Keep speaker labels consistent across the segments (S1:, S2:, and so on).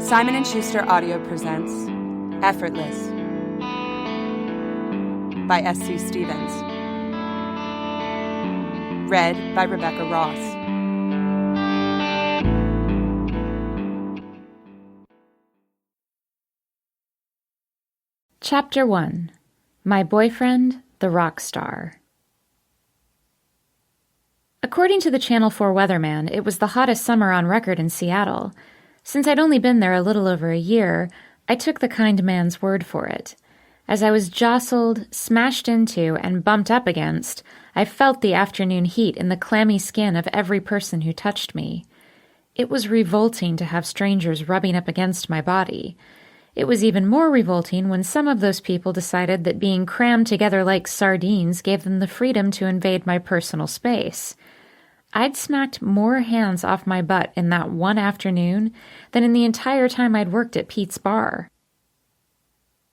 S1: Simon & Schuster Audio presents Effortless by S.C. Stevens. Read by Rebecca Ross.
S2: Chapter 1. My Boyfriend, the Rock Star. According to the Channel 4 weatherman, it was the hottest summer on record in Seattle. Since I'd only been there a little over a year, I took the kind man's word for it. As I was jostled, smashed into, and bumped up against, I felt the afternoon heat in the clammy skin of every person who touched me. It was revolting to have strangers rubbing up against my body. It was even more revolting when some of those people decided that being crammed together like sardines gave them the freedom to invade my personal space. I'd smacked more hands off my butt in that one afternoon than in the entire time I'd worked at Pete's bar.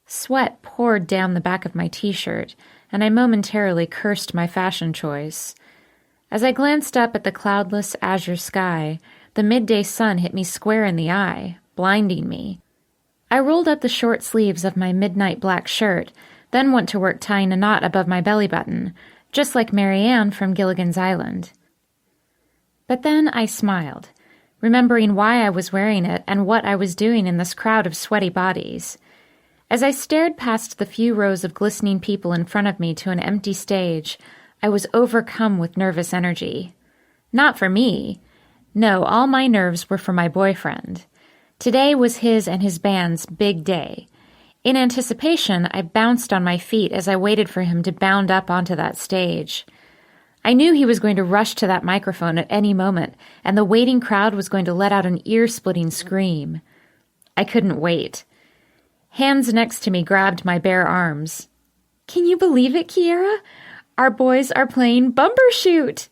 S2: Sweat poured down the back of my t-shirt, and I momentarily cursed my fashion choice. As I glanced up at the cloudless azure sky, the midday sun hit me square in the eye, blinding me. I rolled up the short sleeves of my midnight black shirt, then went to work tying a knot above my belly button, just like Mary Ann from Gilligan's Island. But then I smiled, remembering why I was wearing it and what I was doing in this crowd of sweaty bodies. As I stared past the few rows of glistening people in front of me to an empty stage, I was overcome with nervous energy. Not for me. No, all my nerves were for my boyfriend. Today was his and his band's big day. In anticipation, I bounced on my feet as I waited for him to bound up onto that stage. I knew he was going to rush to that microphone at any moment, and the waiting crowd was going to let out an ear-splitting scream. I couldn't wait. Hands next to me grabbed my bare arms. "Can you believe it, Kiera? Our boys are playing Bumbershoot!"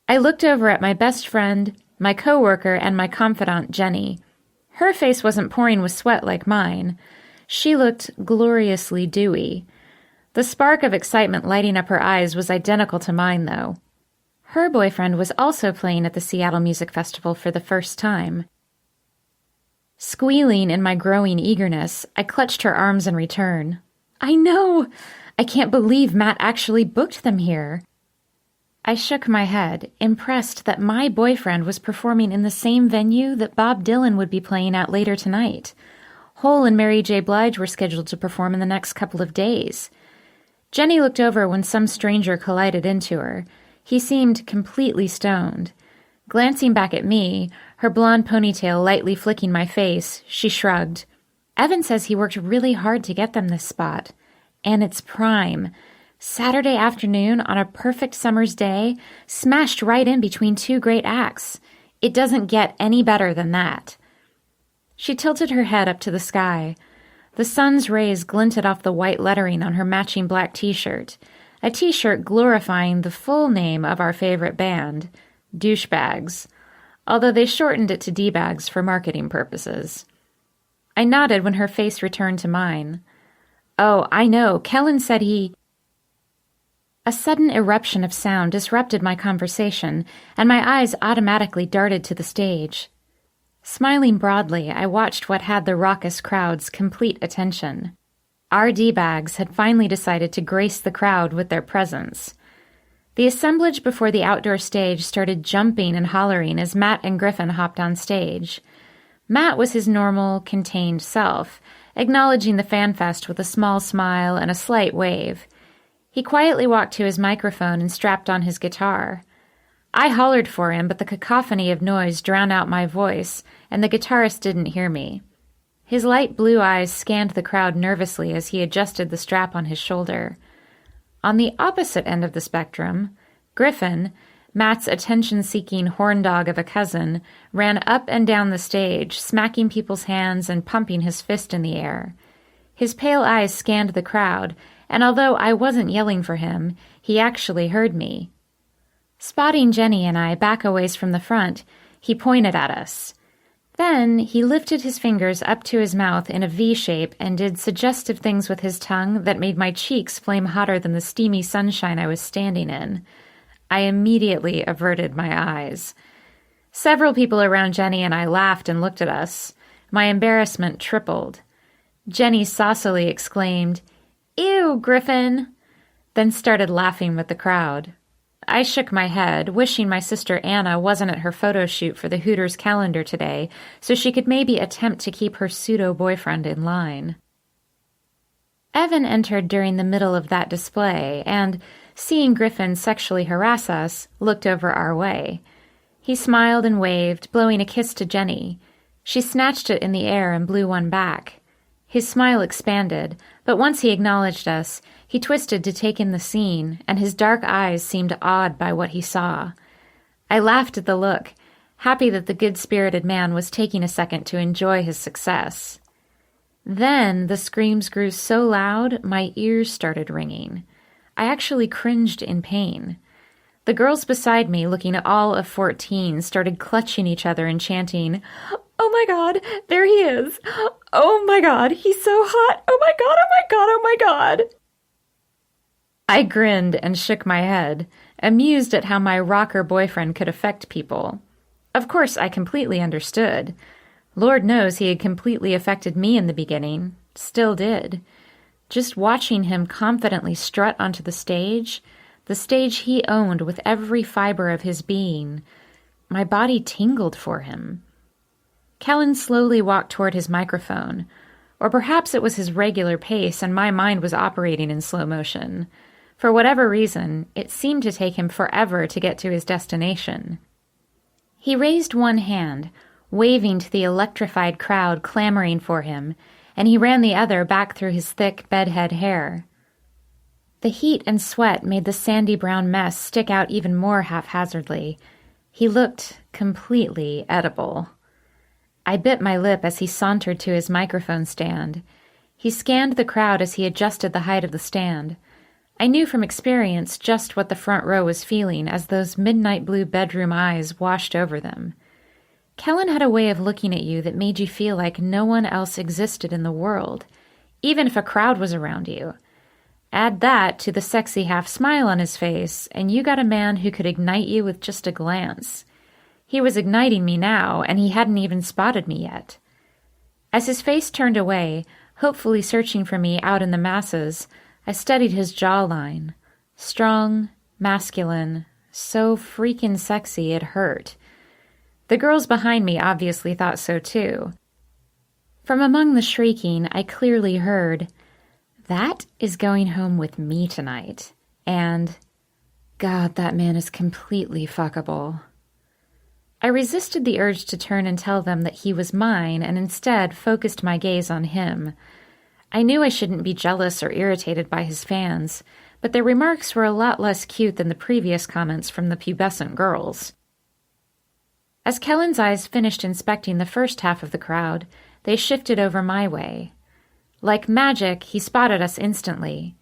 S2: I looked over at my best friend, my coworker, and my confidant, Jenny. Her face wasn't pouring with sweat like mine. She looked gloriously dewy. The spark of excitement lighting up her eyes was identical to mine, though. Her boyfriend was also playing at the Seattle Music Festival for the first time. Squealing in my growing eagerness, I clutched her arms in return. "I know! I can't believe Matt actually booked them here." I shook my head, impressed that my boyfriend was performing in the same venue that Bob Dylan would be playing at later tonight. Hole and Mary J. Blige were scheduled to perform in the next couple of days. Jenny looked over when some stranger collided into her. He seemed completely stoned. Glancing back at me, her blonde ponytail lightly flicking my face, she shrugged. "Evan says he worked really hard to get them this spot. And it's prime. Saturday afternoon on a perfect summer's day, smashed right in between two great acts. It doesn't get any better than that." She tilted her head up to the sky. The sun's rays glinted off the white lettering on her matching black t-shirt, a t-shirt glorifying the full name of our favorite band, Douchebags, although they shortened it to D-Bags for marketing purposes. I nodded when her face returned to mine. "Oh, I know, Kellen said he—" A sudden eruption of sound disrupted my conversation, and my eyes automatically darted to the stage. Smiling broadly, I watched what had the raucous crowd's complete attention. Our D-Bags had finally decided to grace the crowd with their presence. The assemblage before the outdoor stage started jumping and hollering as Matt and Griffin hopped on stage. Matt was his normal, contained self, acknowledging the fanfest with a small smile and a slight wave. He quietly walked to his microphone and strapped on his guitar. I hollered for him, but the cacophony of noise drowned out my voice, and the guitarist didn't hear me. His light blue eyes scanned the crowd nervously as he adjusted the strap on his shoulder. On the opposite end of the spectrum, Griffin, Matt's attention-seeking horn dog of a cousin, ran up and down the stage, smacking people's hands and pumping his fist in the air. His pale eyes scanned the crowd, and although I wasn't yelling for him, he actually heard me. Spotting Jenny and I back a ways from the front, he pointed at us. Then he lifted his fingers up to his mouth in a V shape and did suggestive things with his tongue that made my cheeks flame hotter than the steamy sunshine I was standing in. I immediately averted my eyes. Several people around Jenny and I laughed and looked at us. My embarrassment tripled. Jenny saucily exclaimed, "Ew, Griffin!" then started laughing with the crowd. I shook my head, wishing my sister Anna wasn't at her photo shoot for the Hooters calendar today, so she could maybe attempt to keep her pseudo-boyfriend in line. Evan entered during the middle of that display and, seeing Griffin sexually harass us, looked over our way. He smiled and waved, blowing a kiss to Jenny. She snatched it in the air and blew one back. His smile expanded, but once he acknowledged us, he twisted to take in the scene, and his dark eyes seemed awed by what he saw. I laughed at the look, happy that the good-spirited man was taking a second to enjoy his success. Then the screams grew so loud, my ears started ringing. I actually cringed in pain. The girls beside me, looking all of 14, started clutching each other and chanting, "Oh my God, there he is! Oh my God, he's so hot! Oh my God, oh my God, oh my God!" I grinned and shook my head, amused at how my rocker boyfriend could affect people. Of course, I completely understood. Lord knows he had completely affected me in the beginning, still did. Just watching him confidently strut onto the stage he owned with every fiber of his being, my body tingled for him. Kellen slowly walked toward his microphone, or perhaps it was his regular pace and my mind was operating in slow motion. For whatever reason, it seemed to take him forever to get to his destination. He raised one hand, waving to the electrified crowd clamoring for him, and he ran the other back through his thick bedhead hair. The heat and sweat made the sandy brown mess stick out even more haphazardly. He looked completely edible. I bit my lip as he sauntered to his microphone stand. He scanned the crowd as he adjusted the height of the stand. I knew from experience just what the front row was feeling as those midnight blue bedroom eyes washed over them. Kellen had a way of looking at you that made you feel like no one else existed in the world, even if a crowd was around you. Add that to the sexy half-smile on his face, and you got a man who could ignite you with just a glance. He was igniting me now, and he hadn't even spotted me yet. As his face turned away, hopefully searching for me out in the masses, I studied his jawline. Strong, masculine, so freaking sexy it hurt. The girls behind me obviously thought so too. From among the shrieking, I clearly heard, "That is going home with me tonight," and, "God, that man is completely fuckable." I resisted the urge to turn and tell them that he was mine and instead focused my gaze on him. I knew I shouldn't be jealous or irritated by his fans, but their remarks were a lot less cute than the previous comments from the pubescent girls. As Kellen's eyes finished inspecting the first half of the crowd, they shifted over my way. Like magic, he spotted us instantly.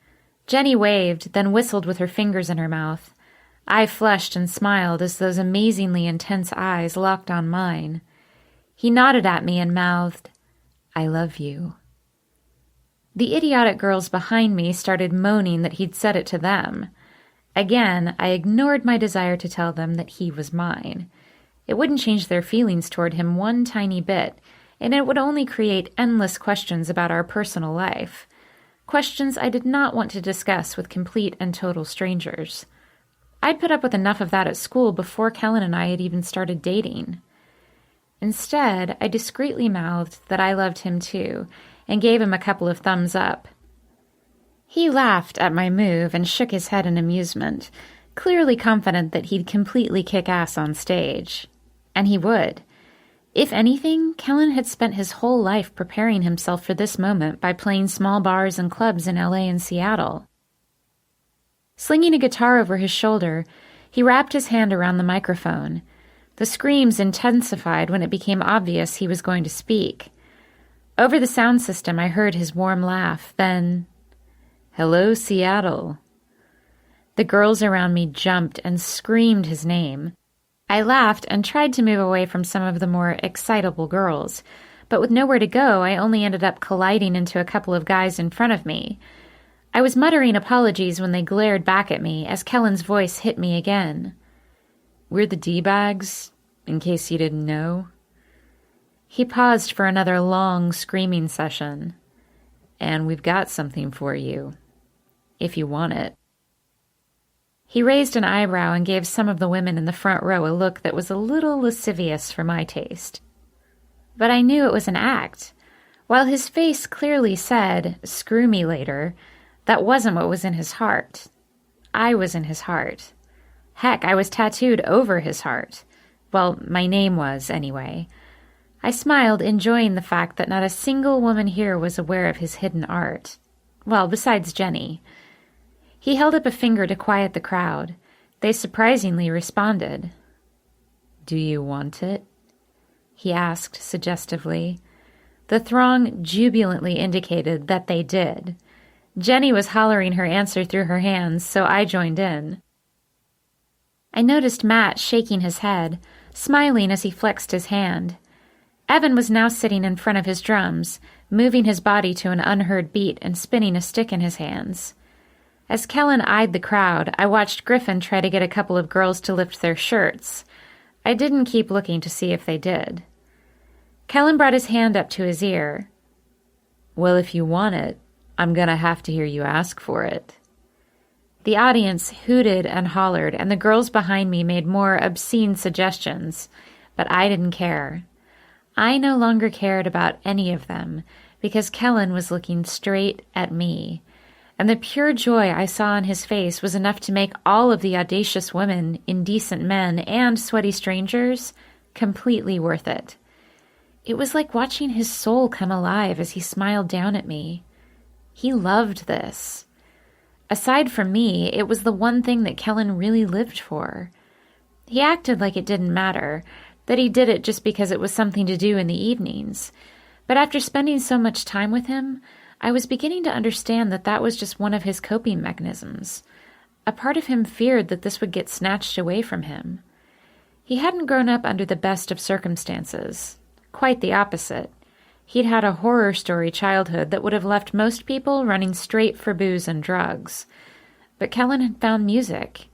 S2: Jenny waved, then whistled with her fingers in her mouth. I flushed and smiled as those amazingly intense eyes locked on mine. He nodded at me and mouthed, "I love you." The idiotic girls behind me started moaning that he'd said it to them. Again, I ignored my desire to tell them that he was mine. It wouldn't change their feelings toward him one tiny bit, and it would only create endless questions about our personal life. Questions I did not want to discuss with complete and total strangers. I'd put up with enough of that at school before Kellen and I had even started dating. Instead, I discreetly mouthed that I loved him too, and gave him a couple of thumbs up. He laughed at my move and shook his head in amusement, clearly confident that he'd completely kick ass on stage. And he would. If anything, Kellen had spent his whole life preparing himself for this moment by playing small bars and clubs in LA and Seattle. Slinging a guitar over his shoulder, he wrapped his hand around the microphone. The screams intensified when it became obvious he was going to speak. Over the sound system, I heard his warm laugh, then, "Hello, Seattle." The girls around me jumped and screamed his name. I laughed and tried to move away from some of the more excitable girls, but with nowhere to go, I only ended up colliding into a couple of guys in front of me. I was muttering apologies when they glared back at me as Kellen's voice hit me again. "We're the D-bags. in case you didn't know. He paused for another long screaming session. And we've got something for you, if you want it. He raised an eyebrow and gave some of the women in the front row a look that was a little lascivious for my taste. But I knew it was an act. While his face clearly said, "Screw me later," that wasn't what was in his heart. I was in his heart. Heck, I was tattooed over his heart. Well, my name was, anyway. I smiled, enjoying the fact that not a single woman here was aware of his hidden art. Well, besides Jenny. He held up a finger to quiet the crowd. They surprisingly responded. "Do you want it?" he asked suggestively. The throng jubilantly indicated that they did. Jenny was hollering her answer through her hands, so I joined in. I noticed Matt shaking his head, smiling as he flexed his hand. Evan was now sitting in front of his drums, moving his body to an unheard beat and spinning a stick in his hands. As Kellen eyed the crowd, I watched Griffin try to get a couple of girls to lift their shirts. I didn't keep looking to see if they did. Kellen brought his hand up to his ear. "Well, if you want it, I'm gonna have to hear you ask for it." The audience hooted and hollered, and the girls behind me made more obscene suggestions, but I didn't care. I no longer cared about any of them, because Kellen was looking straight at me, and the pure joy I saw on his face was enough to make all of the audacious women, indecent men, and sweaty strangers completely worth it. It was like watching his soul come alive as he smiled down at me. He loved this. Aside from me, it was the one thing that Kellen really lived for. He acted like it didn't matter, that he did it just because it was something to do in the evenings. But after spending so much time with him, I was beginning to understand that that was just one of his coping mechanisms. A part of him feared that this would get snatched away from him. He hadn't grown up under the best of circumstances. Quite the opposite. He'd had a horror story childhood that would have left most people running straight for booze and drugs. But Kellen had found music.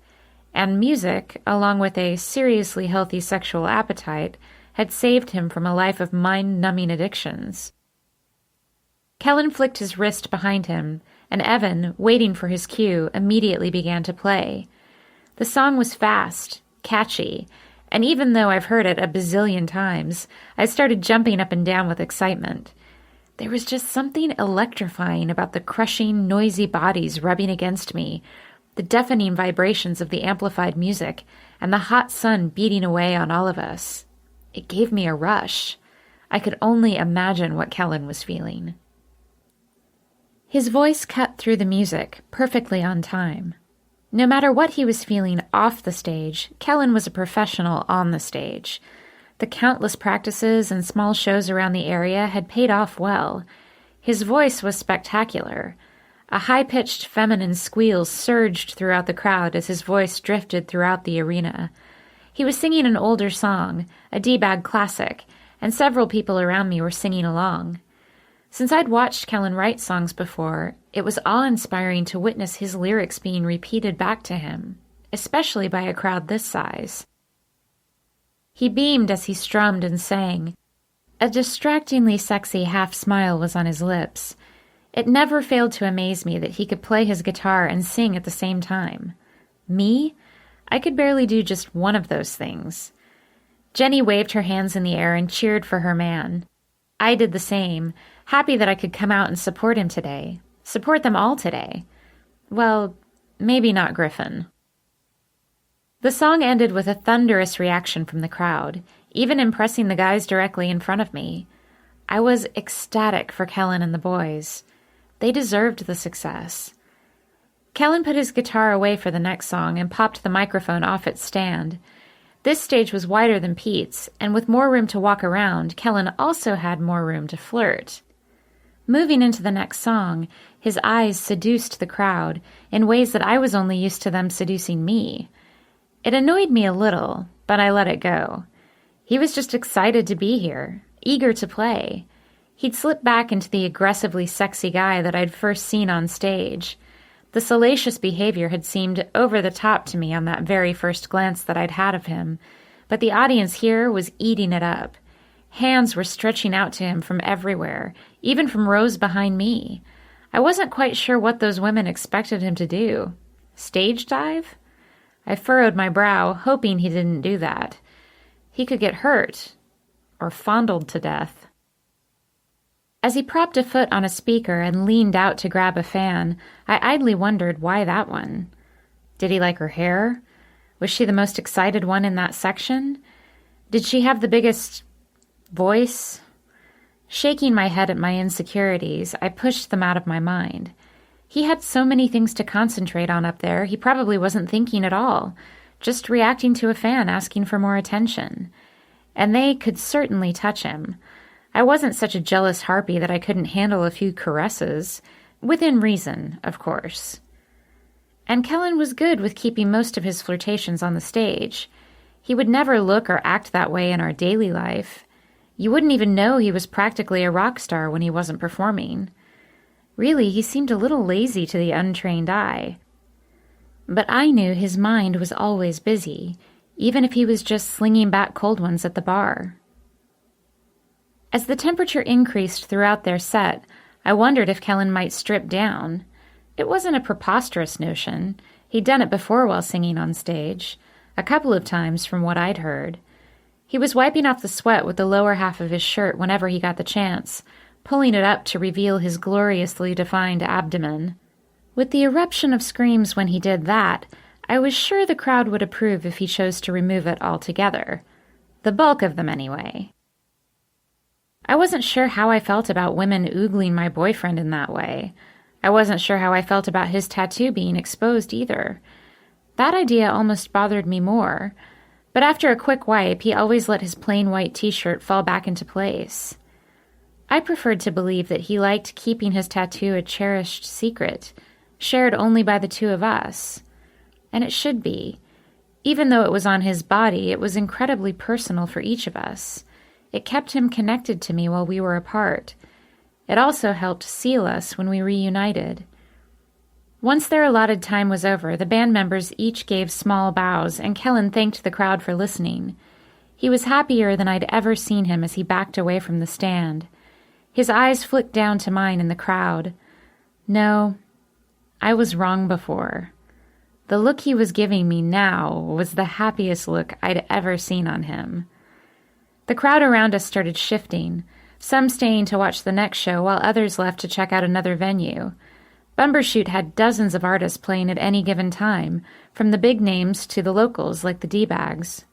S2: And music, along with a seriously healthy sexual appetite, had saved him from a life of mind-numbing addictions. Kellen flicked his wrist behind him, and Evan, waiting for his cue, immediately began to play. The song was fast, catchy, and even though I've heard it a bazillion times, I started jumping up and down with excitement. There was just something electrifying about the crushing, noisy bodies rubbing against me, the deafening vibrations of the amplified music, and the hot sun beating away on all of us. It gave me a rush. I could only imagine what Kellen was feeling. His voice cut through the music, perfectly on time. No matter what he was feeling off the stage, Kellen was a professional on the stage. The countless practices and small shows around the area had paid off well. His voice was spectacular. A high-pitched feminine squeal surged throughout the crowd as his voice drifted throughout the arena. He was singing an older song, a D-bag classic, and several people around me were singing along. Since I'd watched Kellen write songs before, it was awe-inspiring to witness his lyrics being repeated back to him, especially by a crowd this size. He beamed as he strummed and sang. A distractingly sexy half-smile was on his lips. It never failed to amaze me that he could play his guitar and sing at the same time. Me? I could barely do just one of those things. Jenny waved her hands in the air and cheered for her man. I did the same, happy that I could come out and support him today. Support them all today. Well, maybe not Griffin. The song ended with a thunderous reaction from the crowd, even impressing the guys directly in front of me. I was ecstatic for Kellen and the boys. They deserved the success. Kellen put his guitar away for the next song and popped the microphone off its stand. This stage was wider than Pete's, and with more room to walk around, Kellen also had more room to flirt. Moving into the next song, his eyes seduced the crowd in ways that I was only used to them seducing me. It annoyed me a little, but I let it go. He was just excited to be here, eager to play. He'd slipped back into the aggressively sexy guy that I'd first seen on stage. The salacious behavior had seemed over the top to me on that very first glance that I'd had of him, but the audience here was eating it up. Hands were stretching out to him from everywhere, even from rows behind me. I wasn't quite sure what those women expected him to do. Stage dive? I furrowed my brow, hoping he didn't do that. He could get hurt, or fondled to death. As he propped a foot on a speaker and leaned out to grab a fan, I idly wondered why that one. Did he like her hair? Was she the most excited one in that section? Did she have the biggest voice? Shaking my head at my insecurities, I pushed them out of my mind. He had so many things to concentrate on up there, he probably wasn't thinking at all, just reacting to a fan asking for more attention. And they could certainly touch him. I wasn't such a jealous harpy that I couldn't handle a few caresses, within reason, of course. And Kellen was good with keeping most of his flirtations on the stage. He would never look or act that way in our daily life. You wouldn't even know he was practically a rock star when he wasn't performing. Really, he seemed a little lazy to the untrained eye. But I knew his mind was always busy, even if he was just slinging back cold ones at the bar. As the temperature increased throughout their set, I wondered if Kellen might strip down. It wasn't a preposterous notion. He'd done it before while singing on stage, a couple of times from what I'd heard. He was wiping off the sweat with the lower half of his shirt whenever he got the chance, pulling it up to reveal his gloriously defined abdomen. With the eruption of screams when he did that, I was sure the crowd would approve if he chose to remove it altogether. The bulk of them, anyway. I wasn't sure how I felt about women oogling my boyfriend in that way. I wasn't sure how I felt about his tattoo being exposed either. That idea almost bothered me more, but after a quick wipe, he always let his plain white t-shirt fall back into place. I preferred to believe that he liked keeping his tattoo a cherished secret, shared only by the two of us. And it should be. Even though it was on his body, it was incredibly personal for each of us. It kept him connected to me while we were apart. It also helped seal us when we reunited. Once their allotted time was over, the band members each gave small bows, and Kellen thanked the crowd for listening. He was happier than I'd ever seen him as he backed away from the stand. His eyes flicked down to mine in the crowd. No, I was wrong before. The look he was giving me now was the happiest look I'd ever seen on him. The crowd around us started shifting, some staying to watch the next show while others left to check out another venue. Bumbershoot had dozens of artists playing at any given time, from the big names to the locals like the D-Bags.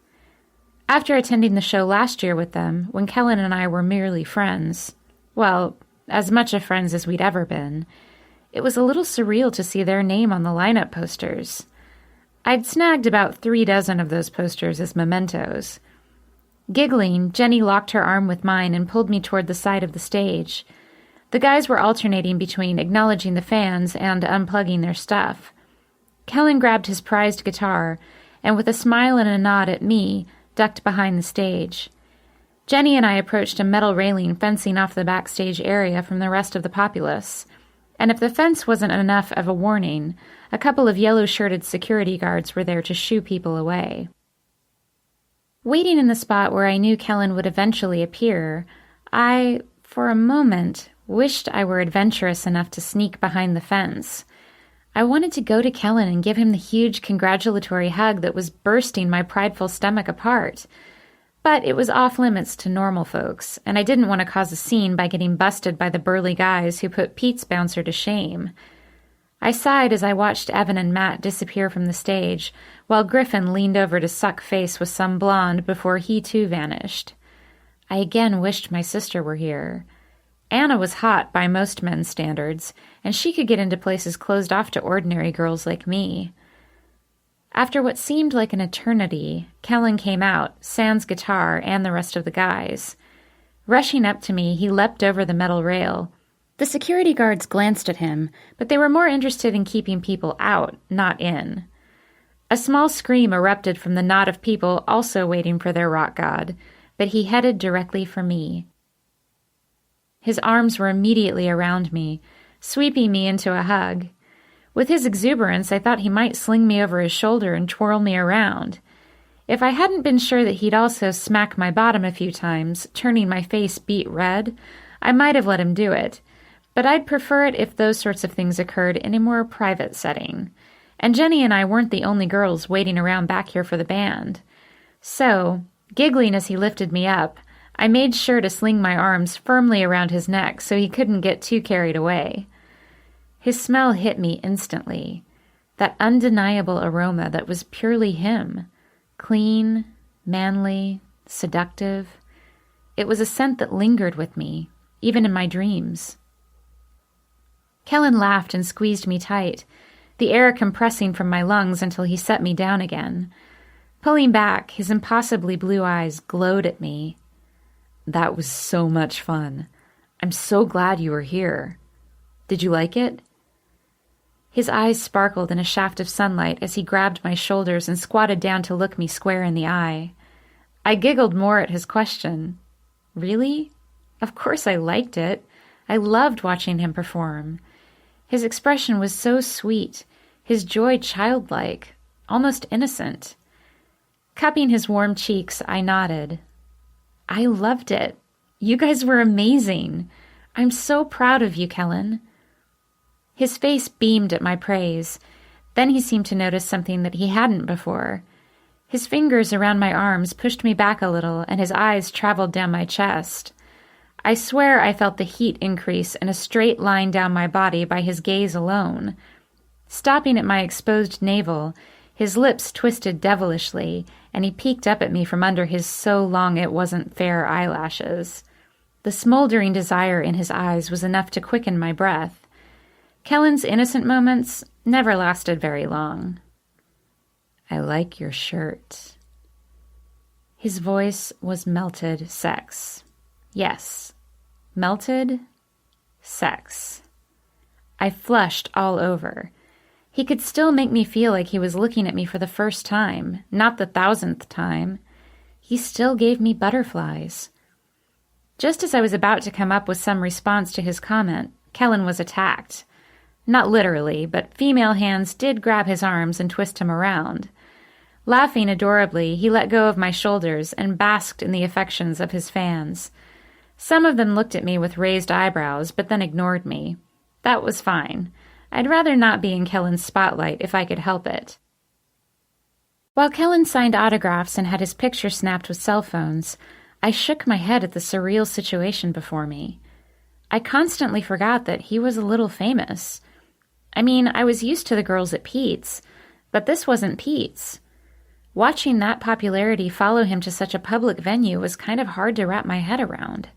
S2: After attending the show last year with them, when Kellen and I were merely friends, well, as much of friends as we'd ever been, it was a little surreal to see their name on the lineup posters. I'd snagged about 36 of those posters as mementos. Giggling, Jenny locked her arm with mine and pulled me toward the side of the stage. The guys were alternating between acknowledging the fans and unplugging their stuff. Kellen grabbed his prized guitar, and with a smile and a nod at me, ducked behind the stage. Jenny and I approached a metal railing fencing off the backstage area from the rest of the populace, and if the fence wasn't enough of a warning, a couple of yellow-shirted security guards were there to shoo people away. Waiting in the spot where I knew Kellen would eventually appear, I, for a moment, wished I were adventurous enough to sneak behind the fence. I wanted to go to Kellen and give him the huge congratulatory hug that was bursting my prideful stomach apart. But it was off-limits to normal folks, and I didn't want to cause a scene by getting busted by the burly guys who put Pete's bouncer to shame. I sighed as I watched Evan and Matt disappear from the stage, while Griffin leaned over to suck face with some blonde before he too vanished. I again wished my sister were here. Anna was hot by most men's standards, and she could get into places closed off to ordinary girls like me. After what seemed like an eternity, Kellen came out, sans guitar and the rest of the guys. Rushing up to me, he leapt over the metal rail. The security guards glanced at him, but they were more interested in keeping people out, not in. A small scream erupted from the knot of people also waiting for their rock god, but he headed directly for me. His arms were immediately around me, sweeping me into a hug. With his exuberance, I thought he might sling me over his shoulder and twirl me around. If I hadn't been sure that he'd also smack my bottom a few times, turning my face beet red, I might have let him do it, but I'd prefer it if those sorts of things occurred in a more private setting. And Jenny and I weren't the only girls waiting around back here for the band. So, giggling as he lifted me up, I made sure to sling my arms firmly around his neck so he couldn't get too carried away. His smell hit me instantly, that undeniable aroma that was purely him. Clean, manly, seductive. It was a scent that lingered with me, even in my dreams. Kellen laughed and squeezed me tight, the air compressing from my lungs until he set me down again. Pulling back, his impossibly blue eyes glowed at me. "That was so much fun. I'm so glad you were here. Did you like it?" His eyes sparkled in a shaft of sunlight as he grabbed my shoulders and squatted down to look me square in the eye. I giggled more at his question. Really? Of course I liked it. I loved watching him perform. His expression was so sweet, his joy childlike, almost innocent. Cupping his warm cheeks, I nodded. I loved it. You guys were amazing. I'm so proud of you, Kellen. His face beamed at my praise. Then he seemed to notice something that he hadn't before. His fingers around my arms pushed me back a little, and his eyes traveled down my chest. I swear I felt the heat increase in a straight line down my body by his gaze alone. Stopping at my exposed navel, his lips twisted devilishly, and he peeked up at me from under his so long it wasn't fair eyelashes. The smoldering desire in his eyes was enough to quicken my breath. Kellen's innocent moments never lasted very long. "I like your shirt." His voice was melted sex. Yes, melted sex. I flushed all over. He could still make me feel like he was looking at me for the first time, not the 1,000th time. He still gave me butterflies. Just as I was about to come up with some response to his comment, Kellen was attacked. Not literally, but female hands did grab his arms and twist him around. Laughing adorably, he let go of my shoulders and basked in the affections of his fans. Some of them looked at me with raised eyebrows, but then ignored me. That was fine. I'd rather not be in Kellen's spotlight if I could help it. While Kellen signed autographs and had his picture snapped with cell phones, I shook my head at the surreal situation before me. I constantly forgot that he was a little famous. I mean, I was used to the girls at Pete's, but this wasn't Pete's. Watching that popularity follow him to such a public venue was kind of hard to wrap my head around.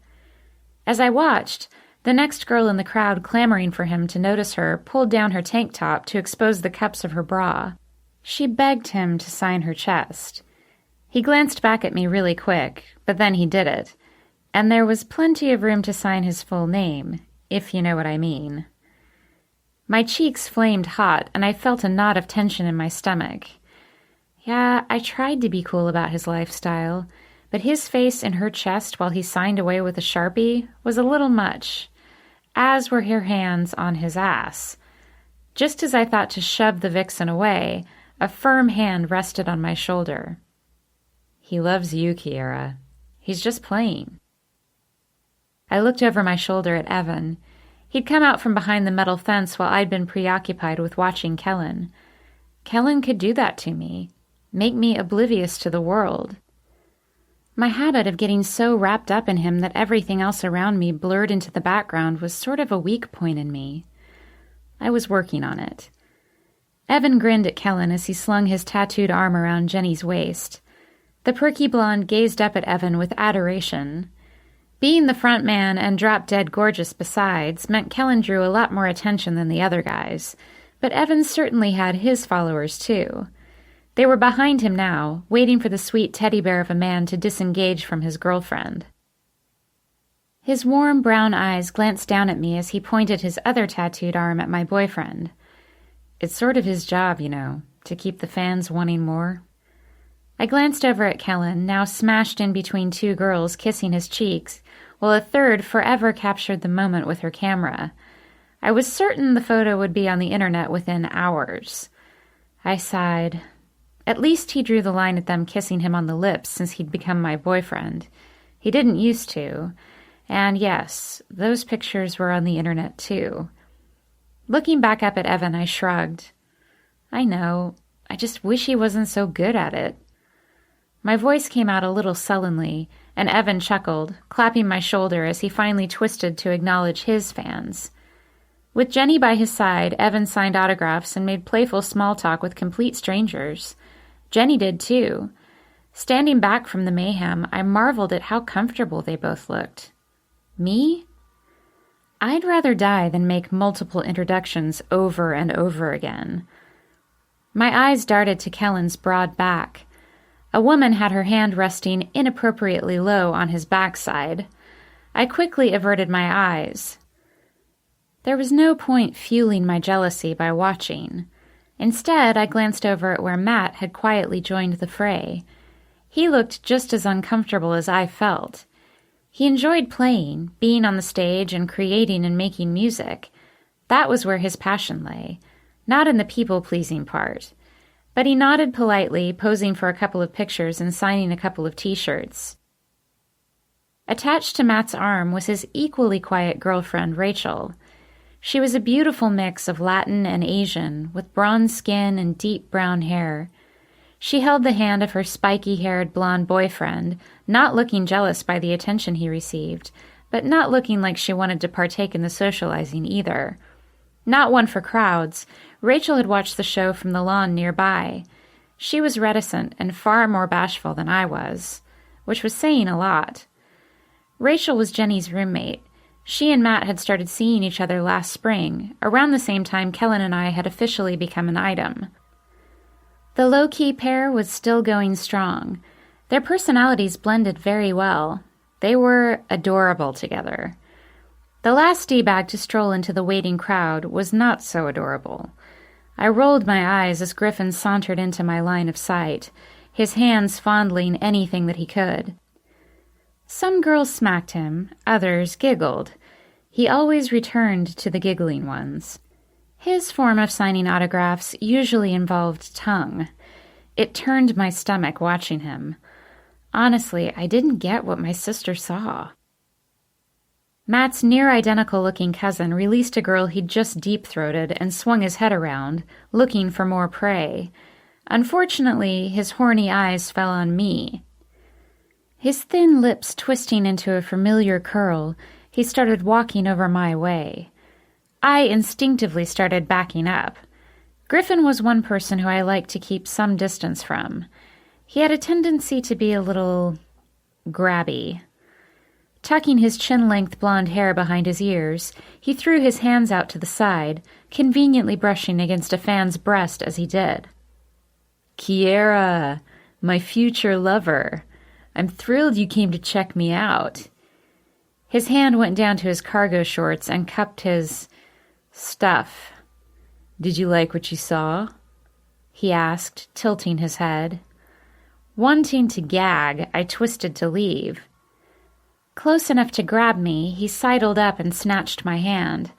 S2: As I watched, the next girl in the crowd clamoring for him to notice her pulled down her tank top to expose the cups of her bra. She begged him to sign her chest. He glanced back at me really quick, but then he did it, and there was plenty of room to sign his full name, if you know what I mean. My cheeks flamed hot, and I felt a knot of tension in my stomach. Yeah, I tried to be cool about his lifestyle, but his face in her chest while he signed away with a Sharpie was a little much, as were her hands on his ass. Just as I thought to shove the vixen away, a firm hand rested on my shoulder. "He loves you, Kiera. He's just playing." I looked over my shoulder at Evan. He'd come out from behind the metal fence while I'd been preoccupied with watching Kellen. Kellen could do that to me, make me oblivious to the world. My habit of getting so wrapped up in him that everything else around me blurred into the background was sort of a weak point in me. I was working on it. Evan grinned at Kellen as he slung his tattooed arm around Jenny's waist. The perky blonde gazed up at Evan with adoration. Being the front man and drop-dead gorgeous besides meant Kellen drew a lot more attention than the other guys, but Evan certainly had his followers too. They were behind him now, waiting for the sweet teddy bear of a man to disengage from his girlfriend. His warm brown eyes glanced down at me as he pointed his other tattooed arm at my boyfriend. It's sort of his job, you know, to keep the fans wanting more. I glanced over at Kellen, now smashed in between two girls kissing his cheeks, while a third forever captured the moment with her camera. I was certain the photo would be on the internet within hours. I sighed. At least he drew the line at them kissing him on the lips since he'd become my boyfriend. He didn't used to. And yes, those pictures were on the internet too. Looking back up at Evan, I shrugged. I know. I just wish he wasn't so good at it. My voice came out a little sullenly, and Evan chuckled, clapping my shoulder as he finally twisted to acknowledge his fans. With Jenny by his side, Evan signed autographs and made playful small talk with complete strangers. Jenny did too. Standing back from the mayhem, I marveled at how comfortable they both looked. Me? I'd rather die than make multiple introductions over and over again. My eyes darted to Kellen's broad back. A woman had her hand resting inappropriately low on his backside. I quickly averted my eyes. There was no point fueling my jealousy by watching. Instead, I glanced over at where Matt had quietly joined the fray. He looked just as uncomfortable as I felt. He enjoyed playing, being on the stage and creating and making music. That was where his passion lay, not in the people-pleasing part. But he nodded politely, posing for a couple of pictures and signing a couple of t-shirts. Attached to Matt's arm was his equally quiet girlfriend, Rachel. She was a beautiful mix of Latin and Asian, with bronze skin and deep brown hair. She held the hand of her spiky-haired blonde boyfriend, not looking jealous by the attention he received, but not looking like she wanted to partake in the socializing either. Not one for crowds, Rachel had watched the show from the lawn nearby. She was reticent and far more bashful than I was, which was saying a lot. Rachel was Jenny's roommate. She and Matt had started seeing each other last spring, around the same time Kellen and I had officially become an item. The low-key pair was still going strong. Their personalities blended very well. They were adorable together. The last D-bag to stroll into the waiting crowd was not so adorable. I rolled my eyes as Griffin sauntered into my line of sight, his hands fondling anything that he could. Some girls smacked him, others giggled. He always returned to the giggling ones. His form of signing autographs usually involved tongue. It turned my stomach watching him. Honestly, I didn't get what my sister saw. Matt's near-identical-looking cousin released a girl he'd just deep-throated and swung his head around, looking for more prey. Unfortunately, his horny eyes fell on me. His thin lips twisting into a familiar curl, he started walking over my way. I instinctively started backing up. Griffin was one person who I liked to keep some distance from. He had a tendency to be a little grabby. Tucking his chin-length blonde hair behind his ears, he threw his hands out to the side, conveniently brushing against a fan's breast as he did. "Kiera, my future lover. I'm thrilled you came to check me out." His hand went down to his cargo shorts and cupped his stuff. "Did you like what you saw?" he asked, tilting his head. Wanting to gag, I twisted to leave. Close enough to grab me, he sidled up and snatched my hand.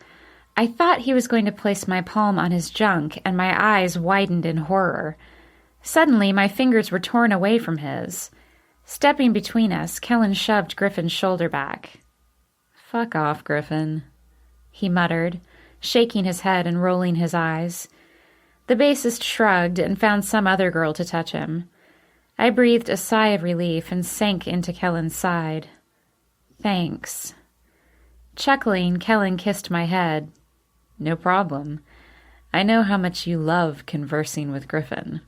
S2: I thought he was going to place my palm on his junk, and my eyes widened in horror. Suddenly, my fingers were torn away from his. Stepping between us, Kellen shoved Griffin's shoulder back. "Fuck off, Griffin," he muttered, shaking his head and rolling his eyes. The bassist shrugged and found some other girl to touch him. I breathed a sigh of relief and sank into Kellen's side. "Thanks." Chuckling, Kellen kissed my head. "No problem. I know how much you love conversing with Griffin."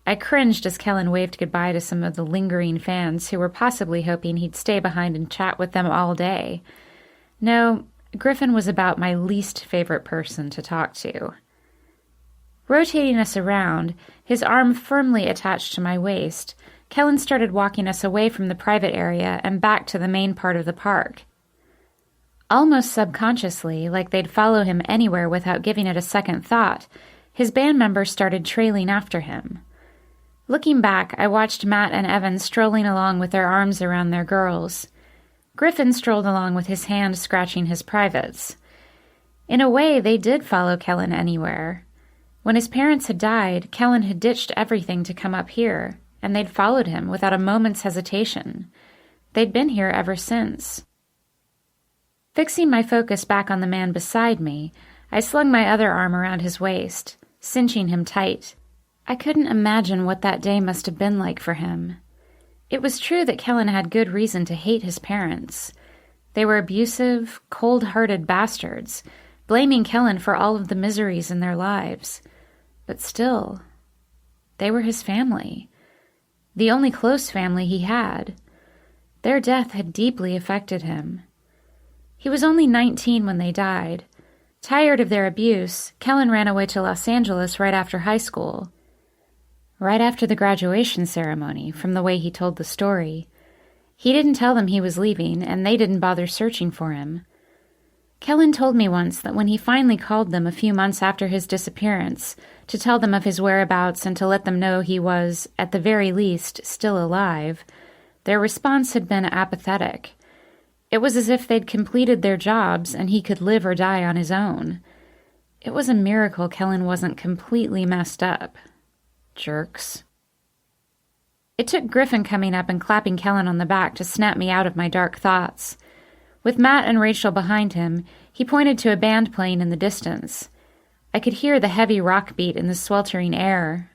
S2: I cringed as Kellen waved goodbye to some of the lingering fans who were possibly hoping he'd stay behind and chat with them all day. No, Griffin was about my least favorite person to talk to. Rotating us around, his arm firmly attached to my waist, Kellen started walking us away from the private area and back to the main part of the park. Almost subconsciously, like they'd follow him anywhere without giving it a second thought, his band members started trailing after him. Looking back, I watched Matt and Evan strolling along with their arms around their girls. Griffin strolled along with his hand scratching his privates. In a way, they did follow Kellen anywhere. When his parents had died, Kellen had ditched everything to come up here, and they'd followed him without a moment's hesitation. They'd been here ever since. Fixing my focus back on the man beside me, I slung my other arm around his waist, cinching him tight. I couldn't imagine what that day must have been like for him. It was true that Kellen had good reason to hate his parents. They were abusive, cold-hearted bastards, blaming Kellen for all of the miseries in their lives. But still, they were his family, the only close family he had. Their death had deeply affected him. He was only 19 when they died. Tired of their abuse, Kellen ran away to Los Angeles right after high school. Right after the graduation ceremony, from the way he told the story. He didn't tell them he was leaving, and they didn't bother searching for him. Kellen told me once that when he finally called them a few months after his disappearance to tell them of his whereabouts and to let them know he was, at the very least, still alive, their response had been apathetic. It was as if they'd completed their jobs and he could live or die on his own. It was a miracle Kellen wasn't completely messed up. Jerks. It took Griffin coming up and clapping Kellen on the back to snap me out of my dark thoughts. With Matt and Rachel behind him, he pointed to a band playing in the distance. I could hear the heavy rock beat in the sweltering air.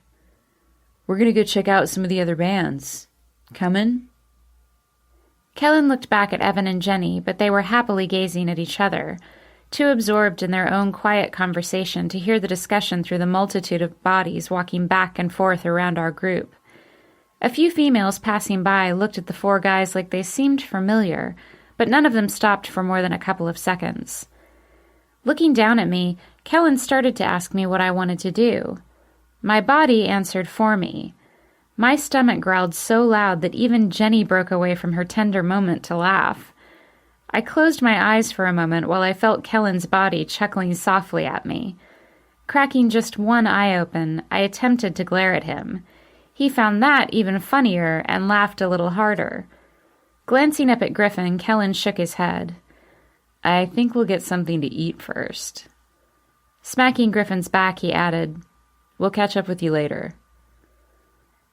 S2: "We're gonna go check out some of the other bands. Coming?" Kellen looked back at Evan and Jenny, but they were happily gazing at each other, too absorbed in their own quiet conversation to hear the discussion through the multitude of bodies walking back and forth around our group. A few females passing by looked at the four guys like they seemed familiar, but none of them stopped for more than a couple of seconds. Looking down at me, Kellen started to ask me what I wanted to do. My body answered for me. My stomach growled so loud that even Jenny broke away from her tender moment to laugh. I closed my eyes for a moment while I felt Kellen's body chuckling softly at me. Cracking just one eye open, I attempted to glare at him. He found that even funnier and laughed a little harder. Glancing up at Griffin, Kellen shook his head. "I think we'll get something to eat first." Smacking Griffin's back, he added, "We'll catch up with you later."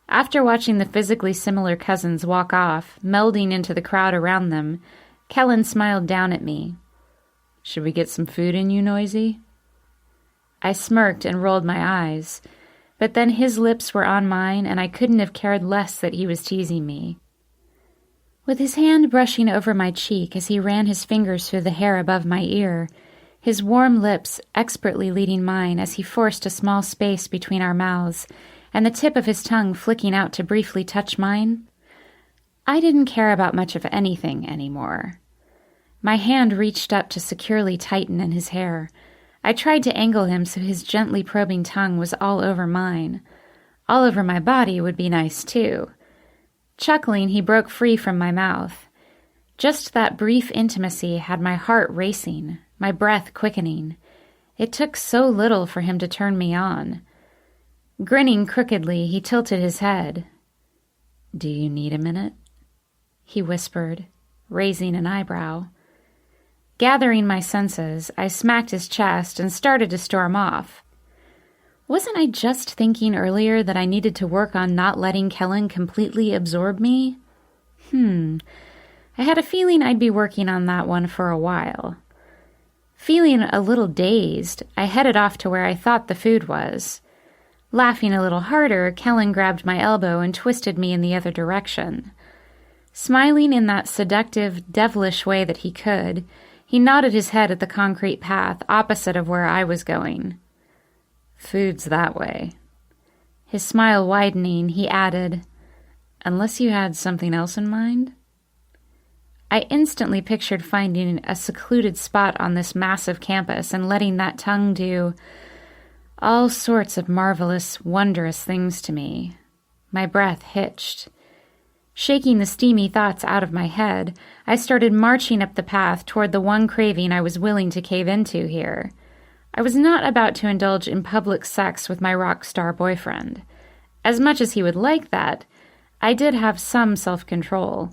S2: After watching the physically similar cousins walk off, melding into the crowd around them, Kellen smiled down at me. "Should we get some food in you, Noisy?" I smirked and rolled my eyes, but then his lips were on mine and I couldn't have cared less that he was teasing me. With his hand brushing over my cheek as he ran his fingers through the hair above my ear, his warm lips expertly leading mine as he forced a small space between our mouths, and the tip of his tongue flicking out to briefly touch mine, I didn't care about much of anything anymore. My hand reached up to securely tighten in his hair. I tried to angle him so his gently probing tongue was all over mine. All over my body would be nice, too. Chuckling, he broke free from my mouth. Just that brief intimacy had my heart racing, my breath quickening. It took so little for him to turn me on. Grinning crookedly, he tilted his head. "Do you need a minute?" he whispered, raising an eyebrow. Gathering my senses, I smacked his chest and started to storm off. Wasn't I just thinking earlier that I needed to work on not letting Kellen completely absorb me? I had a feeling I'd be working on that one for a while. Feeling a little dazed, I headed off to where I thought the food was. Laughing a little harder, Kellen grabbed my elbow and twisted me in the other direction. Smiling in that seductive, devilish way that he could, he nodded his head at the concrete path opposite of where I was going. "Food's that way." His smile widening, he added, "Unless you had something else in mind?" I instantly pictured finding a secluded spot on this massive campus and letting that tongue do all sorts of marvelous, wondrous things to me. My breath hitched. Shaking the steamy thoughts out of my head, I started marching up the path toward the one craving I was willing to cave into here. I was not about to indulge in public sex with my rock star boyfriend. As much as he would like that, I did have some self-control.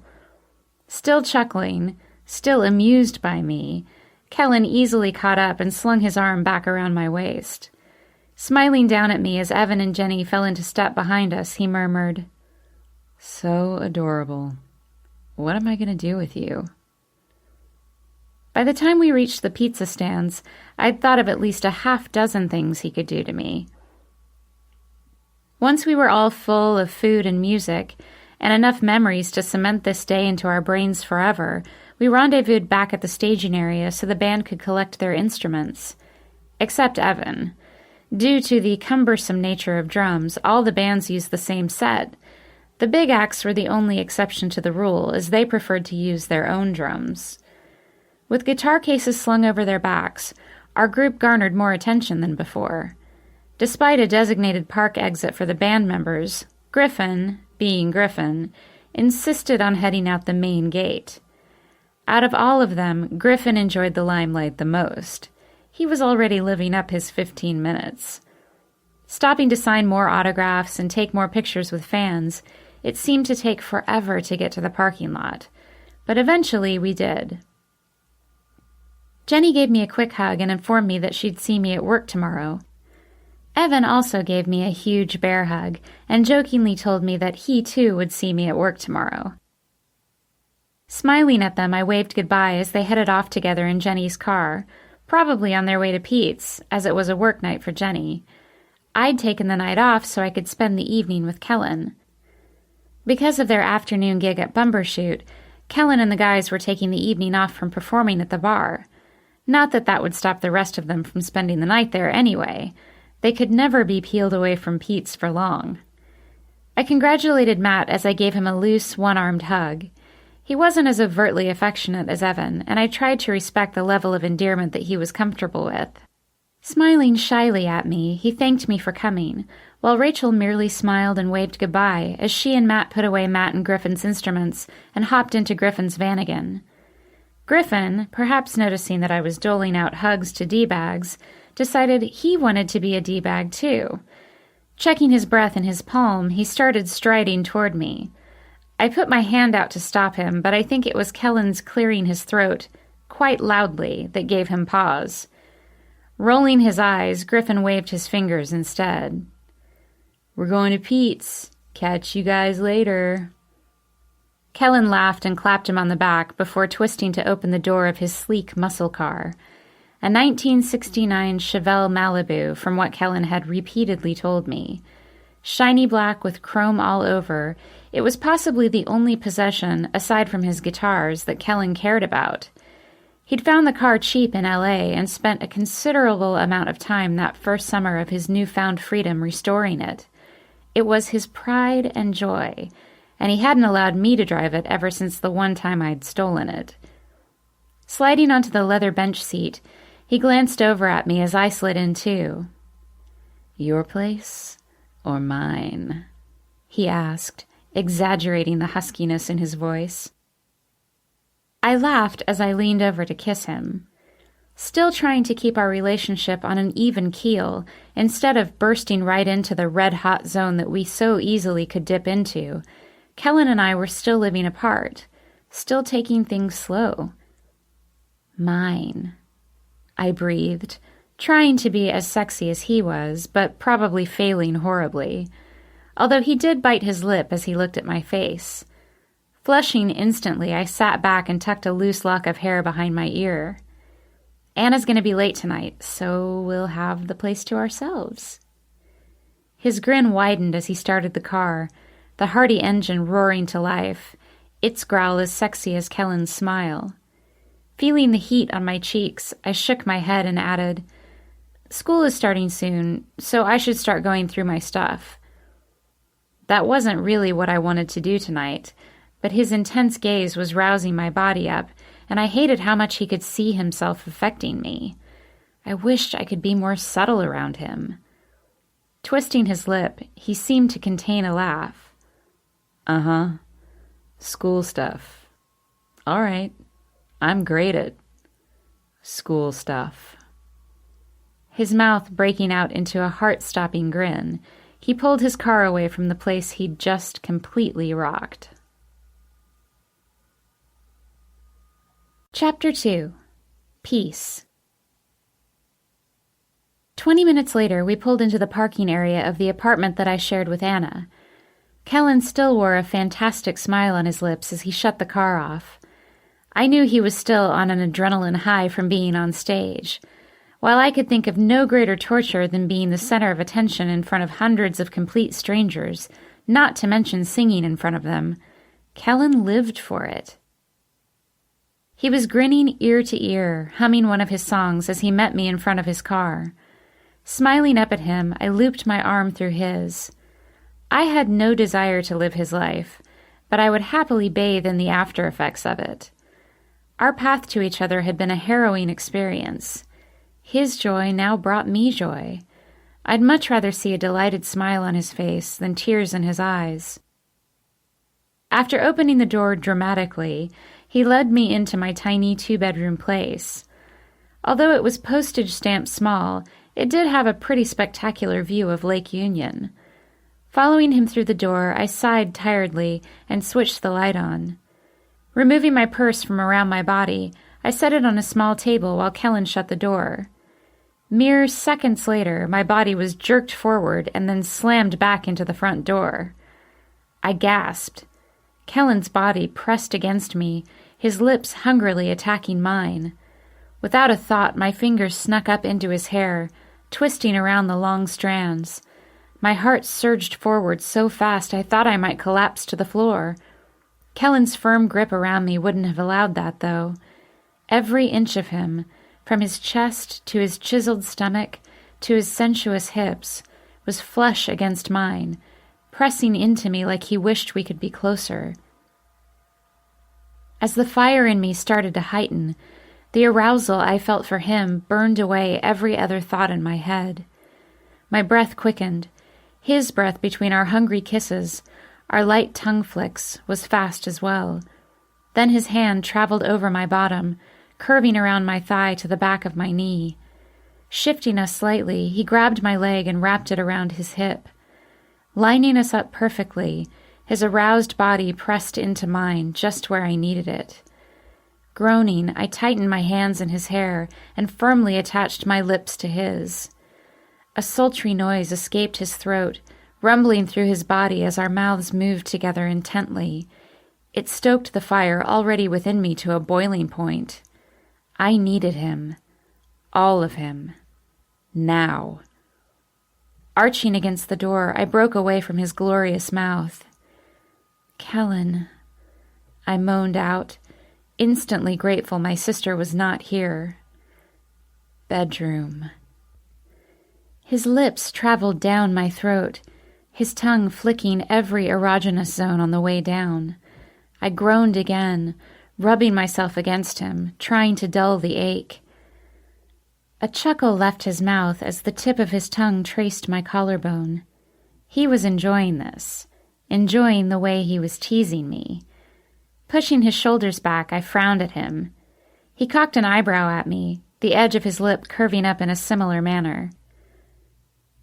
S2: Still chuckling, still amused by me, Kellen easily caught up and slung his arm back around my waist. Smiling down at me as Evan and Jenny fell into step behind us, he murmured, "So adorable. What am I going to do with you?" By the time we reached the pizza stands, I'd thought of at least a half-dozen things he could do to me. Once we were all full of food and music, and enough memories to cement this day into our brains forever, we rendezvoused back at the staging area so the band could collect their instruments. Except Evan. Due to the cumbersome nature of drums, all the bands used the same set. The big acts were the only exception to the rule, as they preferred to use their own drums. With guitar cases slung over their backs, our group garnered more attention than before. Despite a designated park exit for the band members, Griffin, being Griffin, insisted on heading out the main gate. Out of all of them, Griffin enjoyed the limelight the most. He was already living up his 15 minutes. Stopping to sign more autographs and take more pictures with fans, it seemed to take forever to get to the parking lot. But eventually we did. Jenny gave me a quick hug and informed me that she'd see me at work tomorrow. Evan also gave me a huge bear hug and jokingly told me that he too would see me at work tomorrow. Smiling at them, I waved goodbye as they headed off together in Jenny's car, probably on their way to Pete's, as it was a work night for Jenny. I'd taken the night off so I could spend the evening with Kellen. Because of their afternoon gig at Bumbershoot, Kellen and the guys were taking the evening off from performing at the bar. Not that that would stop the rest of them from spending the night there anyway. They could never be peeled away from Pete's for long. I congratulated Matt as I gave him a loose, one-armed hug. He wasn't as overtly affectionate as Evan, and I tried to respect the level of endearment that he was comfortable with. Smiling shyly at me, he thanked me for coming, while Rachel merely smiled and waved goodbye as she and Matt put away Matt and Griffin's instruments and hopped into Griffin's van again. Griffin, perhaps noticing that I was doling out hugs to D-bags, decided he wanted to be a D-bag too. Checking his breath in his palm, he started striding toward me. I put my hand out to stop him, but I think it was Kellen's clearing his throat, quite loudly, that gave him pause. Rolling his eyes, Griffin waved his fingers instead. "We're going to Pete's. Catch you guys later." Kellen laughed and clapped him on the back before twisting to open the door of his sleek muscle car, a 1969 Chevelle Malibu from what Kellen had repeatedly told me. Shiny black with chrome all over, it was possibly the only possession, aside from his guitars, that Kellen cared about. He'd found the car cheap in L.A. and spent a considerable amount of time that first summer of his newfound freedom restoring it. It was his pride and joy, and he hadn't allowed me to drive it ever since the one time I'd stolen it. Sliding onto the leather bench seat, he glanced over at me as I slid in too. "Your place or mine?" he asked, exaggerating the huskiness in his voice. I laughed as I leaned over to kiss him. Still trying to keep our relationship on an even keel, instead of bursting right into the red-hot zone that we so easily could dip into, Kellen and I were still living apart, still taking things slow. "Mine," I breathed, trying to be as sexy as he was, but probably failing horribly, although he did bite his lip as he looked at my face. Flushing instantly, I sat back and tucked a loose lock of hair behind my ear. "Anna's going to be late tonight, so we'll have the place to ourselves." His grin widened as he started the car, the hearty engine roaring to life, its growl as sexy as Kellen's smile. Feeling the heat on my cheeks, I shook my head and added, "School is starting soon, so I should start going through my stuff." That wasn't really what I wanted to do tonight, but his intense gaze was rousing my body up, and I hated how much he could see himself affecting me. I wished I could be more subtle around him. Twisting his lip, he seemed to contain a laugh. "Uh-huh. School stuff. All right. I'm great at school stuff." His mouth breaking out into a heart-stopping grin, he pulled his car away from the place he'd just completely rocked. Chapter 2. Peace. 20 minutes later, we pulled into the parking area of the apartment that I shared with Anna. Kellen still wore a fantastic smile on his lips as he shut the car off. I knew he was still on an adrenaline high from being on stage. While I could think of no greater torture than being the center of attention in front of hundreds of complete strangers, not to mention singing in front of them, Kellen lived for it. He was grinning ear to ear, humming one of his songs as he met me in front of his car. Smiling up at him, I looped my arm through his. I had no desire to live his life, but I would happily bathe in the after effects of it. Our path to each other had been a harrowing experience. His joy now brought me joy. I'd much rather see a delighted smile on his face than tears in his eyes. After opening the door dramatically, he led me into my tiny 2-bedroom place. Although it was postage stamp small, it did have a pretty spectacular view of Lake Union. Following him through the door, I sighed tiredly and switched the light on. Removing my purse from around my body, I set it on a small table while Kellen shut the door. Mere seconds later, my body was jerked forward and then slammed back into the front door. I gasped. Kellen's body pressed against me, his lips hungrily attacking mine. Without a thought, my fingers snuck up into his hair, twisting around the long strands. My heart surged forward so fast I thought I might collapse to the floor. Kellen's firm grip around me wouldn't have allowed that, though. Every inch of him, from his chest to his chiseled stomach to his sensuous hips, was flush against mine, pressing into me like he wished we could be closer. As the fire in me started to heighten, the arousal I felt for him burned away every other thought in my head. My breath quickened. His breath between our hungry kisses, our light tongue flicks, was fast as well. Then his hand traveled over my bottom, curving around my thigh to the back of my knee. Shifting us slightly, he grabbed my leg and wrapped it around his hip. Lining us up perfectly, his aroused body pressed into mine just where I needed it. Groaning, I tightened my hands in his hair and firmly attached my lips to his. A sultry noise escaped his throat, rumbling through his body as our mouths moved together intently. It stoked the fire already within me to a boiling point. I needed him. All of him. Now. Arching against the door, I broke away from his glorious mouth. "Kellen," I moaned out, instantly grateful my sister was not here. "Bedroom." His lips traveled down my throat, his tongue flicking every erogenous zone on the way down. I groaned again, rubbing myself against him, trying to dull the ache. A chuckle left his mouth as the tip of his tongue traced my collarbone. He was enjoying this, enjoying the way he was teasing me. Pushing his shoulders back, I frowned at him. He cocked an eyebrow at me, the edge of his lip curving up in a similar manner.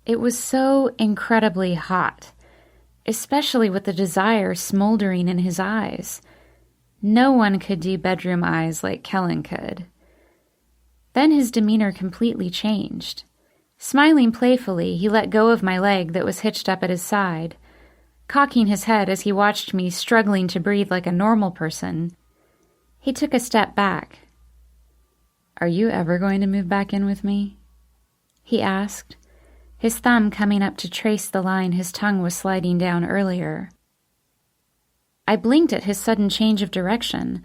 S2: It was so incredibly hot, especially with the desire smoldering in his eyes. No one could do bedroom eyes like Kellen could. Then his demeanor completely changed. Smiling playfully, he let go of my leg that was hitched up at his side. Cocking his head as he watched me struggling to breathe like a normal person, he took a step back. "Are you ever going to move back in with me?" he asked, his thumb coming up to trace the line his tongue was sliding down earlier. I blinked at his sudden change of direction,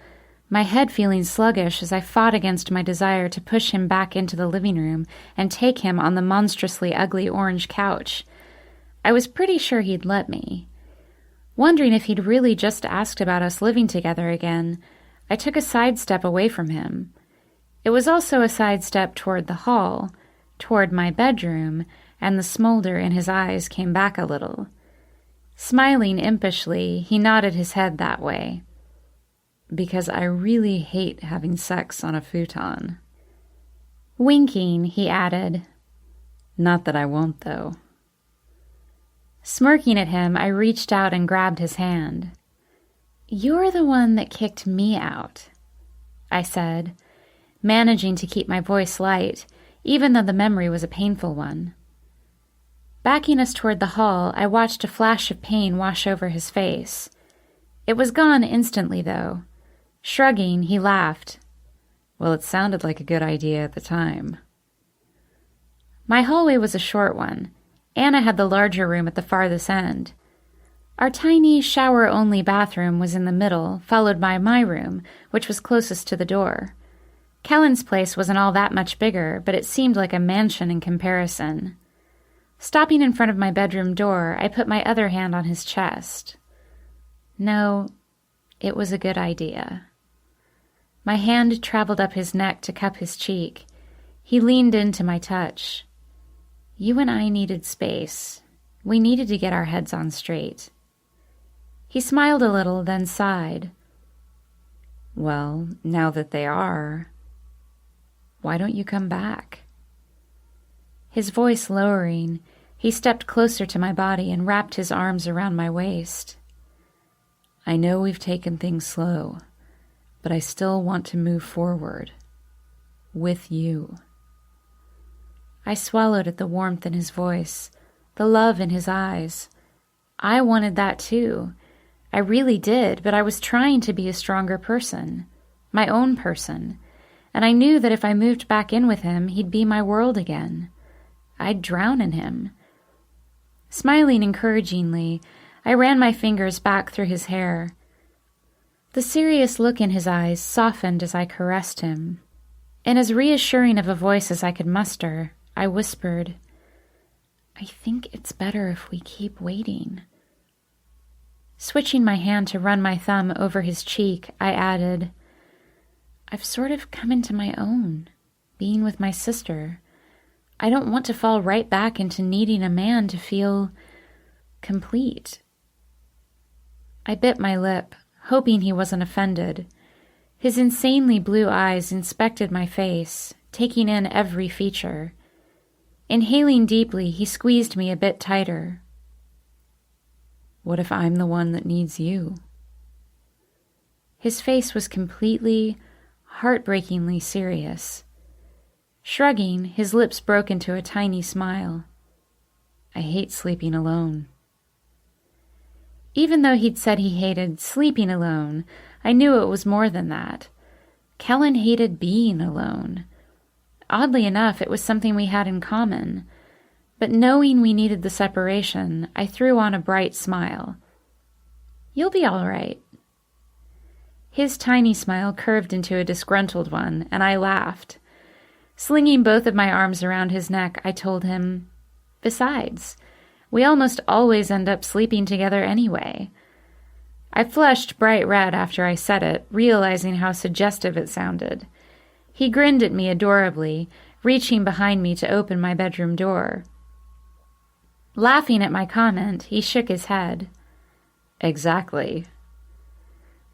S2: my head feeling sluggish as I fought against my desire to push him back into the living room and take him on the monstrously ugly orange couch. I was pretty sure he'd let me. Wondering if he'd really just asked about us living together again, I took a sidestep away from him. It was also a sidestep toward the hall, toward my bedroom, and the smolder in his eyes came back a little. Smiling impishly, he nodded his head that way. "Because I really hate having sex on a futon." Winking, he added, "Not that I won't, though." Smirking at him, I reached out and grabbed his hand. "You're the one that kicked me out," I said, managing to keep my voice light, even though the memory was a painful one. Backing us toward the hall, I watched a flash of pain wash over his face. It was gone instantly, though. Shrugging, he laughed. Well, it sounded like a good idea at the time. My hallway was a short one. Anna had the larger room at the farthest end. Our tiny, shower-only bathroom was in the middle, followed by my room, which was closest to the door. Kellen's place wasn't all that much bigger, but it seemed like a mansion in comparison. Stopping in front of my bedroom door, I put my other hand on his chest. No, it was a good idea. My hand traveled up his neck to cup his cheek. He leaned into my touch. You and I needed space. We needed to get our heads on straight. He smiled a little, then sighed. Well, now that they are, why don't you come back? His voice lowering, he stepped closer to my body and wrapped his arms around my waist. I know we've taken things slow, but I still want to move forward. With you. I swallowed at the warmth in his voice, the love in his eyes. I wanted that too. I really did, but I was trying to be a stronger person, my own person, and I knew that if I moved back in with him, he'd be my world again. I'd drown in him. Smiling encouragingly, I ran my fingers back through his hair. The serious look in his eyes softened as I caressed him. In as reassuring of a voice as I could muster, I whispered, I think it's better if we keep waiting. Switching my hand to run my thumb over his cheek, I added, I've sort of come into my own, being with my sister. I don't want to fall right back into needing a man to feel complete. I bit my lip, hoping he wasn't offended. His insanely blue eyes inspected my face, taking in every feature. Inhaling deeply, he squeezed me a bit tighter. What if I'm the one that needs you? His face was completely, heartbreakingly serious. Shrugging, his lips broke into a tiny smile. I hate sleeping alone. Even though he'd said he hated sleeping alone, I knew it was more than that. Kellen hated being alone. Oddly enough, it was something we had in common. But knowing we needed the separation, I threw on a bright smile. You'll be all right. His tiny smile curved into a disgruntled one, and I laughed. Slinging both of my arms around his neck, I told him, Besides, we almost always end up sleeping together anyway. I flushed bright red after I said it, realizing how suggestive it sounded. He grinned at me adorably, reaching behind me to open my bedroom door. Laughing at my comment, he shook his head. Exactly.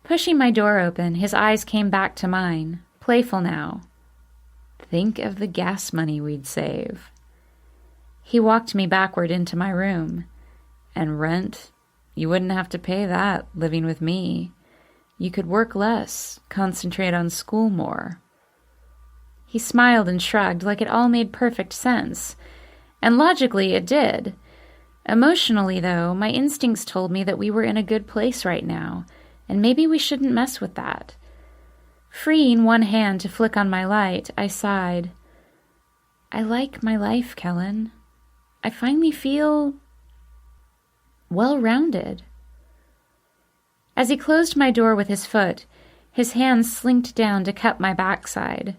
S2: Pushing my door open, his eyes came back to mine, playful now. Think of the gas money we'd save. He walked me backward into my room. And rent? You wouldn't have to pay that, living with me. You could work less, concentrate on school more. He smiled and shrugged like it all made perfect sense. And logically, it did. Emotionally, though, my instincts told me that we were in a good place right now, and maybe we shouldn't mess with that. Freeing one hand to flick on my light, I sighed. I like my life, Kellen. I finally feel well-rounded. As he closed my door with his foot, his hand slinked down to cup my backside.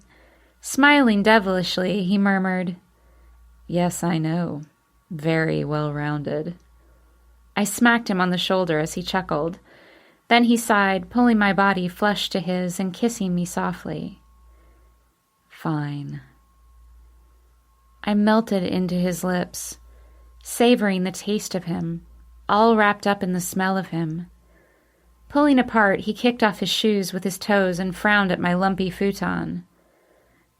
S2: Smiling devilishly, he murmured, Yes, I know. Very well-rounded. I smacked him on the shoulder as he chuckled. Then he sighed, pulling my body flush to his and kissing me softly. Fine. I melted into his lips, savoring the taste of him, all wrapped up in the smell of him. Pulling apart, he kicked off his shoes with his toes and frowned at my lumpy futon.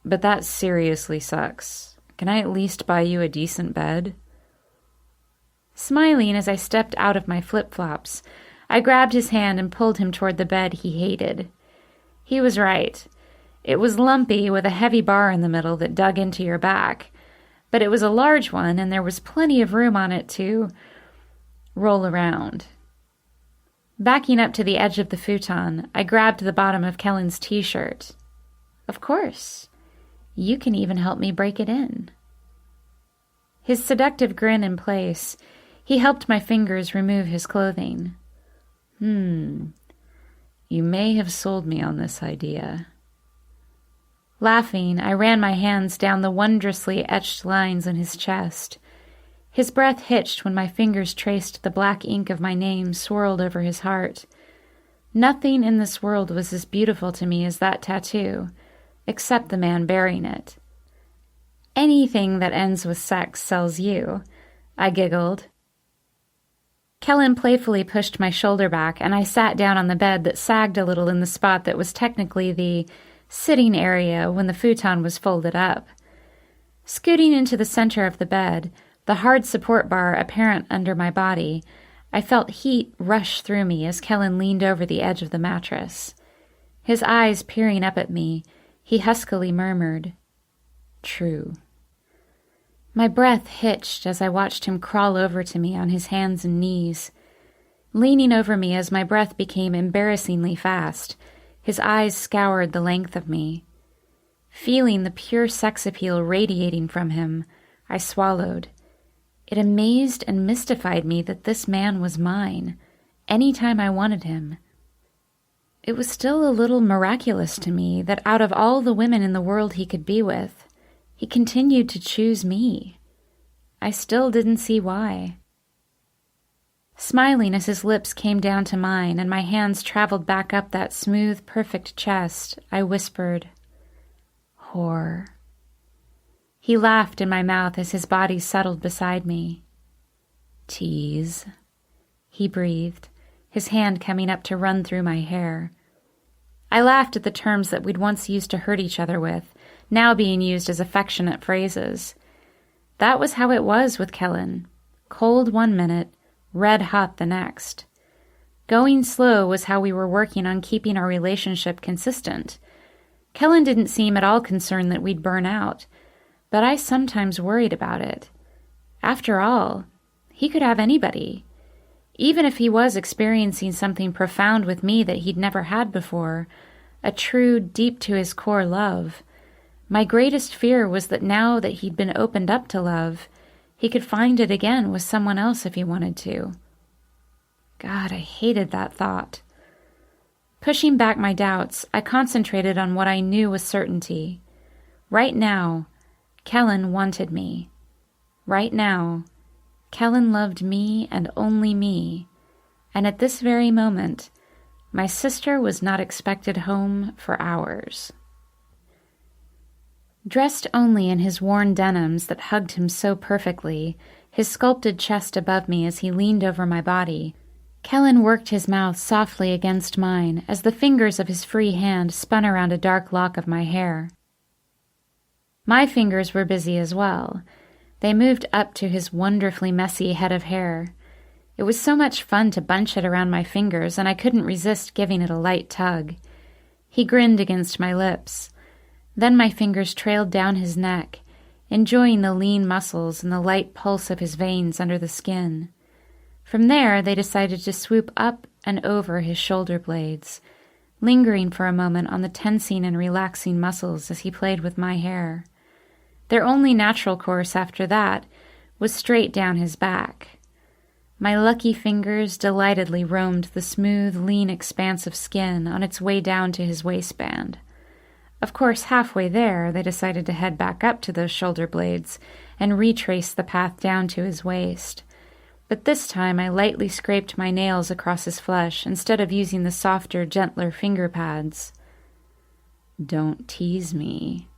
S2: But that seriously sucks. Can I at least buy you a decent bed? Smiling as I stepped out of my flip-flops, I grabbed his hand and pulled him toward the bed he hated. He was right. It was lumpy with a heavy bar in the middle that dug into your back, but it was a large one and there was plenty of room on it to roll around. Backing up to the edge of the futon, I grabbed the bottom of Kellen's t-shirt. Of course. You can even help me break it in. His seductive grin in place, he helped my fingers remove his clothing. You may have sold me on this idea. Laughing, I ran my hands down the wondrously etched lines in his chest. His breath hitched when my fingers traced the black ink of my name swirled over his heart. Nothing in this world was as beautiful to me as that tattoo, except the man bearing it. Anything that ends with sex sells you, I giggled. Kellen playfully pushed my shoulder back, and I sat down on the bed that sagged a little in the spot that was technically the sitting area when the futon was folded up. Scooting into the center of the bed, the hard support bar apparent under my body, I felt heat rush through me as Kellen leaned over the edge of the mattress. His eyes peering up at me, he huskily murmured, "True." My breath hitched as I watched him crawl over to me on his hands and knees. Leaning over me as my breath became embarrassingly fast, his eyes scoured the length of me. Feeling the pure sex appeal radiating from him, I swallowed. It amazed and mystified me that this man was mine, any time I wanted him. It was still a little miraculous to me that out of all the women in the world he could be with, he continued to choose me. I still didn't see why. Smiling as his lips came down to mine and my hands traveled back up that smooth, perfect chest, I whispered, "Whore." He laughed in my mouth as his body settled beside me. "Tease," he breathed, his hand coming up to run through my hair. I laughed at the terms that we'd once used to hurt each other with, now being used as affectionate phrases. That was how it was with Kellen. Cold one minute, red hot the next. Going slow was how we were working on keeping our relationship consistent. Kellen didn't seem at all concerned that we'd burn out, but I sometimes worried about it. After all, he could have anybody. Even if he was experiencing something profound with me that he'd never had before, a true, deep-to-his-core love, my greatest fear was that now that he'd been opened up to love, he could find it again with someone else if he wanted to. God, I hated that thought. Pushing back my doubts, I concentrated on what I knew with certainty. Right now, Kellen wanted me. Right now, Kellen loved me and only me, and at this very moment, my sister was not expected home for hours. Dressed only in his worn denims that hugged him so perfectly, his sculpted chest above me as he leaned over my body, Kellen worked his mouth softly against mine as the fingers of his free hand spun around a dark lock of my hair. My fingers were busy as well. They moved up to his wonderfully messy head of hair. It was so much fun to bunch it around my fingers, and I couldn't resist giving it a light tug. He grinned against my lips. Then my fingers trailed down his neck, enjoying the lean muscles and the light pulse of his veins under the skin. From there, they decided to swoop up and over his shoulder blades, lingering for a moment on the tensing and relaxing muscles as he played with my hair. Their only natural course after that was straight down his back. My lucky fingers delightedly roamed the smooth, lean expanse of skin on its way down to his waistband. Of course, halfway there, they decided to head back up to those shoulder blades and retrace the path down to his waist. But this time I lightly scraped my nails across his flesh instead of using the softer, gentler finger pads. "Don't tease me,"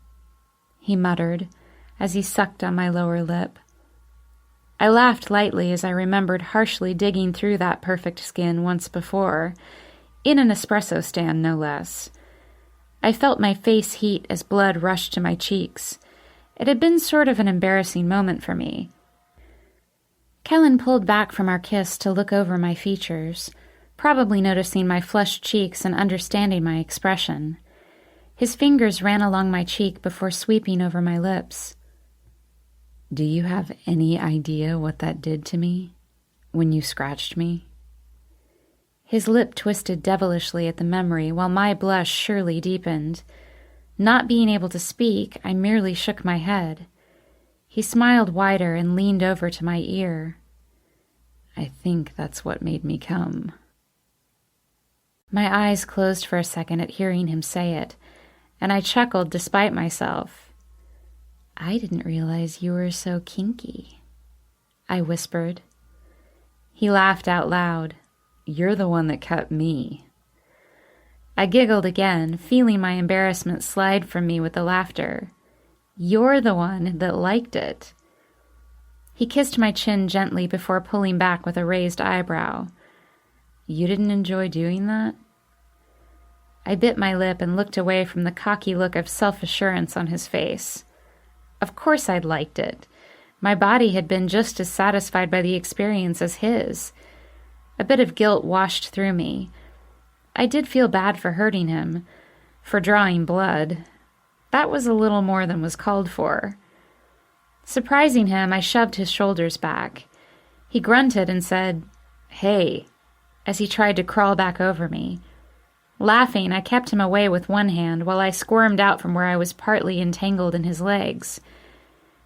S2: he muttered as he sucked on my lower lip. I laughed lightly as I remembered harshly digging through that perfect skin once before, in an espresso stand no less. I felt my face heat as blood rushed to my cheeks. It had been sort of an embarrassing moment for me. Kellen pulled back from our kiss to look over my features, probably noticing my flushed cheeks and understanding my expression. His fingers ran along my cheek before sweeping over my lips.
S3: Do you have any idea what that did to me when you scratched me?
S2: His lip twisted devilishly at the memory, while my blush surely deepened. Not being able to speak, I merely shook my head. He smiled wider and leaned over to my ear.
S3: I think that's what made me come.
S2: My eyes closed for a second at hearing him say it, and I chuckled despite myself.
S3: I didn't realize you were so kinky,
S2: I whispered. He laughed out loud.
S3: You're the one that cut me.
S2: I giggled again, feeling my embarrassment slide from me with the laughter. You're the one that liked it. He kissed my chin gently before pulling back with a raised eyebrow.
S3: You didn't enjoy doing that?
S2: I bit my lip and looked away from the cocky look of self-assurance on his face. Of course I'd liked it. My body had been just as satisfied by the experience as his. A bit of guilt washed through me. I did feel bad for hurting him, for drawing blood. That was a little more than was called for. Surprising him, I shoved his shoulders back. He grunted and said, "Hey," as he tried to crawl back over me. Laughing, I kept him away with one hand while I squirmed out from where I was partly entangled in his legs.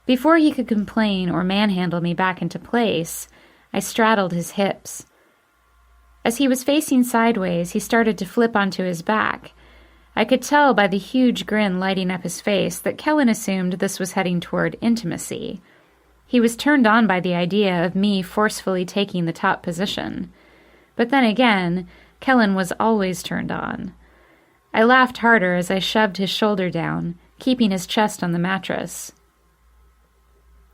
S2: Before he could complain or manhandle me back into place, I straddled his hips. As he was facing sideways, he started to flip onto his back. I could tell by the huge grin lighting up his face that Kellen assumed this was heading toward intimacy. He was turned on by the idea of me forcefully taking the top position. But then again, Kellen was always turned on. I laughed harder as I shoved his shoulder down, keeping his chest on the mattress.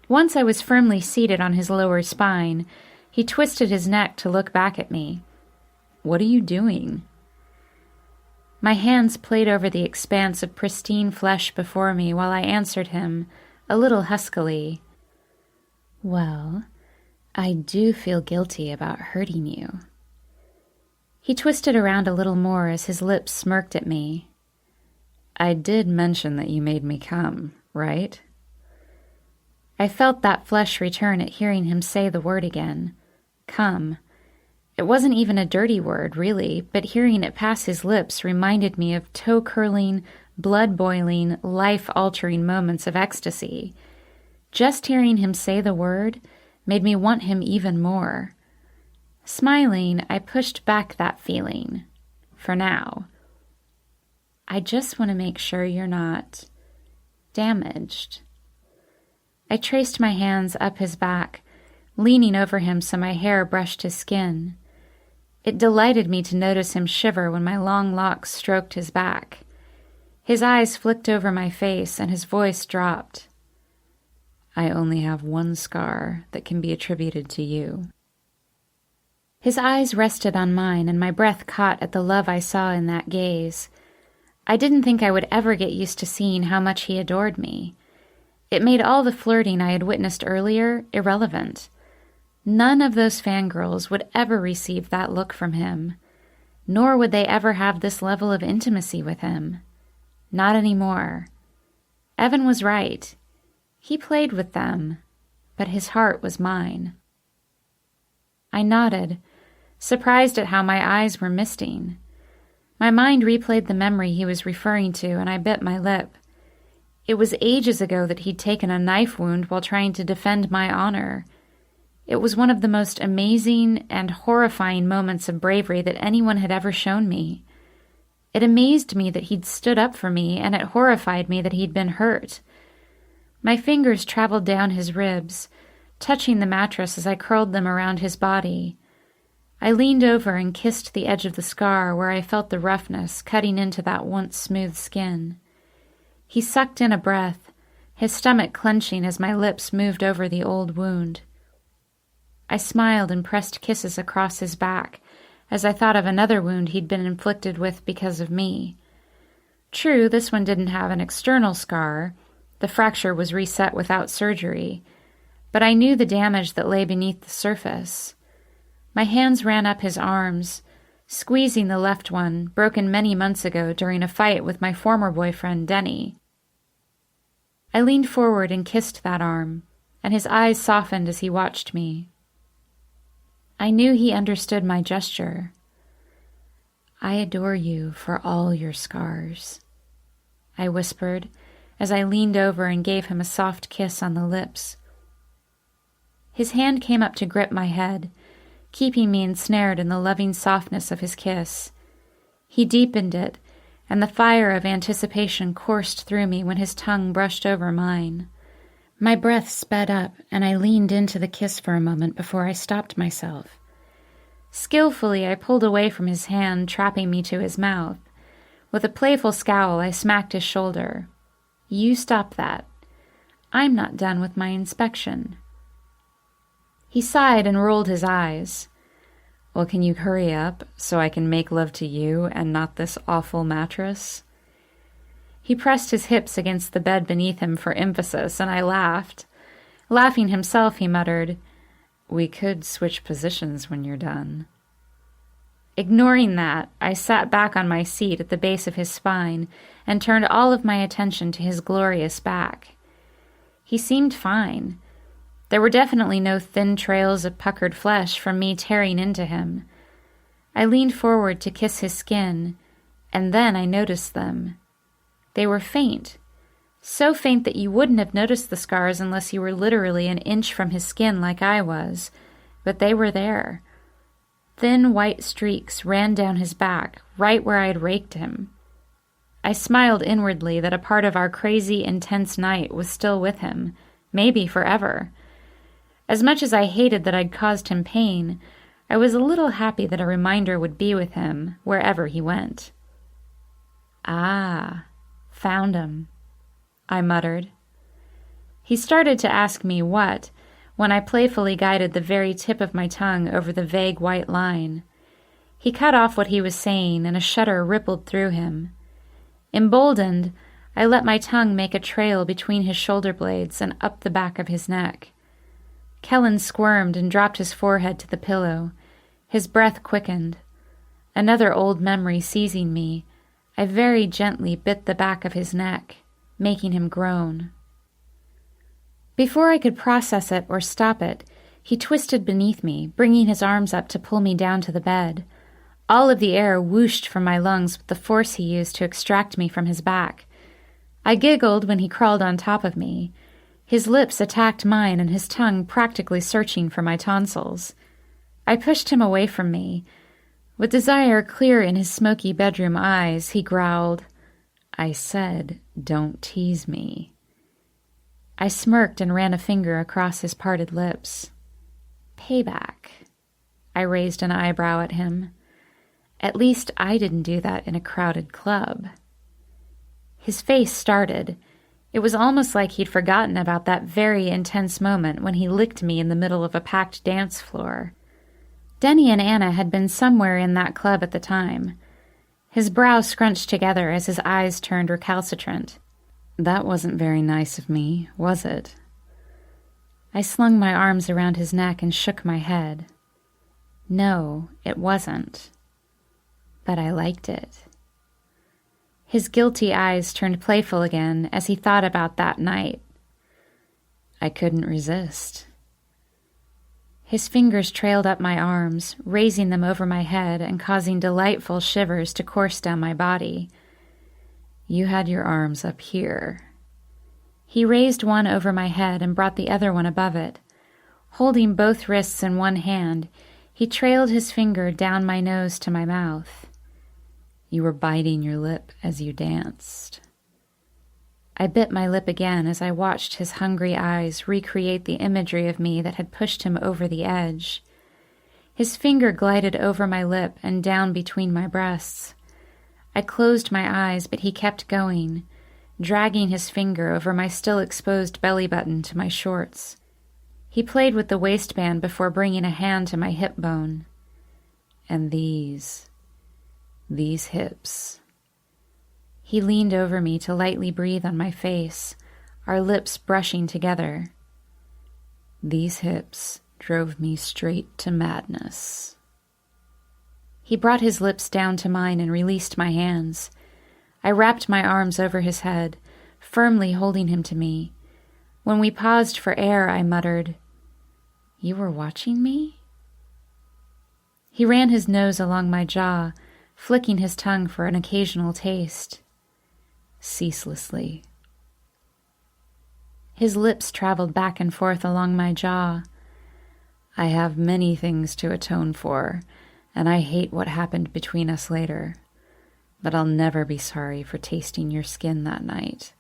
S2: Once I was firmly seated on his lower spine, he twisted his neck to look back at me.
S3: What are you doing?
S2: My hands played over the expanse of pristine flesh before me while I answered him, a little huskily.
S3: Well, I do feel guilty about hurting you.
S2: He twisted around a little more as his lips smirked at me.
S3: I did mention that you made me come, right?
S2: I felt that flesh return at hearing him say the word again. Come. It wasn't even a dirty word, really, but hearing it pass his lips reminded me of toe-curling, blood-boiling, life-altering moments of ecstasy. Just hearing him say the word made me want him even more. Smiling, I pushed back that feeling. For now. I just want to make sure you're not damaged. I traced my hands up his back, leaning over him so my hair brushed his skin. It delighted me to notice him shiver when my long locks stroked his back. His eyes flicked over my face and his voice dropped.
S3: I only have one scar that can be attributed to you.
S2: His eyes rested on mine, and my breath caught at the love I saw in that gaze. I didn't think I would ever get used to seeing how much he adored me. It made all the flirting I had witnessed earlier irrelevant. None of those fangirls would ever receive that look from him, nor would they ever have this level of intimacy with him. Not anymore. Evan was right. He played with them, but his heart was mine. I nodded, surprised at how my eyes were misting. My mind replayed the memory he was referring to, and I bit my lip. It was ages ago that he'd taken a knife wound while trying to defend my honor. It was one of the most amazing and horrifying moments of bravery that anyone had ever shown me. It amazed me that he'd stood up for me, and it horrified me that he'd been hurt. My fingers traveled down his ribs, touching the mattress as I curled them around his body. I leaned over and kissed the edge of the scar where I felt the roughness cutting into that once smooth skin. He sucked in a breath, his stomach clenching as my lips moved over the old wound. I smiled and pressed kisses across his back as I thought of another wound he'd been inflicted with because of me. True, this one didn't have an external scar. The fracture was reset without surgery, but I knew the damage that lay beneath the surface. My hands ran up his arms, squeezing the left one, broken many months ago during a fight with my former boyfriend, Denny. I leaned forward and kissed that arm, and his eyes softened as he watched me. I knew he understood my gesture. I adore you for all your scars, I whispered as I leaned over and gave him a soft kiss on the lips. His hand came up to grip my head, keeping me ensnared in the loving softness of his kiss. He deepened it, and the fire of anticipation coursed through me when his tongue brushed over mine. My breath sped up, and I leaned into the kiss for a moment before I stopped myself. Skillfully, I pulled away from his hand, trapping me to his mouth. With a playful scowl, I smacked his shoulder. You stop that. I'm not done with my inspection. He sighed and rolled his eyes. Well, can you hurry up so I can make love to you and not this awful mattress? He pressed his hips against the bed beneath him for emphasis, and I laughed. Laughing himself, he muttered, We could switch positions when you're done. Ignoring that, I sat back on my seat at the base of his spine and turned all of my attention to his glorious back. He seemed fine. There were definitely no thin trails of puckered flesh from me tearing into him. I leaned forward to kiss his skin, and then I noticed them. They were faint, so faint that you wouldn't have noticed the scars unless you were literally an inch from his skin like I was, but they were there. Thin white streaks ran down his back, right where I had raked him. I smiled inwardly that a part of our crazy, intense night was still with him, maybe forever. As much as I hated that I'd caused him pain, I was a little happy that a reminder would be with him wherever he went. Ah, found him, I muttered. He started to ask me what, when I playfully guided the very tip of my tongue over the vague white line. He cut off what he was saying, and a shudder rippled through him. Emboldened, I let my tongue make a trail between his shoulder blades and up the back of his neck. Kellen squirmed and dropped his forehead to the pillow. His breath quickened. Another old memory seizing me, I very gently bit the back of his neck, making him groan. Before I could process it or stop it, he twisted beneath me, bringing his arms up to pull me down to the bed. All of the air whooshed from my lungs with the force he used to extract me from his back. I giggled when he crawled on top of me. His lips attacked mine and his tongue practically searching for my tonsils. I pushed him away from me. With desire clear in his smoky bedroom eyes, he growled, I said, don't tease me. I smirked and ran a finger across his parted lips. Payback. I raised an eyebrow at him. At least I didn't do that in a crowded club. His face started. It was almost like he'd forgotten about that very intense moment when he licked me in the middle of a packed dance floor. Denny and Anna had been somewhere in that club at the time. His brow scrunched together as his eyes turned recalcitrant. That wasn't very nice of me, was it? I slung my arms around his neck and shook my head. No, it wasn't. But I liked it. His guilty eyes turned playful again as he thought about that night. I couldn't resist. His fingers trailed up my arms, raising them over my head and causing delightful shivers to course down my body. You had your arms up here. He raised one over my head and brought the other one above it. Holding both wrists in one hand, he trailed his finger down my nose to my mouth. You were biting your lip as you danced. I bit my lip again as I watched his hungry eyes recreate the imagery of me that had pushed him over the edge. His finger glided over my lip and down between my breasts. I closed my eyes, but he kept going, dragging his finger over my still exposed belly button to my shorts. He played with the waistband before bringing a hand to my hip bone. And these hips. He leaned over me to lightly breathe on my face, our lips brushing together. These hips drove me straight to madness. He brought his lips down to mine and released my hands. I wrapped my arms over his head, firmly holding him to me. When we paused for air, I muttered, "You were watching me?" He ran his nose along my jaw, flicking his tongue for an occasional taste. Ceaselessly. His lips traveled back and forth along my jaw. "I have many things to atone for, and I hate what happened between us later. But I'll never be sorry for tasting your skin that night."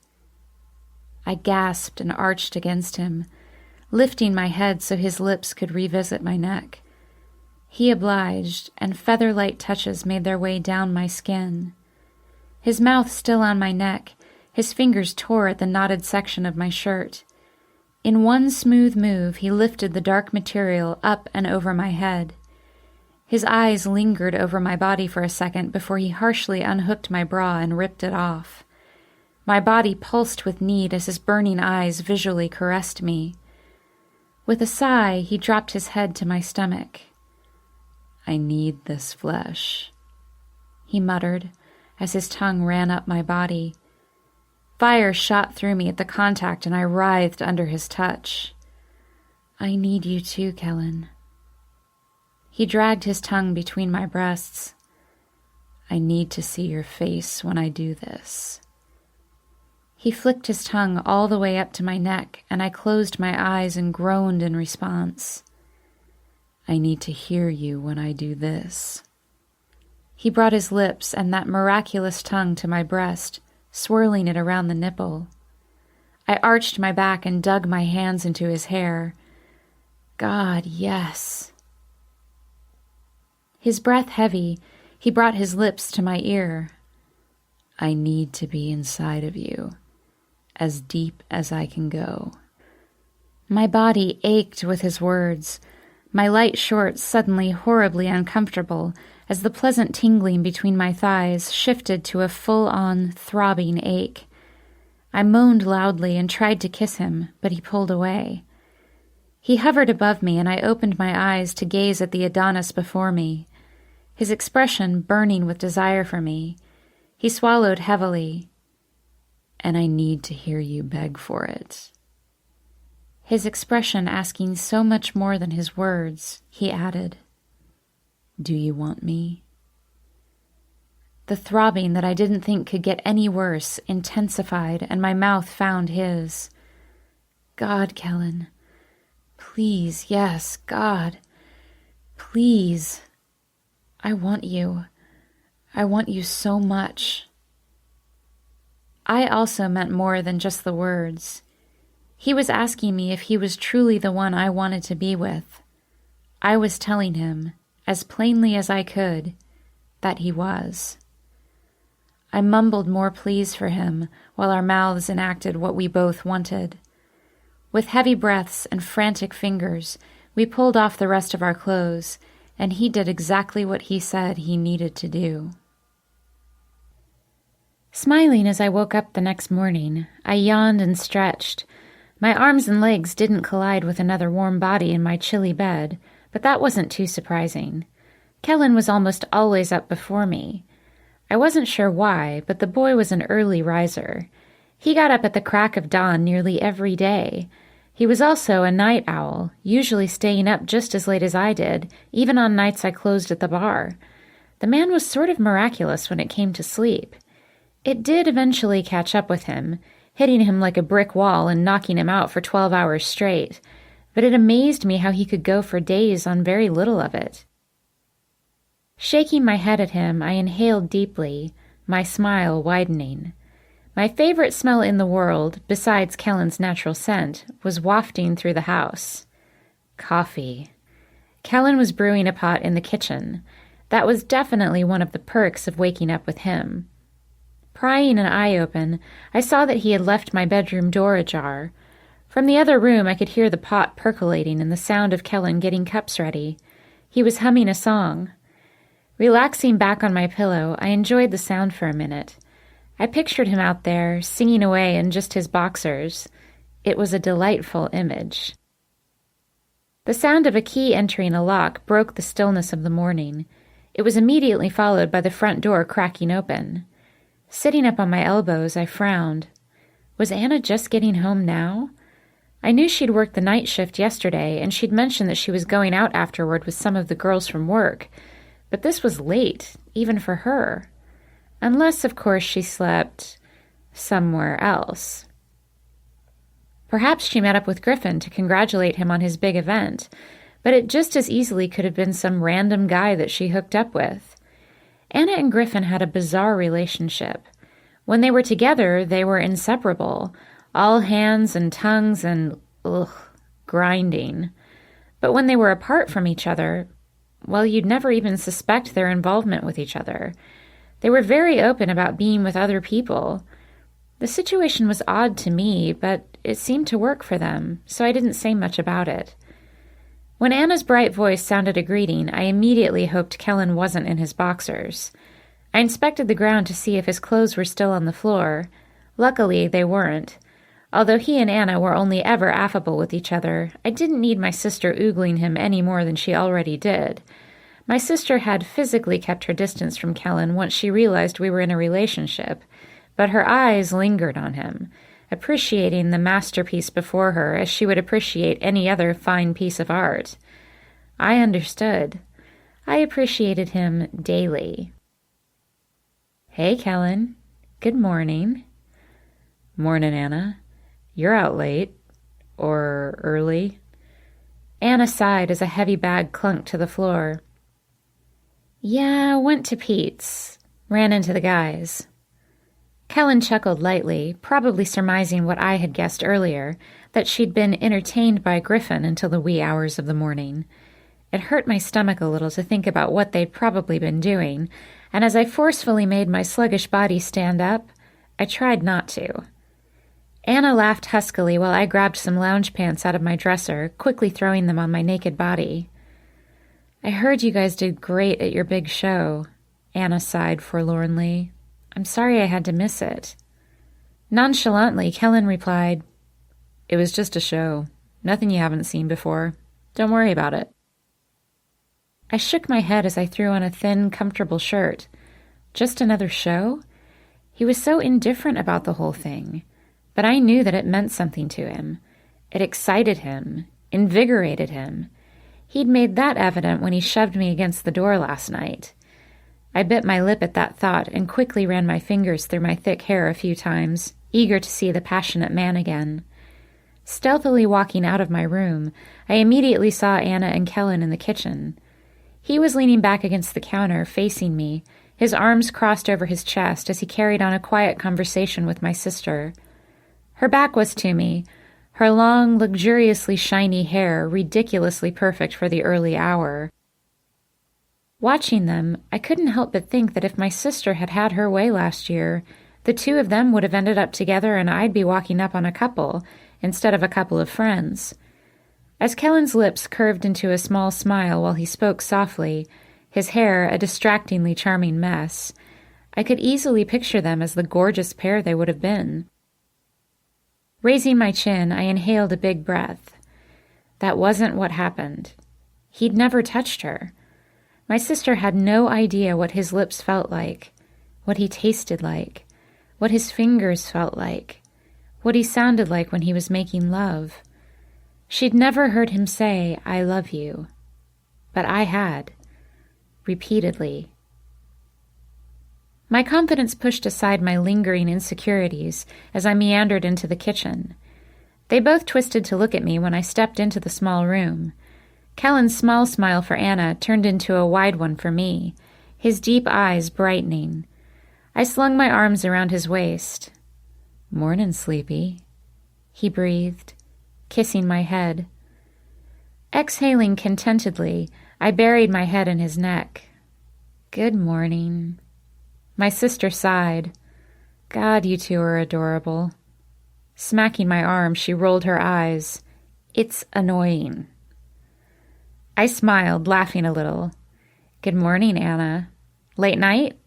S2: I gasped and arched against him, lifting my head so his lips could revisit my neck. He obliged, and feather-light touches made their way down my skin. His mouth still on my neck, his fingers tore at the knotted section of my shirt. In one smooth move, he lifted the dark material up and over my head. His eyes lingered over my body for a second before he harshly unhooked my bra and ripped it off. My body pulsed with need as his burning eyes visually caressed me. With a sigh, he dropped his head to my stomach. "I need this flesh," he muttered as his tongue ran up my body. Fire shot through me at the contact and I writhed under his touch. "I need you too, Kellen." He dragged his tongue between my breasts. "I need to see your face when I do this." He flicked his tongue all the way up to my neck, and I closed my eyes and groaned in response. "I need to hear you when I do this." He brought his lips and that miraculous tongue to my breast, swirling it around the nipple. I arched my back and dug my hands into his hair. God, yes. His breath heavy, he brought his lips to my ear. "I need to be inside of you, as deep as I can go." My body ached with his words, my light shorts suddenly horribly uncomfortable as the pleasant tingling between my thighs shifted to a full-on, throbbing ache. I moaned loudly and tried to kiss him, but he pulled away. He hovered above me, and I opened my eyes to gaze at the Adonis before me, his expression burning with desire for me. He swallowed heavily. "And I need to hear you beg for it." His expression asking so much more than his words, he added, "Do you want me?" The throbbing that I didn't think could get any worse intensified, and my mouth found his. "God, Kellen. Please, yes, God. Please. I want you. I want you so much." I also meant more than just the words. He was asking me if he was truly the one I wanted to be with. I was telling him, as plainly as I could, that he was. I mumbled more pleas for him while our mouths enacted what we both wanted. With heavy breaths and frantic fingers, we pulled off the rest of our clothes, and he did exactly what he said he needed to do. Smiling as I woke up the next morning, I yawned and stretched. My arms and legs didn't collide with another warm body in my chilly bed, but that wasn't too surprising. Kellen was almost always up before me. I wasn't sure why, but the boy was an early riser. He got up at the crack of dawn nearly every day. He was also a night owl, usually staying up just as late as I did, even on nights I closed at the bar. The man was sort of miraculous when it came to sleep. It did eventually catch up with him, hitting him like a brick wall and knocking him out for 12 hours straight, but it amazed me how he could go for days on very little of it. Shaking my head at him, I inhaled deeply, my smile widening. My favorite smell in the world, besides Kellen's natural scent, was wafting through the house. Coffee. Kellen was brewing a pot in the kitchen. That was definitely one of the perks of waking up with him. Prying an eye open, I saw that he had left my bedroom door ajar. From the other room I could hear the pot percolating and the sound of Kellen getting cups ready. He was humming a song. Relaxing back on my pillow, I enjoyed the sound for a minute. I pictured him out there, singing away in just his boxers. It was a delightful image. The sound of a key entering a lock broke the stillness of the morning. It was immediately followed by the front door cracking open. Sitting up on my elbows, I frowned. Was Anna just getting home now? I knew she'd worked the night shift yesterday, and she'd mentioned that she was going out afterward with some of the girls from work. But this was late, even for her. Unless, of course, she slept somewhere else. Perhaps she met up with Griffin to congratulate him on his big event, but it just as easily could have been some random guy that she hooked up with. Anna and Griffin had a bizarre relationship. When they were together, they were inseparable, all hands and tongues and, grinding. But when they were apart from each other, well, you'd never even suspect their involvement with each other. They were very open about being with other people. The situation was odd to me, but it seemed to work for them, so I didn't say much about it. When Anna's bright voice sounded a greeting, I immediately hoped Kellen wasn't in his boxers. I inspected the ground to see if his clothes were still on the floor. Luckily, they weren't. Although he and Anna were only ever affable with each other, I didn't need my sister oogling him any more than she already did. My sister had physically kept her distance from Kellen once she realized we were in a relationship, but her eyes lingered on him, appreciating the masterpiece before her as she would appreciate any other fine piece of art. I understood. I appreciated him daily. "Hey, Kellen. Good morning." "Morning, Anna. You're out late. Or early." Anna sighed as a heavy bag clunked to the floor. "Yeah, went to Pete's. Ran into the guys." Kellen chuckled lightly, probably surmising what I had guessed earlier, that she'd been entertained by Griffin until the wee hours of the morning. It hurt my stomach a little to think about what they'd probably been doing, and as I forcefully made my sluggish body stand up, I tried not to. Anna laughed huskily while I grabbed some lounge pants out of my dresser, quickly throwing them on my naked body. "I heard you guys did great at your big show," Anna sighed forlornly. "I'm sorry I had to miss it." Nonchalantly, Kellen replied, "It was just a show. Nothing you haven't seen before. Don't worry about it." I shook my head as I threw on a thin, comfortable shirt. Just another show? He was so indifferent about the whole thing. But I knew that it meant something to him. It excited him, invigorated him. He'd made that evident when he shoved me against the door last night. I bit my lip at that thought and quickly ran my fingers through my thick hair a few times, eager to see the passionate man again. Stealthily walking out of my room, I immediately saw Anna and Kellen in the kitchen. He was leaning back against the counter, facing me, his arms crossed over his chest as he carried on a quiet conversation with my sister. Her back was to me, her long, luxuriously shiny hair ridiculously perfect for the early hour. Watching them, I couldn't help but think that if my sister had had her way last year, the two of them would have ended up together and I'd be walking up on a couple instead of a couple of friends. As Kellen's lips curved into a small smile while he spoke softly, his hair a distractingly charming mess, I could easily picture them as the gorgeous pair they would have been. Raising my chin, I inhaled a big breath. That wasn't what happened. He'd never touched her. My sister had no idea what his lips felt like, what he tasted like, what his fingers felt like, what he sounded like when he was making love. She'd never heard him say, "I love you." But I had. Repeatedly. My confidence pushed aside my lingering insecurities as I meandered into the kitchen. They both twisted to look at me when I stepped into the small room. Kellen's small smile for Anna turned into a wide one for me, his deep eyes brightening. I slung my arms around his waist. "Mornin', sleepy," he breathed, kissing my head. Exhaling contentedly, I buried my head in his neck. "Good morning." My sister sighed. "God, you two are adorable." Smacking my arm, she rolled her eyes. "It's annoying." I smiled, laughing a little. "Good morning, Anna. Late night?"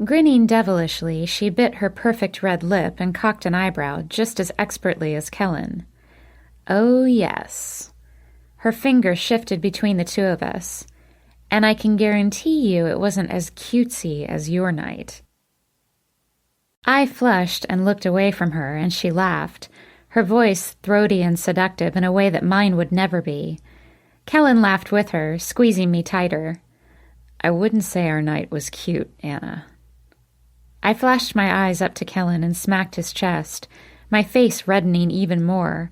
S2: Grinning devilishly, she bit her perfect red lip and cocked an eyebrow just as expertly as Kellen. "Oh, yes." Her finger shifted between the two of us. And I can guarantee you it wasn't as cutesy as your night. I flushed and looked away from her, and she laughed, her voice throaty and seductive in a way that mine would never be. Kellen laughed with her, squeezing me tighter. I wouldn't say our night was cute, Anna. I flashed my eyes up to Kellen and smacked his chest, my face reddening even more.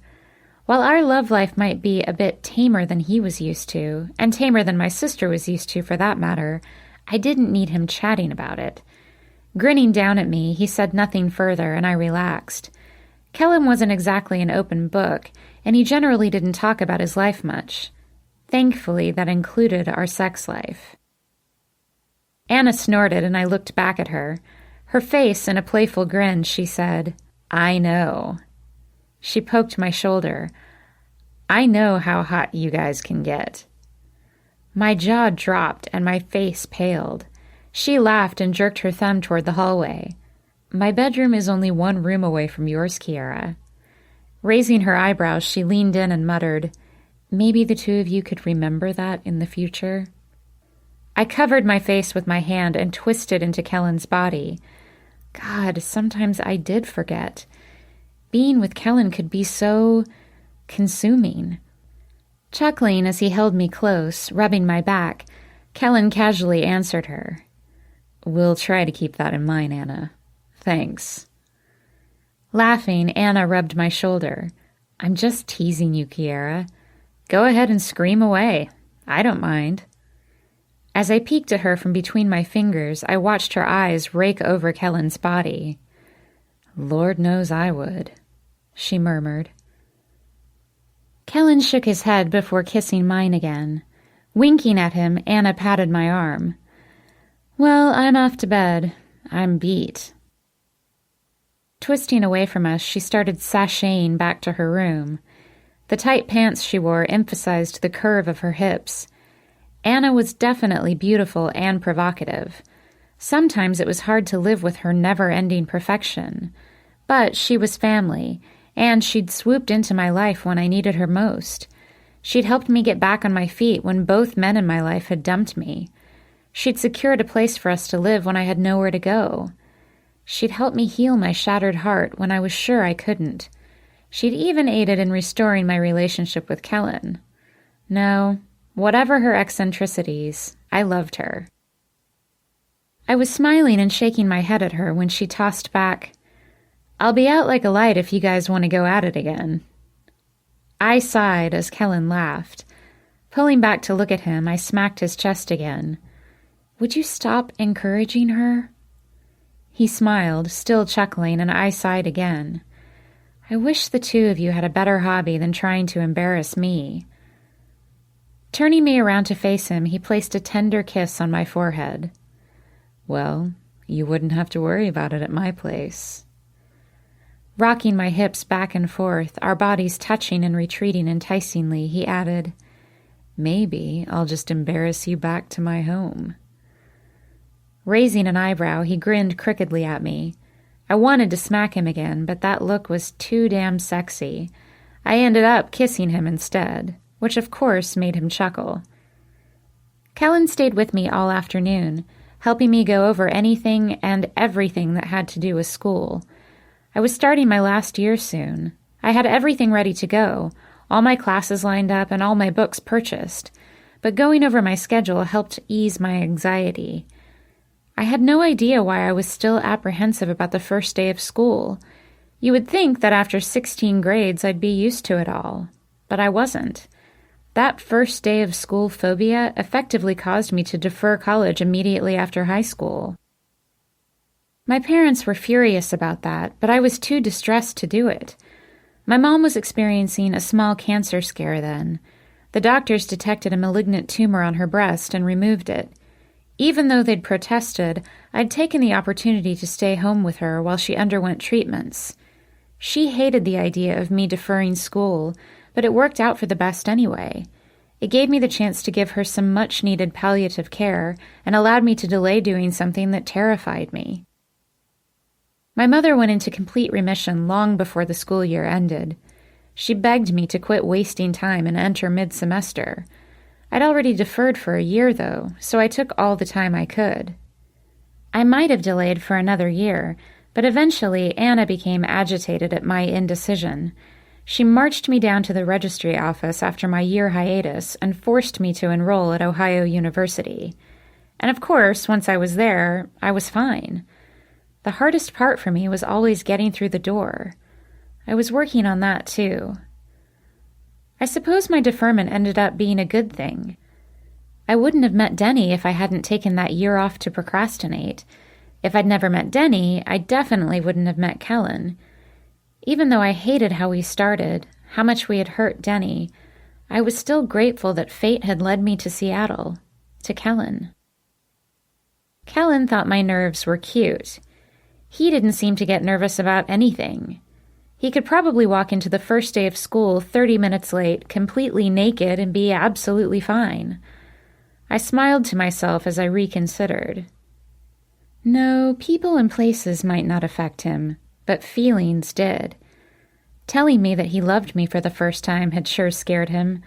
S2: While our love life might be a bit tamer than he was used to, and tamer than my sister was used to for that matter, I didn't need him chatting about it. Grinning down at me, he said nothing further, and I relaxed. Kellen wasn't exactly an open book, and he generally didn't talk about his life much. Thankfully, that included our sex life. Anna snorted, and I looked back at her. Her face in a playful grin, she said, I know. She poked my shoulder. I know how hot you guys can get. My jaw dropped, and my face paled. She laughed and jerked her thumb toward the hallway. My bedroom is only one room away from yours, Kiera. Raising her eyebrows, she leaned in and muttered, Maybe the two of you could remember that in the future. I covered my face with my hand and twisted into Kellen's body. God, sometimes I did forget. Being with Kellen could be so consuming. Chuckling as he held me close, rubbing my back, Kellen casually answered her. We'll try to keep that in mind, Anna. Thanks. Laughing, Anna rubbed my shoulder. I'm just teasing you, Kiera. Go ahead and scream away. I don't mind. As I peeked at her from between my fingers, I watched her eyes rake over Kellen's body. Lord knows I would, she murmured. Kellen shook his head before kissing mine again. Winking at him, Anna patted my arm. Well, I'm off to bed. I'm beat. Twisting away from us, she started sashaying back to her room. The tight pants she wore emphasized the curve of her hips. Anna was definitely beautiful and provocative. Sometimes it was hard to live with her never-ending perfection. But she was family, and she'd swooped into my life when I needed her most. She'd helped me get back on my feet when both men in my life had dumped me. She'd secured a place for us to live when I had nowhere to go. She'd helped me heal my shattered heart when I was sure I couldn't. She'd even aided in restoring my relationship with Kellen. No, whatever her eccentricities, I loved her. I was smiling and shaking my head at her when she tossed back, I'll be out like a light if you guys want to go at it again. I sighed as Kellen laughed. Pulling back to look at him, I smacked his chest again. Would you stop encouraging her? He smiled, still chuckling, and I sighed again. I wish the two of you had a better hobby than trying to embarrass me. Turning me around to face him, he placed a tender kiss on my forehead. Well, you wouldn't have to worry about it at my place. Rocking my hips back and forth, our bodies touching and retreating enticingly, he added, Maybe I'll just embarrass you back to my home. Raising an eyebrow, he grinned crookedly at me. I wanted to smack him again, but that look was too damn sexy. I ended up kissing him instead, which of course made him chuckle. Kellen stayed with me all afternoon, helping me go over anything and everything that had to do with school. I was starting my last year soon. I had everything ready to go, all my classes lined up and all my books purchased, but going over my schedule helped ease my anxiety. I had no idea why I was still apprehensive about the first day of school. You would think that after 16 grades I'd be used to it all, but I wasn't. That first day of school phobia effectively caused me to defer college immediately after high school. My parents were furious about that, but I was too distressed to do it. My mom was experiencing a small cancer scare then. The doctors detected a malignant tumor on her breast and removed it. Even though they'd protested, I'd taken the opportunity to stay home with her while she underwent treatments. She hated the idea of me deferring school, but it worked out for the best anyway. It gave me the chance to give her some much-needed palliative care and allowed me to delay doing something that terrified me. My mother went into complete remission long before the school year ended. She begged me to quit wasting time and enter mid-semester. I'd already deferred for a year, though, so I took all the time I could. I might have delayed for another year, but eventually Anna became agitated at my indecision. She marched me down to the registry office after my year hiatus and forced me to enroll at Ohio University. And of course, once I was there, I was fine. The hardest part for me was always getting through the door. I was working on that, too. I suppose my deferment ended up being a good thing. I wouldn't have met Denny if I hadn't taken that year off to procrastinate. If I'd never met Denny, I definitely wouldn't have met Kellen. Even though I hated how we started, how much we had hurt Denny, I was still grateful that fate had led me to Seattle, to Kellen. Kellen thought my nerves were cute. He didn't seem to get nervous about anything. He could probably walk into the first day of school 30 minutes late, completely naked, and be absolutely fine. I smiled to myself as I reconsidered. No, people and places might not affect him, but feelings did. Telling me that he loved me for the first time had sure scared him,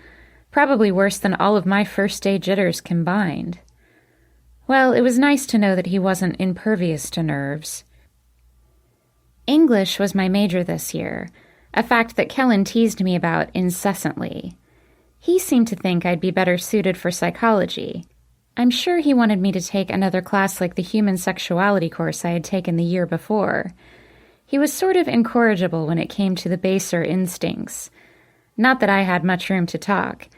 S2: probably worse than all of my first-day jitters combined. Well, it was nice to know that he wasn't impervious to nerves. English was my major this year, a fact that Kellen teased me about incessantly. He seemed to think I'd be better suited for psychology. I'm sure he wanted me to take another class like the human sexuality course I had taken the year before. He was sort of incorrigible when it came to the baser instincts. Not that I had much room to talk,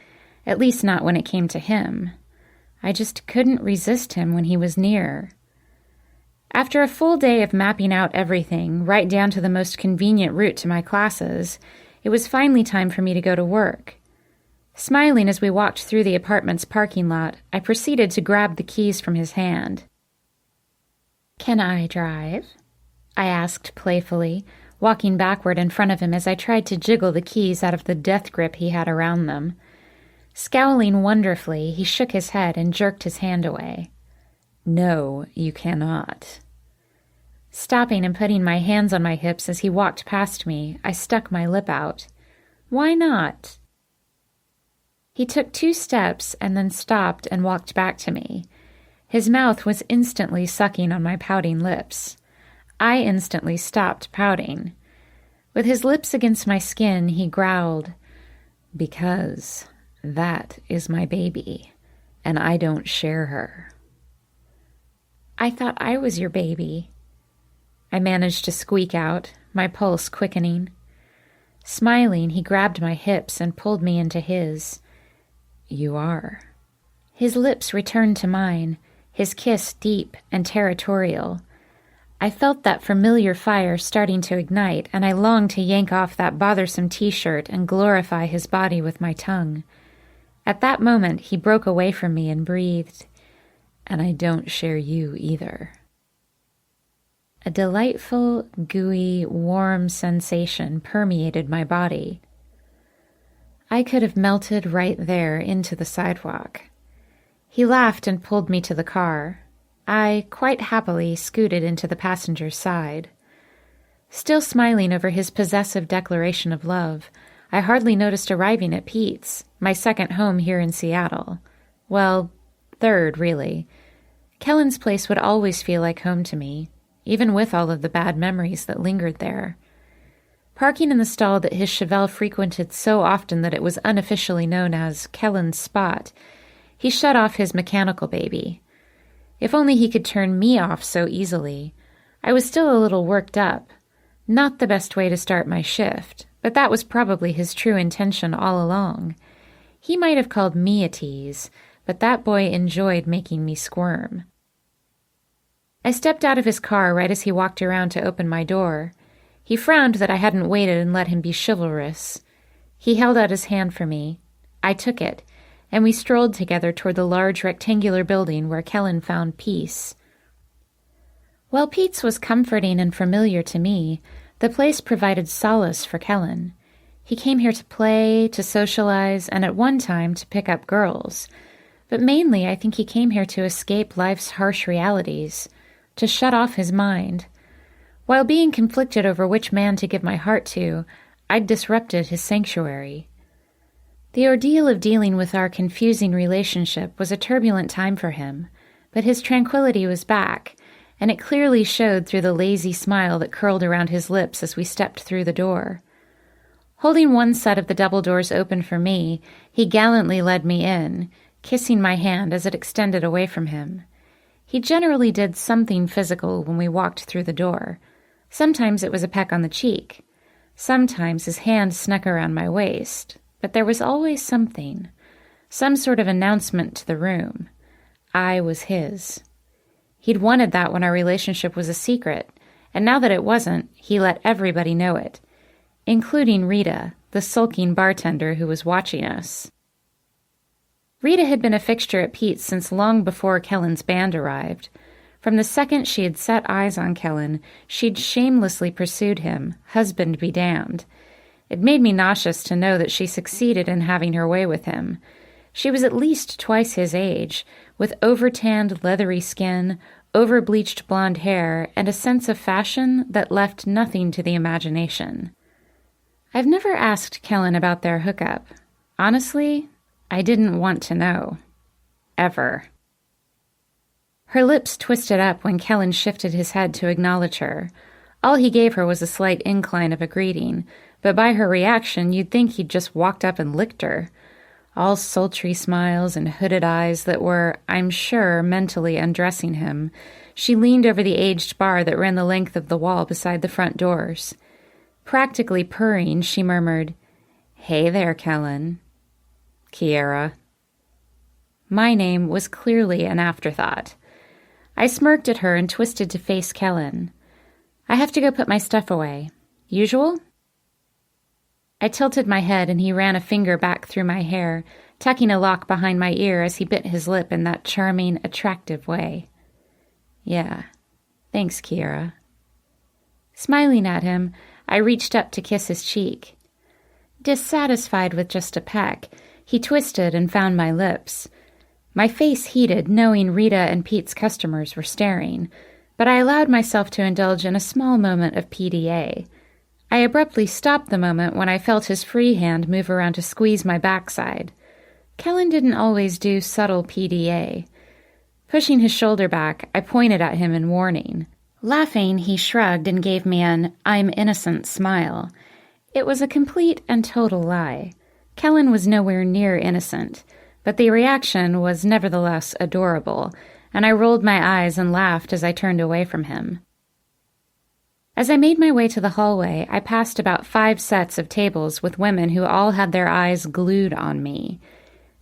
S2: at least not when it came to him. I just couldn't resist him when he was near. After a full day of mapping out everything, right down to the most convenient route to my classes, it was finally time for me to go to work. Smiling as we walked through the apartment's parking lot, I proceeded to grab the keys from his hand. "Can I drive?" I asked playfully, walking backward in front of him as I tried to jiggle the keys out of the death grip he had around them. Scowling wonderfully, he shook his head and jerked his hand away. "No, you cannot." Stopping and putting my hands on my hips as he walked past me, I stuck my lip out. "Why not?" He took 2 steps and then stopped and walked back to me. His mouth was instantly sucking on my pouting lips. I instantly stopped pouting. With his lips against my skin, he growled, "Because that is my baby, and I don't share her." "I thought I was your baby," I managed to squeak out, my pulse quickening. Smiling, he grabbed my hips and pulled me into his. "You are." His lips returned to mine, his kiss deep and territorial. I felt that familiar fire starting to ignite, and I longed to yank off that bothersome t-shirt and glorify his body with my tongue. At that moment, he broke away from me and breathed, "And I don't share you either." A delightful, gooey, warm sensation permeated my body. I could have melted right there into the sidewalk. He laughed and pulled me to the car. I, quite happily, scooted into the passenger's side. Still smiling over his possessive declaration of love, I hardly noticed arriving at Pete's, my second home here in Seattle. Well, third, really. Kellen's place would always feel like home to me, even with all of the bad memories that lingered there. Parking in the stall that his Chevelle frequented so often that it was unofficially known as Kellen's Spot, he shut off his mechanical baby. If only he could turn me off so easily. I was still a little worked up. Not the best way to start my shift, but that was probably his true intention all along. He might have called me a tease, but that boy enjoyed making me squirm. I stepped out of his car right as he walked around to open my door. He frowned that I hadn't waited and let him be chivalrous. He held out his hand for me. I took it, and we strolled together toward the large rectangular building where Kellen found peace. While Pete's was comforting and familiar to me, the place provided solace for Kellen. He came here to play, to socialize, and at one time to pick up girls. But mainly I think he came here to escape life's harsh realities, to shut off his mind. While being conflicted over which man to give my heart to, I'd disrupted his sanctuary. The ordeal of dealing with our confusing relationship was a turbulent time for him, but his tranquility was back, and it clearly showed through the lazy smile that curled around his lips as we stepped through the door. Holding one set of the double doors open for me, he gallantly led me in, kissing my hand as it extended away from him. He generally did something physical when we walked through the door. Sometimes it was a peck on the cheek. Sometimes his hand snuck around my waist. But there was always something, some sort of announcement to the room. I was his. He'd wanted that when our relationship was a secret, and now that it wasn't, he let everybody know it, including Rita, the sulking bartender who was watching us. Rita had been a fixture at Pete's since long before Kellen's band arrived. From the second she had set eyes on Kellen, she'd shamelessly pursued him, husband be damned. It made me nauseous to know that she succeeded in having her way with him. She was at least twice his age, with over-tanned, leathery skin, over-bleached blonde hair, and a sense of fashion that left nothing to the imagination. I've never asked Kellen about their hookup. Honestly, I didn't want to know. Ever. Her lips twisted up when Kellen shifted his head to acknowledge her. All he gave her was a slight incline of a greeting, but by her reaction, you'd think he'd just walked up and licked her. All sultry smiles and hooded eyes that were, I'm sure, mentally undressing him, she leaned over the aged bar that ran the length of the wall beside the front doors. Practically purring, she murmured, "Hey there, Kellen." Kiera. My name was clearly an afterthought. I smirked at her and twisted to face Kellen. "I have to go put my stuff away. Usual?" I tilted my head and he ran a finger back through my hair, tucking a lock behind my ear as he bit his lip in that charming, attractive way. "Yeah. Thanks, Kiera." Smiling at him, I reached up to kiss his cheek. Dissatisfied with just a peck, he twisted and found my lips. My face heated, knowing Rita and Pete's customers were staring, but I allowed myself to indulge in a small moment of PDA. I abruptly stopped the moment when I felt his free hand move around to squeeze my backside. Kellen didn't always do subtle PDA. Pushing his shoulder back, I pointed at him in warning. Laughing, he shrugged and gave me an "I'm innocent" smile. It was a complete and total lie. Kellen was nowhere near innocent, but the reaction was nevertheless adorable, and I rolled my eyes and laughed as I turned away from him. As I made my way to the hallway, I passed about 5 sets of tables with women who all had their eyes glued on me.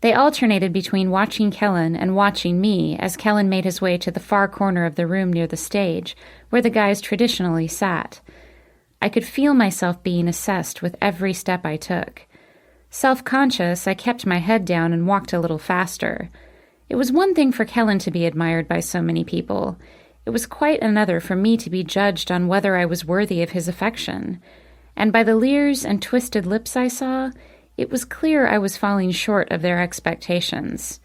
S2: They alternated between watching Kellen and watching me as Kellen made his way to the far corner of the room near the stage, where the guys traditionally sat. I could feel myself being assessed with every step I took. Self-conscious, I kept my head down and walked a little faster. It was one thing for Kellen to be admired by so many people. It was quite another for me to be judged on whether I was worthy of his affection. And by the leers and twisted lips I saw, it was clear I was falling short of their expectations.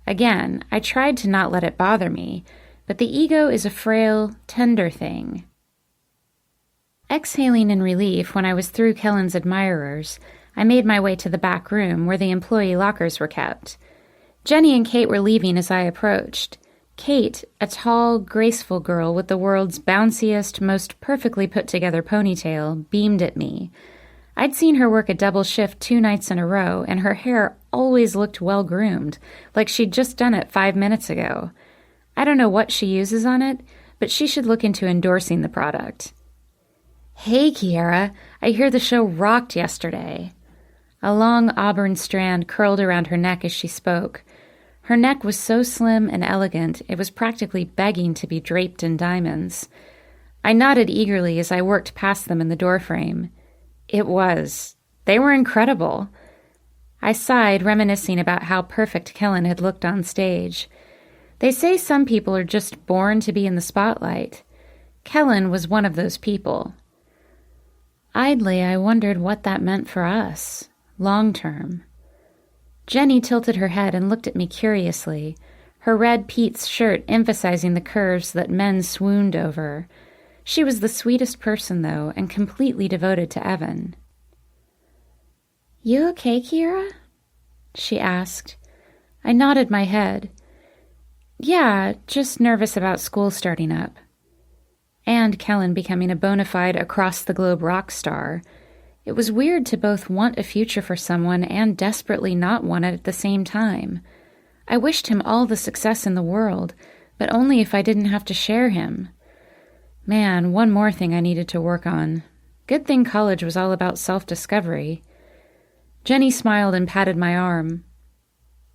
S2: Again, I tried to not let it bother me, but the ego is a frail, tender thing. Exhaling in relief when I was through Kellen's admirers, I made my way to the back room where the employee lockers were kept. Jenny and Kate were leaving as I approached. Kate, a tall, graceful girl with the world's bounciest, most perfectly put-together ponytail, beamed at me. I'd seen her work a double shift 2 nights in a row, and her hair always looked well-groomed, like she'd just done it 5 minutes ago. I don't know what she uses on it, but she should look into endorsing the product. "Hey, Kiera, I hear the show rocked yesterday." A long auburn strand curled around her neck as she spoke. Her neck was so slim and elegant, it was practically begging to be draped in diamonds. I nodded eagerly as I worked past them in the doorframe. It was. They were incredible. I sighed, reminiscing about how perfect Kellen had looked on stage. They say some people are just born to be in the spotlight. Kellen was one of those people. Idly, I wondered what that meant for us, long term. Jenny tilted her head and looked at me curiously, her red Pete's shirt emphasizing the curves that men swooned over. She was the sweetest person, though, and completely devoted to Evan. "You okay, Kiera?" she asked. I nodded my head. Yeah, just nervous about school starting up. And Kellen becoming a bona fide across-the-globe rock star. It was weird to both want a future for someone and desperately not want it at the same time. I wished him all the success in the world, but only if I didn't have to share him. Man, one more thing I needed to work on. Good thing college was all about self-discovery. Jenny smiled and patted my arm.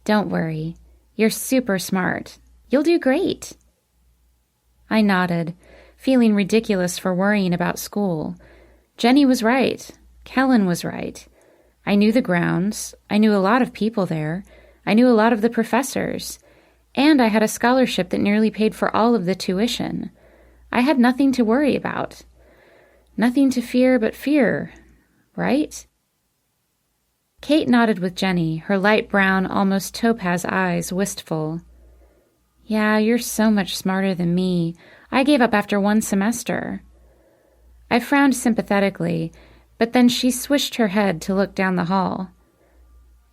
S2: Don't worry. You're super smart. You'll do great. I nodded, feeling ridiculous for worrying about school. Jenny was right. Kellen was right. I knew the grounds. I knew a lot of people there. I knew a lot of the professors. And I had a scholarship that nearly paid for all of the tuition. I had nothing to worry about. Nothing to fear but fear, right? Kate nodded with Jenny, her light brown, almost topaz eyes wistful. Yeah, you're so much smarter than me. I gave up after one semester. I frowned sympathetically, but then she swished her head to look down the hall.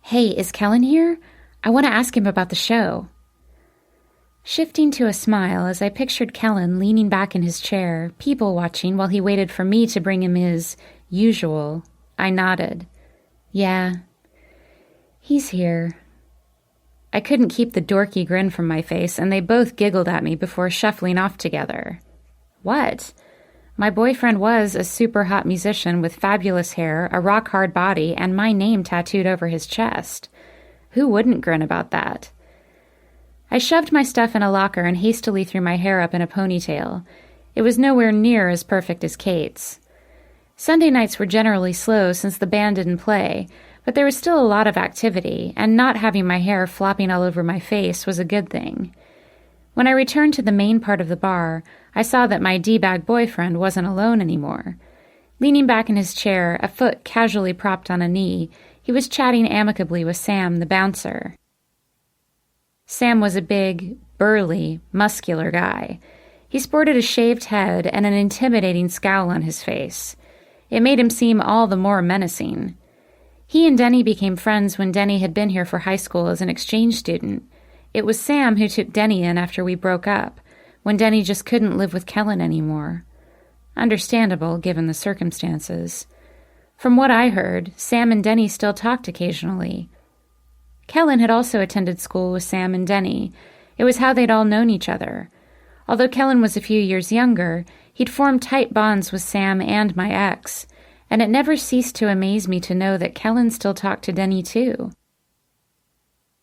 S2: Hey, is Kellen here? I want to ask him about the show. Shifting to a smile as I pictured Kellen leaning back in his chair, people-watching while he waited for me to bring him his usual, I nodded. Yeah, he's here. I couldn't keep the dorky grin from my face, and they both giggled at me before shuffling off together. What? My boyfriend was a super hot musician with fabulous hair, a rock-hard body, and my name tattooed over his chest. Who wouldn't grin about that? I shoved my stuff in a locker and hastily threw my hair up in a ponytail. It was nowhere near as perfect as Kate's. Sunday nights were generally slow since the band didn't play, but there was still a lot of activity, and not having my hair flopping all over my face was a good thing. When I returned to the main part of the bar, I saw that my D-bag boyfriend wasn't alone anymore. Leaning back in his chair, a foot casually propped on a knee, he was chatting amicably with Sam, the bouncer. Sam was a big, burly, muscular guy. He sported a shaved head and an intimidating scowl on his face. It made him seem all the more menacing. He and Denny became friends when Denny had been here for high school as an exchange student. It was Sam who took Denny in after we broke up, when Denny just couldn't live with Kellen anymore. Understandable, given the circumstances. From what I heard, Sam and Denny still talked occasionally. Kellen had also attended school with Sam and Denny. It was how they'd all known each other. Although Kellen was a few years younger, he'd formed tight bonds with Sam and my ex, and it never ceased to amaze me to know that Kellen still talked to Denny too.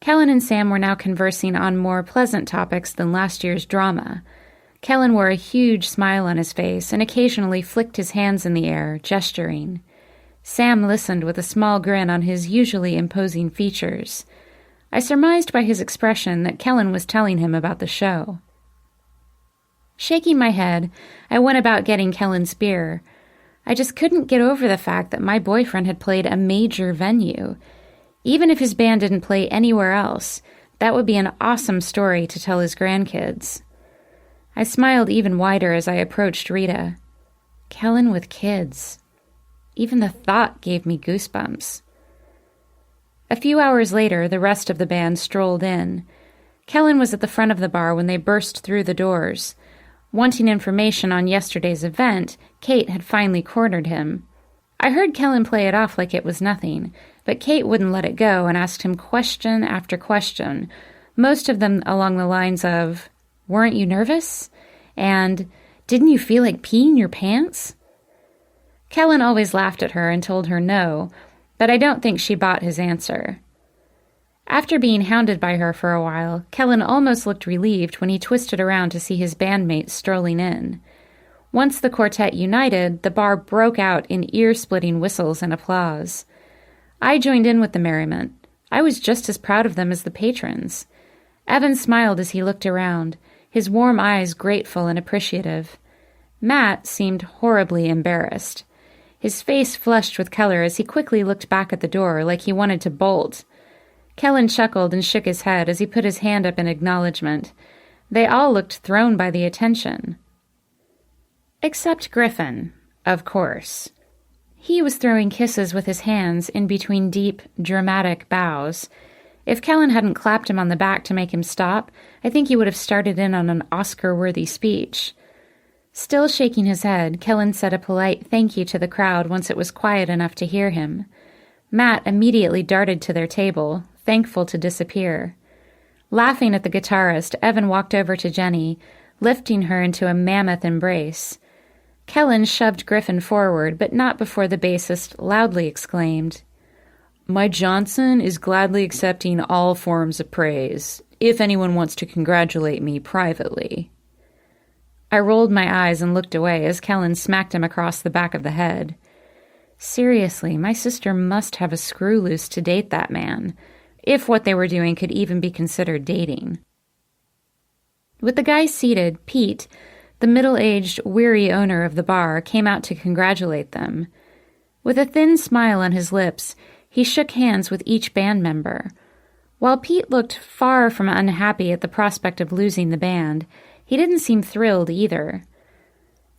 S2: Kellen and Sam were now conversing on more pleasant topics than last year's drama. Kellen wore a huge smile on his face and occasionally flicked his hands in the air, gesturing. Sam listened with a small grin on his usually imposing features. I surmised by his expression that Kellen was telling him about the show. Shaking my head, I went about getting Kellen's beer. I just couldn't get over the fact that my boyfriend had played a major venue. Even if his band didn't play anywhere else, that would be an awesome story to tell his grandkids. I smiled even wider as I approached Rita. Kellen with kids. Even the thought gave me goosebumps. A few hours later, the rest of the band strolled in. Kellen was at the front of the bar when they burst through the doors. Wanting information on yesterday's event, Kate had finally cornered him. I heard Kellen play it off like it was nothing, but Kate wouldn't let it go and asked him question after question, most of them along the lines of, "Weren't you nervous?" and "Didn't you feel like peeing your pants?" Kellen always laughed at her and told her no, but I don't think she bought his answer. After being hounded by her for a while, Kellen almost looked relieved when he twisted around to see his bandmates strolling in. Once the quartet united, the bar broke out in ear-splitting whistles and applause. I joined in with the merriment. I was just as proud of them as the patrons. Evan smiled as he looked around, his warm eyes grateful and appreciative. Matt seemed horribly embarrassed. His face flushed with color as he quickly looked back at the door like he wanted to bolt. Kellen chuckled and shook his head as he put his hand up in acknowledgement. They all looked thrown by the attention. Except Griffin, of course. He was throwing kisses with his hands in between deep, dramatic bows. If Kellen hadn't clapped him on the back to make him stop, I think he would have started in on an Oscar-worthy speech. Still shaking his head, Kellen said a polite thank you to the crowd once it was quiet enough to hear him. Matt immediately darted to their table, thankful to disappear. Laughing at the guitarist, Evan walked over to Jenny, lifting her into a mammoth embrace. Kellen shoved Griffin forward, but not before the bassist loudly exclaimed, "My Johnson is gladly accepting all forms of praise, if anyone wants to congratulate me privately." I rolled my eyes and looked away as Kellen smacked him across the back of the head. Seriously, my sister must have a screw loose to date that man, if what they were doing could even be considered dating. With the guys seated, Pete, the middle-aged, weary owner of the bar, came out to congratulate them. With a thin smile on his lips, he shook hands with each band member. While Pete looked far from unhappy at the prospect of losing the band, he didn't seem thrilled either.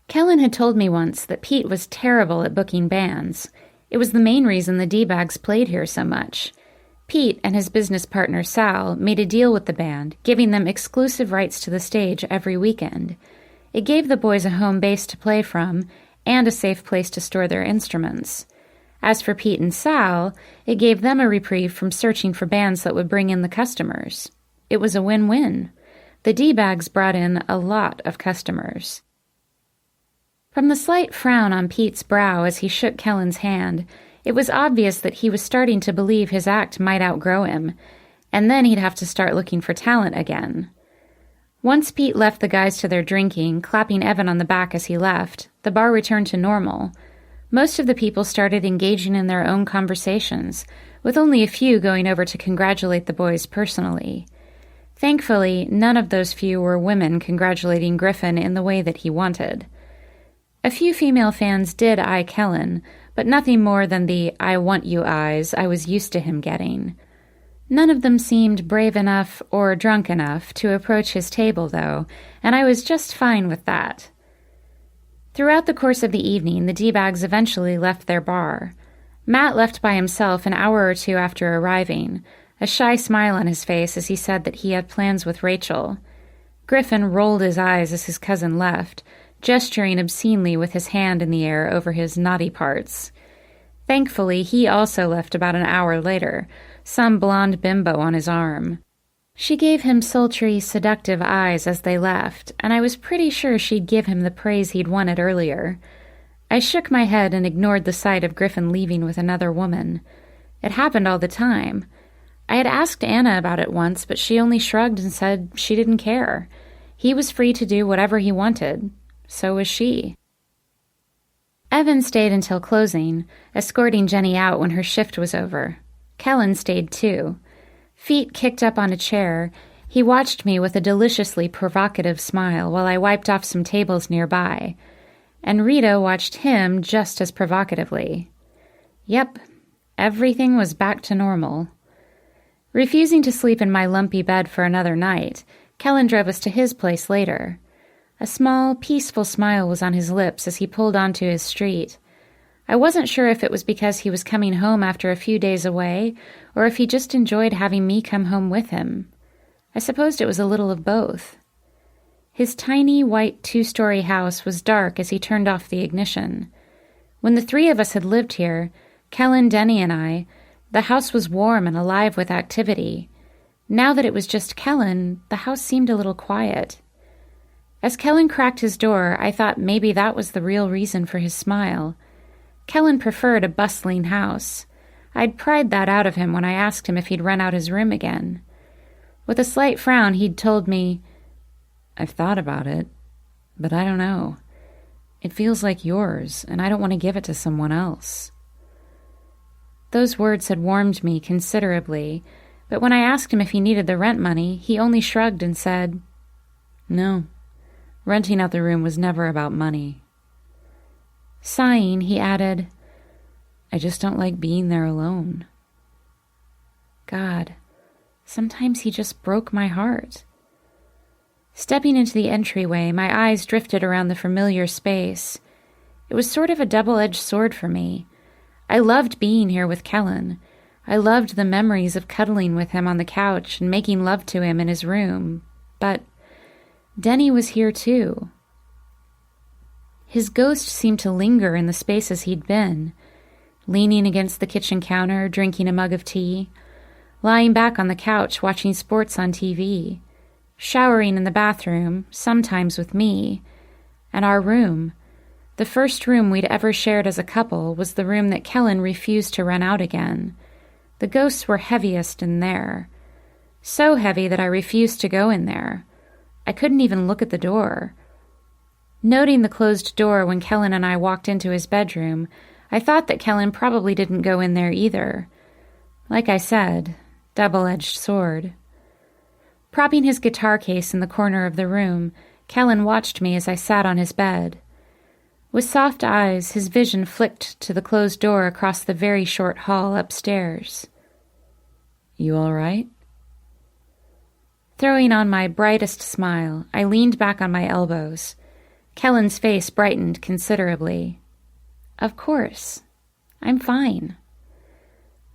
S2: Kellen had told me once that Pete was terrible at booking bands. It was the main reason the D-Bags played here so much. Pete and his business partner Sal made a deal with the band, giving them exclusive rights to the stage every weekend. It gave the boys a home base to play from and a safe place to store their instruments. As for Pete and Sal, it gave them a reprieve from searching for bands that would bring in the customers. It was a win-win. The D-Bags brought in a lot of customers. From the slight frown on Pete's brow as he shook Kellen's hand, it was obvious that he was starting to believe his act might outgrow him, and then he'd have to start looking for talent again. Once Pete left the guys to their drinking, clapping Evan on the back as he left, the bar returned to normal. Most of the people started engaging in their own conversations, with only a few going over to congratulate the boys personally. Thankfully, none of those few were women congratulating Griffin in the way that he wanted. A few female fans did eye Kellen, but nothing more than the "I want you" eyes I was used to him getting. None of them seemed brave enough or drunk enough to approach his table, though, and I was just fine with that. Throughout the course of the evening, the D-Bags eventually left their bar. Matt left by himself an hour or two after arriving, a shy smile on his face as he said that he had plans with Rachel. Griffin rolled his eyes as his cousin left, gesturing obscenely with his hand in the air over his naughty parts. Thankfully, he also left about an hour later, some blonde bimbo on his arm. She gave him sultry, seductive eyes as they left, and I was pretty sure she'd give him the praise he'd wanted earlier. I shook my head and ignored the sight of Griffin leaving with another woman. It happened all the time. I had asked Anna about it once, but she only shrugged and said she didn't care. He was free to do whatever he wanted. So was she. Evan stayed until closing, escorting Jenny out when her shift was over. Kellen stayed too. Feet kicked up on a chair, he watched me with a deliciously provocative smile while I wiped off some tables nearby. And Rita watched him just as provocatively. Yep, everything was back to normal. Refusing to sleep in my lumpy bed for another night, Kellen drove us to his place later. A small, peaceful smile was on his lips as he pulled onto his street. I wasn't sure if it was because he was coming home after a few days away, or if he just enjoyed having me come home with him. I supposed it was a little of both. His tiny, white two-story house was dark as he turned off the ignition. When the three of us had lived here, Kellen, Denny, and I, the house was warm and alive with activity. Now that it was just Kellen, the house seemed a little quiet. As Kellen cracked his door, I thought maybe that was the real reason for his smile. Kellen preferred a bustling house. I'd pried that out of him when I asked him if he'd rent out his room again. With a slight frown, he'd told me, "I've thought about it, but I don't know. It feels like yours, and I don't want to give it to someone else." Those words had warmed me considerably, but when I asked him if he needed the rent money, he only shrugged and said, "No. Renting out the room was never about money." Sighing, he added, "I just don't like being there alone." God, sometimes he just broke my heart. Stepping into the entryway, my eyes drifted around the familiar space. It was sort of a double-edged sword for me. I loved being here with Kellen. I loved the memories of cuddling with him on the couch and making love to him in his room, but Denny was here too. His ghost seemed to linger in the spaces he'd been, leaning against the kitchen counter, drinking a mug of tea, lying back on the couch watching sports on TV, showering in the bathroom, sometimes with me, and our room. The first room we'd ever shared as a couple was the room that Kellen refused to rent out again. The ghosts were heaviest in there. So heavy that I refused to go in there. I couldn't even look at the door. Noting the closed door when Kellen and I walked into his bedroom, I thought that Kellen probably didn't go in there either. Like I said, double-edged sword. Propping his guitar case in the corner of the room, Kellen watched me as I sat on his bed. With soft eyes, his vision flicked to the closed door across the very short hall upstairs.
S3: "You all right?"
S2: Throwing on my brightest smile, I leaned back on my elbows. Kellen's face brightened considerably. Of course. I'm fine.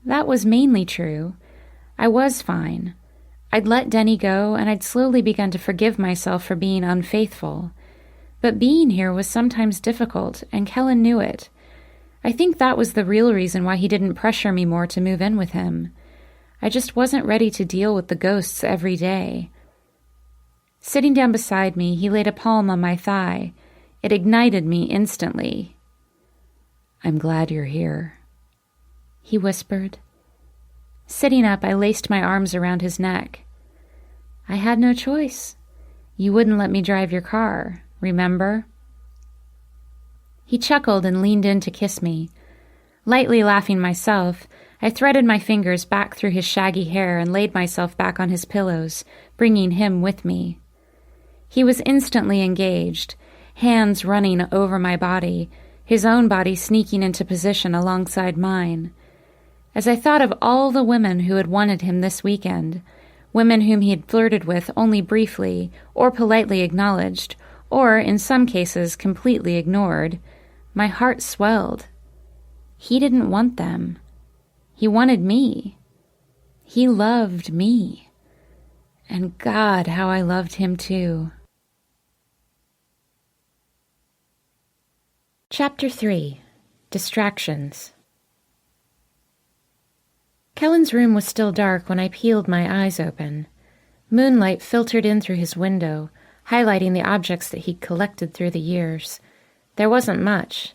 S2: That was mainly true. I was fine. I'd let Denny go, and I'd slowly begun to forgive myself for being unfaithful. But being here was sometimes difficult, and Kellen knew it. I think that was the real reason why he didn't pressure me more to move in with him. I just wasn't ready to deal with the ghosts every day. Sitting down beside me, he laid a palm on my thigh. It ignited me instantly.
S3: "I'm glad you're here,"
S2: he whispered. Sitting up, I laced my arms around his neck. I had no choice. You wouldn't let me drive your car, remember? He chuckled and leaned in to kiss me. Lightly laughing myself, I threaded my fingers back through his shaggy hair and laid myself back on his pillows, bringing him with me. He was instantly engaged, hands running over my body, his own body sneaking into position alongside mine. As I thought of all the women who had wanted him this weekend, women whom he had flirted with only briefly, or politely acknowledged, or, in some cases, completely ignored, my heart swelled. He didn't want them. He wanted me. He loved me. And God, how I loved him too. Chapter 3. Distractions. Kellen's room was still dark when I peeled my eyes open. Moonlight filtered in through his window, highlighting the objects that he'd collected through the years. There wasn't much.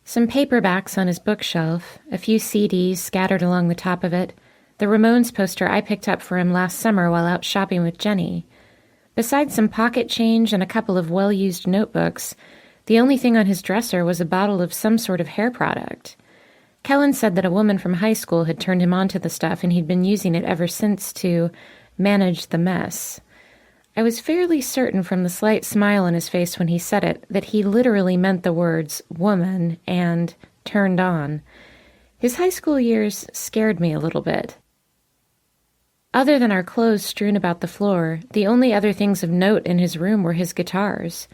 S2: Some paperbacks on his bookshelf, a few CDs scattered along the top of it, the Ramones poster I picked up for him last summer while out shopping with Jenny. Besides some pocket change and a couple of well-used notebooks, the only thing on his dresser was a bottle of some sort of hair product. Kellen said that a woman from high school had turned him onto the stuff and he'd been using it ever since to manage the mess. I was fairly certain from the slight smile on his face when he said it that he literally meant the words woman and turned on. His high school years scared me a little bit. Other than our clothes strewn about the floor, the only other things of note in his room were his guitars.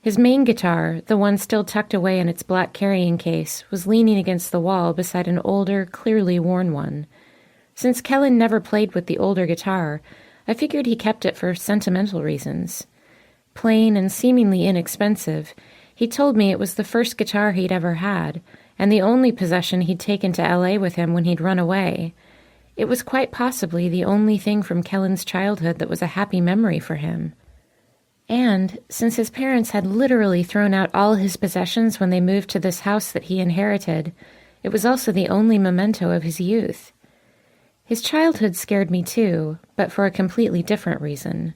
S2: His main guitar, the one still tucked away in its black carrying case, was leaning against the wall beside an older, clearly worn one. Since Kellen never played with the older guitar, I figured he kept it for sentimental reasons. Plain and seemingly inexpensive, he told me it was the first guitar he'd ever had, and the only possession he'd taken to L.A. with him when he'd run away. It was quite possibly the only thing from Kellen's childhood that was a happy memory for him. And, since his parents had literally thrown out all his possessions when they moved to this house that he inherited, it was also the only memento of his youth. His childhood scared me too, but for a completely different reason.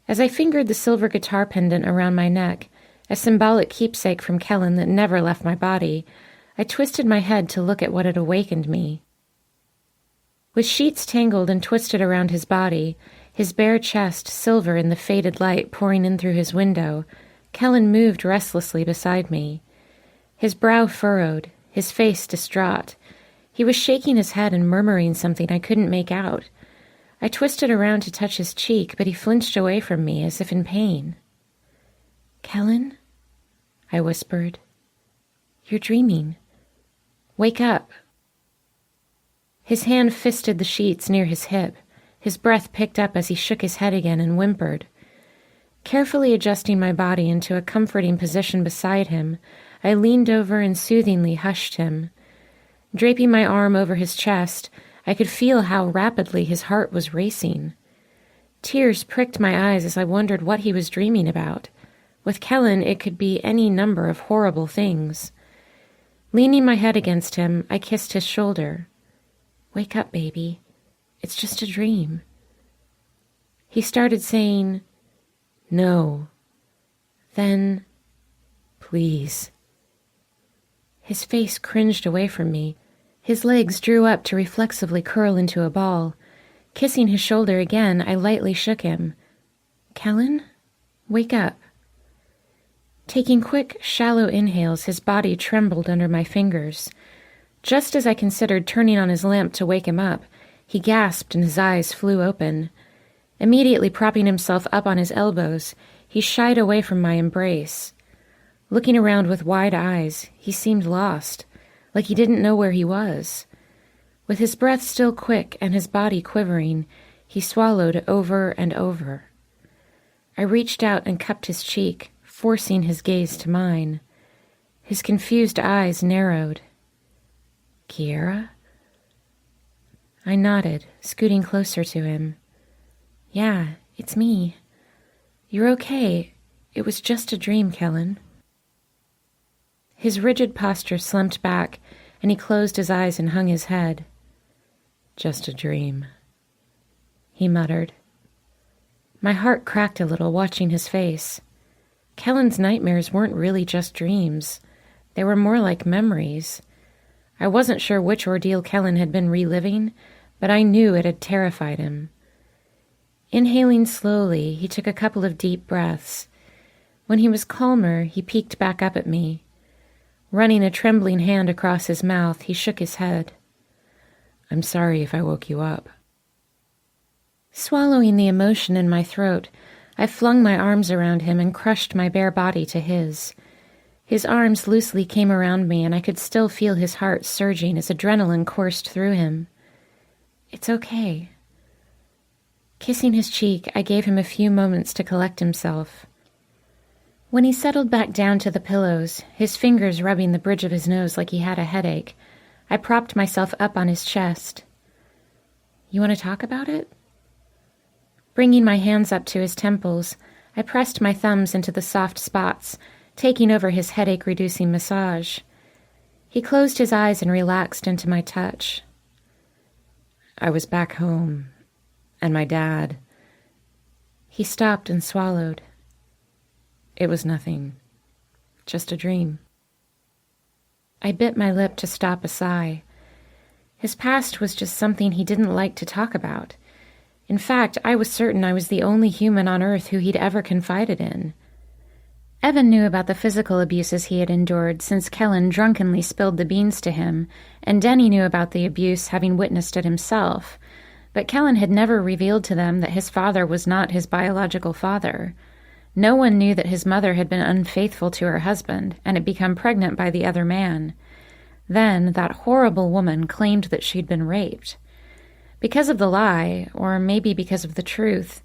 S2: As I fingered the silver guitar pendant around my neck, a symbolic keepsake from Kellen that never left my body, I twisted my head to look at what had awakened me. With sheets tangled and twisted around his body, his bare chest silver in the faded light pouring in through his window, Kellen moved restlessly beside me. His brow furrowed, his face distraught. He was shaking his head and murmuring something I couldn't make out. I twisted around to touch his cheek, but he flinched away from me as if in pain. "Kellen?" I whispered. "You're dreaming. Wake up." His hand fisted the sheets near his hip. His breath picked up as he shook his head again and whimpered. Carefully adjusting my body into a comforting position beside him, I leaned over and soothingly hushed him. Draping my arm over his chest, I could feel how rapidly his heart was racing. Tears pricked my eyes as I wondered what he was dreaming about. With Kellen, it could be any number of horrible things. Leaning my head against him, I kissed his shoulder. "Wake up, baby. It's just a dream." He started saying, "No." Then, "Please." His face cringed away from me. His legs drew up to reflexively curl into a ball. Kissing his shoulder again, I lightly shook him. "Kellen, wake up." Taking quick, shallow inhales, his body trembled under my fingers. Just as I considered turning on his lamp to wake him up, he gasped and his eyes flew open. Immediately propping himself up on his elbows, he shied away from my embrace. Looking around with wide eyes, he seemed lost, like he didn't know where he was. With his breath still quick and his body quivering, he swallowed over and over. I reached out and cupped his cheek, forcing his gaze to mine. His confused eyes narrowed. "Kiera?" I nodded, scooting closer to him. "Yeah, it's me. You're okay. It was just a dream, Kellen." His rigid posture slumped back, and he closed his eyes and hung his head. "Just a dream," he muttered. My heart cracked a little watching his face. Kellen's nightmares weren't really just dreams. They were more like memories. I wasn't sure which ordeal Kellen had been reliving, but I knew it had terrified him. Inhaling slowly, he took a couple of deep breaths. When he was calmer, he peeked back up at me. Running a trembling hand across his mouth, he shook his head. "I'm sorry if I woke you up." Swallowing the emotion in my throat, I flung my arms around him and crushed my bare body to his. His arms loosely came around me, and I could still feel his heart surging as adrenaline coursed through him. "It's okay." Kissing his cheek, I gave him a few moments to collect himself. When he settled back down to the pillows, his fingers rubbing the bridge of his nose like he had a headache, I propped myself up on his chest. "You want to talk about it?" Bringing my hands up to his temples, I pressed my thumbs into the soft spots, taking over his headache-reducing massage. He closed his eyes and relaxed into my touch. "I was back home, and my dad..." He stopped and swallowed. "It was nothing. Just a dream." I bit my lip to stop a sigh. His past was just something he didn't like to talk about. In fact, I was certain I was the only human on Earth who he'd ever confided in. Evan knew about the physical abuses he had endured since Kellen drunkenly spilled the beans to him, and Denny knew about the abuse, having witnessed it himself. But Kellen had never revealed to them that his father was not his biological father. No one knew that his mother had been unfaithful to her husband and had become pregnant by the other man. Then that horrible woman claimed that she'd been raped. Because of the lie, or maybe because of the truth,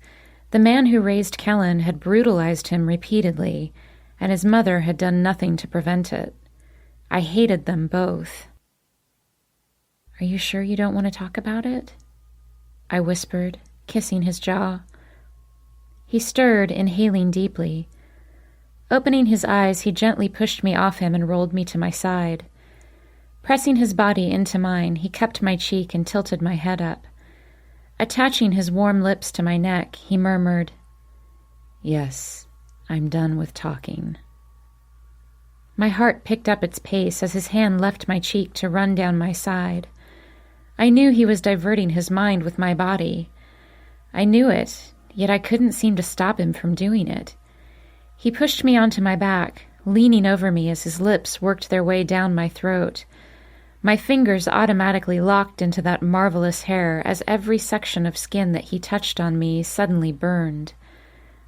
S2: the man who raised Kellen had brutalized him repeatedly, and his mother had done nothing to prevent it. I hated them both. "Are you sure you don't want to talk about it?" I whispered, kissing his jaw. He stirred, inhaling deeply. Opening his eyes, he gently pushed me off him and rolled me to my side. Pressing his body into mine, he cupped my cheek and tilted my head up. Attaching his warm lips to my neck, he murmured, "Yes, I'm done with talking." My heart picked up its pace as his hand left my cheek to run down my side. I knew he was diverting his mind with my body. I knew it, yet I couldn't seem to stop him from doing it. He pushed me onto my back, leaning over me as his lips worked their way down my throat. My fingers automatically locked into that marvelous hair as every section of skin that he touched on me suddenly burned.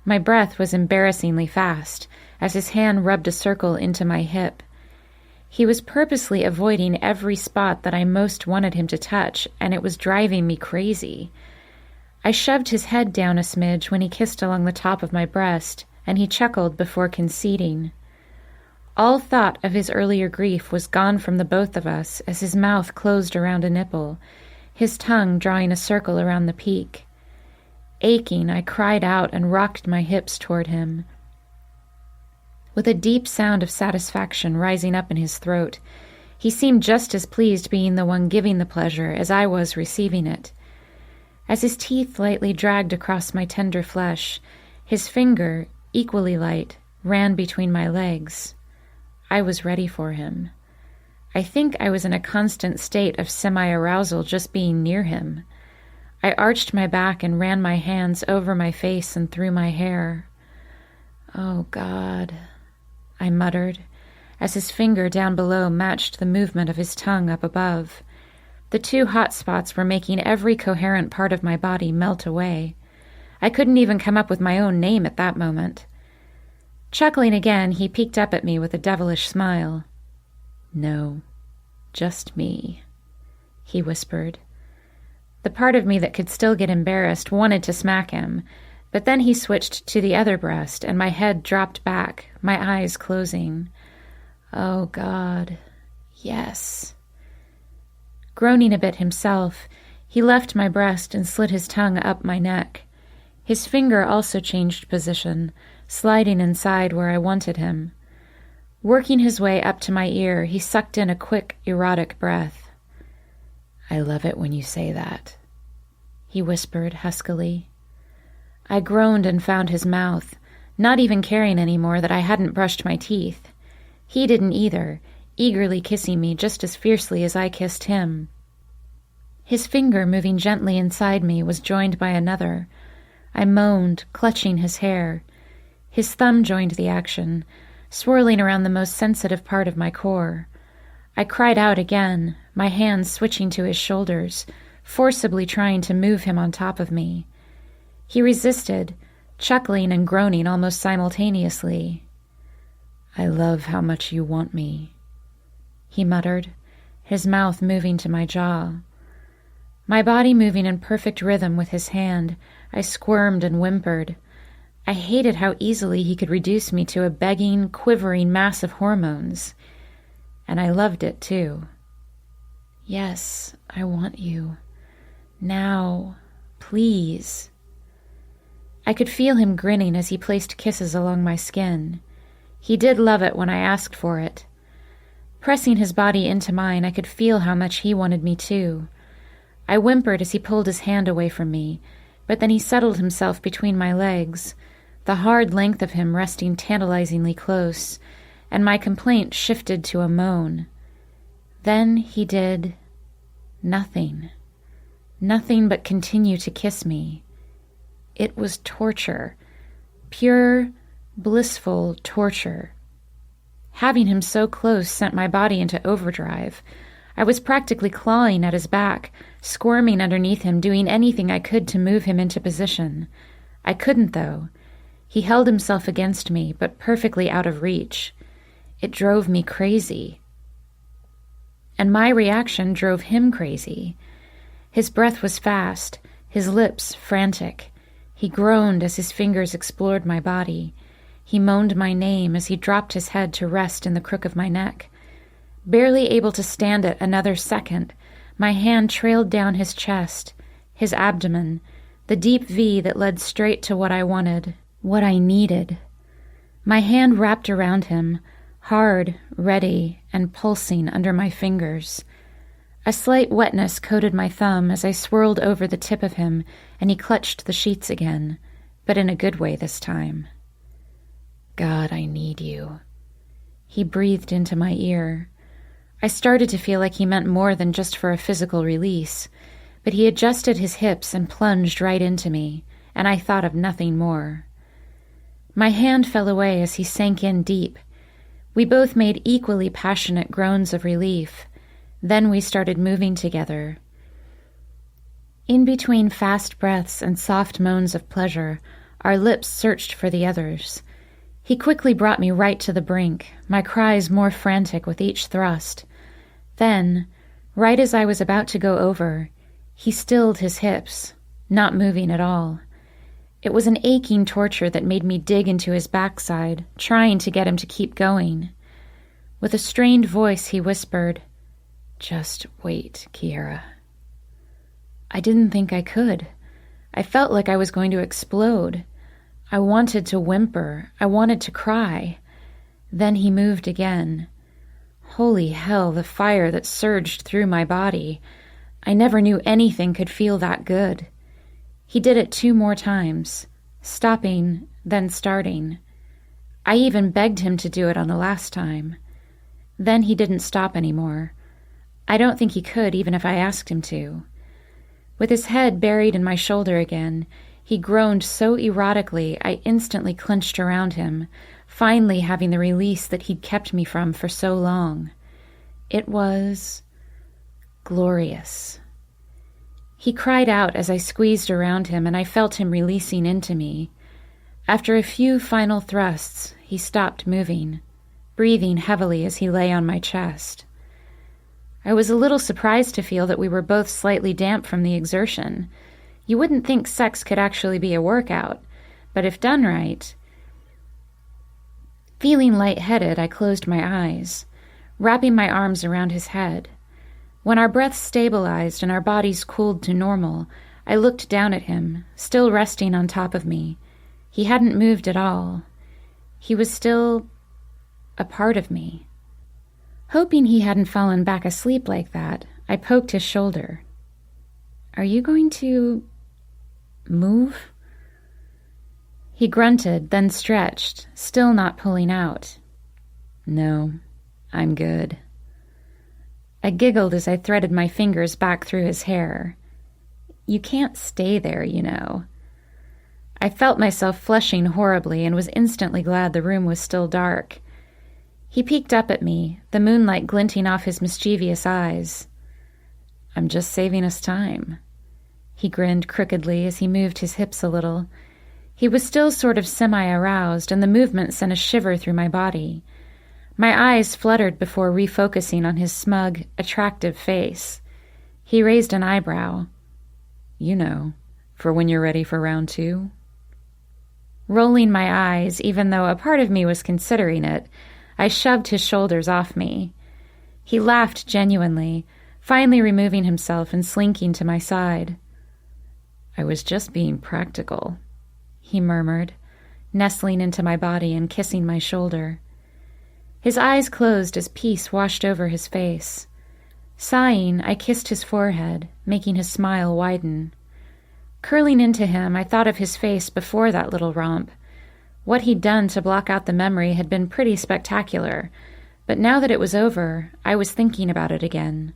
S2: My breath was embarrassingly fast as his hand rubbed a circle into my hip. He was purposely avoiding every spot that I most wanted him to touch, and it was driving me crazy. I shoved his head down a smidge when he kissed along the top of my breast, and he chuckled before conceding. All thought of his earlier grief was gone from the both of us as his mouth closed around a nipple, his tongue drawing a circle around the peak. Aching, I cried out and rocked my hips toward him. With a deep sound of satisfaction rising up in his throat, he seemed just as pleased being the one giving the pleasure as I was receiving it. As his teeth lightly dragged across my tender flesh, his finger, equally light, ran between my legs. I was ready for him. I think I was in a constant state of semi-arousal just being near him. I arched my back and ran my hands over my face and through my hair. "Oh, God," I muttered, as his finger down below matched the movement of his tongue up above. The two hot spots were making every coherent part of my body melt away. I couldn't even come up with my own name at that moment. Chuckling again, he peeked up at me with a devilish smile. "No, just me," he whispered. The part of me that could still get embarrassed wanted to smack him, but then he switched to the other breast, and my head dropped back, my eyes closing. Oh, God, yes. Groaning a bit himself, he left my breast and slid his tongue up my neck. His finger also changed position, sliding inside where I wanted him. Working his way up to my ear, he sucked in a quick, erotic breath. "I love it when you say that," he whispered huskily. I groaned and found his mouth, not even caring anymore that I hadn't brushed my teeth. He didn't either, eagerly kissing me just as fiercely as I kissed him. His finger moving gently inside me was joined by another. I moaned, clutching his hair. His thumb joined the action, swirling around the most sensitive part of my core. I cried out again, my hands switching to his shoulders, forcibly trying to move him on top of me. He resisted, chuckling and groaning almost simultaneously. "I love how much you want me," he muttered, his mouth moving to my jaw. My body moving in perfect rhythm with his hand, I squirmed and whimpered. I hated how easily he could reduce me to a begging, quivering mass of hormones. And I loved it, too. "Yes, I want you. Now, please." I could feel him grinning as he placed kisses along my skin. He did love it when I asked for it. Pressing his body into mine, I could feel how much he wanted me too. I whimpered as he pulled his hand away from me, but then he settled himself between my legs, the hard length of him resting tantalizingly close, and my complaint shifted to a moan. Then he did nothing. Nothing but continue to kiss me. It was torture. Pure, blissful torture. Having him so close sent my body into overdrive. I was practically clawing at his back, squirming underneath him, doing anything I could to move him into position. I couldn't, though. He held himself against me, but perfectly out of reach. It drove me crazy. And my reaction drove him crazy. His breath was fast, his lips frantic. He groaned as his fingers explored my body. He moaned my name as he dropped his head to rest in the crook of my neck. Barely able to stand it another second, my hand trailed down his chest, his abdomen, the deep V that led straight to what I wanted, what I needed. My hand wrapped around him, hard, ready, and pulsing under my fingers. A slight wetness coated my thumb as I swirled over the tip of him, and he clutched the sheets again, but in a good way this time. "God, I need you," he breathed into my ear. I started to feel like he meant more than just for a physical release, but he adjusted his hips and plunged right into me, and I thought of nothing more. My hand fell away as he sank in deep. We both made equally passionate groans of relief. Then we started moving together. In between fast breaths and soft moans of pleasure, our lips searched for the other's. He quickly brought me right to the brink, my cries more frantic with each thrust. Then, right as I was about to go over, he stilled his hips, not moving at all. It was an aching torture that made me dig into his backside, trying to get him to keep going. With a strained voice, he whispered, "Just wait, Kiera." I didn't think I could. I felt like I was going to explode. I wanted to whimper. I wanted to cry. Then he moved again. Holy hell, the fire that surged through my body. I never knew anything could feel that good. He did it 2 more times, stopping, then starting. I even begged him to do it on the last time. Then he didn't stop anymore. I don't think he could, even if I asked him to. With his head buried in my shoulder again, he groaned so erotically I instantly clenched around him, finally having the release that he'd kept me from for so long. It was glorious. He cried out as I squeezed around him, and I felt him releasing into me. After a few final thrusts, he stopped moving, breathing heavily as he lay on my chest. I was a little surprised to feel that we were both slightly damp from the exertion. You wouldn't think sex could actually be a workout, but if done right... Feeling lightheaded, I closed my eyes, wrapping my arms around his head. When our breaths stabilized and our bodies cooled to normal, I looked down at him, still resting on top of me. He hadn't moved at all. He was still a part of me. Hoping he hadn't fallen back asleep like that, I poked his shoulder. "Are you going to move?" He grunted, then stretched, still not pulling out. "No, I'm good." I giggled as I threaded my fingers back through his hair. "You can't stay there, you know." I felt myself flushing horribly and was instantly glad the room was still dark. He peeked up at me, the moonlight glinting off his mischievous eyes. "I'm just saving us time." He grinned crookedly as he moved his hips a little. He was still sort of semi-aroused, and the movement sent a shiver through my body. My eyes fluttered before refocusing on his smug, attractive face. He raised an eyebrow. "You know, for when you're ready for round 2? Rolling my eyes, even though a part of me was considering it, I shoved his shoulders off me. He laughed genuinely, finally removing himself and slinking to my side. "I was just being practical," he murmured, nestling into my body and kissing my shoulder. His eyes closed as peace washed over his face. Sighing, I kissed his forehead, making his smile widen. Curling into him, I thought of his face before that little romp. What he'd done to block out the memory had been pretty spectacular, but now that it was over, I was thinking about it again.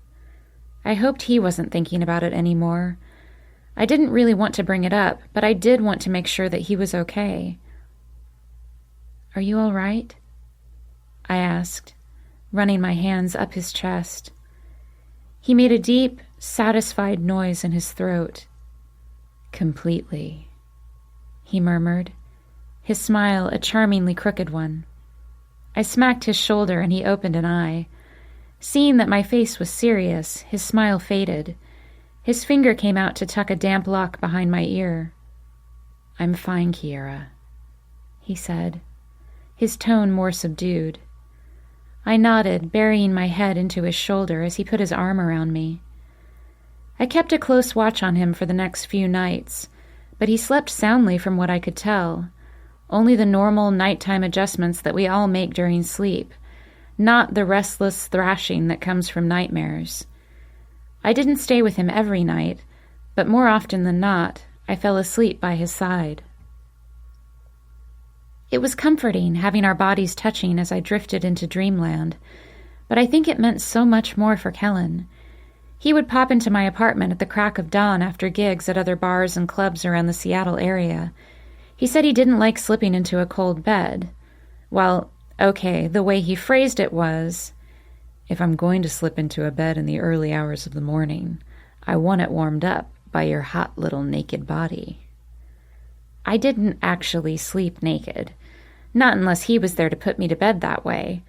S2: I hoped he wasn't thinking about it anymore. I didn't really want to bring it up, but I did want to make sure that he was okay. "Are you all right?" I asked, running my hands up his chest. He made a deep, satisfied noise in his throat. "Completely," he murmured, his smile a charmingly crooked one. I smacked his shoulder and he opened an eye. Seeing that my face was serious, his smile faded. His finger came out to tuck a damp lock behind my ear. "I'm fine, Kiera," he said, his tone more subdued. I nodded, burying my head into his shoulder as he put his arm around me. I kept a close watch on him for the next few nights, but he slept soundly from what I could tell. Only the normal nighttime adjustments that we all make during sleep, not the restless thrashing that comes from nightmares. I didn't stay with him every night, but more often than not, I fell asleep by his side. It was comforting having our bodies touching as I drifted into dreamland, but I think it meant so much more for Kellen. He would pop into my apartment at the crack of dawn after gigs at other bars and clubs around the Seattle area. He said he didn't like slipping into a cold bed. Well, okay, the way he phrased it was, "If I'm going to slip into a bed in the early hours of the morning, I want it warmed up by your hot little naked body." I didn't actually sleep naked. Not unless he was there to put me to bed that way.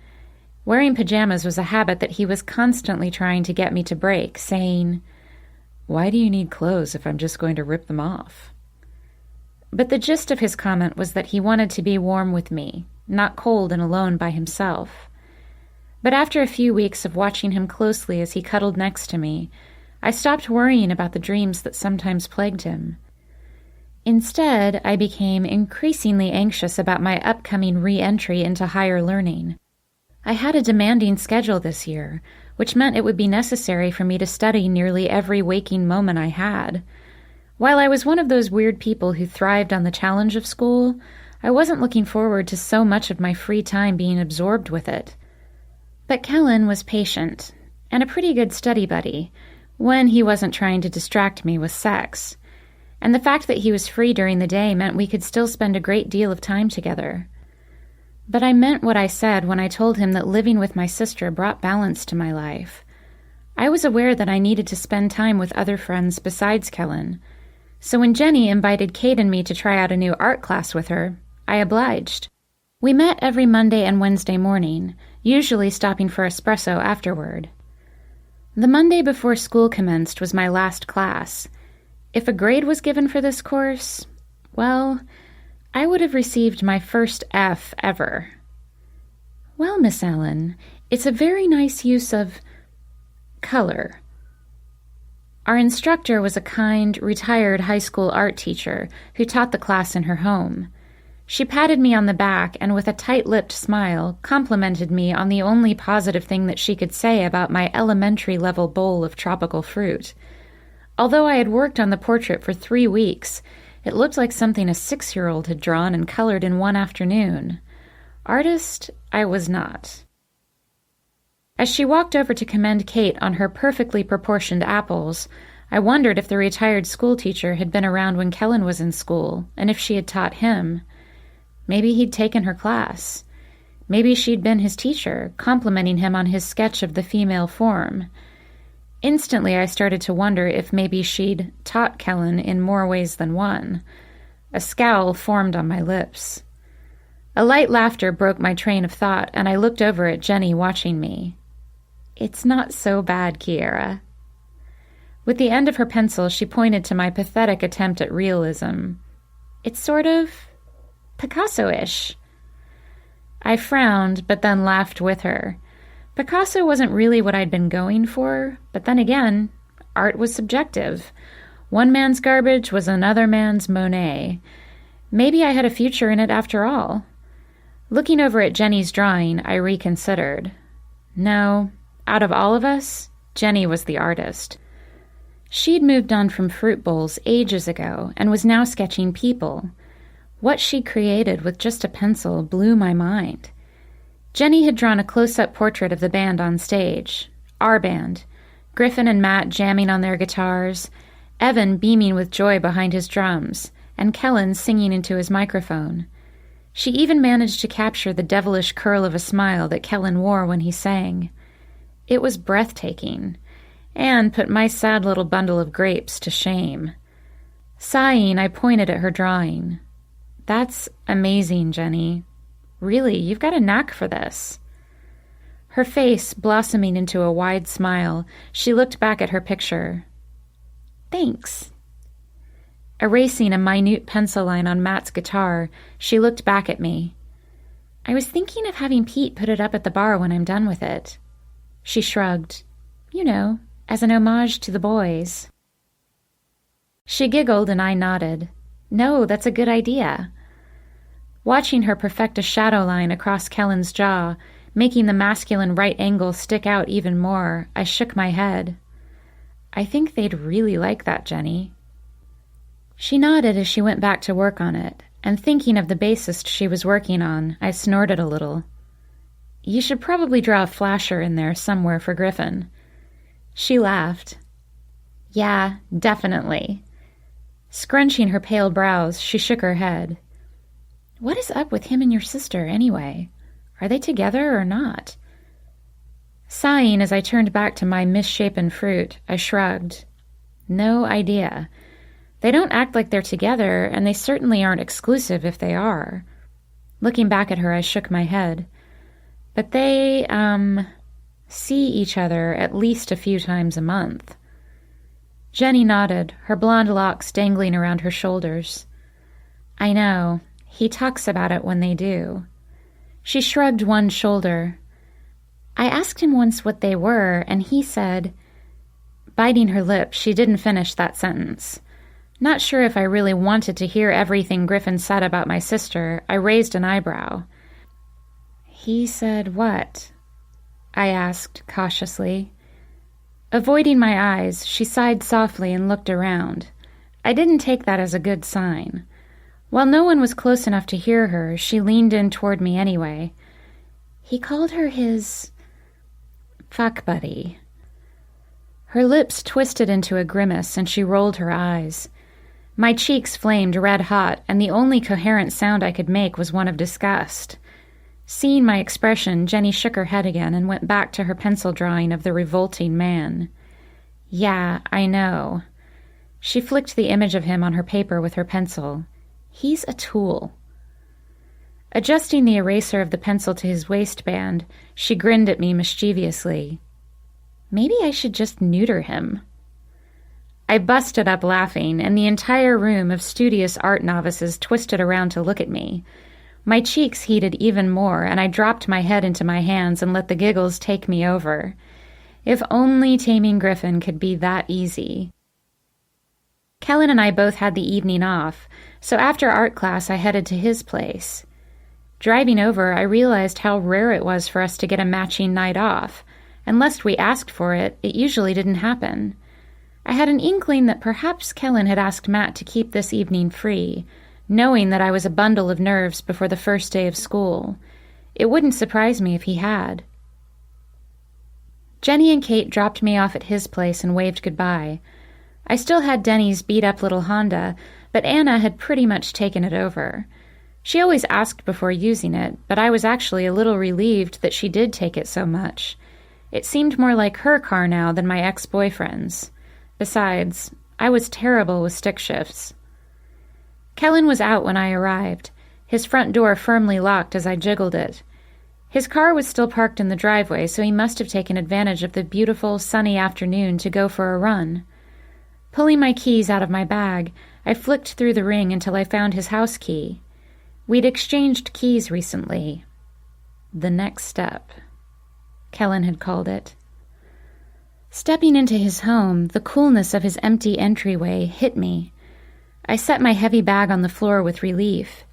S2: Wearing pajamas was a habit that he was constantly trying to get me to break, saying, "Why do you need clothes if I'm just going to rip them off?" But the gist of his comment was that he wanted to be warm with me, not cold and alone by himself. But after a few weeks of watching him closely as he cuddled next to me, I stopped worrying about the dreams that sometimes plagued him. Instead, I became increasingly anxious about my upcoming re-entry into higher learning. I had a demanding schedule this year, which meant it would be necessary for me to study nearly every waking moment I had. While I was one of those weird people who thrived on the challenge of school, I wasn't looking forward to so much of my free time being absorbed with it. But Kellen was patient, and a pretty good study buddy, when he wasn't trying to distract me with sex. And the fact that he was free during the day meant we could still spend a great deal of time together. But I meant what I said when I told him that living with my sister brought balance to my life. I was aware that I needed to spend time with other friends besides Kellen. So when Jenny invited Kate and me to try out a new art class with her, I obliged. We met every Monday and Wednesday morning, usually stopping for espresso afterward. The Monday before school commenced was my last class. If a grade was given for this course, well, I would have received my first F ever. "Well, Miss Allen, it's a very nice use of color." Our instructor was a kind, retired high school art teacher who taught the class in her home. She patted me on the back and with a tight-lipped smile complimented me on the only positive thing that she could say about my elementary-level bowl of tropical fruit. Although I had worked on the portrait for 3 weeks, it looked like something a 6-year-old had drawn and colored in one afternoon. Artist, I was not. As she walked over to commend Kate on her perfectly proportioned apples, I wondered if the retired schoolteacher had been around when Kellen was in school, and if she had taught him. Maybe he'd taken her class. Maybe she'd been his teacher, complimenting him on his sketch of the female form. Instantly, I started to wonder if maybe she'd taught Kellen in more ways than one. A scowl formed on my lips. A light laughter broke my train of thought, and I looked over at Jenny watching me. "It's not so bad, Kiera." With the end of her pencil, she pointed to my pathetic attempt at realism. "It's sort of Picasso-ish." I frowned, but then laughed with her. Picasso wasn't really what I'd been going for, but then again, art was subjective. One man's garbage was another man's Monet. Maybe I had a future in it after all. Looking over at Jenny's drawing, I reconsidered. No, out of all of us, Jenny was the artist. She'd moved on from fruit bowls ages ago and was now sketching people. What she created with just a pencil blew my mind. Jenny had drawn a close-up portrait of the band on stage, our band, Griffin and Matt jamming on their guitars, Evan beaming with joy behind his drums, and Kellen singing into his microphone. She even managed to capture the devilish curl of a smile that Kellen wore when he sang. It was breathtaking, and put my sad little bundle of grapes to shame. Sighing, I pointed at her drawing. "That's amazing, Jenny. Really, you've got a knack for this." Her face blossoming into a wide smile, she looked back at her picture. "Thanks." Erasing a minute pencil line on Matt's guitar, she looked back at me. "I was thinking of having Pete put it up at the bar when I'm done with it." She shrugged. "You know, as an homage to the boys." She giggled and I nodded. "No, that's a good idea." Watching her perfect a shadow line across Kellen's jaw, making the masculine right angle stick out even more, I shook my head. "I think they'd really like that, Jenny." She nodded as she went back to work on it, and thinking of the bassist she was working on, I snorted a little. "You should probably draw a flasher in there somewhere for Griffin." She laughed. "Yeah, definitely." Scrunching her pale brows, she shook her head. "What is up with him and your sister, anyway? Are they together or not?" Sighing as I turned back to my misshapen fruit, I shrugged. "No idea. They don't act like they're together, and they certainly aren't exclusive if they are. Looking back at her, I shook my head. But they, see each other at least a few times a month. Jenny nodded, her blonde locks dangling around her shoulders. I know. He talks about it when they do. She shrugged one shoulder. I asked him once what they were, and he said... Biting her lip, she didn't finish that sentence. Not sure if I really wanted to hear everything Griffin said about my sister, I raised an eyebrow. He said what? I asked cautiously. Avoiding my eyes, she sighed softly and looked around. I didn't take that as a good sign. While no one was close enough to hear her, she leaned in toward me anyway. He called her his... fuck buddy. Her lips twisted into a grimace, and she rolled her eyes. My cheeks flamed red hot, and the only coherent sound I could make was one of disgust. Seeing my expression, Jenny shook her head again and went back to her pencil drawing of the revolting man. Yeah, I know. She flicked the image of him on her paper with her pencil. He's a tool. Adjusting the eraser of the pencil to his waistband, she grinned at me mischievously. Maybe I should just neuter him. I busted up laughing, and the entire room of studious art novices twisted around to look at me. My cheeks heated even more, and I dropped my head into my hands and let the giggles take me over. If only taming Griffin could be that easy. Kellen and I both had the evening off, so after art class I headed to his place. Driving over, I realized how rare it was for us to get a matching night off. Unless we asked for it, it usually didn't happen. I had an inkling that perhaps Kellen had asked Matt to keep this evening free, knowing that I was a bundle of nerves before the first day of school. It wouldn't surprise me if he had. Jenny and Kate dropped me off at his place and waved goodbye. I still had Denny's beat-up little Honda, but Anna had pretty much taken it over. She always asked before using it, but I was actually a little relieved that she did take it so much. It seemed more like her car now than my ex-boyfriend's. Besides, I was terrible with stick shifts. Kellen was out when I arrived, his front door firmly locked as I jiggled it. His car was still parked in the driveway, so he must have taken advantage of the beautiful, sunny afternoon to go for a run. Pulling my keys out of my bag, I flicked through the ring until I found his house key. We'd exchanged keys recently. The next step, Kellen had called it. Stepping into his home, the coolness of his empty entryway hit me. I set my heavy bag on the floor with relief.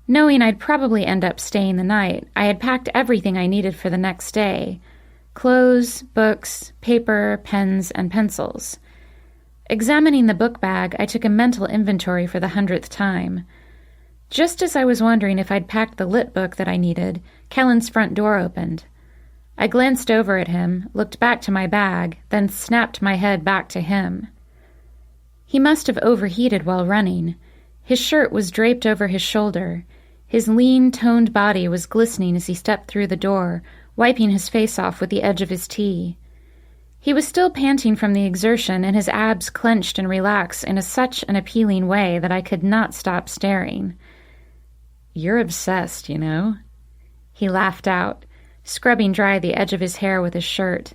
S2: Knowing I'd probably end up staying the night, I had packed everything I needed for the next day. Clothes, books, paper, pens, and pencils. Examining the book bag, I took a mental inventory for the 100th time. Just as I was wondering if I'd packed the lit book that I needed, Kellen's front door opened. I glanced over at him, looked back to my bag, then snapped my head back to him. He must have overheated while running. His shirt was draped over his shoulder. His lean, toned body was glistening as he stepped through the door, wiping his face off with the edge of his tee. He was still panting from the exertion, and his abs clenched and relaxed in such an appealing way that I could not stop staring. "You're obsessed, you know?" He laughed out, scrubbing dry the edge of his hair with his shirt.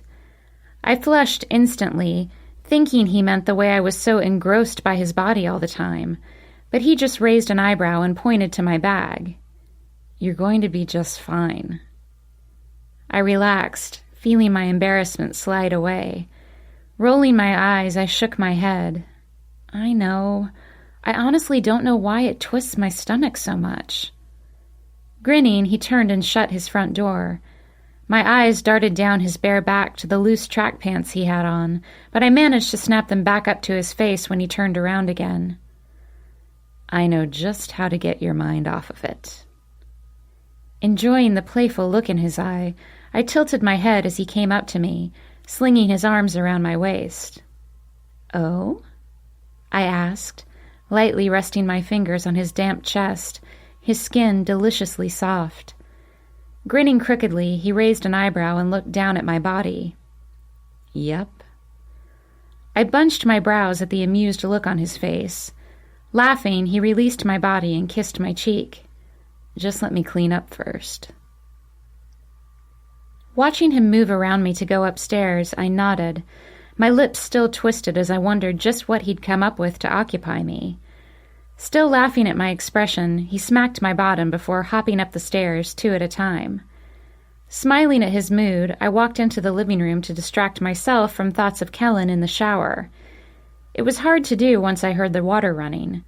S2: I flushed instantly, thinking he meant the way I was so engrossed by his body all the time, but he just raised an eyebrow and pointed to my bag. "You're going to be just fine." I relaxed, feeling my embarrassment slide away. Rolling my eyes, I shook my head. I know. I honestly don't know why it twists my stomach so much. Grinning, he turned and shut his front door. My eyes darted down his bare back to the loose track pants he had on, but I managed to snap them back up to his face when he turned around again. "I know just how to get your mind off of it." Enjoying the playful look in his eye, I tilted my head as he came up to me, slinging his arms around my waist. "Oh?" I asked, lightly resting my fingers on his damp chest, his skin deliciously soft. Grinning crookedly, he raised an eyebrow and looked down at my body. "Yep." I bunched my brows at the amused look on his face. Laughing, he released my body and kissed my cheek.
S3: Just let me clean up first.
S2: Watching him move around me to go upstairs, I nodded, my lips still twisted as I wondered just what he'd come up with to occupy me. Still laughing at my expression, he smacked my bottom before hopping up the stairs 2 at a time. Smiling at his mood, I walked into the living room to distract myself from thoughts of Kellen in the shower. It was hard to do once I heard the water running.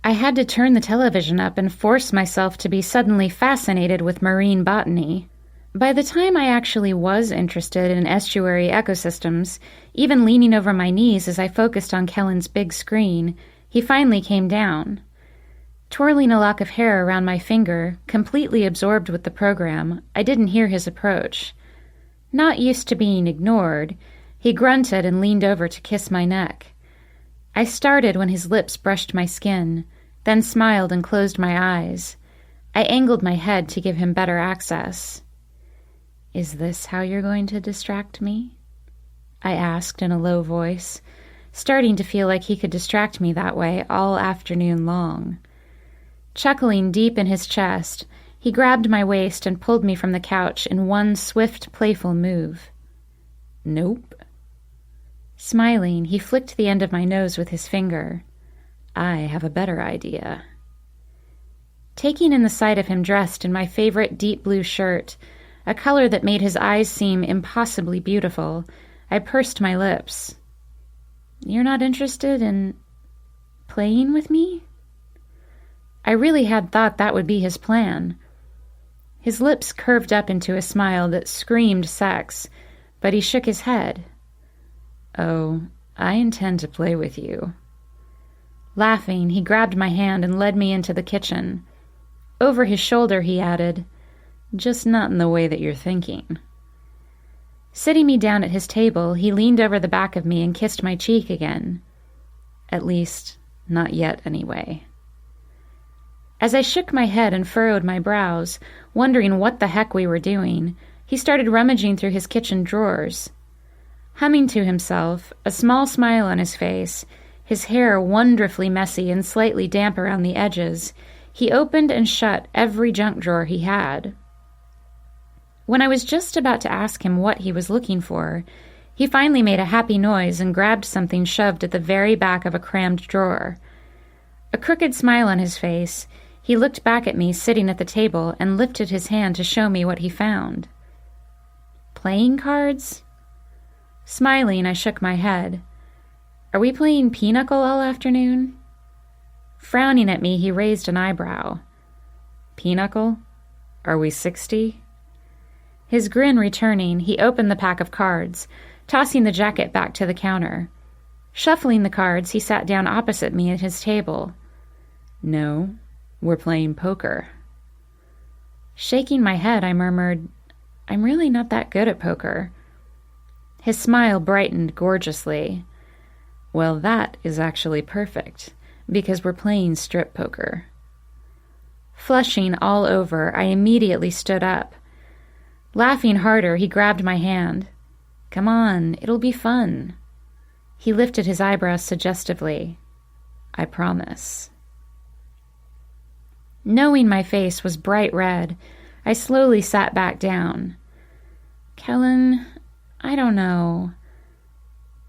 S2: I had to turn the television up and force myself to be suddenly fascinated with marine botany. By the time I actually was interested in estuary ecosystems, even leaning over my knees as I focused on Kellen's big screen, he finally came down. Twirling a lock of hair around my finger, completely absorbed with the program, I didn't hear his approach. Not used to being ignored, he grunted and leaned over to kiss my neck. I started when his lips brushed my skin, then smiled and closed my eyes. I angled my head to give him better access. "Is this how you're going to distract me?" I asked in a low voice, starting to feel like he could distract me that way all afternoon long. Chuckling deep in his chest, he grabbed my waist and pulled me from the couch in one swift, playful move. "Nope." Smiling, he flicked the end of my nose with his finger. "I have a better idea." Taking in the sight of him dressed in my favorite deep blue shirt, a color that made his eyes seem impossibly beautiful, I pursed my lips. "You're not interested in playing with me?" I really had thought that would be his plan. His lips curved up into a smile that screamed sex, but he shook his head. "Oh, I intend to play with you." Laughing, he grabbed my hand and led me into the kitchen. Over his shoulder, he added, "Just not in the way that you're thinking." Sitting me down at his table, he leaned over the back of me and kissed my cheek again. At least, not yet anyway. As I shook my head and furrowed my brows, wondering what the heck we were doing, he started rummaging through his kitchen drawers. Humming to himself, a small smile on his face, his hair wonderfully messy and slightly damp around the edges, he opened and shut every junk drawer he had. When I was just about to ask him what he was looking for, he finally made a happy noise and grabbed something shoved at the very back of a crammed drawer. A crooked smile on his face, he looked back at me sitting at the table and lifted his hand to show me what he found. "Playing cards?" Smiling, I shook my head. "Are we playing pinochle all afternoon?" Frowning at me, he raised an eyebrow. "Pinochle? Are we 60? His grin returning, he opened the pack of cards, tossing the jacket back to the counter. Shuffling the cards, he sat down opposite me at his table. "No, we're playing poker." Shaking my head, I murmured, "I'm really not that good at poker." His smile brightened gorgeously. "Well, that is actually perfect, because we're playing strip poker." Flushing all over, I immediately stood up. Laughing harder, he grabbed my hand. "Come on, it'll be fun." He lifted his eyebrows suggestively. "I promise." Knowing my face was bright red, I slowly sat back down. "Kellen, I don't know."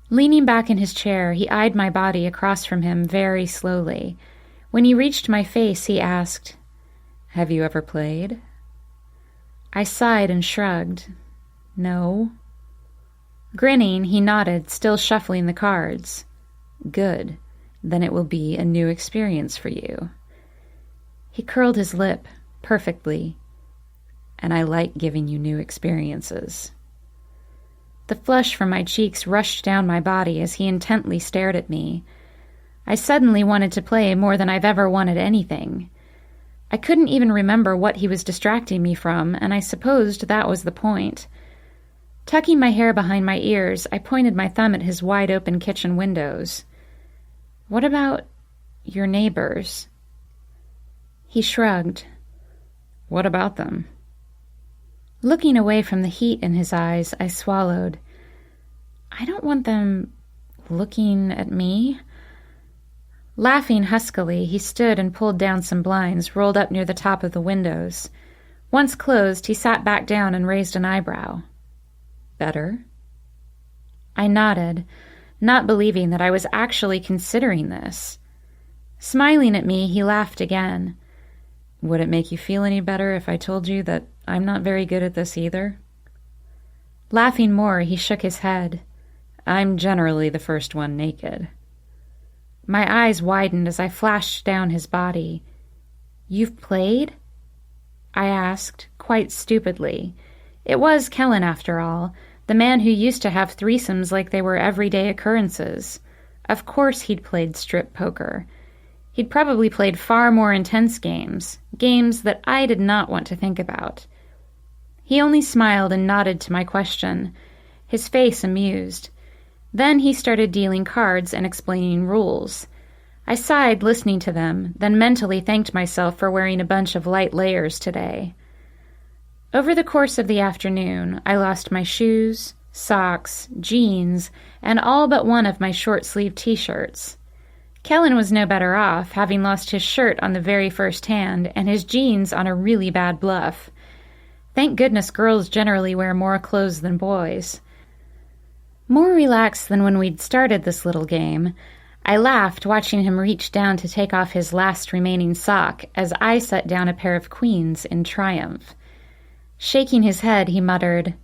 S2: Leaning back in his chair, he eyed my body across from him very slowly. When he reached my face, he asked, "Have you ever played?" I sighed and shrugged. "No." Grinning, he nodded, still shuffling the cards. "Good. Then it will be a new experience for you." He curled his lip, perfectly. "And I like giving you new experiences." The flush from my cheeks rushed down my body as he intently stared at me. I suddenly wanted to play more than I've ever wanted anything. I couldn't even remember what he was distracting me from, and I supposed that was the point. Tucking my hair behind my ears, I pointed my thumb at his wide-open kitchen windows. "What about your neighbors?" He shrugged. "What about them?" Looking away from the heat in his eyes, I swallowed. "I don't want them looking at me. Laughing huskily, he stood and pulled down some blinds rolled up near the top of the windows. Once closed, he sat back down and raised an eyebrow. Better? I nodded, not believing that I was actually considering this. Smiling at me, he laughed again. Would it make you feel any better if I told you that I'm not very good at this either? Laughing more, he shook his head. I'm generally the first one naked. My eyes widened as I flashed down his body. You've played? I asked, quite stupidly. It was Kellen, after all, the man who used to have threesomes like they were everyday occurrences. Of course he'd played strip poker. He'd probably played far more intense games that I did not want to think about. He only smiled and nodded to my question, his face amused. Then he started dealing cards and explaining rules. I sighed listening to them, then mentally thanked myself for wearing a bunch of light layers today. Over the course of the afternoon, I lost my shoes, socks, jeans, and all but one of my short-sleeved t-shirts. Kellen was no better off, having lost his shirt on the very first hand and his jeans on a really bad bluff. Thank goodness girls generally wear more clothes than boys. More relaxed than when we'd started this little game, I laughed watching him reach down to take off his last remaining sock as I set down a pair of queens in triumph. Shaking his head, he muttered,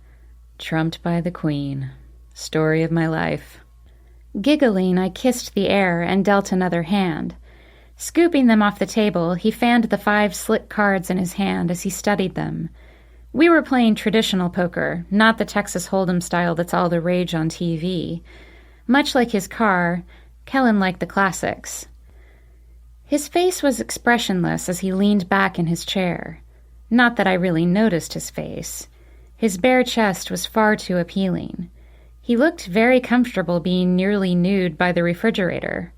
S2: "Trumped by the queen. Story of my life." Giggling, I kissed the air and dealt another hand. Scooping them off the table, he fanned the 5 slick cards in his hand as he studied them. We were playing traditional poker, not the Texas Hold'em style that's all the rage on TV. Much like his car, Kellen liked the classics. His face was expressionless as he leaned back in his chair. Not that I really noticed his face. His bare chest was far too appealing. He looked very comfortable being nearly nude by the refrigerator.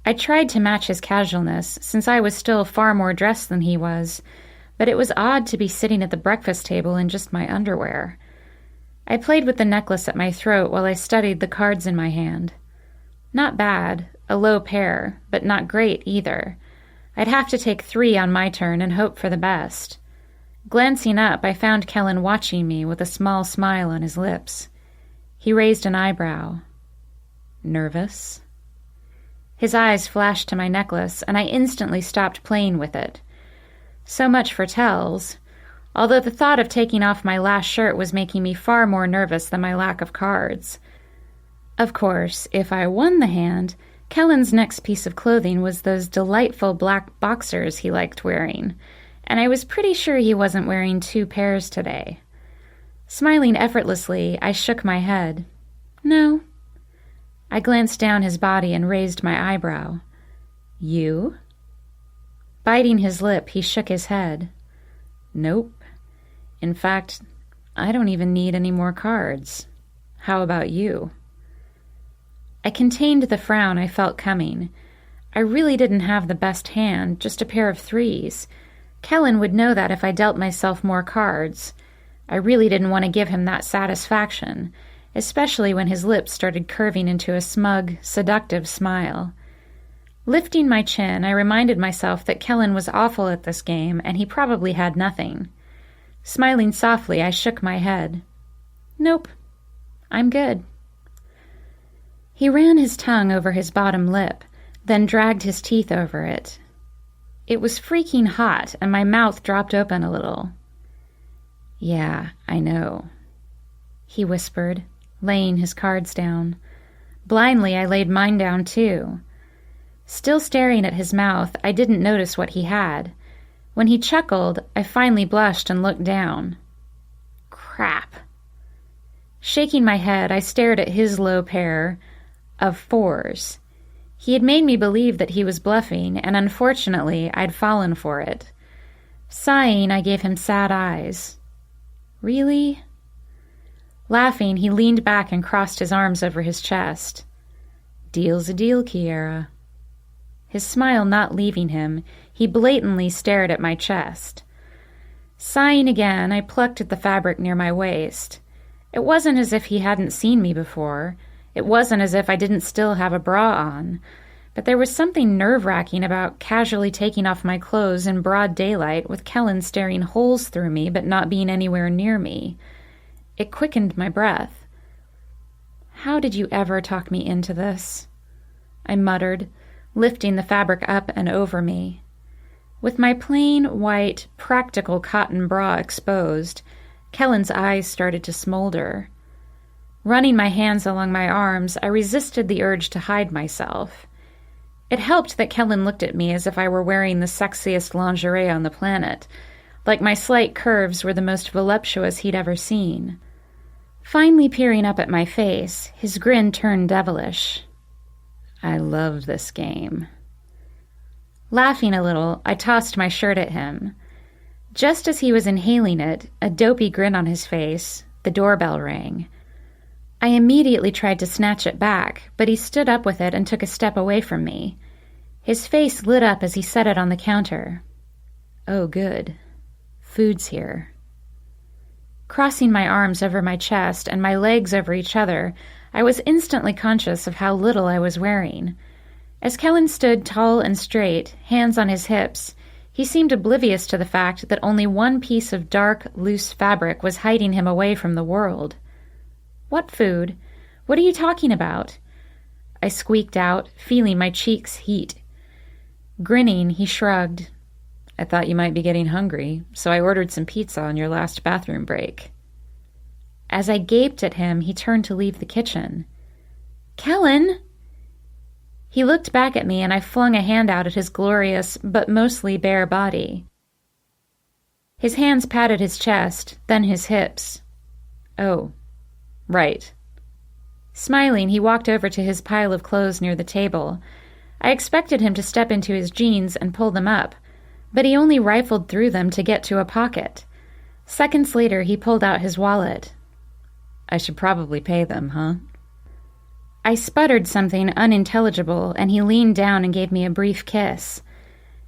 S2: I tried to match his casualness, since I was still far more dressed than he was, but it was odd to be sitting at the breakfast table in just my underwear. I played with the necklace at my throat while I studied the cards in my hand. Not bad, a low pair, but not great either. I'd have to take 3 on my turn and hope for the best. Glancing up, I found Kellen watching me with a small smile on his lips. He raised an eyebrow. Nervous? His eyes flashed to my necklace, and I instantly stopped playing with it. So much for tells, although the thought of taking off my last shirt was making me far more nervous than my lack of cards. Of course, if I won the hand, Kellen's next piece of clothing was those delightful black boxers he liked wearing, and I was pretty sure he wasn't wearing 2 pairs today. Smiling effortlessly, I shook my head. No. I glanced down his body and raised my eyebrow. You? Biting his lip, he shook his head. Nope. In fact, I don't even need any more cards. How about you? I contained the frown I felt coming. I really didn't have the best hand, just a pair of 3s. Kellen would know that if I dealt myself more cards. I really didn't want to give him that satisfaction, especially when his lips started curving into a smug, seductive smile. Lifting my chin, I reminded myself that Kellen was awful at this game, and he probably had nothing. Smiling softly, I shook my head. Nope. I'm good. He ran his tongue over his bottom lip, then dragged his teeth over it. It was freaking hot, and my mouth dropped open a little. Yeah, I know, he whispered, laying his cards down. Blindly, I laid mine down, too. Still staring at his mouth, I didn't notice what he had. When he chuckled, I finally blushed and looked down. Crap. Shaking my head, I stared at his low pair of 4s. He had made me believe that he was bluffing, and unfortunately, I'd fallen for it. Sighing, I gave him sad eyes. Really? Laughing, he leaned back and crossed his arms over his chest. Deal's a deal, Kiera. His smile not leaving him, he blatantly stared at my chest. Sighing again, I plucked at the fabric near my waist. It wasn't as if he hadn't seen me before. It wasn't as if I didn't still have a bra on. But there was something nerve-wracking about casually taking off my clothes in broad daylight with Kellen staring holes through me but not being anywhere near me. It quickened my breath. "How did you ever talk me into this?" I muttered, lifting the fabric up and over me. With my plain, white, practical cotton bra exposed, Kellen's eyes started to smolder. Running my hands along my arms, I resisted the urge to hide myself. It helped that Kellen looked at me as if I were wearing the sexiest lingerie on the planet, like my slight curves were the most voluptuous he'd ever seen. Finally peering up at my face, his grin turned devilish. "I love this game." Laughing a little, I tossed my shirt at him. Just as he was inhaling it, a dopey grin on his face, the doorbell rang. I immediately tried to snatch it back, but he stood up with it and took a step away from me. His face lit up as he set it on the counter. "Oh, good. Food's here." Crossing my arms over my chest and my legs over each other, I was instantly conscious of how little I was wearing. As Kellen stood tall and straight, hands on his hips, he seemed oblivious to the fact that only one piece of dark, loose fabric was hiding him away from the world. "What food? What are you talking about?" I squeaked out, feeling my cheeks heat. Grinning, he shrugged. "I thought you might be getting hungry, so I ordered some pizza on your last bathroom break." As I gaped at him, he turned to leave the kitchen. "Kellen!" He looked back at me, and I flung a hand out at his glorious, but mostly bare body. His hands patted his chest, then his hips. "Oh. Right." Smiling, he walked over to his pile of clothes near the table. I expected him to step into his jeans and pull them up, but he only rifled through them to get to a pocket. Seconds later, he pulled out his wallet. "I should probably pay them, huh?" I sputtered something unintelligible, and he leaned down and gave me a brief kiss.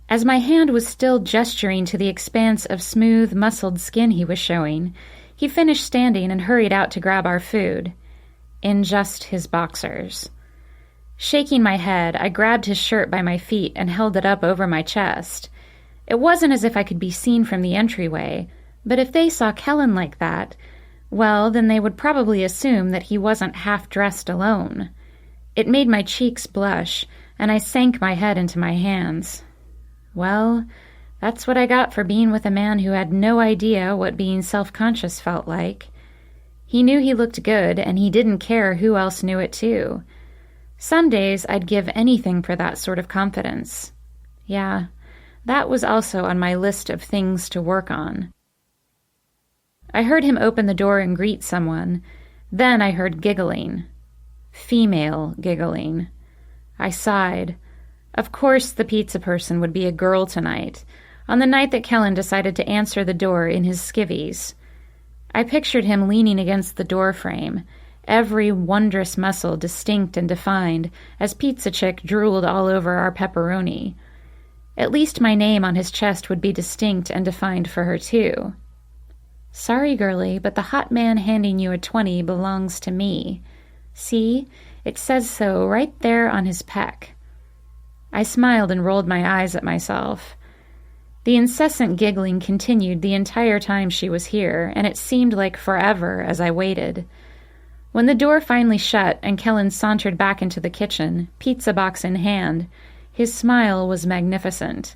S2: As my hand was still gesturing to the expanse of smooth, muscled skin he was showing, he finished standing and hurried out to grab our food. In just his boxers. Shaking my head, I grabbed his shirt by my feet and held it up over my chest. It wasn't as if I could be seen from the entryway, but if they saw Kellen like that, well, then they would probably assume that he wasn't half-dressed alone. It made my cheeks blush, and I sank my head into my hands. Well, that's what I got for being with a man who had no idea what being self-conscious felt like. He knew he looked good, and he didn't care who else knew it too. Some days I'd give anything for that sort of confidence. Yeah, that was also on my list of things to work on. I heard him open the door and greet someone. Then I heard giggling. Female giggling. I sighed. Of course the pizza person would be a girl tonight, on the night that Kellen decided to answer the door in his skivvies. I pictured him leaning against the door frame, every wondrous muscle distinct and defined, as Pizza Chick drooled all over our pepperoni. At least my name on his chest would be distinct and defined for her, too. "Sorry, girlie, but the hot man handing you a 20 belongs to me. See, it says so right there on his pec." I smiled and rolled my eyes at myself. The incessant giggling continued the entire time she was here, and it seemed like forever as I waited. When the door finally shut and Kellen sauntered back into the kitchen, pizza box in hand, his smile was magnificent.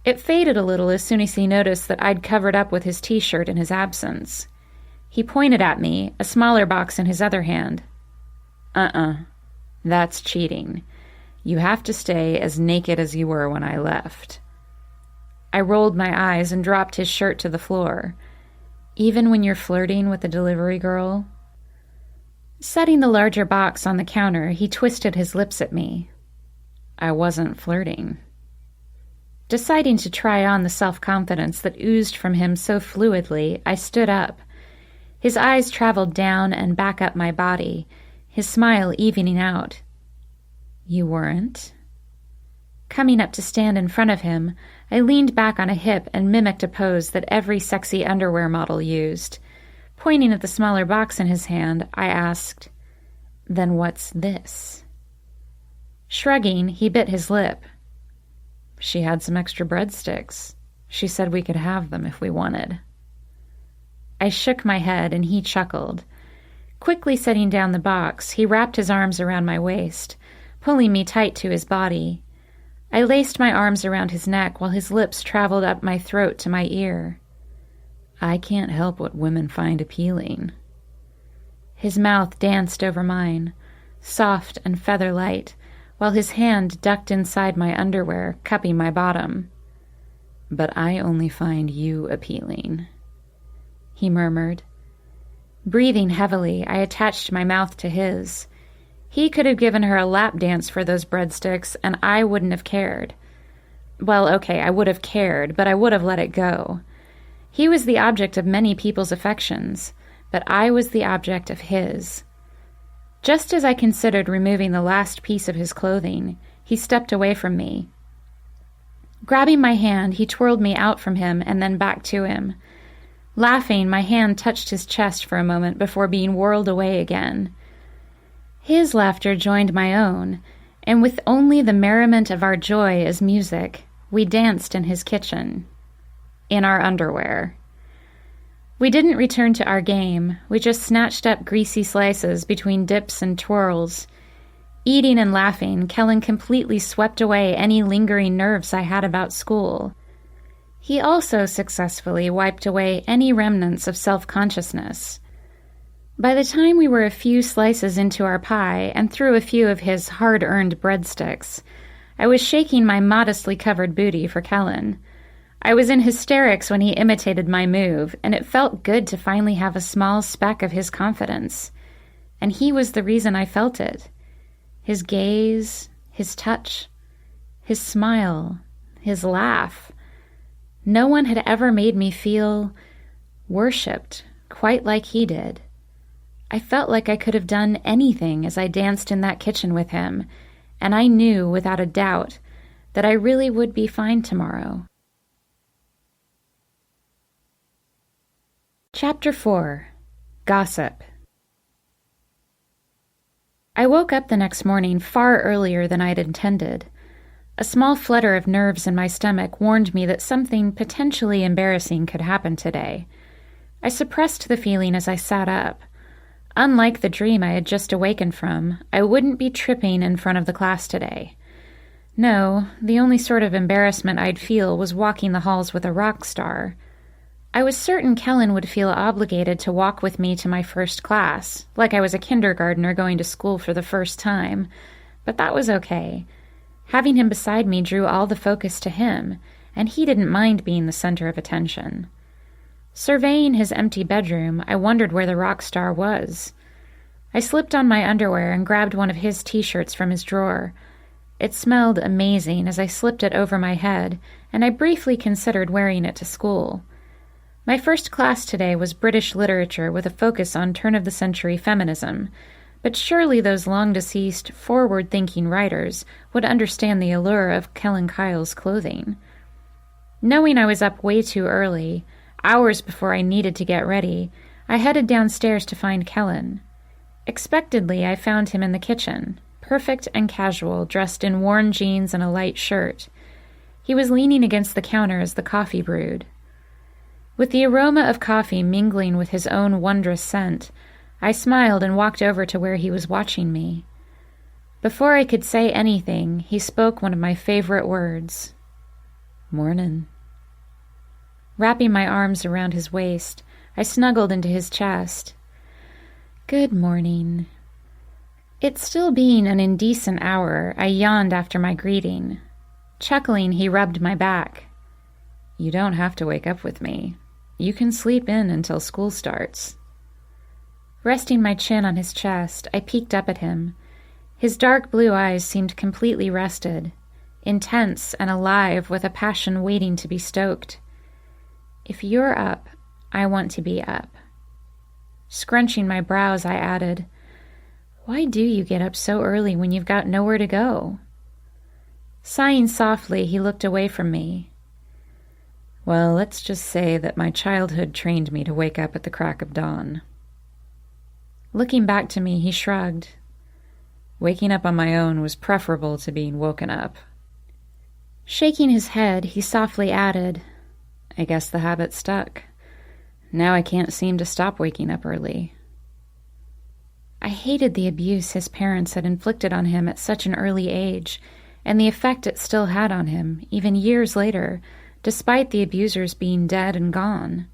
S2: It faded a little as soon as he noticed that I'd covered up with his t-shirt in his absence. He pointed at me, a smaller box in his other hand. That's cheating. You have to stay as naked as you were when I left." I rolled my eyes and dropped his shirt to the floor. "Even when you're flirting with the delivery girl?" Setting the larger box on the counter, he twisted his lips at me. "I wasn't flirting." Deciding to try on the self-confidence that oozed from him so fluidly, I stood up. His eyes traveled down and back up my body, his smile evening out. "You weren't?" Coming up to stand in front of him, I leaned back on a hip and mimicked a pose that every sexy underwear model used. Pointing at the smaller box in his hand, I asked, "Then what's this?" Shrugging, he bit his lip. She had some extra breadsticks. She said we could have them if we wanted. I shook my head, and he chuckled. Quickly setting down the box, he wrapped his arms around my waist, pulling me tight to his body. I laced my arms around his neck while his lips traveled up my throat to my ear. I can't help what women find appealing. His mouth danced over mine, soft and feather-light, while his hand ducked inside my underwear, cupping my bottom. But I only find you appealing, he murmured. Breathing heavily, I attached my mouth to his. He could have given her a lap dance for those breadsticks, and I wouldn't have cared. Well, okay, I would have cared, but I would have let it go. He was the object of many people's affections, but I was the object of his. Just as I considered removing the last piece of his clothing, he stepped away from me. Grabbing my hand, he twirled me out from him and then back to him. Laughing, my hand touched his chest for a moment before being whirled away again. His laughter joined my own, and with only the merriment of our joy as music, we danced in his kitchen. In our underwear. We didn't return to our game. We just snatched up greasy slices between dips and twirls. Eating and laughing, Kellen completely swept away any lingering nerves I had about school. He also successfully wiped away any remnants of self-consciousness. By the time we were a few slices into our pie and through a few of his hard-earned breadsticks, I was shaking my modestly covered booty for Kellen. I was in hysterics when he imitated my move, and it felt good to finally have a small speck of his confidence. And he was the reason I felt it. His gaze, his touch, his smile, his laugh. No one had ever made me feel worshipped quite like he did. I felt like I could have done anything as I danced in that kitchen with him, and I knew without a doubt that I really would be fine tomorrow. Chapter 4. Gossip. I woke up the next morning far earlier than I'd intended. A small flutter of nerves in my stomach warned me that something potentially embarrassing could happen today. I suppressed the feeling as I sat up. Unlike the dream I had just awakened from, I wouldn't be tripping in front of the class today. No, the only sort of embarrassment I'd feel was walking the halls with a rock star. I was certain Kellen would feel obligated to walk with me to my first class, like I was a kindergartner going to school for the first time, but that was okay. Having him beside me drew all the focus to him, and he didn't mind being the center of attention. Surveying his empty bedroom, I wondered where the rock star was. I slipped on my underwear and grabbed one of his t-shirts from his drawer. It smelled amazing as I slipped it over my head, and I briefly considered wearing it to school. My first class today was British literature with a focus on turn-of-the-century feminism, but surely those long-deceased, forward-thinking writers would understand the allure of Kellen Kyle's clothing. Knowing I was up way too early, hours before I needed to get ready, I headed downstairs to find Kellen. Expectedly, I found him in the kitchen, perfect and casual, dressed in worn jeans and a light shirt. He was leaning against the counter as the coffee brewed. With the aroma of coffee mingling with his own wondrous scent, I smiled and walked over to where he was watching me. Before I could say anything, he spoke one of my favorite words. "Mornin'." Wrapping my arms around his waist, I snuggled into his chest. "Good morning." It still being an indecent hour, I yawned after my greeting. Chuckling, he rubbed my back. "You don't have to wake up with me. You can sleep in until school starts." Resting my chin on his chest, I peeked up at him. His dark blue eyes seemed completely rested, intense and alive with a passion waiting to be stoked. "If you're up, I want to be up." Scrunching my brows, I added, "Why do you get up so early when you've got nowhere to go?" Sighing softly, he looked away from me. "Well, let's just say that my childhood trained me to wake up at the crack of dawn." Looking back to me, he shrugged.
S3: Waking up on my own was preferable to being woken up.
S2: Shaking his head, he softly added,
S3: I guess the habit stuck. Now I can't seem to stop waking up early.
S2: I hated the abuse his parents had inflicted on him at such an early age, and the effect it still had on him, even years later, despite the abusers being dead and gone.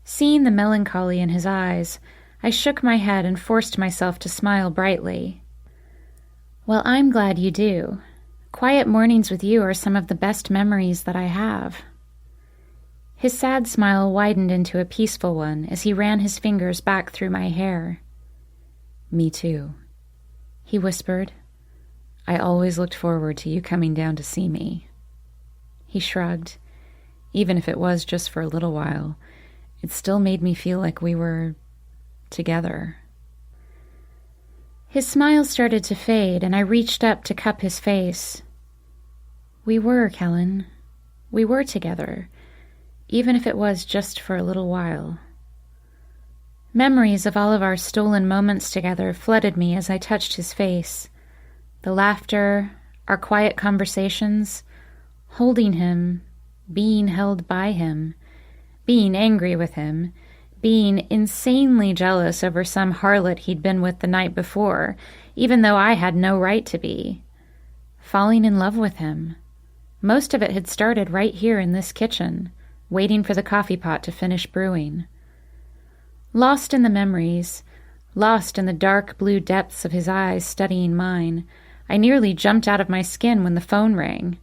S2: Seeing the melancholy in his eyes, I shook my head and forced myself to smile brightly. Well, I'm glad you do. Quiet mornings with you are some of the best memories that I have. His sad smile widened into a peaceful one as he ran his fingers back through my hair.
S3: Me too, he whispered. I always looked forward to you coming down to see me. He shrugged. Even if it was just for a little while, it still made me feel like we were together.
S2: His smile started to fade, and I reached up to cup his face. We were, Kellen. We were together, even if it was just for a little while. Memories of all of our stolen moments together flooded me as I touched his face. The laughter, our quiet conversations, holding him, being held by him, being angry with him, being insanely jealous over some harlot he'd been with the night before, even though I had no right to be. Falling in love with him. Most of it had started right here in this kitchen, waiting for the coffee pot to finish brewing. Lost in the memories, lost in the dark blue depths of his eyes studying mine, I nearly jumped out of my skin when the phone rang.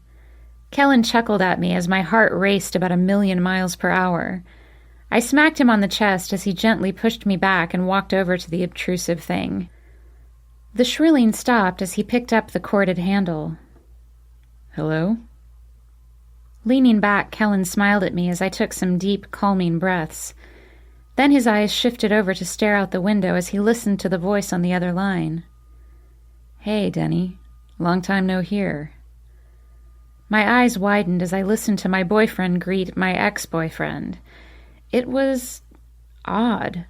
S2: Kellen chuckled at me as my heart raced about 1,000,000 miles per hour. I smacked him on the chest as he gently pushed me back and walked over to the obtrusive thing. The shrilling stopped as he picked up the corded handle.
S3: Hello?
S2: Leaning back, Kellen smiled at me as I took some deep, calming breaths. Then his eyes shifted over to stare out the window as he listened to the voice on the other line.
S3: Hey, Denny. Long time no hear.
S2: My eyes widened as I listened to my boyfriend greet my ex-boyfriend. It was odd.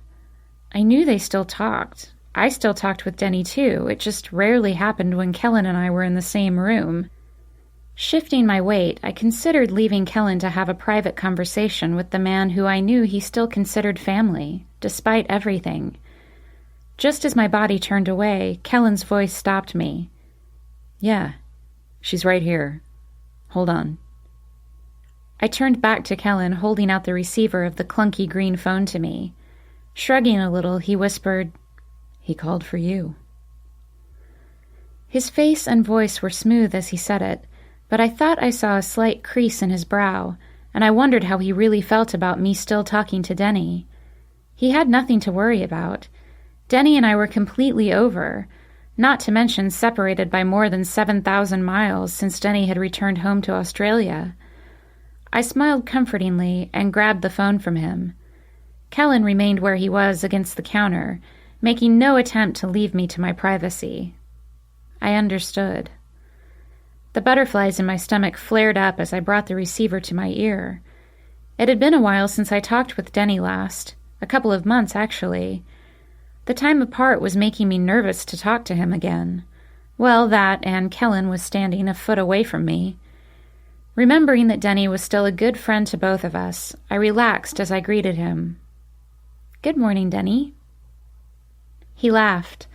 S2: I knew they still talked. I still talked with Denny too. It just rarely happened when Kellen and I were in the same room. Shifting my weight, I considered leaving Kellen to have a private conversation with the man who I knew he still considered family, despite everything. Just as my body turned away, Kellen's voice stopped me.
S3: Yeah, she's right here. Hold on.
S2: I turned back to Kellen, holding out the receiver of the clunky green phone to me. Shrugging a little, he whispered,
S3: He called for you.
S2: His face and voice were smooth as he said it, but I thought I saw a slight crease in his brow, and I wondered how he really felt about me still talking to Denny. He had nothing to worry about. Denny and I were completely over, not to mention separated by more than 7,000 miles since Denny had returned home to Australia. I smiled comfortingly and grabbed the phone from him. Kellen remained where he was against the counter, making no attempt to leave me to my privacy. I understood. The butterflies in my stomach flared up as I brought the receiver to my ear. It had been a while since I talked with Denny last, a couple of months actually. The time apart was making me nervous to talk to him again. Well, that and Kellen was standing a foot away from me. Remembering that Denny was still a good friend to both of us, I relaxed as I greeted him. Good morning, Denny. He laughed,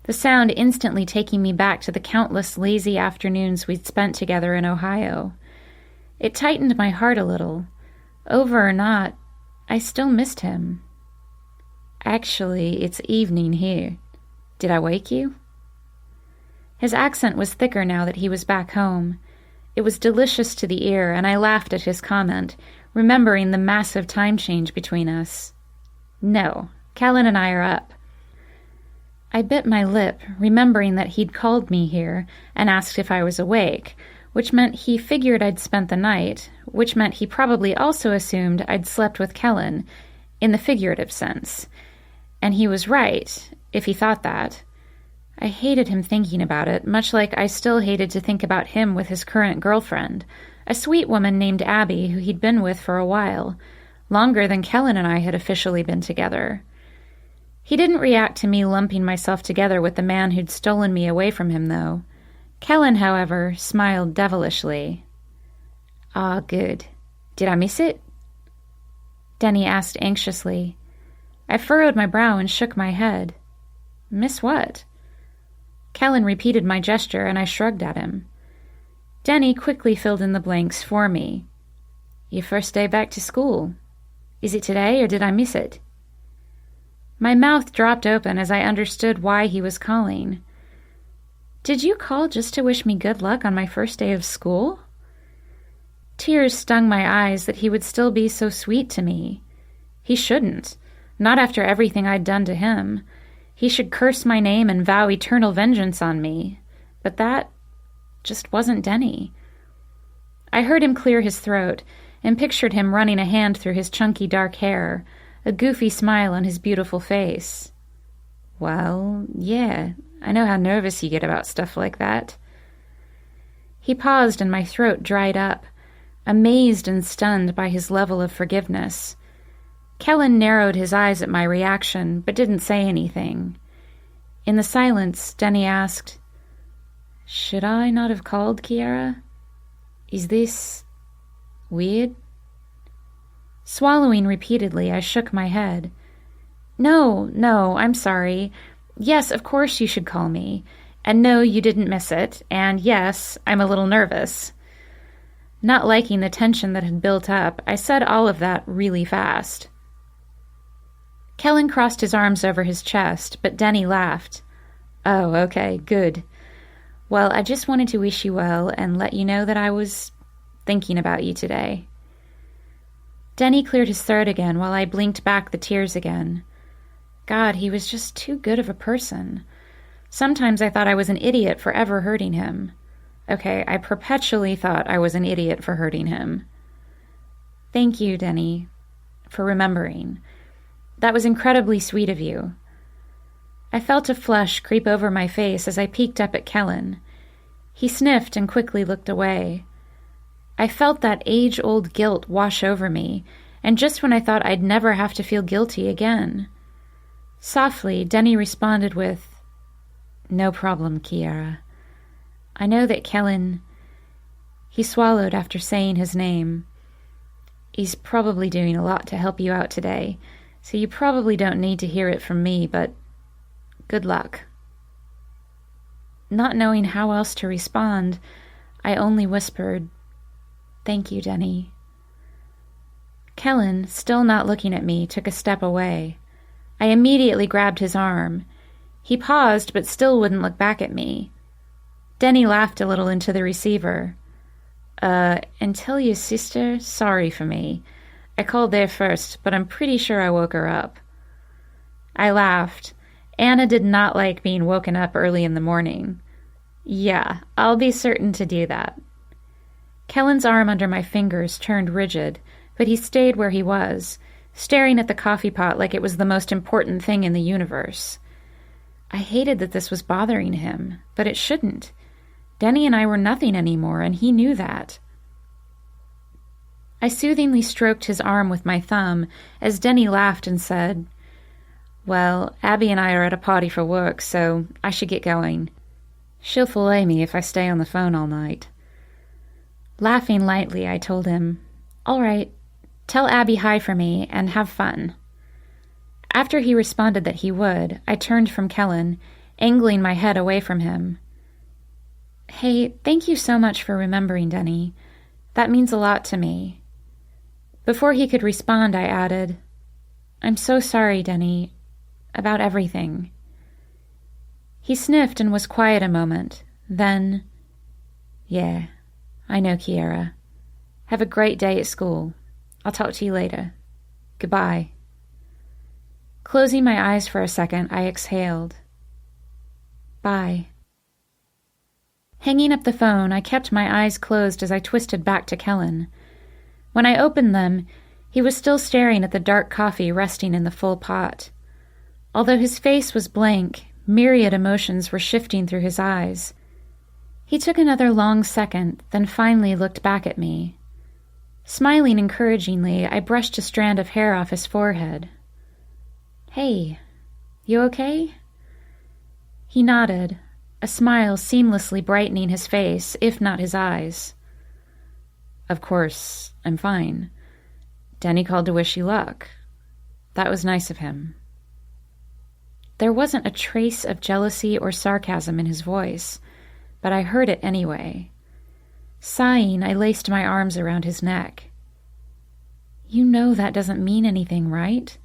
S2: the sound instantly taking me back to the countless lazy afternoons we'd spent together in Ohio. It tightened my heart a little. Over or not, I still missed him. Actually, it's evening here. Did I wake you? His accent was thicker now that he was back home. It was delicious to the ear, and I laughed at his comment, remembering the massive time change between us. No, Kellen and I are up. I bit my lip, remembering that he'd called me here and asked if I was awake, which meant he figured I'd spent the night, which meant he probably also assumed I'd slept with Kellen, in the figurative sense. And he was right, if he thought that. I hated him thinking about it, much like I still hated to think about him with his current girlfriend, a sweet woman named Abby who he'd been with for a while, longer than Kellen and I had officially been together. He didn't react to me lumping myself together with the man who'd stolen me away from him, though. Kellen, however, smiled devilishly. "Ah, good. Did I miss it?" Denny asked anxiously. I furrowed my brow and shook my head. Miss what? Kellen repeated my gesture, and I shrugged at him. Denny quickly filled in the blanks for me. "Your first day back to school. Is it today, or did I miss it?" My mouth dropped open as I understood why he was calling. "Did you call just to wish me good luck on my first day of school?" Tears stung my eyes that he would still be so sweet to me. He shouldn't. Not after everything I'd done to him. He should curse my name and vow eternal vengeance on me. But that just wasn't Denny. I heard him clear his throat and pictured him running a hand through his chunky dark hair, a goofy smile on his beautiful face. "Well, yeah, I know how nervous you get about stuff like that." He paused and my throat dried up, amazed and stunned by his level of forgiveness. Kellen narrowed his eyes at my reaction, but didn't say anything. In the silence, Denny asked, "Should I not have called, Kiera? Is this weird?" Swallowing repeatedly, I shook my head. No, I'm sorry. Yes, of course you should call me. And no, you didn't miss it. And yes, I'm a little nervous." Not liking the tension that had built up, I said all of that really fast. Kellen crossed his arms over his chest, but Denny laughed. "Oh, okay, good. Well, I just wanted to wish you well and let you know that I was thinking about you today." Denny cleared his throat again while I blinked back the tears again. God, he was just too good of a person. Sometimes I thought I was an idiot for ever hurting him. Okay, I perpetually thought I was an idiot for hurting him. "Thank you, Denny, for remembering. That was incredibly sweet of you." I felt a flush creep over my face as I peeked up at Kellen. He sniffed and quickly looked away. I felt that age-old guilt wash over me, and just when I thought I'd never have to feel guilty again. Softly, Denny responded with, "No problem, Kiera. I know that Kellen..." He swallowed after saying his name. "He's probably doing a lot to help you out today, so you probably don't need to hear it from me, but good luck." Not knowing how else to respond, I only whispered, "Thank you, Denny." Kellen, still not looking at me, took a step away. I immediately grabbed his arm. He paused, but still wouldn't look back at me. Denny laughed a little into the receiver. And tell your sister sorry for me. I called there first, but I'm pretty sure I woke her up." I laughed. Anna did not like being woken up early in the morning. "Yeah, I'll be certain to do that." Kellen's arm under my fingers turned rigid, but he stayed where he was, staring at the coffee pot like it was the most important thing in the universe. I hated that this was bothering him, but it shouldn't. Denny and I were nothing anymore, and he knew that. I soothingly stroked his arm with my thumb as Denny laughed and said, "Well, Abby and I are at a party for work, so I should get going. She'll fillet me if I stay on the phone all night." Laughing lightly, I told him, "All right, tell Abby hi for me and have fun." After he responded that he would, I turned from Kellen, angling my head away from him. "Hey, thank you so much for remembering, Denny. That means a lot to me." Before he could respond, I added, "I'm so sorry, Denny, about everything." He sniffed and was quiet a moment. Then, "Yeah, I know, Kiera. Have a great day at school. I'll talk to you later. Goodbye." Closing my eyes for a second, I exhaled. "Bye." Hanging up the phone, I kept my eyes closed as I twisted back to Kellen. When I opened them, he was still staring at the dark coffee resting in the full pot. Although his face was blank, myriad emotions were shifting through his eyes. He took another long second, then finally looked back at me. Smiling encouragingly, I brushed a strand of hair off his forehead. "Hey, You okay?" He nodded, a smile seamlessly brightening his face, if not his eyes.
S3: "Of course, I'm fine. Denny called to wish you luck. That was nice of him."
S2: There wasn't a trace of jealousy or sarcasm in his voice, but I heard it anyway. Sighing, I laced my arms around his neck. "You know that doesn't mean anything, right?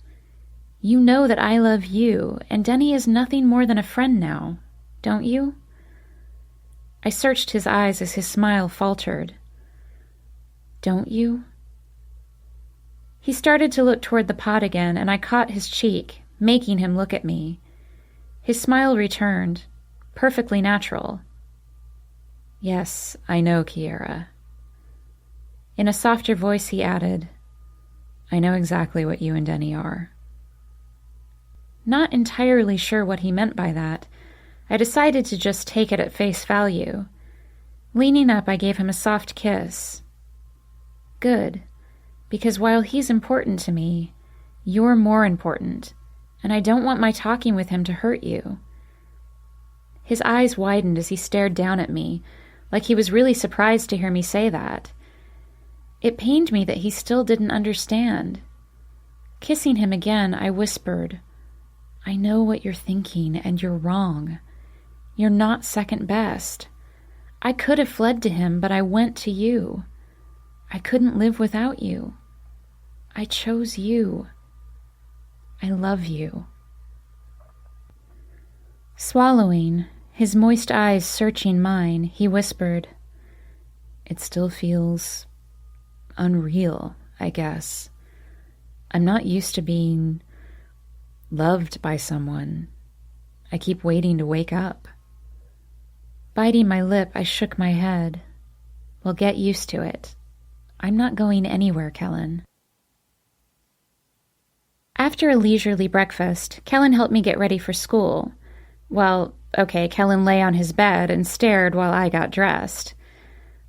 S2: You know that I love you, and Denny is nothing more than a friend now, don't you?" I searched his eyes as his smile faltered. "Don't you?" He started to look toward the pot again, and I caught his cheek, making him look at me. His smile returned, perfectly natural.
S3: "Yes, I know, Kiera."
S2: In a softer voice he added,
S3: "I know exactly what you and Denny are."
S2: Not entirely sure what he meant by that, I decided to just take it at face value. Leaning up, I gave him a soft kiss. "Good, because while he's important to me, you're more important, and I don't want my talking with him to hurt you." His eyes widened as he stared down at me, like he was really surprised to hear me say that. It pained me that he still didn't understand. Kissing him again, I whispered, "I know what you're thinking, and you're wrong. You're not second best. I could have fled to him, but I went to you. I couldn't live without you. I chose you. I love you." Swallowing, his moist eyes searching mine, he whispered,
S3: "It still feels unreal, I guess. I'm not used to being loved by someone. I keep waiting to wake up."
S2: Biting my lip, I shook my head. "Well, get used to it. I'm not going anywhere, Kellen." After a leisurely breakfast, Kellen helped me get ready for school. Well, okay, Kellen lay on his bed and stared while I got dressed.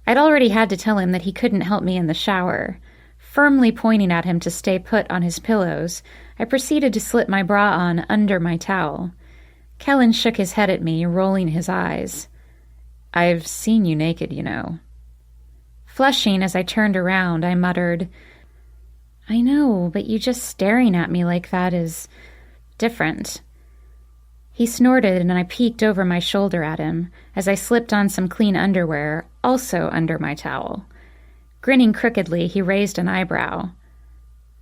S2: I'd already had to tell him that he couldn't help me in the shower. Firmly pointing at him to stay put on his pillows, I proceeded to slip my bra on under my towel. Kellen shook his head at me, rolling his eyes.
S3: "I've seen you naked, you know."
S2: Flushing as I turned around, I muttered, "I know, but you just staring at me like that is different." He snorted, and I peeked over my shoulder at him as I slipped on some clean underwear, also under my towel. Grinning crookedly, he raised an eyebrow.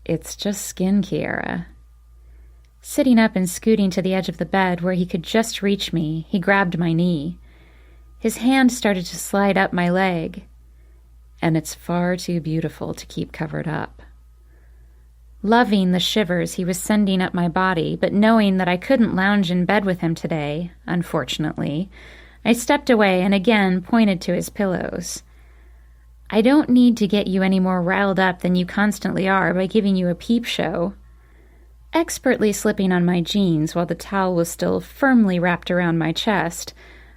S3: "It's just skin, Kiera."
S2: Sitting up and scooting to the edge of the bed where he could just reach me, he grabbed my knee. His hand started to slide up my leg.
S3: "And it's far too beautiful to keep covered up."
S2: Loving the shivers he was sending up my body, but knowing that I couldn't lounge in bed with him today, unfortunately, I stepped away and again pointed to his pillows. "I don't need to get you any more riled up than you constantly are by giving you a peep show." Expertly slipping on my jeans while the towel was still firmly wrapped around my chest,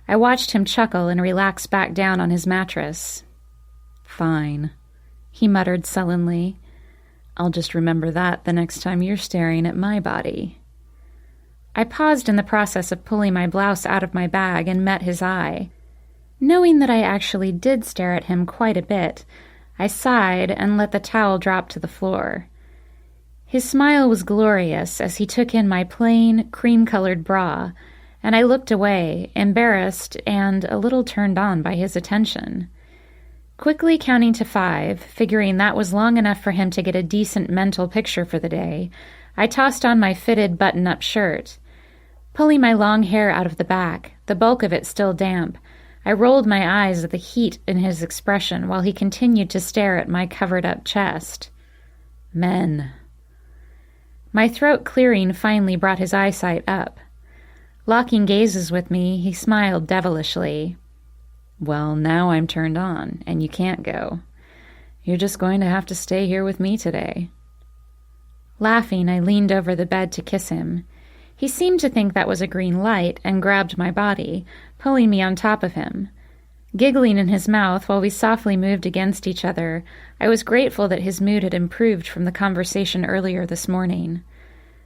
S2: I watched him chuckle and relax back down on his mattress.
S3: "Fine,"
S2: he muttered sullenly.
S3: "I'll just remember that the next time you're staring at my body."
S2: I paused in the process of pulling my blouse out of my bag and met his eye. Knowing that I actually did stare at him quite a bit, I sighed and let the towel drop to the floor. His smile was glorious as he took in my plain, cream-colored bra, and I looked away, embarrassed and a little turned on by his attention. Quickly counting to 5, figuring that was long enough for him to get a decent mental picture for the day, I tossed on my fitted button-up shirt. Pulling my long hair out of the back, the bulk of it still damp, I rolled my eyes at the heat in his expression while he continued to stare at my covered-up chest.
S3: "Men."
S2: My throat clearing finally brought his eyesight up. Locking gazes with me, he smiled devilishly.
S3: "Well, now I'm turned on, and you can't go. You're just going to have to stay here with me today."
S2: Laughing, I leaned over the bed to kiss him. He seemed to think that was a green light and grabbed my body, pulling me on top of him. Giggling in his mouth while we softly moved against each other, I was grateful that his mood had improved from the conversation earlier this morning.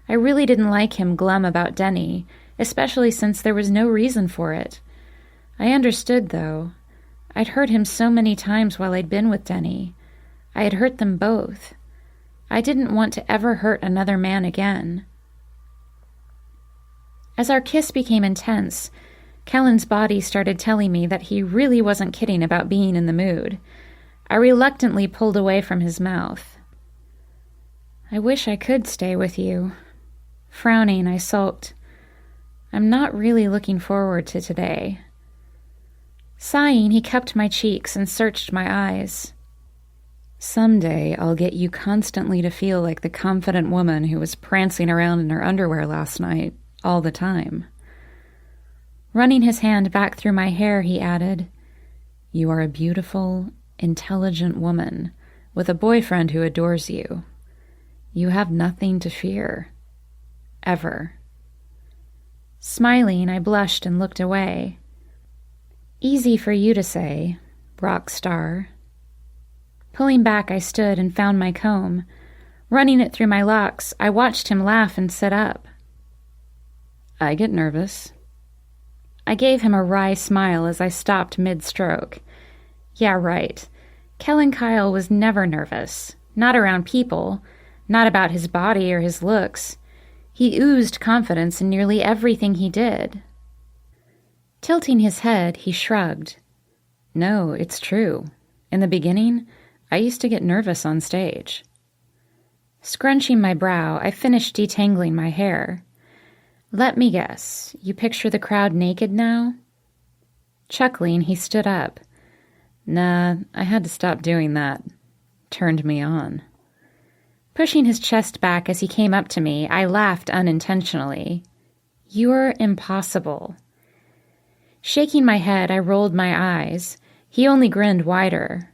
S2: I really didn't like him glum about Denny, especially since there was no reason for it. I understood, though. I'd hurt him so many times while I'd been with Denny. I had hurt them both. I didn't want to ever hurt another man again. As our kiss became intense, Kellen's body started telling me that he really wasn't kidding about being in the mood. I reluctantly pulled away from his mouth. I wish I could stay with you. Frowning, I sulked. I'm not really looking forward to today. Sighing, he cupped my cheeks and searched my eyes. Someday I'll get you constantly to feel like the confident woman who was prancing around in her underwear last night, all the time. Running his hand back through my hair, he added, You are a beautiful, intelligent woman with a boyfriend who adores you. You have nothing to fear. Ever. Smiling, I blushed and looked away. Easy for you to say, rock star. Pulling back, I stood and found my comb. Running it through my locks, I watched him laugh and sit up. I get nervous. I gave him a wry smile as I stopped mid-stroke. Yeah, right. Kellen Kyle was never nervous. Not around people. Not about his body or his looks. He oozed confidence in nearly everything he did. Tilting his head, he shrugged. No, it's true. In the beginning, I used to get nervous on stage. Scrunching my brow, I finished detangling my hair. Let me guess, you picture the crowd naked now? Chuckling, he stood up. Nah, I had to stop doing that. Turned me on. Pushing his chest back as he came up to me, I laughed unintentionally. You're impossible. Shaking my head, I rolled my eyes. He only grinned wider.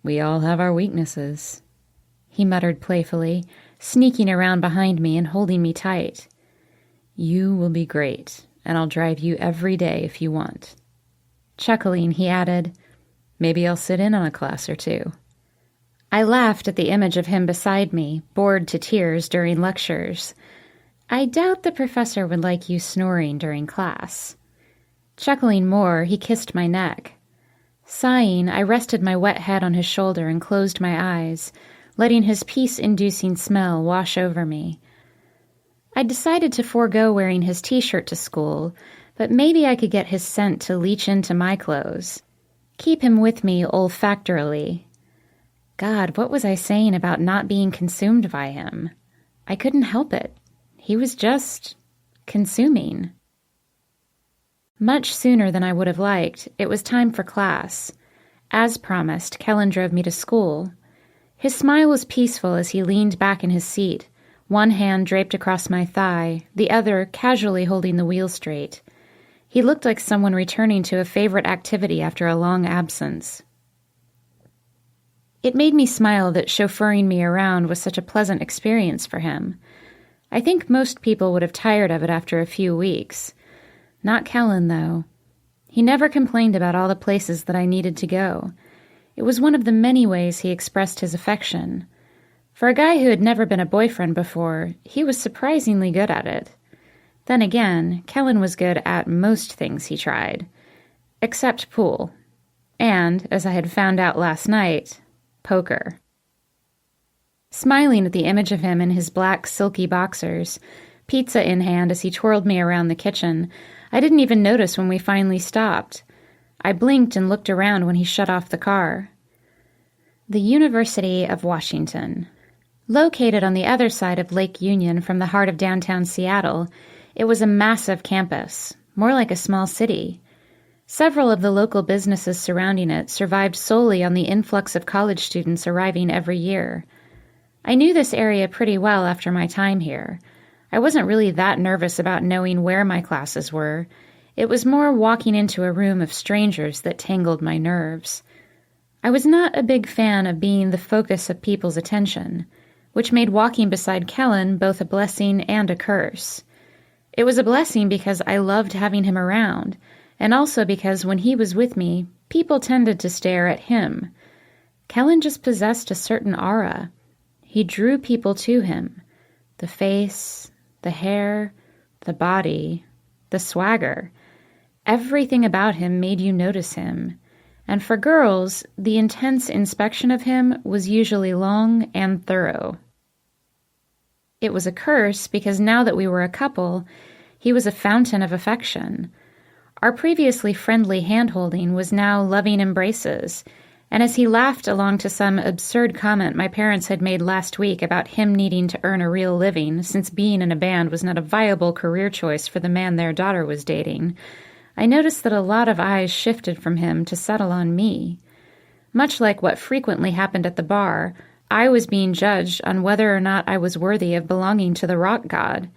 S2: We all have our weaknesses, he muttered playfully, sneaking around behind me and holding me tight. You will be great, and I'll drive you every day if you want. Chuckling, he added, Maybe I'll sit in on a class or two. I laughed at the image of him beside me, bored to tears during lectures. I doubt the professor would like you snoring during class. Chuckling more, he kissed my neck. Sighing, I rested my wet head on his shoulder and closed my eyes, letting his peace-inducing smell wash over me. I decided to forego wearing his t-shirt to school, but maybe I could get his scent to leach into my clothes. Keep him with me olfactorily. God, what was I saying about not being consumed by him? I couldn't help it. He was just consuming. Much sooner than I would have liked, it was time for class. As promised, Kellen drove me to school. His smile was peaceful as he leaned back in his seat, one hand draped across my thigh, the other casually holding the wheel straight. He looked like someone returning to a favorite activity after a long absence. It made me smile that chauffeuring me around was such a pleasant experience for him. I think most people would have tired of it after a few weeks. Not Kellen, though. He never complained about all the places that I needed to go. It was one of the many ways he expressed his affection. For a guy who had never been a boyfriend before, he was surprisingly good at it. Then again, Kellen was good at most things he tried. Except pool. And, as I had found out last night, poker. Smiling at the image of him in his black, silky boxers, pizza in hand as he twirled me around the kitchen, I didn't even notice when we finally stopped. I blinked and looked around when he shut off the car. The University of Washington. Located on the other side of Lake Union from the heart of downtown Seattle, it was a massive campus, more like a small city. Several of the local businesses surrounding it survived solely on the influx of college students arriving every year. I knew this area pretty well after my time here. I wasn't really that nervous about knowing where my classes were. It was more walking into a room of strangers that tangled my nerves. I was not a big fan of being the focus of people's attention, which made walking beside Kellen both a blessing and a curse. It was a blessing because I loved having him around, and also because when he was with me, people tended to stare at him. Kellen just possessed a certain aura. He drew people to him. The face, The hair, the body, the swagger. Everything about him made you notice him. And for girls, the intense inspection of him was usually long and thorough. It was a curse because now that we were a couple, he was a fountain of affection. Our previously friendly hand-holding was now loving embraces, and as he laughed along to some absurd comment my parents had made last week about him needing to earn a real living since being in a band was not a viable career choice for the man their daughter was dating, I noticed that a lot of eyes shifted from him to settle on me. Much like what frequently happened at the bar, I was being judged on whether or not I was worthy of belonging to the rock god.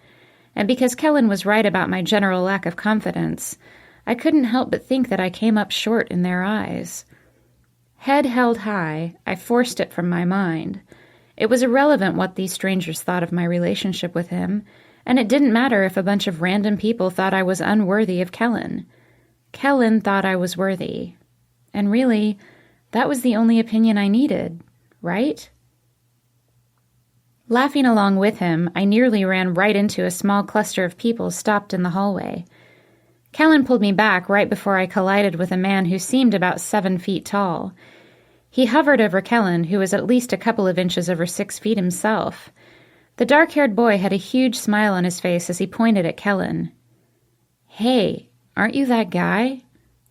S2: And because Kellen was right about my general lack of confidence, I couldn't help but think that I came up short in their eyes. Head held high, I forced it from my mind. It was irrelevant what these strangers thought of my relationship with him, and it didn't matter if a bunch of random people thought I was unworthy of Kellen. Kellen thought I was worthy. And really, that was the only opinion I needed, right? Laughing along with him, I nearly ran right into a small cluster of people stopped in the hallway. Kellen pulled me back right before I collided with a man who seemed about 7 feet tall. He hovered over Kellen, who was at least a couple of inches over 6 feet himself. The dark-haired boy had a huge smile on his face as he pointed at Kellen. "Hey, aren't you that guy?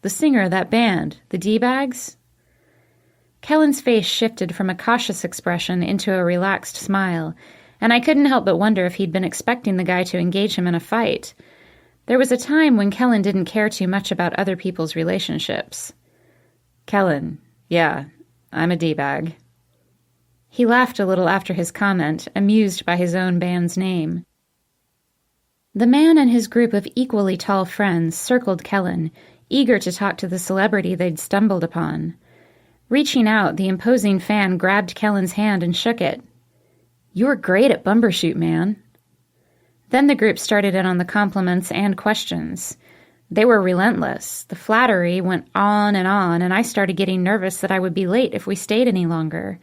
S2: The singer of that band, the D-Bags?" Kellen's face shifted from a cautious expression into a relaxed smile, and I couldn't help but wonder if he'd been expecting the guy to engage him in a fight. There was a time when Kellen didn't care too much about other people's relationships. "Kellen, yeah, I'm a D-Bag." He laughed a little after his comment, amused by his own band's name. The man and his group of equally tall friends circled Kellen, eager to talk to the celebrity they'd stumbled upon. Reaching out, the imposing fan grabbed Kellen's hand and shook it. "You were great at Bumbershoot, man." Then the group started in on the compliments and questions. They were relentless. The flattery went on, and I started getting nervous that I would be late if we stayed any longer.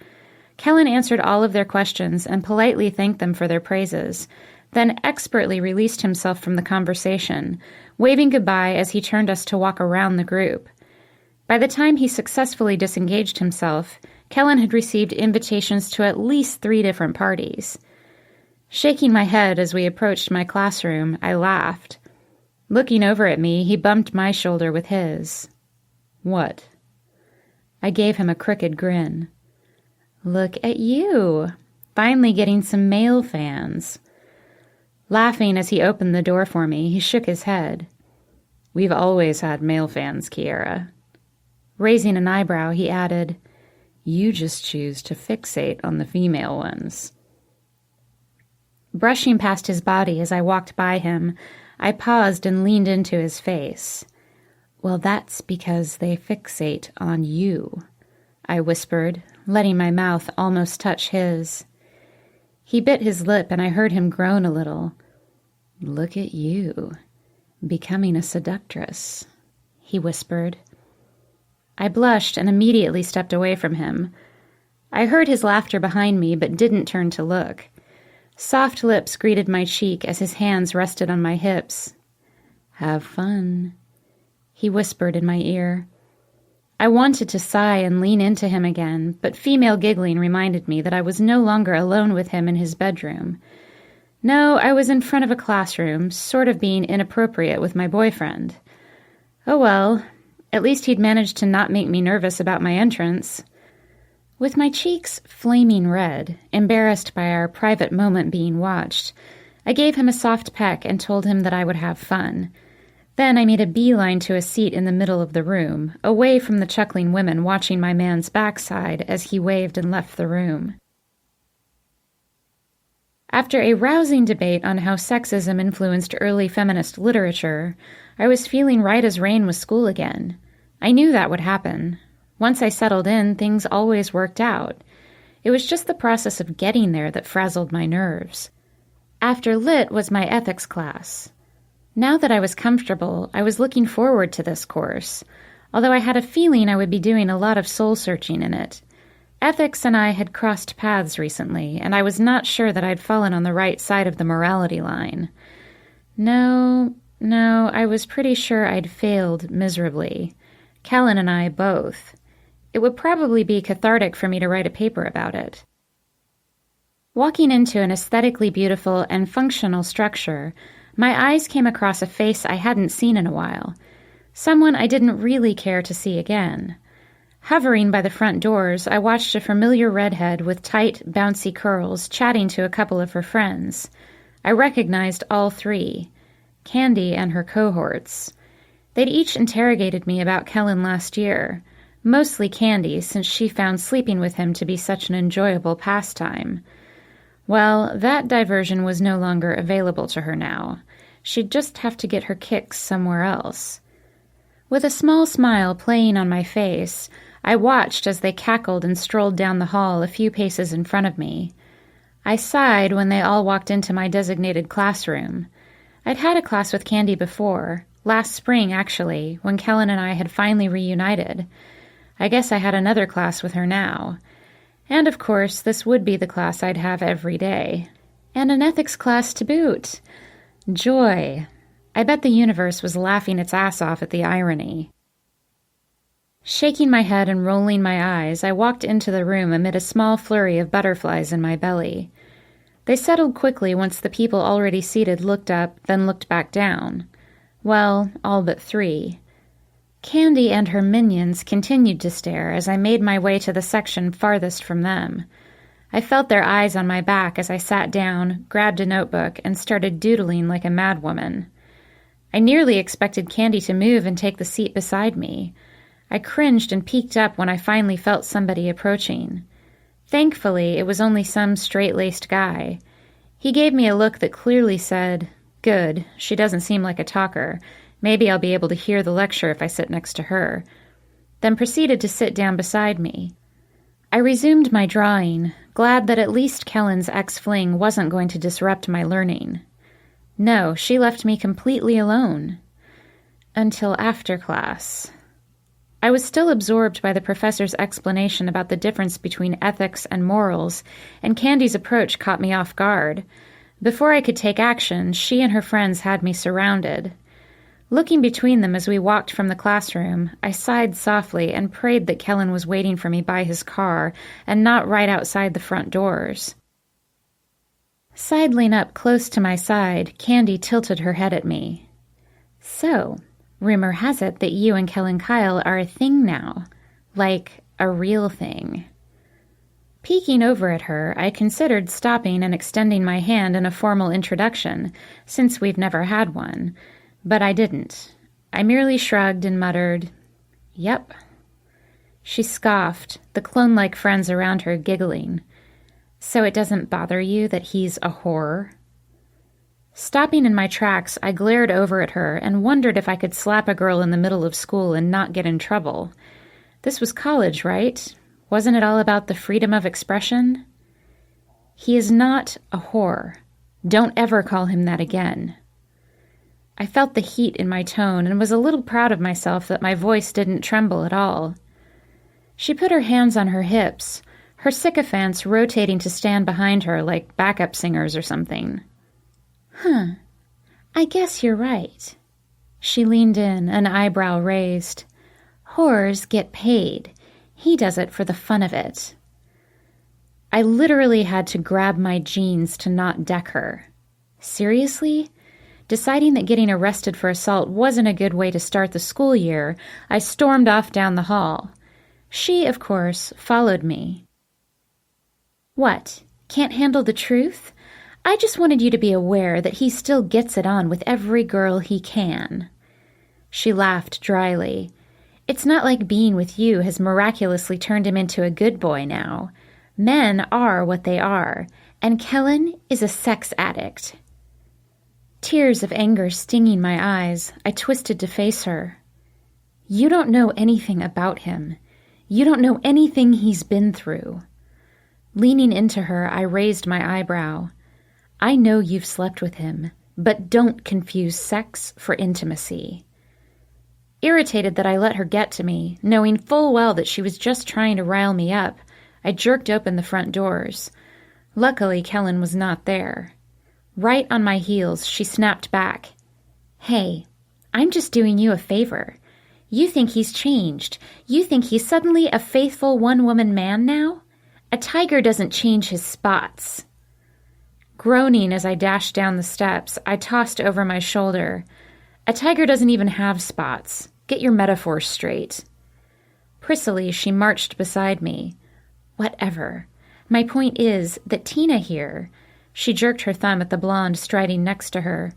S2: Kellen answered all of their questions and politely thanked them for their praises, then expertly released himself from the conversation, waving goodbye as he turned us to walk around the group. By the time he successfully disengaged himself, Kellen had received invitations to at least 3 different parties. Shaking my head as we approached my classroom, I laughed. Looking over at me, he bumped my shoulder with his. "What?" I gave him a crooked grin. "Look at you, finally getting some male fans." Laughing as he opened the door for me, he shook his head. "We've always had male fans, Kiera." Raising an eyebrow, he added, "You just choose to fixate on the female ones." Brushing past his body as I walked by him, I paused and leaned into his face. "Well, that's because they fixate on you," I whispered, letting my mouth almost touch his. He bit his lip and I heard him groan a little. "Look at you, becoming a seductress," he whispered. I blushed and immediately stepped away from him. I heard his laughter behind me but didn't turn to look. Soft lips greeted my cheek as his hands rested on my hips. "Have fun," he whispered in my ear. I wanted to sigh and lean into him again, but female giggling reminded me that I was no longer alone with him in his bedroom. No, I was in front of a classroom, sort of being inappropriate with my boyfriend. Oh well, at least he'd managed to not make me nervous about my entrance. With my cheeks flaming red, embarrassed by our private moment being watched, I gave him a soft peck and told him that I would have fun. Then I made a beeline to a seat in the middle of the room, away from the chuckling women watching my man's backside as he waved and left the room. After a rousing debate on how sexism influenced early feminist literature, I was feeling right as rain with school again. I knew that would happen. Once I settled in, things always worked out. It was just the process of getting there that frazzled my nerves. After Lit was my ethics class. Now that I was comfortable, I was looking forward to this course, although I had a feeling I would be doing a lot of soul-searching in it. Ethics and I had crossed paths recently, and I was not sure that I'd fallen on the right side of the morality line. No, I was pretty sure I'd failed miserably. Kellen and I both. It would probably be cathartic for me to write a paper about it. Walking into an aesthetically beautiful and functional structure, my eyes came across a face I hadn't seen in a while, someone I didn't really care to see again. Hovering by the front doors, I watched a familiar redhead with tight, bouncy curls chatting to a couple of her friends. I recognized all three, Candy and her cohorts. They'd each interrogated me about Kellen last year, mostly Candy, since she found sleeping with him to be such an enjoyable pastime. Well, that diversion was no longer available to her now. She'd just have to get her kicks somewhere else. With a small smile playing on my face, I watched as they cackled and strolled down the hall a few paces in front of me. I sighed when they all walked into my designated classroom. I'd had a class with Candy before, last spring actually, when Kellen and I had finally reunited. I guess I had another class with her now. And of course, this would be the class I'd have every day. And an ethics class to boot. Joy. I bet the universe was laughing its ass off at the irony. Shaking my head and rolling my eyes, I walked into the room amid a small flurry of butterflies in my belly. They settled quickly once the people already seated looked up, then looked back down. Well, all but three. Candy and her minions continued to stare as I made my way to the section farthest from them. I felt their eyes on my back as I sat down, grabbed a notebook, and started doodling like a madwoman. I nearly expected Candy to move and take the seat beside me. I cringed and peeked up when I finally felt somebody approaching. Thankfully, it was only some straight-laced guy. He gave me a look that clearly said, "Good, she doesn't seem like a talker. Maybe I'll be able to hear the lecture if I sit next to her," then proceeded to sit down beside me. I resumed my drawing, glad that at least Kellen's ex-fling wasn't going to disrupt my learning. No, she left me completely alone. Until after class. I was still absorbed by the professor's explanation about the difference between ethics and morals, and Candy's approach caught me off guard. Before I could take action, she and her friends had me surrounded. Looking between them as we walked from the classroom, I sighed softly and prayed that Kellen was waiting for me by his car and not right outside the front doors. Sidling up close to my side, Candy tilted her head at me. "So, rumor has it that you and Kellen Kyle are a thing now. Like, a real thing." Peeking over at her, I considered stopping and extending my hand in a formal introduction, since we've never had one. But I didn't. I merely shrugged and muttered, "Yep." She scoffed, the clone-like friends around her giggling. "So it doesn't bother you that he's a whore?" Stopping in my tracks, I glared over at her and wondered if I could slap a girl in the middle of school and not get in trouble. This was college, right? Wasn't it all about the freedom of expression? "He is not a whore. Don't ever call him that again." I felt the heat in my tone and was a little proud of myself that my voice didn't tremble at all. She put her hands on her hips, her sycophants rotating to stand behind her like backup singers or something. I guess you're right." She leaned in, an eyebrow raised. "Whores get paid. He does it for the fun of it." I literally had to grab my jeans to not deck her. Seriously? Deciding that getting arrested for assault wasn't a good way to start the school year, I stormed off down the hall. She, of course, followed me. "What? Can't handle the truth? I just wanted you to be aware that he still gets it on with every girl he can." She laughed dryly. "It's not like being with you has miraculously turned him into a good boy now. Men are what they are, and Kellen is a sex addict." Tears of anger stinging my eyes, I twisted to face her. "You don't know anything about him. You don't know anything he's been through." Leaning into her, I raised my eyebrow. "I know you've slept with him, but don't confuse sex for intimacy." Irritated that I let her get to me, knowing full well that she was just trying to rile me up, I jerked open the front doors. Luckily, Kellen was not there. Right on my heels, she snapped back. "Hey, I'm just doing you a favor. You think he's changed. You think he's suddenly a faithful one-woman man now? A tiger doesn't change his spots." Groaning as I dashed down the steps, I tossed over my shoulder. "A tiger doesn't even have spots. Get your metaphors straight." Prissily, she marched beside me. "Whatever. My point is that Tina here," she jerked her thumb at the blonde striding next to her,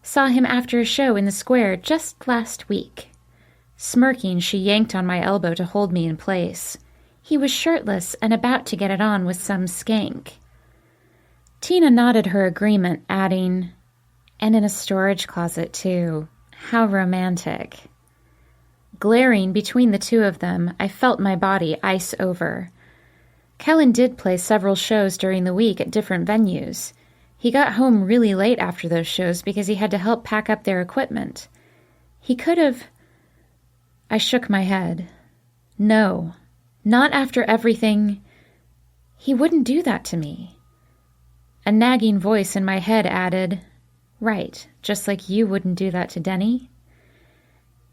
S2: "saw him after a show in the square just last week." Smirking, she yanked on my elbow to hold me in place. "He was shirtless and about to get it on with some skank." Tina nodded her agreement, adding, "And in a storage closet, too. How romantic." Glaring between the two of them, I felt my body ice over. Kellen did play several shows during the week at different venues. He got home really late after those shows because he had to help pack up their equipment. He could have... I shook my head. No, not after everything. He wouldn't do that to me. A nagging voice in my head added, "Right, just like you wouldn't do that to Denny."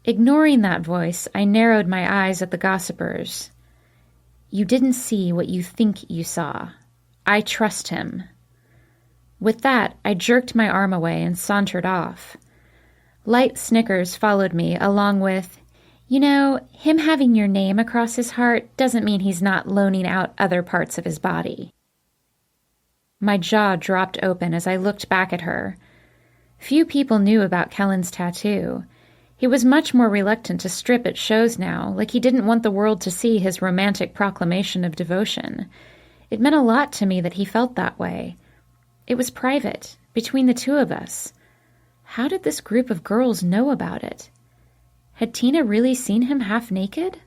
S2: Ignoring that voice, I narrowed my eyes at the gossipers. "You didn't see what you think you saw. I trust him." With that, I jerked my arm away and sauntered off. Light snickers followed me, along with, "You know, him having your name across his heart doesn't mean he's not loaning out other parts of his body." My jaw dropped open as I looked back at her. Few people knew about Kellen's tattoo. He was much more reluctant to strip at shows now, like he didn't want the world to see his romantic proclamation of devotion. It meant a lot to me that he felt that way. It was private, between the two of us. How did this group of girls know about it? Had Tina really seen him half naked?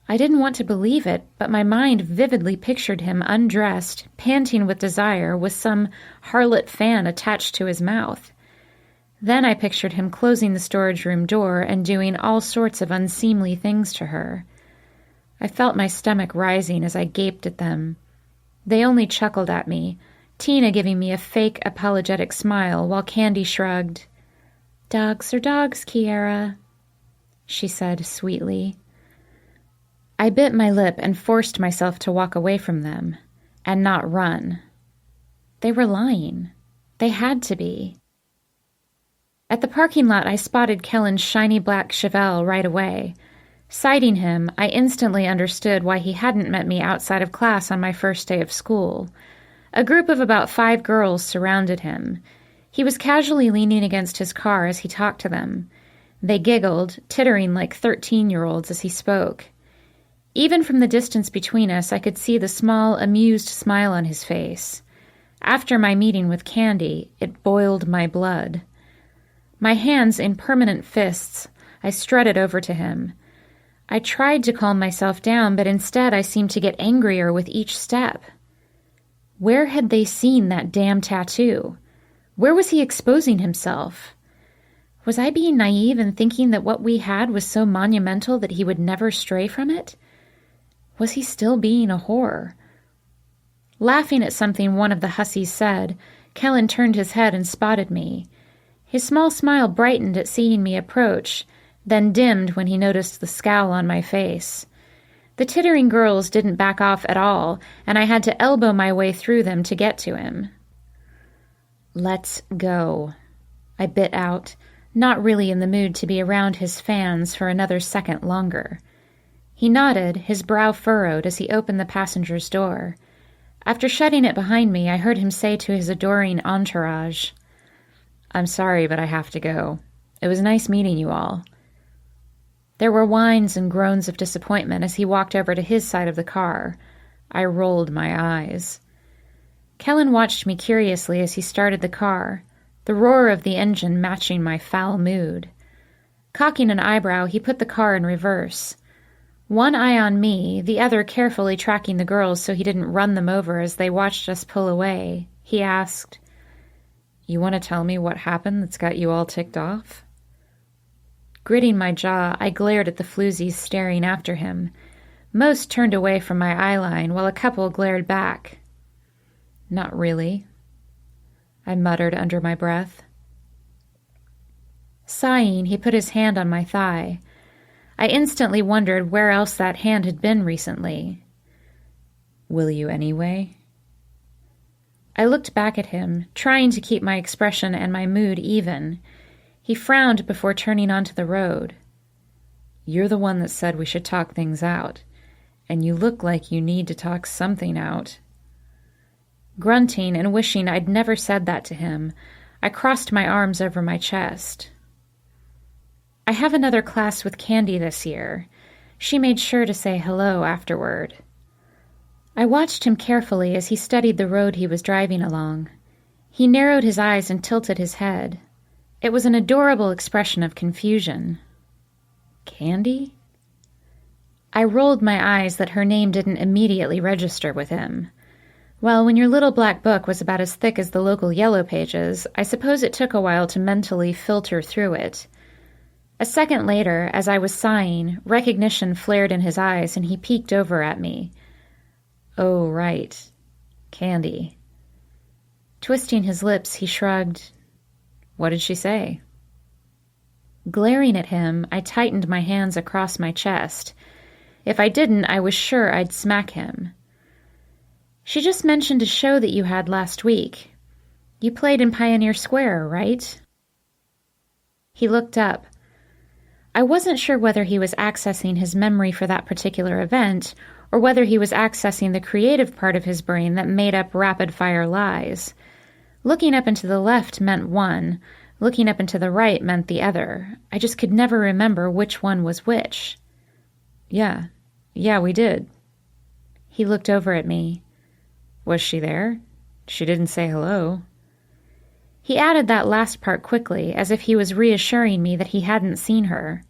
S2: I didn't want to believe it, but my mind vividly pictured him undressed, panting with desire, with some harlot fan attached to his mouth. Then I pictured him closing the storage room door and doing all sorts of unseemly things to her. I felt my stomach rising as I gaped at them. They only chuckled at me, Tina giving me a fake apologetic smile while Candy shrugged. "Dogs are dogs, Kiera," she said sweetly. I bit my lip and forced myself to walk away from them, and not run. They were lying. They had to be. At the parking lot, I spotted Kellen's shiny black Chevelle right away. Sighting him, I instantly understood why he hadn't met me outside of class on my first day of school. A group of about 5 girls surrounded him. He was casually leaning against his car as he talked to them. They giggled, tittering like 13-year-olds as he spoke. Even from the distance between us, I could see the small, amused smile on his face. After my meeting with Candy, it boiled my blood. My hands in permanent fists, I strutted over to him. I tried to calm myself down, but instead I seemed to get angrier with each step. Where had they seen that damn tattoo? Where was he exposing himself? Was I being naive in thinking that what we had was so monumental that he would never stray from it? Was he still being a whore? Laughing at something one of the hussies said, Kellen turned his head and spotted me. His small smile brightened at seeing me approach, then dimmed when he noticed the scowl on my face. The tittering girls didn't back off at all, and I had to elbow my way through them to get to him. "Let's go," I bit out, not really in the mood to be around his fans for another second longer. He nodded, his brow furrowed as he opened the passenger's door. After shutting it behind me, I heard him say to his adoring entourage, "I'm sorry, but I have to go. It was nice meeting you all." There were whines and groans of disappointment as he walked over to his side of the car. I rolled my eyes. Kellen watched me curiously as he started the car, the roar of the engine matching my foul mood. Cocking an eyebrow, he put the car in reverse. One eye on me, the other carefully tracking the girls so he didn't run them over as they watched us pull away, he asked, "You want to tell me what happened that's got you all ticked off?" Gritting my jaw, I glared at the floozies staring after him. Most turned away from my eyeline, while a couple glared back. "Not really," I muttered under my breath. Sighing, he put his hand on my thigh. I instantly wondered where else that hand had been recently. "Will you anyway?" I looked back at him, trying to keep my expression and my mood even. He frowned before turning onto the road. "You're the one that said we should talk things out, and you look like you need to talk something out." Grunting and wishing I'd never said that to him, I crossed my arms over my chest. "I have another class with Candy this year. She made sure to say hello afterward." I watched him carefully as he studied the road he was driving along. He narrowed his eyes and tilted his head. It was an adorable expression of confusion. "Candy?" I rolled my eyes that her name didn't immediately register with him. Well, when your little black book was about as thick as the local yellow pages, I suppose it took a while to mentally filter through it. A second later, as I was sighing, recognition flared in his eyes and he peeked over at me. "Oh, right. Candy." Twisting his lips, he shrugged. "What did she say?" Glaring at him, I tightened my hands across my chest. If I didn't, I was sure I'd smack him. "She just mentioned a show that you had last week. You played in Pioneer Square, right?" He looked up. I wasn't sure whether he was accessing his memory for that particular event, or whether he was accessing the creative part of his brain that made up rapid-fire lies. Looking up and to the left meant one, looking up and to the right meant the other. I just could never remember which one was which. Yeah, we did." He looked over at me. "Was she there? She didn't say hello." He added that last part quickly, as if he was reassuring me that he hadn't seen her.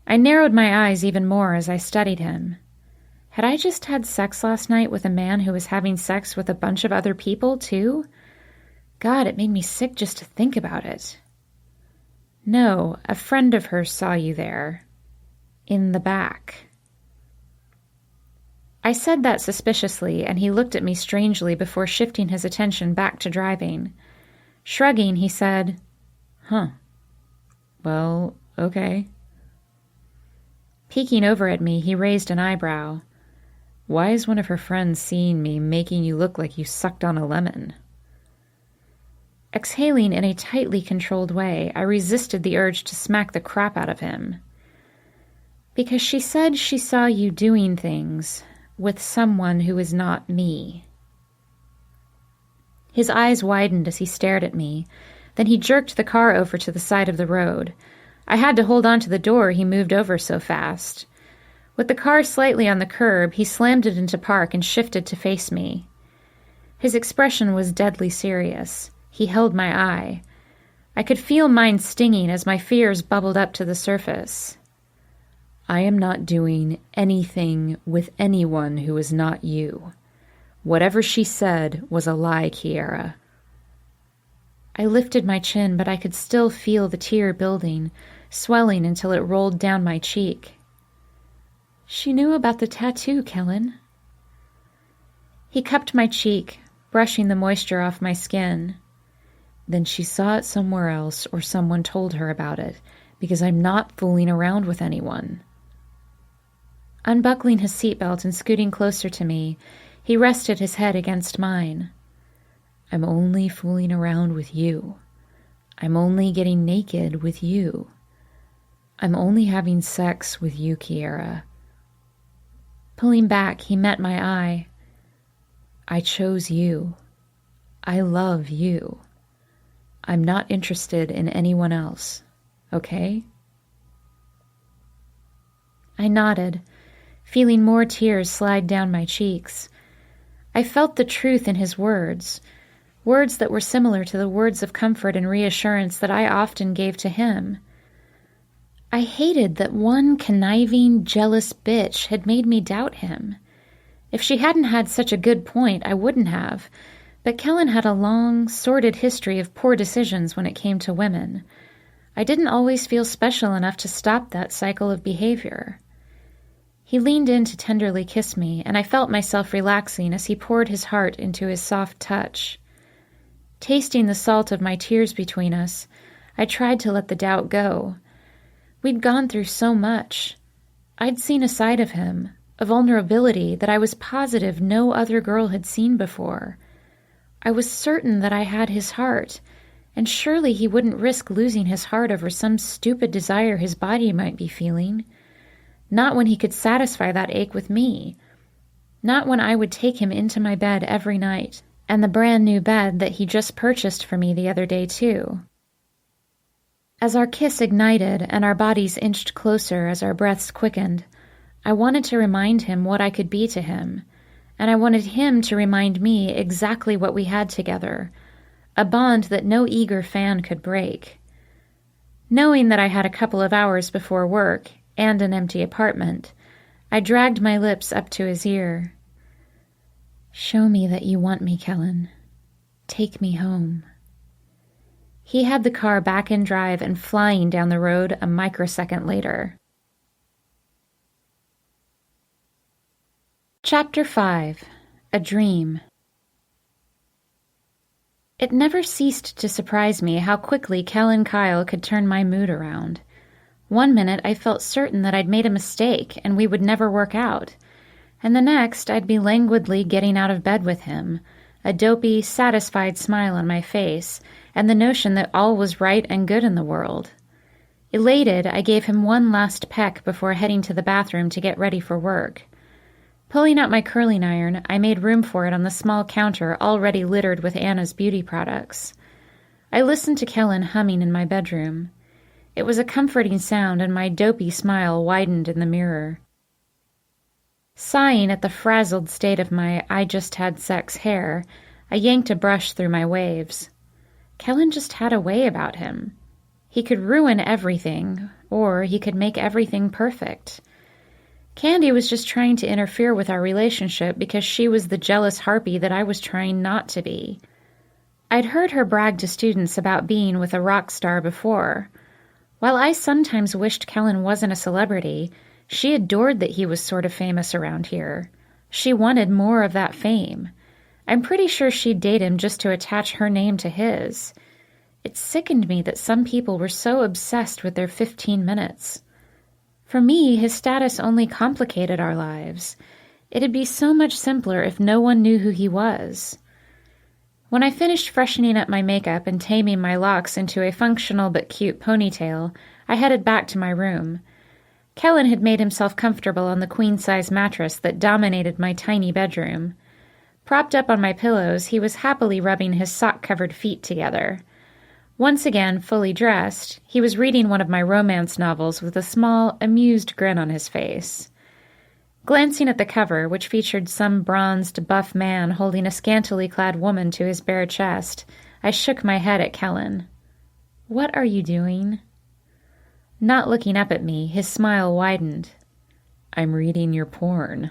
S2: I narrowed my eyes even more as I studied him. Had I just had sex last night with a man who was having sex with a bunch of other people, too? God, it made me sick just to think about it. "No, a friend of hers saw you there. In the back." I said that suspiciously, and he looked at me strangely before shifting his attention back to driving. Shrugging, he said, "Huh. Well, okay." Peeking over at me, he raised an eyebrow. "Why is one of her friends seeing me making you look like you sucked on a lemon?" Exhaling in a tightly controlled way, I resisted the urge to smack the crap out of him. "Because she said she saw you doing things with someone who is not me." His eyes widened as he stared at me. Then he jerked the car over to the side of the road. I had to hold on to the door, he moved over so fast. With the car slightly on the curb, he slammed it into park and shifted to face me. His expression was deadly serious. He held my eye. I could feel mine stinging as my fears bubbled up to the surface. "I am not doing anything with anyone who is not you. Whatever she said was a lie, Kiera." I lifted my chin, but I could still feel the tear building, swelling until it rolled down my cheek. "She knew about the tattoo, Kellen." He cupped my cheek, brushing the moisture off my skin. "Then she saw it somewhere else, or someone told her about it, because I'm not fooling around with anyone." Unbuckling his seatbelt and scooting closer to me, he rested his head against mine. "I'm only fooling around with you. I'm only getting naked with you. I'm only having sex with you, Kiera." Pulling back, he met my eye. "I chose you. I love you. I'm not interested in anyone else, okay?" I nodded, feeling more tears slide down my cheeks. I felt the truth in his words that were similar to the words of comfort and reassurance that I often gave to him. I hated that one conniving, jealous bitch had made me doubt him. If she hadn't had such a good point, I wouldn't have, but Kellen had a long, sordid history of poor decisions when it came to women. I didn't always feel special enough to stop that cycle of behavior. He leaned in to tenderly kiss me, and I felt myself relaxing as he poured his heart into his soft touch. Tasting the salt of my tears between us, I tried to let the doubt go. We'd gone through so much. I'd seen a side of him, a vulnerability that I was positive no other girl had seen before. I was certain that I had his heart, and surely he wouldn't risk losing his heart over some stupid desire his body might be feeling. Not when he could satisfy that ache with me. Not when I would take him into my bed every night, and the brand new bed that he just purchased for me the other day too. As our kiss ignited and our bodies inched closer as our breaths quickened, I wanted to remind him what I could be to him, and I wanted him to remind me exactly what we had together, a bond that no eager fan could break. Knowing that I had a couple of hours before work and an empty apartment, I dragged my lips up to his ear. "Show me that you want me, Kellen. Take me home." He had the car back in drive and flying down the road a microsecond later. Chapter 5. A Dream. It never ceased to surprise me how quickly Kellen Kyle could turn my mood around. One minute I felt certain that I'd made a mistake and we would never work out, and the next I'd be languidly getting out of bed with him, a dopey, satisfied smile on my face, and the notion that all was right and good in the world. Elated, I gave him one last peck before heading to the bathroom to get ready for work. Pulling out my curling iron, I made room for it on the small counter already littered with Anna's beauty products. I listened to Kellen humming in my bedroom. It was a comforting sound, and my dopey smile widened in the mirror. Sighing at the frazzled state of my I-just-had-sex hair, I yanked a brush through my waves. Kellen just had a way about him. He could ruin everything, or he could make everything perfect. Candy was just trying to interfere with our relationship because she was the jealous harpy that I was trying not to be. I'd heard her brag to students about being with a rock star before. While I sometimes wished Kellen wasn't a celebrity, she adored that he was sort of famous around here. She wanted more of that fame. I'm pretty sure she'd date him just to attach her name to his. It sickened me that some people were so obsessed with their 15 minutes. For me, his status only complicated our lives. It'd be so much simpler if no one knew who he was. When I finished freshening up my makeup and taming my locks into a functional but cute ponytail, I headed back to my room. Kellen had made himself comfortable on the queen-size mattress that dominated my tiny bedroom. Propped up on my pillows, he was happily rubbing his sock-covered feet together. Once again, fully dressed, he was reading one of my romance novels with a small, amused grin on his face. Glancing at the cover, which featured some bronzed, buff man holding a scantily clad woman to his bare chest, I shook my head at Kellen. "What are you doing?" Not looking up at me, his smile widened. "I'm reading your porn."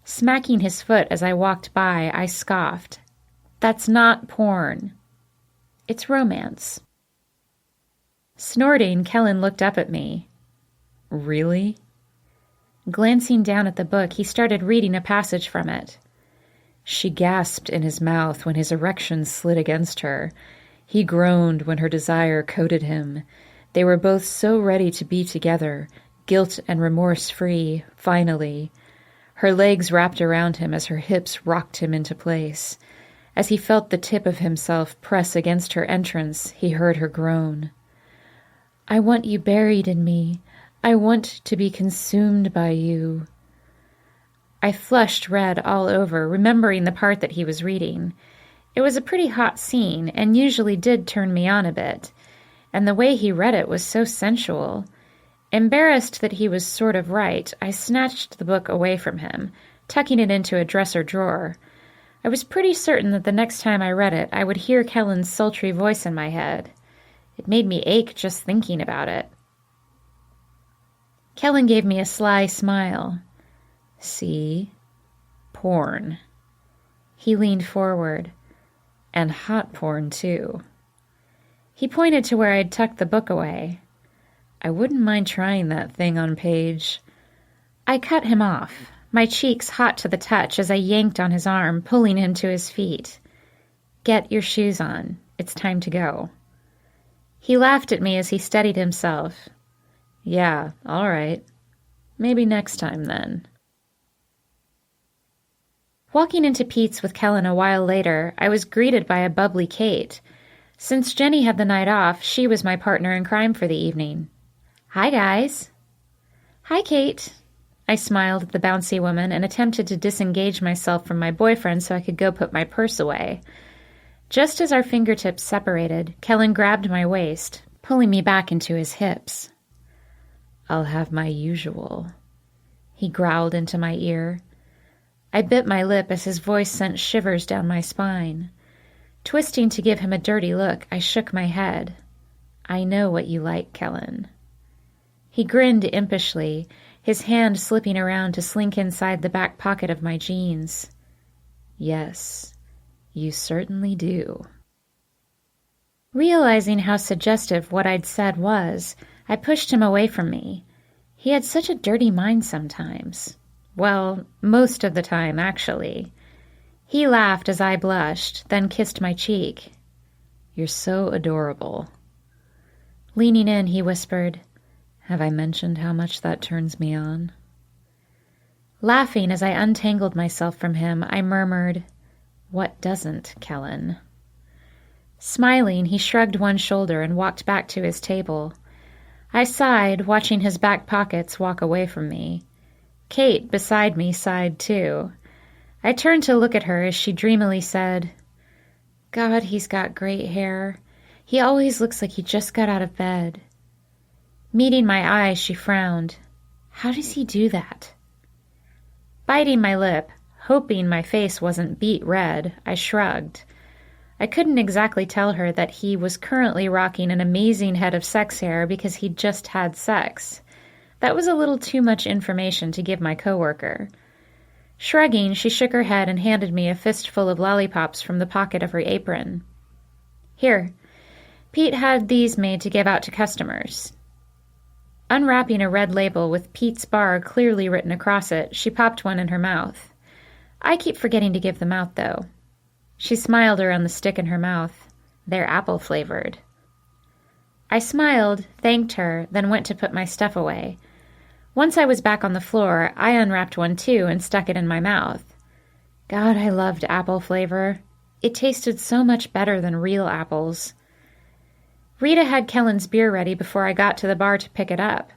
S2: Smacking his foot as I walked by, I scoffed. "That's not porn. It's romance." Snorting, Kellen looked up at me. "Really?" Glancing down at the book, he started reading a passage from it. She gasped in his mouth when his erection slid against her. He groaned when her desire coated him. They were both so ready to be together, guilt and remorse-free, finally. Her legs wrapped around him as her hips rocked him into place. As he felt the tip of himself press against her entrance, he heard her groan. "I want you buried in me. I want to be consumed by you." I flushed red all over, remembering the part that he was reading. It was a pretty hot scene, and usually did turn me on a bit, and the way he read it was so sensual. Embarrassed that he was sort of right, I snatched the book away from him, tucking it into a dresser drawer. I was pretty certain that the next time I read it, I would hear Kellen's sultry voice in my head. It made me ache just thinking about it. Kellen gave me a sly smile. "See? Porn." He leaned forward. "And hot porn, too." He pointed to where I'd tucked the book away. "I wouldn't mind trying that thing on page I cut him off, my cheeks hot to the touch as I yanked on his arm, pulling him to his feet. Get your shoes on. It's time to go. He laughed at me as he steadied himself. Yeah, all right. Maybe next time then. Walking into Pete's with Kellen a while later, I was greeted by a bubbly Kate. Since Jenny had the night off, she was my partner in crime for the evening. Hi, guys. Hi, Kate. I smiled at the bouncy woman and attempted to disengage myself from my boyfriend so I could go put my purse away. Just as our fingertips separated, Kellen grabbed my waist, pulling me back into his hips. I'll have my usual, he growled into my ear. I bit my lip as his voice sent shivers down my spine. Twisting to give him a dirty look, I shook my head. I know what you like, Kellen. He grinned impishly, his hand slipping around to slink inside the back pocket of my jeans. Yes, you certainly do. Realizing how suggestive what I'd said was, I pushed him away from me. He had such a dirty mind sometimes. Well, most of the time, actually. He laughed as I blushed, then kissed my cheek. You're so adorable. Leaning in, he whispered, Have I mentioned how much that turns me on? Laughing as I untangled myself from him, I murmured, What doesn't, Kellen? Smiling, he shrugged one shoulder and walked back to his table. I sighed, watching his back pockets walk away from me. Kate, beside me, sighed too. I turned to look at her as she dreamily said, God, he's got great hair. He always looks like he just got out of bed. Meeting my eyes, she frowned. How does he do that? Biting my lip, hoping my face wasn't beet red, I shrugged. I couldn't exactly tell her that he was currently rocking an amazing head of sex hair because he'd just had sex. That was a little too much information to give my coworker. Shrugging, she shook her head and handed me a fistful of lollipops from the pocket of her apron. Here, Pete had these made to give out to customers. Unwrapping a red label with Pete's Bar clearly written across it, she popped one in her mouth. I keep forgetting to give them out, though. She smiled around the stick in her mouth. They're apple-flavored. I smiled, thanked her, then went to put my stuff away. Once I was back on the floor, I unwrapped one too and stuck it in my mouth. God, I loved apple flavor. It tasted so much better than real apples. Rita had Kellen's beer ready before I got to the bar to pick it up.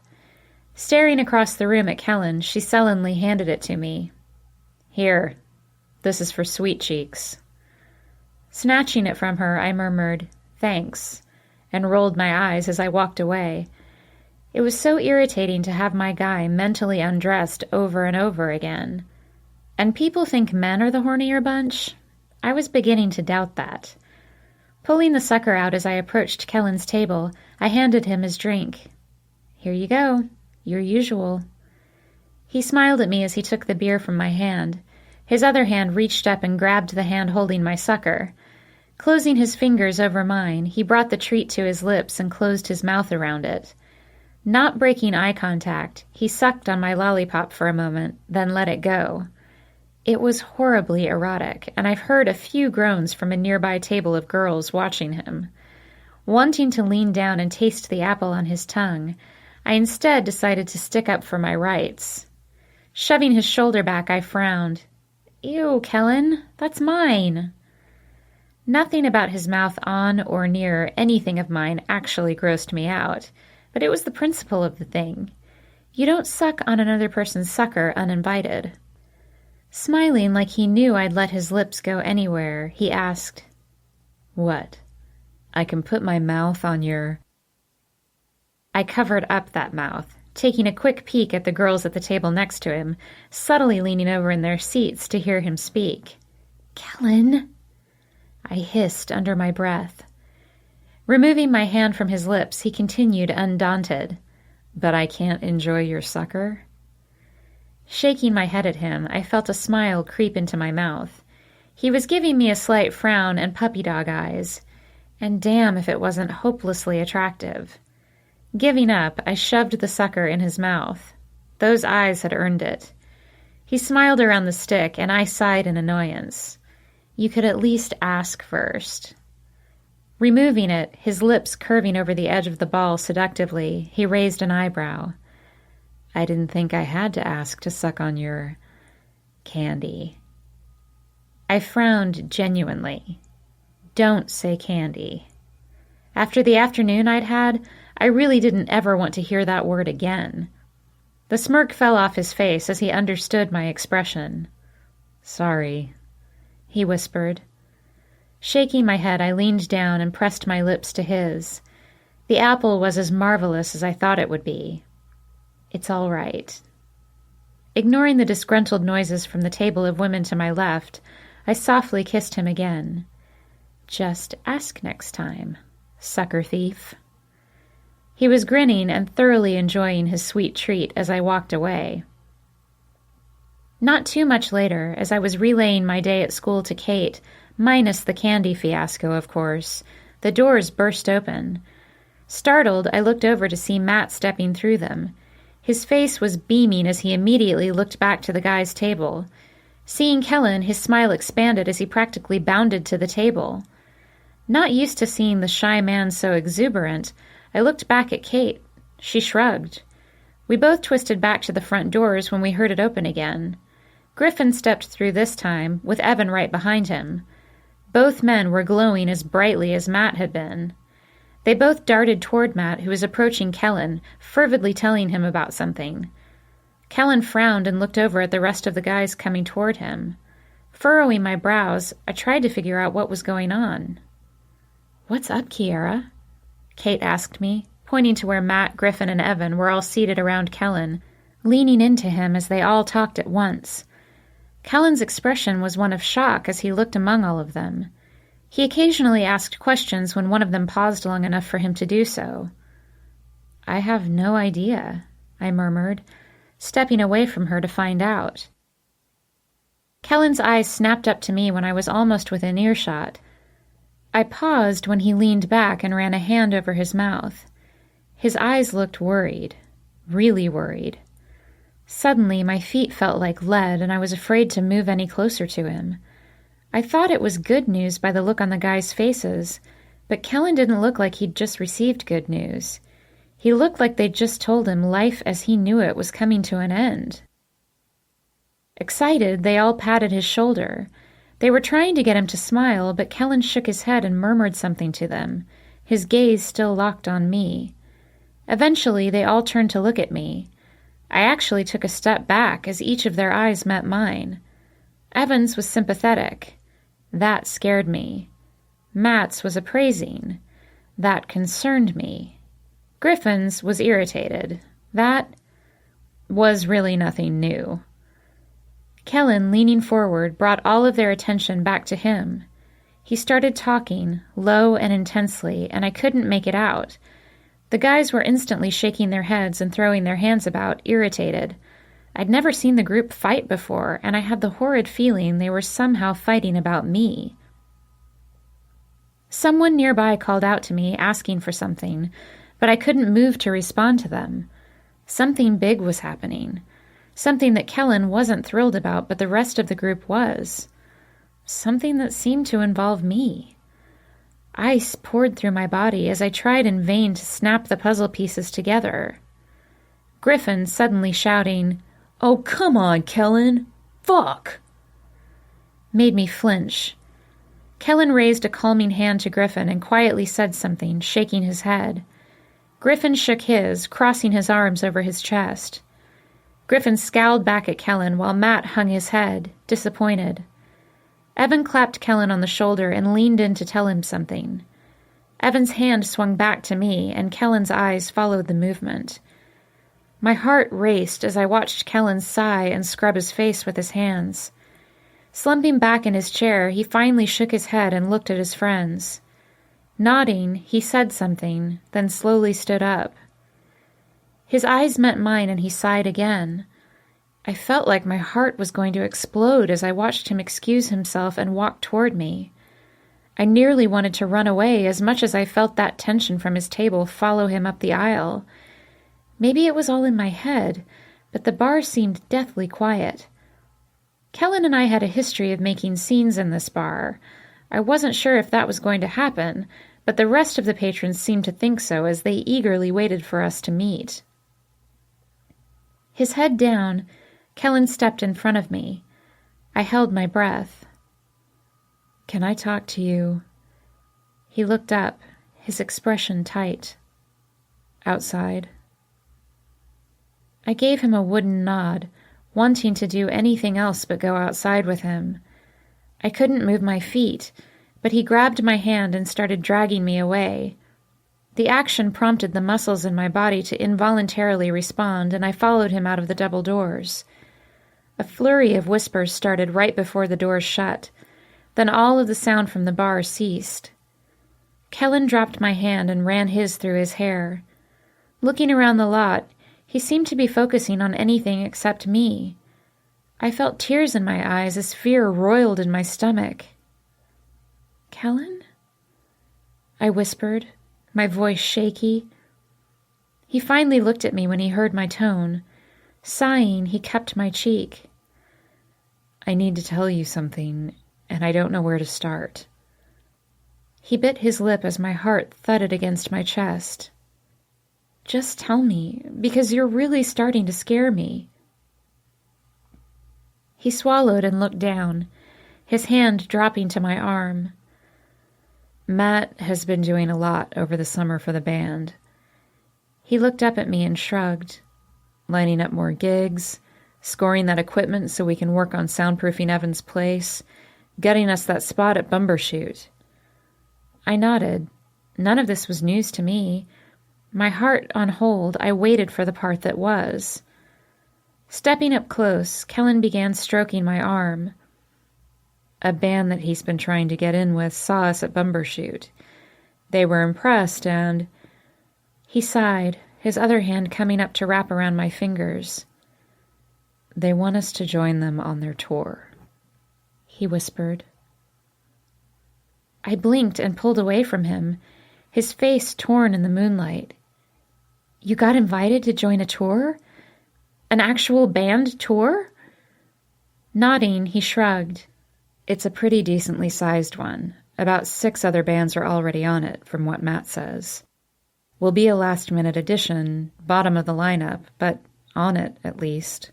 S2: Staring across the room at Kellen, she sullenly handed it to me. Here, this is for Sweet Cheeks. Snatching it from her, I murmured, Thanks, and rolled my eyes as I walked away. It was so irritating to have my guy mentally undressed over and over again. And people think men are the hornier bunch? I was beginning to doubt that. Pulling the sucker out as I approached Kellen's table, I handed him his drink. Here you go, your usual. He smiled at me as he took the beer from my hand. His other hand reached up and grabbed the hand holding my sucker. Closing his fingers over mine, he brought the treat to his lips and closed his mouth around it. Not breaking eye contact, he sucked on my lollipop for a moment, then let it go. It was horribly erotic, and I've heard a few groans from a nearby table of girls watching him. Wanting to lean down and taste the apple on his tongue, I instead decided to stick up for my rights. Shoving his shoulder back, I frowned. Ew, Kellen, that's mine. Nothing about his mouth on or near anything of mine actually grossed me out, but it was the principle of the thing. You don't suck on another person's sucker uninvited. Smiling like he knew I'd let his lips go anywhere, he asked, What? I can put my mouth on your... I covered up that mouth, taking a quick peek at the girls at the table next to him, subtly leaning over in their seats to hear him speak. Kellen, I hissed under my breath. Removing my hand from his lips, he continued undaunted. But I can't enjoy your sucker? Shaking my head at him, I felt a smile creep into my mouth. He was giving me a slight frown and puppy dog eyes, and damn if it wasn't hopelessly attractive. Giving up, I shoved the sucker in his mouth. Those eyes had earned it. He smiled around the stick, and I sighed in annoyance. You could at least ask first. Removing it, his lips curving over the edge of the ball seductively, he raised an eyebrow. I didn't think I had to ask to suck on your candy. I frowned genuinely. Don't say candy. After the afternoon I'd had, I really didn't ever want to hear that word again. The smirk fell off his face as he understood my expression. Sorry, he whispered. Shaking my head, I leaned down and pressed my lips to his. The apple was as marvelous as I thought it would be. It's all right. Ignoring the disgruntled noises from the table of women to my left, I softly kissed him again. Just ask next time, sucker thief. He was grinning and thoroughly enjoying his sweet treat as I walked away. Not too much later, as I was relaying my day at school to Kate, minus the candy fiasco, of course, the doors burst open. Startled, I looked over to see Matt stepping through them. His face was beaming as he immediately looked back to the guy's table. Seeing Kellen, his smile expanded as he practically bounded to the table. Not used to seeing the shy man so exuberant, I looked back at Kate. She shrugged. We both twisted back to the front doors when we heard it open again. Griffin stepped through this time, with Evan right behind him. Both men were glowing as brightly as Matt had been. They both darted toward Matt, who was approaching Kellen, fervidly telling him about something. Kellen frowned and looked over at the rest of the guys coming toward him. Furrowing my brows, I tried to figure out what was going on. "What's up, Kiera?" Kate asked me, pointing to where Matt, Griffin, and Evan were all seated around Kellen, leaning into him as they all talked at once. Kellen's expression was one of shock as he looked among all of them. He occasionally asked questions when one of them paused long enough for him to do so. "I have no idea," I murmured, stepping away from her to find out. Kellen's eyes snapped up to me when I was almost within earshot. I paused when he leaned back and ran a hand over his mouth. His eyes looked worried, really worried. Suddenly, my feet felt like lead, and I was afraid to move any closer to him. I thought it was good news by the look on the guys' faces, but Kellen didn't look like he'd just received good news. He looked like they'd just told him life as he knew it was coming to an end. Excited, they all patted his shoulder. They were trying to get him to smile, but Kellen shook his head and murmured something to them, his gaze still locked on me. Eventually, they all turned to look at me. I actually took a step back as each of their eyes met mine. Evan's was sympathetic. That scared me. Matt's was appraising. That concerned me. Griffin's was irritated. That was really nothing new. Kellen, leaning forward, brought all of their attention back to him. He started talking, low and intensely, and I couldn't make it out. The guys were instantly shaking their heads and throwing their hands about, irritated. I'd never seen the group fight before, and I had the horrid feeling they were somehow fighting about me. Someone nearby called out to me, asking for something, but I couldn't move to respond to them. Something big was happening. Something that Kellen wasn't thrilled about, but the rest of the group was. Something that seemed to involve me. Ice poured through my body as I tried in vain to snap the puzzle pieces together. Griffin suddenly shouting, "Oh, come on, Kellen! Fuck!" made me flinch. Kellen raised a calming hand to Griffin and quietly said something, shaking his head. Griffin shook his, crossing his arms over his chest. Griffin scowled back at Kellen while Matt hung his head, disappointed. Evan clapped Kellen on the shoulder and leaned in to tell him something. Evan's hand swung back to me, and Kellen's eyes followed the movement. My heart raced as I watched Kellen sigh and scrub his face with his hands. Slumping back in his chair, he finally shook his head and looked at his friends. Nodding, he said something, then slowly stood up. His eyes met mine and he sighed again. I felt like my heart was going to explode as I watched him excuse himself and walk toward me. I nearly wanted to run away as much as I felt that tension from his table follow him up the aisle. Maybe it was all in my head, but the bar seemed deathly quiet. Kellen and I had a history of making scenes in this bar. I wasn't sure if that was going to happen, but the rest of the patrons seemed to think so as they eagerly waited for us to meet. His head down, Kellen stepped in front of me. I held my breath. "Can I talk to you?" He looked up, his expression tight. "Outside?" I gave him a wooden nod, wanting to do anything else but go outside with him. I couldn't move my feet, but he grabbed my hand and started dragging me away. The action prompted the muscles in my body to involuntarily respond, and I followed him out of the double doors. A flurry of whispers started right before the doors shut. Then all of the sound from the bar ceased. Kellen dropped my hand and ran his through his hair. Looking around the lot, he seemed to be focusing on anything except me. I felt tears in my eyes as fear roiled in my stomach. "Kellen?" I whispered, my voice shaky. He finally looked at me when he heard my tone. Sighing, he cupped my cheek. "I need to tell you something, and I don't know where to start." He bit his lip as my heart thudded against my chest. "Just tell me, because you're really starting to scare me." He swallowed and looked down, his hand dropping to my arm. "Matt has been doing a lot over the summer for the band." He looked up at me and shrugged. "Lining up more gigs, scoring that equipment so we can work on soundproofing Evan's place, getting us that spot at Bumbershoot." I nodded. None of this was news to me. My heart on hold, I waited for the part that was. Stepping up close, Kellen began stroking my arm. "A band that he's been trying to get in with saw us at Bumbershoot. They were impressed and—" He sighed, his other hand coming up to wrap around my fingers. "They want us to join them on their tour," he whispered. I blinked and pulled away from him, his face torn in the moonlight. "You got invited to join a tour? An actual band tour?" Nodding, he shrugged. "It's a pretty decently sized one. About 6 other bands are already on it, from what Matt says. We'll be a last-minute addition, bottom of the lineup, but on it, at least."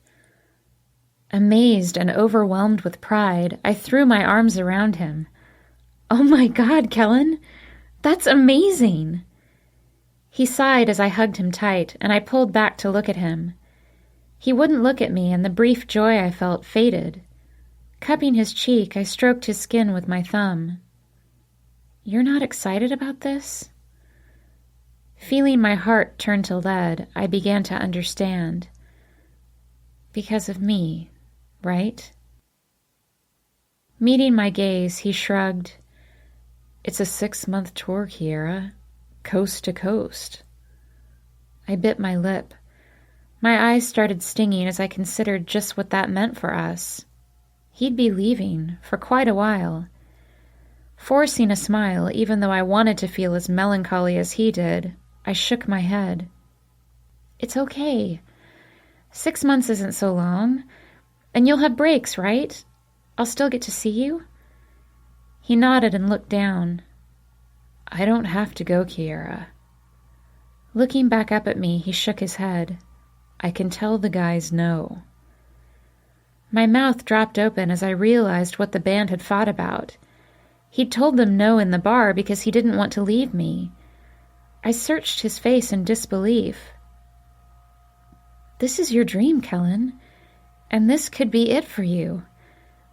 S2: Amazed and overwhelmed with pride, I threw my arms around him. "Oh my God, Kellen! That's amazing!" He sighed as I hugged him tight, and I pulled back to look at him. He wouldn't look at me, and the brief joy I felt faded. Cupping his cheek, I stroked his skin with my thumb. "You're not excited about this?" Feeling my heart turn to lead, I began to understand. Because of me, right? Meeting my gaze, he shrugged. "It's a 6-month tour, Kiera. Coast to coast." I bit my lip. My eyes started stinging as I considered just what that meant for us. He'd be leaving for quite a while. Forcing a smile, even though I wanted to feel as melancholy as he did, I shook my head. "It's okay. 6 months isn't so long. And you'll have breaks, right? I'll still get to see you?" He nodded and looked down. "I don't have to go, Kiera." Looking back up at me, he shook his head. "I can tell the guys no." My mouth dropped open as I realized what the band had fought about. He'd told them no in the bar because he didn't want to leave me. I searched his face in disbelief. "This is your dream, Kellen. And this could be it for you.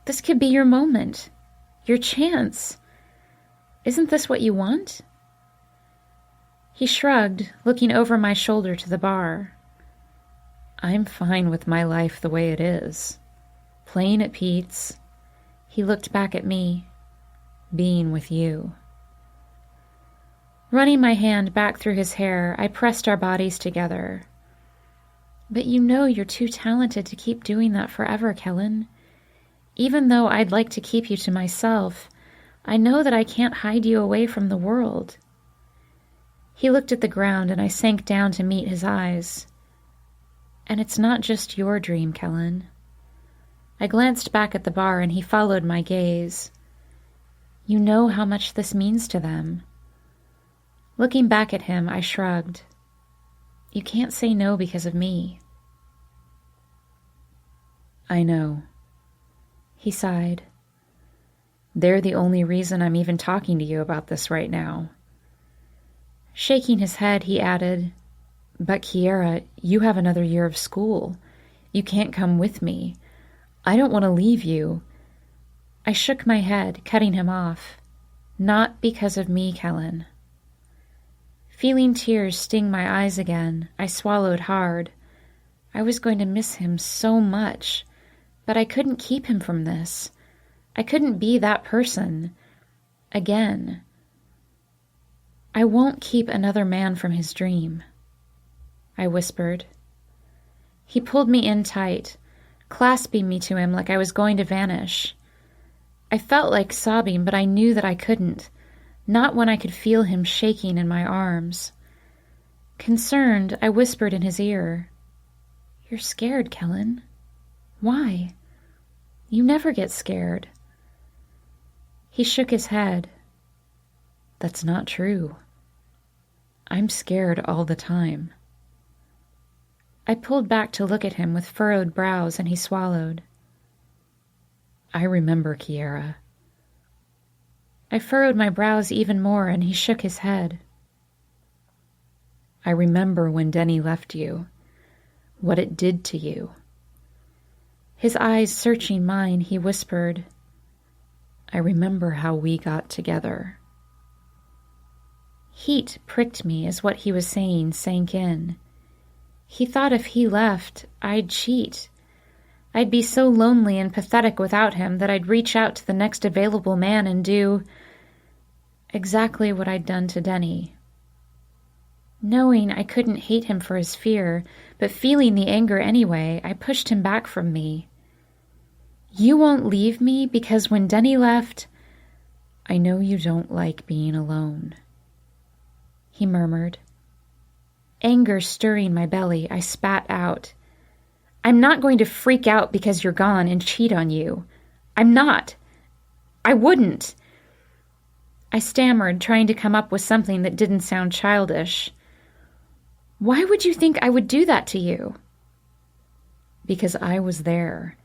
S2: This could be your moment. Your chance. Isn't this what you want?" He shrugged, looking over my shoulder to the bar. "I'm fine with my life the way it is. Playing at Pete's." He looked back at me. "Being with you." Running my hand back through his hair, I pressed our bodies together. "But you know you're too talented to keep doing that forever, Kellen. Even though I'd like to keep you to myself, I know that I can't hide you away from the world." He looked at the ground and I sank down to meet his eyes. And it's not just your dream, Kellen. I glanced back at the bar and he followed my gaze. You know how much this means to them. Looking back at him, I shrugged. You can't say no because of me.
S3: I know. He sighed. They're the only reason I'm even talking to you about this right now.
S2: Shaking his head, he added,
S3: But Kiera, you have another year of school. You can't come with me. I don't want to leave you.
S2: I shook my head, cutting him off. Not because of me, Kellen. Feeling tears sting my eyes again, I swallowed hard. I was going to miss him so much, but I couldn't keep him from this. I couldn't be that person. Again. I won't keep another man from his dream, I whispered. He pulled me in tight, clasping me to him like I was going to vanish. I felt like sobbing, but I knew that I couldn't, not when I could feel him shaking in my arms. Concerned, I whispered in his ear, You're scared, Kellen. Why? You never get scared. He shook his head.
S3: That's not true. I'm scared all the time.
S2: I pulled back to look at him with furrowed brows, and he swallowed.
S3: I remember, Kiera.
S2: I furrowed my brows even more, and he shook his head.
S3: I remember when Denny left you, what it did to you.
S2: His eyes searching mine, he whispered,
S3: I remember how we got together.
S2: Heat pricked me as what he was saying sank in. He thought if he left, I'd cheat. I'd be so lonely and pathetic without him that I'd reach out to the next available man and do exactly what I'd done to Denny. Knowing I couldn't hate him for his fear, but feeling the anger anyway, I pushed him back from me. You won't leave me because when Denny left,
S3: I know you don't like being alone,
S2: he murmured. Anger stirring my belly, I spat out. I'm not going to freak out because you're gone and cheat on you. I'm not. I wouldn't. I stammered, trying to come up with something that didn't sound childish. Why would you think I would do that to you?
S3: Because I was there.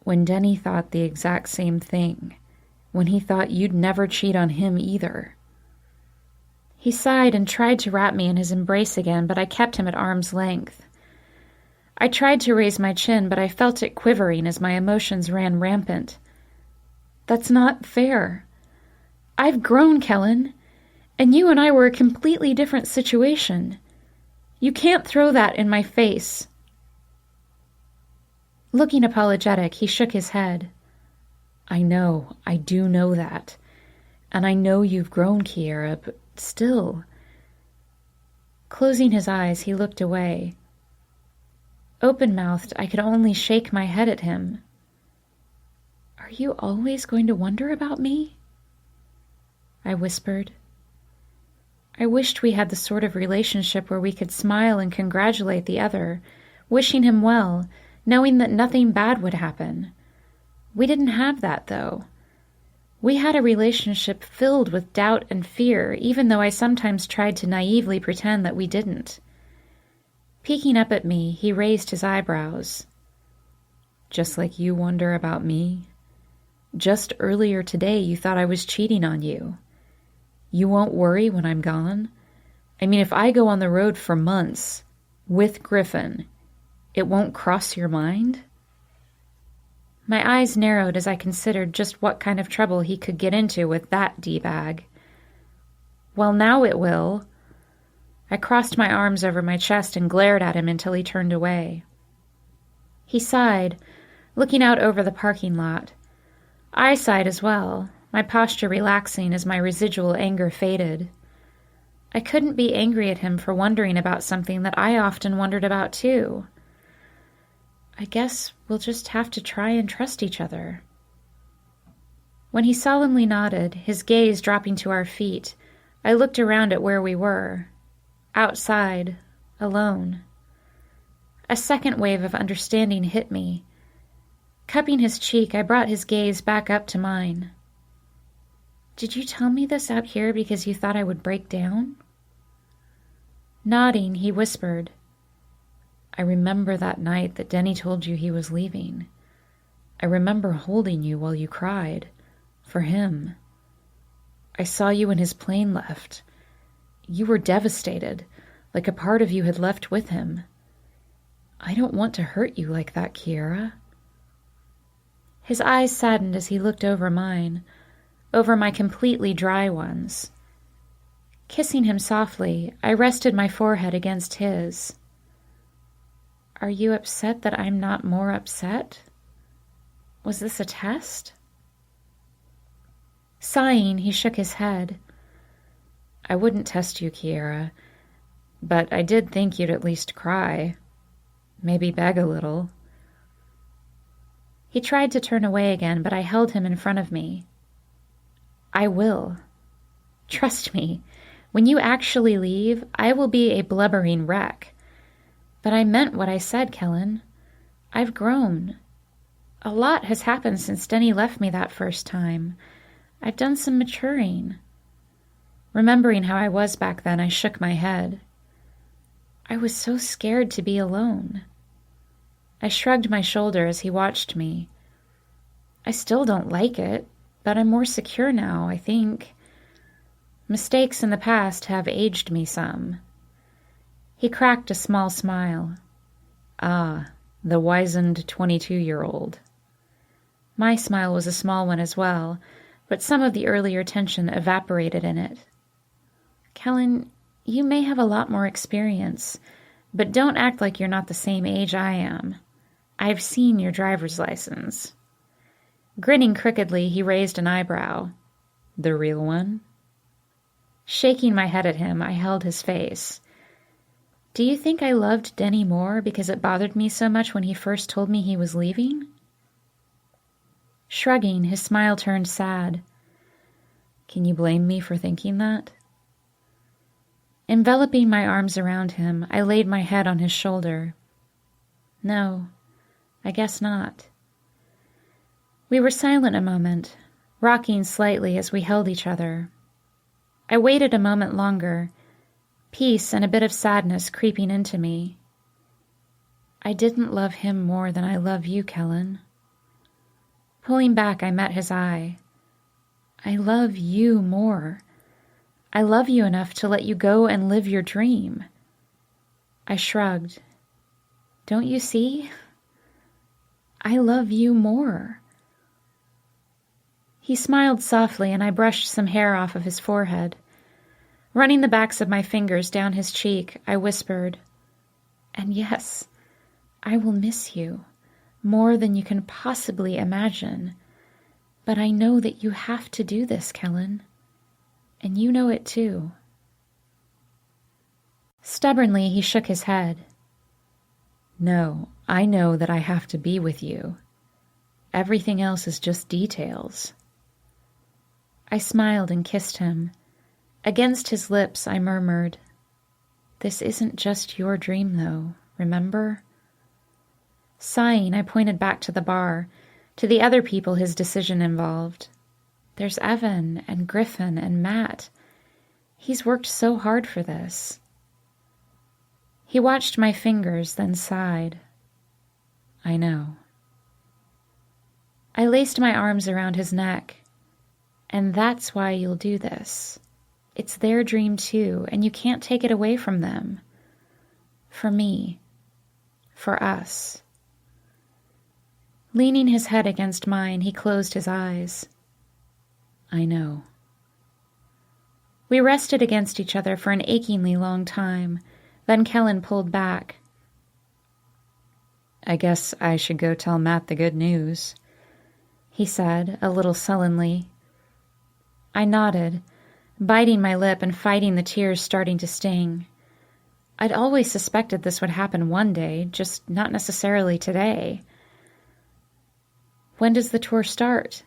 S3: When Denny thought the exact same thing. When he thought you'd never cheat on him either.
S2: He sighed and tried to wrap me in his embrace again, but I kept him at arm's length. I tried to raise my chin, but I felt it quivering as my emotions ran rampant. That's not fair. I've grown, Kellen, and you and I were a completely different situation. You can't throw that in my face. Looking apologetic, he shook his head.
S3: I do know that. And I know you've grown, Kiera, but still.
S2: Closing his eyes, he looked away. Open-mouthed, I could only shake my head at him. Are you always going to wonder about me? I whispered. I wished we had the sort of relationship where we could smile and congratulate the other, wishing him well, knowing that nothing bad would happen. We didn't have that, though. We had a relationship filled with doubt and fear, even though I sometimes tried to naively pretend that we didn't. Peeking up at me, he raised his eyebrows.
S3: Just like you wonder about me? Just earlier today you thought I was cheating on you. You won't worry when I'm gone? I mean, if I go on the road for months with Griffin, it won't cross your mind?
S2: My eyes narrowed as I considered just what kind of trouble he could get into with that D-bag. Well, now it will. I crossed my arms over my chest and glared at him until he turned away. He sighed, looking out over the parking lot. I sighed as well, my posture relaxing as my residual anger faded. I couldn't be angry at him for wondering about something that I often wondered about too. I guess we'll just have to try and trust each other. When he solemnly nodded, his gaze dropping to our feet, I looked around at where we were. Outside, alone. A second wave of understanding hit me. Cupping his cheek, I brought his gaze back up to mine. Did you tell me this out here because you thought I would break down? Nodding, he whispered, I remember that night that Denny told you he was leaving. I remember holding you while you cried. For him. I saw you when his plane left. You were devastated, like a part of you had left with him. I don't want to hurt you like that, Kiera. His eyes saddened as he looked over mine, over my completely dry ones. Kissing him softly, I rested my forehead against his. Are you upset that I'm not more upset? Was this a test? Sighing, he shook his head. I wouldn't test you, Kiera, but I did think you'd at least cry. Maybe beg a little. He tried to turn away again, but I held him in front of me. I will. Trust me, when you actually leave, I will be a blubbering wreck. But I meant what I said, Kellen. I've grown. A lot has happened since Denny left me that first time. I've done some maturing. Remembering how I was back then, I shook my head. I was so scared to be alone. I shrugged my shoulder as he watched me. I still don't like it, but I'm more secure now, I think. Mistakes in the past have aged me some. He cracked a small smile. Ah, the wizened 22-year-old. My smile was a small one as well, but some of the earlier tension evaporated in it. Kellen, you may have a lot more experience, but don't act like you're not the same age I am. I've seen your driver's license. Grinning crookedly, he raised an eyebrow. The real one? Shaking my head at him, I held his face. Do you think I loved Denny more because it bothered me so much when he first told me he was leaving? Shrugging, his smile turned sad. Can you blame me for thinking that? Enveloping my arms around him, I laid my head on his shoulder. No, I guess not. We were silent a moment, rocking slightly as we held each other. I waited a moment longer, peace and a bit of sadness creeping into me. I didn't love him more than I love you, Kellen. Pulling back, I met his eye. I love you more. I love you enough to let you go and live your dream. I shrugged. Don't you see? I love you more. He smiled softly, and I brushed some hair off of his forehead. Running the backs of my fingers down his cheek, I whispered, and yes, I will miss you more than you can possibly imagine. But I know that you have to do this, Kellen. And you know it too. Stubbornly, he shook his head. No, I know that I have to be with you. Everything else is just details. I smiled and kissed him. Against his lips, I murmured, This isn't just your dream, though, remember? Sighing, I pointed back to the bar, to the other people his decision involved. There's Evan and Griffin and Matt. He's worked so hard for this. He watched my fingers, then sighed. I know. I laced my arms around his neck. And that's why you'll do this. It's their dream too, and you can't take it away from them. For me. For us. Leaning his head against mine, he closed his eyes. I know. We rested against each other for an achingly long time. Then Kellen pulled back. I guess I should go tell Matt the good news, he said, a little sullenly. I nodded, biting my lip and fighting the tears starting to sting. I'd always suspected this would happen one day, just not necessarily today. When does the tour start?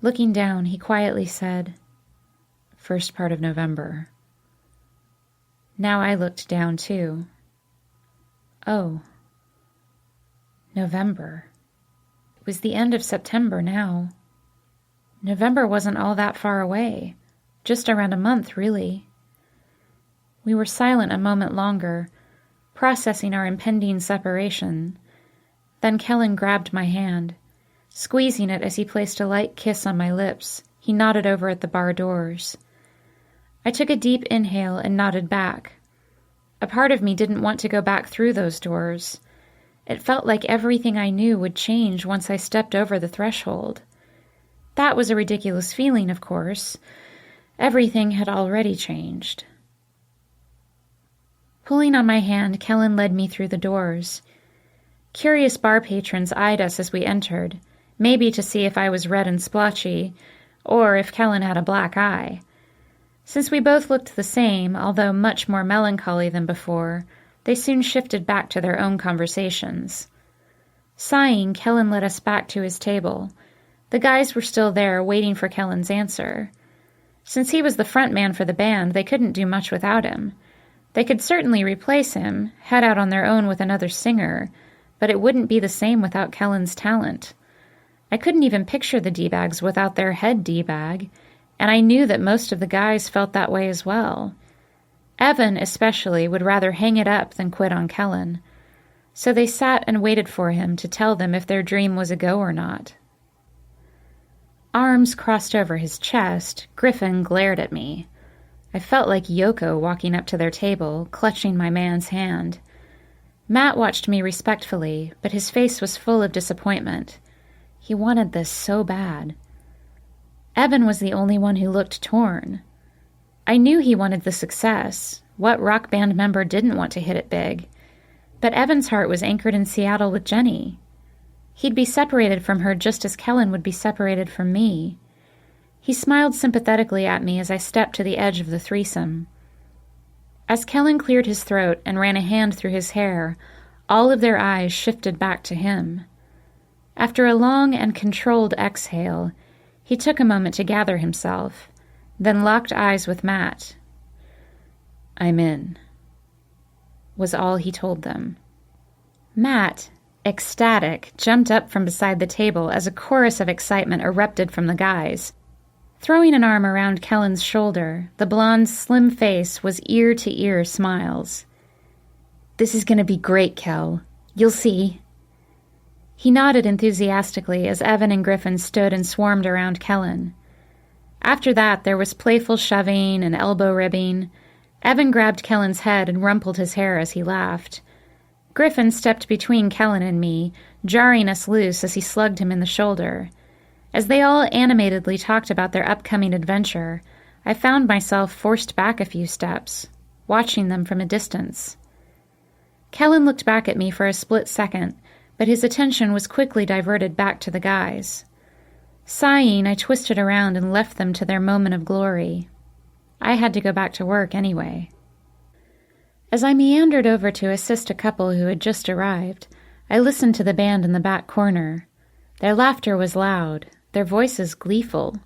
S2: Looking down, he quietly said, First part of November. Now I looked down, too. Oh. November. It was the end of September now. November wasn't all that far away. Just around a month, really. We were silent a moment longer, processing our impending separation. Then Kellen grabbed my hand. Squeezing it as he placed a light kiss on my lips, he nodded over at the bar doors. I took a deep inhale and nodded back. A part of me didn't want to go back through those doors. It felt like everything I knew would change once I stepped over the threshold. That was a ridiculous feeling, of course. Everything had already changed. Pulling on my hand, Kellen led me through the doors. Curious bar patrons eyed us as we entered, maybe to see if I was red and splotchy, or if Kellen had a black eye. Since we both looked the same, although much more melancholy than before, they soon shifted back to their own conversations. Sighing, Kellen led us back to his table. The guys were still there, waiting for Kellen's answer. Since he was the front man for the band, they couldn't do much without him. They could certainly replace him, head out on their own with another singer, but it wouldn't be the same without Kellen's talent. I couldn't even picture the D-bags without their head D-bag, and I knew that most of the guys felt that way as well. Evan, especially, would rather hang it up than quit on Kellen. So they sat and waited for him to tell them if their dream was a go or not. Arms crossed over his chest, Griffin glared at me. I felt like Yoko walking up to their table, clutching my man's hand. Matt watched me respectfully, but his face was full of disappointment. He wanted this so bad. Evan was the only one who looked torn. I knew he wanted the success. What rock band member didn't want to hit it big? But Evan's heart was anchored in Seattle with Jenny. He'd be separated from her just as Kellen would be separated from me. He smiled sympathetically at me as I stepped to the edge of the threesome. As Kellen cleared his throat and ran a hand through his hair, all of their eyes shifted back to him. After a long and controlled exhale, he took a moment to gather himself, then locked eyes with Matt. "I'm in," was all he told them. Matt, ecstatic, jumped up from beside the table as a chorus of excitement erupted from the guys. Throwing an arm around Kellen's shoulder, the blonde's slim face was ear-to-ear smiles. "This is going to be great, Kel. You'll see." He nodded enthusiastically as Evan and Griffin stood and swarmed around Kellen. After that, there was playful shoving and elbow ribbing. Evan grabbed Kellen's head and rumpled his hair as he laughed. Griffin stepped between Kellen and me, jarring us loose as he slugged him in the shoulder. As they all animatedly talked about their upcoming adventure, I found myself forced back a few steps, watching them from a distance. Kellen looked back at me for a split second, but his attention was quickly diverted back to the guys. Sighing, I twisted around and left them to their moment of glory. I had to go back to work anyway. As I meandered over to assist a couple who had just arrived, I listened to the band in the back corner. Their laughter was loud, their voices gleeful.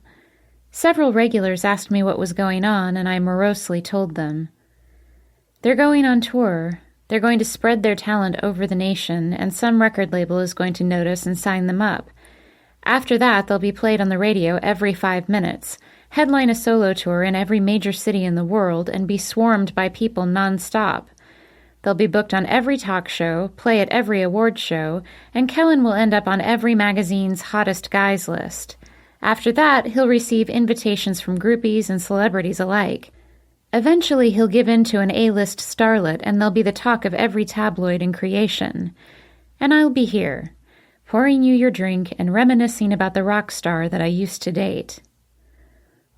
S2: Several regulars asked me what was going on, and I morosely told them. They're going on tour. They're going to spread their talent over the nation, and some record label is going to notice and sign them up. After that, they'll be played on the radio every 5 minutes, headline a solo tour in every major city in the world, and be swarmed by people nonstop. They'll be booked on every talk show, play at every award show, and Kellen will end up on every magazine's hottest guys list. After that, he'll receive invitations from groupies and celebrities alike. Eventually, he'll give in to an A-list starlet, and they'll be the talk of every tabloid in creation. And I'll be here, pouring you your drink and reminiscing about the rock star that I used to date.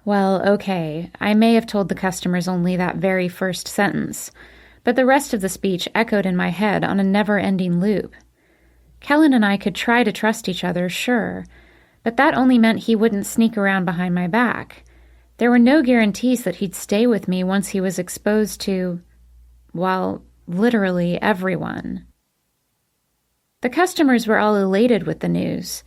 S2: Well, okay, I may have told the customers only that very first sentence, but the rest of the speech echoed in my head on a never-ending loop. Kellen and I could try to trust each other, sure, but that only meant he wouldn't sneak around behind my back. There were no guarantees that he'd stay with me once he was exposed to, well, literally everyone. The customers were all elated with the news.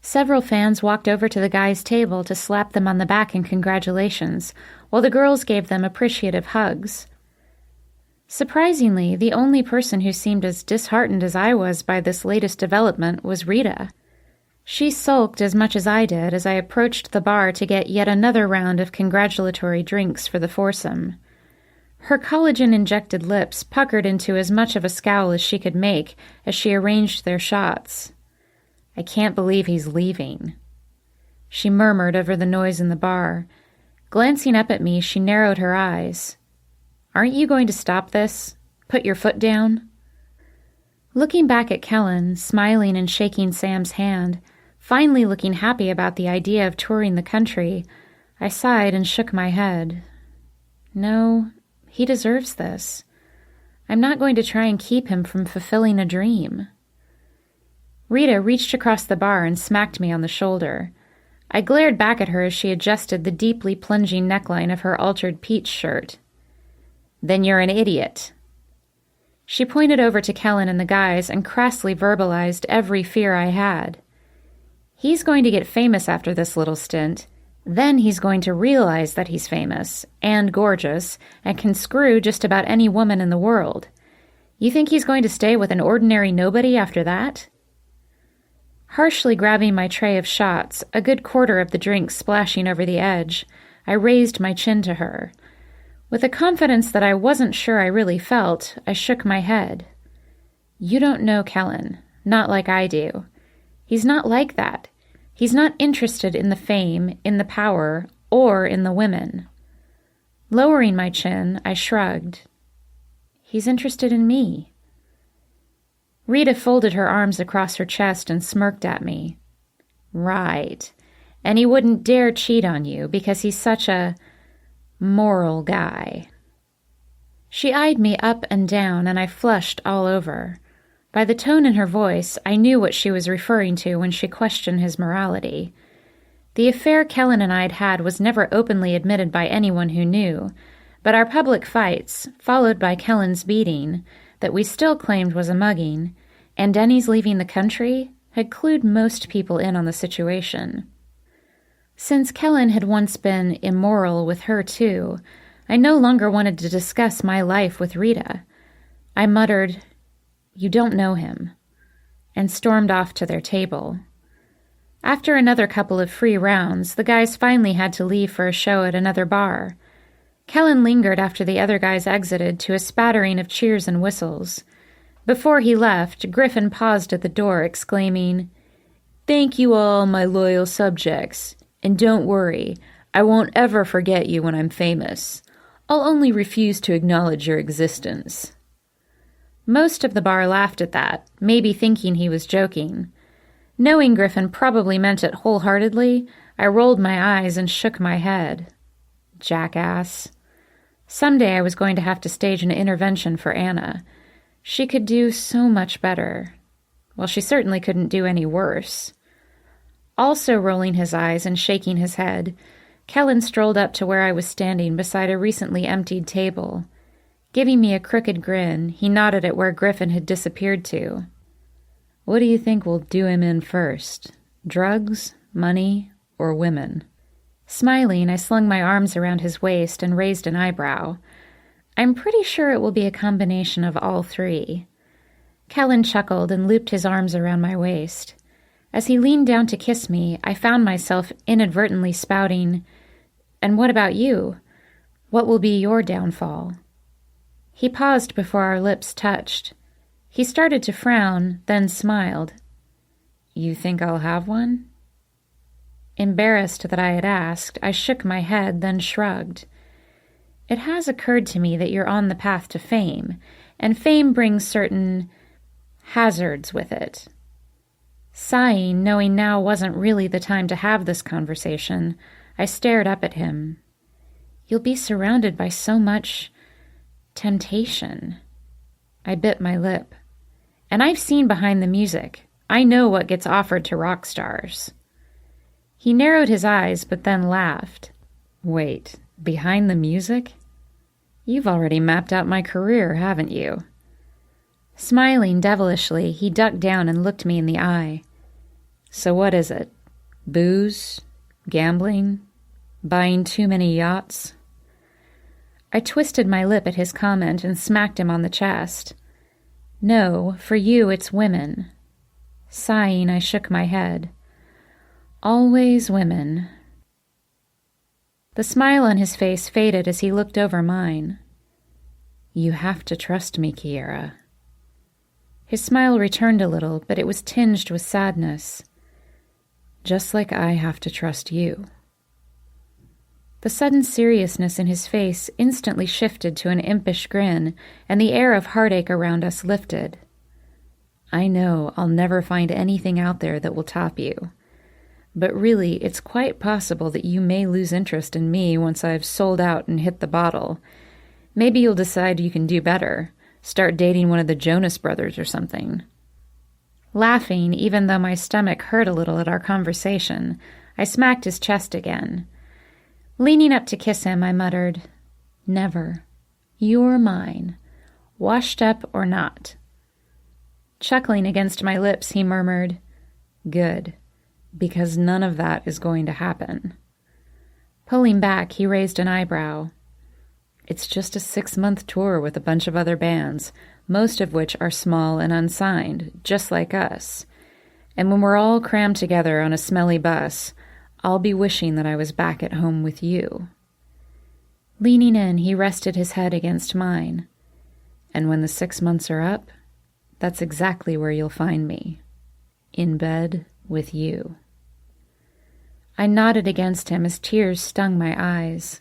S2: Several fans walked over to the guys' table to slap them on the back in congratulations, while the girls gave them appreciative hugs. Surprisingly, the only person who seemed as disheartened as I was by this latest development was Rita. She sulked as much as I did as I approached the bar to get yet another round of congratulatory drinks for the foursome. Her collagen-injected lips puckered into as much of a scowl as she could make as she arranged their shots. "I can't believe he's leaving," she murmured over the noise in the bar. Glancing up at me, she narrowed her eyes. "Aren't you going to stop this? Put your foot down?" Looking back at Kellen, smiling and shaking Sam's hand, finally looking happy about the idea of touring the country, I sighed and shook my head. No, he deserves this. I'm not going to try and keep him from fulfilling a dream. Rita reached across the bar and smacked me on the shoulder. I glared back at her as she adjusted the deeply plunging neckline of her altered peach shirt. "Then you're an idiot." She pointed over to Kellen and the guys and crassly verbalized every fear I had. He's going to get famous after this little stint. Then he's going to realize that he's famous and gorgeous and can screw just about any woman in the world. You think he's going to stay with an ordinary nobody after that? Harshly grabbing my tray of shots, a good quarter of the drink splashing over the edge, I raised my chin to her. With a confidence that I wasn't sure I really felt, I shook my head. "You don't know Kellen, not like I do. He's not like that. He's not interested in the fame, in the power, or in the women." Lowering my chin, I shrugged. "He's interested in me." Rita folded her arms across her chest and smirked at me. "Right. And he wouldn't dare cheat on you because he's such a moral guy." She eyed me up and down, and I flushed all over. By the tone in her voice, I knew what she was referring to when she questioned his morality. The affair Kellen and I'd had was never openly admitted by anyone who knew, but our public fights, followed by Kellen's beating, that we still claimed was a mugging, and Denny's leaving the country, had clued most people in on the situation. Since Kellen had once been immoral with her too, I no longer wanted to discuss my life with Rita. I muttered, "You don't know him," and stormed off to their table. After another couple of free rounds, the guys finally had to leave for a show at another bar. Kellen lingered after the other guys exited to a spattering of cheers and whistles. Before he left, Griffin paused at the door, exclaiming, "Thank you all, my loyal subjects. And don't worry, I won't ever forget you when I'm famous. I'll only refuse to acknowledge your existence." Most of the bar laughed at that, maybe thinking he was joking. Knowing Griffin probably meant it wholeheartedly, I rolled my eyes and shook my head. Jackass. Someday I was going to have to stage an intervention for Anna. She could do so much better. Well, she certainly couldn't do any worse. Also rolling his eyes and shaking his head, Kellen strolled up to where I was standing beside a recently emptied table. Giving me a crooked grin, he nodded at where Griffin had disappeared to. "What do you think will do him in first? Drugs, money, or women?" Smiling, I slung my arms around his waist and raised an eyebrow. "I'm pretty sure it will be a combination of all three." Kellen chuckled and looped his arms around my waist. As he leaned down to kiss me, I found myself inadvertently spouting, "And what about you? What will be your downfall?" He paused before our lips touched. He started to frown, then smiled. "You think I'll have one?" Embarrassed that I had asked, I shook my head, then shrugged. "It has occurred to me that you're on the path to fame, and fame brings certain hazards with it." Sighing, knowing now wasn't really the time to have this conversation, I stared up at him. "You'll be surrounded by so much temptation." I bit my lip. "And I've seen behind the music. I know what gets offered to rock stars." He narrowed his eyes, but then laughed. "Wait, behind the music? You've already mapped out my career, haven't you?" Smiling devilishly, he ducked down and looked me in the eye. "So what is it? Booze? Gambling? Buying too many yachts?" I twisted my lip at his comment and smacked him on the chest. No, for you it's women. Sighing, I shook my head. Always women. The smile on his face faded as he looked over mine. You have to trust me, Kiera. His smile returned a little, but it was tinged with sadness. Just like I have to trust you. The sudden seriousness in his face instantly shifted to an impish grin, and the air of heartache around us lifted. I know I'll never find anything out there that will top you. But really, it's quite possible that you may lose interest in me once I've sold out and hit the bottle. Maybe you'll decide you can do better. Start dating one of the Jonas Brothers or something. Laughing, even though my stomach hurt a little at our conversation, I smacked his chest again. Leaning up to kiss him, I muttered, Never. You're mine. Washed up or not. Chuckling against my lips, he murmured, Good, because none of that is going to happen. Pulling back, he raised an eyebrow. It's just a 6-month tour with a bunch of other bands, most of which are small and unsigned, just like us. And when we're all crammed together on a smelly bus, I'll be wishing that I was back at home with you. Leaning in, he rested his head against mine. And when the 6 months are up, that's exactly where you'll find me. In bed with you. I nodded against him as tears stung my eyes.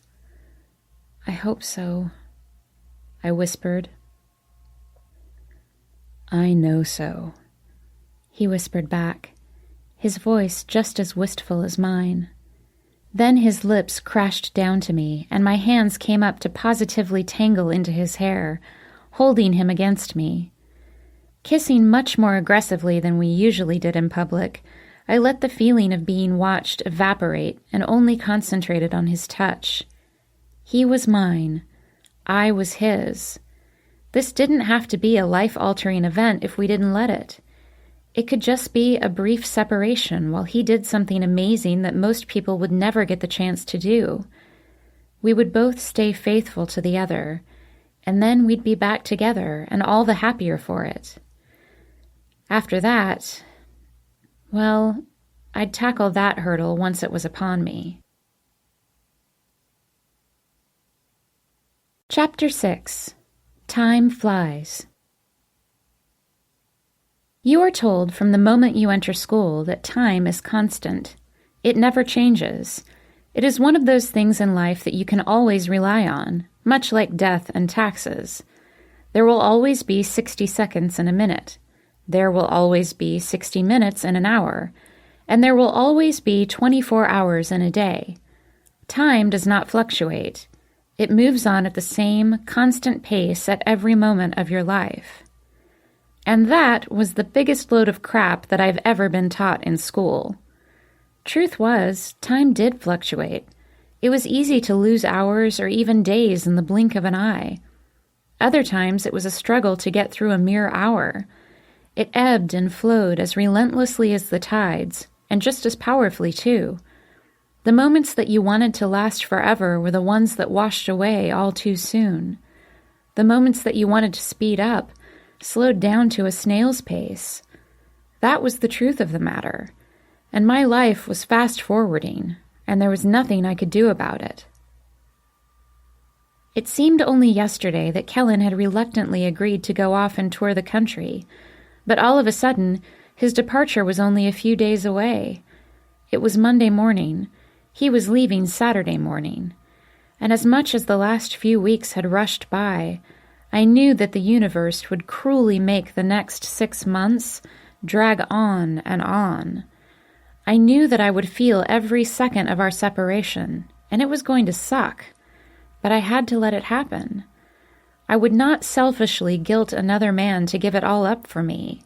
S2: I hope so, I whispered. I know so, he whispered back, his voice just as wistful as mine. Then his lips crashed down to me, and my hands came up to positively tangle into his hair, holding him against me. Kissing much more aggressively than we usually did in public, I let the feeling of being watched evaporate and only concentrated on his touch. He was mine. I was his. This didn't have to be a life-altering event if we didn't let it. It could just be a brief separation while he did something amazing that most people would never get the chance to do. We would both stay faithful to the other, and then we'd be back together and all the happier for it. After that, well, I'd tackle that hurdle once it was upon me. Chapter 6. Time Flies. You are told from the moment you enter school that time is constant. It never changes. It is one of those things in life that you can always rely on, much like death and taxes. There will always be 60 seconds in a minute. There will always be 60 minutes in an hour. And there will always be 24 hours in a day. Time does not fluctuate. It moves on at the same constant pace at every moment of your life. And that was the biggest load of crap that I've ever been taught in school. Truth was, time did fluctuate. It was easy to lose hours or even days in the blink of an eye. Other times it was a struggle to get through a mere hour. It ebbed and flowed as relentlessly as the tides, and just as powerfully too. The moments that you wanted to last forever were the ones that washed away all too soon. The moments that you wanted to speed up slowed down to a snail's pace. That was the truth of the matter, and my life was fast-forwarding, and there was nothing I could do about it. It seemed only yesterday that Kellen had reluctantly agreed to go off and tour the country, but all of a sudden, his departure was only a few days away. It was Monday morning. He was leaving Saturday morning. And as much as the last few weeks had rushed by, I knew that the universe would cruelly make the next 6 months drag on and on. I knew that I would feel every second of our separation, and it was going to suck. But I had to let it happen. I would not selfishly guilt another man to give it all up for me.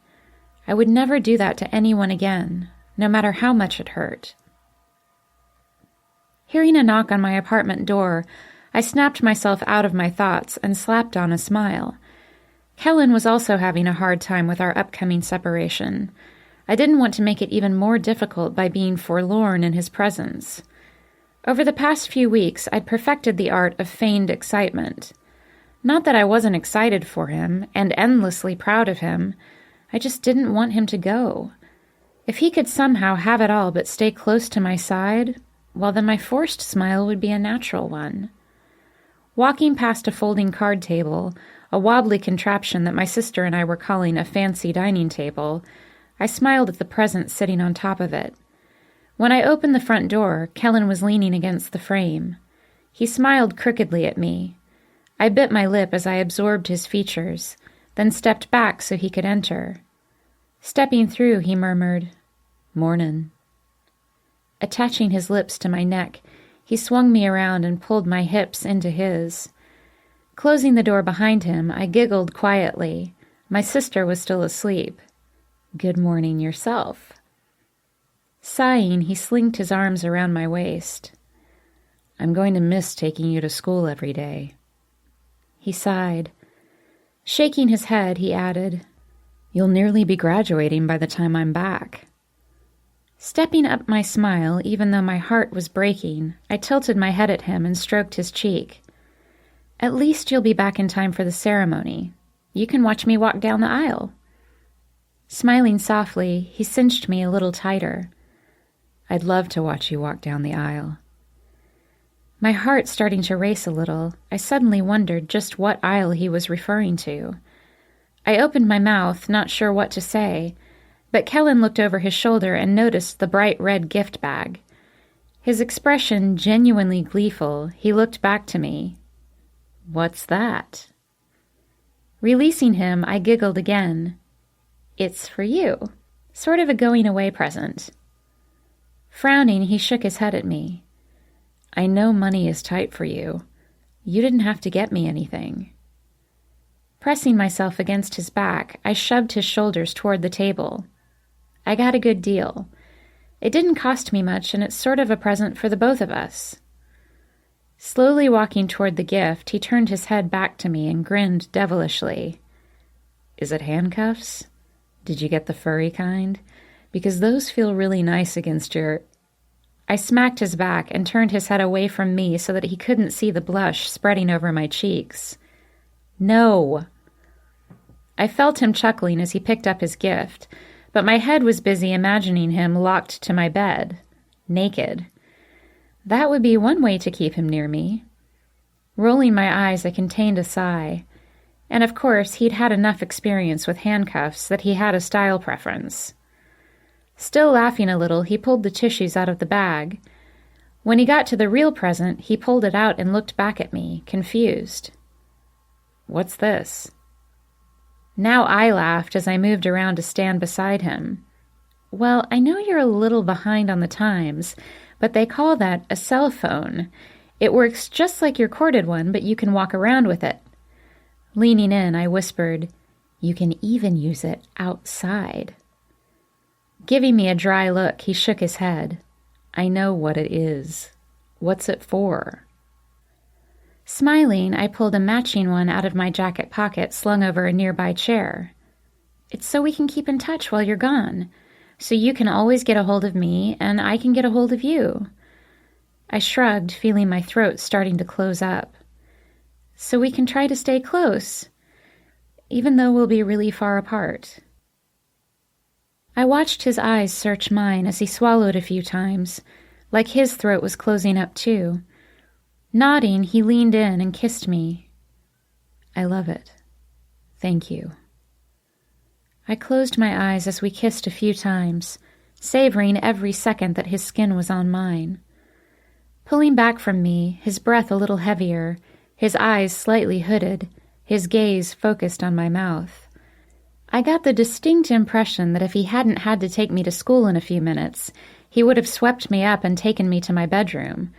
S2: I would never do that to anyone again, no matter how much it hurt. Hearing a knock on my apartment door, I snapped myself out of my thoughts and slapped on a smile. Kellen was also having a hard time with our upcoming separation. I didn't want to make it even more difficult by being forlorn in his presence. Over the past few weeks, I'd perfected the art of feigned excitement. Not that I wasn't excited for him and endlessly proud of him. I just didn't want him to go. If he could somehow have it all but stay close to my side, well, then my forced smile would be a natural one. Walking past a folding card table, a wobbly contraption that my sister and I were calling a fancy dining table, I smiled at the present sitting on top of it. When I opened the front door, Kellen was leaning against the frame. He smiled crookedly at me. I bit my lip as I absorbed his features, then stepped back so he could enter. Stepping through, he murmured, "Mornin'." Attaching his lips to my neck, he swung me around and pulled my hips into his. Closing the door behind him, I giggled quietly. My sister was still asleep. "Good morning yourself." Sighing, he slinked his arms around my waist. "I'm going to miss taking you to school every day." He sighed. Shaking his head, he added, "You'll nearly be graduating by the time I'm back." Stepping up my smile, even though my heart was breaking, I tilted my head at him and stroked his cheek. "At least you'll be back in time for the ceremony. You can watch me walk down the aisle." Smiling softly, he cinched me a little tighter. "I'd love to watch you walk down the aisle." My heart starting to race a little, I suddenly wondered just what aisle he was referring to. I opened my mouth, not sure what to say, but Kellen looked over his shoulder and noticed the bright red gift bag. His expression genuinely gleeful, he looked back to me. "What's that?" Releasing him, I giggled again. "It's for you. Sort of a going-away present." Frowning, he shook his head at me. "I know money is tight for you. You didn't have to get me anything." Pressing myself against his back, I shoved his shoulders toward the table. "I got a good deal. It didn't cost me much, and it's sort of a present for the both of us." Slowly walking toward the gift, he turned his head back to me and grinned devilishly. "Is it handcuffs? Did you get the furry kind? Because those feel really nice against your—" I smacked his back and turned his head away from me so that he couldn't see the blush spreading over my cheeks. "No." I felt him chuckling as he picked up his gift, but my head was busy imagining him locked to my bed, naked. That would be one way to keep him near me. Rolling my eyes, I contained a sigh. And of course, he'd had enough experience with handcuffs that he had a style preference. Still laughing a little, he pulled the tissues out of the bag. When he got to the real present, he pulled it out and looked back at me, confused. "What's this?" Now I laughed as I moved around to stand beside him. "Well, I know you're a little behind on the times, but they call that a cell phone. It works just like your corded one, but you can walk around with it." Leaning in, I whispered, "You can even use it outside." Giving me a dry look, he shook his head. "I know what it is. What's it for?" Smiling, I pulled a matching one out of my jacket pocket slung over a nearby chair. "It's so we can keep in touch while you're gone. So you can always get a hold of me, and I can get a hold of you." I shrugged, feeling my throat starting to close up. "So we can try to stay close, even though we'll be really far apart." I watched his eyes search mine as he swallowed a few times, like his throat was closing up too. Nodding, he leaned in and kissed me. "I love it. Thank you." I closed my eyes as we kissed a few times, savoring every second that his skin was on mine. Pulling back from me, his breath a little heavier, his eyes slightly hooded, his gaze focused on my mouth. I got the distinct impression that if he hadn't had to take me to school in a few minutes, he would have swept me up and taken me to my bedroom.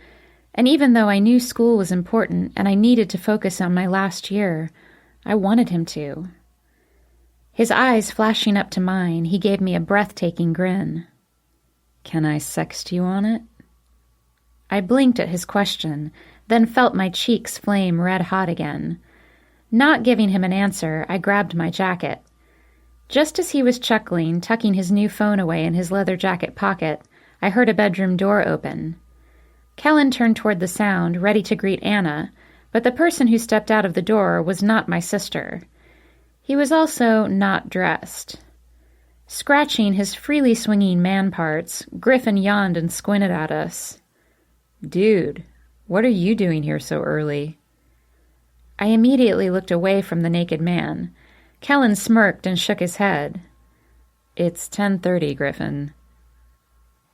S2: And even though I knew school was important and I needed to focus on my last year, I wanted him to. His eyes flashing up to mine, he gave me a breathtaking grin. "Can I sext you on it?" I blinked at his question, then felt my cheeks flame red hot again. Not giving him an answer, I grabbed my jacket. Just as he was chuckling, tucking his new phone away in his leather jacket pocket, I heard a bedroom door open. Kellen turned toward the sound, ready to greet Anna, but the person who stepped out of the door was not my sister. He was also not dressed. Scratching his freely swinging man parts, Griffin yawned and squinted at us.
S3: "Dude, what are you doing here so early?"
S2: I immediately looked away from the naked man. Kellen smirked and shook his head.
S3: "It's 10:30, Griffin."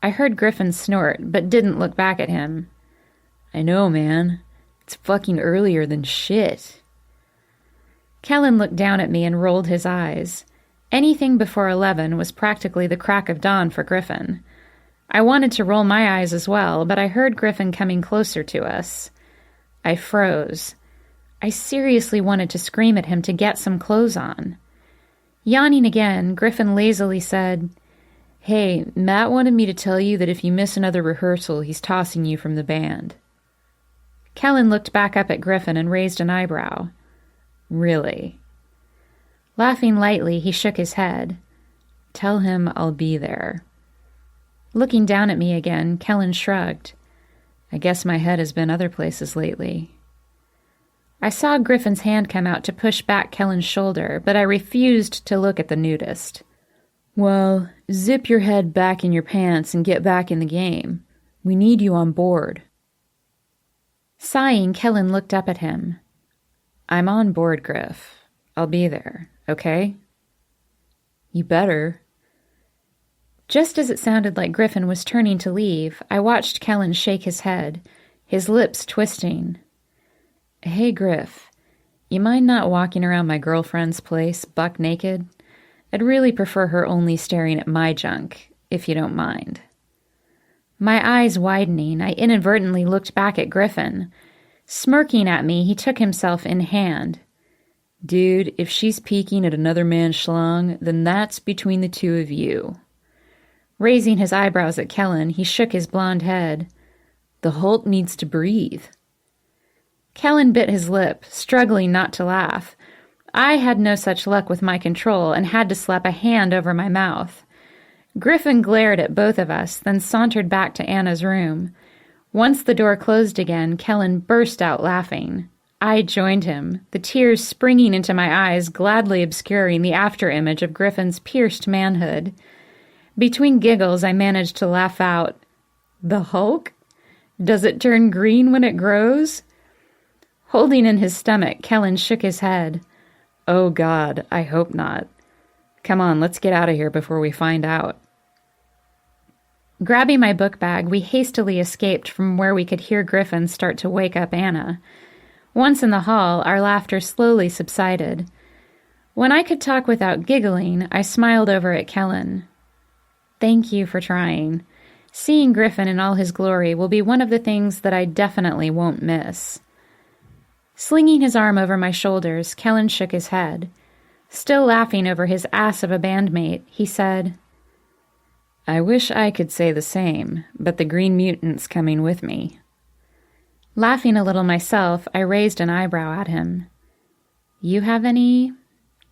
S2: I heard Griffin snort, but didn't look back at him.
S3: "I know, man. It's fucking earlier than shit."
S2: Kellen looked down at me and rolled his eyes. Anything before 11 was practically the crack of dawn for Griffin. I wanted to roll my eyes as well, but I heard Griffin coming closer to us. I froze. I seriously wanted to scream at him to get some clothes on. Yawning again, Griffin lazily said,
S3: "Hey, Matt wanted me to tell you that if you miss another rehearsal, he's tossing you from the band."
S2: Kellen looked back up at Griffin and raised an eyebrow.
S3: "Really?"
S2: Laughing lightly, he shook his head.
S3: "Tell him I'll be there."
S2: Looking down at me again, Kellen shrugged.
S3: "I guess my head has been other places lately."
S2: I saw Griffin's hand come out to push back Kellen's shoulder, but I refused to look at the nudist.
S3: "Well, zip your head back in your pants and get back in the game. We need you on board."
S2: Sighing, Kellen looked up at him.
S3: "I'm on board, Griff. I'll be there, okay?" "You better."
S2: Just as it sounded like Griffin was turning to leave, I watched Kellen shake his head, his lips twisting.
S3: "Hey, Griff, you mind not walking around my girlfriend's place buck naked? I'd really prefer her only staring at my junk, if you don't mind."
S2: My eyes widening, I inadvertently looked back at Griffin. Smirking at me, he took himself in hand.
S3: "Dude, if she's peeking at another man's schlong, then that's between the two of you."
S2: Raising his eyebrows at Kellen, he shook his blonde head.
S3: "The Hulk needs to breathe."
S2: Kellen bit his lip, struggling not to laugh. I had no such luck with my control and had to slap a hand over my mouth. Griffin glared at both of us, then sauntered back to Anna's room. Once the door closed again, Kellen burst out laughing. I joined him, the tears springing into my eyes, gladly obscuring the after-image of Griffin's pierced manhood. Between giggles, I managed to laugh out, "The Hulk? Does it turn green when it grows?" Holding in his stomach, Kellen shook his head.
S3: "Oh, God, I hope not. Come on, let's get out of here before we find out."
S2: Grabbing my book bag, we hastily escaped from where we could hear Griffin start to wake up Anna. Once in the hall, our laughter slowly subsided. When I could talk without giggling, I smiled over at Kellen. "Thank you for trying. Seeing Griffin in all his glory will be one of the things that I definitely won't miss." Slinging his arm over my shoulders, Kellen shook his head. Still laughing over his ass of a bandmate, he said,
S3: "I wish I could say the same, but the Green Mutant's coming with me."
S2: Laughing a little myself, I raised an eyebrow at him. "You have any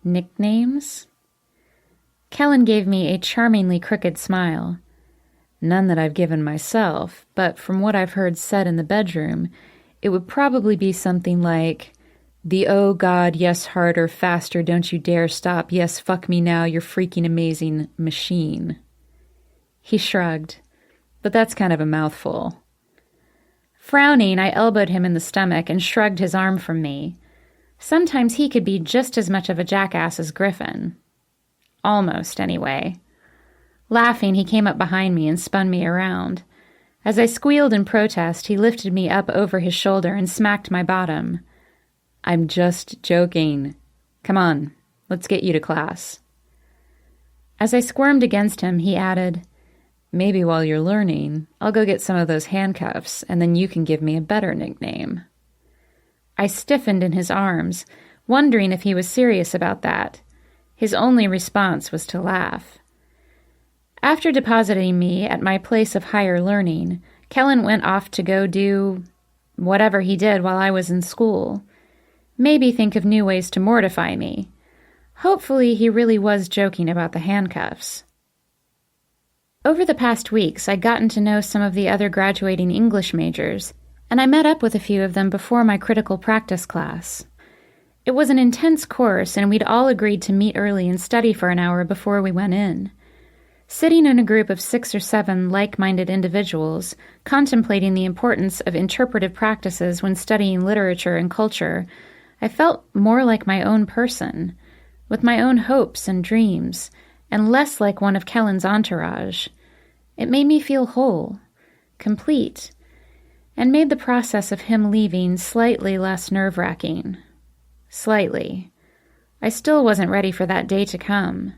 S2: nicknames?" Kellen gave me a charmingly crooked smile.
S3: "None that I've given myself, but from what I've heard said in the bedroom, it would probably be something like, the oh God, yes harder, faster, don't you dare stop, yes fuck me now, you're freaking amazing machine."
S2: He shrugged.
S3: "But that's kind of a mouthful."
S2: Frowning, I elbowed him in the stomach and shrugged his arm from me. Sometimes he could be just as much of a jackass as Griffin. Almost, anyway. Laughing, he came up behind me and spun me around. As I squealed in protest, he lifted me up over his shoulder and smacked my bottom.
S3: "I'm just joking. Come on, let's get you to class."
S2: As I squirmed against him, he added,
S3: "Maybe while you're learning, I'll go get some of those handcuffs, and then you can give me a better nickname."
S2: I stiffened in his arms, wondering if he was serious about that. His only response was to laugh. After depositing me at my place of higher learning, Kellen went off to go do whatever he did while I was in school. Maybe think of new ways to mortify me. Hopefully he really was joking about the handcuffs. Over the past weeks, I'd gotten to know some of the other graduating English majors, and I met up with a few of them before my critical practice class. It was an intense course, and we'd all agreed to meet early and study for an hour before we went in. Sitting in a group of 6 or 7 like-minded individuals, contemplating the importance of interpretive practices when studying literature and culture, I felt more like my own person, with my own hopes and dreams, and less like one of Kellen's entourage. It made me feel whole, complete, and made the process of him leaving slightly less nerve-wracking. Slightly. I still wasn't ready for that day to come.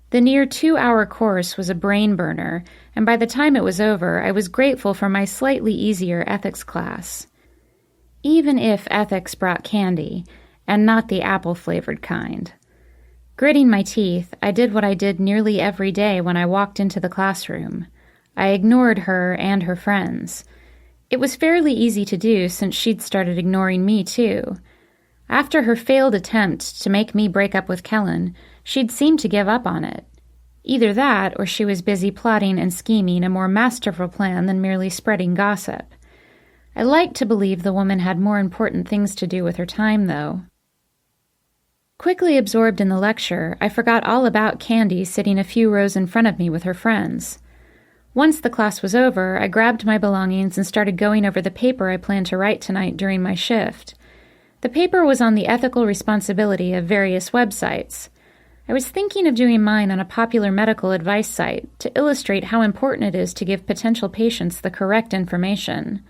S2: The near 2-hour course was a brain burner, and by the time it was over, I was grateful for my slightly easier ethics class. Even if ethics brought candy, and not the apple-flavored kind. Gritting my teeth, I did what I did nearly every day when I walked into the classroom. I ignored her and her friends. It was fairly easy to do since she'd started ignoring me too. After her failed attempt to make me break up with Kellen, she'd seemed to give up on it. Either that, or she was busy plotting and scheming a more masterful plan than merely spreading gossip. I liked to believe the woman had more important things to do with her time, though. Quickly absorbed in the lecture, I forgot all about Candy sitting a few rows in front of me with her friends. Once the class was over, I grabbed my belongings and started going over the paper I planned to write tonight during my shift. The paper was on the ethical responsibility of various websites. I was thinking of doing mine on a popular medical advice site to illustrate how important it is to give potential patients the correct information.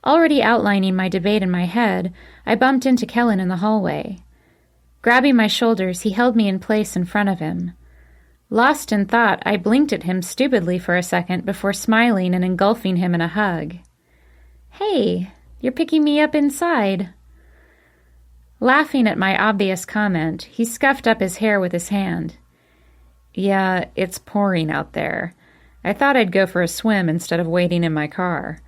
S2: Already outlining my debate in my head, I bumped into Kellen in the hallway. Grabbing my shoulders, he held me in place in front of him. Lost in thought, I blinked at him stupidly for a second before smiling and engulfing him in a hug. "Hey, you're picking me up inside." Laughing at my obvious comment, he scuffed up his hair with his hand. "Yeah, it's pouring out there. I thought I'd go for a swim instead of waiting in my car."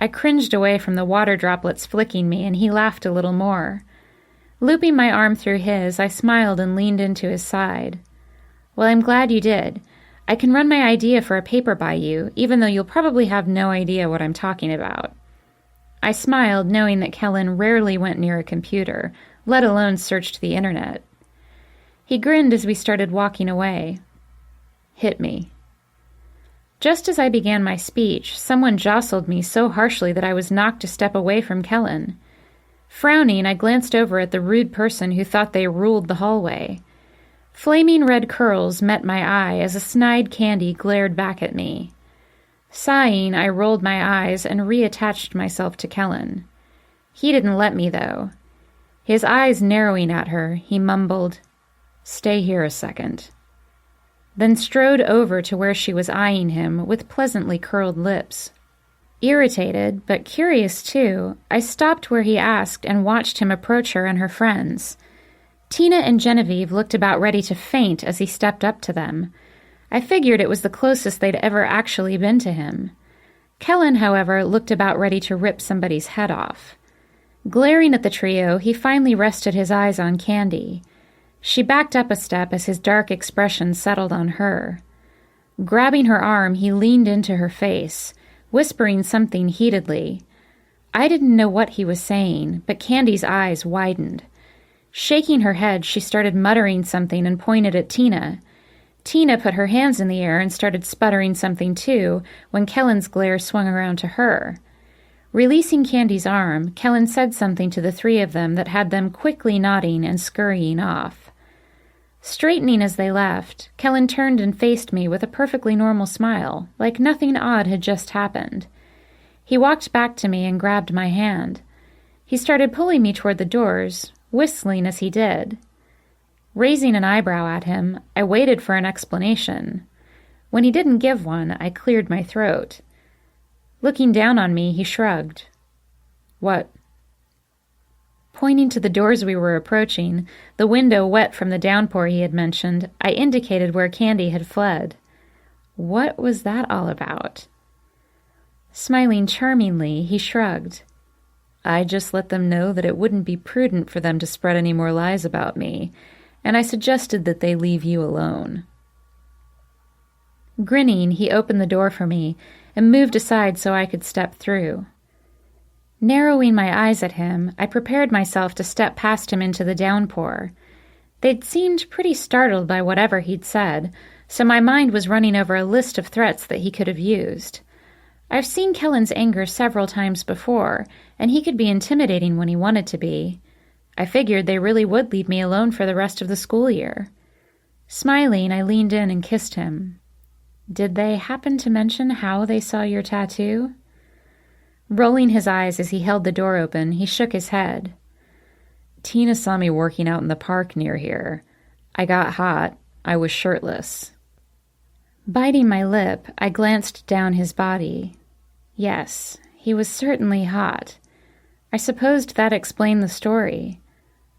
S2: I cringed away from the water droplets flicking me, and he laughed a little more. Looping my arm through his, I smiled and leaned into his side. "Well, I'm glad you did. I can run my idea for a paper by you, even though you'll probably have no idea what I'm talking about." I smiled, knowing that Kellen rarely went near a computer, let alone searched the internet. He grinned as we started walking away. "Hit me." Just as I began my speech, someone jostled me so harshly that I was knocked a step away from Kellen. Frowning, I glanced over at the rude person who thought they ruled the hallway. Flaming red curls met my eye as a snide Candy glared back at me. Sighing, I rolled my eyes and reattached myself to Kellen. He didn't let me, though. His eyes narrowing at her, he mumbled, "Stay here a second," then strode over to where she was eyeing him with pleasantly curled lips. Irritated, but curious too, I stopped where he asked and watched him approach her and her friends. Tina and Genevieve looked about ready to faint as he stepped up to them. I figured it was the closest they'd ever actually been to him. Kellen, however, looked about ready to rip somebody's head off. Glaring at the trio, he finally rested his eyes on Candy. She backed up a step as his dark expression settled on her. Grabbing her arm, he leaned into her face, whispering something heatedly. I didn't know what he was saying, but Candy's eyes widened. Shaking her head, she started muttering something and pointed at Tina. Tina put her hands in the air and started sputtering something too when Kellen's glare swung around to her. Releasing Candy's arm, Kellen said something to the 3 of them that had them quickly nodding and scurrying off. Straightening as they left, Kellen turned and faced me with a perfectly normal smile, like nothing odd had just happened. He walked back to me and grabbed my hand. He started pulling me toward the doors, whistling as he did. Raising an eyebrow at him, I waited for an explanation. When he didn't give one, I cleared my throat. Looking down on me, he shrugged. "What?" Pointing to the doors we were approaching, the window wet from the downpour he had mentioned, I indicated where Candy had fled. What was that all about? Smiling charmingly, he shrugged. "I just let them know that it wouldn't be prudent for them to spread any more lies about me, and I suggested that they leave you alone." Grinning, he opened the door for me and moved aside so I could step through. Narrowing my eyes at him, I prepared myself to step past him into the downpour. They'd seemed pretty startled by whatever he'd said, so my mind was running over a list of threats that he could have used. I've seen Kellen's anger several times before, and he could be intimidating when he wanted to be. I figured they really would leave me alone for the rest of the school year. Smiling, I leaned in and kissed him. "Did they happen to mention how they saw your tattoo?" Rolling his eyes as he held the door open, he shook his head. "Tina saw me working out in the park near here. I got hot. I was shirtless." Biting my lip, I glanced down his body. Yes, he was certainly hot. I supposed that explained the story.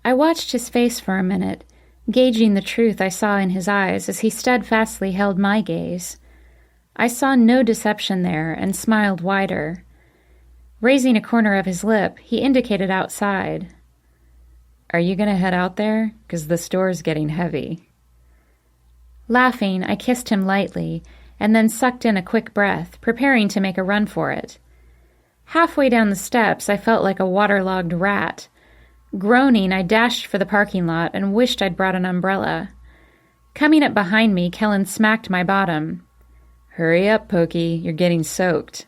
S2: I watched his face for a minute, gauging the truth I saw in his eyes as he steadfastly held my gaze. I saw no deception there and smiled wider. Raising a corner of his lip, he indicated outside. "Are you going to head out there? 'Cause the store's getting heavy." Laughing, I kissed him lightly, and then sucked in a quick breath, preparing to make a run for it. Halfway down the steps, I felt like a waterlogged rat. Groaning, I dashed for the parking lot and wished I'd brought an umbrella. Coming up behind me, Kellen smacked my bottom. "Hurry up, Pokey, you're getting soaked."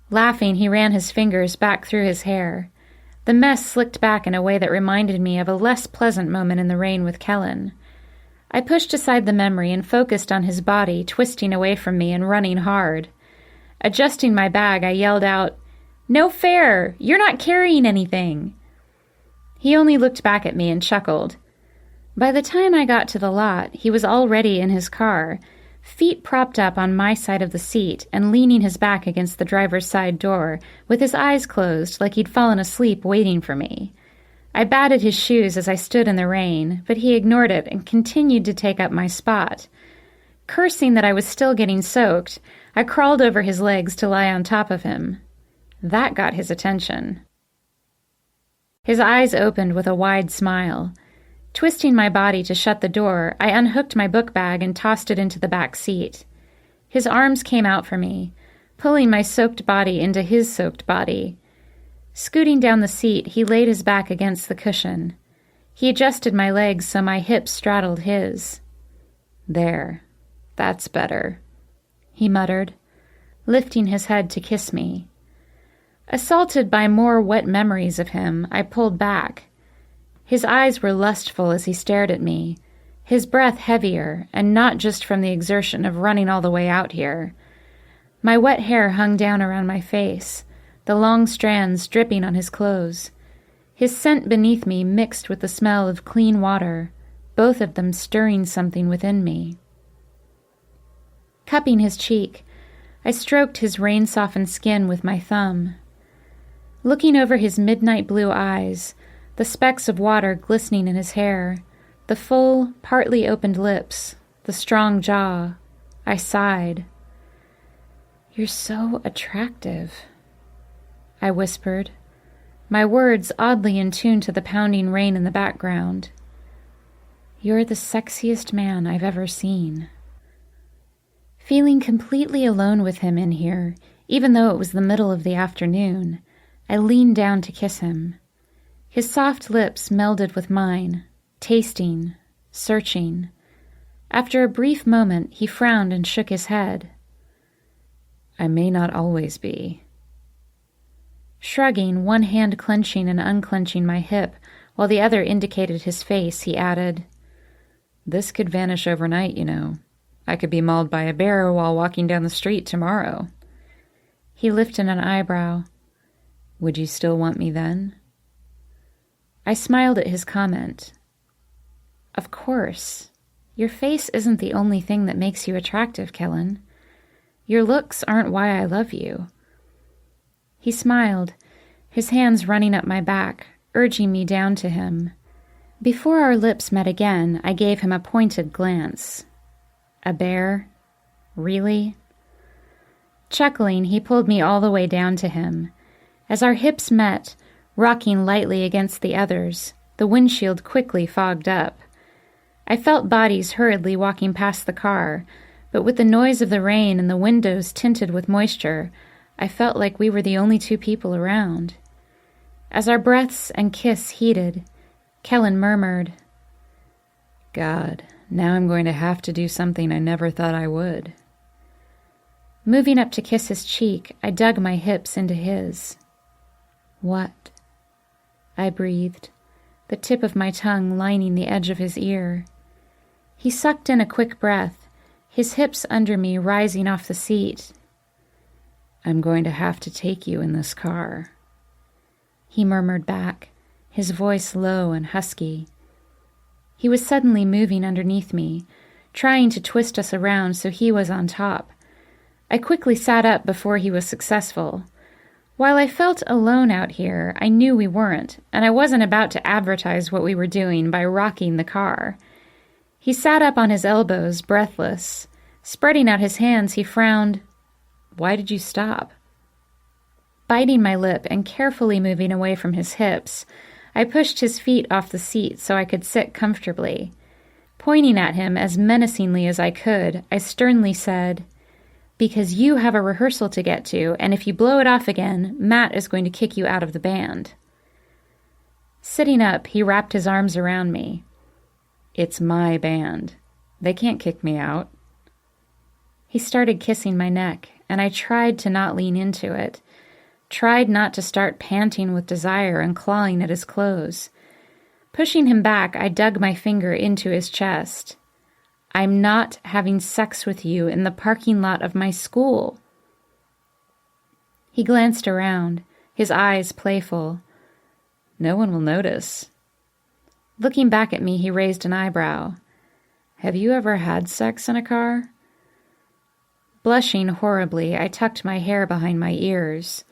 S2: Laughing, he ran his fingers back through his hair. The mess slicked back in a way that reminded me of a less pleasant moment in the rain with Kellen. I pushed aside the memory and focused on his body, twisting away from me and running hard. Adjusting my bag, I yelled out, "No fair! You're not carrying anything!" He only looked back at me and chuckled. By the time I got to the lot, he was already in his car, feet propped up on my side of the seat and leaning his back against the driver's side door, with his eyes closed like he'd fallen asleep waiting for me. I batted his shoes as I stood in the rain, but he ignored it and continued to take up my spot. Cursing that I was still getting soaked, I crawled over his legs to lie on top of him. That got his attention. His eyes opened with a wide smile. Twisting my body to shut the door, I unhooked my book bag and tossed it into the back seat. His arms came out for me, pulling my soaked body into his soaked body. Scooting down the seat, he laid his back against the cushion. He adjusted my legs so my hips straddled his. "There, that's better," he muttered, lifting his head to kiss me. Assaulted by more wet memories of him, I pulled back. His eyes were lustful as he stared at me, his breath heavier, and not just from the exertion of running all the way out here. My wet hair hung down around my face, the long strands dripping on his clothes. His scent beneath me mixed with the smell of clean water, both of them stirring something within me. Cupping his cheek, I stroked his rain-softened skin with my thumb. Looking over his midnight blue eyes, the specks of water glistening in his hair, the full, partly opened lips, the strong jaw, I sighed. "You're so attractive," I whispered, my words oddly in tune to the pounding rain in the background. "You're the sexiest man I've ever seen." Feeling completely alone with him in here, even though it was the middle of the afternoon, I leaned down to kiss him. His soft lips melded with mine, tasting, searching. After a brief moment, he frowned and shook his head. "I may not always be." Shrugging, one hand clenching and unclenching my hip, while the other indicated his face, he added, "This could vanish overnight, you know. I could be mauled by a bear while walking down the street tomorrow." He lifted an eyebrow. "Would you still want me then?" I smiled at his comment. "Of course. Your face isn't the only thing that makes you attractive, Kellen. Your looks aren't why I love you." He smiled, his hands running up my back, urging me down to him. Before our lips met again, I gave him a pointed glance. A bear? Really? Chuckling, he pulled me all the way down to him. As our hips met, rocking lightly against the others, the windshield quickly fogged up. I felt bodies hurriedly walking past the car, but with the noise of the rain and the windows tinted with moisture, I felt like we were the only two people around. As our breaths and kiss heated, Kellen murmured, "God, now I'm going to have to do something I never thought I would." Moving up to kiss his cheek, I dug my hips into his. "What?" I breathed, the tip of my tongue lining the edge of his ear. He sucked in a quick breath, his hips under me rising off the seat. "I'm going to have to take you in this car," he murmured back, his voice low and husky. He was suddenly moving underneath me, trying to twist us around so he was on top. I quickly sat up before he was successful. While I felt alone out here, I knew we weren't, and I wasn't about to advertise what we were doing by rocking the car. He sat up on his elbows, breathless. Spreading out his hands, he frowned. "Why did you stop?" Biting my lip and carefully moving away from his hips, I pushed his feet off the seat so I could sit comfortably. Pointing at him as menacingly as I could, I sternly said, "Because you have a rehearsal to get to, and if you blow it off again, Matt is going to kick you out of the band." Sitting up, he wrapped his arms around me. "It's my band. They can't kick me out." He started kissing my neck, and I tried to not lean into it, tried not to start panting with desire and clawing at his clothes. Pushing him back, I dug my finger into his chest. "I'm not having sex with you in the parking lot of my school." He glanced around, his eyes playful. "No one will notice." Looking back at me, he raised an eyebrow. "Have you ever had sex in a car?" Blushing horribly, I tucked my hair behind my ears.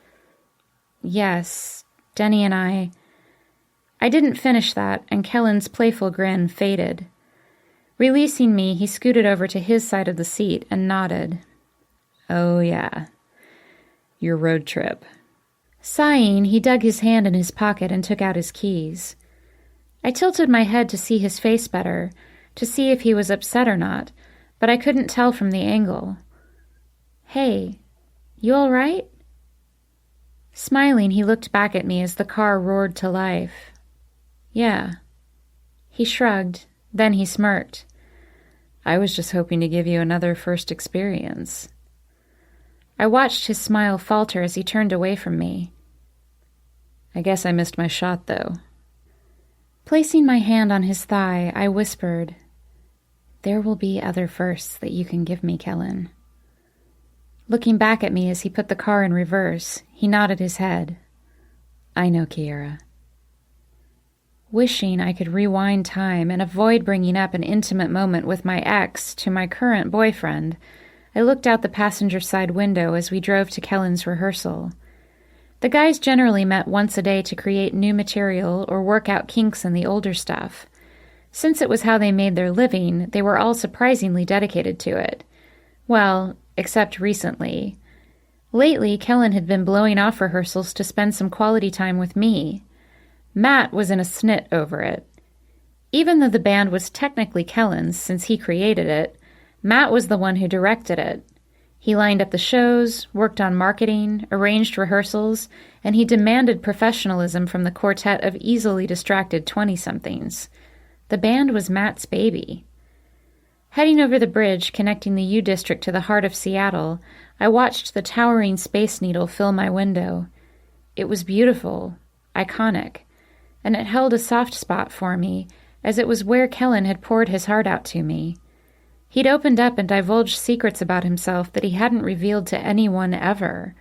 S2: "Yes, Denny and I..." I didn't finish that, and Kellen's playful grin faded. Releasing me, he scooted over to his side of the seat and nodded. "Oh, yeah. Your road trip." Sighing, he dug his hand in his pocket and took out his keys. I tilted my head to see his face better, to see if he was upset or not, but I couldn't tell from the angle. "Hey, you all right?" Smiling, he looked back at me as the car roared to life. "Yeah." He shrugged, then he smirked. "I was just hoping to give you another first experience." I watched his smile falter as he turned away from me. "I guess I missed my shot, though." Placing my hand on his thigh, I whispered, "There will be other firsts that you can give me, Kellen." Looking back at me as he put the car in reverse, he nodded his head. "I know, Kiera." Wishing I could rewind time and avoid bringing up an intimate moment with my ex to my current boyfriend, I looked out the passenger side window as we drove to Kellen's rehearsal. The guys generally met once a day to create new material or work out kinks in the older stuff. Since it was how they made their living, they were all surprisingly dedicated to it. Well, except recently. Lately, Kellen had been blowing off rehearsals to spend some quality time with me. Matt was in a snit over it. Even though the band was technically Kellen's since he created it, Matt was the one who directed it. He lined up the shows, worked on marketing, arranged rehearsals, and he demanded professionalism from the quartet of easily distracted 20-somethings. The band was Matt's baby. Heading over the bridge connecting the U District to the heart of Seattle, I watched the towering Space Needle fill my window. It was beautiful, iconic, and it held a soft spot for me, as it was where Kellen had poured his heart out to me. He'd opened up and divulged secrets about himself that he hadn't revealed to anyone ever.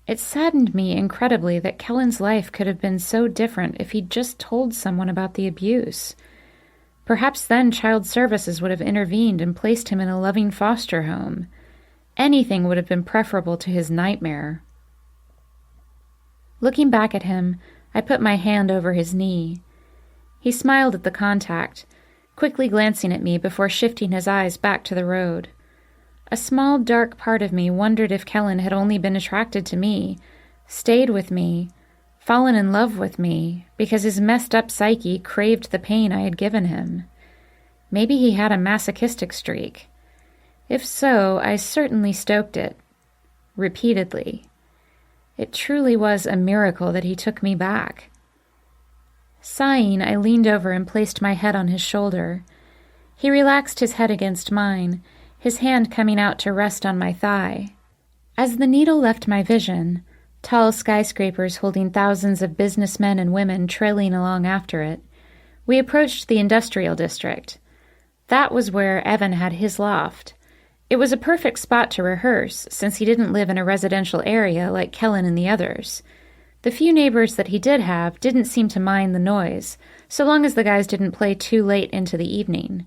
S2: It saddened me incredibly that Kellen's life could have been so different if he'd just told someone about the abuse. Perhaps then Child Services would have intervened and placed him in a loving foster home. Anything would have been preferable to his nightmare. Looking back at him, I put my hand over his knee. He smiled at the contact, quickly glancing at me before shifting his eyes back to the road. A small, dark part of me wondered if Kellen had only been attracted to me, stayed with me, fallen in love with me, because his messed-up psyche craved the pain I had given him. Maybe he had a masochistic streak. If so, I certainly stoked it. Repeatedly. It truly was a miracle that he took me back. Sighing, I leaned over and placed my head on his shoulder. He relaxed his head against mine, his hand coming out to rest on my thigh. As the needle left my vision, tall skyscrapers holding thousands of businessmen and women trailing along after it, we approached the industrial district. That was where Evan had his loft. It was a perfect spot to rehearse, since he didn't live in a residential area like Kellen and the others. The few neighbors that he did have didn't seem to mind the noise, so long as the guys didn't play too late into the evening.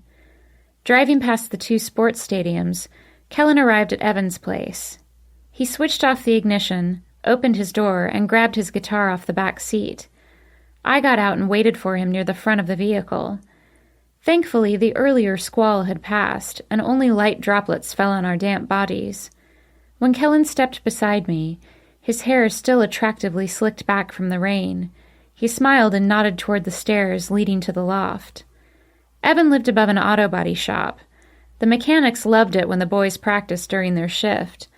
S2: Driving past the two sports stadiums, Kellen arrived at Evan's place. He switched off the ignition, opened his door, and grabbed his guitar off the back seat. I got out and waited for him near the front of the vehicle. Thankfully, the earlier squall had passed, and only light droplets fell on our damp bodies. When Kellen stepped beside me, his hair still attractively slicked back from the rain, he smiled and nodded toward the stairs leading to the loft. Evan lived above an auto body shop. The mechanics loved it when the boys practiced during their shift.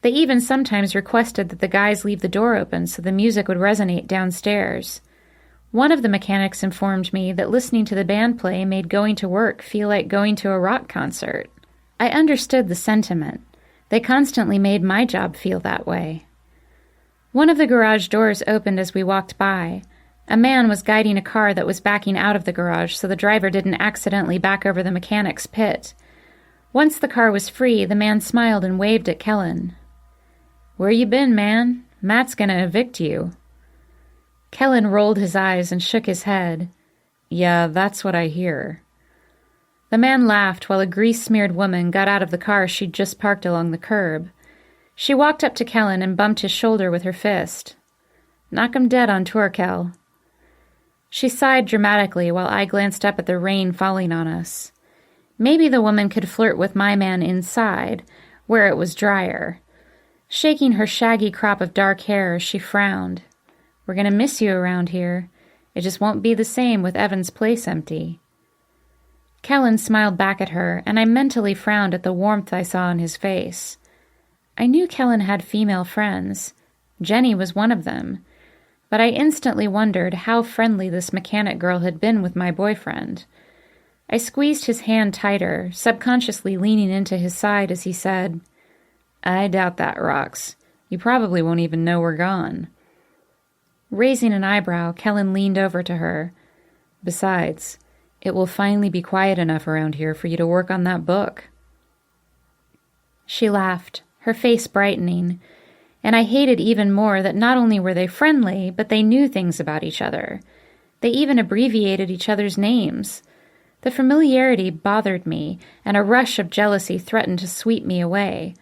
S2: They even sometimes requested that the guys leave the door open so the music would resonate downstairs. One of the mechanics informed me that listening to the band play made going to work feel like going to a rock concert. I understood the sentiment. They constantly made my job feel that way. One of the garage doors opened as we walked by. A man was guiding a car that was backing out of the garage so the driver didn't accidentally back over the mechanic's pit. Once the car was free, the man smiled and waved at Kellen. "Where you been, man? Matt's gonna evict you." Kellen rolled his eyes and shook his head. "Yeah, that's what I hear." The man laughed while a grease-smeared woman got out of the car she'd just parked along the curb. She walked up to Kellen and bumped his shoulder with her fist. "Knock 'em dead on tour, Kel." She sighed dramatically while I glanced up at the rain falling on us. Maybe the woman could flirt with my man inside, where it was drier. Shaking her shaggy crop of dark hair, she frowned. "We're gonna miss you around here. It just won't be the same with Evan's place empty." Kellen smiled back at her, and I mentally frowned at the warmth I saw on his face. I knew Kellen had female friends. Jenny was one of them. But I instantly wondered how friendly this mechanic girl had been with my boyfriend. I squeezed his hand tighter, subconsciously leaning into his side as he said, "I doubt that, Rox. You probably won't even know we're gone." Raising an eyebrow, Kellen leaned over to her. "Besides, it will finally be quiet enough around here for you to work on that book." She laughed, her face brightening, and I hated even more that not only were they friendly, but they knew things about each other. They even abbreviated each other's names. The familiarity bothered me, and a rush of jealousy threatened to sweep me away.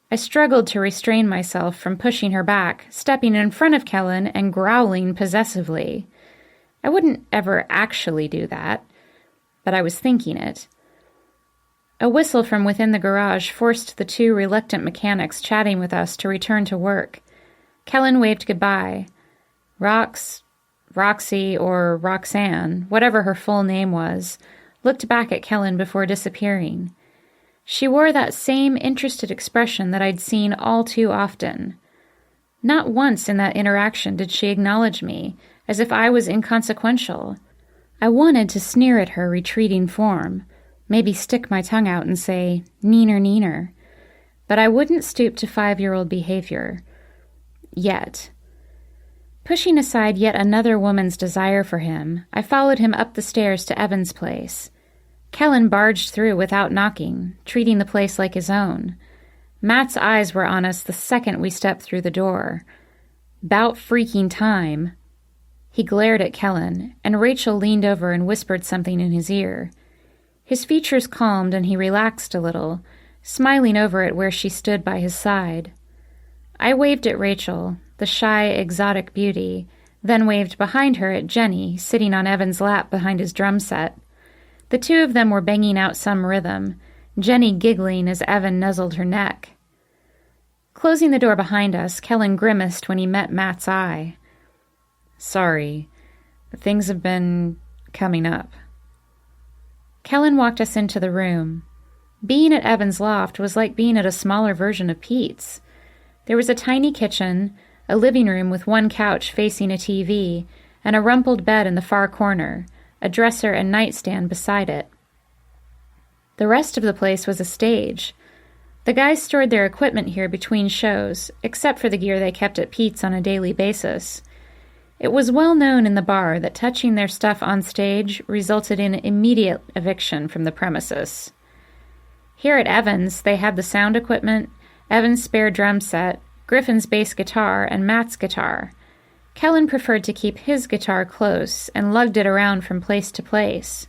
S2: I struggled to restrain myself from pushing her back, stepping in front of Kellen and growling possessively. I wouldn't ever actually do that, but I was thinking it. A whistle from within the garage forced the two reluctant mechanics chatting with us to return to work. Kellen waved goodbye. Roxy, or Roxanne, whatever her full name was, looked back at Kellen before disappearing. She wore that same interested expression that I'd seen all too often. Not once in that interaction did she acknowledge me, as if I was inconsequential. I wanted to sneer at her retreating form, maybe stick my tongue out and say, "Neener, neener." But I wouldn't stoop to 5-year-old behavior. Yet. Pushing aside yet another woman's desire for him, I followed him up the stairs to Evan's place. Kellen barged through without knocking, treating the place like his own. Matt's eyes were on us the second we stepped through the door. "'Bout freaking time." He glared at Kellen, and Rachel leaned over and whispered something in his ear. His features calmed and he relaxed a little, smiling over at where she stood by his side. I waved at Rachel, the shy, exotic beauty, then waved behind her at Jenny, sitting on Evan's lap behind his drum set. The two of them were banging out some rhythm, Jenny giggling as Evan nuzzled her neck. Closing the door behind us, Kellen grimaced when he met Matt's eye. "Sorry, things have been coming up." Kellen walked us into the room. Being at Evan's loft was like being at a smaller version of Pete's. There was a tiny kitchen, a living room with one couch facing a TV, and a rumpled bed in the far corner, a dresser and nightstand beside it. The rest of the place was a stage. The guys stored their equipment here between shows, except for the gear they kept at Pete's on a daily basis. It was well known in the bar that touching their stuff on stage resulted in immediate eviction from the premises. Here at Evan's, they had the sound equipment, Evan's spare drum set, Griffin's bass guitar, and Matt's guitar. Kellen preferred to keep his guitar close and lugged it around from place to place.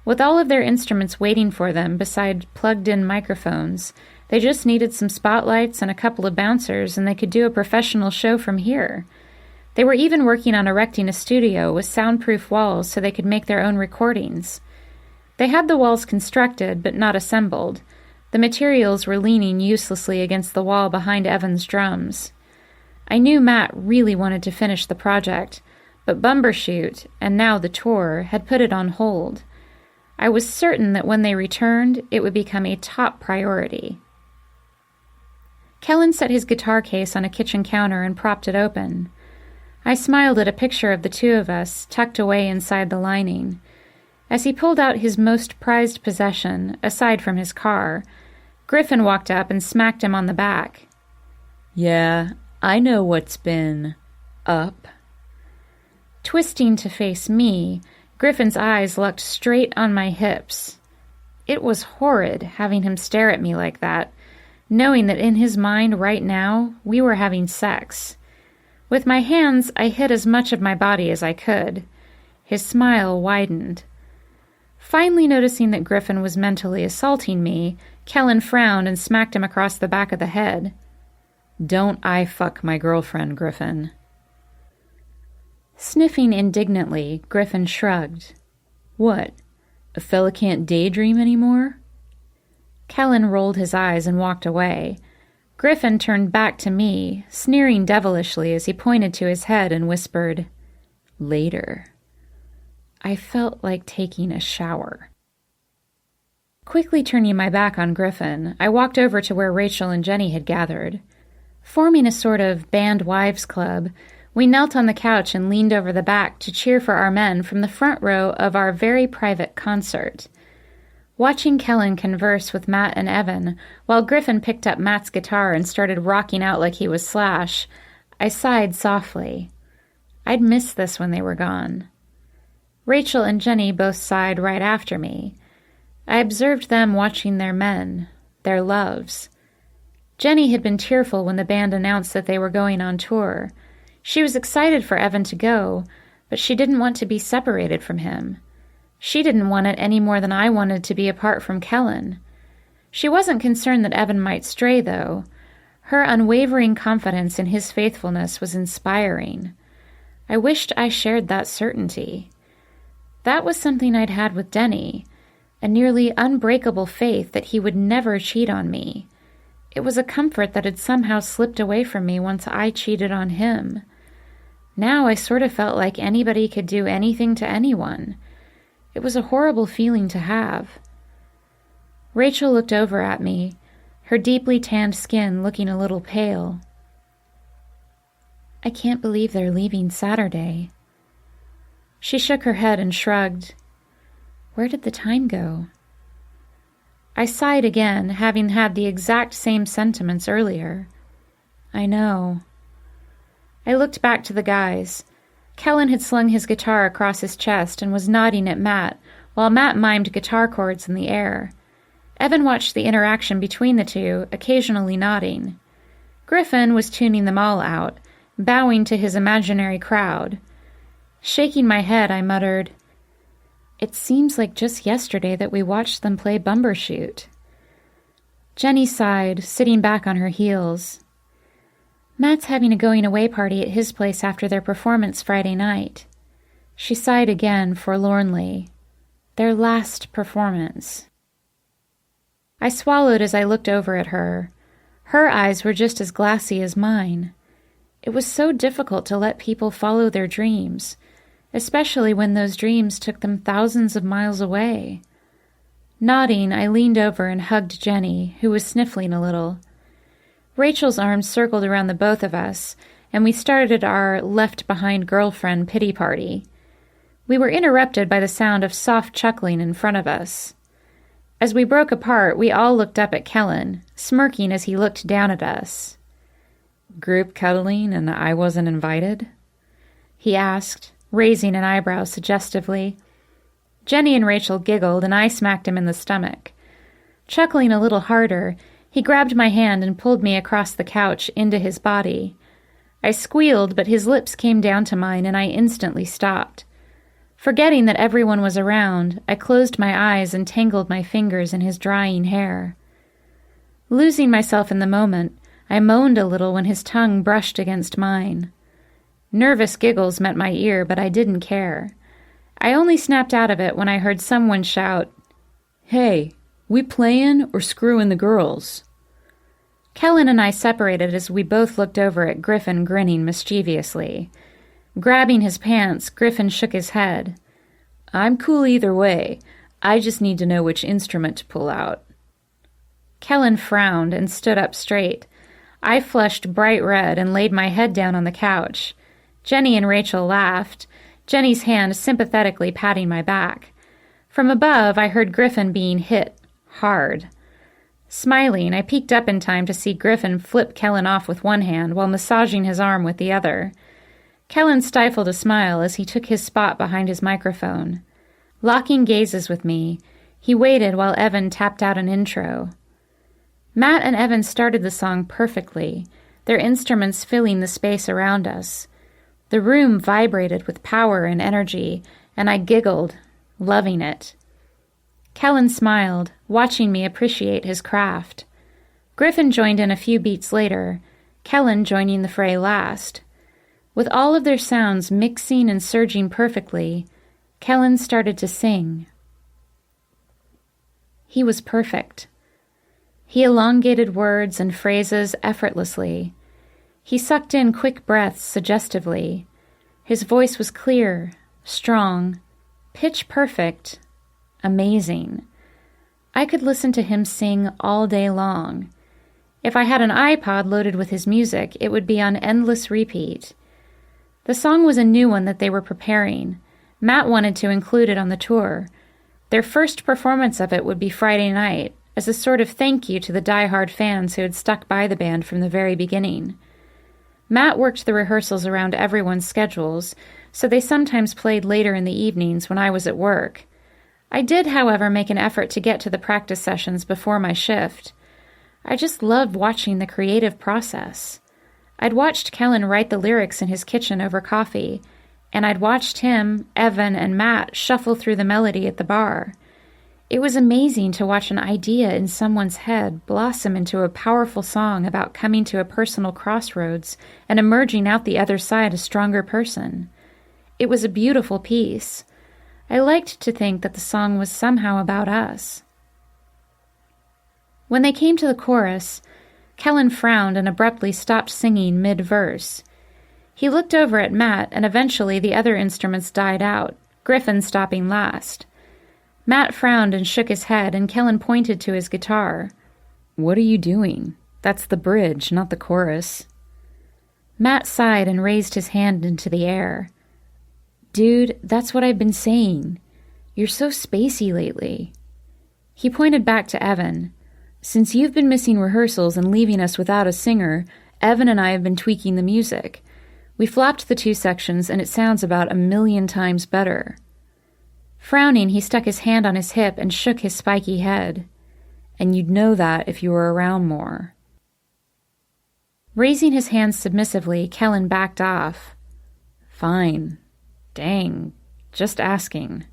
S2: With all of their instruments waiting for them beside plugged-in microphones, they just needed some spotlights and a couple of bouncers and they could do a professional show from here. They were even working on erecting a studio with soundproof walls so they could make their own recordings. They had the walls constructed but not assembled. The materials were leaning uselessly against the wall behind Evan's drums. I knew Matt really wanted to finish the project, but Bumbershoot, and now the tour, had put it on hold. I was certain that when they returned, it would become a top priority. Kellen set his guitar case on a kitchen counter and propped it open. I smiled at a picture of the two of us, tucked away inside the lining. As he pulled out his most prized possession, aside from his car, Griffin walked up and smacked him on the back.
S3: Yeah, I know what's been up.
S2: Twisting to face me, Griffin's eyes looked straight on my hips. It was horrid having him stare at me like that, knowing that in his mind right now we were having sex. With my hands, I hid as much of my body as I could. His smile widened. Finally noticing that Griffin was mentally assaulting me, Kellen frowned and smacked him across the back of the head.
S3: Don't I fuck my girlfriend, Griffin.
S2: Sniffing indignantly, Griffin shrugged.
S3: What? A fella can't daydream anymore?
S2: Kellen rolled his eyes and walked away. Griffin turned back to me, sneering devilishly as he pointed to his head and whispered, "Later." I felt like taking a shower. Quickly turning my back on Griffin, I walked over to where Rachel and Jenny had gathered. Forming a sort of band wives club, we knelt on the couch and leaned over the back to cheer for our men from the front row of our very private concert. Watching Kellen converse with Matt and Evan, while Griffin picked up Matt's guitar and started rocking out like he was Slash, I sighed softly. I'd miss this when they were gone. Rachel and Jenny both sighed right after me. I observed them watching their men, their loves. Jenny had been tearful when the band announced that they were going on tour. She was excited for Evan to go, but she didn't want to be separated from him. She didn't want it any more than I wanted to be apart from Kellen. She wasn't concerned that Evan might stray, though. Her unwavering confidence in his faithfulness was inspiring. I wished I shared that certainty. That was something I'd had with Denny, a nearly unbreakable faith that he would never cheat on me. It was a comfort that had somehow slipped away from me once I cheated on him. Now I sort of felt like anybody could do anything to anyone. It was a horrible feeling to have. Rachel looked over at me, her deeply tanned skin looking a little pale. I can't believe they're leaving Saturday. She shook her head and shrugged. Where did the time go? I sighed again, having had the exact same sentiments earlier. I know. I looked back to the guys. Kellen had slung his guitar across his chest and was nodding at Matt, while Matt mimed guitar chords in the air. Evan watched the interaction between the two, occasionally nodding. Griffin was tuning them all out, bowing to his imaginary crowd. Shaking my head, I muttered, "It seems like just yesterday that we watched them play Bumbershoot." Jenny sighed, sitting back on her heels. Matt's having a going-away party at his place after their performance Friday night. She sighed again, forlornly. Their last performance. I swallowed as I looked over at her. Her eyes were just as glassy as mine. It was so difficult to let people follow their dreams, especially when those dreams took them thousands of miles away. Nodding, I leaned over and hugged Jenny, who was sniffling a little. Rachel's arms circled around the both of us, and we started our left-behind girlfriend pity party. We were interrupted by the sound of soft chuckling in front of us. As we broke apart, we all looked up at Kellen, smirking as he looked down at us.
S3: "Group cuddling and I wasn't invited?"
S2: he asked, raising an eyebrow suggestively. Jenny and Rachel giggled, and I smacked him in the stomach. Chuckling a little harder, he grabbed my hand and pulled me across the couch into his body. I squealed, but his lips came down to mine, and I instantly stopped. Forgetting that everyone was around, I closed my eyes and tangled my fingers in his drying hair. Losing myself in the moment, I moaned a little when his tongue brushed against mine. Nervous giggles met my ear, but I didn't care. I only snapped out of it when I heard someone shout,
S3: "Hey, we playin' or screwing the girls?"
S2: Kellen and I separated as we both looked over at Griffin grinning mischievously. Grabbing his pants, Griffin shook his head.
S3: "I'm cool either way. I just need to know which instrument to pull out."
S2: Kellen frowned and stood up straight. I flushed bright red and laid my head down on the couch. Jenny and Rachel laughed, Jenny's hand sympathetically patting my back. From above, I heard Griffin being hit hard. Smiling, I peeked up in time to see Griffin flip Kellen off with one hand while massaging his arm with the other. Kellen stifled a smile as he took his spot behind his microphone. Locking gazes with me, he waited while Evan tapped out an intro. Matt and Evan started the song perfectly, their instruments filling the space around us. The room vibrated with power and energy, and I giggled, loving it. Kellen smiled, watching me appreciate his craft. Griffin joined in a few beats later, Kellen joining the fray last. With all of their sounds mixing and surging perfectly, Kellen started to sing. He was perfect. He elongated words and phrases effortlessly. He sucked in quick breaths suggestively. His voice was clear, strong, pitch perfect, amazing. I could listen to him sing all day long. If I had an iPod loaded with his music, it would be on endless repeat. The song was a new one that they were preparing. Matt wanted to include it on the tour. Their first performance of it would be Friday night, as a sort of thank you to the die-hard fans who had stuck by the band from the very beginning. Matt worked the rehearsals around everyone's schedules, so they sometimes played later in the evenings when I was at work. I did, however, make an effort to get to the practice sessions before my shift. I just loved watching the creative process. I'd watched Kellen write the lyrics in his kitchen over coffee, and I'd watched him, Evan, and Matt shuffle through the melody at the bar. It was amazing to watch an idea in someone's head blossom into a powerful song about coming to a personal crossroads and emerging out the other side a stronger person. It was a beautiful piece. I liked to think that the song was somehow about us. When they came to the chorus, Kellen frowned and abruptly stopped singing mid-verse. He looked over at Matt, and eventually the other instruments died out, Griffin stopping last. Matt frowned and shook his head, and Kellen pointed to his guitar.
S3: "What are you doing? That's the bridge, not the chorus."
S2: Matt sighed and raised his hand into the air.
S3: "Dude, that's what I've been saying. You're so spacey lately."
S2: He pointed back to Evan.
S3: "Since you've been missing rehearsals and leaving us without a singer, Evan and I have been tweaking the music. We flopped the two sections, and it sounds about 1,000,000 times better."
S2: Frowning, he stuck his hand on his hip and shook his spiky head.
S3: "And you'd know that if you were around more."
S2: Raising his hands submissively, Kellen backed off.
S3: "Fine. Dang. Just asking."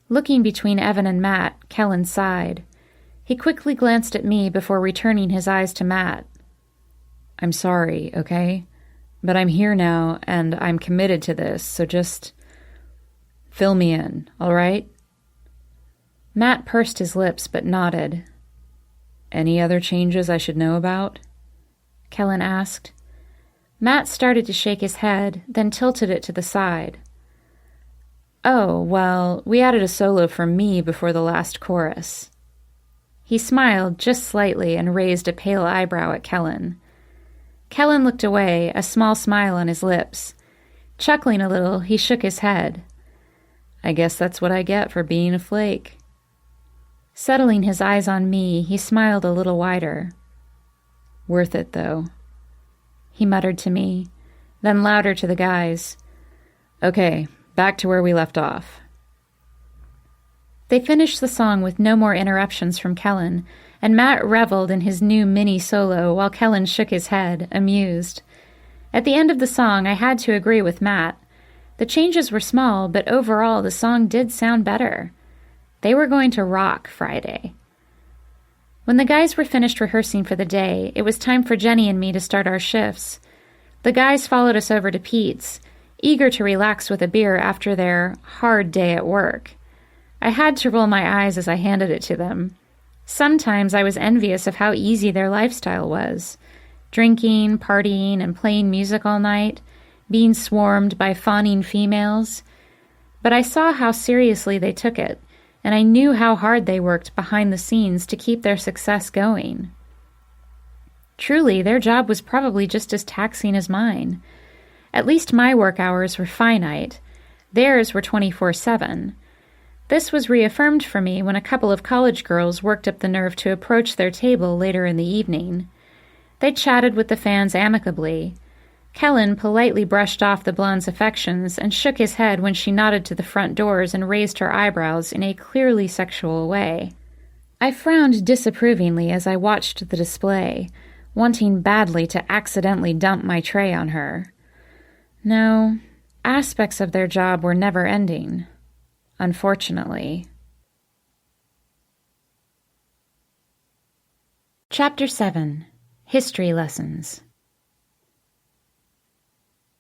S2: Looking between Evan and Matt, Kellen sighed. He quickly glanced at me before returning his eyes to Matt.
S3: "I'm sorry, okay? But I'm here now, and I'm committed to this, so just fill me in, all right?"
S2: Matt pursed his lips but nodded.
S3: "Any other changes I should know about?"
S2: Kellen asked. Matt started to shake his head, then tilted it to the side.
S3: Oh, well, we added a solo for me before the last chorus. He smiled just slightly and raised a pale eyebrow at Kellen. Kellen looked away, a small smile on his lips. Chuckling a little, he shook his head. I guess that's what I get for being a flake. Settling his eyes on me, he smiled a little wider. Worth it, though. He muttered to me, then louder to the guys. Okay, back to where we left off. They finished the song with no more interruptions from Kellen, and Matt reveled in his new mini solo while Kellen shook his head, amused. At the end of the song, I had to agree with Matt. The changes were small, but overall the song did sound better. They were going to rock Friday. When the guys were finished rehearsing for the day, it was time for Jenny and me to start our shifts. The guys followed us over to Pete's, eager to relax with a beer after their hard day at work. I had to roll my eyes as I handed it to them. Sometimes I was envious of how easy their lifestyle was. Drinking, partying, and playing music all night, being swarmed by fawning females. But I saw how seriously they took it, and I knew how hard they worked behind the scenes to keep their success going. Truly, their job was probably just as taxing as mine. At least my work hours were finite. Theirs were 24/7. This was reaffirmed for me when a couple of college girls worked up the nerve to approach their table later in the evening. They chatted with the fans amicably. Kellen politely brushed off the blonde's affections and shook his head when she nodded to the front doors and raised her eyebrows in a clearly sexual way. I frowned disapprovingly as I watched the display, wanting badly to accidentally dump my tray on her. No, aspects of their job were never ending. Unfortunately. Chapter 7. History Lessons.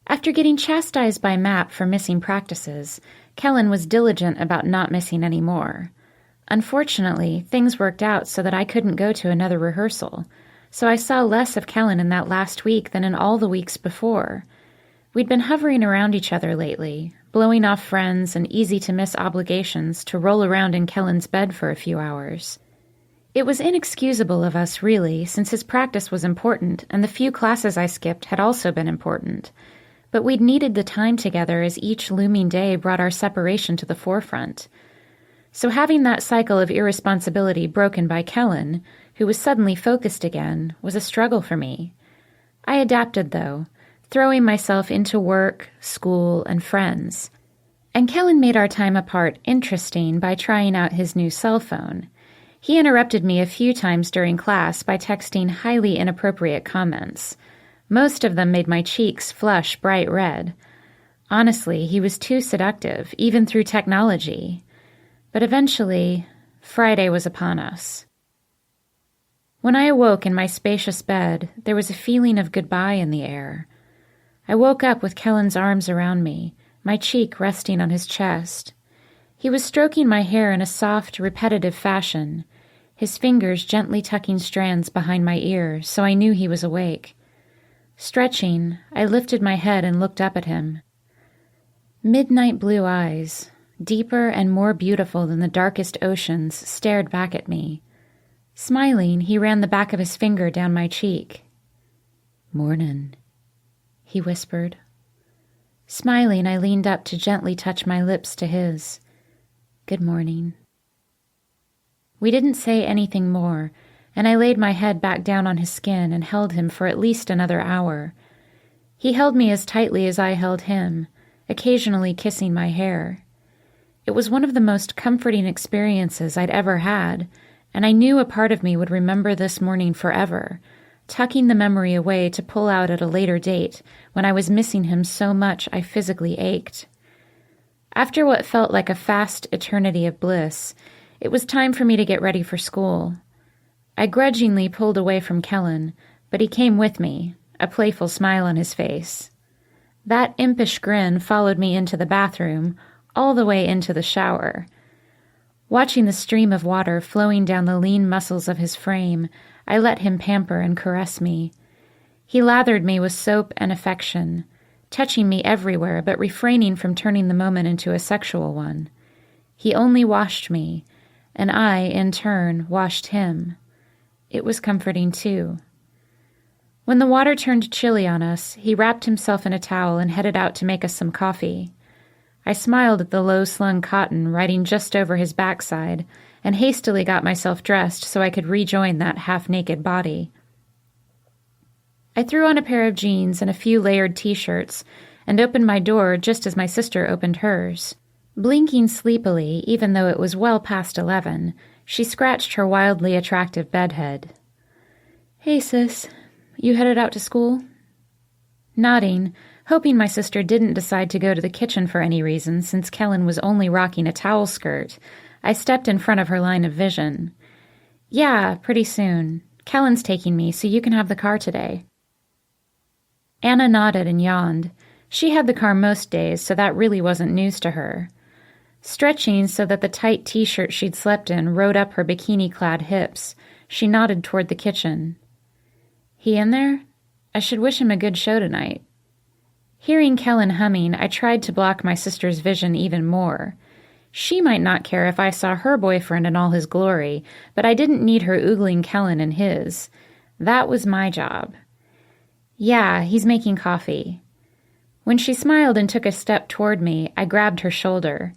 S3: After getting chastised by Matt for missing practices, Kellen was diligent about not missing any more. Unfortunately, things worked out so that I couldn't go to another rehearsal, so I saw less of Kellen in that last week than in all the weeks before. We'd been hovering around each other lately, blowing off friends and easy-to-miss obligations to roll around in Kellen's bed for a few hours. It was inexcusable of us, really, since his practice was important and the few classes I skipped had also been important. But we'd needed the time together as each looming day brought our separation to the forefront. So having that cycle of irresponsibility broken by Kellen, who was suddenly focused again, was a struggle for me. I adapted, though, throwing myself into work, school, and friends. And Kellen made our time apart interesting by trying out his new cell phone. He interrupted me a few times during class by texting highly inappropriate comments. Most of them made my cheeks flush bright red. Honestly, he was too seductive, even through technology. But eventually, Friday was upon us. When I awoke in my spacious bed, there was a feeling of goodbye in the air. I woke up with Kellen's arms around me, my cheek resting on his chest. He was stroking my hair in a soft, repetitive fashion, his fingers gently tucking strands behind my ear so I knew he was awake. Stretching, I lifted my head and looked up at him. Midnight blue eyes, deeper and more beautiful than the darkest oceans, stared back at me. Smiling, he ran the back of his finger down my cheek. "Mornin'," he whispered. Smiling, I leaned up to gently touch my lips to his. "Good morning." We didn't say anything more, and I laid my head back down on his skin and held him for at least another hour. He held me as tightly as I held him, occasionally kissing my hair. It was one of the most comforting experiences I'd ever had, and I knew a part of me would remember this morning forever, tucking the memory away to pull out at a later date when I was missing him so much I physically ached. After what felt like a fast eternity of bliss, it was time for me to get ready for school. I grudgingly pulled away from Kellen, but he came with me, a playful smile on his face. That impish grin followed me into the bathroom, all the way into the shower. Watching the stream of water flowing down the lean muscles of his frame, I let him pamper and caress me. He lathered me with soap and affection,
S2: touching me everywhere but refraining from turning the moment into a sexual one. He only washed me, and I, in turn, washed him. It was comforting, too. When the water turned chilly on us, he wrapped himself in a towel and headed out to make us some coffee. I smiled at the low-slung cotton riding just over his backside and hastily got myself dressed so I could rejoin that half-naked body. I threw on a pair of jeans and a few layered t-shirts and opened my door just as my sister opened hers. Blinking sleepily, even though it was well past 11, she scratched her wildly attractive bedhead. "Hey, sis. You headed out to school?" Nodding, hoping my sister didn't decide to go to the kitchen for any reason since Kellen was only rocking a towel skirt, I stepped in front of her line of vision. "Yeah, pretty soon. Kellen's taking me, so you can have the car today." Anna nodded and yawned. She had the car most days, so that really wasn't news to her. Stretching so that the tight t-shirt she'd slept in rode up her bikini-clad hips, she nodded toward the kitchen. "He in there? I should wish him a good show tonight." Hearing Kellen humming, I tried to block my sister's vision even more. She might not care if I saw her boyfriend in all his glory, but I didn't need her oogling Kellen in his. That was my job. "Yeah, he's making coffee." When she smiled and took a step toward me, I grabbed her shoulder.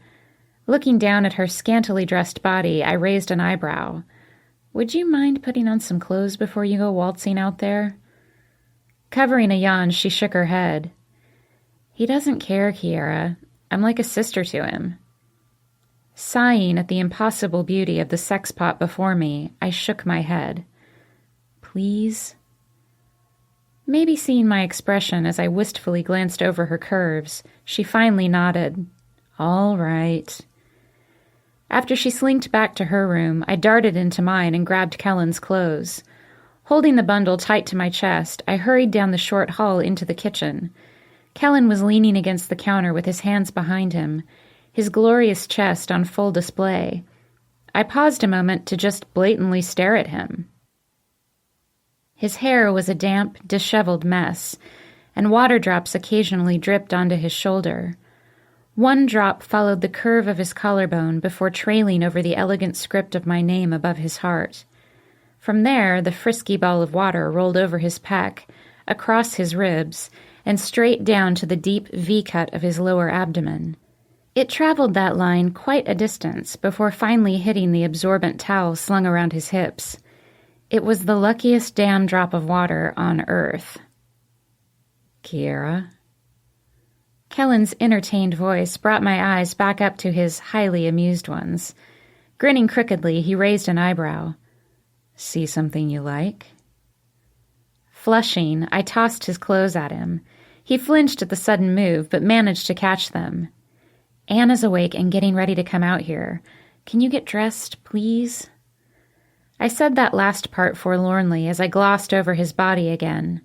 S2: Looking down at her scantily dressed body, I raised an eyebrow. "Would you mind putting on some clothes before you go waltzing out there?" Covering a yawn, she shook her head. "He doesn't care, Kiera. I'm like a sister to him." Sighing at the impossible beauty of the sex pot before me, I shook my head. "Please?" Maybe seeing my expression as I wistfully glanced over her curves, she finally nodded. "All right." After she slinked back to her room, I darted into mine and grabbed Kellen's clothes. Holding the bundle tight to my chest, I hurried down the short hall into the kitchen. Kellen was leaning against the counter with his hands behind him, his glorious chest on full display. I paused a moment to just blatantly stare at him. His hair was a damp, disheveled mess, and water drops occasionally dripped onto his shoulder. One drop followed the curve of his collarbone before trailing over the elegant script of my name above his heart. From there, the frisky ball of water rolled over his pec, across his ribs, and straight down to the deep V-cut of his lower abdomen. It traveled that line quite a distance before finally hitting the absorbent towel slung around his hips. It was the luckiest damn drop of water on earth. "Kiera?" Kellen's entertained voice brought my eyes back up to his highly amused ones. Grinning crookedly, he raised an eyebrow. "See something you like?" Flushing, I tossed his clothes at him. He flinched at the sudden move, but managed to catch them. "Anna's awake and getting ready to come out here. Can you get dressed, please?" I said that last part forlornly as I glossed over his body again.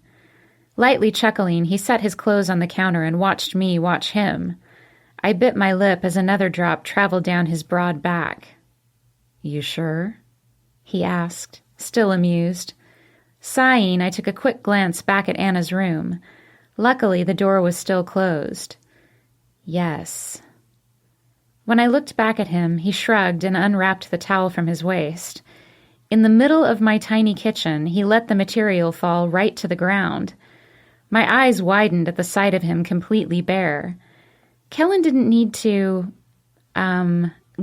S2: Lightly chuckling, he set his clothes on the counter and watched me watch him. I bit my lip as another drop traveled down his broad back. "You sure?" he asked, still amused. Sighing, I took a quick glance back at Anna's room. Luckily, the door was still closed. "Yes." When I looked back at him, he shrugged and unwrapped the towel from his waist. In the middle of my tiny kitchen, he let the material fall right to the ground. My eyes widened at the sight of him completely bare. Kellen didn't need to,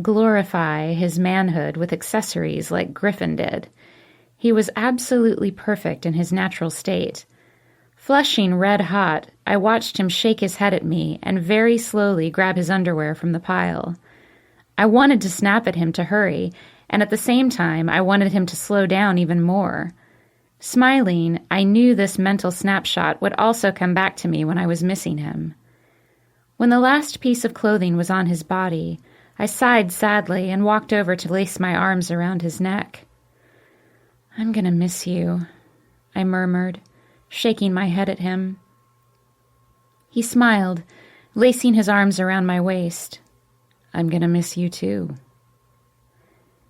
S2: glorify his manhood with accessories like Griffin did. He was absolutely perfect in his natural state. Flushing red hot, I watched him shake his head at me and very slowly grab his underwear from the pile. I wanted to snap at him to hurry, and at the same time, I wanted him to slow down even more. Smiling, I knew this mental snapshot would also come back to me when I was missing him. When the last piece of clothing was on his body, I sighed sadly and walked over to lace my arms around his neck. "I'm gonna miss you," I murmured, shaking my head at him. He smiled, lacing his arms around my waist. "I'm gonna miss you too."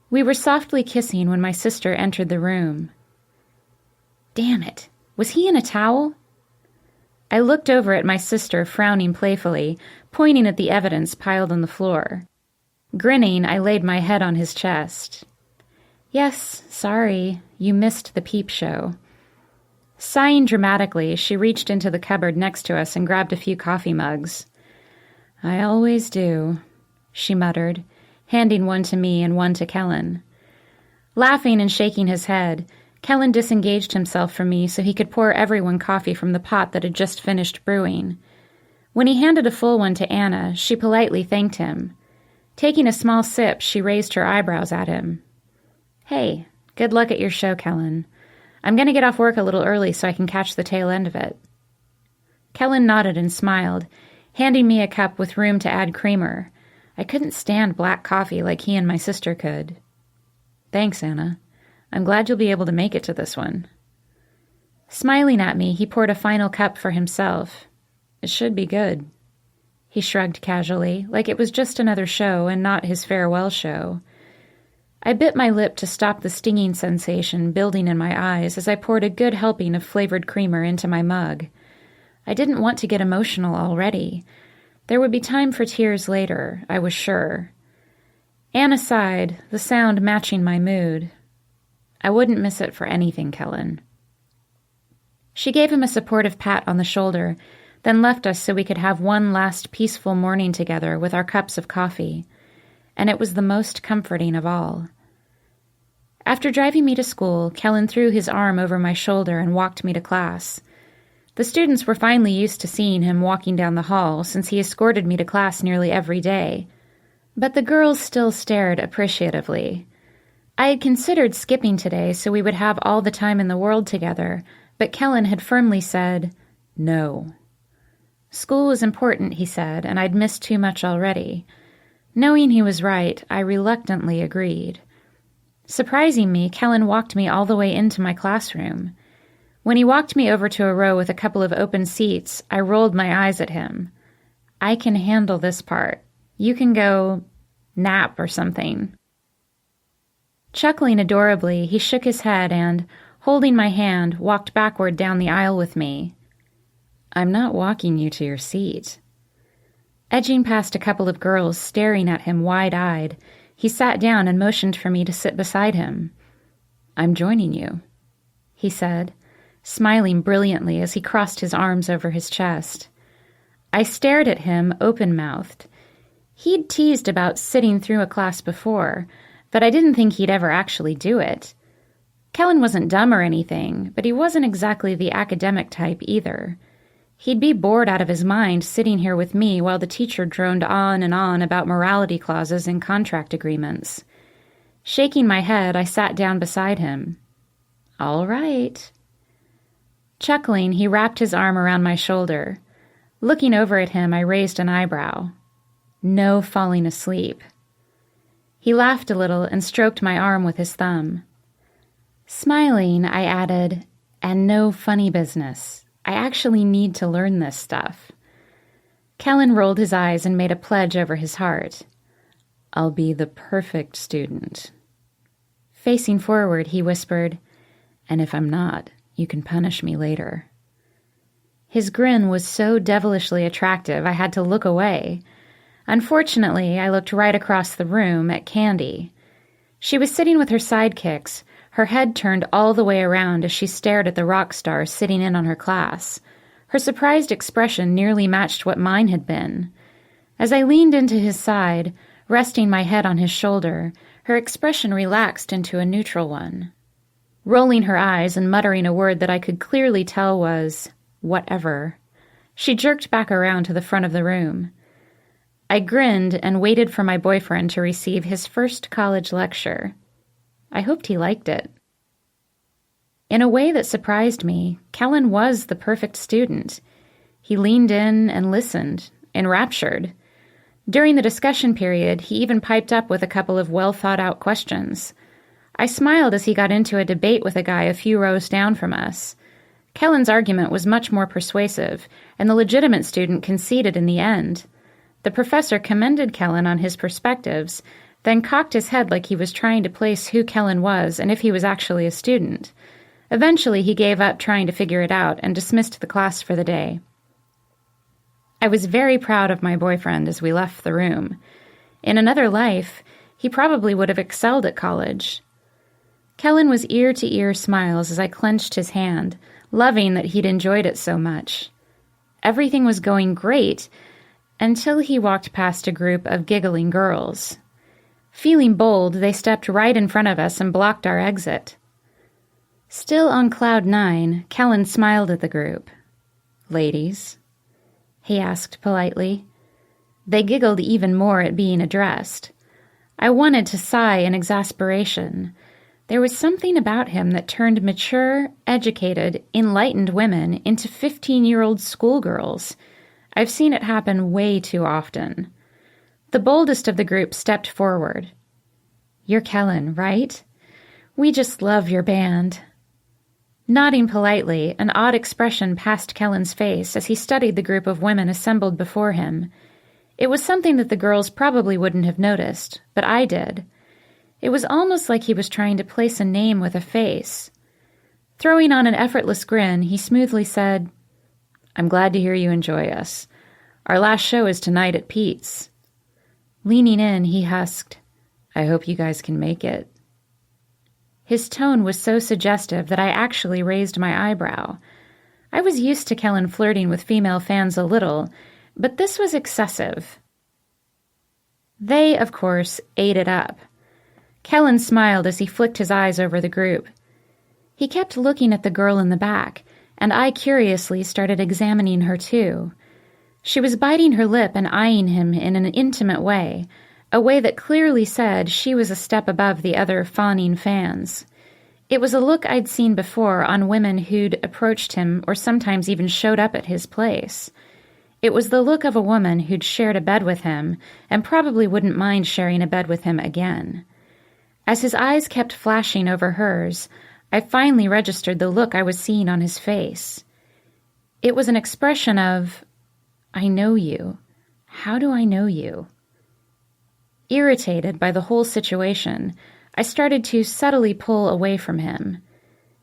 S2: We were softly kissing when my sister entered the room. Damn it, was he in a towel? I looked over at my sister, frowning playfully, pointing at the evidence piled on the floor. Grinning, I laid my head on his chest. Yes, sorry, you missed the peep show. Sighing dramatically, she reached into the cupboard next to us and grabbed a few coffee mugs. I always do, she muttered, handing one to me and one to Kellen. Laughing and shaking his head, Kellen disengaged himself from me so he could pour everyone coffee from the pot that had just finished brewing. When he handed a full one to Anna, she politely thanked him. Taking a small sip, she raised her eyebrows at him. Hey, good luck at your show, Kellen. I'm going to get off work a little early so I can catch the tail end of it. Kellen nodded and smiled, handing me a cup with room to add creamer. I couldn't stand black coffee like he and my sister could. Thanks, Anna. I'm glad you'll be able to make it to this one. Smiling at me, he poured a final cup for himself. It should be good. He shrugged casually, like it was just another show and not his farewell show. I bit my lip to stop the stinging sensation building in my eyes as I poured a good helping of flavored creamer into my mug. I didn't want to get emotional already. There would be time for tears later, I was sure. Anna sighed, the sound matching my mood. I wouldn't miss it for anything, Kellen. She gave him a supportive pat on the shoulder, then left us so we could have one last peaceful morning together with our cups of coffee. And it was the most comforting of all. After driving me to school, Kellen threw his arm over my shoulder and walked me to class. The students were finally used to seeing him walking down the hall since he escorted me to class nearly every day. But the girls still stared appreciatively. I had considered skipping today so we would have all the time in the world together, but Kellen had firmly said, no. School was important, he said, and I'd missed too much already. Knowing he was right, I reluctantly agreed. Surprising me, Kellen walked me all the way into my classroom. When he walked me over to a row with a couple of open seats, I rolled my eyes at him. I can handle this part. You can go nap or something. Chuckling adorably, he shook his head and, holding my hand, walked backward down the aisle with me. I'm not walking you to your seat. Edging past a couple of girls staring at him wide-eyed, he sat down and motioned for me to sit beside him. I'm joining you, he said, smiling brilliantly as he crossed his arms over his chest. I stared at him open-mouthed. He'd teased about sitting through a class before, but I didn't think he'd ever actually do it. Kellen wasn't dumb or anything, but he wasn't exactly the academic type either. He'd be bored out of his mind sitting here with me while the teacher droned on and on about morality clauses and contract agreements. Shaking my head, I sat down beside him. All right. Chuckling, he wrapped his arm around my shoulder. Looking over at him, I raised an eyebrow. No falling asleep. He laughed a little and stroked my arm with his thumb. Smiling, I added, and no funny business. I actually need to learn this stuff. Kellen rolled his eyes and made a pledge over his heart. I'll be the perfect student. Facing forward, he whispered, and if I'm not, you can punish me later. His grin was so devilishly attractive I had to look away. Unfortunately, I looked right across the room at Candy. She was sitting with her sidekicks, her head turned all the way around as she stared at the rock star sitting in on her class. Her surprised expression nearly matched what mine had been. As I leaned into his side, resting my head on his shoulder, her expression relaxed into a neutral one. Rolling her eyes and muttering a word that I could clearly tell was, whatever, she jerked back around to the front of the room. I grinned and waited for my boyfriend to receive his first college lecture. I hoped he liked it. In a way that surprised me, Kellen was the perfect student. He leaned in and listened, enraptured. During the discussion period, he even piped up with a couple of well-thought-out questions. I smiled as he got into a debate with a guy a few rows down from us. Kellen's argument was much more persuasive, and the legitimate student conceded in the end. The professor commended Kellen on his perspectives, then cocked his head like he was trying to place who Kellen was and if he was actually a student. Eventually, he gave up trying to figure it out and dismissed the class for the day. I was very proud of my boyfriend as we left the room. In another life, he probably would have excelled at college. Kellen was ear-to-ear smiles as I clenched his hand, loving that he'd enjoyed it so much. Everything was going great until he walked past a group of giggling girls. Feeling bold, they stepped right in front of us and blocked our exit. Still on cloud nine, Kellen smiled at the group. "Ladies?" he asked politely. They giggled even more at being addressed. I wanted to sigh in exasperation. There was something about him that turned mature, educated, enlightened women into 15-year-old schoolgirls. I've seen it happen way too often. The boldest of the group stepped forward. "You're Kellen, right? We just love your band." Nodding politely, an odd expression passed Kellen's face as he studied the group of women assembled before him. It was something that the girls probably wouldn't have noticed, but I did. It was almost like he was trying to place a name with a face. Throwing on an effortless grin, he smoothly said, "I'm glad to hear you enjoy us. Our last show is tonight at Pete's." Leaning in, he husked, "I hope you guys can make it." His tone was so suggestive that I actually raised my eyebrow. I was used to Kellen flirting with female fans a little, but this was excessive. They, of course, ate it up. Kellen smiled as he flicked his eyes over the group. He kept looking at the girl in the back, and I curiously started examining her too. She was biting her lip and eyeing him in an intimate way, a way that clearly said she was a step above the other fawning fans. It was a look I'd seen before on women who'd approached him or sometimes even showed up at his place. It was the look of a woman who'd shared a bed with him and probably wouldn't mind sharing a bed with him again. As his eyes kept flashing over hers, I finally registered the look I was seeing on his face. It was an expression of, "I know you. How do I know you?" Irritated by the whole situation, I started to subtly pull away from him.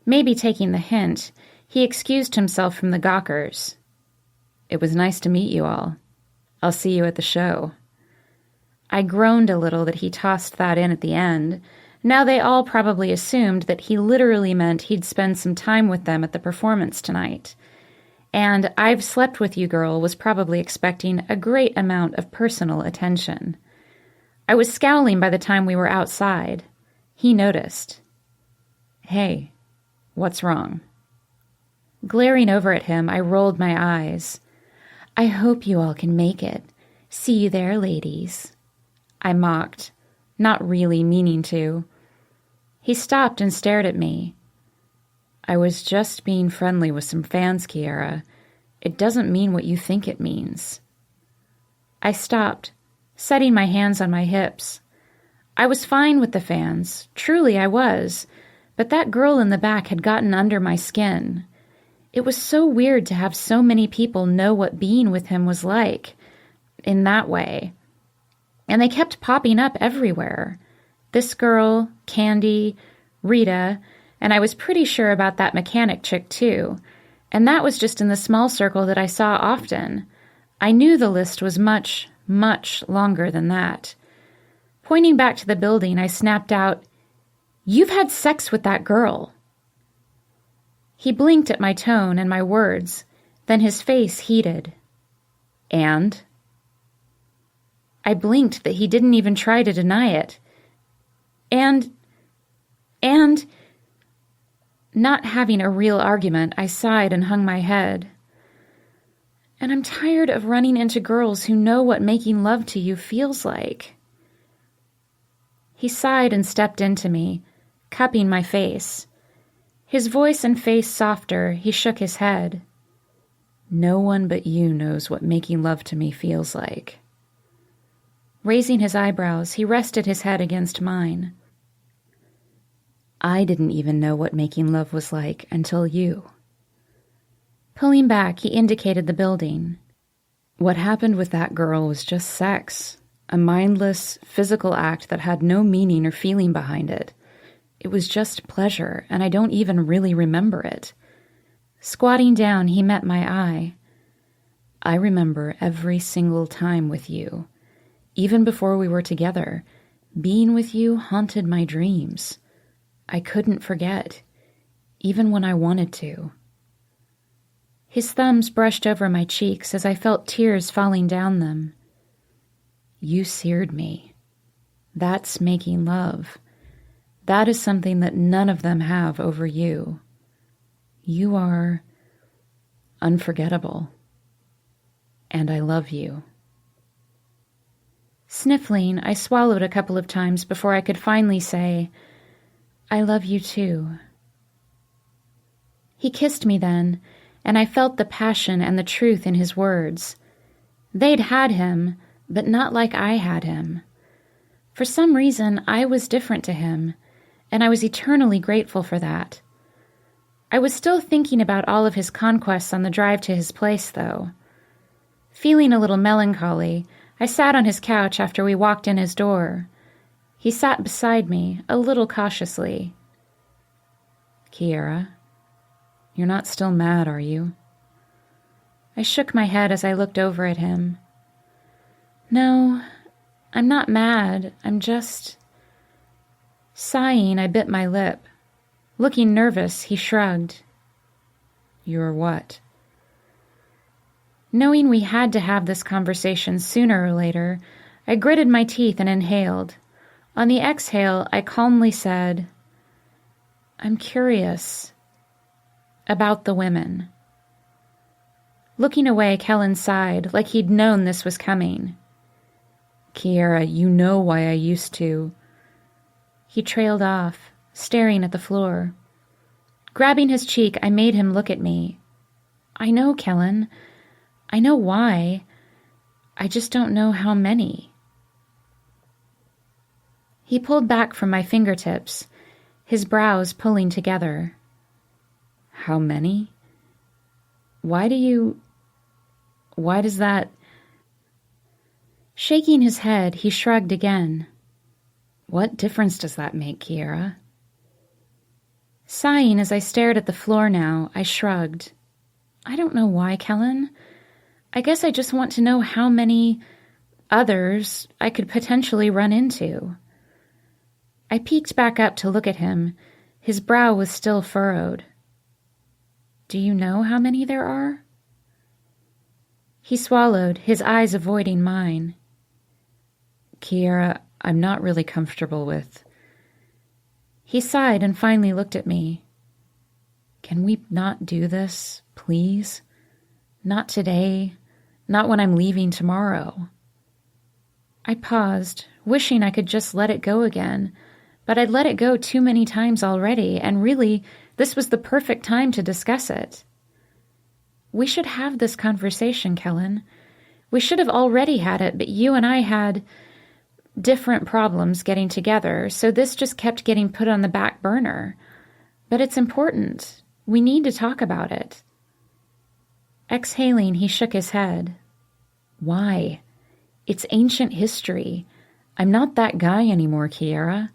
S2: Maybe taking the hint, he excused himself from the gawkers. "It was nice to meet you all. I'll see you at the show." I groaned a little that he tossed that in at the end. Now they all probably assumed that he literally meant he'd spend some time with them at the performance tonight. And "I've slept with you, girl" was probably expecting a great amount of personal attention. I was scowling by the time we were outside. He noticed. "Hey, what's wrong?" Glaring over at him, I rolled my eyes. "I hope you all can make it. See you there, ladies." I mocked, not really meaning to. He stopped and stared at me. "I was just being friendly with some fans, Kiera. It doesn't mean what you think it means." I stopped, setting my hands on my hips. I was fine with the fans, truly I was, but that girl in the back had gotten under my skin. It was so weird to have so many people know what being with him was like, in that way. And they kept popping up everywhere. This girl, Candy, Rita, and I was pretty sure about that mechanic chick too, and that was just in the small circle that I saw often. I knew the list was much, much longer than that. Pointing back to the building, I snapped out, "You've had sex with that girl." He blinked at my tone and my words, then his face heated. "And?" I blinked that he didn't even try to deny it. And, not having a real argument, I sighed and hung my head. "And I'm tired of running into girls who know what making love to you feels like." He sighed and stepped into me, cupping my face. His voice and face softer, he shook his head. "No one but you knows what making love to me feels like." Raising his eyebrows, he rested his head against mine. "I didn't even know what making love was like until you." Pulling back, he indicated the building. "What happened with that girl was just sex, a mindless, physical act that had no meaning or feeling behind it. It was just pleasure, and I don't even really remember it." Squatting down, he met my eye.
S3: I remember every single time with you. Even before we were together, being with you haunted my dreams. I couldn't forget, even when I wanted to. His thumbs brushed over my cheeks as I felt tears falling down them. You seared me. That's making love. That is something that none of them have over you. You are unforgettable. And I love you. Sniffling, I swallowed a couple of times before I could finally say, I love you too. He kissed me then, and I felt the passion and the truth in his words. They'd had him, but not like I had him. For some reason, I was different to him, and I was eternally grateful for that. I was still thinking about all of his conquests on the drive to his place, though. Feeling a little melancholy, I sat on his couch after we walked in his door. He sat beside me, a little cautiously. Kiera, you're not still mad, are you? I shook my head as I looked over at him. No, I'm not mad, I'm just... Sighing, I bit my lip. Looking nervous, he shrugged. You're what? Knowing we had to have this conversation sooner or later, I gritted my teeth and inhaled. On the exhale, I calmly said, I'm curious about the women. Looking away, Kellen sighed, like he'd known this was coming. Kiera, you know why I used to. He trailed off, staring at the floor. Grabbing his cheek, I made him look at me. I know, Kellen. I know why. I just don't know how many. He pulled back from my fingertips, his brows pulling together. How many? Why does that... Shaking his head, he shrugged again. What difference does that make, Kiera? Sighing as I stared at the floor now, I shrugged. I don't know why, Kellen. I guess I just want to know how many others I could potentially run into. I peeked back up to look at him. His brow was still furrowed. Do you know how many there are? He swallowed, his eyes avoiding mine. Kiera, I'm not really comfortable with... He sighed and finally looked at me. Can we not do this, please? Not today. Not when I'm leaving tomorrow. I paused, wishing I could just let it go again, but I'd let it go too many times already, and really, this was the perfect time to discuss it. We should have this conversation, Kellen. We should have already had it, but you and I had different problems getting together, so this just kept getting put on the back burner. But it's important. We need to talk about it. Exhaling, he shook his head. Why? It's ancient history. I'm not that guy anymore, Kiera.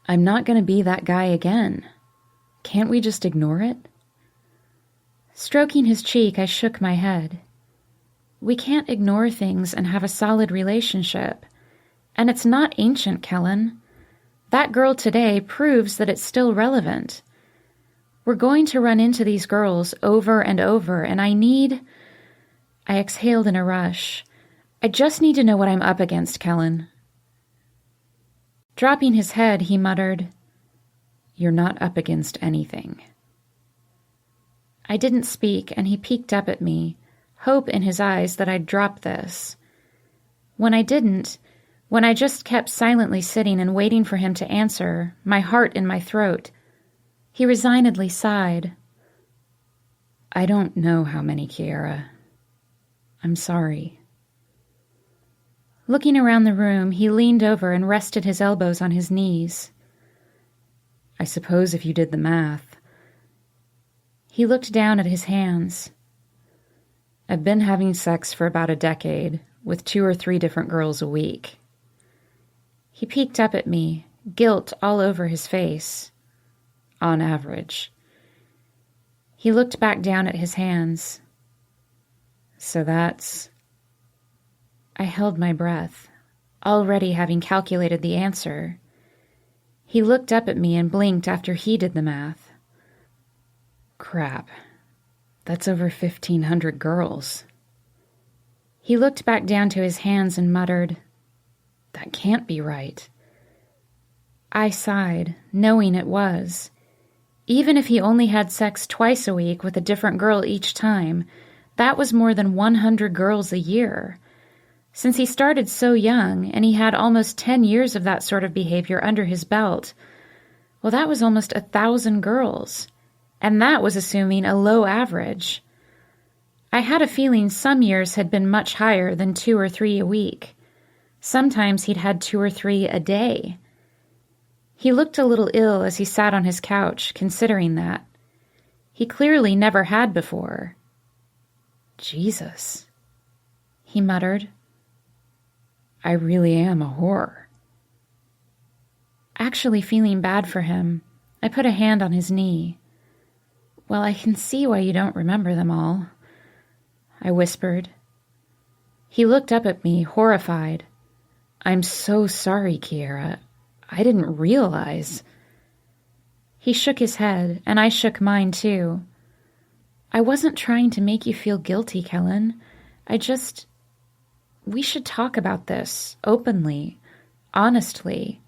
S3: I'm not going to be that guy again. Can't we just ignore it? Stroking his cheek, I shook my head. We can't ignore things and have a solid relationship. And it's not ancient, Kellen. That girl today proves that it's still relevant. We're going to run into these girls over and over, and I exhaled in a rush. I just need to know what I'm up against, Kellen. Dropping his head, he muttered, You're not up against anything. I didn't speak, and he peeked up at me, hope in his eyes that I'd drop this. When I didn't, when I just kept silently sitting and waiting for him to answer, my heart in my throat, he resignedly sighed. I don't know how many, Kiera. I'm sorry. Looking around the room, he leaned over and rested his elbows on his knees. I suppose if you did the math. He looked down at his hands. I've been having sex for about a decade, with 2 or 3 different girls a week. He peeked up at me, guilt all over his face. On average. He looked back down at his hands. So that's...
S2: I held my breath, already having calculated the answer. He looked up at me and blinked after he did the math.
S3: Crap. That's over 1,500 girls.
S2: He looked back down to his hands and muttered,
S3: That can't be right.
S2: I sighed, knowing it was. Even if he only had sex twice a week with a different girl each time, that was more than 100 girls a year. Since he started so young, and he had almost 10 years of that sort of behavior under his belt, well, that was almost 1,000 girls. And that was assuming a low average. I had a feeling some years had been much higher than 2 or 3 a week. Sometimes he'd had 2 or 3 a day. He looked a little ill as he sat on his couch, considering that. He clearly never had before.
S3: Jesus,
S2: he muttered.
S3: I really am a whore.
S2: Actually feeling bad for him, I put a hand on his knee. Well, I can see why you don't remember them all, I whispered. He looked up at me, horrified.
S3: I'm so sorry, Kiera. I didn't realize.
S2: He shook his head, and I shook mine too. I wasn't trying to make you feel guilty, Kellen. We should talk about this, openly, honestly.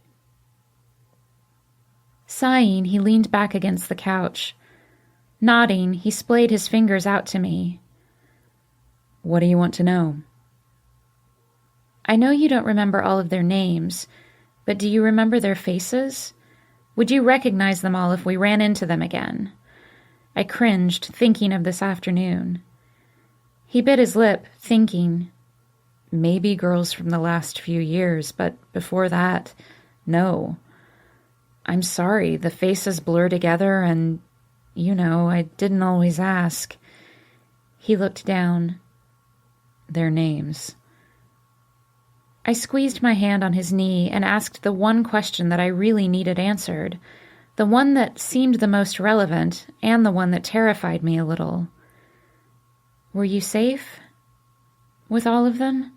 S2: Sighing, he leaned back against the couch. Nodding, he splayed his fingers out to me.
S3: What do you want to know?
S2: I know you don't remember all of their names, but do you remember their faces? Would you recognize them all if we ran into them again? I cringed, thinking of this afternoon. He bit his lip, thinking.
S3: Maybe girls from the last few years, but before that, no. I'm sorry, the faces blur together and, I didn't always ask.
S2: He looked down.
S3: Their names.
S2: I squeezed my hand on his knee and asked the one question that I really needed answered, the one that seemed the most relevant and the one that terrified me a little. Were you safe? With all of them?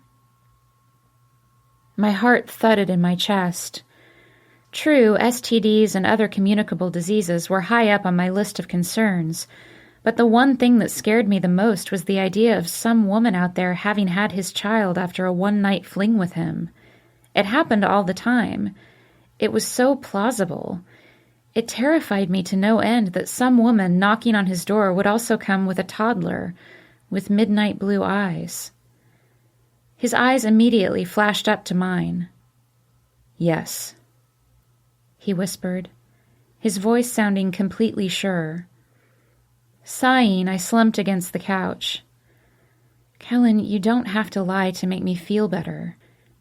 S2: My heart thudded in my chest. True, STDs and other communicable diseases were high up on my list of concerns, but the one thing that scared me the most was the idea of some woman out there having had his child after a one-night fling with him. It happened all the time. It was so plausible. It terrified me to no end that some woman knocking on his door would also come with a toddler, with midnight blue eyes. His eyes immediately flashed up to mine.
S3: Yes,
S2: he whispered, his voice sounding completely sure. Sighing, I slumped against the couch. Kellen, you don't have to lie to make me feel better.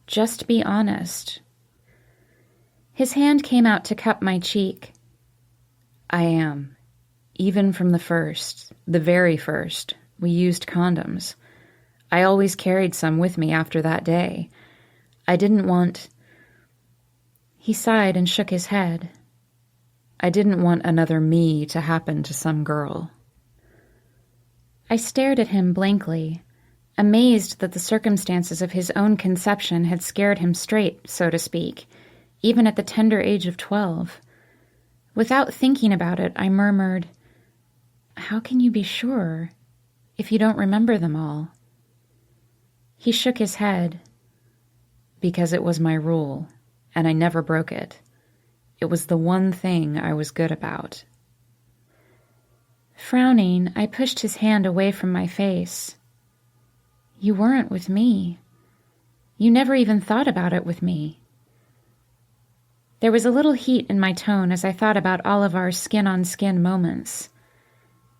S2: Just be honest. His hand came out to cup my cheek.
S3: I am. Even from the very first, we used condoms. I always carried some with me after that day. I didn't want...
S2: He sighed and shook his head.
S3: I didn't want another me to happen to some girl.
S2: I stared at him blankly, amazed that the circumstances of his own conception had scared him straight, so to speak, even at the tender age of 12. Without thinking about it, I murmured, "How can you be sure, if you don't remember them all?" He shook his head.
S3: Because it was my rule, and I never broke it. It was the one thing I was good about.
S2: Frowning, I pushed his hand away from my face. You weren't with me. You never even thought about it with me. There was a little heat in my tone as I thought about all of our skin-on-skin moments.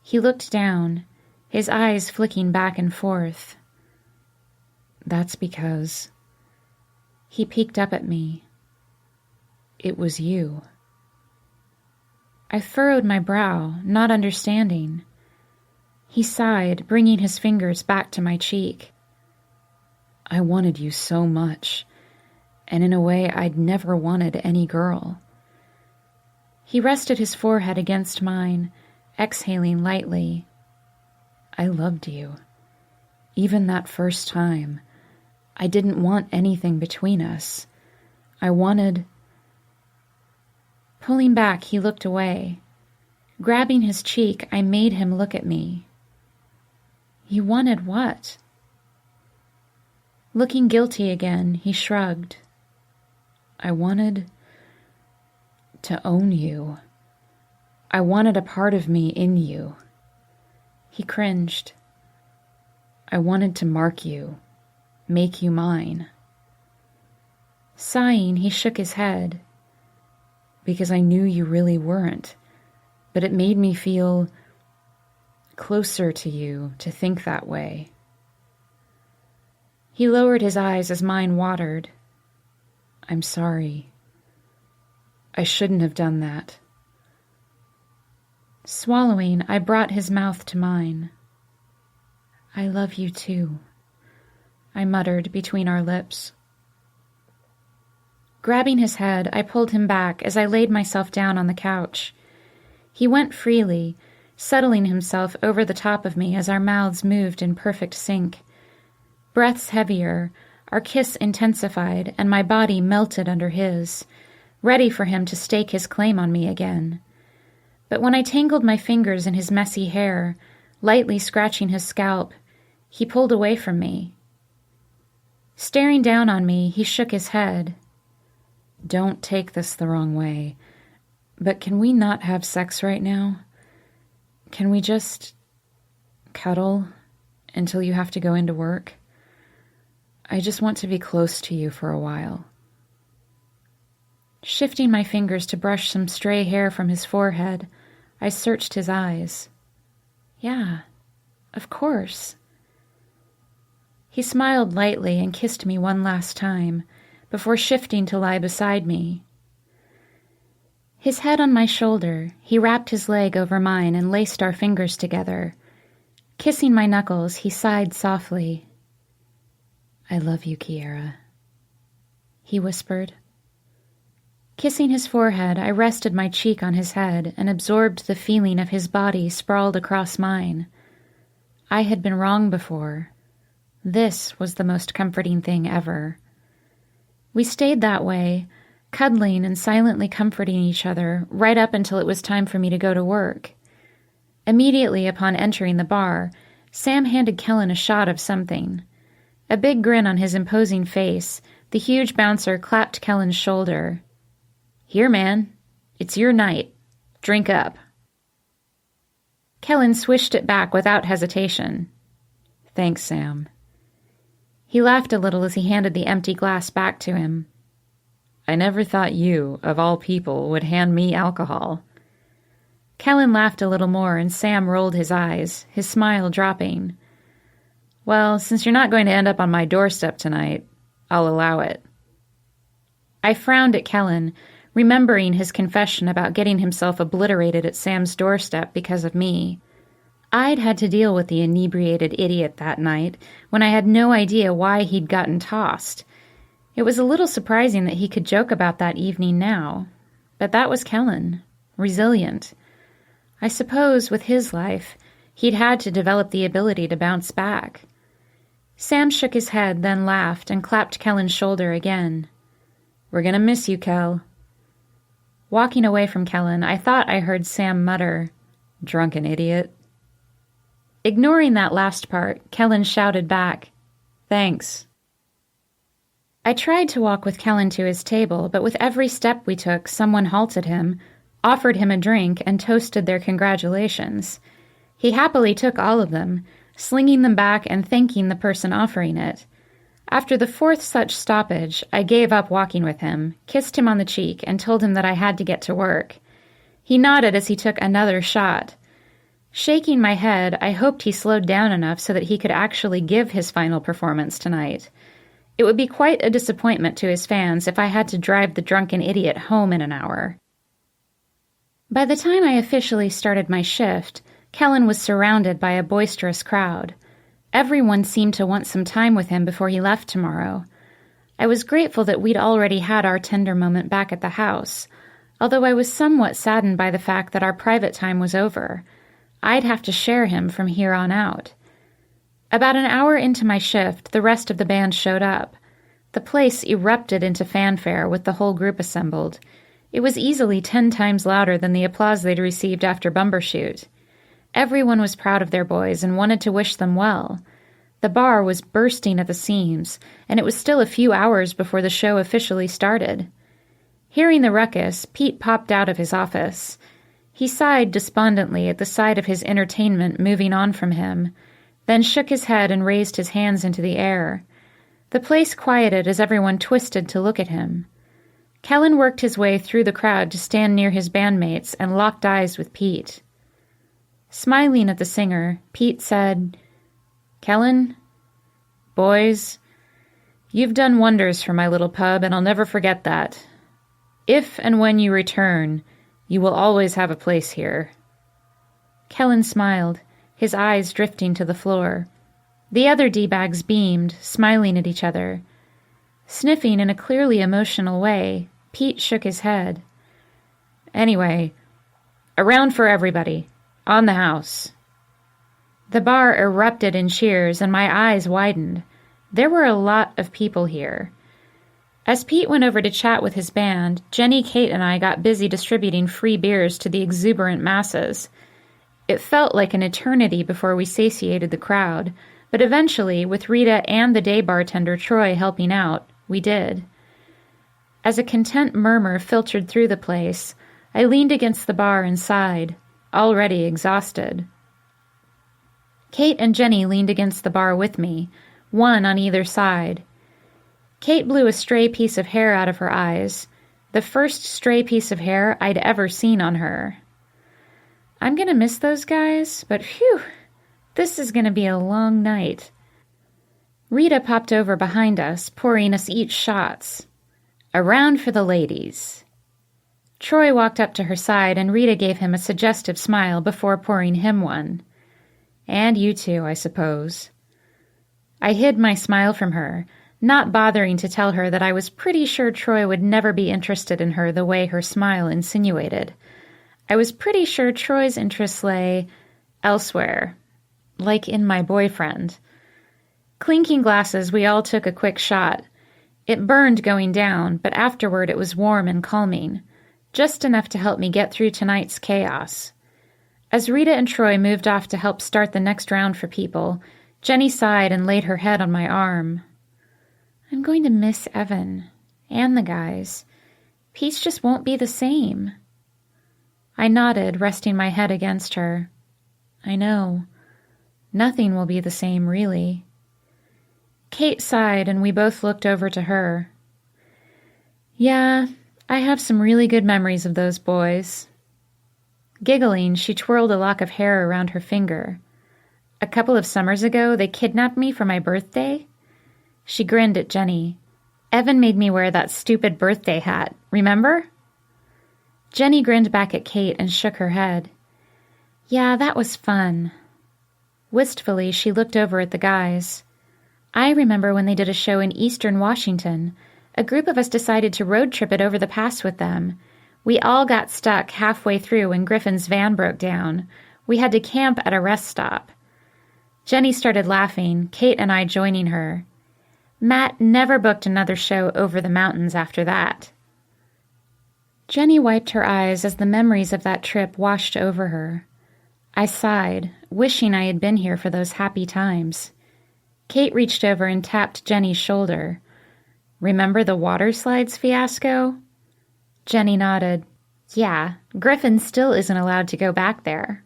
S2: He looked down, his eyes flicking back and forth.
S3: That's because...
S2: He peeked up at me.
S3: It was you.
S2: I furrowed my brow, not understanding. He sighed, bringing his fingers back to my cheek.
S3: I wanted you so much, and in a way I'd never wanted any girl.
S2: He rested his forehead against mine, exhaling lightly.
S3: I loved you. Even that first time, I didn't want anything between us. I wanted... Pulling back, he looked away. Grabbing his cheek, I made him look at me. You wanted what? Looking guilty again, he shrugged. I wanted to own you. I wanted a part of me in you. He cringed. I wanted to mark you, make you mine. Sighing, he shook his head. Because I knew you really weren't, but it made me feel closer to you to think that way. He lowered his eyes as mine watered. I'm sorry. I shouldn't have done that. Swallowing, I brought his mouth to mine. I love you too, I muttered between our lips. Grabbing his head, I pulled him back as I laid myself down on the couch. He went freely, settling himself over the top of me as our mouths moved in perfect sync. Breaths heavier, our kiss intensified, and my body melted under his, ready for him to stake his claim on me again. But when I tangled my fingers in his messy hair, lightly scratching his scalp, he pulled away from me. Staring down on me, he shook his head. Don't take this the wrong way, but can we not have sex right now? Can we just cuddle until you have to go into work? I just want to be close to you for a while. Shifting my fingers to brush some stray hair from his forehead, I searched his eyes. Yeah, of course. He smiled lightly and kissed me one last time, before shifting to lie beside me. His head on my shoulder, he wrapped his leg over mine and laced our fingers together. Kissing my knuckles, he sighed softly. I love you, Kiera, he whispered. Kissing his forehead, I rested my cheek on his head and absorbed the feeling of his body sprawled across mine. I had been wrong before. This was the most comforting thing ever. We stayed that way, cuddling and silently comforting each other right up until it was time for me to go to work. Immediately upon entering the bar, Sam handed Kellen a shot of something. A big grin on his imposing face, the huge bouncer clapped Kellen's shoulder. Here, man. It's your night. Drink up. Kellen swished it back without hesitation. Thanks, Sam. He laughed a little as he handed the empty glass back to him. I never thought you, of all people, would hand me alcohol. Kellen laughed a little more, and Sam rolled his eyes, his smile dropping. Well, since you're not going to end up on my doorstep tonight, I'll allow it. I frowned at Kellen, remembering his confession about getting himself obliterated at Sam's doorstep because of me. I'd had to deal with the inebriated idiot that night when I had no idea why he'd gotten tossed. It was a little surprising that he could joke about that evening now. But that was Kellen, resilient. I suppose with his life, he'd had to develop the ability to bounce back. Sam shook his head, then laughed and clapped Kellen's shoulder again. We're gonna miss you, Kel. Walking away from Kellen, I thought I heard Sam mutter, Drunken idiot. Ignoring that last part, Kellen shouted back, Thanks. I tried to walk with Kellen to his table, but with every step we took, someone halted him, offered him a drink, and toasted their congratulations. He happily took all of them, slinging them back and thanking the person offering it. After the fourth such stoppage, I gave up walking with him, kissed him on the cheek, and told him that I had to get to work. He nodded as he took another shot. Shaking my head, I hoped he slowed down enough so that he could actually give his final performance tonight. It would be quite a disappointment to his fans if I had to drive the drunken idiot home in an hour. By the time I officially started my shift, Kellen was surrounded by a boisterous crowd. Everyone seemed to want some time with him before he left tomorrow. I was grateful that we'd already had our tender moment back at the house, although I was somewhat saddened by the fact that our private time was over. I'd have to share him from here on out.
S2: About an hour into my shift, the rest of the band showed up. The place erupted into fanfare with the whole group assembled. It was easily 10 times louder than the applause they'd received after Bumbershoot. Everyone was proud of their boys and wanted to wish them well. The bar was bursting at the seams, and it was still a few hours before the show officially started. Hearing the ruckus, Pete popped out of his office. He sighed despondently at the sight of his entertainment moving on from him, then shook his head and raised his hands into the air. The place quieted as everyone twisted to look at him. Kellen worked his way through the crowd to stand near his bandmates and locked eyes with Pete. Smiling at the singer, Pete said, "Kellen, boys, you've done wonders for my little pub, and I'll never forget that. If and when you return, you will always have a place here." Kellen smiled, his eyes drifting to the floor. The other D-bags beamed, smiling at each other. Sniffing in a clearly emotional way, Pete shook his head. "Anyway, a round for everybody. On the house." The bar erupted in cheers, and my eyes widened. There were a lot of people here. As Pete went over to chat with his band, Jenny, Kate, and I got busy distributing free beers to the exuberant masses. It felt like an eternity before we satiated the crowd, but eventually, with Rita and the day bartender Troy helping out, we did. As a content murmur filtered through the place, I leaned against the bar and sighed, already exhausted. Kate and Jenny leaned against the bar with me, one on either side. Kate blew a stray piece of hair out of her eyes, the first stray piece of hair I'd ever seen on her. I'm gonna miss those guys, but phew, this is gonna be a long night. Rita popped over behind us, pouring us each shots. "A round for the ladies." Troy walked up to her side, and Rita gave him a suggestive smile before pouring him one. "And you too, I suppose." I hid my smile from her, not bothering to tell her that I was pretty sure Troy would never be interested in her the way her smile insinuated. I was pretty sure Troy's interests lay elsewhere, like in my boyfriend. Clinking glasses, we all took a quick shot. It burned going down, but afterward it was warm and calming, just enough to help me get through tonight's chaos. As Rita and Troy moved off to help start the next round for people, Jenny sighed and laid her head on my arm. "I'm going to miss Evan, and the guys. Peace just won't be the same." I nodded, resting my head against her. "I know. Nothing will be the same, really." Kate sighed, and we both looked over to her. "Yeah, I have some really good memories of those boys." Giggling, she twirled a lock of hair around her finger. "A couple of summers ago, they kidnapped me for my birthday." She grinned at Jenny. "Evan made me wear that stupid birthday hat, remember?" Jenny grinned back at Kate and shook her head. "Yeah, that was fun." Wistfully, she looked over at the guys. "I remember when they did a show in eastern Washington. A group of us decided to road trip it over the pass with them. We all got stuck halfway through when Griffin's van broke down. We had to camp at a rest stop." Jenny started laughing, Kate and I joining her. Matt never booked another show over the mountains after that. Jenny wiped her eyes as the memories of that trip washed over her. I sighed, wishing I had been here for those happy times. Kate reached over and tapped Jenny's shoulder. "Remember the water slides fiasco?" Jenny nodded. "Yeah, Griffin still isn't allowed to go back there."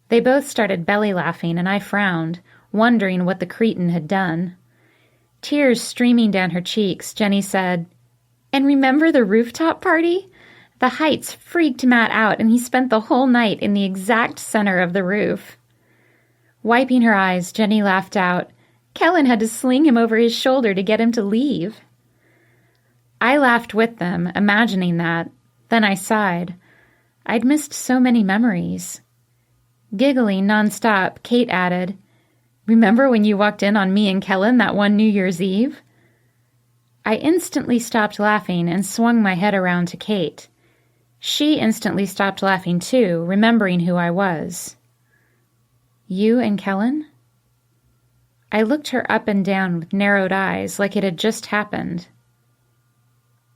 S2: They both started belly laughing, and I frowned, wondering what the cretin had done. Tears streaming down her cheeks, Jenny said, "And remember the rooftop party? The heights freaked Matt out, and he spent the whole night in the exact center of the roof." Wiping her eyes, Jenny laughed out. "Kellen had to sling him over his shoulder to get him to leave." I laughed with them, imagining that. Then I sighed. I'd missed so many memories. Giggling nonstop, Kate added, "Remember when you walked in on me and Kellen that one New Year's Eve?" I instantly stopped laughing and swung my head around to Kate. She instantly stopped laughing too, remembering who I was. "You and Kellen?" I looked her up and down with narrowed eyes like it had just happened.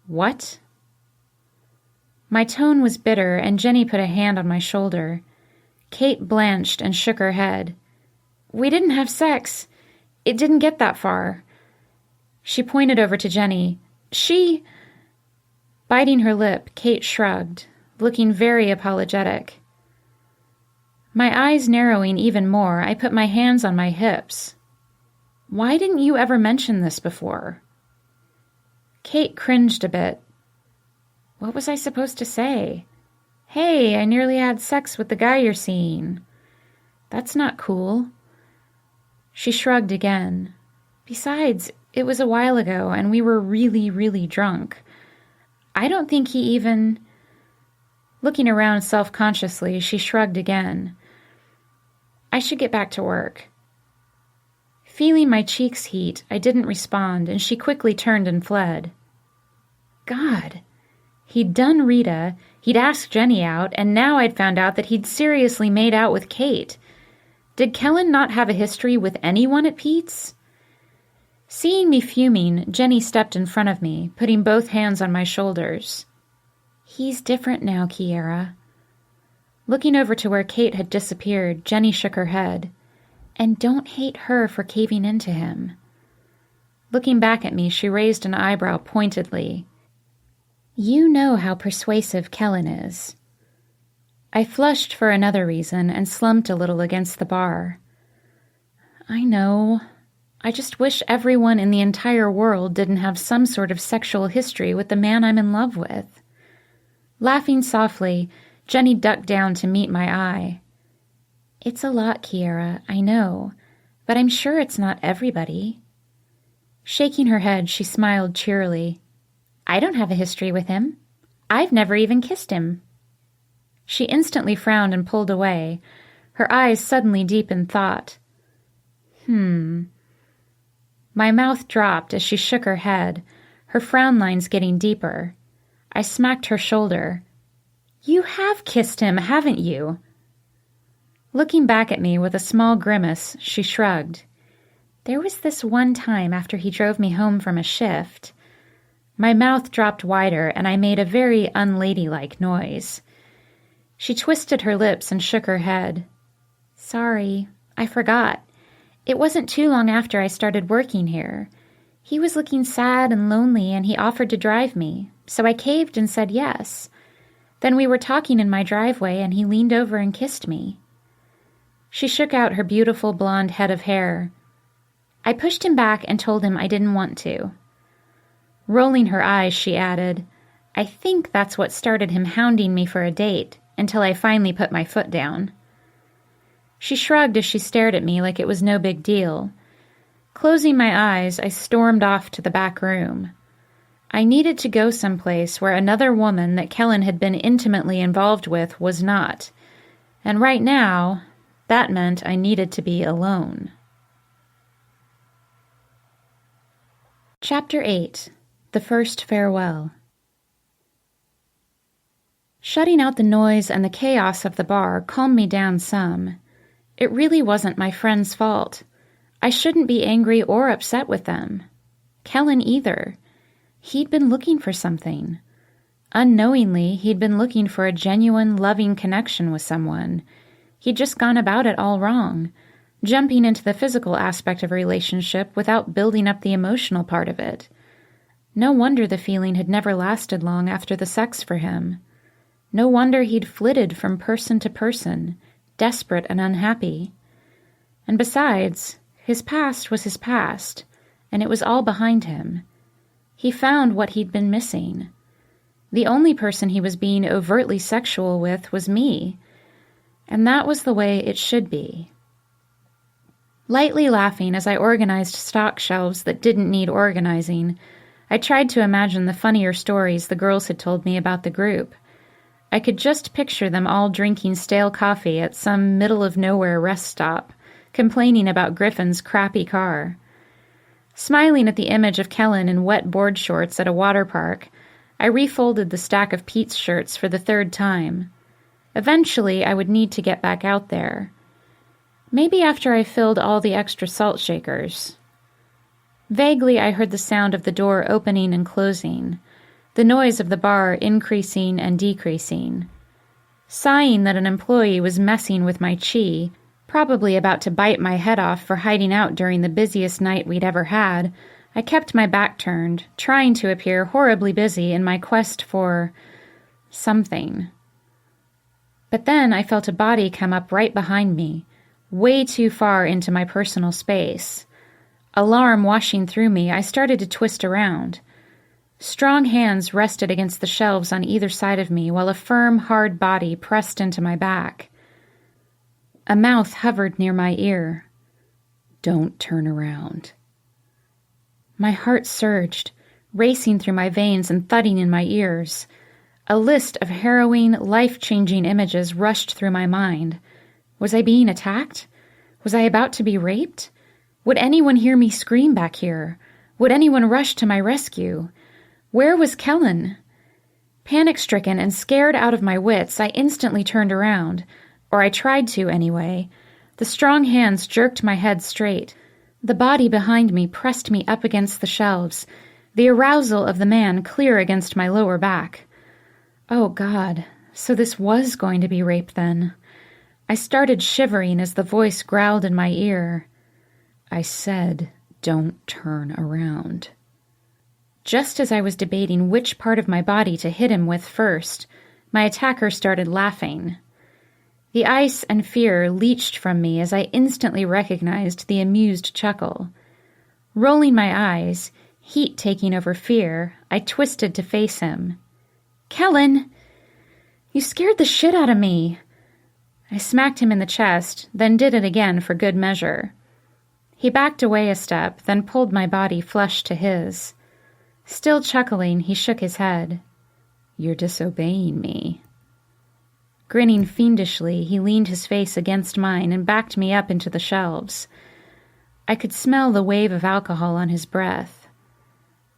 S2: What? My tone was bitter, and Jenny put a hand on my shoulder. Kate blanched and shook her head. We didn't have sex. It didn't get that far. She pointed over to Jenny. Biting her lip, Kate shrugged, looking very apologetic. My eyes narrowing even more, I put my hands on my hips. Why didn't you ever mention this before? Kate cringed a bit. What was I supposed to say? Hey, I nearly had sex with the guy you're seeing. That's not cool. She shrugged again. Besides, it was a while ago, and we were really, really drunk. I don't think he even... Looking around self-consciously, she shrugged again. I should get back to work. Feeling my cheeks heat, I didn't respond, and she quickly turned and fled. God, he'd done Rita, he'd asked Jenny out, and now I'd found out that he'd seriously made out with Kate. Did Kellen not have a history with anyone at Pete's? Seeing me fuming, Jenny stepped in front of me, putting both hands on my shoulders. He's different now, Kiera. Looking over to where Kate had disappeared, Jenny shook her head. And don't hate her for caving into him. Looking back at me, she raised an eyebrow pointedly. You know how persuasive Kellen is. I flushed for another reason and slumped a little against the bar. I know. I just wish everyone in the entire world didn't have some sort of sexual history with the man I'm in love with. Laughing softly, Jenny ducked down to meet my eye. It's a lot, Kiera, I know, but I'm sure it's not everybody. Shaking her head, she smiled cheerily. I don't have a history with him. I've never even kissed him. She instantly frowned and pulled away, her eyes suddenly deep in thought. My mouth dropped as she shook her head, her frown lines getting deeper. I smacked her shoulder. You have kissed him, haven't you? Looking back at me with a small grimace, she shrugged. There was this one time after he drove me home from a shift. My mouth dropped wider, and I made a very unladylike noise. She twisted her lips and shook her head. Sorry, I forgot. It wasn't too long after I started working here. He was looking sad and lonely, and he offered to drive me, so I caved and said yes. Then we were talking in my driveway, and he leaned over and kissed me. She shook out her beautiful blonde head of hair. I pushed him back and told him I didn't want to. Rolling her eyes, she added, I think that's what started him hounding me for a date, until I finally put my foot down. She shrugged as she stared at me like it was no big deal. Closing my eyes, I stormed off to the back room. I needed to go someplace where another woman that Kellen had been intimately involved with was not. And right now, that meant I needed to be alone. Chapter 8. The First Farewell. Shutting out the noise and the chaos of the bar calmed me down some. It really wasn't my friend's fault. I shouldn't be angry or upset with them. Kellen either. He'd been looking for something. Unknowingly, he'd been looking for a genuine, loving connection with someone. He'd just gone about it all wrong, jumping into the physical aspect of a relationship without building up the emotional part of it. No wonder the feeling had never lasted long after the sex for him. No wonder he'd flitted from person to person, desperate and unhappy. And besides, his past was his past, and it was all behind him. He found what he'd been missing. The only person he was being overtly sexual with was me, and that was the way it should be. Lightly laughing as I organized stock shelves that didn't need organizing, I tried to imagine the funnier stories the girls had told me about the group. I could just picture them all drinking stale coffee at some middle-of-nowhere rest stop, complaining about Griffin's crappy car. Smiling at the image of Kellen in wet board shorts at a water park, I refolded the stack of Pete's shirts for the third time. Eventually, I would need to get back out there. Maybe after I filled all the extra salt shakers. Vaguely, I heard the sound of the door opening and closing, the noise of the bar increasing and decreasing. Sighing that an employee was messing with my chi, probably about to bite my head off for hiding out during the busiest night we'd ever had, I kept my back turned, trying to appear horribly busy in my quest for something. But then I felt a body come up right behind me, way too far into my personal space. Alarm washing through me, I started to twist around. Strong hands rested against the shelves on either side of me while a firm, hard body pressed into my back. A mouth hovered near my ear. "Don't turn around." My heart surged, racing through my veins and thudding in my ears. A list of harrowing, life-changing images rushed through my mind. Was I being attacked? Was I about to be raped? Would anyone hear me scream back here? Would anyone rush to my rescue? Where was Kellen? Panic-stricken and scared out of my wits, I instantly turned around, or I tried to anyway. The strong hands jerked my head straight. The body behind me pressed me up against the shelves, the arousal of the man clear against my lower back. Oh, God, so this was going to be rape then. I started shivering as the voice growled in my ear. "I said, don't turn around." Just as I was debating which part of my body to hit him with first, my attacker started laughing. The ice and fear leached from me as I instantly recognized the amused chuckle. Rolling my eyes, heat taking over fear, I twisted to face him. "Kellen! You scared the shit out of me!" I smacked him in the chest, then did it again for good measure. He backed away a step, then pulled my body flush to his. Still chuckling, he shook his head. "You're disobeying me." Grinning fiendishly, he leaned his face against mine and backed me up into the shelves. I could smell the wave of alcohol on his breath.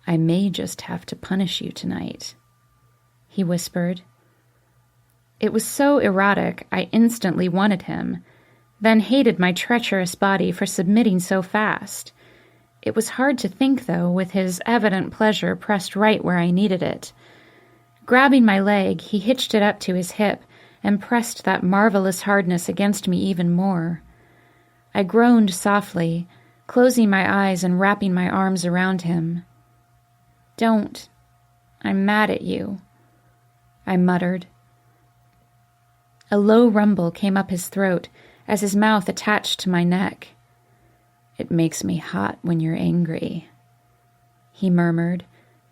S2: "I may just have to punish you tonight," he whispered. It was so erotic, I instantly wanted him, then hated my treacherous body for submitting so fast. It was hard to think, though, with his evident pleasure pressed right where I needed it. Grabbing my leg, he hitched it up to his hip and pressed that marvelous hardness against me even more. I groaned softly, closing my eyes and wrapping my arms around him. "Don't. I'm mad at you," I muttered. A low rumble came up his throat as his mouth attached to my neck. "It makes me hot when you're angry," he murmured,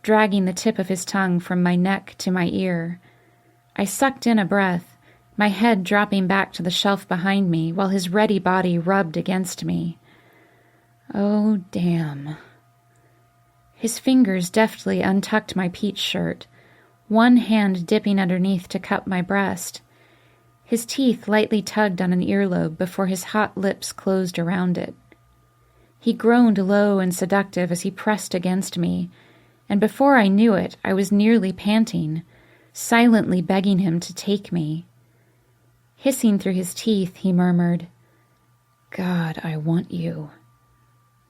S2: dragging the tip of his tongue from my neck to my ear. I sucked in a breath, my head dropping back to the shelf behind me while his ready body rubbed against me. Oh, damn. His fingers deftly untucked my peach shirt, one hand dipping underneath to cup my breast. His teeth lightly tugged on an earlobe before his hot lips closed around it. He groaned low and seductive as he pressed against me, and before I knew it, I was nearly panting, silently begging him to take me. Hissing through his teeth, he murmured, "God, I want you.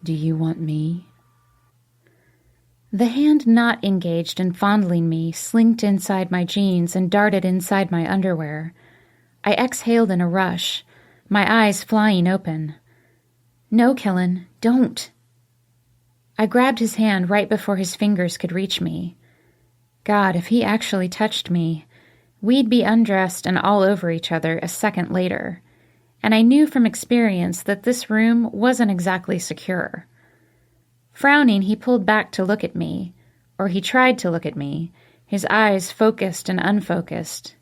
S2: Do you want me?" The hand not engaged in fondling me slinked inside my jeans and darted inside my underwear. I exhaled in a rush, my eyes flying open. "No, Kellen, don't." I grabbed his hand right before his fingers could reach me. God, if he actually touched me, we'd be undressed and all over each other a second later. And I knew from experience that this room wasn't exactly secure. Frowning, he pulled back to look at me, or he tried to look at me, his eyes focused and unfocused.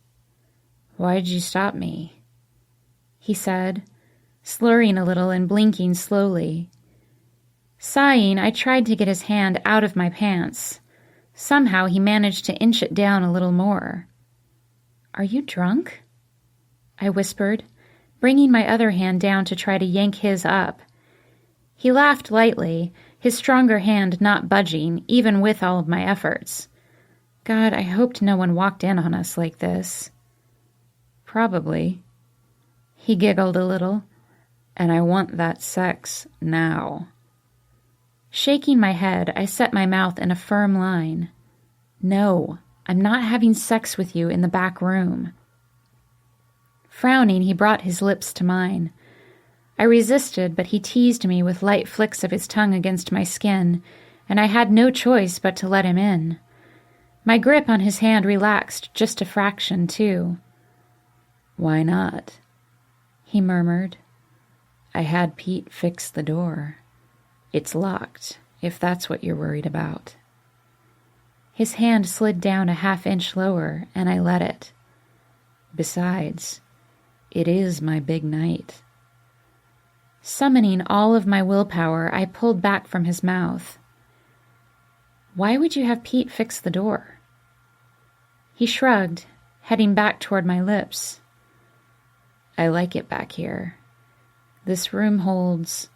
S2: "Why did you stop me?" he said, slurring a little and blinking slowly. Sighing, I tried to get his hand out of my pants. Somehow he managed to inch it down a little more. "Are you drunk?" I whispered, bringing my other hand down to try to yank his up. He laughed lightly, his stronger hand not budging, even with all of my efforts. God, I hoped no one walked in on us like this. "Probably." He giggled a little.
S3: And I want that sex now.
S2: Shaking my head, I set my mouth in a firm line. No, I'm not having sex with you in the back room. Frowning, he brought his lips to mine. I resisted, but he teased me with light flicks of his tongue against my skin, and I had no choice but to let him in. My grip on his hand relaxed just a fraction, too.
S3: Why not? He murmured. I had Pete fix the door. It's locked, if that's what you're worried about.
S2: His hand slid down a half-inch lower, and I let it.
S3: Besides, it is my big night.
S2: Summoning all of my willpower, I pulled back from his mouth. Why would you have Pete fix the door? He shrugged, heading back toward my lips.
S3: I like it back here. This room holds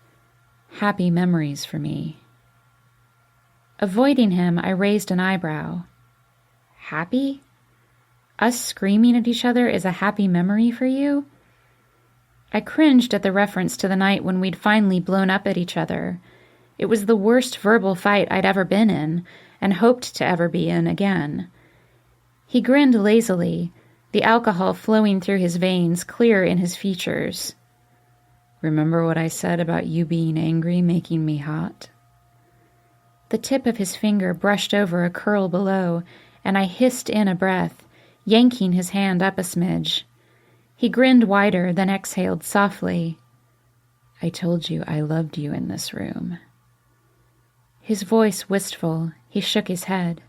S3: happy memories for me.
S2: Avoiding him, I raised an eyebrow. Happy? Us screaming at each other is a happy memory for you? I cringed at the reference to the night when we'd finally blown up at each other. It was the worst verbal fight I'd ever been in, and hoped to ever be in again. He grinned lazily, the alcohol flowing through his veins clear in his features.
S3: Remember what I said about you being angry making me hot?
S2: The tip of his finger brushed over a curl below, and I hissed in a breath, yanking his hand up a smidge. He grinned wider, then exhaled softly.
S3: I told you I loved you in this room.
S2: His voice wistful, he shook his head.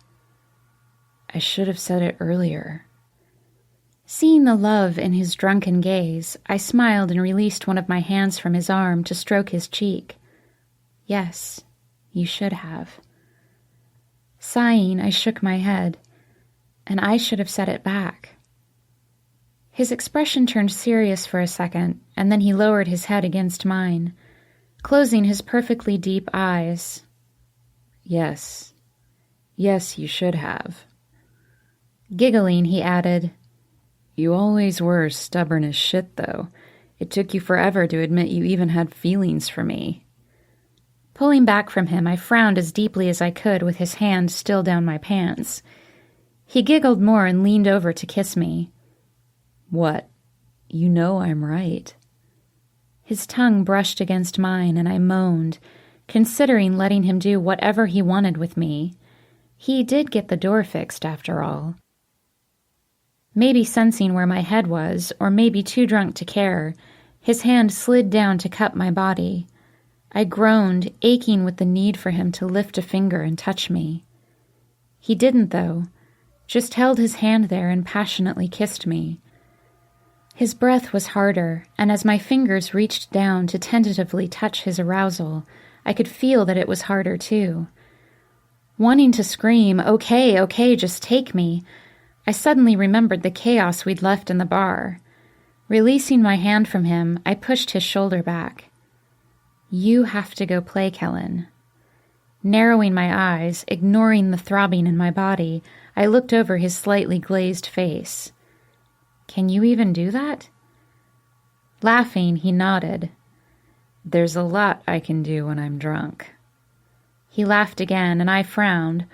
S3: I should have said it earlier.
S2: Seeing the love in his drunken gaze, I smiled and released one of my hands from his arm to stroke his cheek. Yes, you should have. Sighing, I shook my head, and I should have said it back. His expression turned serious for a second, and then he lowered his head against mine, closing his perfectly deep eyes.
S3: Yes, you should have.
S2: Giggling, he added,
S3: You always were stubborn as shit, though. It took you forever to admit you even had feelings for me.
S2: Pulling back from him, I frowned as deeply as I could with his hand still down my pants. He giggled more and leaned over to kiss me.
S3: What? You know I'm right.
S2: His tongue brushed against mine, and I moaned, considering letting him do whatever he wanted with me. He did get the door fixed, after all. Maybe sensing where my head was, or maybe too drunk to care, his hand slid down to cup my body. I groaned, aching with the need for him to lift a finger and touch me. He didn't, though, just held his hand there and passionately kissed me. His breath was harder, and as my fingers reached down to tentatively touch his arousal, I could feel that it was harder too. Wanting to scream, okay, just take me, I suddenly remembered the chaos we'd left in the bar. Releasing my hand from him, I pushed his shoulder back. You have to go play, Kellen. Narrowing my eyes, ignoring the throbbing in my body, I looked over his slightly glazed face. Can you even do that? Laughing, he nodded.
S3: There's a lot I can do when I'm drunk.
S2: He laughed again, and I frowned,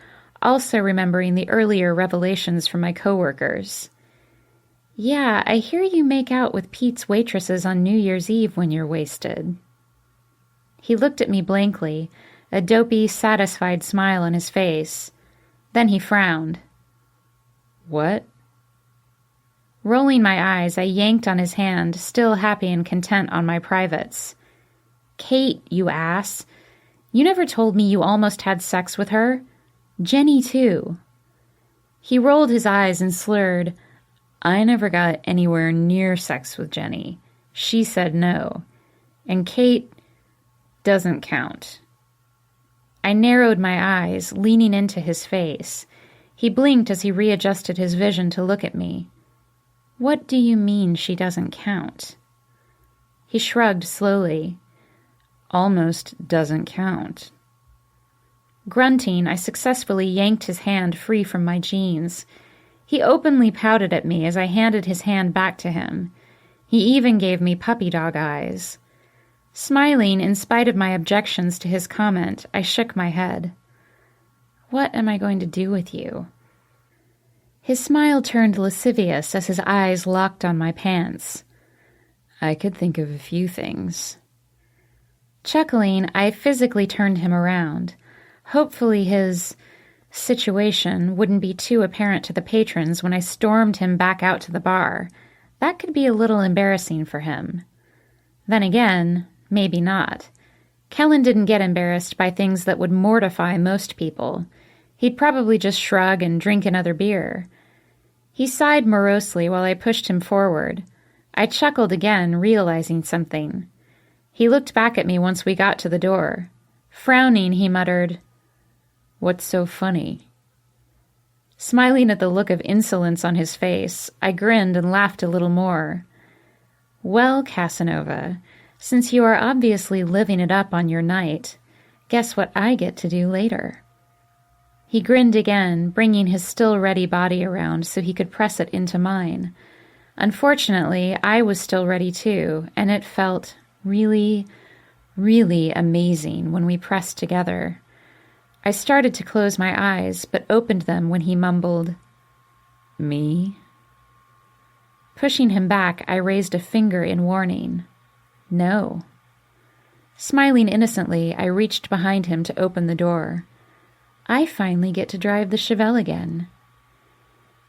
S2: also remembering the earlier revelations from my coworkers. Yeah, I hear you make out with Pete's waitresses on New Year's Eve when you're wasted. He looked at me blankly, a dopey, satisfied smile on his face. Then he frowned.
S3: What?
S2: Rolling my eyes, I yanked on his hand, still happy and content on my privates. Kate, you ass. You never told me you almost had sex with her. Jenny, too. He rolled his eyes and slurred. I never got anywhere near sex with Jenny. She said no. And Kate doesn't count. I narrowed my eyes, leaning into his face. He blinked as he readjusted his vision to look at me. What do you mean she doesn't count? He shrugged slowly.
S3: Almost doesn't count.
S2: Grunting, I successfully yanked his hand free from my jeans. He openly pouted at me as I handed his hand back to him. He even gave me puppy dog eyes. Smiling in spite of my objections to his comment, I shook my head. What am I going to do with you? His smile turned lascivious as his eyes locked on my pants. I could think of a few things. Chuckling, I physically turned him around. Hopefully his situation wouldn't be too apparent to the patrons when I stormed him back out to the bar. That could be a little embarrassing for him. Then again, maybe not. Kellen didn't get embarrassed by things that would mortify most people. He'd probably just shrug and drink another beer. He sighed morosely while I pushed him forward. I chuckled again, realizing something. He looked back at me once we got to the door. Frowning, he muttered, "What's so funny?" Smiling at the look of insolence on his face, I grinned and laughed a little more. Well, Casanova, since you are obviously living it up on your night, guess what I get to do later? He grinned again, bringing his still-ready body around so he could press it into mine. Unfortunately, I was still ready too, and it felt really, really amazing when we pressed together. I started to close my eyes, but opened them when he mumbled, "Me?" Pushing him back, I raised a finger in warning. No. Smiling innocently, I reached behind him to open the door. I finally get to drive the Chevelle again.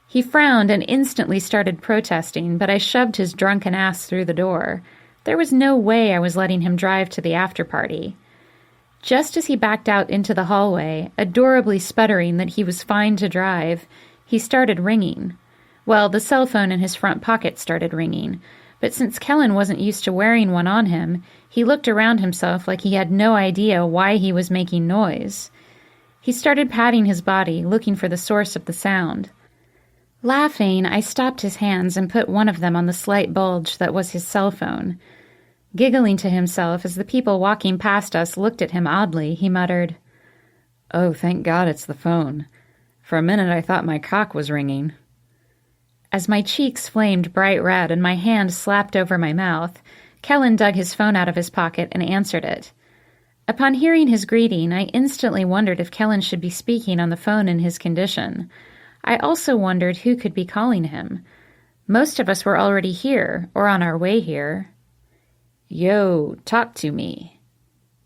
S2: He frowned and instantly started protesting, but I shoved his drunken ass through the door. There was no way I was letting him drive to the after-party. Just as he backed out into the hallway, adorably sputtering that he was fine to drive, he started ringing. Well, the cell phone in his front pocket started ringing, but since Kellen wasn't used to wearing one on him, he looked around himself like he had no idea why he was making noise. He started patting his body, looking for the source of the sound. Laughing, I stopped his hands and put one of them on the slight bulge that was his cell phone. Giggling to himself as the people walking past us looked at him oddly, he muttered, "Oh, thank God it's the phone. For a minute I thought my cock was ringing." As my cheeks flamed bright red and my hand slapped over my mouth, Kellen dug his phone out of his pocket and answered it. Upon hearing his greeting, I instantly wondered if Kellen should be speaking on the phone in his condition. I also wondered who could be calling him. Most of us were already here, or on our way here. "Yo, talk to me,"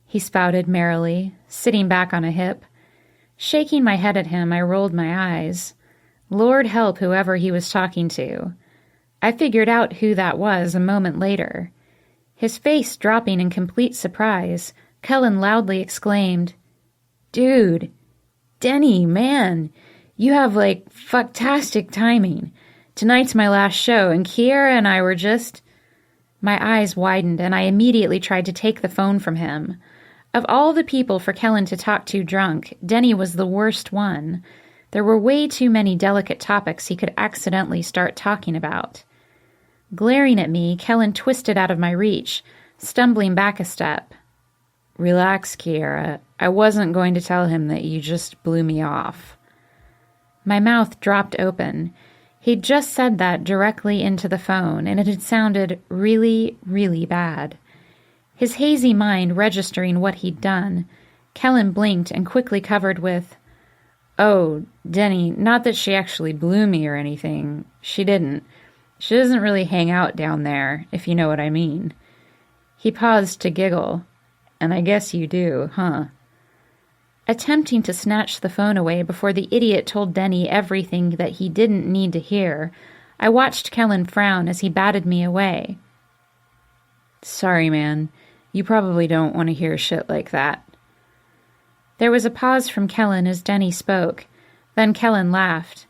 S2: he spouted merrily, sitting back on a hip. Shaking my head at him, I rolled my eyes. Lord help whoever he was talking to. I figured out who that was a moment later. His face dropping in complete surprise, Kellen loudly exclaimed, "Dude, Denny, man, you have, fucktastic timing. Tonight's my last show, and Kiera and I were just..." My eyes widened, and I immediately tried to take the phone from him. Of all the people for Kellen to talk to drunk, Denny was the worst one. There were way too many delicate topics he could accidentally start talking about. Glaring at me, Kellen twisted out of my reach, stumbling back a step. "Relax, Kiera. I wasn't going to tell him that you just blew me off." My mouth dropped open. He'd just said that directly into the phone, and it had sounded really, really bad. His hazy mind registering what he'd done, Kellen blinked and quickly covered with, "Oh, Denny, not that she actually blew me or anything. She didn't. She doesn't really hang out down there, if you know what I mean." He paused to giggle. "And I guess you do, huh?" Attempting to snatch the phone away before the idiot told Denny everything that he didn't need to hear, I watched Kellen frown as he batted me away. "Sorry, man. You probably don't want to hear shit like that." There was a pause from Kellen as Denny spoke. Then Kellen laughed.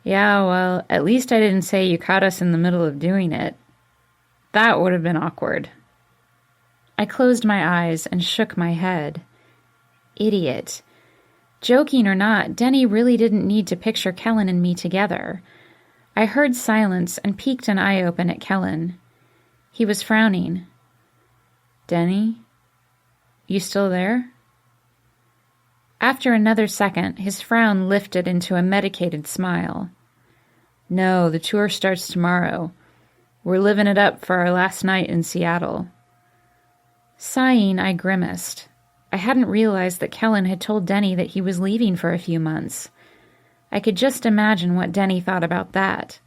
S2: "Yeah, well, at least I didn't say you caught us in the middle of doing it. That would have been awkward." I closed my eyes and shook my head. Idiot. Joking or not, Denny really didn't need to picture Kellen and me together. I heard silence and peeked an eye open at Kellen. He was frowning. "Denny? You still there?" After another second, his frown lifted into a medicated smile. "No, the tour starts tomorrow. We're living it up for our last night in Seattle." Sighing, I grimaced. I hadn't realized that Kellen had told Denny that he was leaving for a few months. I could just imagine what Denny thought about that.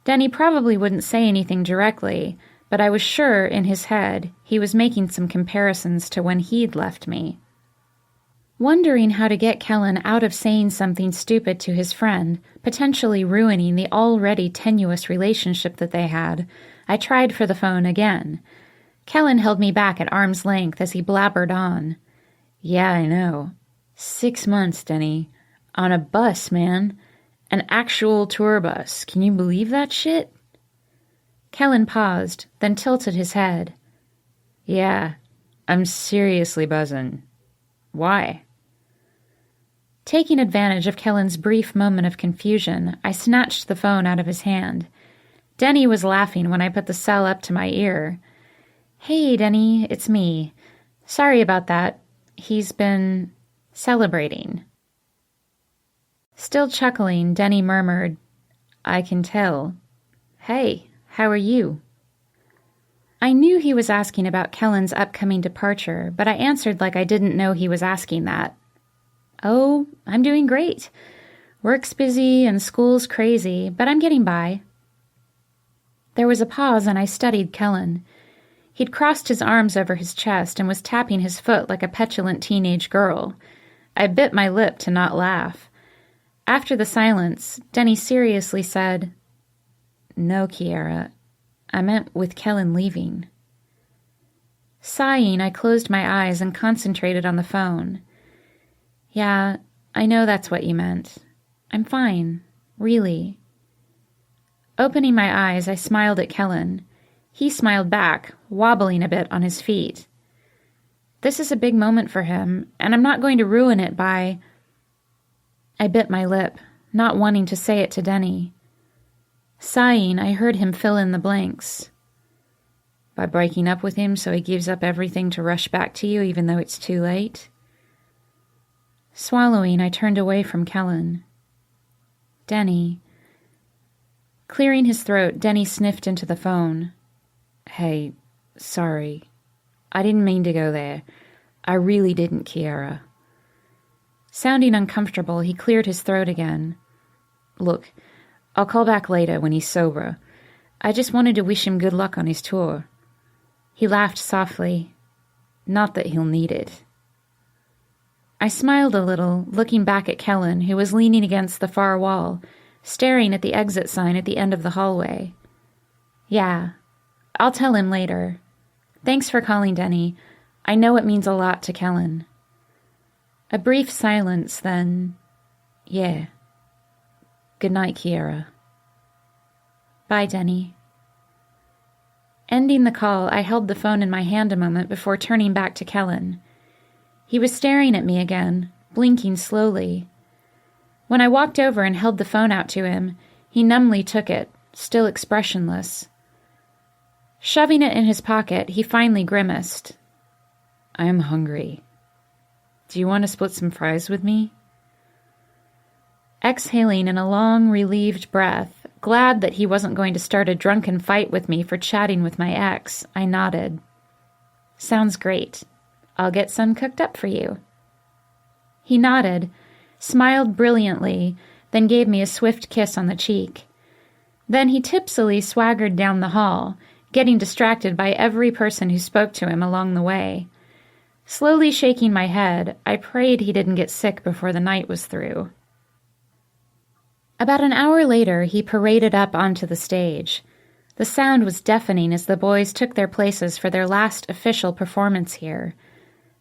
S2: Denny probably wouldn't say anything directly, but I was sure in his head he was making some comparisons to when he'd left me. Wondering how to get Kellen out of saying something stupid to his friend, potentially ruining the already tenuous relationship that they had, I tried for the phone again. Kellen held me back at arm's length as he blabbered on. Yeah, I know. 6 months, Denny. On a bus, man. An actual tour bus. Can you believe that shit? Kellen paused, then tilted his head. Yeah, I'm seriously buzzing. Why? Taking advantage of Kellen's brief moment of confusion, I snatched the phone out of his hand. Denny was laughing when I put the cell up to my ear. Hey, Denny, it's me. Sorry about that. He's been celebrating. Still chuckling, Denny murmured, I can tell. Hey, how are you? I knew he was asking about Kellen's upcoming departure, but I answered like I didn't know he was asking that. Oh, I'm doing great. Work's busy and school's crazy, but I'm getting by. There was a pause and I studied Kellen. He'd crossed his arms over his chest and was tapping his foot like a petulant teenage girl. I bit my lip to not laugh. After the silence, Denny seriously said, No, Kiera, I meant with Kellen leaving. Sighing, I closed my eyes and concentrated on the phone. Yeah, I know that's what you meant. I'm fine, really. Opening my eyes, I smiled at Kellen. He smiled back, wobbling a bit on his feet. This is a big moment for him, and I'm not going to ruin it by... I bit my lip, not wanting to say it to Denny. Sighing, I heard him fill in the blanks. By breaking up with him so he gives up everything to rush back to you even though it's too late? Swallowing, I turned away from Kellen. Denny. Clearing his throat, Denny sniffed into the phone. Hey, sorry. I didn't mean to go there. I really didn't, Kiera. Sounding uncomfortable, he cleared his throat again. Look, I'll call back later when he's sober. I just wanted to wish him good luck on his tour. He laughed softly. Not that he'll need it. I smiled a little, looking back at Kellen, who was leaning against the far wall, staring at the exit sign at the end of the hallway. Yeah, I'll tell him later. Thanks for calling, Denny. I know it means a lot to Kellen. A brief silence, then... Yeah. Good night, Kiera. Bye, Denny. Ending the call, I held the phone in my hand a moment before turning back to Kellen. He was staring at me again, blinking slowly. When I walked over and held the phone out to him, he numbly took it, still expressionless. Shoving it in his pocket, he finally grimaced. I am hungry. Do you want to split some fries with me? Exhaling in a long, relieved breath, glad that he wasn't going to start a drunken fight with me for chatting with my ex, I nodded. Sounds great. I'll get some cooked up for you. He nodded, smiled brilliantly, then gave me a swift kiss on the cheek. Then he tipsily swaggered down the hall, getting distracted by every person who spoke to him along the way. Slowly shaking my head, I prayed he didn't get sick before the night was through. About an hour later, he paraded up onto the stage. The sound was deafening as the boys took their places for their last official performance here.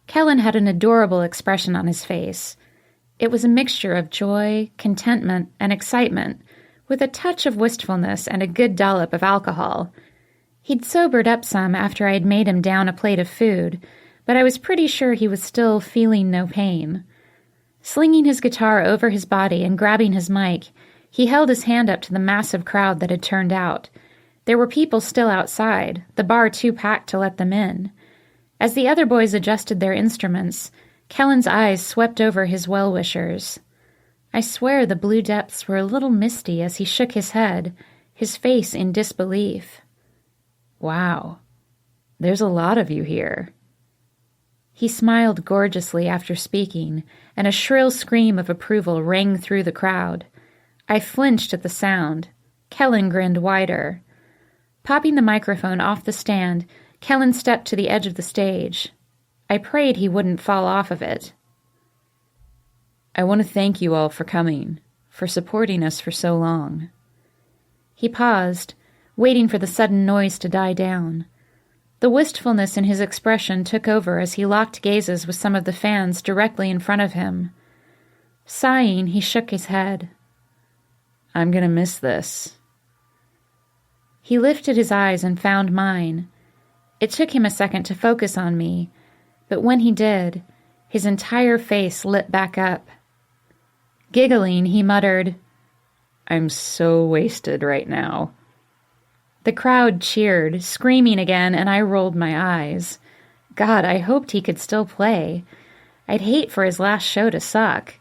S2: Kellen had an adorable expression on his face. It was a mixture of joy, contentment, and excitement, with a touch of wistfulness and a good dollop of alcohol. He'd sobered up some after I had made him down a plate of food, but I was pretty sure he was still feeling no pain. Slinging his guitar over his body and grabbing his mic, he held his hand up to the massive crowd that had turned out. There were people still outside, the bar too packed to let them in. As the other boys adjusted their instruments, Kellen's eyes swept over his well-wishers. I swear the blue depths were a little misty as he shook his head, his face in disbelief. Wow, there's a lot of you here. He smiled gorgeously after speaking, and a shrill scream of approval rang through the crowd. I flinched at the sound. Kellen grinned wider. Popping the microphone off the stand, Kellen stepped to the edge of the stage. I prayed he wouldn't fall off of it.
S3: I want to thank you all for coming, for supporting us for so long.
S2: He paused, waiting for the sudden noise to die down. The wistfulness in his expression took over as he locked gazes with some of the fans directly in front of him. Sighing, he shook his head.
S3: I'm going to miss this.
S2: He lifted his eyes and found mine. It took him a second to focus on me, but when he did, his entire face lit back up. Giggling, he muttered,
S3: I'm so wasted right now.
S2: The crowd cheered, screaming again, and I rolled my eyes. God, I hoped he could still play. I'd hate for his last show to suck.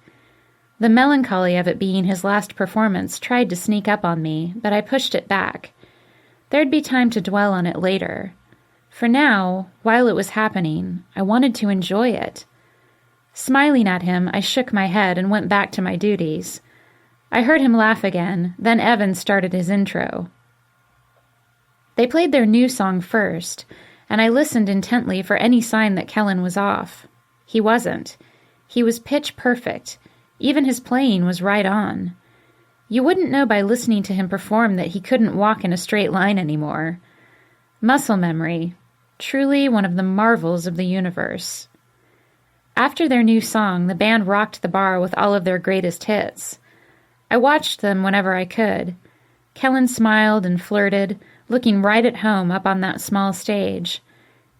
S2: The melancholy of it being his last performance tried to sneak up on me, but I pushed it back. There'd be time to dwell on it later. For now, while it was happening, I wanted to enjoy it. Smiling at him, I shook my head and went back to my duties. I heard him laugh again, then Evan started his intro. They played their new song first, and I listened intently for any sign that Kellen was off. He wasn't. He was pitch perfect. Even his playing was right on. You wouldn't know by listening to him perform that he couldn't walk in a straight line anymore. Muscle memory. Truly one of the marvels of the universe. After their new song, the band rocked the bar with all of their greatest hits. I watched them whenever I could. Kellen smiled and flirted, looking right at home up on that small stage.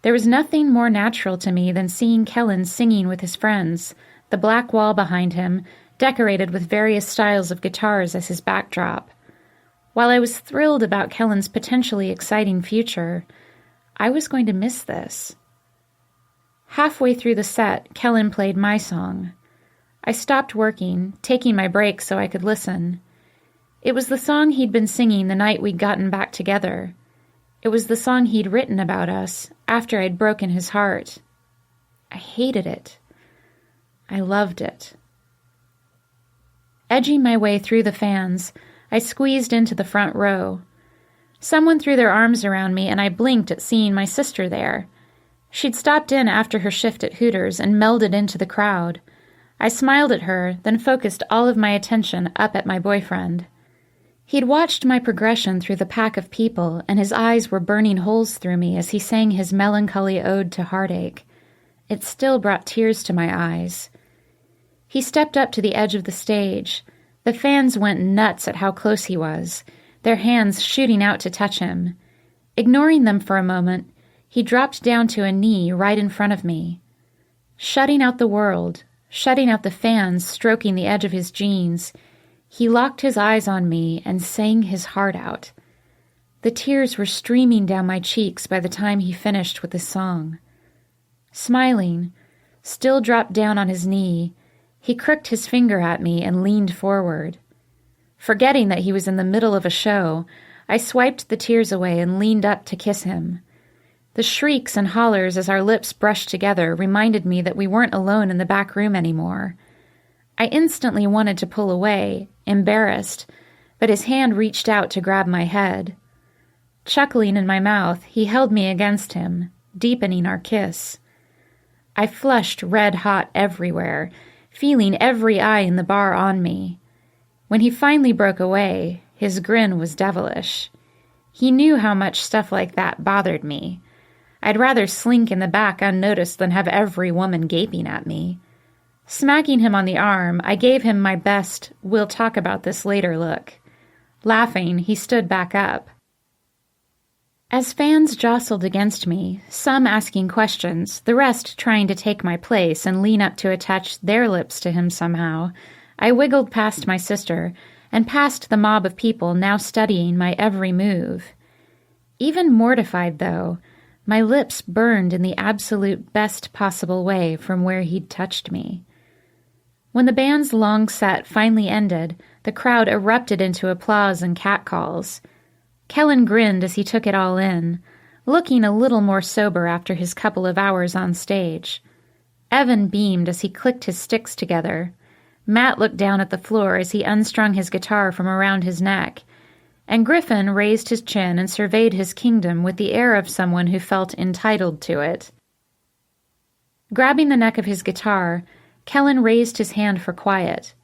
S2: There was nothing more natural to me than seeing Kellen singing with his friends, the black wall behind him, decorated with various styles of guitars as his backdrop. While I was thrilled about Kellen's potentially exciting future, I was going to miss this. Halfway through the set, Kellen played my song. I stopped working, taking my break so I could listen. It was the song he'd been singing the night we'd gotten back together. It was the song he'd written about us after I'd broken his heart. I hated it. I loved it. Edging my way through the fans, I squeezed into the front row. Someone threw their arms around me, and I blinked at seeing my sister there. She'd stopped in after her shift at Hooters and melded into the crowd. I smiled at her, then focused all of my attention up at my boyfriend. He'd watched my progression through the pack of people, and his eyes were burning holes through me as he sang his melancholy ode to heartache. It still brought tears to my eyes. He stepped up to the edge of the stage. The fans went nuts at how close he was, their hands shooting out to touch him. Ignoring them for a moment, he dropped down to a knee right in front of me. Shutting out the world, shutting out the fans stroking the edge of his jeans, he locked his eyes on me and sang his heart out. The tears were streaming down my cheeks by the time he finished with his song. Smiling, still dropped down on his knee, he crooked his finger at me and leaned forward. Forgetting that he was in the middle of a show, I swiped the tears away and leaned up to kiss him. The shrieks and hollers as our lips brushed together reminded me that we weren't alone in the back room anymore. I instantly wanted to pull away, embarrassed, but his hand reached out to grab my head. Chuckling in my mouth, he held me against him, deepening our kiss. I flushed red-hot everywhere, feeling every eye in the bar on me. When he finally broke away, his grin was devilish. He knew how much stuff like that bothered me. I'd rather slink in the back unnoticed than have every woman gaping at me. Smacking him on the arm, I gave him my best "we'll talk about this later" look. Laughing, he stood back up. As fans jostled against me, some asking questions, the rest trying to take my place and lean up to attach their lips to him somehow, I wiggled past my sister and past the mob of people now studying my every move. Even mortified, though, my lips burned in the absolute best possible way from where he'd touched me. When the band's long set finally ended, the crowd erupted into applause and catcalls. Kellen grinned as he took it all in, looking a little more sober after his couple of hours on stage. Evan beamed as he clicked his sticks together. Matt looked down at the floor as he unstrung his guitar from around his neck, and Griffin raised his chin and surveyed his kingdom with the air of someone who felt entitled to it. Grabbing the neck of his guitar, Kellen raised his hand for quiet.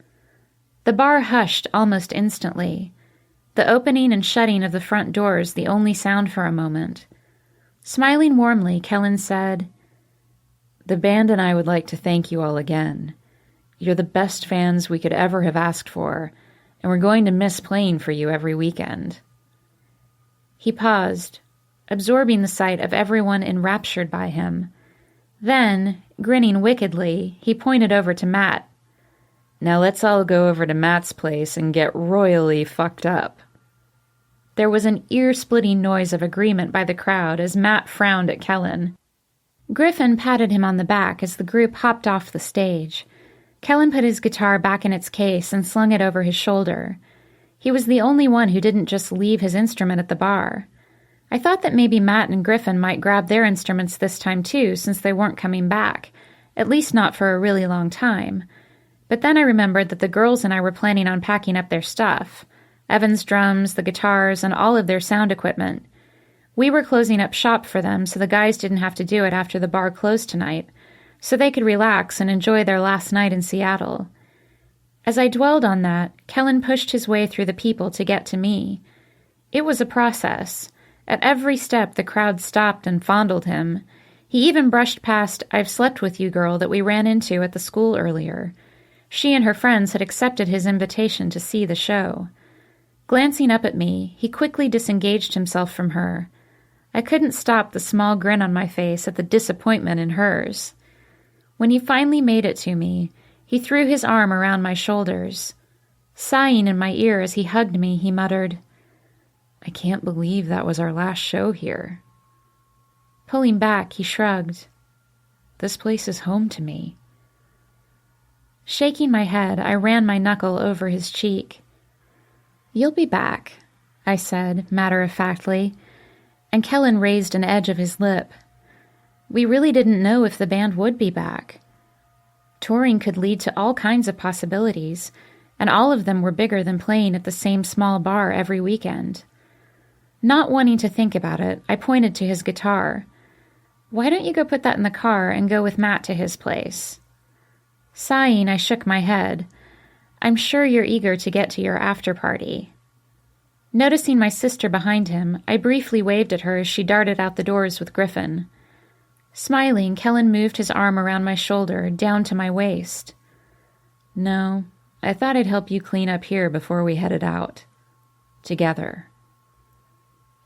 S2: The bar hushed almost instantly. The opening and shutting of the front doors the only sound for a moment. Smiling warmly, Kellen said, "The band and I would like to thank you all again. You're the best fans we could ever have asked for, and we're going to miss playing for you every weekend." He paused, absorbing the sight of everyone enraptured by him. Then, grinning wickedly, he pointed over to Matt. "Now let's all go over to Matt's place and get royally fucked up." There was an ear-splitting noise of agreement by the crowd as Matt frowned at Kellen. Griffin patted him on the back as the group hopped off the stage. Kellen put his guitar back in its case and slung it over his shoulder. He was the only one who didn't just leave his instrument at the bar. I thought that maybe Matt and Griffin might grab their instruments this time too, since they weren't coming back, at least not for a really long time. But then I remembered that the girls and I were planning on packing up their stuff. Evan's drums, the guitars, and all of their sound equipment. We were closing up shop for them so the guys didn't have to do it after the bar closed tonight, so they could relax and enjoy their last night in Seattle. As I dwelled on that, Kellen pushed his way through the people to get to me. It was a process. At every step, the crowd stopped and fondled him. He even brushed past "I've slept with you" girl that we ran into at the school earlier. She and her friends had accepted his invitation to see the show. Glancing up at me, he quickly disengaged himself from her. I couldn't stop the small grin on my face at the disappointment in hers. When he finally made it to me, he threw his arm around my shoulders. Sighing in my ear as he hugged me, he muttered, "I can't believe that was our last show here." Pulling back, he shrugged. "This place is home to me." Shaking my head, I ran my knuckle over his cheek. "You'll be back," I said, matter-of-factly, and Kellen raised an edge of his lip. We really didn't know if the band would be back. Touring could lead to all kinds of possibilities, and all of them were bigger than playing at the same small bar every weekend. Not wanting to think about it, I pointed to his guitar. "Why don't you go put that in the car and go with Matt to his place?" Sighing, I shook my head. "I'm sure you're eager to get to your after-party." Noticing my sister behind him, I briefly waved at her as she darted out the doors with Griffin. Smiling, Kellen moved his arm around my shoulder, down to my waist. "No, I thought I'd help you clean up here before we headed out. Together."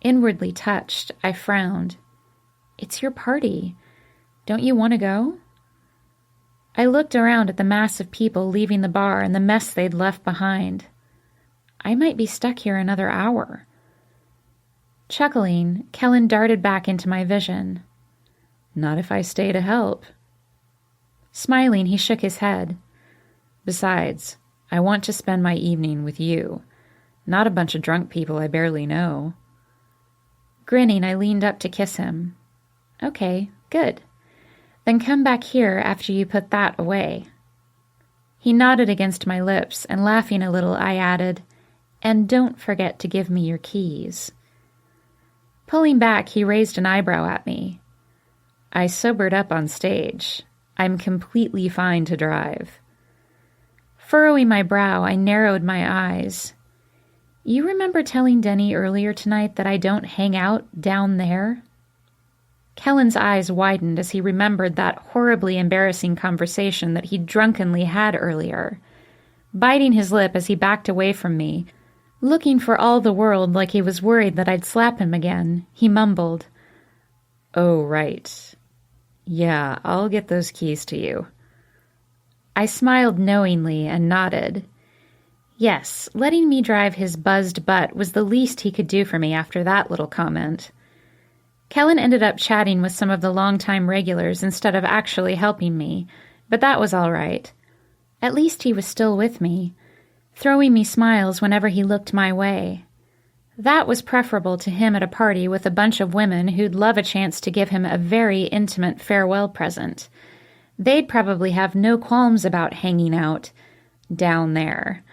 S2: Inwardly touched, I frowned. "It's your party. Don't you want to go?" I looked around at the mass of people leaving the bar and the mess they'd left behind. I might be stuck here another hour. Chuckling, Kellen darted back into my vision. "Not if I stay to help." Smiling, he shook his head. "Besides, I want to spend my evening with you, not a bunch of drunk people I barely know." Grinning, I leaned up to kiss him. "Okay, good. Then come back here after you put that away." He nodded against my lips, and laughing a little, I added, "And don't forget to give me your keys." Pulling back, he raised an eyebrow at me. "I sobered up on stage. I'm completely fine to drive." Furrowing my brow, I narrowed my eyes. "You remember telling Denny earlier tonight that I don't hang out down there?" Kellen's eyes widened as he remembered that horribly embarrassing conversation that he'd drunkenly had earlier. Biting his lip as he backed away from me, looking for all the world like he was worried that I'd slap him again, he mumbled, "Oh, right. Yeah, I'll get those keys to you." I smiled knowingly and nodded. Yes, letting me drive his buzzed butt was the least he could do for me after that little comment. Kellen ended up chatting with some of the longtime regulars instead of actually helping me, but that was all right. At least he was still with me, throwing me smiles whenever he looked my way. That was preferable to him at a party with a bunch of women who'd love a chance to give him a very intimate farewell present. They'd probably have no qualms about hanging out down there.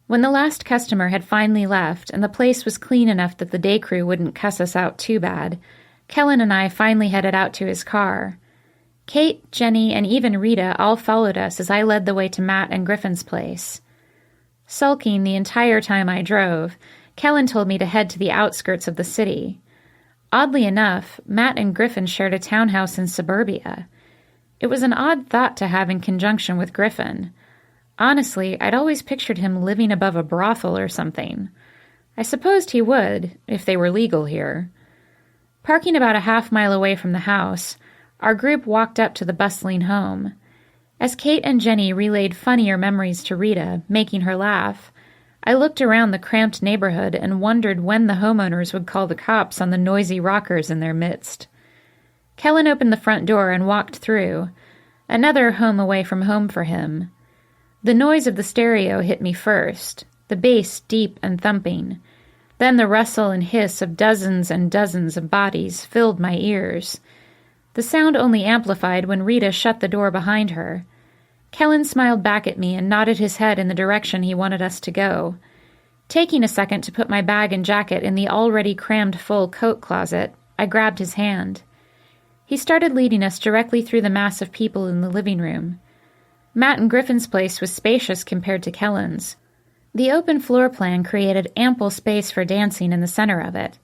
S2: When the last customer had finally left and the place was clean enough that the day crew wouldn't cuss us out too bad, Kellen and I finally headed out to his car. Kate, Jenny, and even Rita all followed us as I led the way to Matt and Griffin's place. Sulking the entire time I drove, Kellen told me to head to the outskirts of the city. Oddly enough, Matt and Griffin shared a townhouse in suburbia. It was an odd thought to have in conjunction with Griffin. Honestly, I'd always pictured him living above a brothel or something. I supposed he would, if they were legal here. Parking about a half-mile away from the house, our group walked up to the bustling home. As Kate and Jenny relayed funnier memories to Rita, making her laugh, I looked around the cramped neighborhood and wondered when the homeowners would call the cops on the noisy rockers in their midst. Kellen opened the front door and walked through, another home away from home for him. The noise of the stereo hit me first, the bass deep and thumping. Then the rustle and hiss of dozens and dozens of bodies filled my ears. The sound only amplified when Rita shut the door behind her. Kellen smiled back at me and nodded his head in the direction he wanted us to go. Taking a second to put my bag and jacket in the already crammed full coat closet, I grabbed his hand. He started leading us directly through the mass of people in the living room. Matt and Griffin's place was spacious compared to Kellen's. The open floor plan created ample space for dancing in the center of it.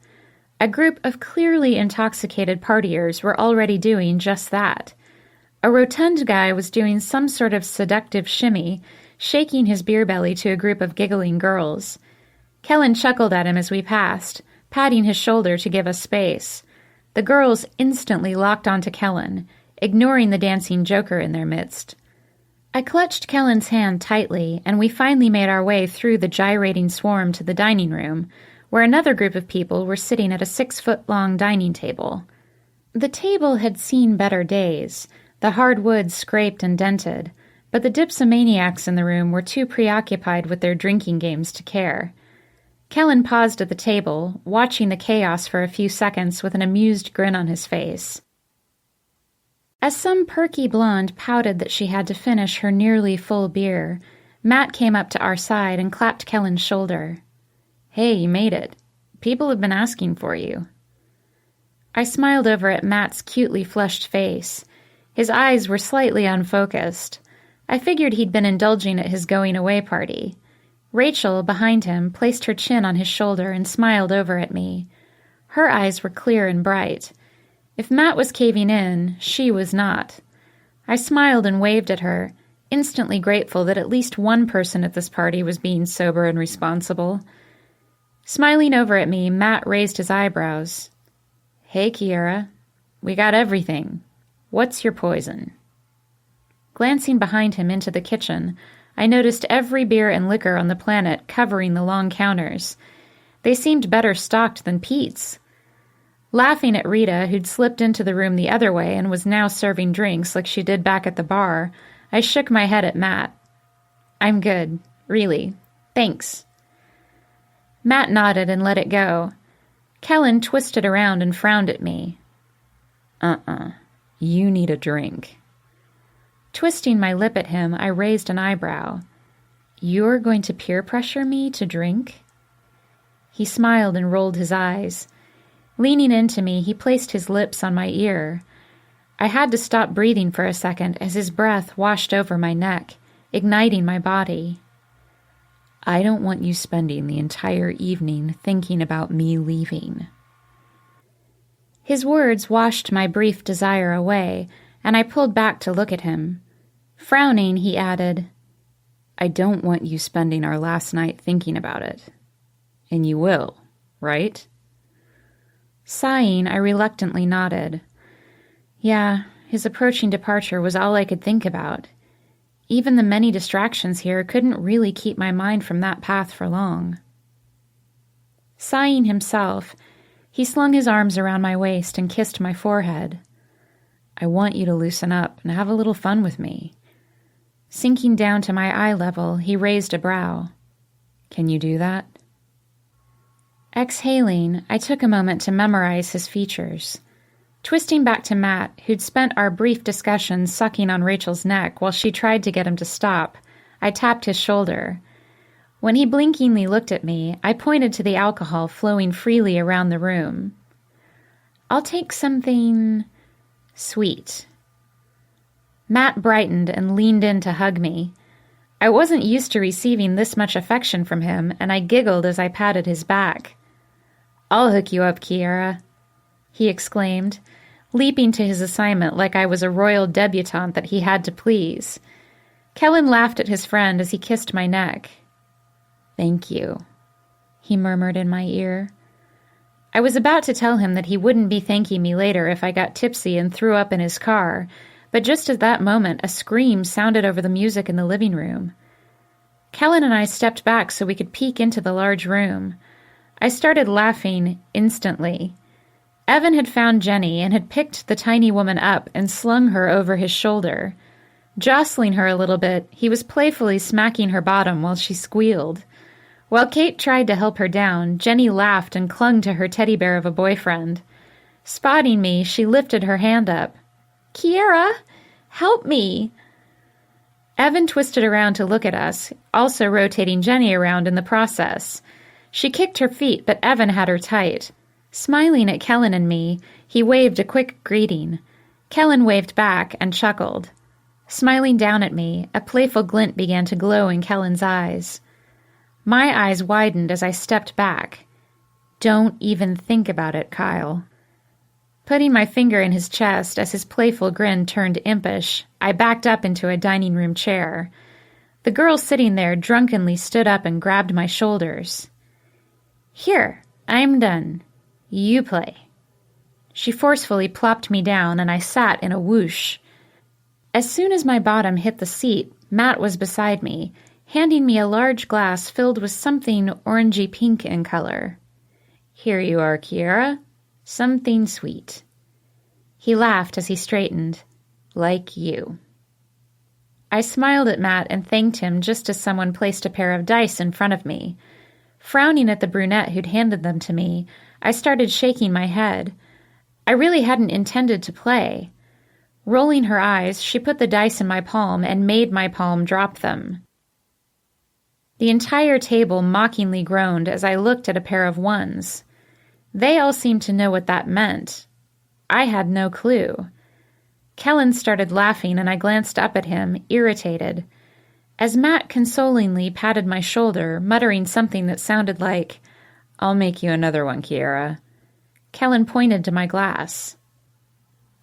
S2: A group of clearly intoxicated partiers were already doing just that. A rotund guy was doing some sort of seductive shimmy, shaking his beer belly to a group of giggling girls. Kellen chuckled at him as we passed, patting his shoulder to give us space. The girls instantly locked onto Kellen, ignoring the dancing joker in their midst. I clutched Kellen's hand tightly, and we finally made our way through the gyrating swarm to the dining room, where another group of people were sitting at a 6-foot-long dining table. The table had seen better days, the hard wood scraped and dented, but the dipsomaniacs in the room were too preoccupied with their drinking games to care. Kellen paused at the table, watching the chaos for a few seconds with an amused grin on his face. As some perky blonde pouted that she had to finish her nearly full beer, Matt came up to our side and clapped Kellen's shoulder. "Hey, you made it. People have been asking for you." I smiled over at Matt's cutely flushed face. His eyes were slightly unfocused. I figured he'd been indulging at his going-away party. Rachel, behind him, placed her chin on his shoulder and smiled over at me. Her eyes were clear and bright. If Matt was caving in, she was not. I smiled and waved at her, instantly grateful that at least one person at this party was being sober and responsible. Smiling over at me, Matt raised his eyebrows. "Hey, Kiera. We got everything. What's your poison?" Glancing behind him into the kitchen, I noticed every beer and liquor on the planet covering the long counters. They seemed better stocked than Pete's. Laughing at Rita, who'd slipped into the room the other way and was now serving drinks like she did back at the bar, I shook my head at Matt. "I'm good, really. Thanks." Matt nodded and let it go. Kellen twisted around and frowned at me. You need a drink." Twisting my lip at him, I raised an eyebrow. "You're going to peer pressure me to drink?" He smiled and rolled his eyes. Leaning into me, he placed his lips on my ear. I had to stop breathing for a second as his breath washed over my neck, igniting my body. "I don't want you spending the entire evening thinking about me leaving." His words washed my brief desire away, and I pulled back to look at him. Frowning, he added, "I don't want you spending our last night thinking about it. And you will, right?" Sighing, I reluctantly nodded. Yeah, his approaching departure was all I could think about. Even the many distractions here couldn't really keep my mind from that path for long. Sighing himself, he slung his arms around my waist and kissed my forehead. "I want you to loosen up and have a little fun with me." Sinking down to my eye level, he raised a brow. "Can you do that?" Exhaling, I took a moment to memorize his features. Twisting back to Matt, who'd spent our brief discussion sucking on Rachel's neck while she tried to get him to stop, I tapped his shoulder. When he blinkingly looked at me, I pointed to the alcohol flowing freely around the room. "I'll take something sweet." Matt brightened and leaned in to hug me. I wasn't used to receiving this much affection from him, and I giggled as I patted his back. "I'll hook you up, Kiera," he exclaimed, leaping to his assignment like I was a royal debutante that he had to please. Kellen laughed at his friend as he kissed my neck. "Thank you," he murmured in my ear. I was about to tell him that he wouldn't be thanking me later if I got tipsy and threw up in his car, but just at that moment a scream sounded over the music in the living room. Kellen and I stepped back so we could peek into the large room. I started laughing instantly. Evan had found Jenny and had picked the tiny woman up and slung her over his shoulder. Jostling her a little bit, he was playfully smacking her bottom while she squealed. While Kate tried to help her down, Jenny laughed and clung to her teddy bear of a boyfriend. Spotting me, she lifted her hand up. "Kiera, help me!" Evan twisted around to look at us, also rotating Jenny around in the process. She kicked her feet, but Evan had her tight. Smiling at Kellen and me, he waved a quick greeting. Kellen waved back and chuckled. Smiling down at me, a playful glint began to glow in Kellen's eyes. My eyes widened as I stepped back. "Don't even think about it, Kyle." Putting my finger in his chest as his playful grin turned impish, I backed up into a dining room chair. The girl sitting there drunkenly stood up and grabbed my shoulders. "Here, I'm done. You play." She forcefully plopped me down, and I sat in a whoosh. As soon as my bottom hit the seat, Matt was beside me, handing me a large glass filled with something orangey pink in color. "Here you are, Kiera. Something sweet." He laughed as he straightened. "Like you." I smiled at Matt and thanked him just as someone placed a pair of dice in front of me. Frowning at the brunette who'd handed them to me, I started shaking my head. I really hadn't intended to play. Rolling her eyes, she put the dice in my palm and made my palm drop them. The entire table mockingly groaned as I looked at a pair of ones. They all seemed to know what that meant. I had no clue. Kellen started laughing, and I glanced up at him, irritated. As Matt consolingly patted my shoulder, muttering something that sounded like, "I'll make you another one, Kiera," Kellen pointed to my glass.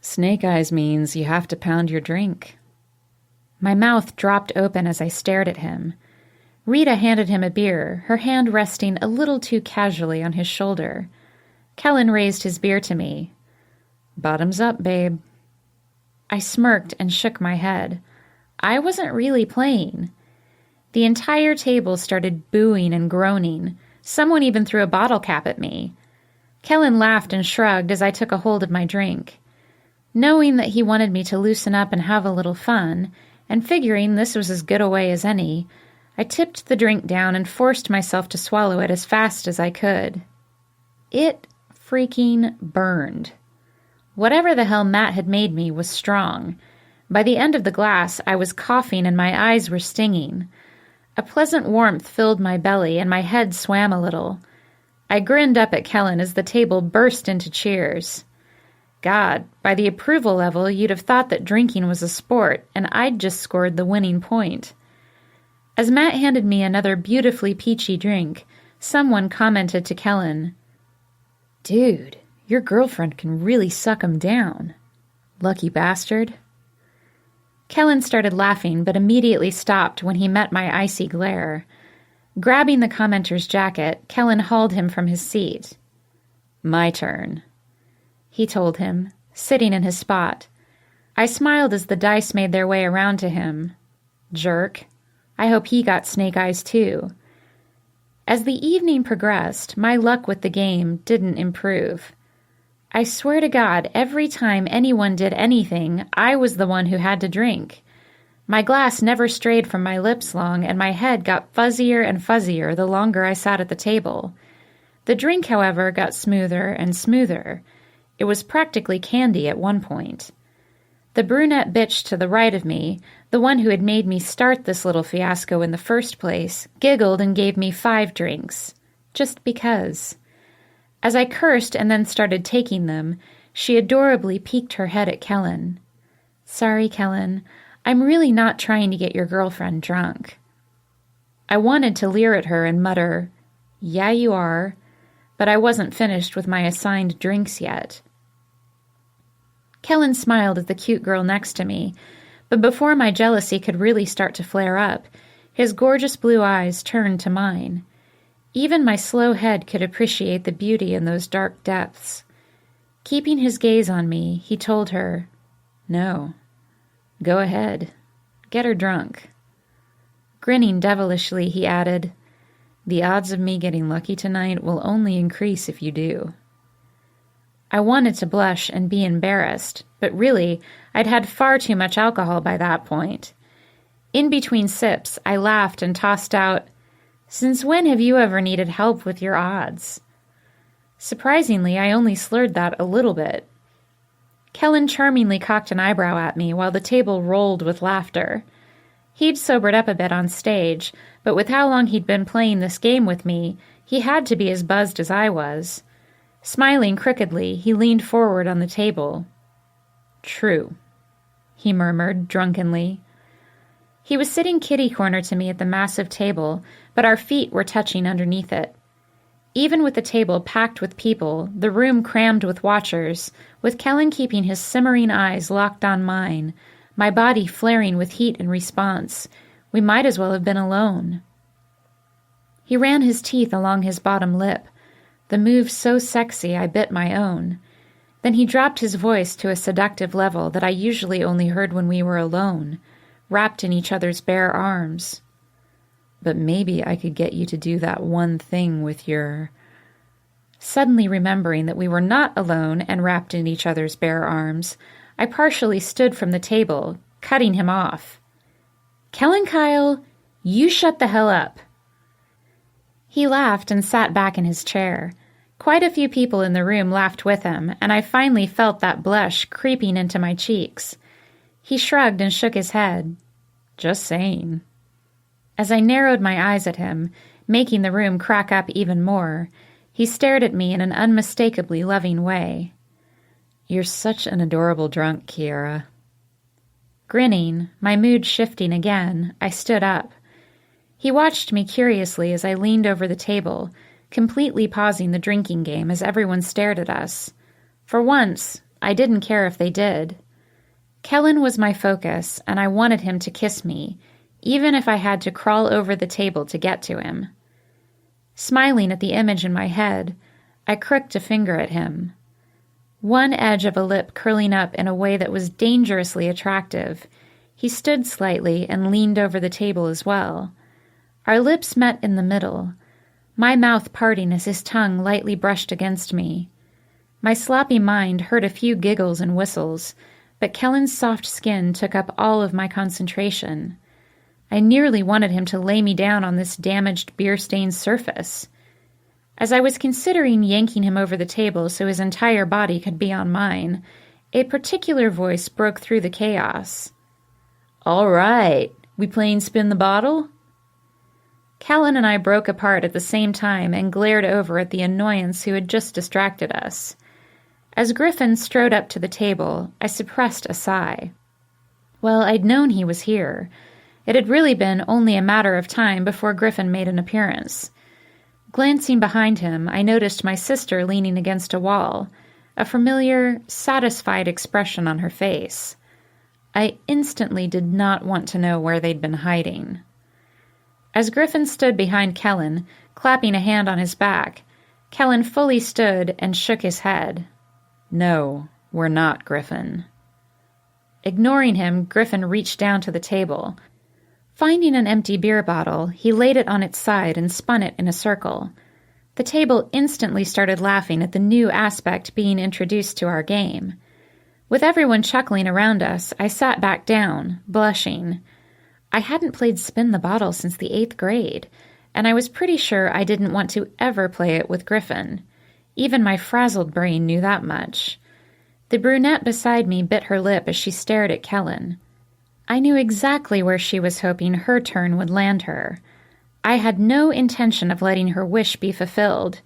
S2: "Snake eyes means you have to pound your drink." My mouth dropped open as I stared at him. Rita handed him a beer, her hand resting a little too casually on his shoulder. Kellen raised his beer to me. "Bottoms up, babe." I smirked and shook my head. I wasn't really playing. The entire table started booing and groaning. Someone even threw a bottle cap at me. Kellen laughed and shrugged as I took a hold of my drink. Knowing that he wanted me to loosen up and have a little fun, and figuring this was as good a way as any, I tipped the drink down and forced myself to swallow it as fast as I could. It freaking burned. Whatever the hell Matt had made me was strong. By the end of the glass, I was coughing and my eyes were stinging. A pleasant warmth filled my belly and my head swam a little. I grinned up at Kellen as the table burst into cheers. God, by the approval level, you'd have thought that drinking was a sport, and I'd just scored the winning point. As Matt handed me another beautifully peachy drink, someone commented to Kellen, "Dude, your girlfriend can really suck him down. Lucky bastard." Kellen started laughing, but immediately stopped when he met my icy glare. Grabbing the commenter's jacket, Kellen hauled him from his seat. "My turn," he told him, sitting in his spot. I smiled as the dice made their way around to him. Jerk. I hope he got snake eyes too. As the evening progressed, my luck with the game didn't improve. I swear to God, every time anyone did anything, I was the one who had to drink. My glass never strayed from my lips long, and my head got fuzzier and fuzzier the longer I sat at the table. The drink, however, got smoother and smoother. It was practically candy at one point. The brunette bitch to the right of me, the one who had made me start this little fiasco in the first place, giggled and gave me 5 drinks. Just because. As I cursed and then started taking them, she adorably peeked her head at Kellen. "Sorry, Kellen. I'm really not trying to get your girlfriend drunk." I wanted to leer at her and mutter, "Yeah, you are," but I wasn't finished with my assigned drinks yet. Kellen smiled at the cute girl next to me, but before my jealousy could really start to flare up, his gorgeous blue eyes turned to mine. Even my slow head could appreciate the beauty in those dark depths. Keeping his gaze on me, he told her, "No. Go ahead. Get her drunk." Grinning devilishly, he added, "The odds of me getting lucky tonight will only increase if you do." I wanted to blush and be embarrassed, but really, I'd had far too much alcohol by that point. In between sips, I laughed and tossed out, "Since when have you ever needed help with your odds?" Surprisingly, I only slurred that a little bit. Kellen charmingly cocked an eyebrow at me while the table rolled with laughter. He'd sobered up a bit on stage, but with how long he'd been playing this game with me, he had to be as buzzed as I was. Smiling crookedly, he leaned forward on the table. "True," he murmured drunkenly. He was sitting kitty-corner to me at the massive table, but our feet were touching underneath it. Even with the table packed with people, the room crammed with watchers, with Kellen keeping his simmering eyes locked on mine, my body flaring with heat in response, we might as well have been alone. He ran his teeth along his bottom lip, the move so sexy I bit my own. Then he dropped his voice to a seductive level that I usually only heard when we were alone, wrapped in each other's bare arms. "But maybe I could get you to do that one thing with your..." Suddenly remembering that we were not alone and wrapped in each other's bare arms, I partially stood from the table, cutting him off. "Kellen Kyle, you shut the hell up." He laughed and sat back in his chair. Quite a few people in the room laughed with him, and I finally felt that blush creeping into my cheeks. He shrugged and shook his head. "Just saying." As I narrowed my eyes at him, making the room crack up even more, he stared at me in an unmistakably loving way. "You're such an adorable drunk, Kiera." Grinning, my mood shifting again, I stood up. He watched me curiously as I leaned over the table, completely pausing the drinking game as everyone stared at us. For once, I didn't care if they did. Kellen was my focus, and I wanted him to kiss me, even if I had to crawl over the table to get to him. Smiling at the image in my head, I crooked a finger at him. One edge of a lip curling up in a way that was dangerously attractive. He stood slightly and leaned over the table as well. Our lips met in the middle, my mouth parting as his tongue lightly brushed against me. My sloppy mind heard a few giggles and whistles, but Kellen's soft skin took up all of my concentration. I nearly wanted him to lay me down on this damaged beer-stained surface. As I was considering yanking him over the table so his entire body could be on mine, a particular voice broke through the chaos. "All right, we playing spin the bottle?" Kellen and I broke apart at the same time and glared over at the annoyance who had just distracted us. As Griffin strode up to the table, I suppressed a sigh. Well, I'd known he was here. It had really been only a matter of time before Griffin made an appearance. Glancing behind him, I noticed my sister leaning against a wall, a familiar, satisfied expression on her face. I instantly did not want to know where they'd been hiding. As Griffin stood behind Kellen, clapping a hand on his back, Kellen fully stood and shook his head. "No, we're not, Griffin." Ignoring him, Griffin reached down to the table. Finding an empty beer bottle, he laid it on its side and spun it in a circle. The table instantly started laughing at the new aspect being introduced to our game. With everyone chuckling around us, I sat back down, blushing. I hadn't played Spin the Bottle since the 8th grade, and I was pretty sure I didn't want to ever play it with Griffin. Even my frazzled brain knew that much. The brunette beside me bit her lip as she stared at Kellen. I knew exactly where she was hoping her turn would land her. I had no intention of letting her wish be fulfilled.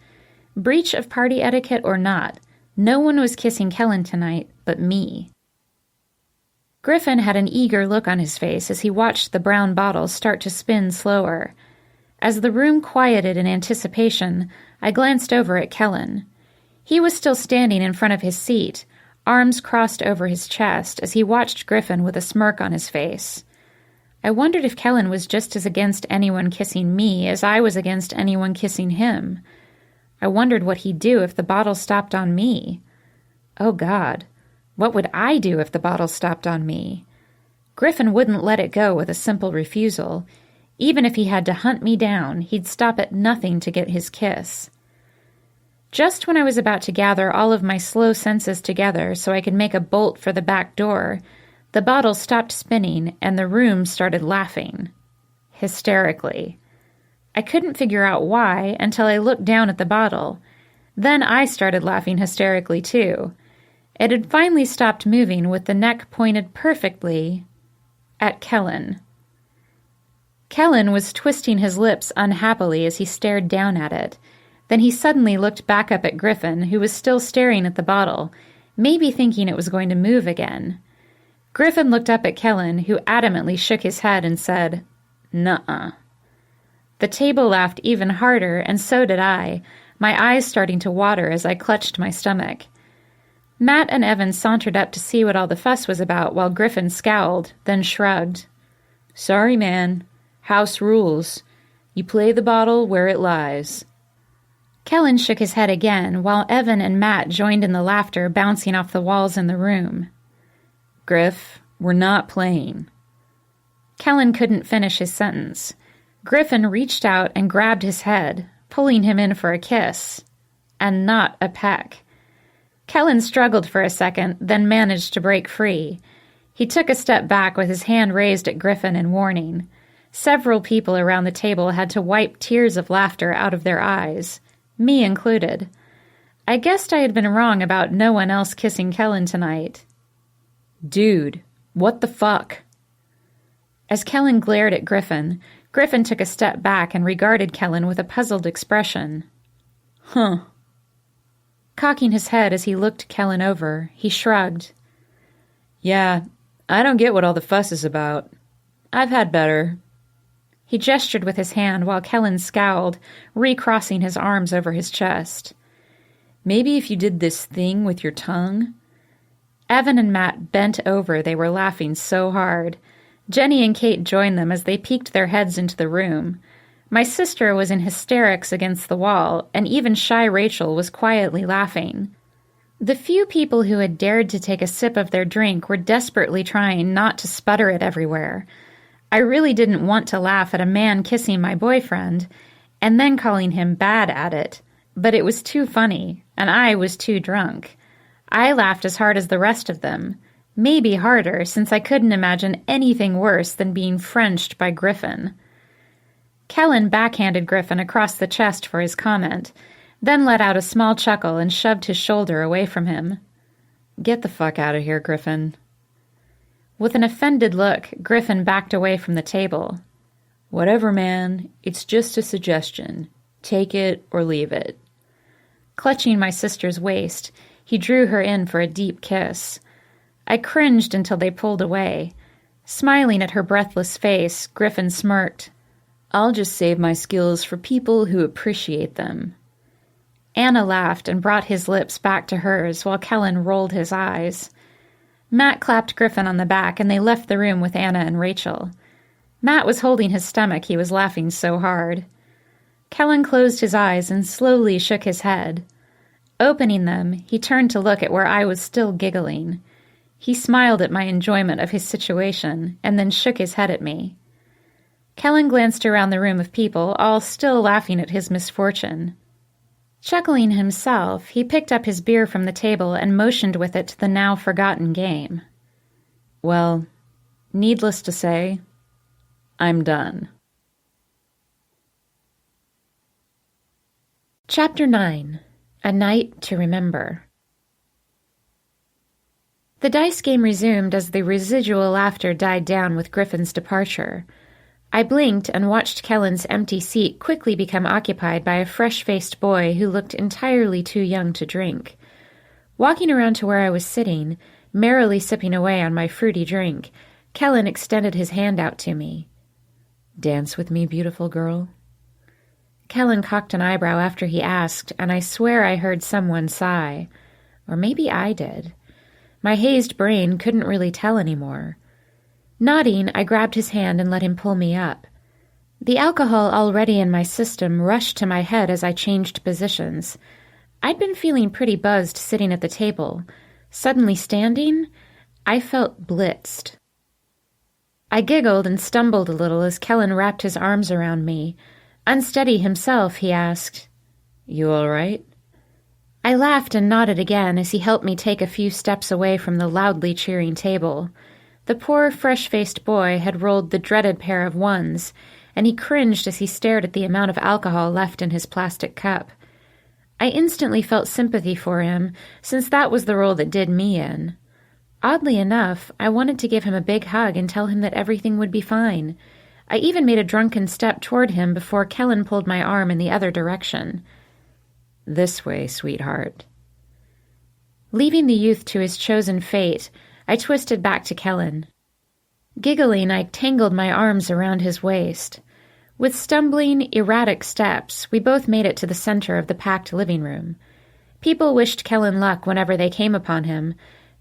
S2: Breach of party etiquette or not, no one was kissing Kellen tonight but me. Griffin had an eager look on his face as he watched the brown bottle start to spin slower. As the room quieted in anticipation, I glanced over at Kellen. He was still standing in front of his seat, arms crossed over his chest as he watched Griffin with a smirk on his face. I wondered if Kellen was just as against anyone kissing me as I was against anyone kissing him. I wondered what he'd do if the bottle stopped on me. Oh God, what would I do if the bottle stopped on me? Griffin wouldn't let it go with a simple refusal. Even if he had to hunt me down, he'd stop at nothing to get his kiss. Just when I was about to gather all of my slow senses together so I could make a bolt for the back door, the bottle stopped spinning and the room started laughing. Hysterically. I couldn't figure out why until I looked down at the bottle. Then I started laughing hysterically too. It had finally stopped moving with the neck pointed perfectly at Kellen. Kellen was twisting his lips unhappily as he stared down at it. Then he suddenly looked back up at Griffin, who was still staring at the bottle, maybe thinking it was going to move again. Griffin looked up at Kellen, who adamantly shook his head and said, "Nuh-uh." The table laughed even harder, and so did I, my eyes starting to water as I clutched my stomach. Matt and Evan sauntered up to see what all the fuss was about while Griffin scowled, then shrugged. "Sorry, man. House rules. You play the bottle where it lies." Kellen shook his head again, while Evan and Matt joined in the laughter bouncing off the walls in the room. "Griff, we're not playing." Kellen couldn't finish his sentence. Griffin reached out and grabbed his head, pulling him in for a kiss. And not a peck. Kellen struggled for a second, then managed to break free. He took a step back with his hand raised at Griffin in warning. Several people around the table had to wipe tears of laughter out of their eyes. Me included. I guessed I had been wrong about no one else kissing Kellen tonight. "Dude, what the fuck?" As Kellen glared at Griffin, Griffin took a step back and regarded Kellen with a puzzled expression. "Huh." Cocking his head as he looked Kellen over, he shrugged. "Yeah, I don't get what all the fuss is about. I've had better." He gestured with his hand while Kellen scowled, recrossing his arms over his chest. "Maybe if you did this thing with your tongue?" Evan and Matt bent over, they were laughing so hard. Jenny and Kate joined them as they peeked their heads into the room. My sister was in hysterics against the wall, and even shy Rachel was quietly laughing. The few people who had dared to take a sip of their drink were desperately trying not to sputter it everywhere. I really didn't want to laugh at a man kissing my boyfriend, and then calling him bad at it, but it was too funny, and I was too drunk. I laughed as hard as the rest of them, maybe harder since I couldn't imagine anything worse than being Frenched by Griffin. Kellen backhanded Griffin across the chest for his comment, then let out a small chuckle and shoved his shoulder away from him. "Get the fuck out of here, Griffin." With an offended look, Griffin backed away from the table. "Whatever, man. It's just a suggestion. Take it or leave it." Clutching my sister's waist, he drew her in for a deep kiss. I cringed until they pulled away. Smiling at her breathless face, Griffin smirked. "I'll just save my skills for people who appreciate them." Anna laughed and brought his lips back to hers while Kellen rolled his eyes. Matt clapped Griffin on the back and they left the room with Anna and Rachel. Matt was holding his stomach, he was laughing so hard. Kellen closed his eyes and slowly shook his head. Opening them, he turned to look at where I was still giggling. He smiled at my enjoyment of his situation and then shook his head at me. Kellen glanced around the room of people, all still laughing at his misfortune. Chuckling himself, he picked up his beer from the table and motioned with it to the now-forgotten game. "Well, needless to say, I'm done." Chapter 9. A Night to Remember. The dice game resumed as the residual laughter died down with Griffin's departure. I blinked and watched Kellen's empty seat quickly become occupied by a fresh-faced boy who looked entirely too young to drink. Walking around to where I was sitting, merrily sipping away on my fruity drink, Kellen extended his hand out to me.
S3: "Dance with me, beautiful girl?"
S2: Kellen cocked an eyebrow after he asked, and I swear I heard someone sigh. Or maybe I did. My hazed brain couldn't really tell anymore. Nodding, I grabbed his hand and let him pull me up. The alcohol already in my system rushed to my head as I changed positions. I'd been feeling pretty buzzed sitting at the table. Suddenly standing, I felt blitzed. I giggled and stumbled a little as Kellen wrapped his arms around me. Unsteady himself, he asked,
S3: "You all right?"
S2: I laughed and nodded again as he helped me take a few steps away from the loudly cheering table. The poor, fresh-faced boy had rolled the dreaded pair of ones, and he cringed as he stared at the amount of alcohol left in his plastic cup. I instantly felt sympathy for him, since that was the role that did me in. Oddly enough, I wanted to give him a big hug and tell him that everything would be fine. I even made a drunken step toward him before Kellen pulled my arm in the other direction.
S3: "This way, sweetheart."
S2: Leaving the youth to his chosen fate, I twisted back to Kellen. Giggling, I tangled my arms around his waist. With stumbling, erratic steps, we both made it to the center of the packed living room. People wished Kellen luck whenever they came upon him,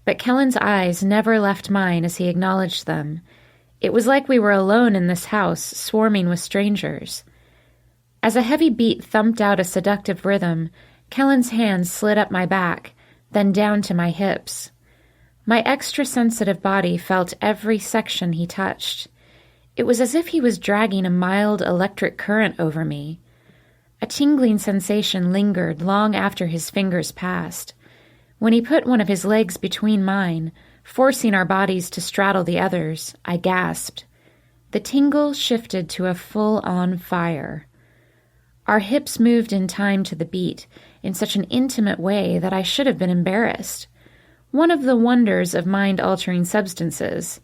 S2: but Kellen's eyes never left mine as he acknowledged them. It was like we were alone in this house, swarming with strangers. As a heavy beat thumped out a seductive rhythm, Kellen's hands slid up my back, then down to my hips. My extra-sensitive body felt every section he touched. It was as if he was dragging a mild electric current over me. A tingling sensation lingered long after his fingers passed. When he put one of his legs between mine, forcing our bodies to straddle the others, I gasped. The tingle shifted to a full-on fire. Our hips moved in time to the beat in such an intimate way that I should have been embarrassed. One of the wonders of mind-altering substances.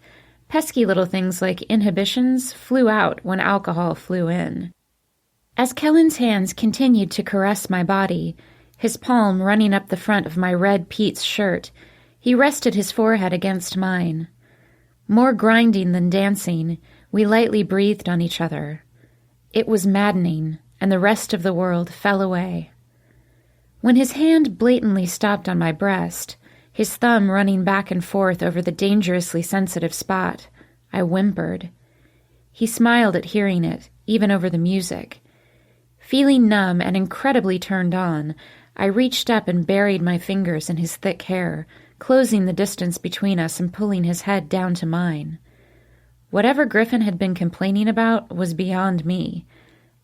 S2: Pesky little things like inhibitions flew out when alcohol flew in. As Kellen's hands continued to caress my body, his palm running up the front of my red Pete's shirt, he rested his forehead against mine. More grinding than dancing, we lightly breathed on each other. It was maddening, and the rest of the world fell away. When his hand blatantly stopped on my breast, his thumb running back and forth over the dangerously sensitive spot, I whimpered. He smiled at hearing it, even over the music. Feeling numb and incredibly turned on, I reached up and buried my fingers in his thick hair, closing the distance between us and pulling his head down to mine. Whatever Griffin had been complaining about was beyond me.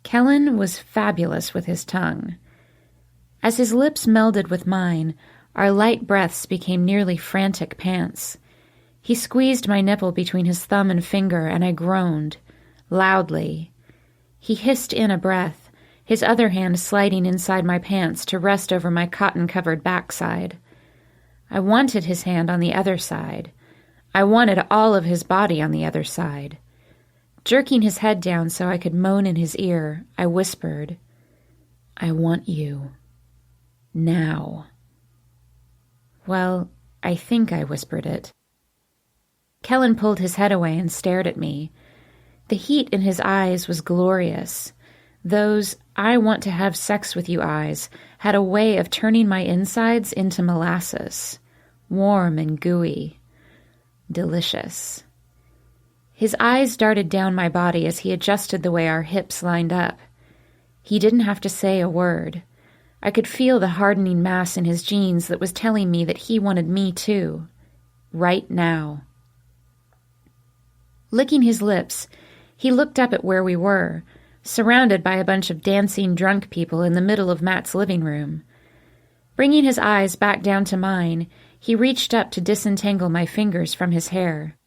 S2: Kellen was fabulous with his tongue. As his lips melded with mine, our light breaths became nearly frantic pants. He squeezed my nipple between his thumb and finger, and I groaned, loudly. He hissed in a breath, his other hand sliding inside my pants to rest over my cotton-covered backside. I wanted his hand on the other side. I wanted all of his body on the other side. Jerking his head down so I could moan in his ear, I whispered, "I want you. Now." Well, I think I whispered it. Kellen pulled his head away and stared at me. The heat in his eyes was glorious. Those "I want to have sex with you" eyes had a way of turning my insides into molasses, warm and gooey. Delicious. His eyes darted down my body as he adjusted the way our hips lined up. He didn't have to say a word. I could feel the hardening mass in his jeans that was telling me that he wanted me too. Right now. Licking his lips, he looked up at where we were, surrounded by a bunch of dancing drunk people in the middle of Matt's living room. Bringing his eyes back down to mine, he reached up to disentangle my fingers from his hair.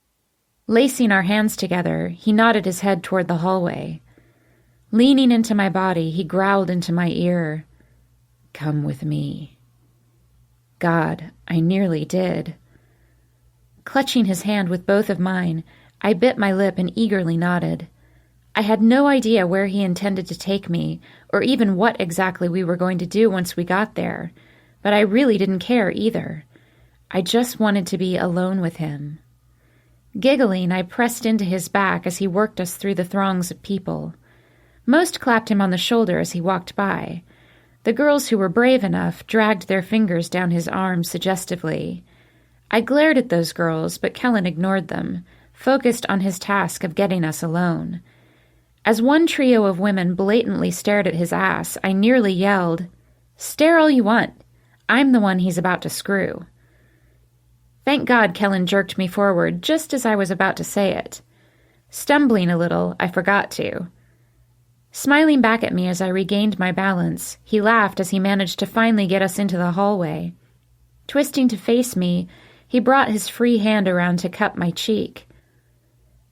S2: Lacing our hands together, he nodded his head toward the hallway. Leaning into my body, he growled into my ear, "Come with me." God, I nearly did. Clutching his hand with both of mine, I bit my lip and eagerly nodded. I had no idea where he intended to take me, or even what exactly we were going to do once we got there, but I really didn't care either. I just wanted to be alone with him. Giggling, I pressed into his back as he worked us through the throngs of people. Most clapped him on the shoulder as he walked by. The girls who were brave enough dragged their fingers down his arm suggestively. I glared at those girls, but Kellen ignored them, focused on his task of getting us alone. As one trio of women blatantly stared at his ass, I nearly yelled, "Stare all you want. I'm the one he's about to screw." Thank God Kellen jerked me forward just as I was about to say it. Stumbling a little, I forgot to. Smiling back at me as I regained my balance, he laughed as he managed to finally get us into the hallway. Twisting to face me, he brought his free hand around to cup my cheek.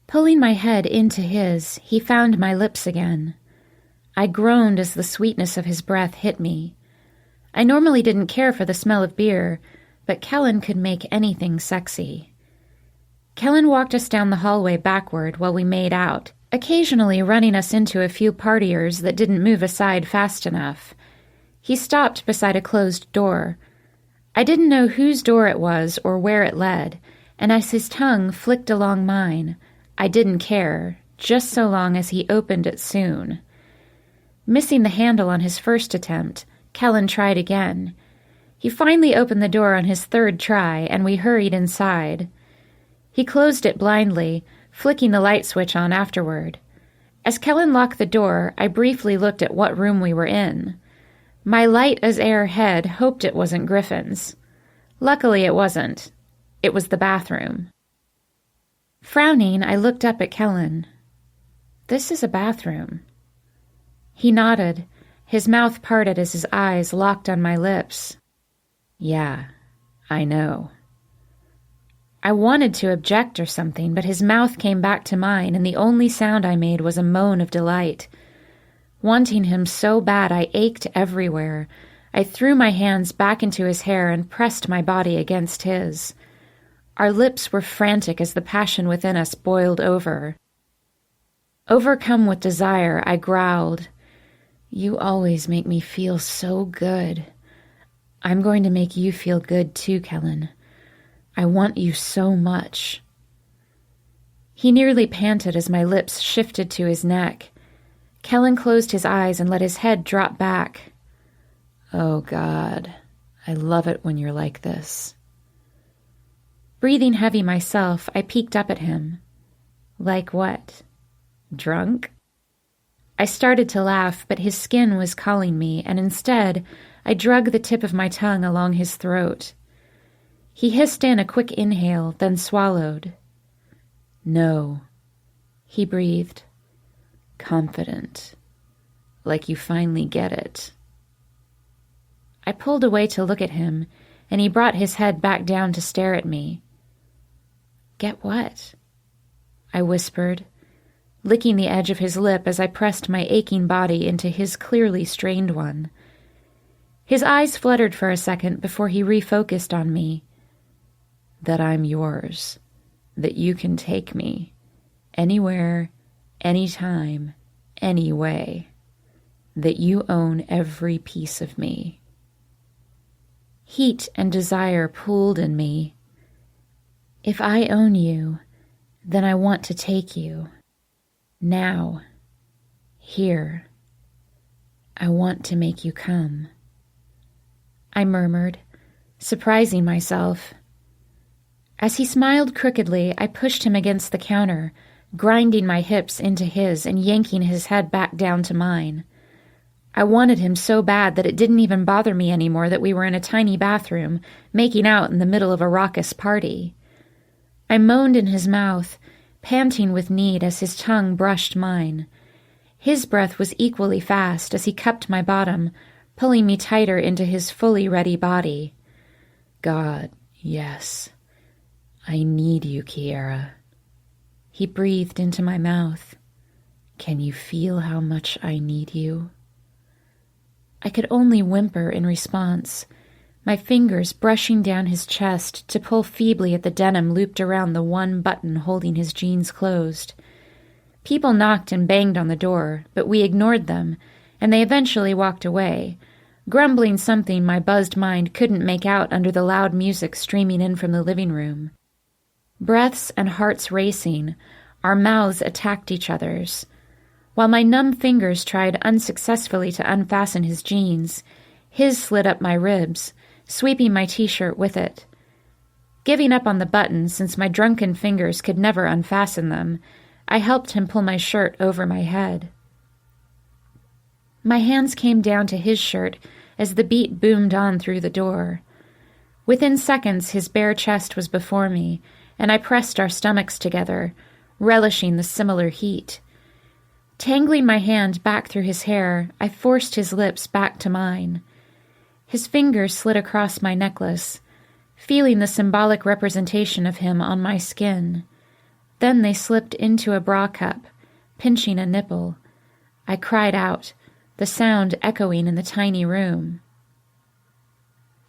S2: Pulling my head into his, he found my lips again. I groaned as the sweetness of his breath hit me. I normally didn't care for the smell of beer, but Kellen could make anything sexy. Kellen walked us down the hallway backward while we made out, occasionally running us into a few partiers that didn't move aside fast enough. He stopped beside a closed door. I didn't know whose door it was or where it led, and as his tongue flicked along mine, I didn't care, just so long as he opened it soon. Missing the handle on his first attempt, Kellen tried again. He finally opened the door on his third try, and we hurried inside. He closed it blindly, flicking the light switch on afterward. As Kellen locked the door, I briefly looked at what room we were in. My light-as-air head hoped it wasn't Griffin's. Luckily it wasn't. It was the bathroom. Frowning, I looked up at Kellen. "This is a bathroom." He nodded, his mouth parted as his eyes locked on my lips. "Yeah, I know." I wanted to object or something, but his mouth came back to mine, and the only sound I made was a moan of delight. Wanting him so bad I ached everywhere. I threw my hands back into his hair and pressed my body against his. Our lips were frantic as the passion within us boiled over. Overcome with desire, I growled, "You always make me feel so good. I'm going to make you feel good too, Kellen. I want you so much." He nearly panted as my lips shifted to his neck. Kellen closed his eyes and let his head drop back. "Oh, God, I love it when you're like this." Breathing heavy myself, I peeked up at him. Like what? Drunk? I started to laugh, but his skin was calling me, and instead, I drug the tip of my tongue along his throat. He hissed in a quick inhale, then swallowed. "No," he breathed. "Confident. Like you finally get it." I pulled away to look at him, and he brought his head back down to stare at me. "Get what?" I whispered, licking the edge of his lip as I pressed my aching body into his clearly strained one. His eyes fluttered for a second before he refocused on me. "That I'm yours, that you can take me, anywhere, anytime, any way, that you own every piece of me." Heat and desire pooled in me. If I own you, then I want to take you. Now. Here. I want to make you come. I murmured, surprising myself. As he smiled crookedly, I pushed him against the counter, grinding my hips into his and yanking his head back down to mine. I wanted him so bad that it didn't even bother me anymore that we were in a tiny bathroom, making out in the middle of a raucous party. I moaned in his mouth, panting with need as his tongue brushed mine. His breath was equally fast as he cupped my bottom, pulling me tighter into his fully ready body. "God, yes. I need you, Kiera." He breathed into my mouth. "Can you feel how much I need you?" I could only whimper in response, my fingers brushing down his chest to pull feebly at the denim looped around the one button holding his jeans closed. People knocked and banged on the door, but we ignored them, and they eventually walked away, grumbling something my buzzed mind couldn't make out under the loud music streaming in from the living room. Breaths and hearts racing, our mouths attacked each other's. While my numb fingers tried unsuccessfully to unfasten his jeans, his slid up my ribs, sweeping my t-shirt with it. Giving up on the buttons since my drunken fingers could never unfasten them, I helped him pull my shirt over my head. My hands came down to his shirt as the beat boomed on through the door. Within seconds, his bare chest was before me, and I pressed our stomachs together, relishing the similar heat. Tangling my hand back through his hair, I forced his lips back to mine. His fingers slid across my necklace, feeling the symbolic representation of him on my skin. Then they slipped into a bra cup, pinching a nipple. I cried out, the sound echoing in the tiny room.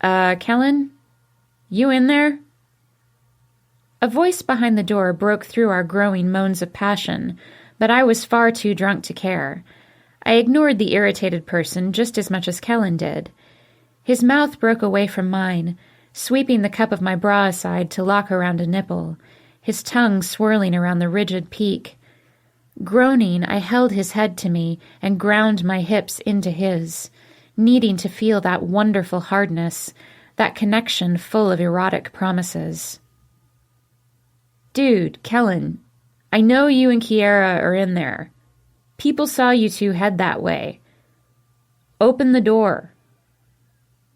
S2: Kellen? You in there?" A voice behind the door broke through our growing moans of passion, but I was far too drunk to care. I ignored the irritated person just as much as Kellen did. His mouth broke away from mine, sweeping the cup of my bra aside to lock around a nipple, his tongue swirling around the rigid peak. Groaning, I held his head to me and ground my hips into his, needing to feel that wonderful hardness, that connection full of erotic promises. "Dude, Kellen, I know you and Kiera are in there. People saw you two head that way. Open the door."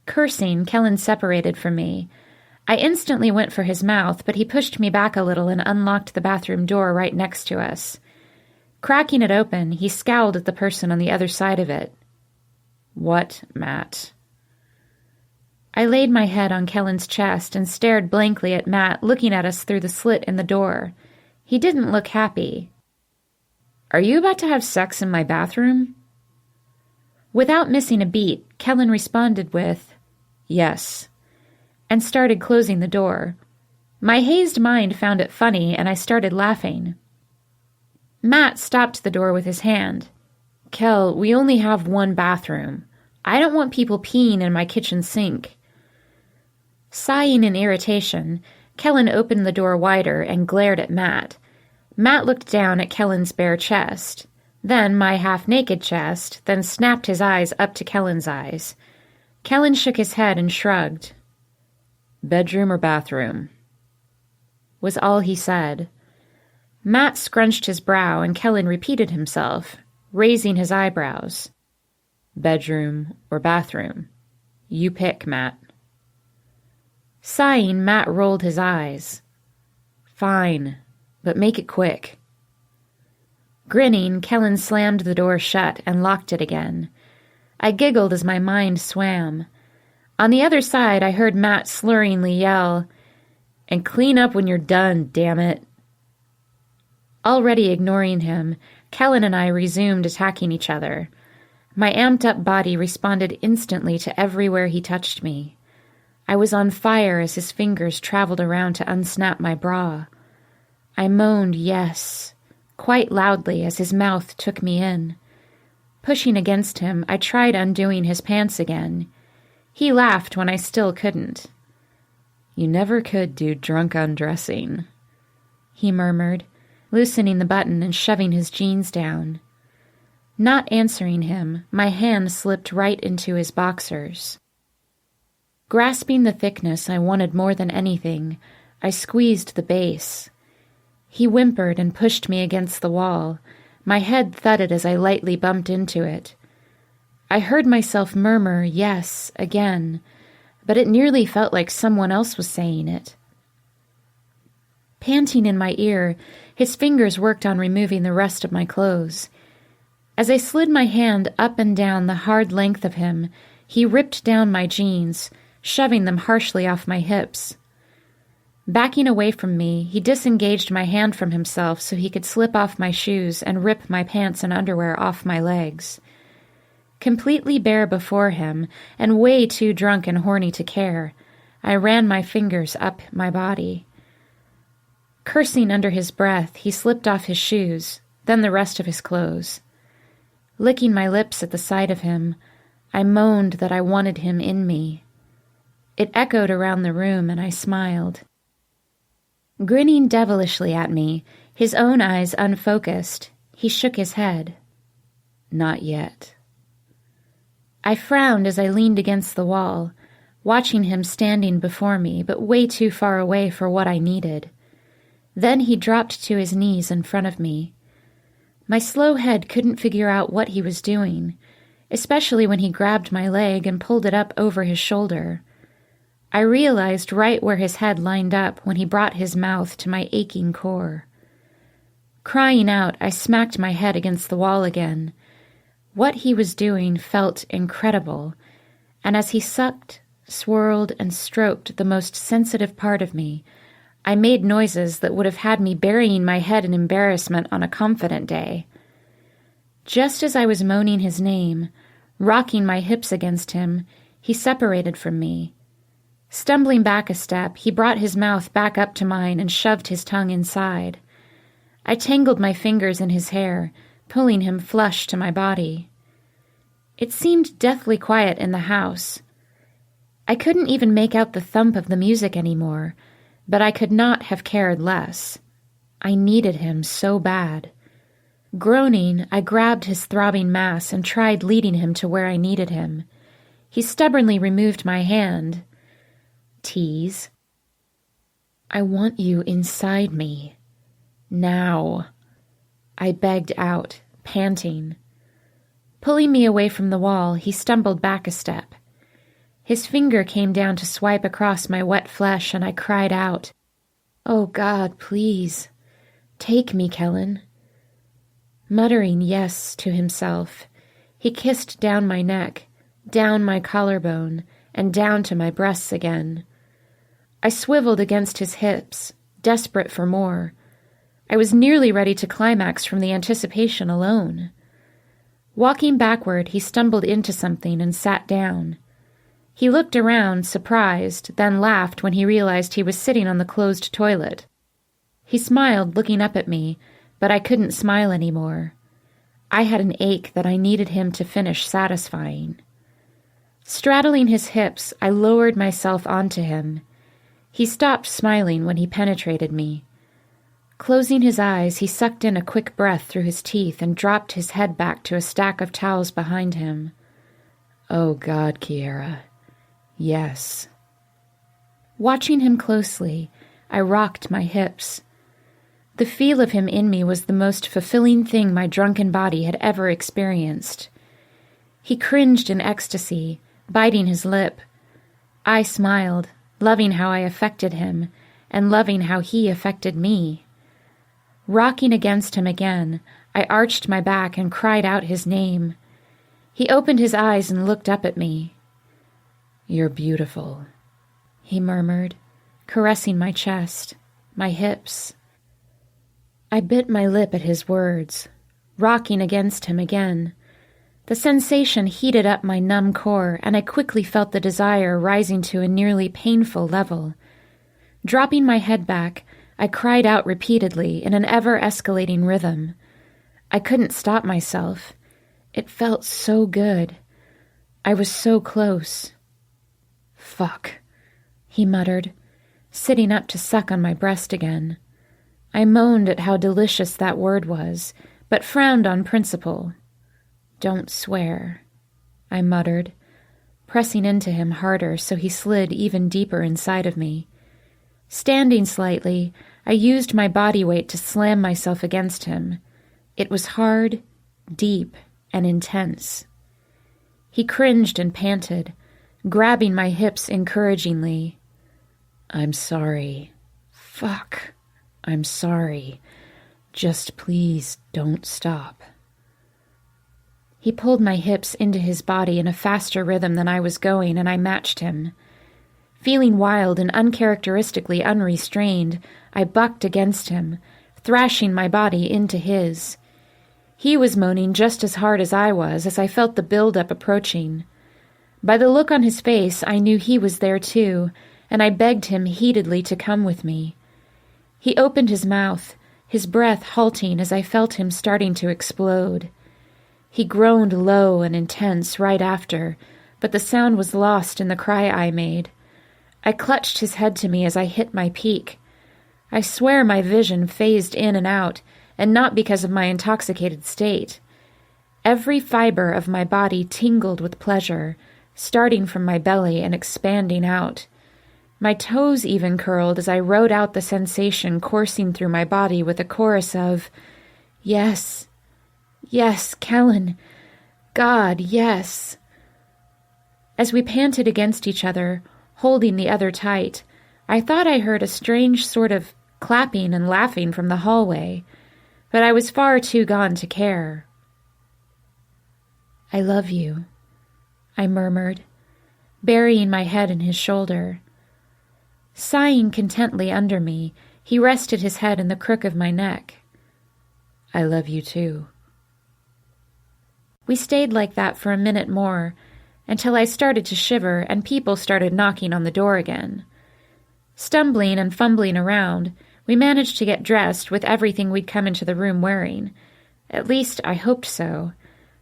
S2: Cursing, Kellen separated from me. I instantly went for his mouth, but he pushed me back a little and unlocked the bathroom door right next to us. Cracking it open, he scowled at the person on the other side of it. "What, Matt?" I laid my head on Kellen's chest and stared blankly at Matt looking at us through the slit in the door. He didn't look happy. "Are you about to have sex in my bathroom?" Without missing a beat, Kellen responded with, "Yes," and started closing the door. My hazed mind found it funny, and I started laughing. Matt stopped the door with his hand. "Kel, we only have one bathroom. I don't want people peeing in my kitchen sink." Sighing in irritation, Kellen opened the door wider and glared at Matt. Matt looked down at Kellen's bare chest, then my half-naked chest, then snapped his eyes up to Kellen's eyes. Kellen shook his head and shrugged. "Bedroom or bathroom?" was all he said. Matt scrunched his brow and Kellen repeated himself, raising his eyebrows. "Bedroom or bathroom? You pick, Matt." Sighing, Matt rolled his eyes. "Fine, but make it quick." Grinning, Kellen slammed the door shut and locked it again. I giggled as my mind swam. On the other side, I heard Matt slurringly yell, "And clean up when you're done, damn it." Already ignoring him, Kellen and I resumed attacking each other. My amped-up body responded instantly to everywhere he touched me. I was on fire as his fingers traveled around to unsnap my bra. I moaned yes, quite loudly as his mouth took me in. Pushing against him, I tried undoing his pants again. He laughed when I still couldn't. "You never could do drunk undressing," he murmured, loosening the button and shoving his jeans down. Not answering him, my hand slipped right into his boxers. Grasping the thickness I wanted more than anything, I squeezed the base. He whimpered and pushed me against the wall. My head thudded as I lightly bumped into it. I heard myself murmur yes again, but it nearly felt like someone else was saying it. Panting in my ear, his fingers worked on removing the rest of my clothes. As I slid my hand up and down the hard length of him, he ripped down my jeans, shoving them harshly off my hips. Backing away from me, he disengaged my hand from himself so he could slip off my shoes and rip my pants and underwear off my legs. Completely bare before him, and way too drunk and horny to care, I ran my fingers up my body. Cursing under his breath, he slipped off his shoes, then the rest of his clothes. Licking my lips at the sight of him, I moaned that I wanted him in me. It echoed around the room, and I smiled. Grinning devilishly at me, his own eyes unfocused, he shook his head. Not yet. I frowned as I leaned against the wall, watching him standing before me, but way too far away for what I needed. Then he dropped to his knees in front of me. My slow head couldn't figure out what he was doing, especially when he grabbed my leg and pulled it up over his shoulder. I realized right where his head lined up when he brought his mouth to my aching core. Crying out, I smacked my head against the wall again. What he was doing felt incredible, and as he sucked, swirled, and stroked the most sensitive part of me, I made noises that would have had me burying my head in embarrassment on a confident day. Just as I was moaning his name, rocking my hips against him, he separated from me. Stumbling back a step, he brought his mouth back up to mine and shoved his tongue inside. I tangled my fingers in his hair, pulling him flush to my body. It seemed deathly quiet in the house. I couldn't even make out the thump of the music anymore, but I could not have cared less. I needed him so bad. Groaning, I grabbed his throbbing mass and tried leading him to where I needed him. He stubbornly removed my hand. Tease. I want you inside me. Now. I begged out, panting. Pulling me away from the wall, he stumbled back a step. His finger came down to swipe across my wet flesh, and I cried out, "Oh God, please, take me, Kellen." Muttering yes to himself, he kissed down my neck, down my collarbone, and down to my breasts again. I swiveled against his hips, desperate for more. I was nearly ready to climax from the anticipation alone. Walking backward, he stumbled into something and sat down. He looked around, surprised, then laughed when he realized he was sitting on the closed toilet. He smiled, looking up at me, but I couldn't smile anymore. I had an ache that I needed him to finish satisfying. Straddling his hips, I lowered myself onto him. He stopped smiling when he penetrated me. Closing his eyes, he sucked in a quick breath through his teeth and dropped his head back to a stack of towels behind him. Oh God, Kiera. Yes. Watching him closely, I rocked my hips. The feel of him in me was the most fulfilling thing my drunken body had ever experienced. He cringed in ecstasy, biting his lip. I smiled, loving how I affected him, and loving how he affected me. Rocking against him again, I arched my back and cried out his name. He opened his eyes and looked up at me. You're beautiful, he murmured, caressing my chest, my hips. I bit my lip at his words, rocking against him again. The sensation heated up my numb core, and I quickly felt the desire rising to a nearly painful level. Dropping my head back, I cried out repeatedly in an ever-escalating rhythm. I couldn't stop myself. It felt so good. I was so close. Fuck, he muttered, sitting up to suck on my breast again. I moaned at how delicious that word was, but frowned on principle. Don't swear, I muttered, pressing into him harder so he slid even deeper inside of me. Standing slightly, I used my body weight to slam myself against him. It was hard, deep, and intense. He cringed and panted, grabbing my hips encouragingly. I'm sorry. Fuck. I'm sorry. Just please don't stop. He pulled my hips into his body in a faster rhythm than I was going, and I matched him. Feeling wild and uncharacteristically unrestrained, I bucked against him, thrashing my body into his. He was moaning just as hard as I was as I felt the build-up approaching. By the look on his face, I knew he was there too, and I begged him heatedly to come with me. He opened his mouth, his breath halting as I felt him starting to explode. He groaned low and intense right after, but the sound was lost in the cry I made. I clutched his head to me as I hit my peak. I swear my vision phased in and out, and not because of my intoxicated state. Every fiber of my body tingled with pleasure, starting from my belly and expanding out. My toes even curled as I rode out the sensation coursing through my body with a chorus of, "Yes, yes, Kellen, God, yes." As we panted against each other, holding the other tight, I thought I heard a strange sort of clapping and laughing from the hallway, but I was far too gone to care. "I love you," I murmured, burying my head in his shoulder. Sighing contently under me, he rested his head in the crook of my neck. "I love you too." We stayed like that for a minute more, until I started to shiver and people started knocking on the door again. Stumbling and fumbling around, we managed to get dressed with everything we'd come into the room wearing. At least, I hoped so.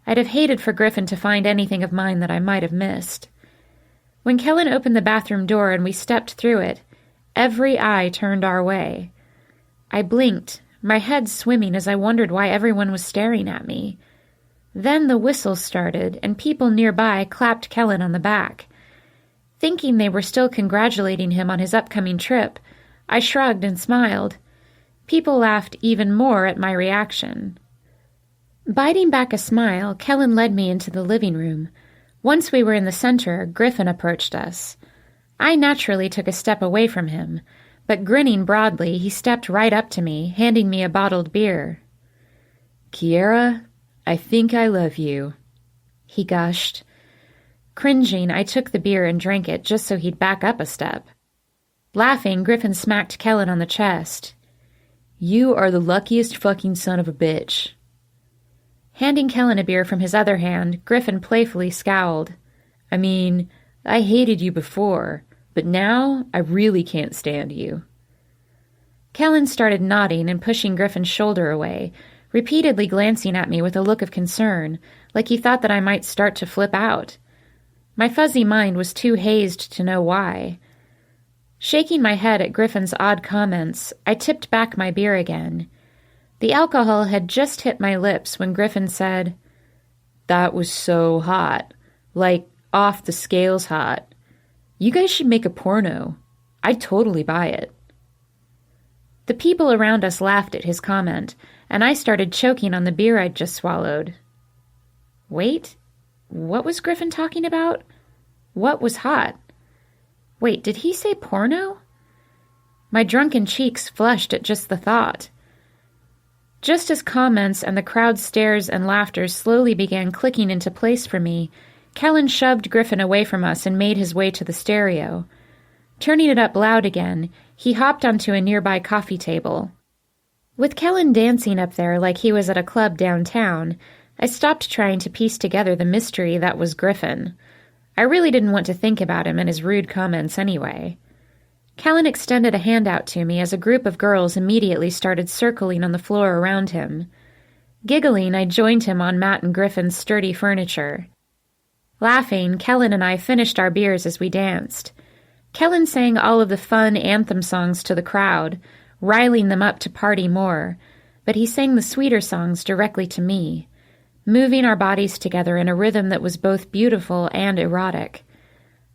S2: I'd have hated for Griffin to find anything of mine that I might have missed. When Kellen opened the bathroom door and we stepped through it, every eye turned our way. I blinked, my head swimming as I wondered why everyone was staring at me. Then the whistle started, and people nearby clapped Kellen on the back. Thinking they were still congratulating him on his upcoming trip, I shrugged and smiled. People laughed even more at my reaction. Biting back a smile, Kellen led me into the living room. Once we were in the center, Griffin approached us. I naturally took a step away from him, but grinning broadly, he stepped right up to me, handing me a bottled beer. "Kiera, I think I love you," he gushed. Cringing, I took the beer and drank it just so he'd back up a step. Laughing, Griffin smacked Kellen on the chest. "You are the luckiest fucking son of a bitch." Handing Kellen a beer from his other hand, Griffin playfully scowled. "I mean, I hated you before, but now I really can't stand you." Kellen started nodding and pushing Griffin's shoulder away, repeatedly glancing at me with a look of concern, like he thought that I might start to flip out. My fuzzy mind was too hazed to know why. Shaking my head at Griffin's odd comments, I tipped back my beer again. The alcohol had just hit my lips when Griffin said, "That was so hot. Like, off the scales hot. You guys should make a porno. I'd totally buy it." The people around us laughed at his comment, and I started choking on the beer I'd just swallowed. Wait, what was Griffin talking about? What was hot? Wait, did he say porno? My drunken cheeks flushed at just the thought. Just as comments and the crowd's stares and laughter slowly began clicking into place for me, Kellen shoved Griffin away from us and made his way to the stereo. Turning it up loud again, he hopped onto a nearby coffee table. With Kellen dancing up there like he was at a club downtown, I stopped trying to piece together the mystery that was Griffin. I really didn't want to think about him and his rude comments anyway. Kellen extended a hand out to me as a group of girls immediately started circling on the floor around him. Giggling, I joined him on Matt and Griffin's sturdy furniture. Laughing, Kellen and I finished our beers as we danced. Kellen sang all of the fun anthem songs to the crowd, riling them up to party more, but he sang the sweeter songs directly to me, moving our bodies together in a rhythm that was both beautiful and erotic.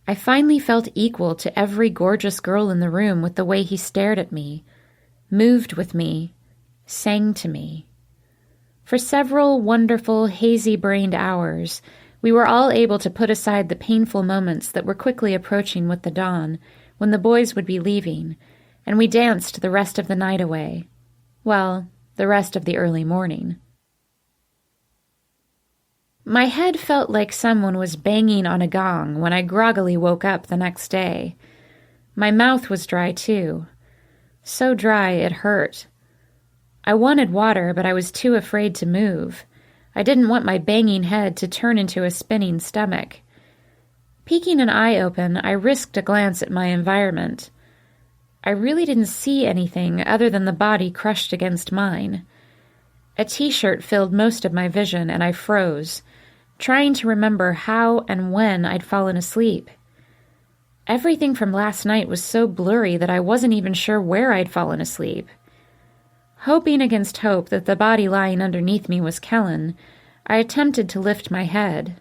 S2: I finally felt equal to every gorgeous girl in the room with the way he stared at me, moved with me, sang to me. For several wonderful, hazy-brained hours, we were all able to put aside the painful moments that were quickly approaching with the dawn, when the boys would be leaving, and we danced the rest of the night away. Well, the rest of the early morning. My head felt like someone was banging on a gong when I groggily woke up the next day. My mouth was dry, too. So dry it hurt. I wanted water, but I was too afraid to move. I didn't want my banging head to turn into a spinning stomach. Peeking an eye open, I risked a glance at my environment. I really didn't see anything other than the body crushed against mine. A t-shirt filled most of my vision, and I froze, trying to remember how and when I'd fallen asleep. Everything from last night was so blurry that I wasn't even sure where I'd fallen asleep. Hoping against hope that the body lying underneath me was Kellen, I attempted to lift my head.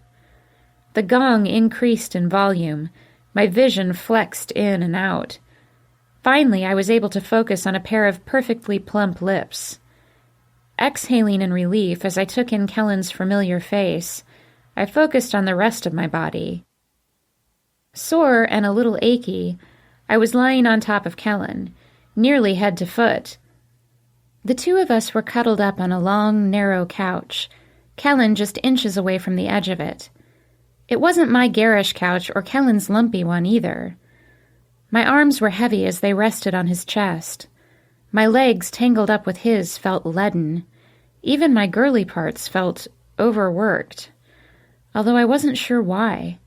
S2: The gong increased in volume. My vision flexed in and out. Finally, I was able to focus on a pair of perfectly plump lips. Exhaling in relief as I took in Kellen's familiar face, I focused on the rest of my body. Sore and a little achy, I was lying on top of Kellen, nearly head to foot. The two of us were cuddled up on a long, narrow couch, Kellen just inches away from the edge of it. It wasn't my garish couch or Kellen's lumpy one either. My arms were heavy as they rested on his chest. My legs tangled up with his felt leaden. Even my girly parts felt overworked, although I wasn't sure why.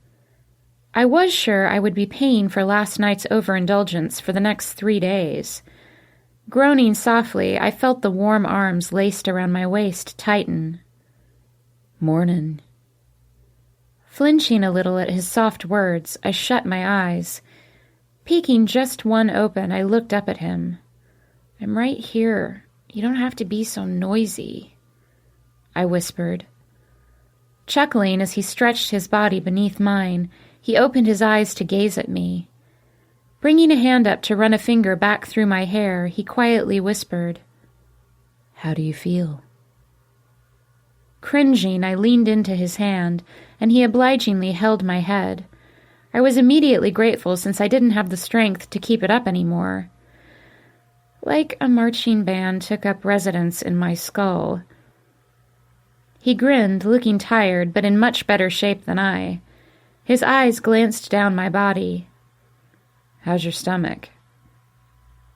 S2: I was sure I would be paying for last night's overindulgence for the next 3 days. Groaning softly, I felt the warm arms laced around my waist tighten.
S3: "Mornin'."
S2: Flinching a little at his soft words, I shut my eyes. Peeking just one open, I looked up at him. "I'm right here. You don't have to be so noisy," I whispered. Chuckling as he stretched his body beneath mine, he opened his eyes to gaze at me. Bringing a hand up to run a finger back through my hair, he quietly whispered,
S3: "How do you feel?"
S2: Cringing, I leaned into his hand, and he obligingly held my head. I was immediately grateful since I didn't have the strength to keep it up anymore. Like a marching band took up residence in my skull. He grinned, looking tired, but in much better shape than I. His eyes glanced down my body.
S3: "How's your stomach?"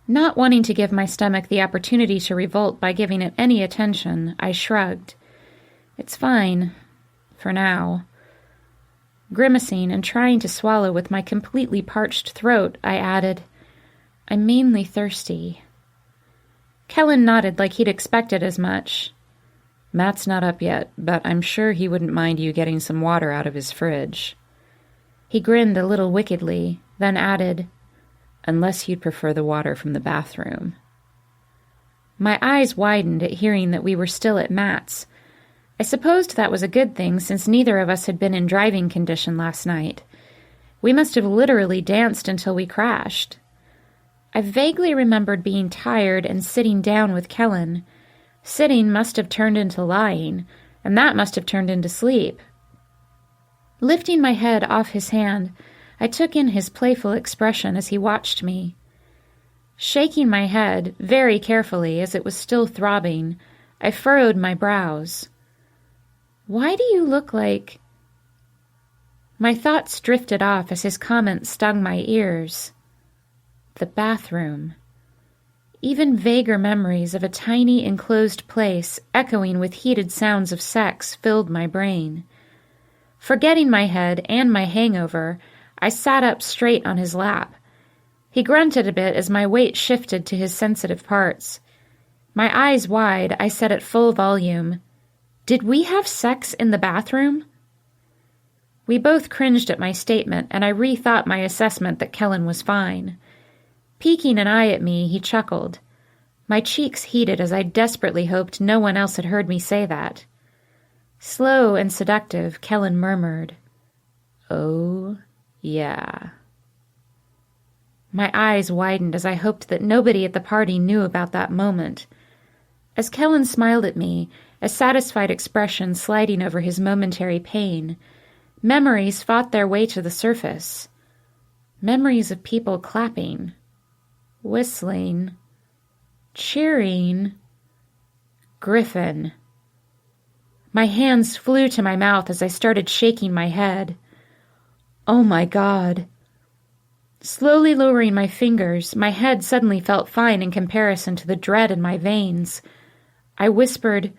S2: Not wanting to give my stomach the opportunity to revolt by giving it any attention, I shrugged. "It's fine. For now." Grimacing and trying to swallow with my completely parched throat, I added, "I'm mainly thirsty." Kellen nodded like he'd expected as much.
S3: "Matt's not up yet, but I'm sure he wouldn't mind you getting some water out of his fridge."
S2: He grinned a little wickedly, then added,
S3: "Unless you'd prefer the water from the bathroom."
S2: My eyes widened at hearing that we were still at Matt's. I supposed that was a good thing since neither of us had been in driving condition last night. We must have literally danced until we crashed. I vaguely remembered being tired and sitting down with Kellen. Sitting must have turned into lying, and that must have turned into sleep. Lifting my head off his hand, I took in his playful expression as he watched me. Shaking my head, very carefully as it was still throbbing, I furrowed my brows. "Why do you look like—" My thoughts drifted off as his comment stung my ears. The bathroom. Even vaguer memories of a tiny enclosed place echoing with heated sounds of sex filled my brain. Forgetting my head and my hangover, I sat up straight on his lap. He grunted a bit as my weight shifted to his sensitive parts. My eyes wide, I said at full volume, "Did we have sex in the bathroom?" We both cringed at my statement, and I rethought my assessment that Kellen was fine. Peeking an eye at me, he chuckled. My cheeks heated as I desperately hoped no one else had heard me say that. Slow and seductive, Kellen murmured, "Oh, yeah." My eyes widened as I hoped that nobody at the party knew about that moment. As Kellen smiled at me, a satisfied expression sliding over his momentary pain, memories fought their way to the surface. Memories of people clapping, whistling, cheering. Griffin. My hands flew to my mouth as I started shaking my head. Oh my God. Slowly lowering my fingers, my head suddenly felt fine in comparison to the dread in my veins. I whispered,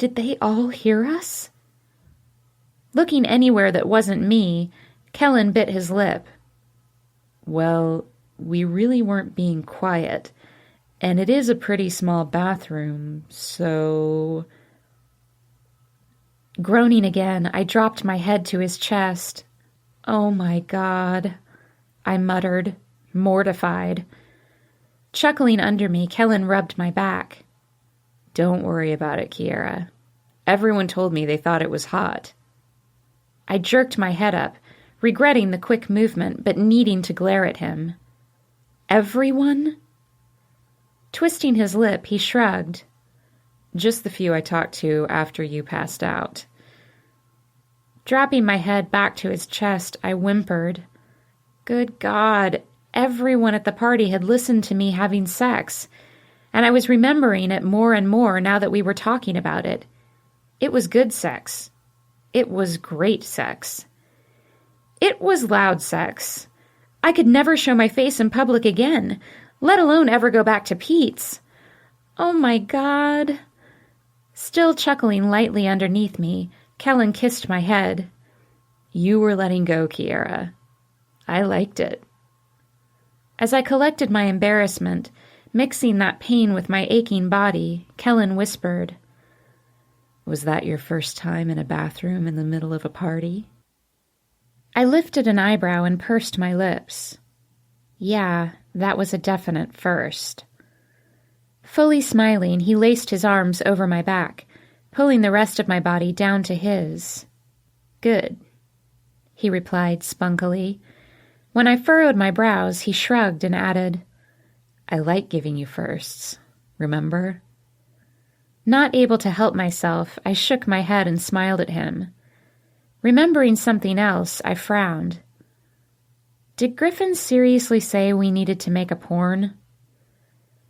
S2: Did they all hear us? Looking anywhere that wasn't me, Kellen bit his lip.
S3: Well, we really weren't being quiet, and it is a pretty small bathroom, so...
S2: Groaning again, I dropped my head to his chest. Oh my God, I muttered, mortified. Chuckling under me, Kellen rubbed my back.
S3: Don't worry about it, Kiera. Everyone told me they thought it was hot.
S2: I jerked my head up, regretting the quick movement, but needing to glare at him. Everyone? Twisting his lip, he shrugged.
S3: Just the few I talked to after you passed out.
S2: Dropping my head back to his chest, I whimpered. Good God, everyone at the party had listened to me having sex, and I was remembering it more and more now that we were talking about it. It was good sex. It was great sex. It was loud sex. I could never show my face in public again, let alone ever go back to Pete's. Oh my God. Still chuckling lightly underneath me, Kellen kissed my head.
S3: You were letting go, Kiera. I liked it.
S2: As I collected my embarrassment, mixing that pain with my aching body, Kellen whispered,
S3: Was that your first time in a bathroom in the middle of a party?
S2: I lifted an eyebrow and pursed my lips. Yeah, that was a definite first. Fully smiling, he laced his arms over my back, pulling the rest of my body down to his. Good, he replied spunkily. When I furrowed my brows, he shrugged and added, I like giving you firsts, remember? Not able to help myself, I shook my head and smiled at him. Remembering something else, I frowned. Did Griffin seriously say we needed to make a porn?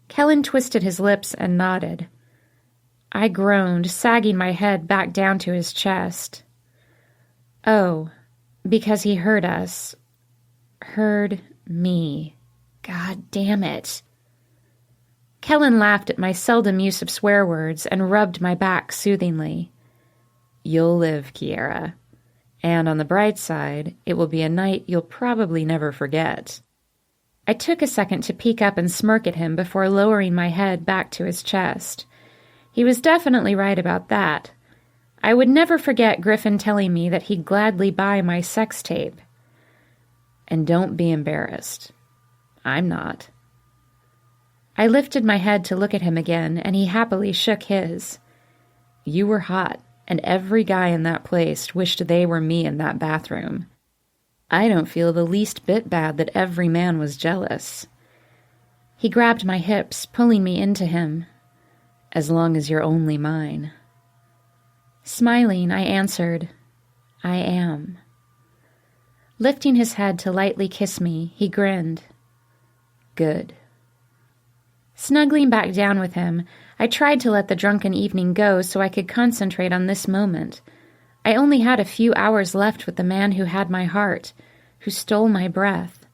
S2: Kellen twisted his lips and nodded. I groaned, sagging my head back down to his chest. Oh, because he heard us. Heard me. God damn it. Kellen laughed at my seldom use of swear words and rubbed my back soothingly.
S3: You'll live, Kiera. And on the bright side, it will be a night you'll probably never forget.
S2: I took a second to peek up and smirk at him before lowering my head back to his chest. He was definitely right about that. I would never forget Griffin telling me that he'd gladly buy my sex tape.
S3: And don't be embarrassed. I'm not.
S2: I lifted my head to look at him again, and he happily shook his.
S3: You were hot, and every guy in that place wished they were me in that bathroom. I don't feel the least bit bad that every man was jealous.
S2: He grabbed my hips, pulling me into him.
S3: As long as you're only mine.
S2: Smiling, I answered, I am. Lifting his head to lightly kiss me, he grinned.
S3: Good.
S2: Snuggling back down with him, I tried to let the drunken evening go so I could concentrate on this moment. I only had a few hours left with the man who had my heart, who stole my breath.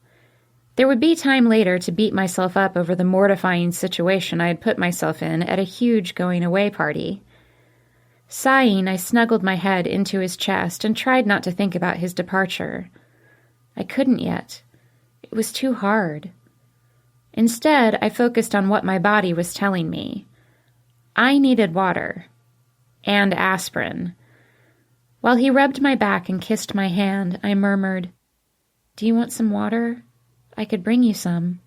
S2: There would be time later to beat myself up over the mortifying situation I had put myself in at a huge going-away party. Sighing, I snuggled my head into his chest and tried not to think about his departure. I couldn't yet. It was too hard. Instead, I focused on what my body was telling me. I needed water. And aspirin. While he rubbed my back and kissed my hand, I murmured, Do you want some water? I could bring you some.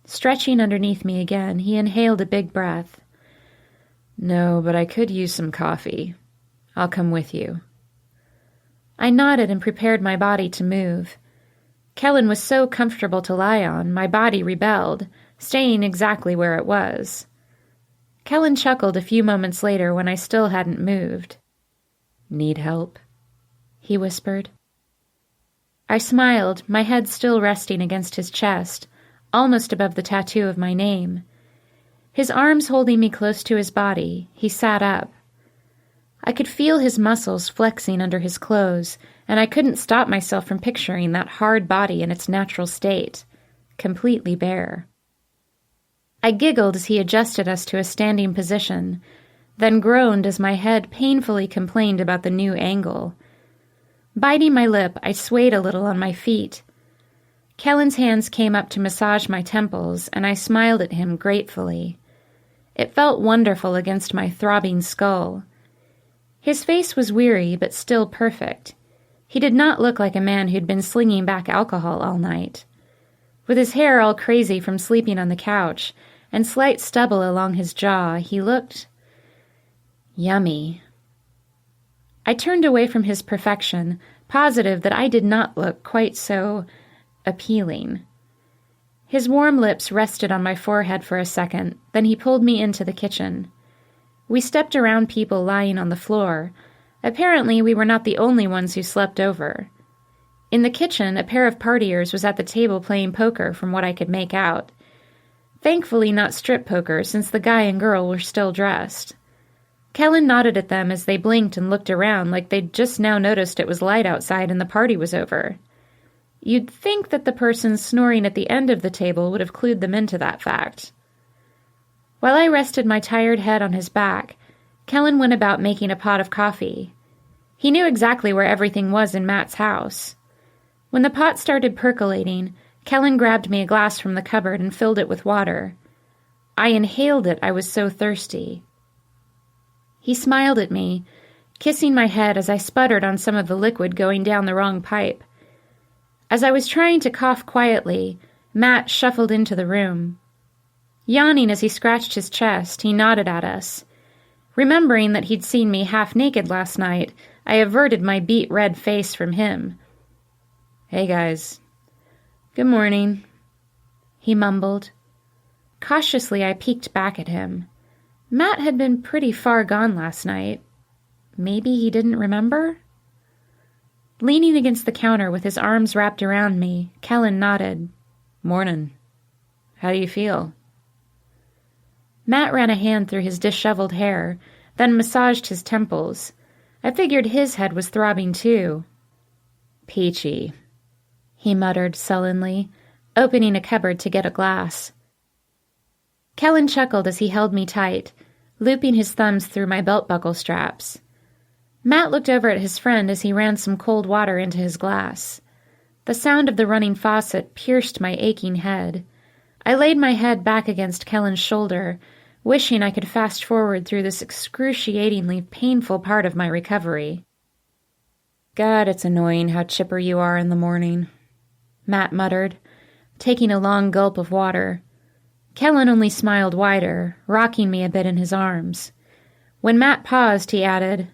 S2: Stretching underneath me again, he inhaled a big breath.
S3: No, but I could use some coffee. I'll come with you.
S2: I nodded and prepared my body to move. Kellen was so comfortable to lie on, my body rebelled, staying exactly where it was. Kellen chuckled a few moments later when I still hadn't moved.
S3: Need help?
S2: He whispered. I smiled, my head still resting against his chest, almost above the tattoo of my name. His arms holding me close to his body, he sat up. I could feel his muscles flexing under his clothes, and I couldn't stop myself from picturing that hard body in its natural state, completely bare. I giggled as he adjusted us to a standing position, then groaned as my head painfully complained about the new angle. Biting my lip, I swayed a little on my feet. Kellen's hands came up to massage my temples, and I smiled at him gratefully. It felt wonderful against my throbbing skull. His face was weary, but still perfect. He did not look like a man who'd been slinging back alcohol all night. With his hair all crazy from sleeping on the couch, and slight stubble along his jaw, he looked yummy. I turned away from his perfection, positive that I did not look quite so appealing. His warm lips rested on my forehead for a second, then he pulled me into the kitchen. We stepped around people lying on the floor. Apparently, we were not the only ones who slept over. In the kitchen, a pair of partiers was at the table playing poker from what I could make out. Thankfully not strip poker, since the guy and girl were still dressed. Kellen nodded at them as they blinked and looked around like they'd just now noticed it was light outside and the party was over. You'd think that the person snoring at the end of the table would have clued them into that fact. While I rested my tired head on his back, Kellen went about making a pot of coffee. He knew exactly where everything was in Matt's house. When the pot started percolating, Kellen grabbed me a glass from the cupboard and filled it with water. I inhaled it, I was so thirsty. He smiled at me, kissing my head as I sputtered on some of the liquid going down the wrong pipe. As I was trying to cough quietly, Matt shuffled into the room. Yawning as he scratched his chest, he nodded at us. Remembering that he'd seen me half naked last night, I averted my beet red face from him. "Hey, guys." "Good morning," he mumbled. Cautiously, I peeked back at him. Matt had been pretty far gone last night. Maybe he didn't remember? Leaning against the counter with his arms wrapped around me, Kellen nodded. "Mornin'. How do you feel?" Matt ran a hand through his disheveled hair, then massaged his temples. I figured his head was throbbing too. "Peachy," he muttered sullenly, opening a cupboard to get a glass. Kellen chuckled as he held me tight, looping his thumbs through my belt-buckle straps. Matt looked over at his friend as he ran some cold water into his glass. The sound of the running faucet pierced my aching head. I laid my head back against Kellen's shoulder, wishing I could fast forward through this excruciatingly painful part of my recovery. "God, it's annoying how chipper you are in the morning," Matt muttered, taking a long gulp of water. Kellen only smiled wider, rocking me a bit in his arms. When Matt paused, he added,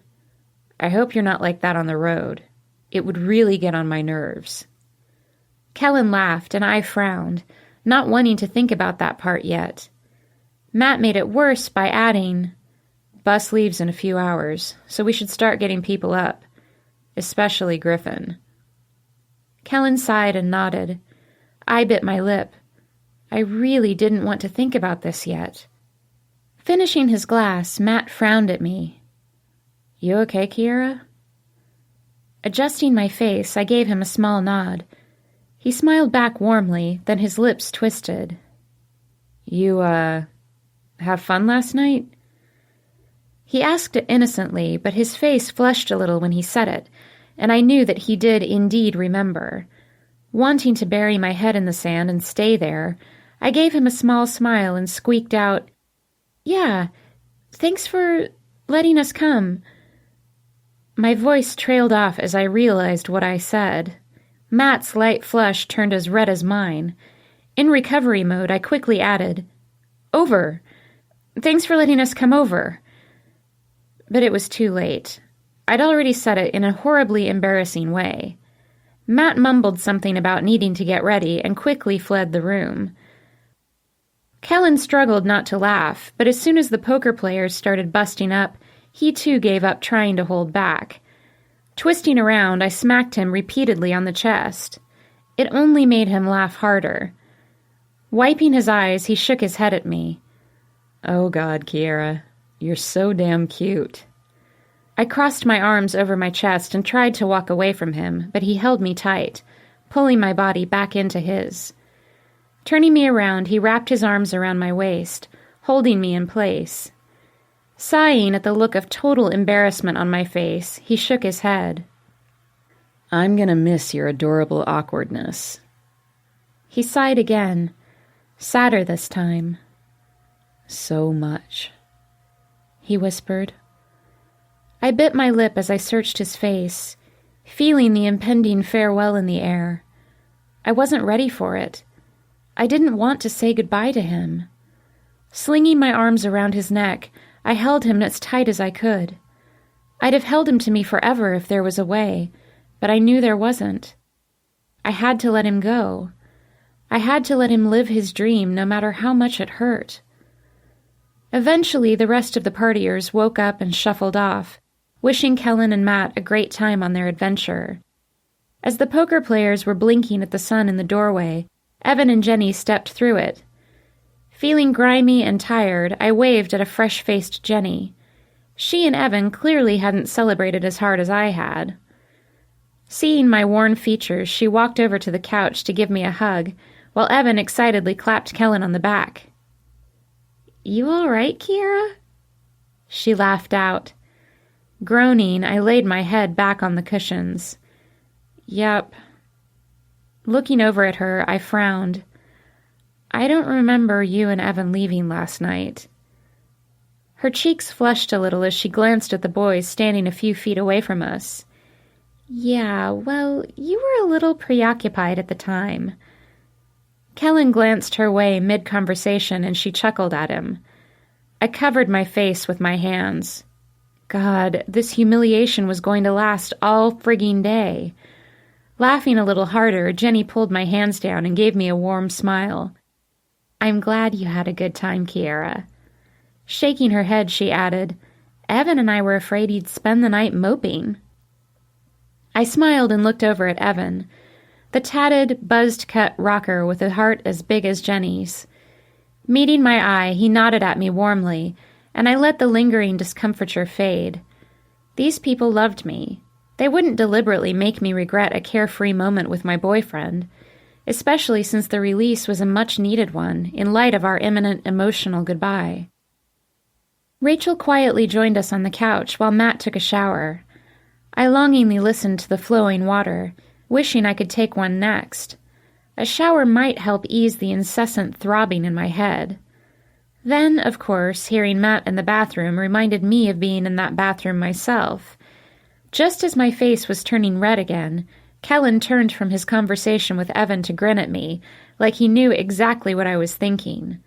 S2: "I hope you're not like that on the road. It would really get on my nerves." Kellen laughed, and I frowned, not wanting to think about that part yet. Matt made it worse by adding, "Bus leaves in a few hours, so we should start getting people up, especially Griffin." Kellen sighed and nodded. I bit my lip. I really didn't want to think about this yet. Finishing his glass, Matt frowned at me. "You okay, Kiera?" Adjusting my face, I gave him a small nod. He smiled back warmly, then his lips twisted. "You, have fun last night?" He asked it innocently, but his face flushed a little when he said it, and I knew that he did indeed remember. Wanting to bury my head in the sand and stay there, I gave him a small smile and squeaked out, "Yeah, thanks for letting us come." My voice trailed off as I realized what I said. Matt's light flush turned as red as mine. In recovery mode, I quickly added, "Over. Thanks for letting us come over." But it was too late. I'd already said it in a horribly embarrassing way. Matt mumbled something about needing to get ready and quickly fled the room. Kellen struggled not to laugh, but as soon as the poker players started busting up, he too gave up trying to hold back. Twisting around, I smacked him repeatedly on the chest. It only made him laugh harder. Wiping his eyes, he shook his head at me. "Oh God, Kiera, you're so damn cute." I crossed my arms over my chest and tried to walk away from him, but he held me tight, pulling my body back into his. Turning me around, he wrapped his arms around my waist, holding me in place. Sighing at the look of total embarrassment on my face, he shook his head.
S3: I'm gonna miss your adorable awkwardness.
S2: He sighed again, sadder this time.
S3: So much,
S2: he whispered. I bit my lip as I searched his face, feeling the impending farewell in the air. I wasn't ready for it. I didn't want to say goodbye to him. Slinging my arms around his neck, I held him as tight as I could. I'd have held him to me forever if there was a way, but I knew there wasn't. I had to let him go. I had to let him live his dream no matter how much it hurt. Eventually, the rest of the partiers woke up and shuffled off, wishing Kellen and Matt a great time on their adventure. As the poker players were blinking at the sun in the doorway, Evan and Jenny stepped through it. Feeling grimy and tired, I waved at a fresh-faced Jenny. She and Evan clearly hadn't celebrated as hard as I had. Seeing my worn features, she walked over to the couch to give me a hug, while Evan excitedly clapped Kellen on the back. "You all right, Kiera?" She laughed out. Groaning, I laid my head back on the cushions. Yep. Looking over at her, I frowned. I don't remember you and Evan leaving last night. Her cheeks flushed a little as she glanced at the boys standing a few feet away from us. Yeah, well, you were a little preoccupied at the time. Kellen glanced her way mid-conversation and she chuckled at him. I covered my face with my hands. God, this humiliation was going to last all frigging day. Laughing a little harder, Jenny pulled my hands down and gave me a warm smile. I'm glad you had a good time, Kiera. Shaking her head, she added, Evan and I were afraid you'd spend the night moping. I smiled and looked over at Evan, the tatted, buzzed-cut rocker with a heart as big as Jenny's. Meeting my eye, he nodded at me warmly, and I let the lingering discomfiture fade. These people loved me. They wouldn't deliberately make me regret a carefree moment with my boyfriend, especially since the release was a much-needed one in light of our imminent emotional goodbye. Rachel quietly joined us on the couch while Matt took a shower. I longingly listened to the flowing water, wishing I could take one next. A shower might help ease the incessant throbbing in my head. Then, of course, hearing Matt in the bathroom reminded me of being in that bathroom myself. Just as my face was turning red again, Kellen turned from his conversation with Evan to grin at me, like he knew exactly what I was thinking.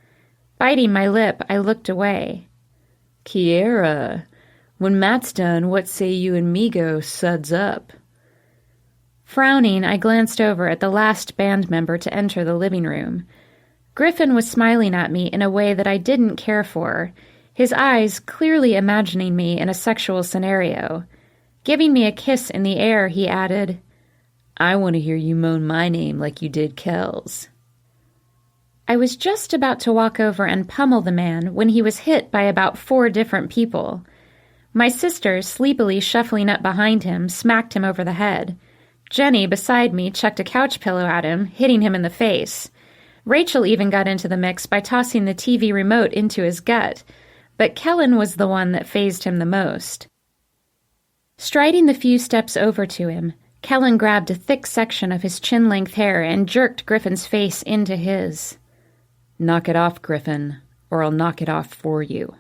S2: Biting my lip, I looked away.
S3: Kiera, when Matt's done, what say you and me go suds up?
S2: Frowning, I glanced over at the last band member to enter the living room. Griffin was smiling at me in a way that I didn't care for, his eyes clearly imagining me in a sexual scenario. Giving me a kiss in the air, he added, I want to hear you moan my name like you did Kel's. I was just about to walk over and pummel the man when he was hit by about 4 different people. My sister, sleepily shuffling up behind him, smacked him over the head. Jenny, beside me, chucked a couch pillow at him, hitting him in the face. Rachel even got into the mix by tossing the TV remote into his gut, but Kellen was the one that fazed him the most. Striding the few steps over to him, Kellen grabbed a thick section of his chin-length hair and jerked Griffin's face into his.
S3: Knock it off, Griffin, or I'll knock it off for you.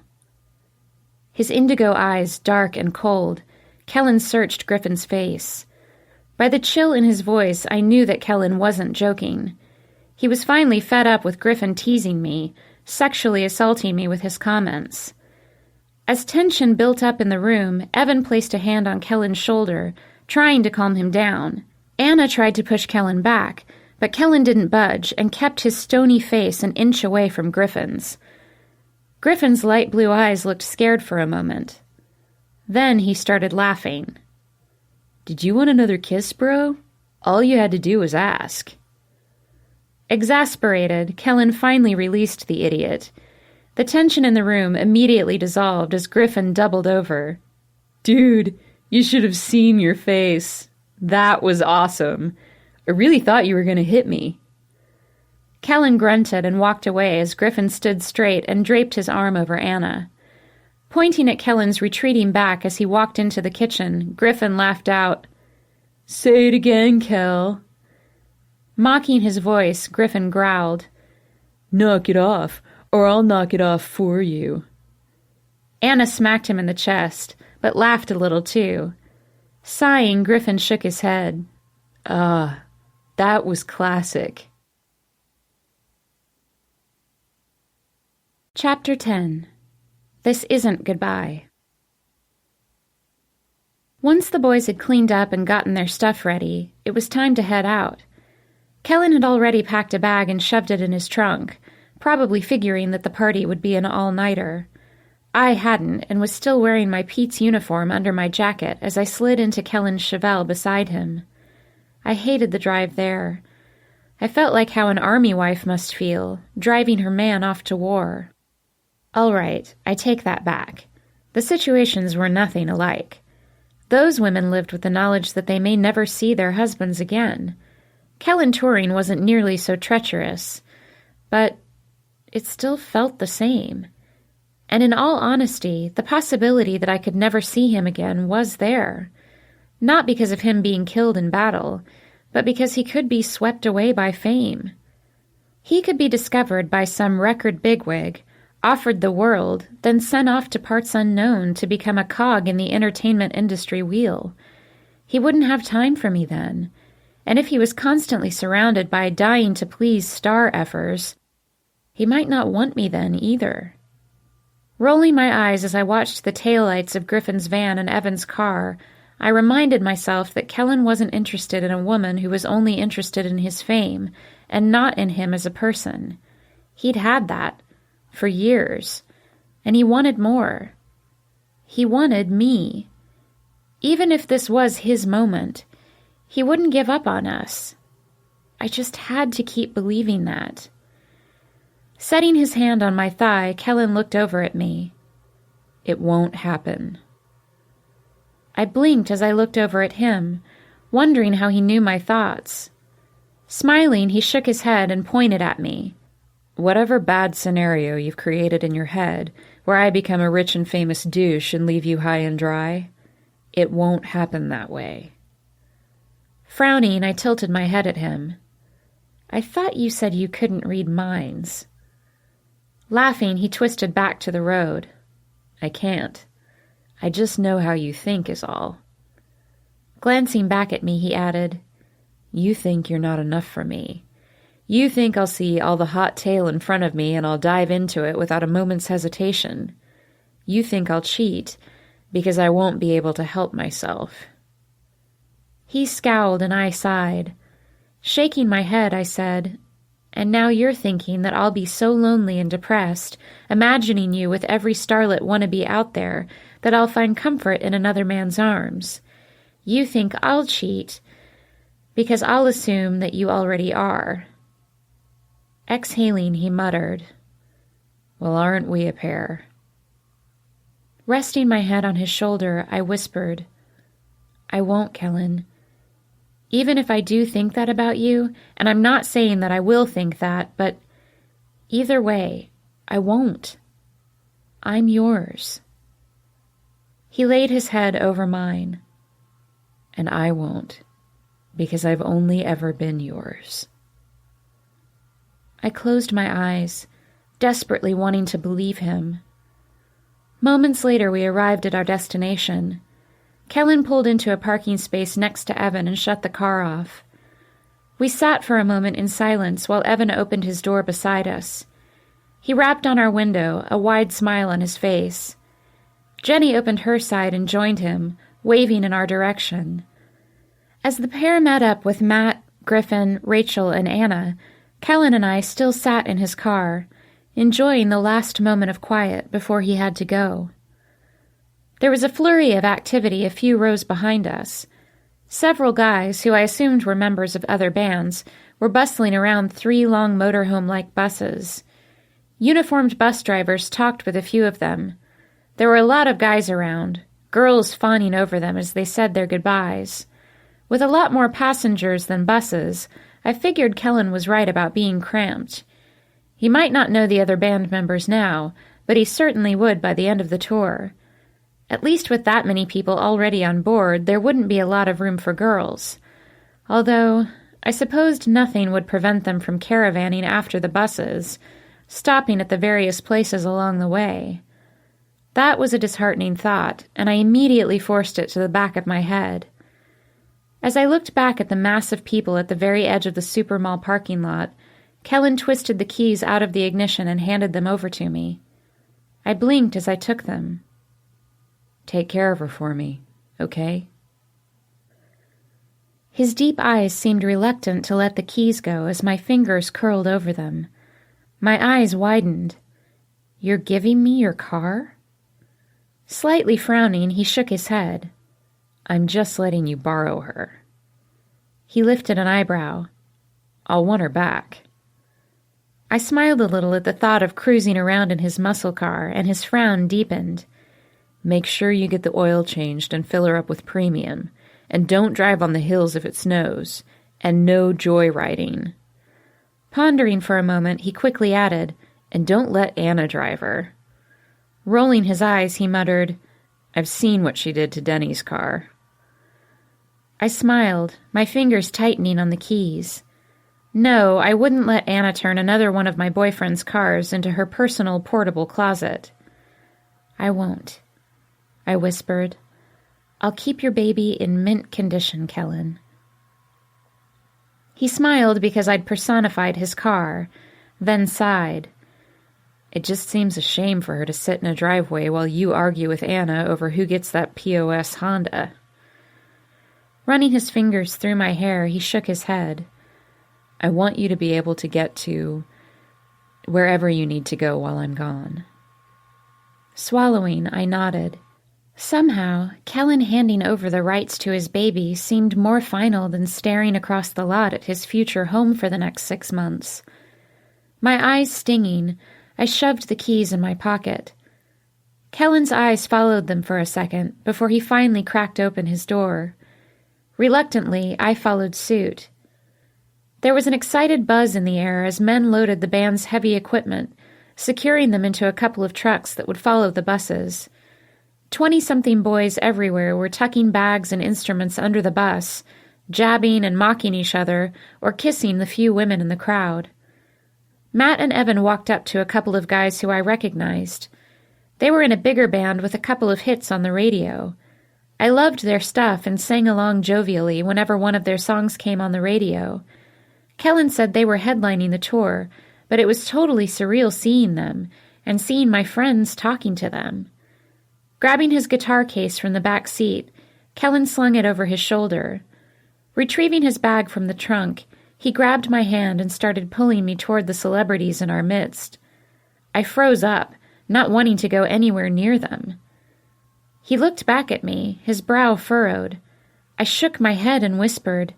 S2: His indigo eyes dark and cold, Kellen searched Griffin's face. By the chill in his voice, I knew that Kellen wasn't joking. He was finally fed up with Griffin teasing me, sexually assaulting me with his comments. As tension built up in the room, Evan placed a hand on Kellen's shoulder, trying to calm him down. Anna tried to push Kellen back, but Kellen didn't budge and kept his stony face an inch away from Griffin's. Griffin's light blue eyes looked scared for a moment. Then he started laughing.
S3: Did you want another kiss, bro? All you had to do was ask.
S2: Exasperated, Kellen finally released the idiot. The tension in the room immediately dissolved as Griffin doubled over.
S3: Dude, you should have seen your face. That was awesome. I really thought you were going to hit me.
S2: Kellen grunted and walked away as Griffin stood straight and draped his arm over Anna. Pointing at Kellen's retreating back as he walked into the kitchen, Griffin laughed out, "Say it again, Kel." Mocking his voice, Griffin growled, "Knock it off, or I'll knock it off for you." Anna smacked him in the chest, but laughed a little too. Sighing, Griffin shook his head. "Ah, that was classic." Chapter 10. This Isn't Goodbye. Once the boys had cleaned up and gotten their stuff ready, it was time to head out. Kellen had already packed a bag and shoved it in his trunk, probably figuring that the party would be an all-nighter. I hadn't, and was still wearing my Pete's uniform under my jacket as I slid into Kellen's Chevelle beside him. I hated the drive there. I felt like how an army wife must feel, driving her man off to war. All right, I take that back. The situations were nothing alike. Those women lived with the knowledge that they may never see their husbands again. Kellen touring wasn't nearly so treacherous, but it still felt the same. And in all honesty, the possibility that I could never see him again was there. Not because of him being killed in battle, but because he could be swept away by fame. He could be discovered by some record bigwig, offered the world, then sent off to parts unknown to become a cog in the entertainment industry wheel. He wouldn't have time for me then, and if he was constantly surrounded by dying-to-please star effers, he might not want me then either. Rolling my eyes as I watched the taillights of Griffin's van and Evan's car, I reminded myself that Kellen wasn't interested in a woman who was only interested in his fame, and not in him as a person. He'd had that for years, and he wanted more. He wanted me. Even if this was his moment, he wouldn't give up on us. I just had to keep believing that. Setting his hand on my thigh, Kellen looked over at me. "It won't happen." I blinked as I looked over at him, wondering how he knew my thoughts. Smiling, he shook his head and pointed at me. "Whatever bad scenario you've created in your head, where I become a rich and famous douche and leave you high and dry, it won't happen that way." Frowning, I tilted my head at him. "I thought you said you couldn't read minds." Laughing, he twisted back to the road. "I can't. I just know how you think is all." Glancing back at me, he added, "You think you're not enough for me. You think I'll see all the hot tail in front of me and I'll dive into it without a moment's hesitation. You think I'll cheat because I won't be able to help myself." He scowled and I sighed. Shaking my head, I said, "And now you're thinking that I'll be so lonely and depressed, imagining you with every starlet wannabe out there, that I'll find comfort in another man's arms. You think I'll cheat because I'll assume that you already are." Exhaling, he muttered, "Well, aren't we a pair?" Resting my head on his shoulder, I whispered, "I won't, Kellen. Even if I do think that about you, and I'm not saying that I will think that, but either way, I won't. I'm yours." He laid his head over mine. "And I won't, because I've only ever been yours." I closed my eyes, desperately wanting to believe him. Moments later, we arrived at our destination. Kellen pulled into a parking space next to Evan and shut the car off. We sat for a moment in silence while Evan opened his door beside us. He rapped on our window, a wide smile on his face. Jenny opened her side and joined him, waving in our direction. As the pair met up with Matt, Griffin, Rachel, and Anna, Kellen and I still sat in his car, enjoying the last moment of quiet before he had to go. There was a flurry of activity a few rows behind us. Several guys, who I assumed were members of other bands, were bustling around 3 long motorhome-like buses. Uniformed bus drivers talked with a few of them. There were a lot of guys around, girls fawning over them as they said their goodbyes. With a lot more passengers than buses, I figured Kellen was right about being cramped. He might not know the other band members now, but he certainly would by the end of the tour. At least with that many people already on board, there wouldn't be a lot of room for girls. Although, I supposed nothing would prevent them from caravanning after the buses, stopping at the various places along the way. That was a disheartening thought, and I immediately forced it to the back of my head. As I looked back at the mass of people at the very edge of the supermall parking lot, Kellen twisted the keys out of the ignition and handed them over to me. I blinked as I took them.
S3: Take care of her for me, okay?
S2: His deep eyes seemed reluctant to let the keys go as my fingers curled over them. My eyes widened. You're giving me your car? Slightly frowning, he shook his head.
S3: I'm just letting you borrow her.
S2: He lifted an eyebrow.
S3: I'll want her back.
S2: I smiled a little at the thought of cruising around in his muscle car, and his frown deepened.
S3: Make sure you get the oil changed and fill her up with premium, and don't drive on the hills if it snows, and no joyriding.
S2: Pondering for a moment, he quickly added,
S3: and don't let Anna drive her.
S2: Rolling his eyes, he muttered,
S3: I've seen what she did to Denny's car.
S2: I smiled, my fingers tightening on the keys. No, I wouldn't let Anna turn another one of my boyfriend's cars into her personal portable closet. I won't, I whispered. I'll keep your baby in mint condition, Kellen. He smiled because I'd personified his car, then sighed.
S3: It just seems a shame for her to sit in a driveway while you argue with Anna over who gets that POS Honda.
S2: Running his fingers through my hair, he shook his head.
S3: I want you to be able to get to wherever you need to go while I'm gone.
S2: Swallowing, I nodded. Somehow, Kellen handing over the rights to his baby seemed more final than staring across the lot at his future home for the next 6 months. My eyes stinging, I shoved the keys in my pocket. Kellen's eyes followed them for a second before he finally cracked open his door. Reluctantly, I followed suit. There was an excited buzz in the air as men loaded the band's heavy equipment, securing them into a couple of trucks that would follow the buses. 20-something boys everywhere were tucking bags and instruments under the bus, jabbing and mocking each other or kissing the few women in the crowd. Matt and Evan walked up to a couple of guys who I recognized. They were in a bigger band with a couple of hits on the radio. I loved their stuff and sang along jovially whenever one of their songs came on the radio. Kellen said they were headlining the tour, but it was totally surreal seeing them and seeing my friends talking to them. Grabbing his guitar case from the back seat, Kellen slung it over his shoulder. Retrieving his bag from the trunk, he grabbed my hand and started pulling me toward the celebrities in our midst. I froze up, not wanting to go anywhere near them. He looked back at me, his brow furrowed. I shook my head and whispered,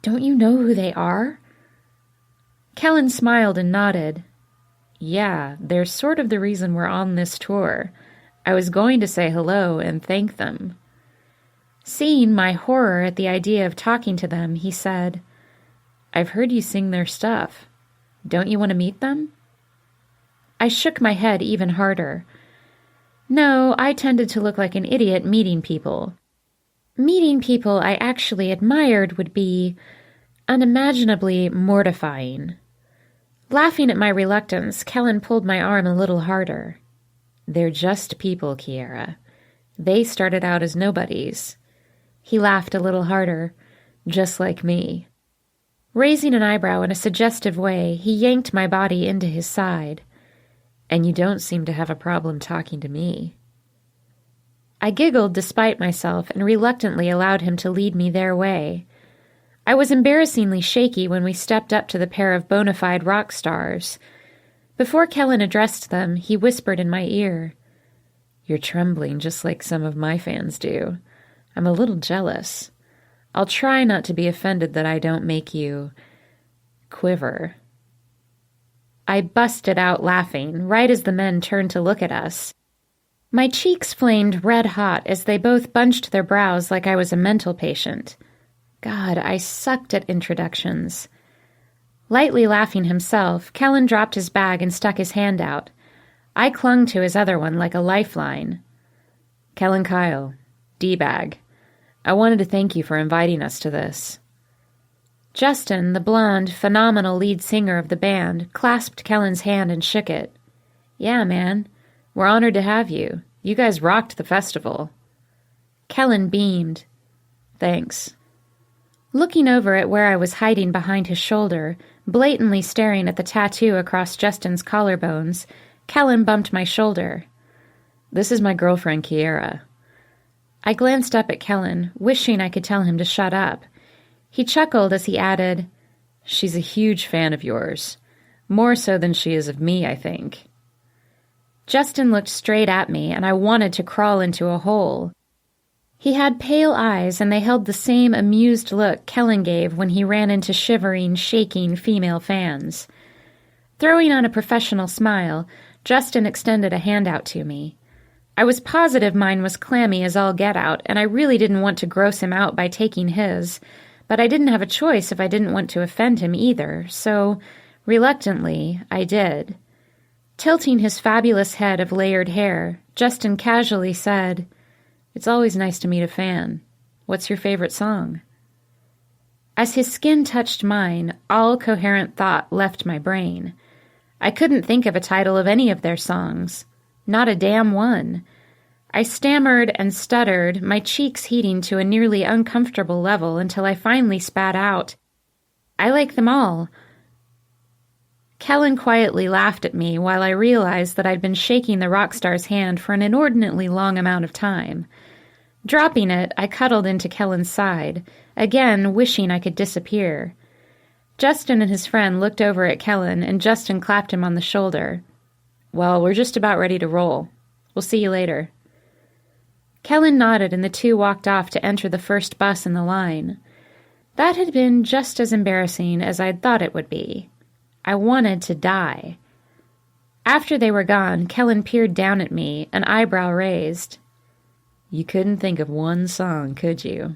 S2: "Don't you know who they are?" Kellen smiled and nodded.
S3: Yeah, they're sort of the reason we're on this tour. I was going to say hello and thank them.
S2: Seeing my horror at the idea of talking to them, he said,
S3: I've heard you sing their stuff. Don't you want to meet them?
S2: I shook my head even harder. No, I tended to look like an idiot meeting people. Meeting people I actually admired would be unimaginably mortifying. Laughing at my reluctance, Kellen pulled my arm a little harder.
S3: They're just people, Kiera. They started out as nobodies.
S2: He laughed a little harder,
S3: just like me.
S2: Raising an eyebrow in a suggestive way, he yanked my body into his side.
S3: And you don't seem to have a problem talking to me.
S2: I giggled despite myself and reluctantly allowed him to lead me their way. I was embarrassingly shaky when we stepped up to the pair of bona fide rock stars. Before Kellen addressed them, he whispered in my ear,
S3: You're trembling just like some of my fans do. I'm a little jealous. I'll try not to be offended that I don't make you quiver.
S2: I busted out laughing, right as the men turned to look at us. My cheeks flamed red hot as they both bunched their brows like I was a mental patient. God, I sucked at introductions. Lightly laughing himself, Kellen dropped his bag and stuck his hand out. I clung to his other one like a lifeline.
S3: Kellen Kyle, D-bag. I wanted to thank you for inviting us to this.
S2: Justin, the blonde, phenomenal lead singer of the band, clasped Kellen's hand and shook it.
S3: Yeah, man. We're honored to have you. You guys rocked the festival.
S2: Kellen beamed.
S3: Thanks.
S2: Looking over at where I was hiding behind his shoulder, blatantly staring at the tattoo across Justin's collarbones, Kellen bumped my shoulder.
S3: This is my girlfriend, Kiera.
S2: I glanced up at Kellen, wishing I could tell him to shut up. He chuckled as he added,
S3: She's a huge fan of yours. More so than she is of me, I think.
S2: Justin looked straight at me, and I wanted to crawl into a hole. He had pale eyes, and they held the same amused look Kellen gave when he ran into shivering, shaking female fans. Throwing on a professional smile, Justin extended a hand out to me. I was positive mine was clammy as all get out, and I really didn't want to gross him out by taking his, but I didn't have a choice if I didn't want to offend him either, so, reluctantly, I did. Tilting his fabulous head of layered hair, Justin casually said,
S3: It's always nice to meet a fan. What's your favorite song?
S2: As his skin touched mine, all coherent thought left my brain. I couldn't think of a title of any of their songs. Not a damn one. I stammered and stuttered, my cheeks heating to a nearly uncomfortable level until I finally spat out, I like them all. Kellen quietly laughed at me while I realized that I'd been shaking the rock star's hand for an inordinately long amount of time. Dropping it, I cuddled into Kellen's side, again wishing I could disappear. Justin and his friend looked over at Kellen, and Justin clapped him on the shoulder.
S3: Well, we're just about ready to roll. We'll see you later.
S2: Kellen nodded, and the two walked off to enter the first bus in the line. That had been just as embarrassing as I'd thought it would be. I wanted to die. After they were gone, Kellen peered down at me, an eyebrow raised.
S3: You couldn't think of one song, could you?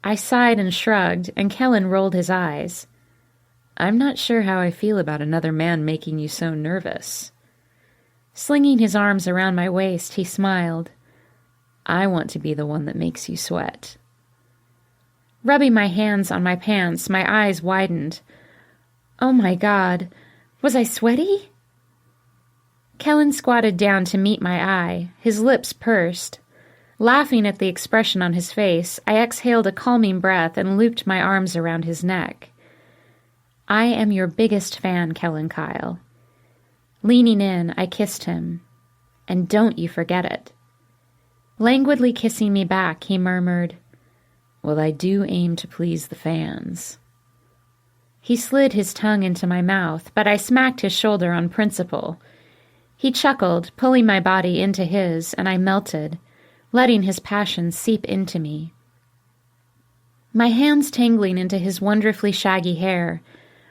S2: I sighed and shrugged, and Kellen rolled his eyes.
S3: I'm not sure how I feel about another man making you so nervous.
S2: Slinging his arms around my waist, he smiled.
S3: I want to be the one that makes you sweat.
S2: Rubbing my hands on my pants, my eyes widened. Oh my God, was I sweaty? Kellen squatted down to meet my eye, his lips pursed. Laughing at the expression on his face, I exhaled a calming breath and looped my arms around his neck. I am your biggest fan, Kellen Kyle. Leaning in, I kissed him. And don't you forget it. Languidly kissing me back, he murmured,
S3: Well, I do aim to please the fans.
S2: He slid his tongue into my mouth, but I smacked his shoulder on principle. He chuckled, pulling my body into his, and I melted, letting his passion seep into me. My hands tangling into his wonderfully shaggy hair,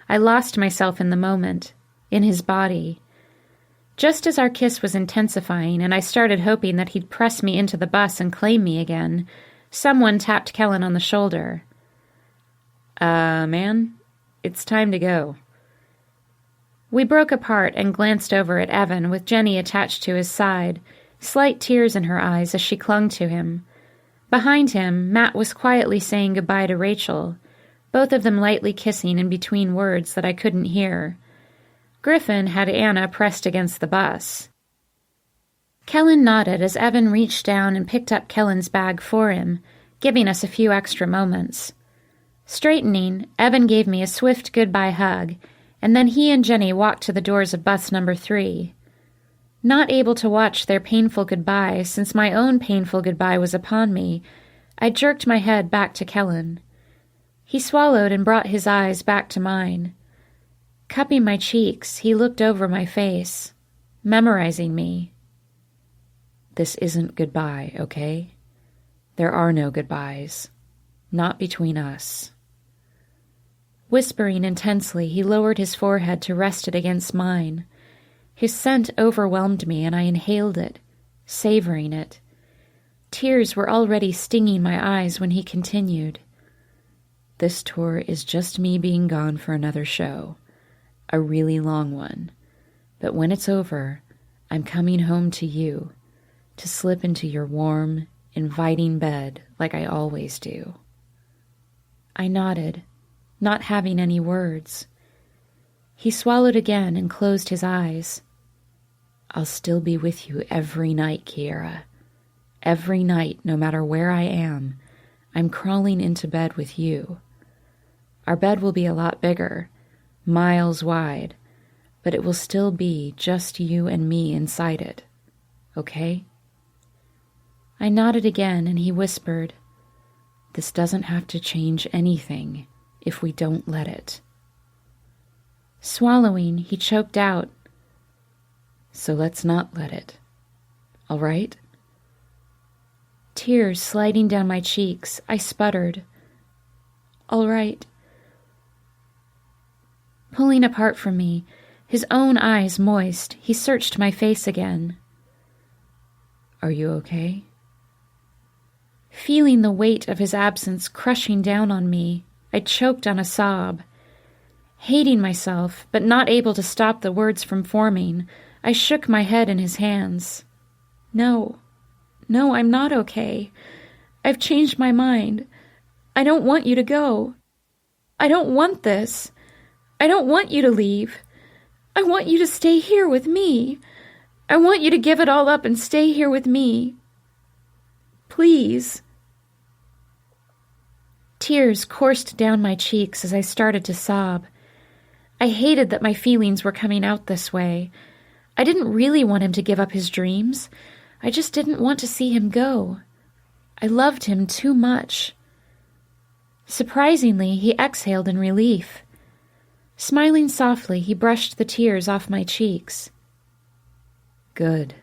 S2: I lost myself in the moment, in his body. Just as our kiss was intensifying and I started hoping that he'd press me into the bus and claim me again, someone tapped Kellen on the shoulder.
S3: Man, it's time to go.
S2: We broke apart and glanced over at Evan with Jenny attached to his side, slight tears in her eyes as she clung to him. Behind him, Matt was quietly saying goodbye to Rachel, both of them lightly kissing in between words that I couldn't hear. Griffin had Anna pressed against the bus. Kellen nodded as Evan reached down and picked up Kellen's bag for him, giving us a few extra moments. Straightening, Evan gave me a swift goodbye hug, and then he and Jenny walked to the doors of bus number 3. Not able to watch their painful goodbye since my own painful goodbye was upon me, I jerked my head back to Kellen. He swallowed and brought his eyes back to mine. Cupping my cheeks, he looked over my face, memorizing me.
S3: This isn't goodbye, okay? There are no goodbyes. Not between us.
S2: Whispering intensely, he lowered his forehead to rest it against mine. His scent overwhelmed me, and I inhaled it, savoring it. Tears were already stinging my eyes when he continued.
S3: This tour is just me being gone for another show. A really long one. But when it's over, I'm coming home to you, to slip into your warm, inviting bed like I always do. I nodded, not having any words. He swallowed again and closed his eyes. I'll still be with you every night, Kiera. Every night, no matter where I am, I'm crawling into bed with you. Our bed will be a lot bigger, miles wide, but it will still be just you and me inside it. Okay? I nodded again, and he whispered, This doesn't have to change anything if we don't let it. Swallowing, he choked out, So let's not let it. All right? Tears sliding down my cheeks, I sputtered, All right. Pulling apart from me, his own eyes moist, he searched my face again. Are you okay? Feeling the weight of his absence crushing down on me, I choked on a sob. Hating myself, but not able to stop the words from forming, I shook my head in his hands. No, I'm not okay. I've changed my mind. I don't want you to go. I don't want this. I don't want you to leave. I want you to stay here with me. I want you to give it all up and stay here with me. Please. Tears coursed down my cheeks as I started to sob. I hated that my feelings were coming out this way. I didn't really want him to give up his dreams. I just didn't want to see him go. I loved him too much. Surprisingly, he exhaled in relief. Smiling softly, he brushed the tears off my cheeks. Good.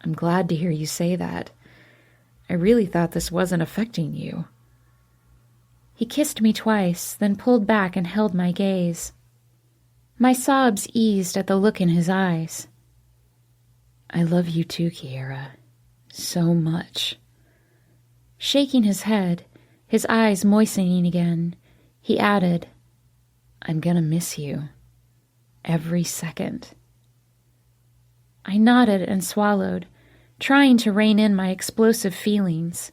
S3: I'm glad to hear you say that. I really thought this wasn't affecting you. He kissed me twice, then pulled back and held my gaze. My sobs eased at the look in his eyes. I love you too, Kiera. So much. Shaking his head, his eyes moistening again, he added, I'm gonna miss you. Every second. I nodded and swallowed, trying to rein in my explosive feelings.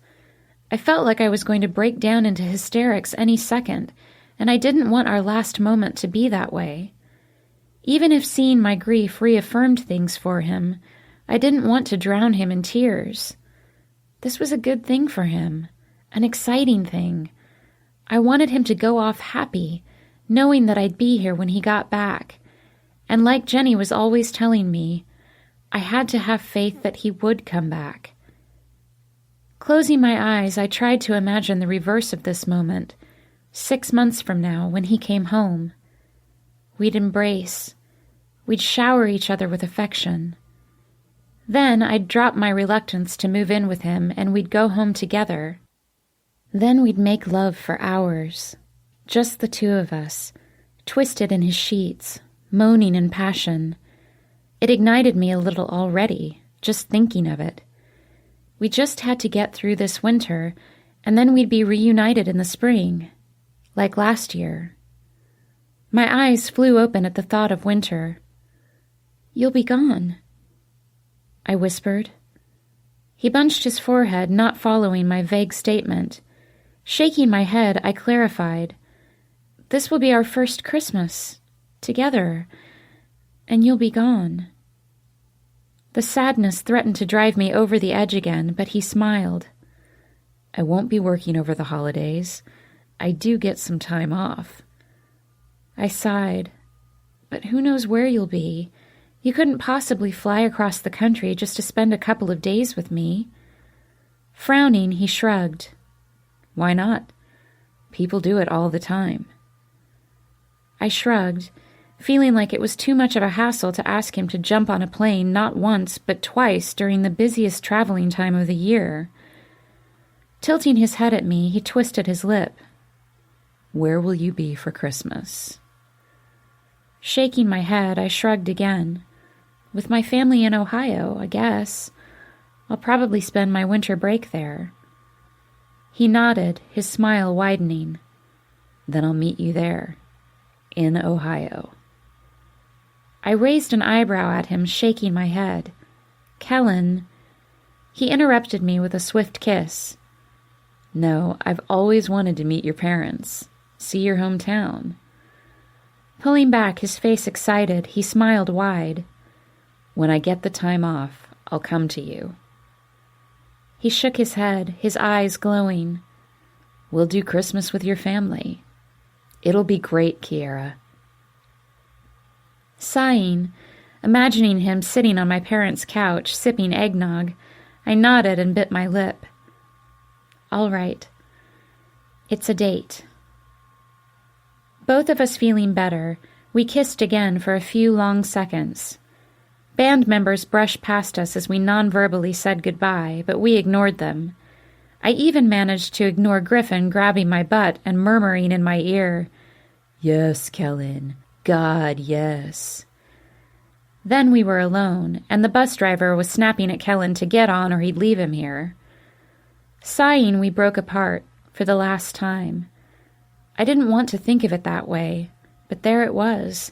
S3: I felt like I was going to break down into hysterics any second, and I didn't want our last moment to be that way. Even if seeing my grief reaffirmed things for him, I didn't want to drown him in tears. This was a good thing for him, an exciting thing. I wanted him to go off happy, knowing that I'd be here when he got back. And like Jenny was always telling me, I had to have faith that he would come back. Closing my eyes, I tried to imagine the reverse of this moment, 6 months from now when he came home. We'd embrace. We'd shower each other with affection. Then I'd drop my reluctance to move in with him and we'd go home together. Then we'd make love for hours. Just the two of us, twisted in his sheets, moaning in passion. It ignited me a little already, just thinking of it. We just had to get through this winter, and then we'd be reunited in the spring, like last year. My eyes flew open at the thought of winter. You'll be gone, I whispered. He bunched his forehead, not following my vague statement. Shaking my head, I clarified. This will be our first Christmas, together, and you'll be gone. The sadness threatened to drive me over the edge again, but he smiled. I won't be working over the holidays. I do get some time off. I sighed. But who knows where you'll be? You couldn't possibly fly across the country just to spend a couple of days with me. Frowning, he shrugged. Why not? People do it all the time. I shrugged, feeling like it was too much of a hassle to ask him to jump on a plane not once but twice during the busiest traveling time of the year. Tilting his head at me, he twisted his lip. Where will you be for Christmas? Shaking my head, I shrugged again. With my family in Ohio, I guess. I'll probably spend my winter break there. He nodded, his smile widening. Then I'll meet you there, in Ohio.
S2: I raised an eyebrow at him, shaking my head. Kellen. He interrupted me with a swift kiss.
S3: No, I've always wanted to meet your parents. See your hometown.
S2: Pulling back, his face excited, he smiled wide.
S3: When I get the time off, I'll come to you.
S2: He shook his head, his eyes glowing.
S3: We'll do Christmas with your family. It'll be great, Kiera.
S2: Sighing, imagining him sitting on my parents' couch, sipping eggnog, I nodded and bit my lip. All right. It's a date. Both of us feeling better, we kissed again for a few long seconds. Band members brushed past us as we non-verbally said goodbye, but we ignored them. I even managed to ignore Griffin grabbing my butt and murmuring in my ear,
S3: Yes, Kellen. God, yes.
S2: Then we were alone, and the bus driver was snapping at Kellen to get on or he'd leave him here. Sighing, we broke apart, for the last time. I didn't want to think of it that way, but there it was.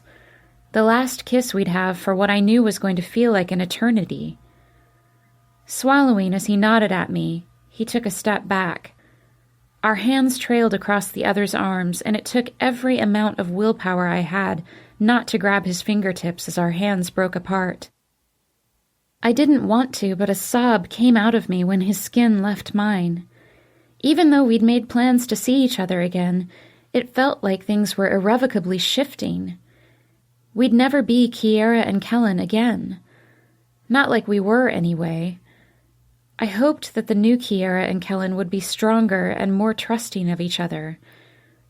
S2: The last kiss we'd have for what I knew was going to feel like an eternity. Swallowing as he nodded at me, he took a step back. Our hands trailed across the other's arms, and it took every amount of willpower I had not to grab his fingertips as our hands broke apart. I didn't want to, but a sob came out of me when his skin left mine. Even though we'd made plans to see each other again, it felt like things were irrevocably shifting. We'd never be Kiera and Kellen again. Not like we were, anyway. I hoped that the new Kiera and Kellen would be stronger and more trusting of each other,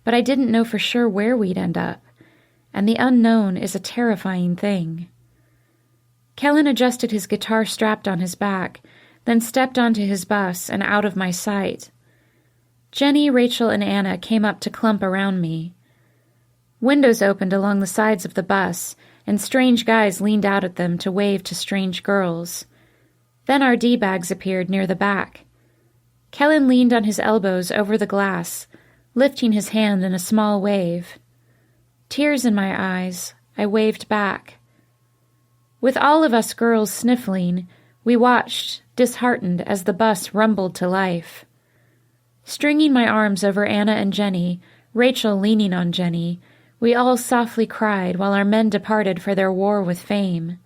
S2: but I didn't know for sure where we'd end up, and the unknown is a terrifying thing. Kellen adjusted his guitar strapped on his back, then stepped onto his bus and out of my sight. Jenny, Rachel, and Anna came up to clump around me. Windows opened along the sides of the bus, and strange guys leaned out at them to wave to strange girls. Then our D-bags appeared near the back. Kellen leaned on his elbows over the glass, lifting his hand in a small wave. Tears in my eyes, I waved back. With all of us girls sniffling, we watched, disheartened, as the bus rumbled to life. Stringing my arms over Anna and Jenny, Rachel leaning on Jenny, we all softly cried while our men departed for their war with fame.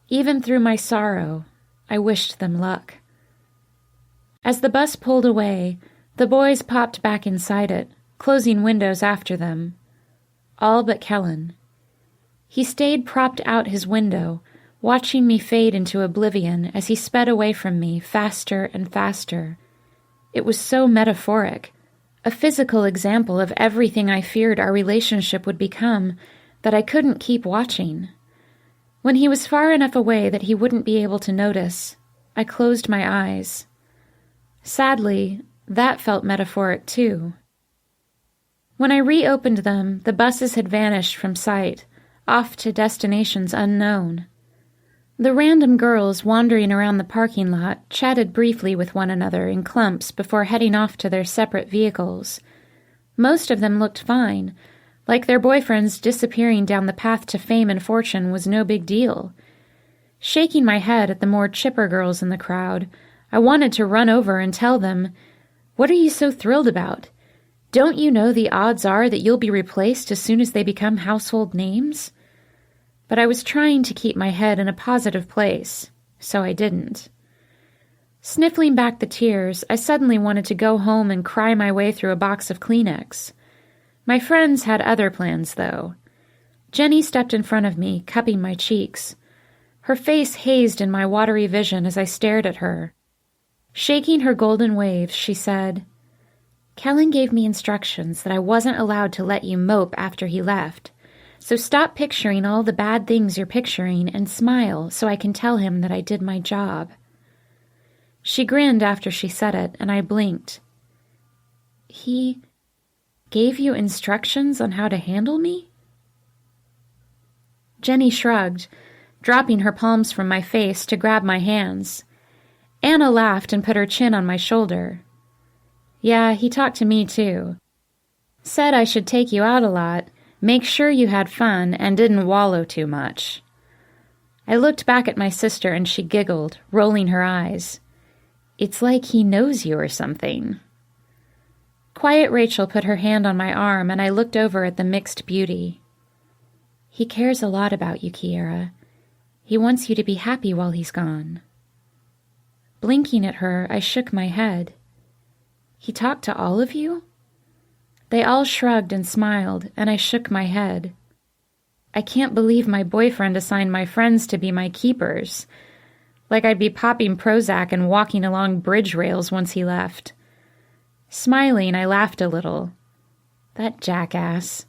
S2: Even through my sorrow, I wished them luck. As the bus pulled away, the boys popped back inside it, closing windows after them. All but Kellen. He stayed propped out his window, watching me fade into oblivion as he sped away from me faster and faster. It was so metaphoric, a physical example of everything I feared our relationship would become, that I couldn't keep watching. When he was far enough away that he wouldn't be able to notice, I closed my eyes. Sadly, that felt metaphoric too. When I reopened them, the buses had vanished from sight, off to destinations unknown. The random girls wandering around the parking lot chatted briefly with one another in clumps before heading off to their separate vehicles. Most of them looked fine, like their boyfriends disappearing down the path to fame and fortune was no big deal. Shaking my head at the more chipper girls in the crowd, I wanted to run over and tell them, "What are you so thrilled about? Don't you know the odds are that you'll be replaced as soon as they become household names?" But I was trying to keep my head in a positive place, so I didn't. Sniffling back the tears, I suddenly wanted to go home and cry my way through a box of Kleenex. My friends had other plans, though. Jenny stepped in front of me, cupping my cheeks. Her face hazed in my watery vision as I stared at her. Shaking her golden waves, she said, "Kellen gave me instructions that I wasn't allowed to let you mope after he left. So stop picturing all the bad things you're picturing and smile so I can tell him that I did my job." She grinned after she said it, and I blinked. "He gave you instructions on how to handle me?" Jenny shrugged, dropping her palms from my face to grab my hands. Anna laughed and put her chin on my shoulder. "Yeah, he talked to me too. Said I should take you out a lot, Make sure you had fun and didn't wallow too much." I looked back at my sister and she giggled, rolling her eyes. "It's like he knows you or something." Quiet Rachel put her hand on my arm and I looked over at the mixed beauty. "He cares a lot about you, Kiera. He wants you to be happy while he's gone." Blinking at her, I shook my head. "He talked to all of you?" They all shrugged and smiled, and I shook my head. I can't believe my boyfriend assigned my friends to be my keepers. Like I'd be popping Prozac and walking along bridge rails once he left. Smiling, I laughed a little. That jackass.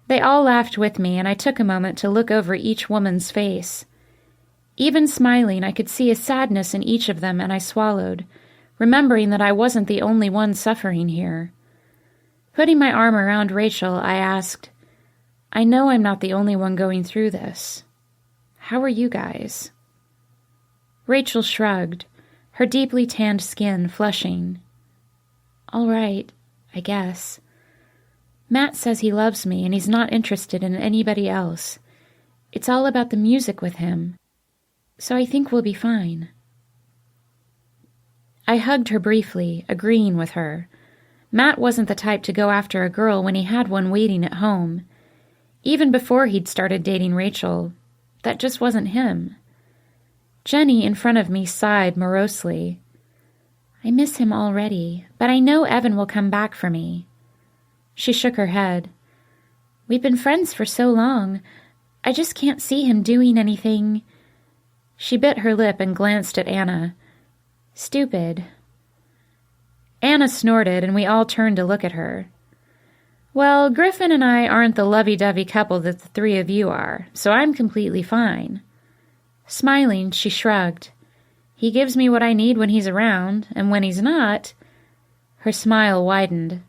S2: They all laughed with me, and I took a moment to look over each woman's face. Even smiling, I could see a sadness in each of them, and I swallowed, remembering that I wasn't the only one suffering here. Putting my arm around Rachel, I asked, "I know I'm not the only one going through this. How are you guys?" Rachel shrugged, her deeply tanned skin flushing. "All right, I guess. Matt says he loves me and he's not interested in anybody else. It's all about the music with him. So I think we'll be fine." I hugged her briefly, agreeing with her. Matt wasn't the type to go after a girl when he had one waiting at home. Even before he'd started dating Rachel, that just wasn't him. Jenny in front of me sighed morosely. "I miss him already, but I know Evan will come back for me." She shook her head. "We've been friends for so long. I just can't see him doing anything." She bit her lip and glanced at Anna. "Stupid." Anna snorted, and we all turned to look at her. "Well, Griffin and I aren't the lovey-dovey couple that the three of you are, so I'm completely fine." Smiling, she shrugged. "He gives me what I need when he's around, and when he's not—" Her smile widened.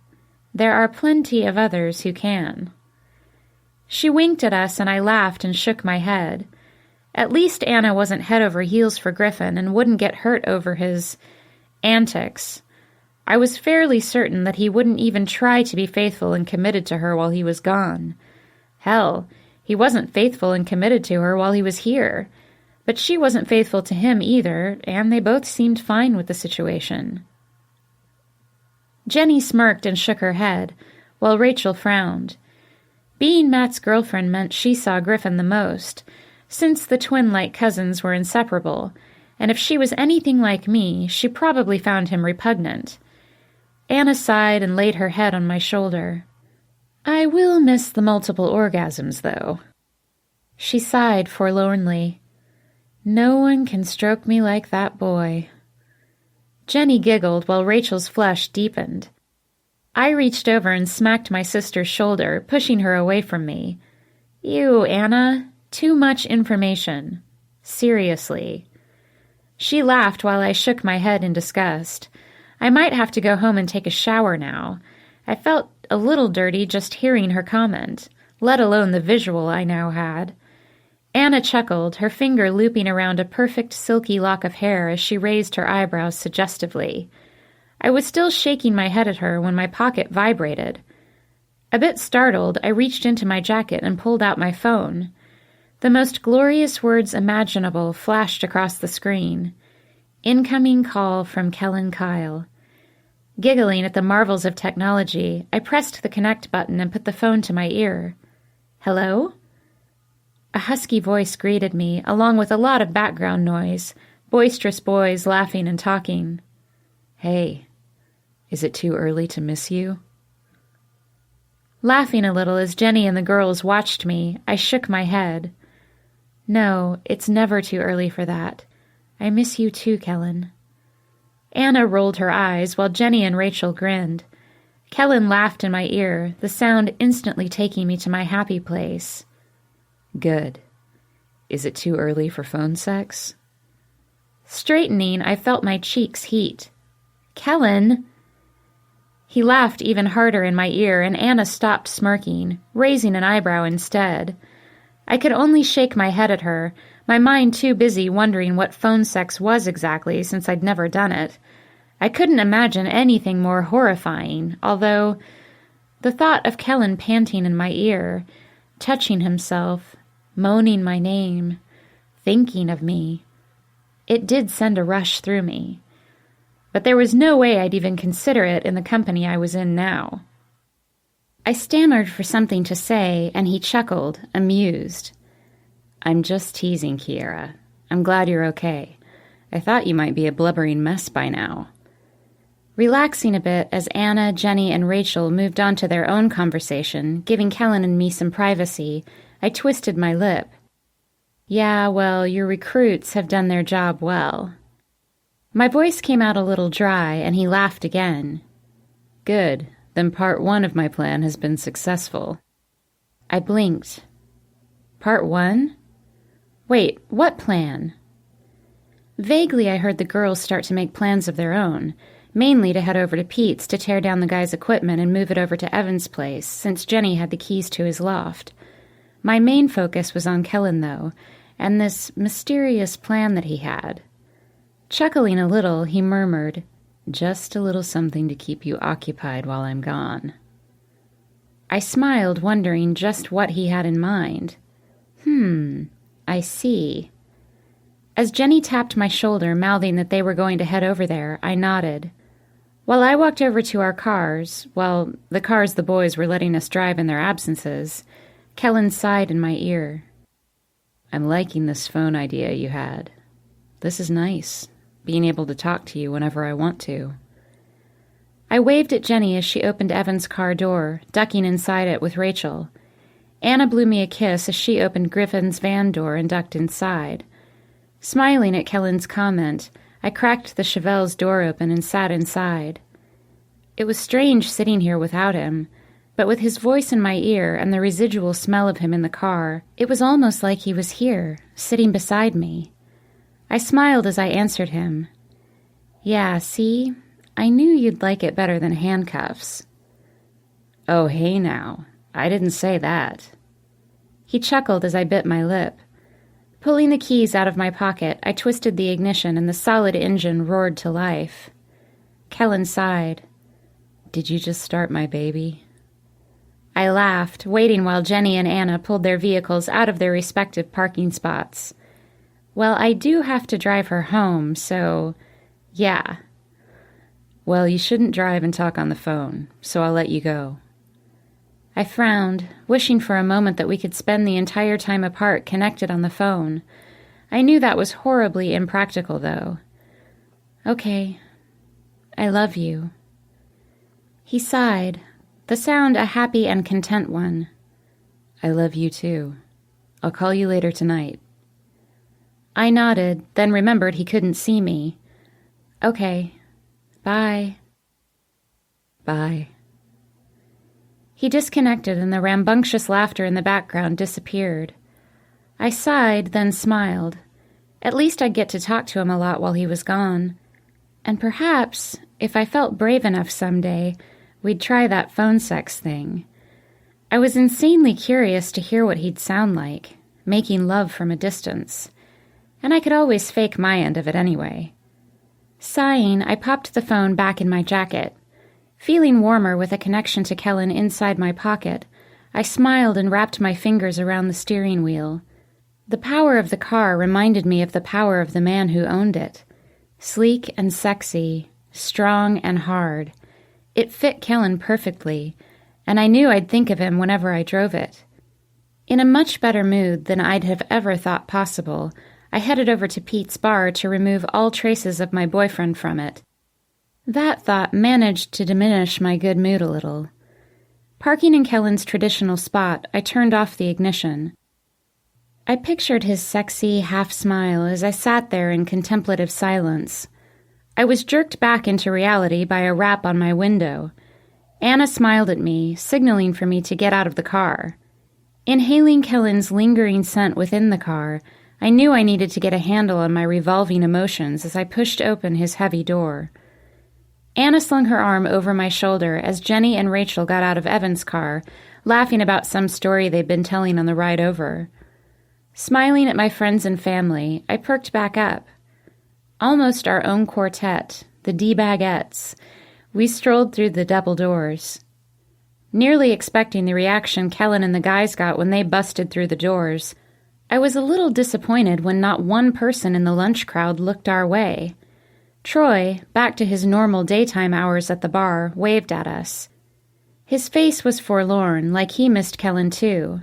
S2: "There are plenty of others who can." She winked at us, and I laughed and shook my head. At least Anna wasn't head over heels for Griffin and wouldn't get hurt over his antics. I was fairly certain that he wouldn't even try to be faithful and committed to her while he was gone. Hell, he wasn't faithful and committed to her while he was here. But she wasn't faithful to him either, and they both seemed fine with the situation. Jenny smirked and shook her head, while Rachel frowned. Being Matt's girlfriend meant she saw Griffin the most, since the twin-like cousins were inseparable, and if she was anything like me, she probably found him repugnant. Anna sighed and laid her head on my shoulder. "I will miss the multiple orgasms, though." She sighed forlornly. "No one can stroke me like that boy." Jenny giggled while Rachel's flush deepened. I reached over and smacked my sister's shoulder, pushing her away from me. "Ew, Anna. Too much information. Seriously." She laughed while I shook my head in disgust. I might have to go home and take a shower now. I felt a little dirty just hearing her comment, let alone the visual I now had. Anna chuckled, her finger looping around a perfect silky lock of hair as she raised her eyebrows suggestively. I was still shaking my head at her when my pocket vibrated. A bit startled, I reached into my jacket and pulled out my phone. The most glorious words imaginable flashed across the screen. Incoming call from Kellen Kyle. Giggling at the marvels of technology, I pressed the connect button and put the phone to my ear. "Hello?" A husky voice greeted me, along with a lot of background noise, boisterous boys laughing and talking.
S3: "Hey, is it too early to miss you?"
S2: Laughing a little as Jenny and the girls watched me, I shook my head. "No, it's never too early for that. I miss you too, Kellen." Anna rolled her eyes while Jenny and Rachel grinned. Kellen laughed in my ear, the sound instantly taking me to my happy place.
S3: "Good. Is it too early for phone sex?"
S2: Straightening, I felt my cheeks heat. "Kellen!" He laughed even harder in my ear, and Anna stopped smirking, raising an eyebrow instead. I could only shake my head at her, my mind too busy wondering what phone sex was exactly since I'd never done it. I couldn't imagine anything more horrifying, although The thought of Kellen panting in my ear, touching himself, moaning my name, thinking of me, it did send a rush through me. But there was no way I'd even consider it in the company I was in now. I stammered for something to say, and he chuckled, amused. "I'm just teasing, Kiera. I'm glad you're okay. I thought you might be a blubbering mess by now." Relaxing a bit as Anna, Jenny, and Rachel moved on to their own conversation, giving Kellen and me some privacy, I twisted my lip. "Yeah, well, your recruits have done their job well." My voice came out a little dry, and he laughed again. "Good, then part 1 of my plan has been successful." I blinked. Part 1? Wait, what plan? Vaguely I heard the girls start to make plans of their own, mainly to head over to Pete's to tear down the guy's equipment and move it over to Evan's place, since Jenny had the keys to his loft. My main focus was on Kellen, though, and this mysterious plan that he had. Chuckling a little, he murmured, "Just a little something to keep you occupied while I'm gone." I smiled, wondering just what he had in mind. I see. As Jenny tapped my shoulder, mouthing that they were going to head over there, I nodded. While I walked over to our cars, well, the cars the boys were letting us drive in their absences, Kellen sighed in my ear. "I'm liking this phone idea you had. This is nice, being able to talk to you whenever I want to." I waved at Jenny as she opened Evan's car door, ducking inside it with Rachel. Anna blew me a kiss as she opened Griffin's van door and ducked inside. Smiling at Kellen's comment, I cracked the Chevelle's door open and sat inside. It was strange sitting here without him, but with his voice in my ear and the residual smell of him in the car, it was almost like he was here, sitting beside me. I smiled as I answered him. "Yeah, see? I knew you'd like it better than handcuffs." "Oh, hey now. I didn't say that." He chuckled as I bit my lip. Pulling the keys out of my pocket, I twisted the ignition and the solid engine roared to life. Kellen sighed. "Did you just start my baby?" I laughed, waiting while Jenny and Anna pulled their vehicles out of their respective parking spots. Well, I do have to drive her home, so yeah. "Well, you shouldn't drive and talk on the phone, so I'll let you go." I frowned, wishing for a moment that we could spend the entire time apart connected on the phone. I knew that was horribly impractical, though. "Okay. I love you." He sighed, the sound a happy and content one. "I love you, too. I'll call you later tonight." I nodded, then remembered he couldn't see me. "Okay. Bye." "Bye." He disconnected and the rambunctious laughter in the background disappeared. I sighed, then smiled. At least I'd get to talk to him a lot while he was gone. And perhaps, if I felt brave enough someday, we'd try that phone sex thing. I was insanely curious to hear what he'd sound like, making love from a distance. And I could always fake my end of it anyway. Sighing, I popped the phone back in my jacket. Feeling warmer with a connection to Kellen inside my pocket, I smiled and wrapped my fingers around the steering wheel. The power of the car reminded me of the power of the man who owned it. Sleek and sexy, strong and hard. It fit Kellen perfectly, and I knew I'd think of him whenever I drove it. In a much better mood than I'd have ever thought possible, I headed over to Pete's bar to remove all traces of my boyfriend from it. That thought managed to diminish my good mood a little. Parking in Kellen's traditional spot, I turned off the ignition. I pictured his sexy half-smile as I sat there in contemplative silence. I was jerked back into reality by a rap on my window. Anna smiled at me, signaling for me to get out of the car. Inhaling Kellen's lingering scent within the car, I knew I needed to get a handle on my revolving emotions as I pushed open his heavy door. Anna slung her arm over my shoulder as Jenny and Rachel got out of Evan's car, laughing about some story they'd been telling on the ride over. Smiling at my friends and family, I perked back up. Almost our own quartet, the D-Bagettes. We strolled through the double doors. nearly expecting the reaction Kellen and the guys got when they busted through the doors. I was a little disappointed when not one person in the lunch crowd looked our way. Troy, back to his normal daytime hours at the bar, waved at us. His face was forlorn, like he missed Kellen too.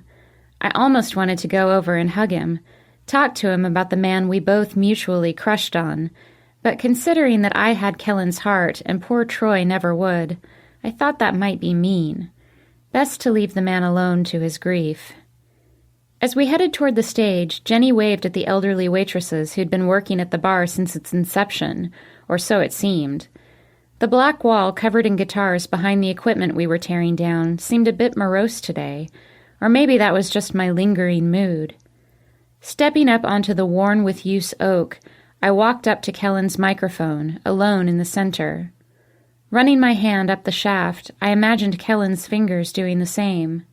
S2: I almost wanted to go over and hug him, talk to him about the man we both mutually crushed on, but considering that I had Kellen's heart and poor Troy never would, I thought that might be mean. Best to leave the man alone to his grief. As we headed toward the stage, Jenny waved at the elderly waitresses who'd been working at the bar since its inception, or so it seemed. The black wall covered in guitars behind the equipment we were tearing down seemed a bit morose today, or maybe that was just my lingering mood. Stepping up onto the worn-with-use oak, I walked up to Kellen's microphone, alone in the center. Running my hand up the shaft, I imagined Kellen's fingers doing the same.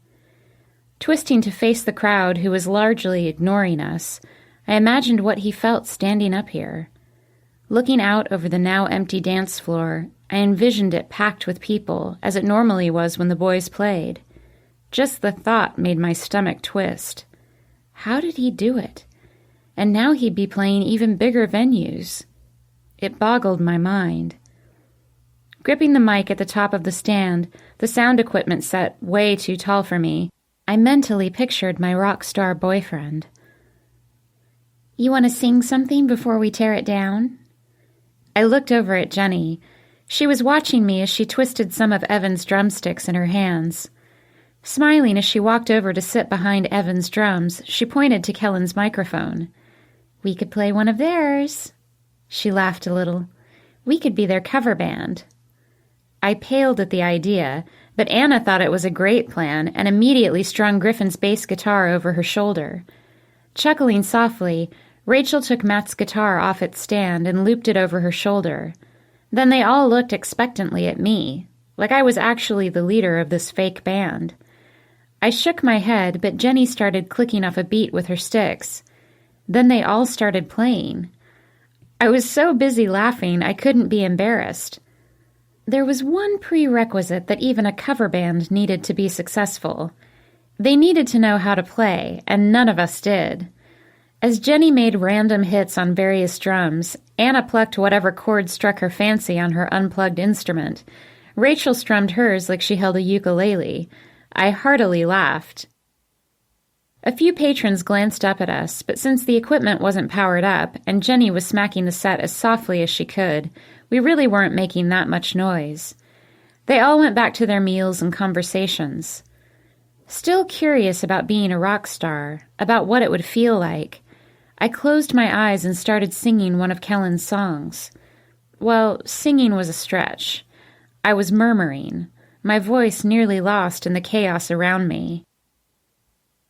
S2: Twisting to face the crowd who was largely ignoring us, I imagined what he felt standing up here. Looking out over the now empty dance floor, I envisioned it packed with people, as it normally was when the boys played. Just the thought made my stomach twist. How did he do it? And now he'd be playing even bigger venues. It boggled my mind. Gripping the mic at the top of the stand, the sound equipment set way too tall for me, I mentally pictured my rock star boyfriend. "You want to sing something before we tear it down?" I looked over at Jenny. She was watching me as she twisted some of Evan's drumsticks in her hands. Smiling as she walked over to sit behind Evan's drums, she pointed to Kellen's microphone. "We could play one of theirs." She laughed a little. "We could be their cover band." I paled at the idea, but Anna thought it was a great plan and immediately strung Griffin's bass guitar over her shoulder. Chuckling softly, Rachel took Matt's guitar off its stand and looped it over her shoulder. Then they all looked expectantly at me, like I was actually the leader of this fake band. I shook my head, but Jenny started clicking off a beat with her sticks. Then they all started playing. I was so busy laughing I couldn't be embarrassed. There was one prerequisite that even a cover band needed to be successful. They needed to know how to play, and none of us did. As Jenny made random hits on various drums, Anna plucked whatever chord struck her fancy on her unplugged instrument. Rachel strummed hers like she held a ukulele. I heartily laughed. A few patrons glanced up at us, but since the equipment wasn't powered up, and Jenny was smacking the set as softly as she could, we really weren't making that much noise. They all went back to their meals and conversations. Still curious about being a rock star, about what it would feel like, I closed my eyes and started singing one of Kellen's songs. Well, singing was a stretch. I was murmuring, my voice nearly lost in the chaos around me.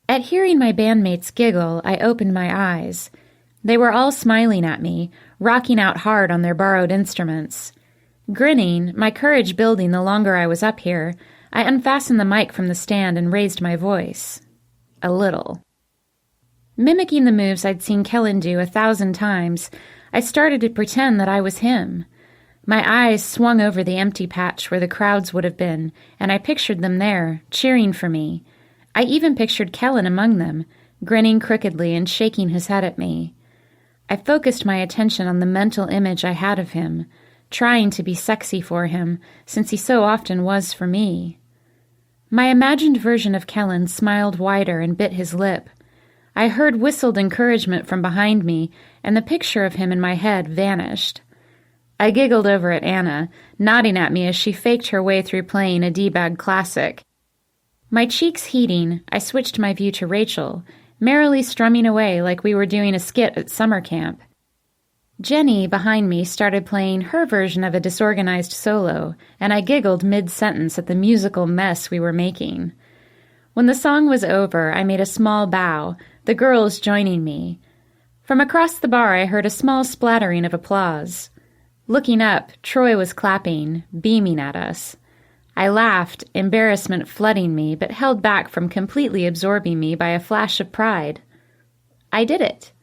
S2: At hearing my bandmates giggle, I opened my eyes. They were all smiling at me, rocking out hard on their borrowed instruments. Grinning, my courage building the longer I was up here, I unfastened the mic from the stand and raised my voice. A little. Mimicking the moves I'd seen Kellen do 1,000 times, I started to pretend that I was him. My eyes swung over the empty patch where the crowds would have been, and I pictured them there, cheering for me. I even pictured Kellen among them, grinning crookedly and shaking his head at me. I focused my attention on the mental image I had of him, trying to be sexy for him, since he so often was for me. My imagined version of Kellen smiled wider and bit his lip. I heard whistled encouragement from behind me, and the picture of him in my head vanished. I giggled over at Anna, nodding at me as she faked her way through playing a D-bag classic. My cheeks heating, I switched my view to Rachel, merrily strumming away like we were doing a skit at summer camp. Jenny, behind me, started playing her version of a disorganized solo, and I giggled mid-sentence at the musical mess we were making. When the song was over, I made a small bow, the girls joining me. From across the bar, I heard a small splattering of applause. Looking up, Troy was clapping, beaming at us. I laughed, embarrassment flooding me, but held back from completely absorbing me by a flash of pride. I did it.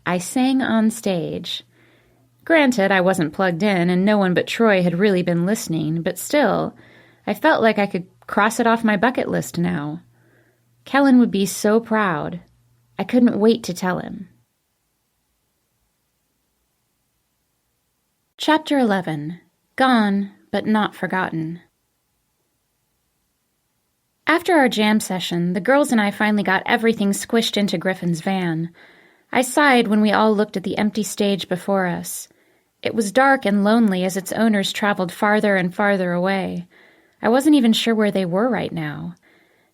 S2: I sang on stage. Granted, I wasn't plugged in, and no one but Troy had really been listening, but still, I felt like I could cross it off my bucket list now. Kellen would be so proud. I couldn't wait to tell him. Chapter 11. Gone, but not forgotten. After our jam session, the girls and I finally got everything squished into Griffin's van. I sighed when we all looked at the empty stage before us. It was dark and lonely as its owners traveled farther and farther away. I wasn't even sure where they were right now.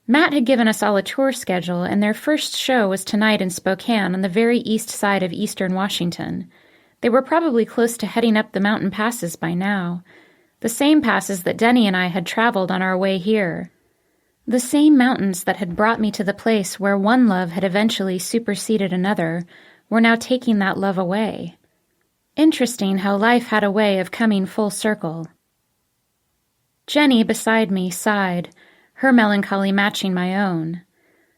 S2: Matt had given us all a tour schedule, and their first show was tonight in Spokane on the very east side of eastern Washington. They were probably close to heading up the mountain passes by now. The same passes that Denny and I had traveled on our way here. The same mountains that had brought me to the place where one love had eventually superseded another were now taking that love away. Interesting how life had a way of coming full circle. Jenny, beside me, sighed, her melancholy matching my own.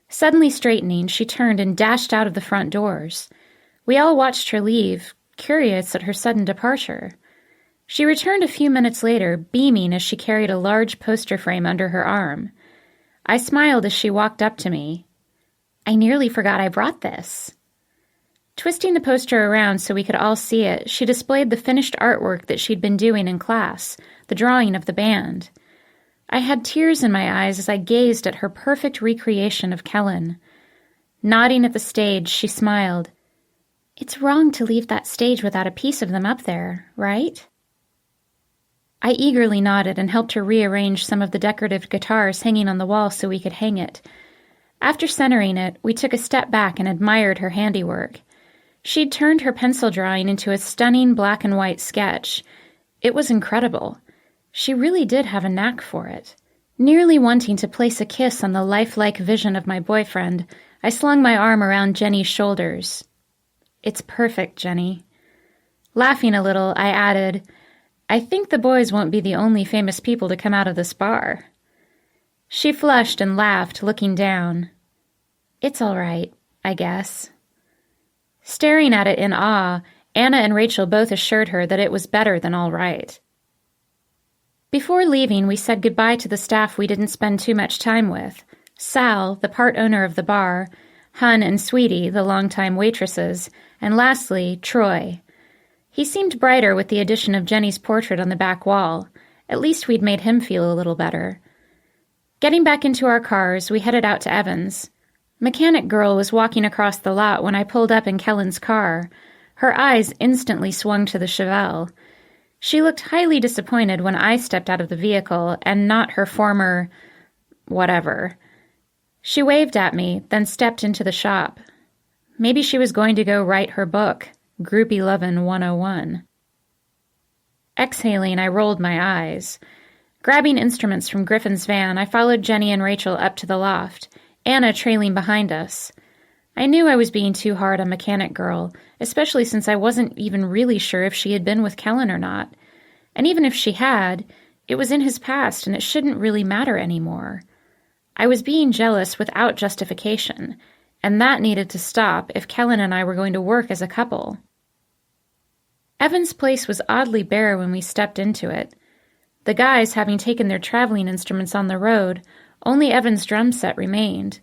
S2: Suddenly straightening, she turned and dashed out of the front doors. We all watched her leave, curious at her sudden departure. She returned a few minutes later, beaming as she carried a large poster frame under her arm. I smiled as she walked up to me. I nearly forgot I brought this. Twisting the poster around so we could all see it, she displayed the finished artwork that she'd been doing in class, the drawing of the band. I had tears in my eyes as I gazed at her perfect recreation of Kellen. Nodding at the stage, she smiled. It's wrong to leave that stage without a piece of them up there, right? I eagerly nodded and helped her rearrange some of the decorative guitars hanging on the wall so we could hang it. After centering it, we took a step back and admired her handiwork. She'd turned her pencil drawing into a stunning black and white sketch. It was incredible. She really did have a knack for it. Nearly wanting to place a kiss on the lifelike vision of my boyfriend, I slung my arm around Jenny's shoulders. It's perfect, Jenny. Laughing a little, I added, I think the boys won't be the only famous people to come out of this bar. She flushed and laughed, looking down. It's all right, I guess. Staring at it in awe, Anna and Rachel both assured her that it was better than all right. Before leaving, we said goodbye to the staff we didn't spend too much time with. Sal, the part owner of the bar, Hun and Sweetie, the longtime waitresses, and lastly, Troy. He seemed brighter with the addition of Jenny's portrait on the back wall. At least we'd made him feel a little better. Getting back into our cars, we headed out to Evans. Mechanic Girl was walking across the lot when I pulled up in Kellen's car. Her eyes instantly swung to the Chevelle. She looked highly disappointed when I stepped out of the vehicle and not her former... whatever. She waved at me, then stepped into the shop. Maybe she was going to go write her book, Groupie Lovin' 101. Exhaling, I rolled my eyes. Grabbing instruments from Griffin's van, I followed Jenny and Rachel up to the loft, Anna trailing behind us. I knew I was being too hard on Mechanic Girl, especially since I wasn't even really sure if she had been with Kellen or not. And even if she had, it was in his past and it shouldn't really matter anymore. I was being jealous without justification, and that needed to stop if Kellen and I were going to work as a couple. Evan's place was oddly bare when we stepped into it. The guys, having taken their traveling instruments on the road, only Evan's drum set remained.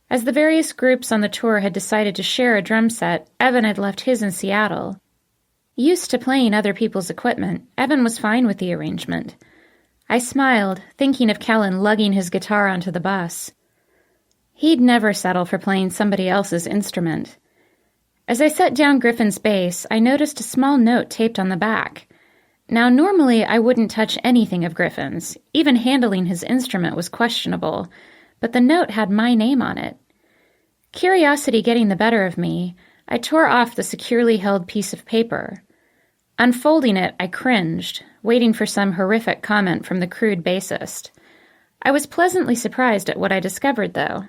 S2: As the various groups on the tour had decided to share a drum set, Evan had left his in Seattle. Used to playing other people's equipment, Evan was fine with the arrangement. I smiled, thinking of Kellen lugging his guitar onto the bus. He'd never settle for playing somebody else's instrument. As I set down Griffin's bass, I noticed a small note taped on the back. Now, normally I wouldn't touch anything of Griffin's. Even handling his instrument was questionable, but the note had my name on it. Curiosity getting the better of me, I tore off the securely held piece of paper. Unfolding it, I cringed, waiting for some horrific comment from the crude bassist. I was pleasantly surprised at what I discovered, though.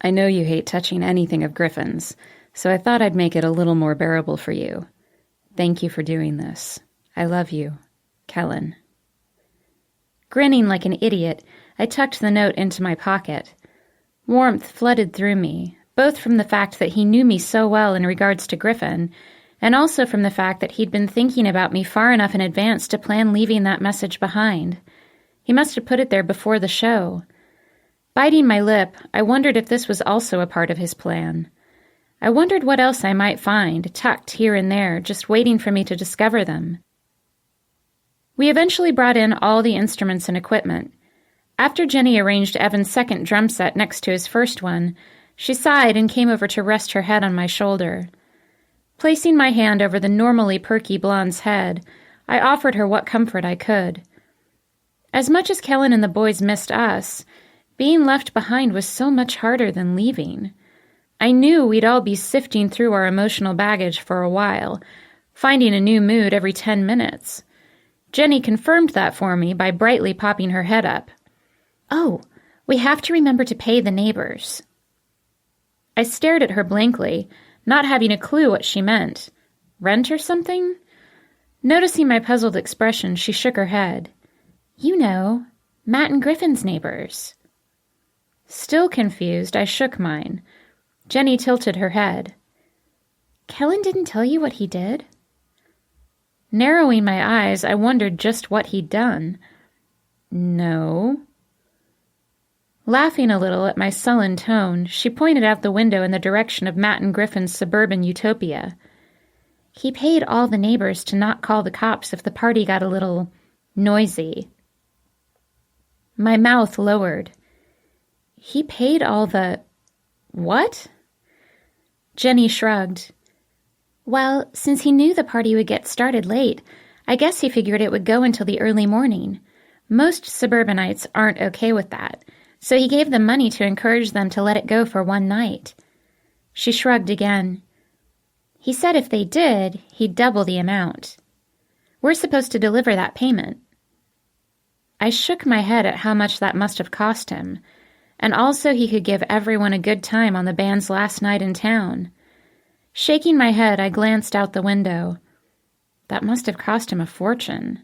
S2: I know you hate touching anything of Griffin's, so I thought I'd make it a little more bearable for you. Thank you for doing this. I love you. Kellen. Grinning like an idiot, I tucked the note into my pocket. Warmth flooded through me, both from the fact that he knew me so well in regards to Griffin, and also from the fact that he'd been thinking about me far enough in advance to plan leaving that message behind. He must have put it there before the show. Biting my lip, I wondered if this was also a part of his plan. I wondered what else I might find, tucked here and there, just waiting for me to discover them. We eventually brought in all the instruments and equipment. After Jenny arranged Evan's second drum set next to his first one, she sighed and came over to rest her head on my shoulder. Placing my hand over the normally perky blonde's head, I offered her what comfort I could. As much as Kellen and the boys missed us, being left behind was so much harder than leaving. I knew we'd all be sifting through our emotional baggage for a while, finding a new mood every 10 minutes. Jenny confirmed that for me by brightly popping her head up. "Oh, we have to remember to pay the neighbors." I stared at her blankly, not having a clue what she meant. Rent or something? Noticing my puzzled expression, she shook her head. "You know, Matt and Griffin's neighbors." Still confused, I shook mine. Jenny tilted her head. "Kellen didn't tell you what he did?" Narrowing my eyes, I wondered just what he'd done. "No." Laughing a little at my sullen tone, she pointed out the window in the direction of Matt and Griffin's suburban utopia. "He paid all the neighbors to not call the cops if the party got a little noisy." My mouth lowered. "He paid all the... what?" Jenny shrugged. "Well, since he knew the party would get started late, I guess he figured it would go until the early morning. Most suburbanites aren't okay with that, so he gave them money to encourage them to let it go for one night." She shrugged again. "He said if they did, he'd double the amount. We're supposed to deliver that payment." I shook my head at how much that must have cost him, and also he could give everyone a good time on the band's last night in town. Shaking my head, I glanced out the window. That must have cost him a fortune.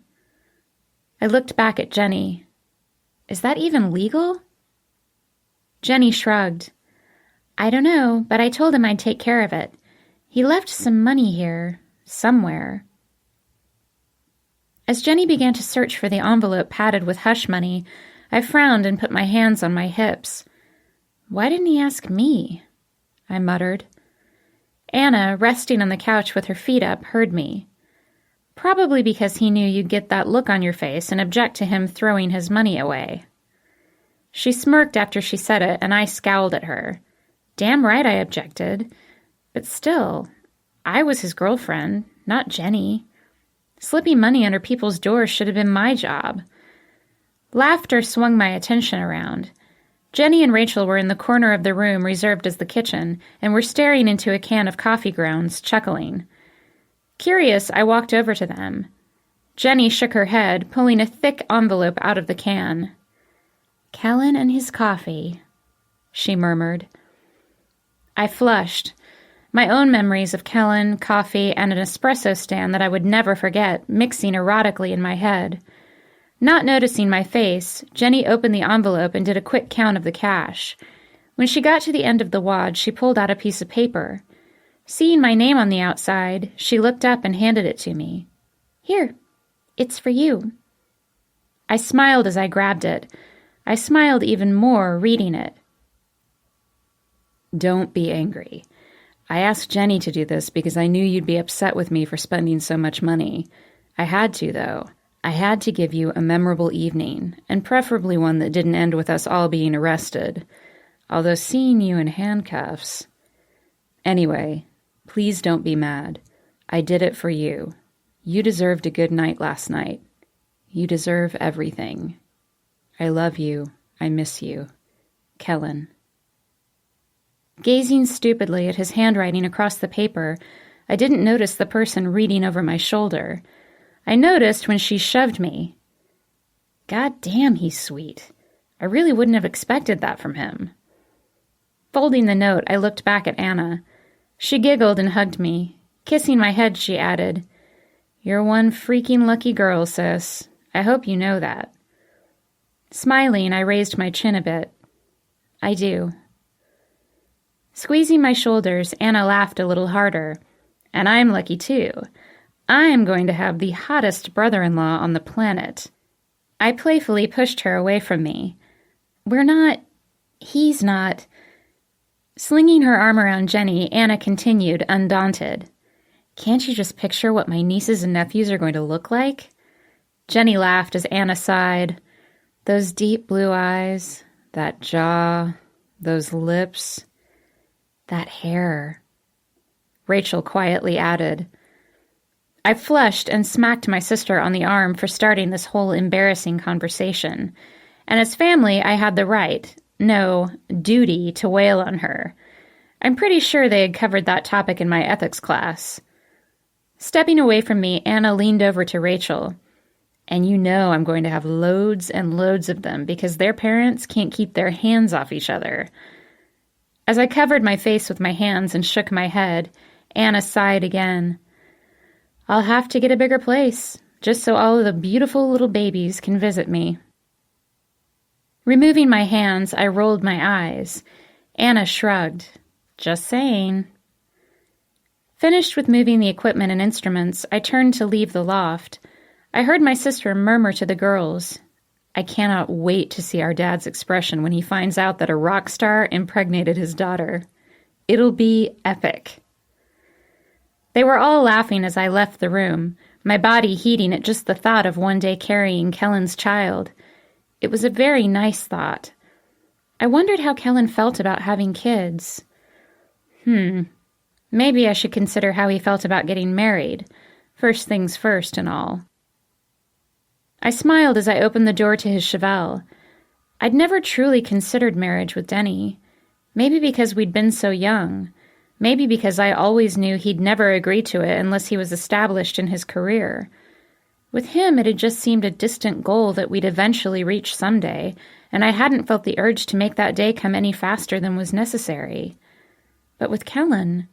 S2: I looked back at Jenny. "Is that even legal?" Jenny shrugged. "I don't know, but I told him I'd take care of it. He left some money here, somewhere." As Jenny began to search for the envelope padded with hush money, I frowned and put my hands on my hips. "Why didn't he ask me?" I muttered. Anna, resting on the couch with her feet up, heard me. "Probably because he knew you'd get that look on your face and object to him throwing his money away." She smirked after she said it, and I scowled at her. Damn right I objected. But still, I was his girlfriend, not Jenny. Slipping money under people's doors should have been my job. Laughter swung my attention around. Jenny and Rachel were in the corner of the room reserved as the kitchen, and were staring into a can of coffee grounds, chuckling. Curious, I walked over to them. Jenny shook her head, pulling a thick envelope out of the can. "Kellen and his coffee," she murmured. I flushed. My own memories of Kellen, coffee, and an espresso stand that I would never forget mixing erotically in my head. Not noticing my face, Jenny opened the envelope and did a quick count of the cash. When she got to the end of the wad, she pulled out a piece of paper. Seeing my name on the outside, she looked up and handed it to me. "Here, it's for you." I smiled as I grabbed it. I smiled even more reading it.
S3: "Don't be angry. I asked Jenny to do this because I knew you'd be upset with me for spending so much money. I had to, though. I had to give you a memorable evening, and preferably one that didn't end with us all being arrested. Although seeing you in handcuffs... Anyway, please don't be mad. I did it for you. You deserved a good night last night. You deserve everything. I love you. I miss you. Kellen."
S2: Gazing stupidly at his handwriting across the paper, I didn't notice the person reading over my shoulder. I noticed when she shoved me. God damn, he's sweet. I really wouldn't have expected that from him. Folding the note, I looked back at Anna. She giggled and hugged me. Kissing my head, she added, "You're one freaking lucky girl, sis. I hope you know that." Smiling, I raised my chin a bit. "I do." Squeezing my shoulders, Anna laughed a little harder. "And I'm lucky too. I'm going to have the hottest brother-in-law on the planet." I playfully pushed her away from me. He's not. Slinging her arm around Jenny, Anna continued, undaunted. Can't you just picture what my nieces and nephews are going to look like? Jenny laughed as Anna sighed. Those deep blue eyes, that jaw, those lips, that hair. Rachel quietly added. I flushed and smacked my sister on the arm for starting this whole embarrassing conversation. And as family, I had the right, no, duty, to wail on her. I'm pretty sure they had covered that topic in my ethics class. Stepping away from me, Anna leaned over to Rachel. And you know I'm going to have loads and loads of them because their parents can't keep their hands off each other. As I covered my face with my hands and shook my head, Anna sighed again. I'll have to get a bigger place, just so all of the beautiful little babies can visit me. Removing my hands, I rolled my eyes. Anna shrugged. Just saying. Finished with moving the equipment and instruments, I turned to leave the loft. I heard my sister murmur to the girls, I cannot wait to see our dad's expression when he finds out that a rock star impregnated his daughter. It'll be epic. They were all laughing as I left the room, my body heating at just the thought of one day carrying Kellen's child. It was a very nice thought. I wondered how Kellen felt about having kids. Maybe I should consider how he felt about getting married. First things first and all. I smiled as I opened the door to his Chevelle. I'd never truly considered marriage with Denny. Maybe because we'd been so young. Maybe because I always knew he'd never agree to it unless he was established in his career. With him, it had just seemed a distant goal that we'd eventually reach someday, and I hadn't felt the urge to make that day come any faster than was necessary. But with Kellen,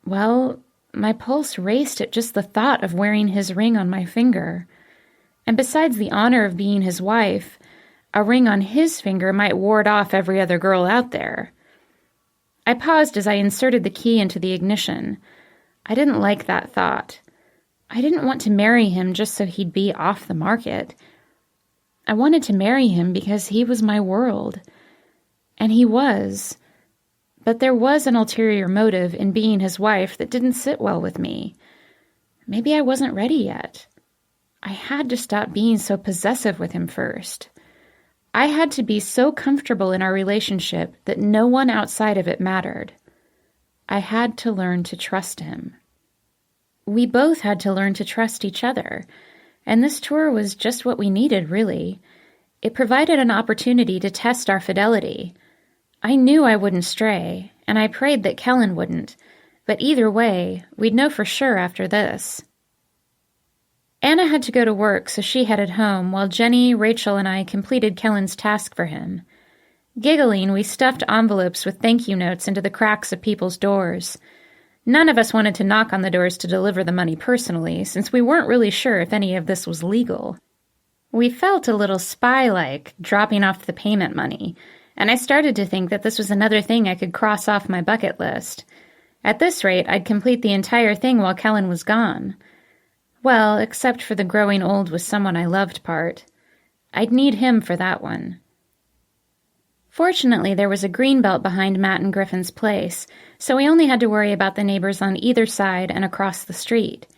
S2: well, my pulse raced at just the thought of wearing his ring on my finger. And besides the honor of being his wife, a ring on his finger might ward off every other girl out there. I paused as I inserted the key into the ignition. I didn't like that thought. I didn't want to marry him just so he'd be off the market. I wanted to marry him because he was my world. And he was. But there was an ulterior motive in being his wife that didn't sit well with me. Maybe I wasn't ready yet. I had to stop being so possessive with him first. I had to be so comfortable in our relationship that no one outside of it mattered. I had to learn to trust him. We both had to learn to trust each other, and this tour was just what we needed, really. It provided an opportunity to test our fidelity. I knew I wouldn't stray, and I prayed that Kellen wouldn't, but either way, we'd know for sure after this. Anna had to go to work, so she headed home, while Jenny, Rachel, and I completed Kellen's task for him. Giggling, we stuffed envelopes with thank you notes into the cracks of people's doors. None of us wanted to knock on the doors to deliver the money personally, since we weren't really sure if any of this was legal. We felt a little spy-like, dropping off the payment money, and I started to think that this was another thing I could cross off my bucket list. At this rate, I'd complete the entire thing while Kellen was gone. Well, except for the growing old with someone I loved part. I'd need him for that one. Fortunately, there was a green belt behind Matt and Griffin's place, so we only had to worry about the neighbors on either side and across the street.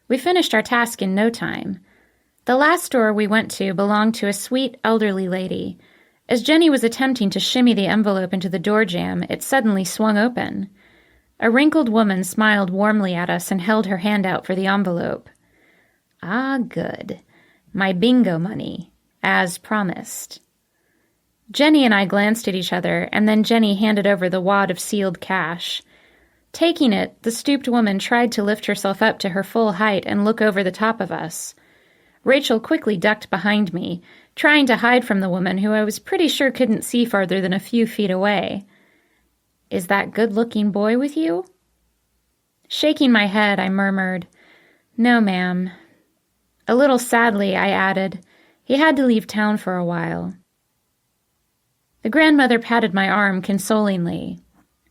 S2: We finished our task in no time. The last store we went to belonged to a sweet, elderly lady. As Jenny was attempting to shimmy the envelope into the door jamb, it suddenly swung open. A wrinkled woman smiled warmly at us and held her hand out for the envelope. Ah, good. My bingo money, as promised. Jenny and I glanced at each other, and then Jenny handed over the wad of sealed cash. Taking it, the stooped woman tried to lift herself up to her full height and look over the top of us. Rachel quickly ducked behind me, trying to hide from the woman who I was pretty sure couldn't see farther than a few feet away. Is that good-looking boy with you? Shaking my head, I murmured, No, ma'am. A little sadly, I added, He had to leave town for a while. The grandmother patted my arm consolingly.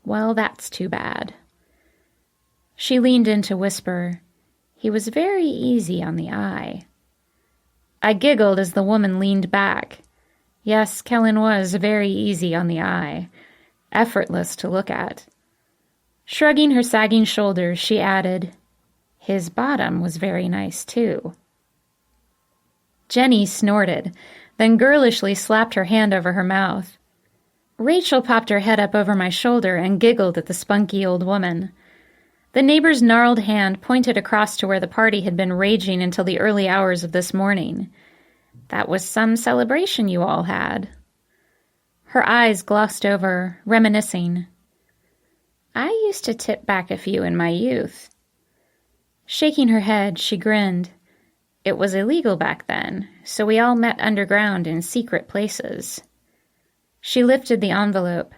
S2: Well, that's too bad. She leaned in to whisper, He was very easy on the eye. I giggled as the woman leaned back. Yes, Kellen was very easy on the eye, effortless to look at. Shrugging her sagging shoulders, she added, "His bottom was very nice, too." Jenny snorted, then girlishly slapped her hand over her mouth. Rachel popped her head up over my shoulder and giggled at the spunky old woman. The neighbor's gnarled hand pointed across to where the party had been raging until the early hours of this morning. That was some celebration you all had. Her eyes glossed over, reminiscing. I used to tip back a few in my youth. Shaking her head, she grinned. It was illegal back then, so we all met underground in secret places. She lifted the envelope.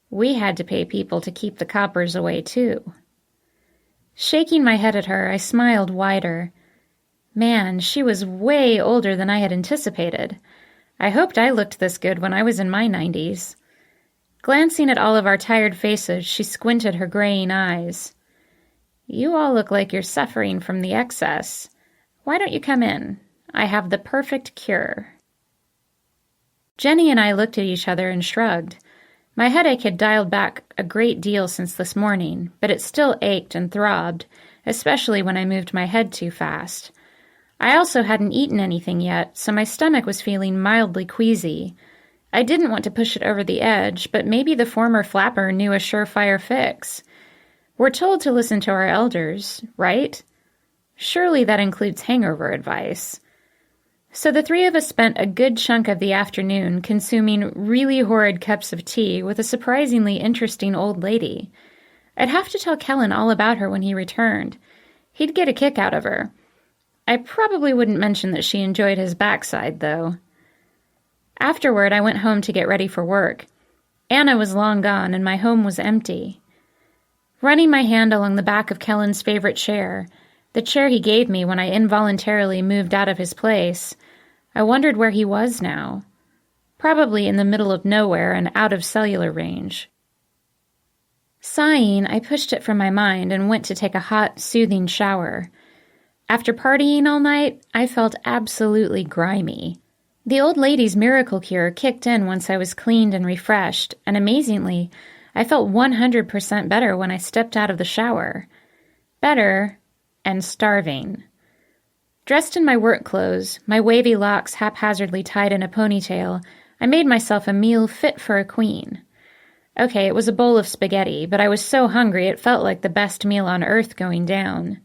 S2: We had to pay people to keep the coppers away, too. Shaking my head at her, I smiled wider. Man, she was way older than I had anticipated. I hoped I looked this good when I was in my 90s. Glancing at all of our tired faces, she squinted her graying eyes. You all look like you're suffering from the excess. Why don't you come in? I have the perfect cure. Jenny and I looked at each other and shrugged. My headache had dialed back a great deal since this morning, but it still ached and throbbed, especially when I moved my head too fast. I also hadn't eaten anything yet, so my stomach was feeling mildly queasy. I didn't want to push it over the edge, but maybe the former flapper knew a surefire fix. We're told to listen to our elders, right? Surely that includes hangover advice. So the three of us spent a good chunk of the afternoon consuming really horrid cups of tea with a surprisingly interesting old lady. I'd have to tell Kellen all about her when he returned. He'd get a kick out of her. I probably wouldn't mention that she enjoyed his backside, though. Afterward, I went home to get ready for work. Anna was long gone, and my home was empty. Running my hand along the back of Kellen's favorite chair, the chair he gave me when I involuntarily moved out of his place, I wondered where he was now. Probably in the middle of nowhere and out of cellular range. Sighing, I pushed it from my mind and went to take a hot, soothing shower. After partying all night, I felt absolutely grimy. The old lady's miracle cure kicked in once I was cleaned and refreshed, and amazingly, I felt 100% better when I stepped out of the shower. Better and starving. Dressed in my work clothes, my wavy locks haphazardly tied in a ponytail, I made myself a meal fit for a queen. Okay, it was a bowl of spaghetti, but I was so hungry it felt like the best meal on earth going down.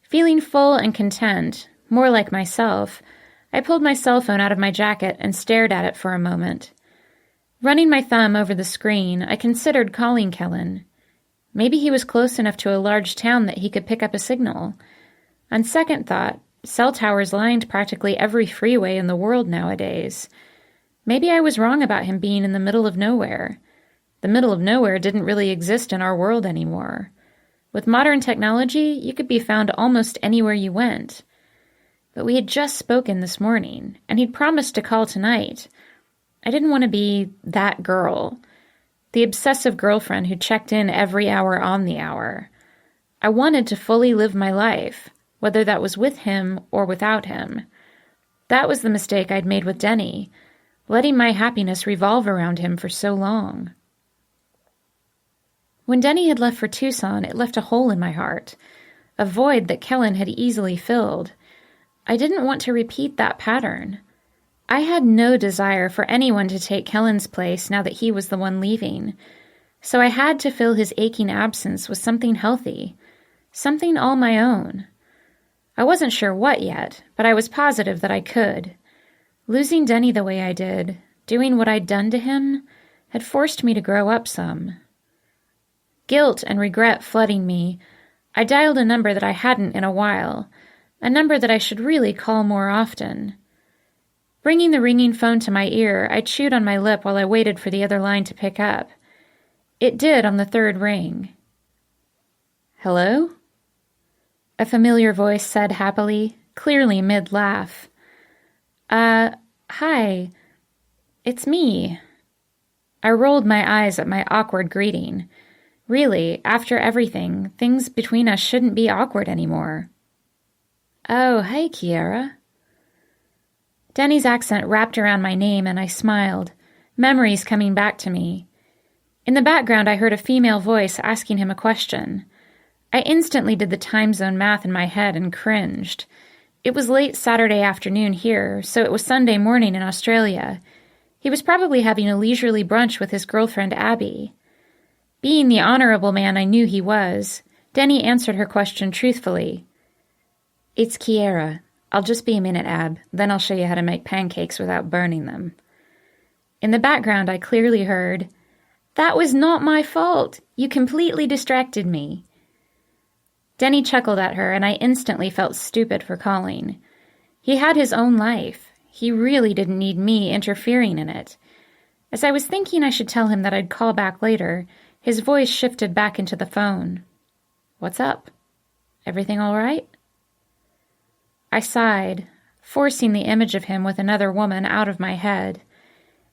S2: Feeling full and content, more like myself, I pulled my cell phone out of my jacket and stared at it for a moment. Running my thumb over the screen, I considered calling Kellen. Maybe he was close enough to a large town that he could pick up a signal. On second thought, cell towers lined practically every freeway in the world nowadays. Maybe I was wrong about him being in the middle of nowhere. The middle of nowhere didn't really exist in our world anymore. With modern technology, you could be found almost anywhere you went. But we had just spoken this morning, and he'd promised to call tonight. I didn't want to be that girl. The obsessive girlfriend who checked in every hour on the hour. I wanted to fully live my life, whether that was with him or without him. That was the mistake I'd made with Denny, letting my happiness revolve around him for so long. When Denny had left for Tucson, it left a hole in my heart, a void that Kellen had easily filled. I didn't want to repeat that pattern. I had no desire for anyone to take Kellen's place now that he was the one leaving, so I had to fill his aching absence with something healthy, something all my own. I wasn't sure what yet, but I was positive that I could. Losing Denny the way I did, doing what I'd done to him, had forced me to grow up some. Guilt and regret flooding me, I dialed a number that I hadn't in a while, a number that I should really call more often. Bringing the ringing phone to my ear, I chewed on my lip while I waited for the other line to pick up. It did on the third ring. "Hello?" A familiar voice said happily, clearly mid-laugh. Hi. It's me." I rolled my eyes at my awkward greeting. Really, after everything, things between us shouldn't be awkward anymore. "Oh, hey, Kiera." Denny's accent wrapped around my name, and I smiled, memories coming back to me. In the background, I heard a female voice asking him a question. I instantly did the time zone math in my head and cringed. It was late Saturday afternoon here, so it was Sunday morning in Australia. He was probably having a leisurely brunch with his girlfriend Abby. Being the honorable man I knew he was, Denny answered her question truthfully. "It's Kiera. I'll just be a minute, Ab. Then I'll show you how to make pancakes without burning them." In the background, I clearly heard, "That was not my fault. You completely distracted me." Denny chuckled at her, and I instantly felt stupid for calling. He had his own life. He really didn't need me interfering in it. As I was thinking I should tell him that I'd call back later, his voice shifted back into the phone. "What's up? Everything all right?" I sighed, forcing the image of him with another woman out of my head.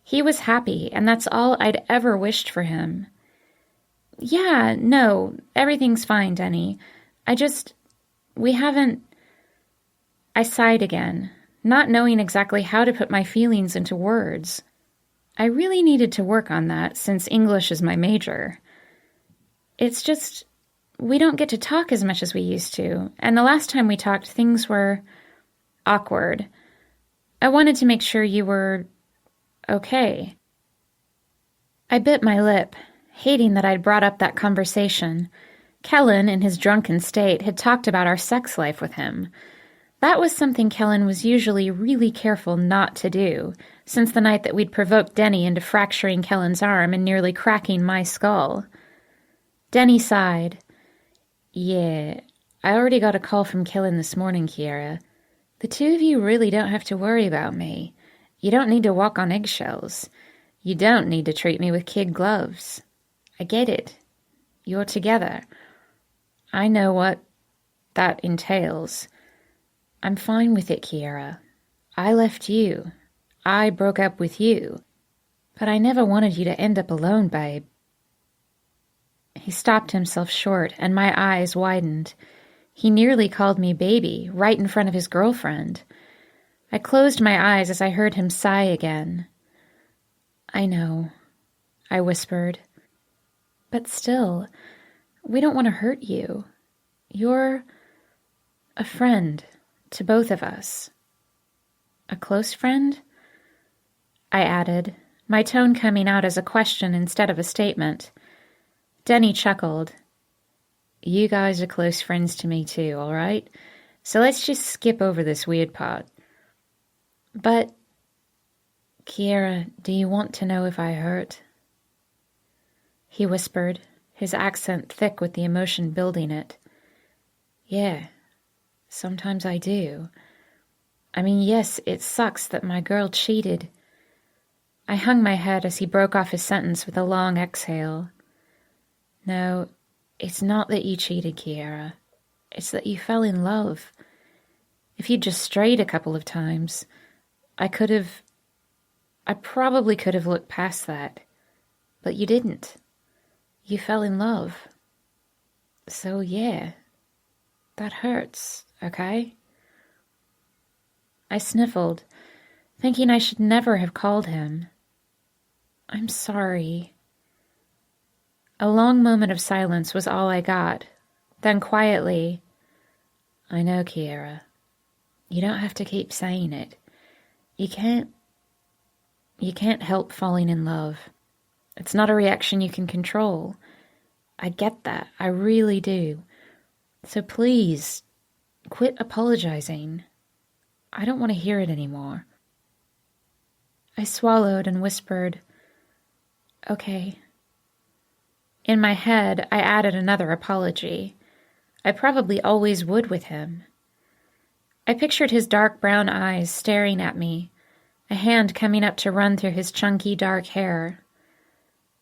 S2: He was happy, and that's all I'd ever wished for him. "Yeah, no, everything's fine, Denny. We haven't..." I sighed again, not knowing exactly how to put my feelings into words. I really needed to work on that since English is my major. It's just, we don't get to talk as much as we used to, and the last time we talked, things were awkward. I wanted to make sure you were okay. I bit my lip, hating that I'd brought up that conversation. Kellen, in his drunken state, had talked about our sex life with him. That was something Kellen was usually really careful not to do, since the night that we'd provoked Denny into fracturing Kellen's arm and nearly cracking my skull. Denny sighed. "Yeah, I already got a call from Kellen this morning, Kiera. The two of you really don't have to worry about me. You don't need to walk on eggshells. You don't need to treat me with kid gloves. I get it. You're together. I know what that entails. I'm fine with it, Kiera. I left you. I broke up with you. But I never wanted you to end up alone, babe." He stopped himself short, and my eyes widened. He nearly called me baby, right in front of his girlfriend. I closed my eyes as I heard him sigh again. "I know," I whispered. "But still, we don't want to hurt you. You're a friend to both of us." "A close friend?" I added, my tone coming out as a question instead of a statement. Denny chuckled. "You guys are close friends to me too, all right? So let's just skip over this weird part." "But, Kiera, do you want to know if I hurt?" He whispered, his accent thick with the emotion building it. "Yeah, sometimes I do. I mean, yes, it sucks that my girl cheated." I hung my head as he broke off his sentence with a long exhale. "No, it's not that you cheated, Kiera. It's that you fell in love. If you'd just strayed a couple of times, I probably could have looked past that. But you didn't. You fell in love. So yeah, that hurts, okay?" I sniffled, thinking I should never have called him. "I'm sorry." A long moment of silence was all I got. Then quietly, "I know, Kiera. You don't have to keep saying it. You can't help falling in love. It's not a reaction you can control. I get that. I really do. So please, quit apologizing. I don't want to hear it anymore." I swallowed and whispered, "Okay." In my head, I added another apology. I probably always would with him. I pictured his dark brown eyes staring at me, a hand coming up to run through his chunky dark hair.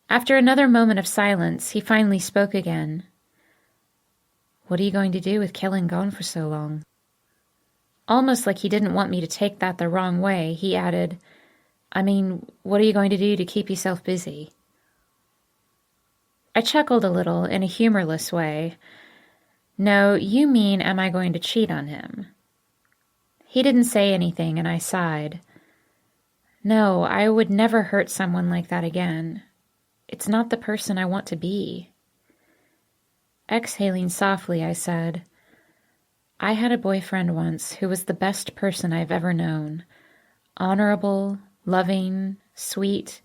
S2: After another moment of silence, he finally spoke again. "What are you going to do with Kellen gone for so long?" Almost like he didn't want me to take that the wrong way, he added, "I mean, what are you going to do to keep yourself busy?" I chuckled a little in a humorless way. "No, you mean, am I going to cheat on him?" He didn't say anything, and I sighed. No, I would never hurt someone like that again. It's not the person I want to be. Exhaling softly, I said, I had a boyfriend once who was the best person I've ever known. Honorable, loving, sweet,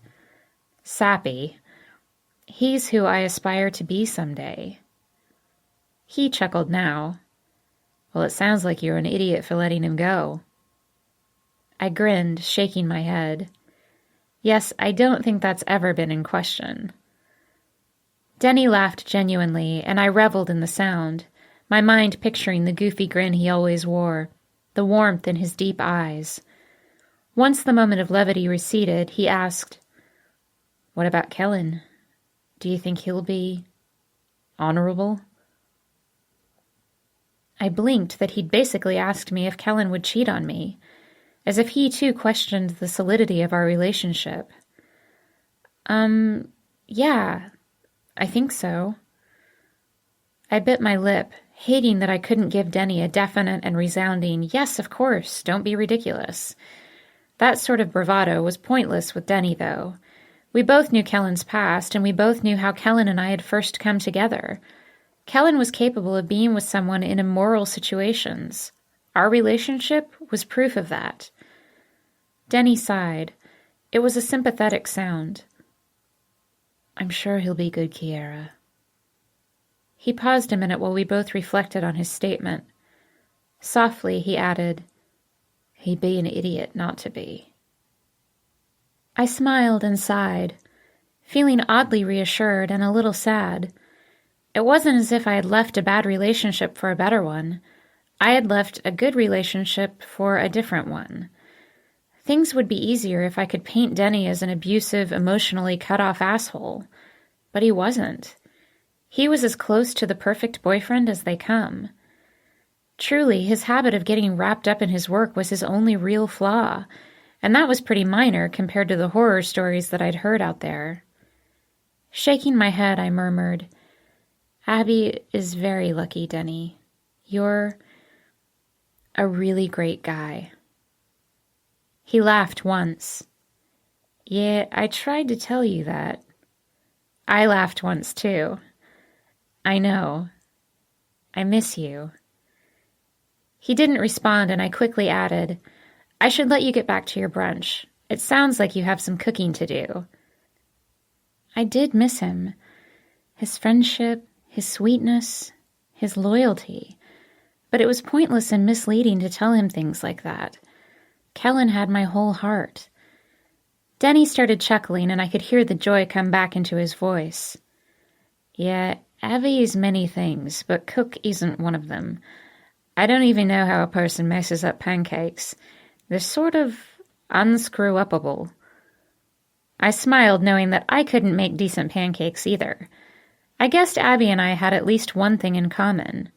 S2: sappy. He's who I aspire to be someday. He chuckled now. Well, it sounds like you're an idiot for letting him go. I grinned, shaking my head. Yes, I don't think that's ever been in question. Denny laughed genuinely, and I reveled in the sound, my mind picturing the goofy grin he always wore, the warmth in his deep eyes. Once the moment of levity receded, he asked, What about Kellen? Do you think he'll be honorable? I blinked that he'd basically asked me if Kellen would cheat on me, as if he too questioned the solidity of our relationship. Yeah, I think so. I bit my lip, hating that I couldn't give Denny a definite and resounding, yes, of course, don't be ridiculous. That sort of bravado was pointless with Denny, though. We both knew Kellen's past, and we both knew how Kellen and I had first come together. Kellen was capable of being with someone in immoral situations. Our relationship was proof of that. Denny sighed. It was a sympathetic sound. I'm sure he'll be good, Kiera. He paused a minute while we both reflected on his statement. Softly, he added, He'd be an idiot not to be. I smiled and sighed, feeling oddly reassured and a little sad. It wasn't as if I had left a bad relationship for a better one. I had left a good relationship for a different one. Things would be easier if I could paint Denny as an abusive, emotionally cut-off asshole. But he wasn't. He was as close to the perfect boyfriend as they come. Truly, his habit of getting wrapped up in his work was his only real flaw, and that was pretty minor compared to the horror stories that I'd heard out there. Shaking my head, I murmured, Abby is very lucky, Denny. You're a really great guy. He laughed once. Yeah, I tried to tell you that. I laughed once, too. I know. I miss you. He didn't respond, and I quickly added, I should let you get back to your brunch. It sounds like you have some cooking to do. I did miss him. His friendship, his sweetness, his loyalty. But it was pointless and misleading to tell him things like that. Kellen had my whole heart. Denny started chuckling, and I could hear the joy come back into his voice. Yeah, Abby is many things, but cook isn't one of them. I don't even know how a person messes up pancakes. They're sort of unscrew-upable. I smiled, knowing that I couldn't make decent pancakes either. I guessed Abby and I had at least one thing in common.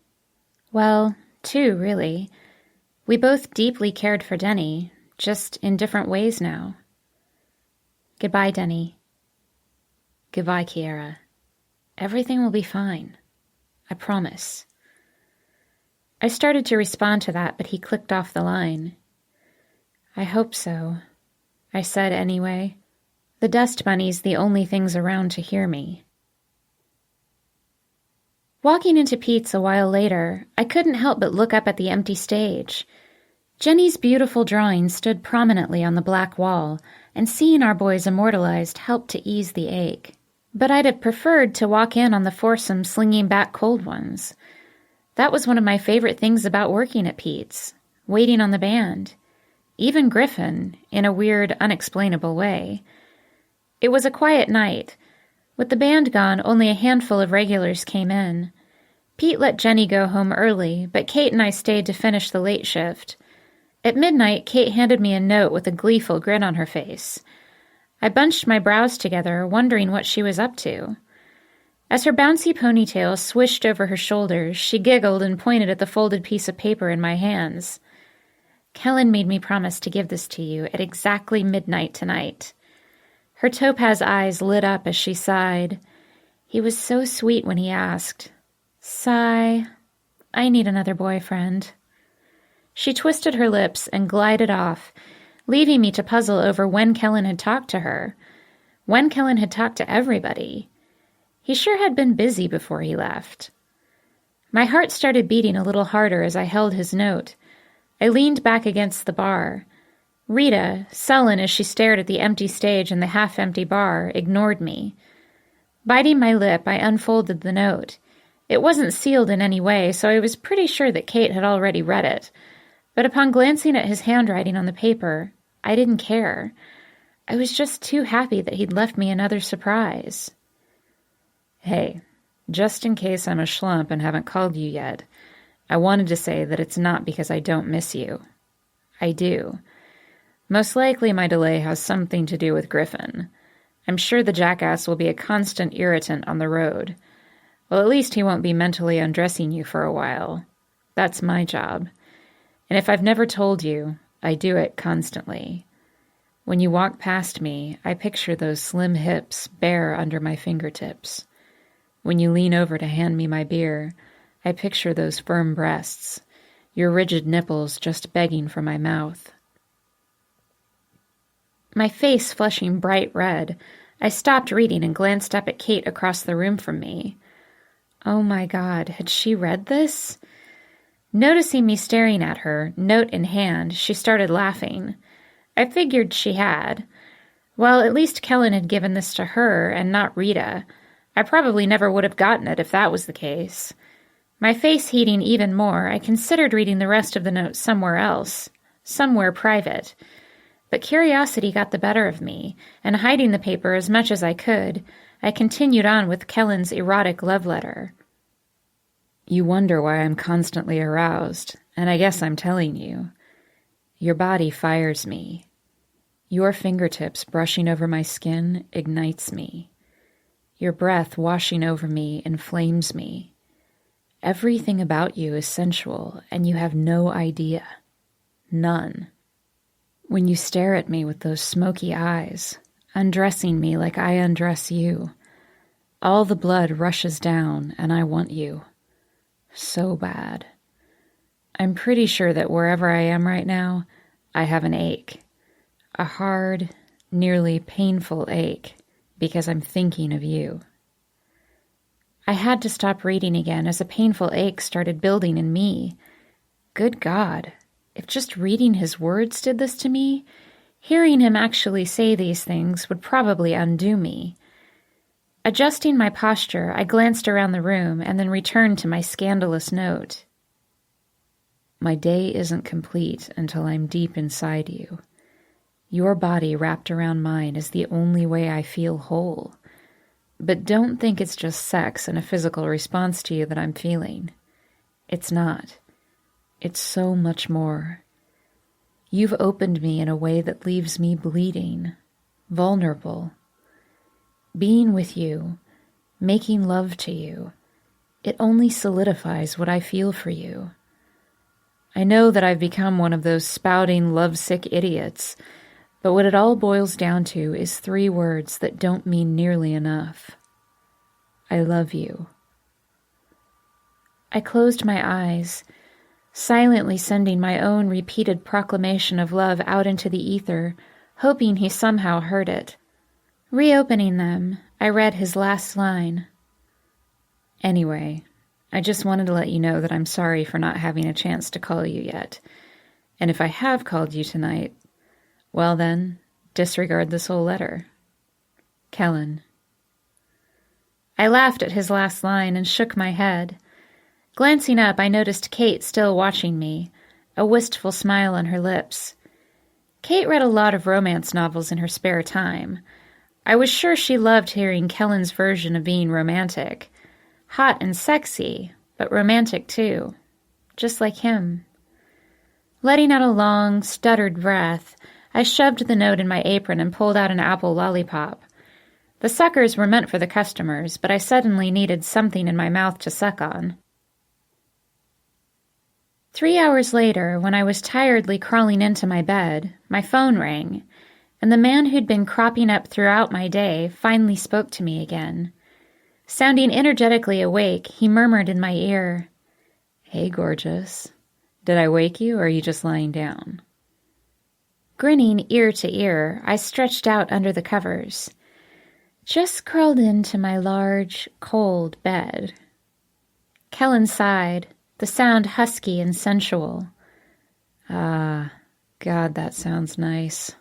S2: Well, two, really. We both deeply cared for Denny, just in different ways now. Goodbye, Denny. Goodbye, Kiera. Everything will be fine. I promise. I started to respond to that, but he clicked off the line. I hope so, I said anyway. The dust bunnies the only things around to hear me. Walking into Pete's a while later, I couldn't help but look up at the empty stage. Jenny's beautiful drawing stood prominently on the black wall, and seeing our boys immortalized helped to ease the ache. But I'd have preferred to walk in on the foursome slinging back cold ones. That was one of my favorite things about working at Pete's, waiting on the band. Even Griffin, in a weird, unexplainable way. It was a quiet night. With the band gone, only a handful of regulars came in. Pete let Jenny go home early, but Kate and I stayed to finish the late shift. At midnight, Kate handed me a note with a gleeful grin on her face. I bunched my brows together, wondering what she was up to. As her bouncy ponytail swished over her shoulders, she giggled and pointed at the folded piece of paper in my hands. Kellen made me promise to give this to you at exactly midnight tonight. Her topaz eyes lit up as she sighed. He was so sweet when he asked. Sigh. I need another boyfriend. She twisted her lips and glided off, leaving me to puzzle over when Kellen had talked to her, when Kellen had talked to everybody. He sure had been busy before he left. My heart started beating a little harder as I held his note. I leaned back against the bar. Rita, sullen as she stared at the empty stage and the half-empty bar, ignored me. Biting my lip, I unfolded the note. It wasn't sealed in any way, so I was pretty sure that Kate had already read it. But upon glancing at his handwriting on the paper, I didn't care. I was just too happy that he'd left me another surprise. Hey, just in case I'm a schlump and haven't called you yet, I wanted to say that it's not because I don't miss you. I do. Most likely my delay has something to do with Griffin. I'm sure the jackass will be a constant irritant on the road. Well, at least he won't be mentally undressing you for a while. That's my job. And if I've never told you, I do it constantly. When you walk past me, I picture those slim hips bare under my fingertips. When you lean over to hand me my beer, I picture those firm breasts, your rigid nipples just begging for my mouth. My face flushing bright red, I stopped reading and glanced up at Kate across the room from me. Oh my God, had she read this? Noticing me staring at her, note in hand, she started laughing. I figured she had. Well, at least Kellen had given this to her and not Rita. I probably never would have gotten it if that was the case. My face heating even more, I considered reading the rest of the note somewhere else, somewhere private. But curiosity got the better of me, and hiding the paper as much as I could, I continued on with Kellen's erotic love letter. You wonder why I'm constantly aroused, and I guess I'm telling you. Your body fires me. Your fingertips brushing over my skin ignites me. Your breath washing over me inflames me. Everything about you is sensual, and you have no idea. None. When you stare at me with those smoky eyes, undressing me like I undress you, all the blood rushes down, and I want you. So bad. I'm pretty sure that wherever I am right now, I have an ache. A hard, nearly painful ache, because I'm thinking of you. I had to stop reading again as a painful ache started building in me. Good God. If just reading his words did this to me, hearing him actually say these things would probably undo me. Adjusting my posture, I glanced around the room and then returned to my scandalous note. My day isn't complete until I'm deep inside you. Your body wrapped around mine is the only way I feel whole. But don't think it's just sex and a physical response to you that I'm feeling. It's not. It's so much more. You've opened me in a way that leaves me bleeding, vulnerable. Being with you, making love to you, it only solidifies what I feel for you. I know that I've become one of those spouting, lovesick idiots, but what it all boils down to is 3 words that don't mean nearly enough. I love you. I closed my eyes, silently sending my own repeated proclamation of love out into the ether, hoping he somehow heard it. Reopening them, I read his last line. Anyway, I just wanted to let you know that I'm sorry for not having a chance to call you yet. And if I have called you tonight, well then, disregard this whole letter. Kellen. I laughed at his last line and shook my head. Glancing up, I noticed Kate still watching me, a wistful smile on her lips. Kate read a lot of romance novels in her spare time. I was sure she loved hearing Kellen's version of being romantic. Hot and sexy, but romantic too. Just like him. Letting out a long, stuttered breath, I shoved the note in my apron and pulled out an apple lollipop. The suckers were meant for the customers, but I suddenly needed something in my mouth to suck on. 3 hours later, when I was tiredly crawling into my bed, my phone rang, and the man who'd been cropping up throughout my day finally spoke to me again. Sounding energetically awake, he murmured in my ear, "Hey, gorgeous. Did I wake you, or are you just lying down?" Grinning ear to ear, I stretched out under the covers. Just crawled into my large, cold bed. Kellen sighed, the sound husky and sensual.
S3: Ah, God, that sounds nice.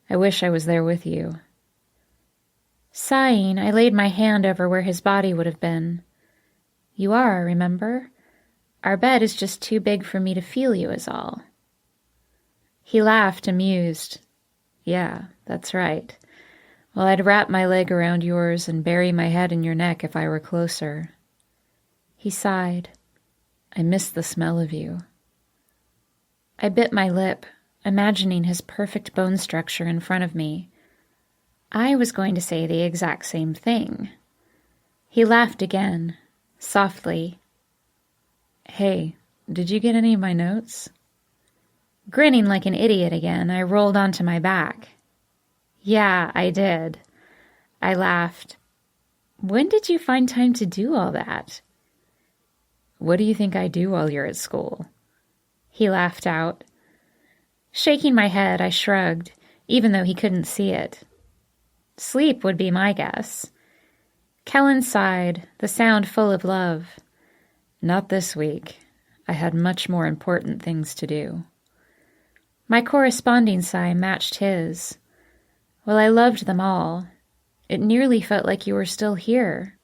S3: I wish I was there with you.
S2: Sighing, I laid my hand over where his body would have been. You are, remember? Our bed is just too big for me to feel you is all. He laughed, amused.
S3: Yeah, that's right. Well, I'd wrap my leg around yours and bury my head in your neck if I were closer.
S2: He sighed.
S3: I miss the smell of you.
S2: I bit my lip, imagining his perfect bone structure in front of me. I was going to say the exact same thing. He laughed again, softly.
S3: Hey, did you get any of my notes?
S2: Grinning like an idiot again, I rolled onto my back. Yeah, I did. I laughed. When did you find time to do all that?
S3: What do you think I do while you're at school?
S2: He laughed out. Shaking my head, I shrugged, even though he couldn't see it. Sleep would be my guess. Kellen sighed, the sound full of love.
S3: Not this week. I had much more important things to do.
S2: My corresponding sigh matched his. Well, I loved them all. It nearly felt like you were still here.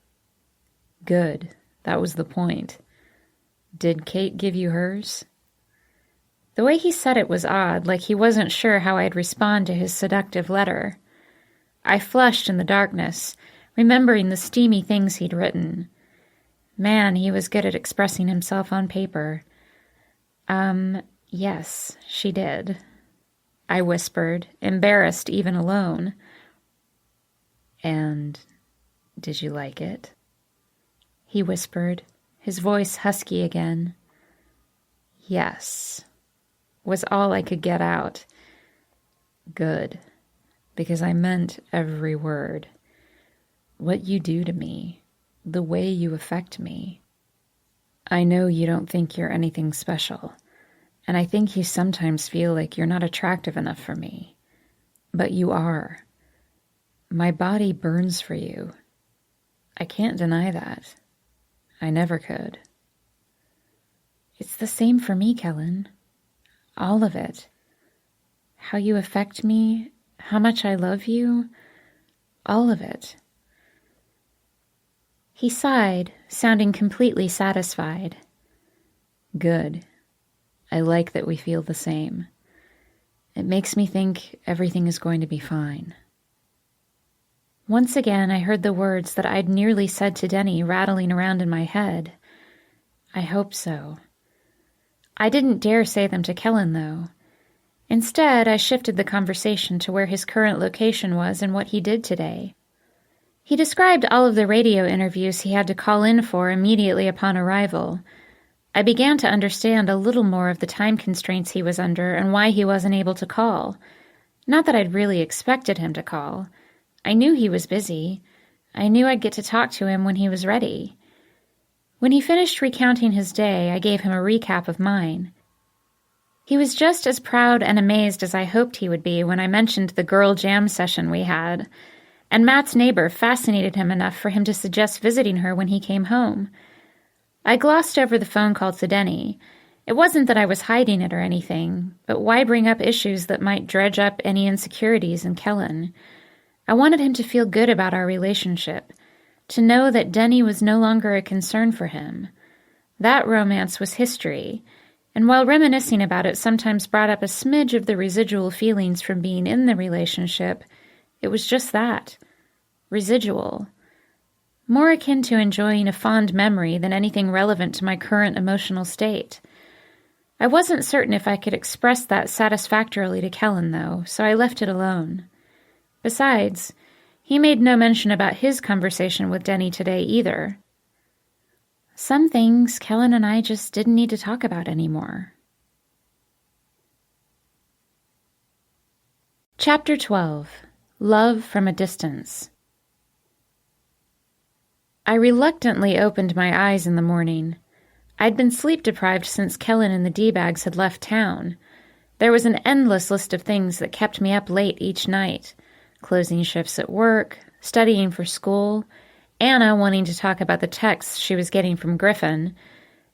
S3: Good. That was the point. Did Kate give you hers?
S2: The way he said it was odd, like he wasn't sure how I'd respond to his seductive letter. I flushed in the darkness, remembering the steamy things he'd written. Man, he was good at expressing himself on paper. Yes, she did. I whispered, embarrassed even alone.
S3: And did you like it?
S2: He whispered, his voice husky again.
S3: Yes,
S2: was all I could get out.
S3: Good, because I meant every word. What you do to me, the way you affect me. I know you don't think you're anything special, and I think you sometimes feel like you're not attractive enough for me. But you are. My body burns for you. I can't deny that. I never could.
S2: It's the same for me, Kellen. All of it. How you affect me, how much I love you, all of it. He sighed, sounding completely satisfied.
S3: Good. I like that we feel the same. It makes me think everything is going to be fine.
S2: Once again, I heard the words that I'd nearly said to Denny rattling around in my head. I hope so. I didn't dare say them to Kellen, though. Instead, I shifted the conversation to where his current location was and what he did today. He described all of the radio interviews he had to call in for immediately upon arrival. I began to understand a little more of the time constraints he was under and why he wasn't able to call. Not that I'd really expected him to call. I knew he was busy. I knew I'd get to talk to him when he was ready. When he finished recounting his day, I gave him a recap of mine. He was just as proud and amazed as I hoped he would be when I mentioned the girl jam session we had, and Matt's neighbor fascinated him enough for him to suggest visiting her when he came home. I glossed over the phone call to Denny. It wasn't that I was hiding it or anything, but why bring up issues that might dredge up any insecurities in Kellen? I wanted him to feel good about our relationship, to know that Denny was no longer a concern for him. That romance was history, and while reminiscing about it sometimes brought up a smidge of the residual feelings from being in the relationship, it was just that, residual. More akin to enjoying a fond memory than anything relevant to my current emotional state. I wasn't certain if I could express that satisfactorily to Kellen, though, so I left it alone. Besides, he made no mention about his conversation with Denny today either. Some things Kellen and I just didn't need to talk about anymore. Chapter 12. Love from a Distance. I reluctantly opened my eyes in the morning. I'd been sleep-deprived since Kellen and the D-bags had left town. There was an endless list of things that kept me up late each night. Closing shifts at work, studying for school, Anna wanting to talk about the texts she was getting from Griffin,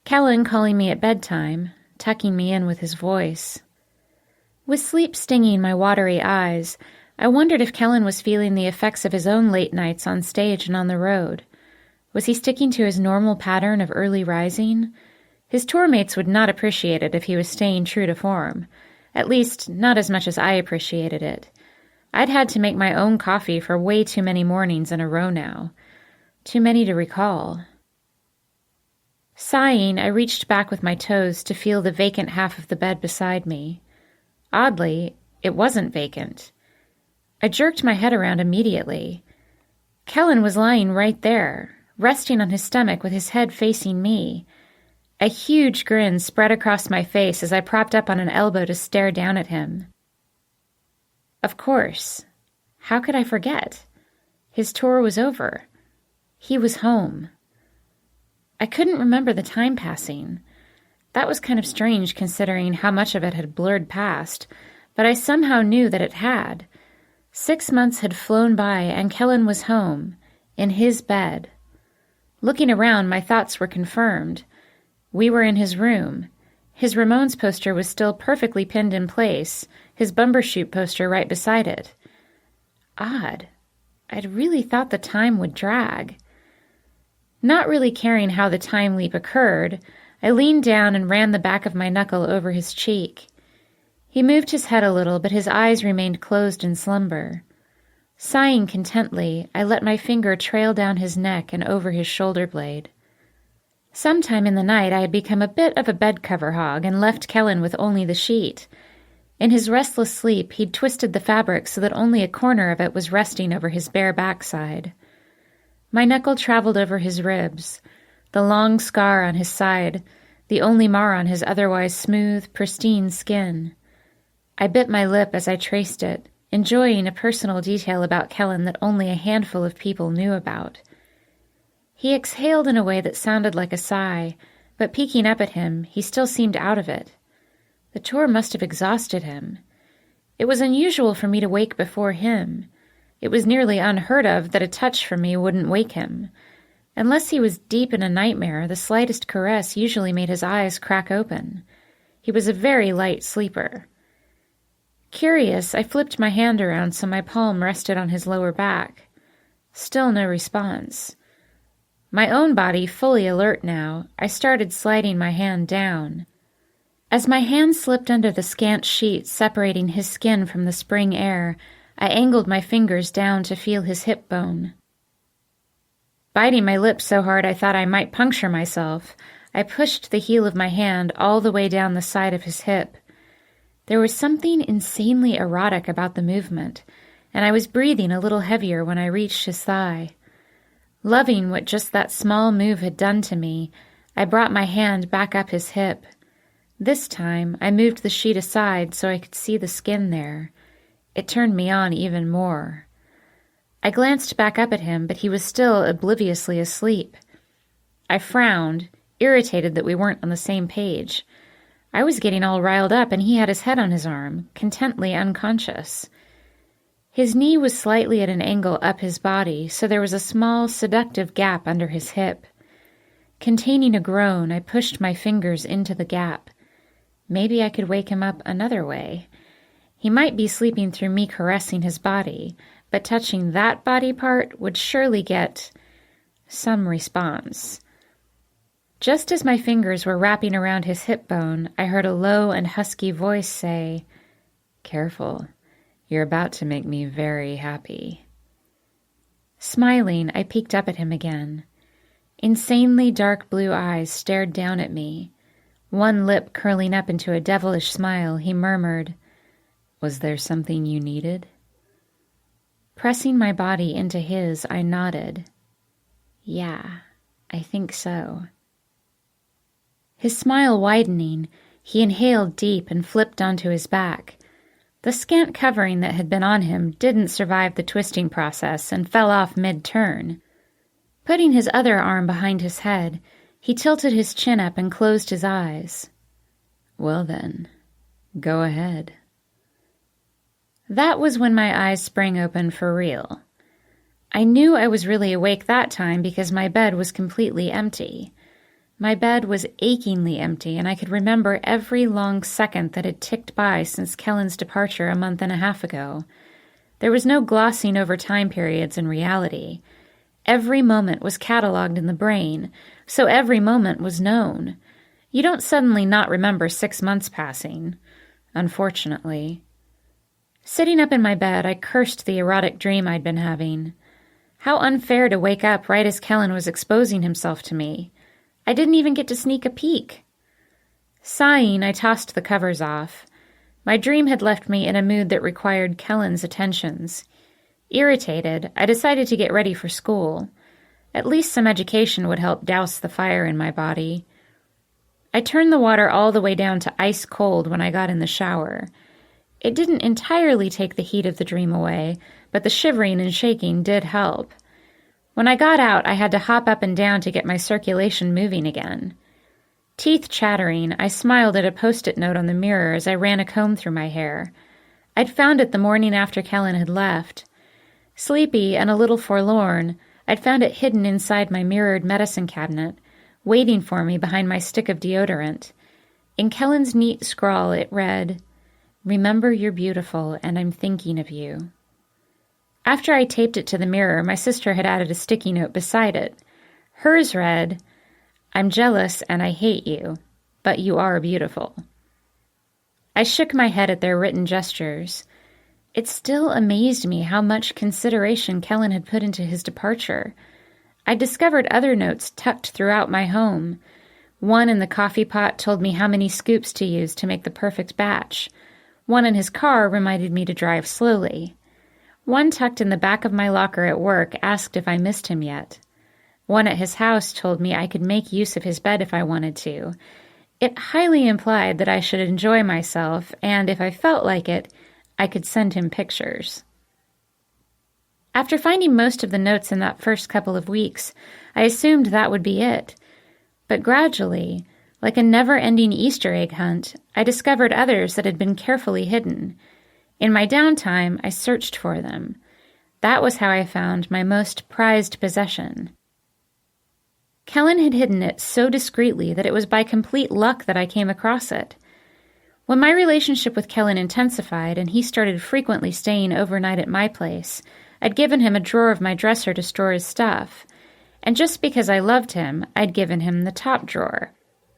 S2: Kellen calling me at bedtime, tucking me in with his voice. With sleep stinging my watery eyes, I wondered if Kellen was feeling the effects of his own late nights on stage and on the road. Was he sticking to his normal pattern of early rising? His tour mates would not appreciate it if he was staying true to form. At least, not as much as I appreciated it. I'd had to make my own coffee for way too many mornings in a row now. Too many to recall. Sighing, I reached back with my toes to feel the vacant half of the bed beside me. Oddly, it wasn't vacant. I jerked my head around immediately. Kellen was lying right there, resting on his stomach with his head facing me. A huge grin spread across my face as I propped up on an elbow to stare down at him. Of course. How could I forget? His tour was over. He was home. I couldn't remember the time passing. That was kind of strange considering how much of it had blurred past, but I somehow knew that it had. 6 months had flown by and Kellen was home, in his bed. Looking around, my thoughts were confirmed. We were in his room. His Ramones poster was still perfectly pinned in place, his Bumbershoot poster right beside it. Odd. I'd really thought the time would drag. Not really caring how the time leap occurred, I leaned down and ran the back of my knuckle over his cheek. He moved his head a little, but his eyes remained closed in slumber. Sighing contently, I let my finger trail down his neck and over his shoulder blade. Sometime in the night I had become a bit of a bed cover hog and left Kellen with only the sheet. In his restless sleep, he'd twisted the fabric so that only a corner of it was resting over his bare backside. My knuckle traveled over his ribs, the long scar on his side, the only mar on his otherwise smooth, pristine skin. I bit my lip as I traced it, enjoying a personal detail about Kellen that only a handful of people knew about. He exhaled in a way that sounded like a sigh, but peeking up at him, he still seemed out of it. The tour must have exhausted him. It was unusual for me to wake before him. It was nearly unheard of that a touch from me wouldn't wake him. Unless he was deep in a nightmare, the slightest caress usually made his eyes crack open. He was a very light sleeper. Curious, I flipped my hand around so my palm rested on his lower back. Still no response. My own body fully alert now, I started sliding my hand down. As my hand slipped under the scant sheet separating his skin from the spring air, I angled my fingers down to feel his hip bone. Biting my lips so hard I thought I might puncture myself, I pushed the heel of my hand all the way down the side of his hip. There was something insanely erotic about the movement, and I was breathing a little heavier when I reached his thigh. Loving what just that small move had done to me, I brought my hand back up his hip. This time, I moved the sheet aside so I could see the skin there. It turned me on even more. I glanced back up at him, but he was still obliviously asleep. I frowned, irritated that we weren't on the same page. I was getting all riled up, and he had his head on his arm, contently unconscious. His knee was slightly at an angle up his body, so there was a small, seductive gap under his hip. Containing a groan, I pushed my fingers into the gap. Maybe I could wake him up another way. He might be sleeping through me caressing his body, but touching that body part would surely get some response. Just as my fingers were wrapping around his hip bone, I heard a low and husky voice say, "Careful. You're about to make me very happy." Smiling, I peeked up at him again. Insanely dark blue eyes stared down at me. One lip curling up into a devilish smile, he murmured, "Was there something you needed?" Pressing my body into his, I nodded. "Yeah, I think so." His smile widening, he inhaled deep and flipped onto his back. The scant covering that had been on him didn't survive the twisting process and fell off mid-turn. Putting his other arm behind his head, he tilted his chin up and closed his eyes. "Well then,
S3: Go ahead.
S2: That was when my eyes sprang open for real. I knew I was really awake that time because my bed was completely empty. My bed was achingly empty, and I could remember every long second that had ticked by since Kellen's departure a month and a half ago. There was no glossing over time periods in reality. Every moment was cataloged in the brain, so every moment was known. You don't suddenly not remember 6 months passing, unfortunately. Sitting up in my bed, I cursed the erotic dream I'd been having. How unfair to wake up right as Kellen was exposing himself to me. I didn't even get to sneak a peek. Sighing, I tossed the covers off. My dream had left me in a mood that required Kellen's attentions. Irritated, I decided to get ready for school. At least some education would help douse the fire in my body. I turned the water all the way down to ice cold when I got in the shower. It didn't entirely take the heat of the dream away, but the shivering and shaking did help. When I got out, I had to hop up and down to get my circulation moving again. Teeth chattering, I smiled at a Post-it note on the mirror as I ran a comb through my hair. I'd found it the morning after Kellen had left. Sleepy and a little forlorn, I'd found it hidden inside my mirrored medicine cabinet, waiting for me behind my stick of deodorant. In Kellen's neat scrawl, it read, "Remember you're beautiful, and I'm thinking of you." After I taped it to the mirror, my sister had added a sticky note beside it. Hers read, "I'm jealous and I hate you, but you are beautiful." I shook my head at their written gestures. It still amazed me how much consideration Kellen had put into his departure. I discovered other notes tucked throughout my home. One in the coffee pot told me how many scoops to use to make the perfect batch. One in his car reminded me to drive slowly. One tucked in the back of my locker at work asked if I missed him yet. One at his house told me I could make use of his bed if I wanted to. It highly implied that I should enjoy myself, and if I felt like it, I could send him pictures. After finding most of the notes in that first couple of weeks, I assumed that would be it. But gradually, like a never-ending Easter egg hunt, I discovered others that had been carefully hidden. In my downtime, I searched for them. That was how I found my most prized possession. Kellen had hidden it so discreetly that it was by complete luck that I came across it. When my relationship with Kellen intensified and he started frequently staying overnight at my place, I'd given him a drawer of my dresser to store his stuff. And just because I loved him, I'd given him the top drawer.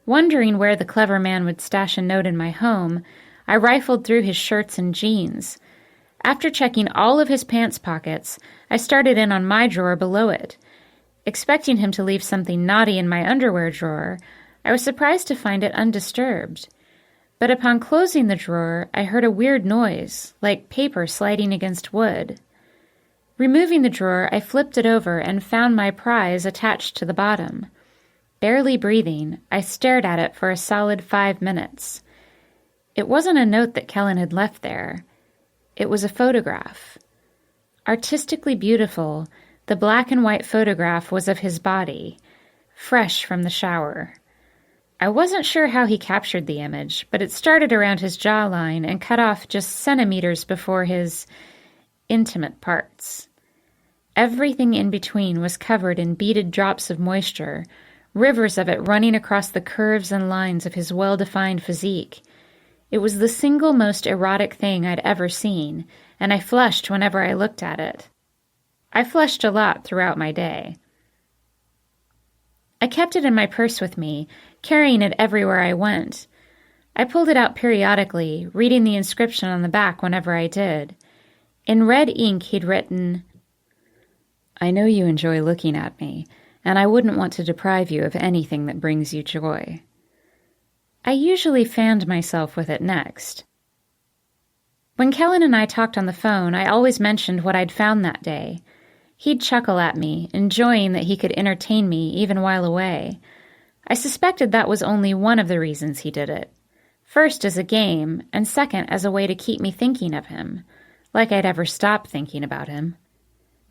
S2: Wondering where the clever man would stash a note in my home, I rifled through his shirts and jeans. After checking all of his pants pockets, I started in on my drawer below it. Expecting him to leave something naughty in my underwear drawer, I was surprised to find it undisturbed. But upon closing the drawer, I heard a weird noise, like paper sliding against wood. Removing the drawer, I flipped it over and found my prize attached to the bottom. Barely breathing, I stared at it for a solid 5 minutes. It wasn't a note that Kellen had left there. It was a photograph. Artistically beautiful, the black and white photograph was of his body, fresh from the shower. I wasn't sure how he captured the image, but it started around his jawline and cut off just centimeters before his intimate parts. Everything in between was covered in beaded drops of moisture, rivers of it running across the curves and lines of his well-defined physique. It was the single most erotic thing I'd ever seen, and I flushed whenever I looked at it. I flushed a lot throughout my day. I kept it in my purse with me, carrying it everywhere I went. I pulled it out periodically, reading the inscription on the back whenever I did. In red ink he'd written, "I know you enjoy looking at me, and I wouldn't want to deprive you of anything that brings you joy." I usually fanned myself with it next. When Kellen and I talked on the phone, I always mentioned what I'd found that day. He'd chuckle at me, enjoying that he could entertain me even while away. I suspected that was only one of the reasons he did it. First as a game, and second as a way to keep me thinking of him, like I'd ever stop thinking about him.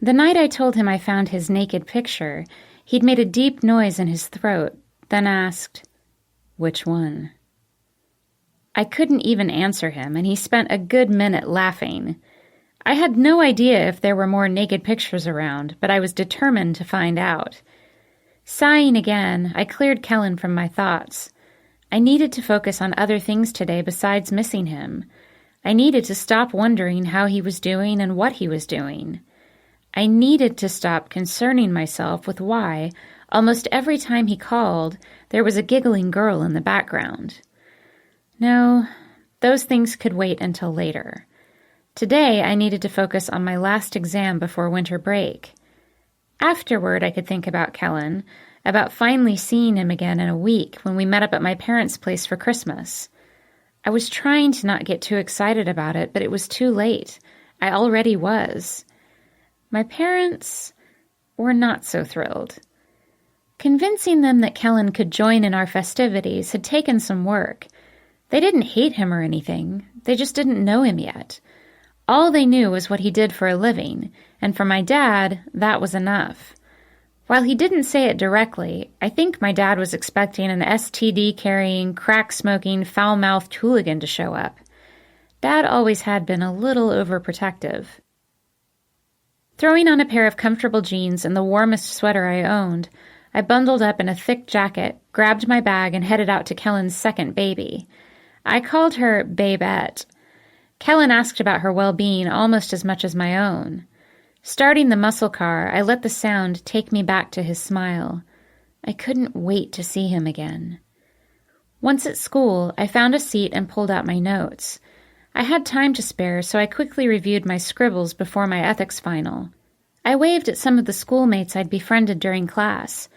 S2: The night I told him I found his naked picture, he'd made a deep noise in his throat, then asked, "Which one?" I couldn't even answer him, and he spent a good minute laughing. I had no idea if there were more naked pictures around, but I was determined to find out. Sighing again, I cleared Kellen from my thoughts. I needed to focus on other things today besides missing him. I needed to stop wondering how he was doing and what he was doing. I needed to stop concerning myself with why, almost every time he called, there was a giggling girl in the background. No, those things could wait until later. Today, I needed to focus on my last exam before winter break. Afterward, I could think about Kellen, about finally seeing him again in a week when we met up at my parents' place for Christmas. I was trying to not get too excited about it, but it was too late. I already was. My parents were not so thrilled. Convincing them that Kellen could join in our festivities had taken some work. They didn't hate him or anything. They just didn't know him yet. All they knew was what he did for a living, and for my dad, that was enough. While he didn't say it directly, I think my dad was expecting an STD-carrying, crack-smoking, foul-mouthed hooligan to show up. Dad always had been a little overprotective. Throwing on a pair of comfortable jeans and the warmest sweater I owned, I bundled up in a thick jacket, grabbed my bag, and headed out to Kellen's second baby. I called her Babette. Kellen asked about her well-being almost as much as my own. Starting the muscle car, I let the sound take me back to his smile. I couldn't wait to see him again. Once at school, I found a seat and pulled out my notes. I had time to spare, so I quickly reviewed my scribbles before my ethics final. I waved at some of the schoolmates I'd befriended during class.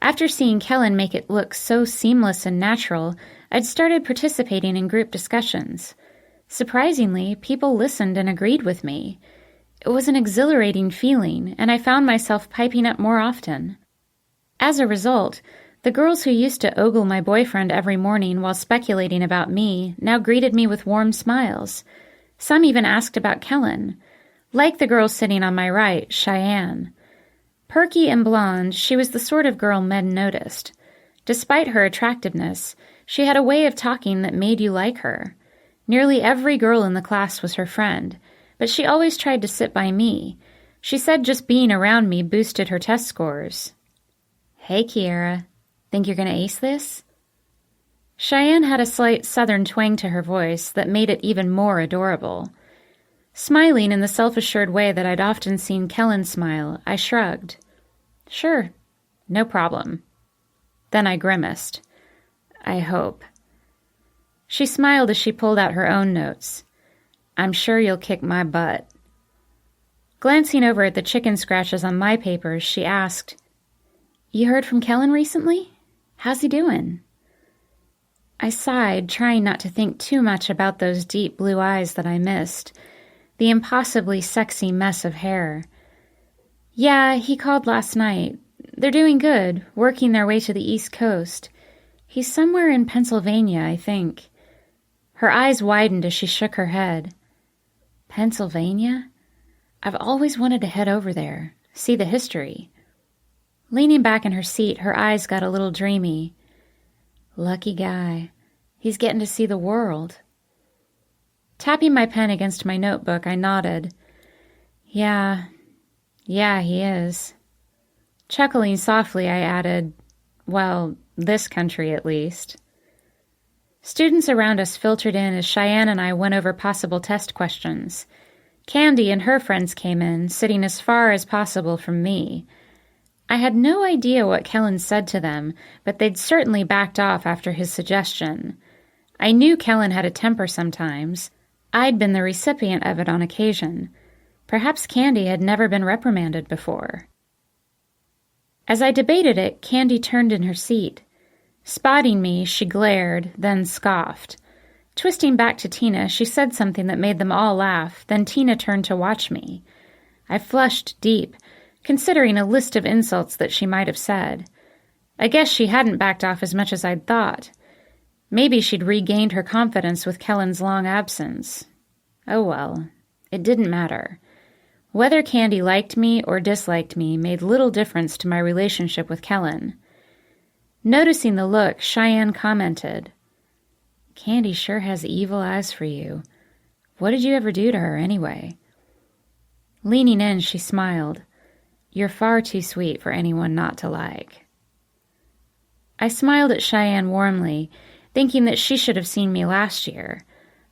S2: After seeing Kellen make it look so seamless and natural, I'd started participating in group discussions. Surprisingly, people listened and agreed with me. It was an exhilarating feeling, and I found myself piping up more often. As a result, the girls who used to ogle my boyfriend every morning while speculating about me now greeted me with warm smiles. Some even asked about Kellen. Like the girl sitting on my right, Cheyenne. Perky and blonde, she was the sort of girl men noticed. Despite her attractiveness, she had a way of talking that made you like her. Nearly every girl in the class was her friend, but she always tried to sit by me. She said just being around me boosted her test scores. "Hey, Kiera. Think you're going to ace this?" Cheyenne had a slight southern twang to her voice that made it even more adorable. Smiling in the self-assured way that I'd often seen Kellen smile, I shrugged. "Sure, no problem." Then I grimaced. "I hope." She smiled as she pulled out her own notes. "I'm sure you'll kick my butt." Glancing over at the chicken scratches on my papers, she asked, "You heard from Kellen recently? How's he doing?" I sighed, trying not to think too much about those deep blue eyes that I missed, the impossibly sexy mess of hair. "Yeah, he called last night. They're doing good, working their way to the East Coast. He's somewhere in Pennsylvania, I think." Her eyes widened as she shook her head. "Pennsylvania? I've always wanted to head over there, see the history." Leaning back in her seat, her eyes got a little dreamy. "Lucky guy. He's getting to see the world." Tapping my pen against my notebook, I nodded. Yeah, he is." Chuckling softly, I added, "Well, this country at least." Students around us filtered in as Cheyenne and I went over possible test questions. Candy and her friends came in, sitting as far as possible from me. I had no idea what Kellen said to them, but they'd certainly backed off after his suggestion. I knew Kellen had a temper sometimes. I'd been the recipient of it on occasion. Perhaps Candy had never been reprimanded before. As I debated it, Candy turned in her seat. Spotting me, she glared, then scoffed. Twisting back to Tina, she said something that made them all laugh, then Tina turned to watch me. I flushed deep, considering a list of insults that she might have said. I guess she hadn't backed off as much as I'd thought. Maybe she'd regained her confidence with Kellen's long absence. Oh well, it didn't matter. Whether Candy liked me or disliked me made little difference to my relationship with Kellen. Noticing the look, Cheyenne commented,
S3: Candy sure has evil eyes for you. What did you ever do to her, anyway? Leaning in, she smiled. You're far too sweet for anyone not to like. I smiled at Cheyenne warmly, thinking that she should have seen me last year.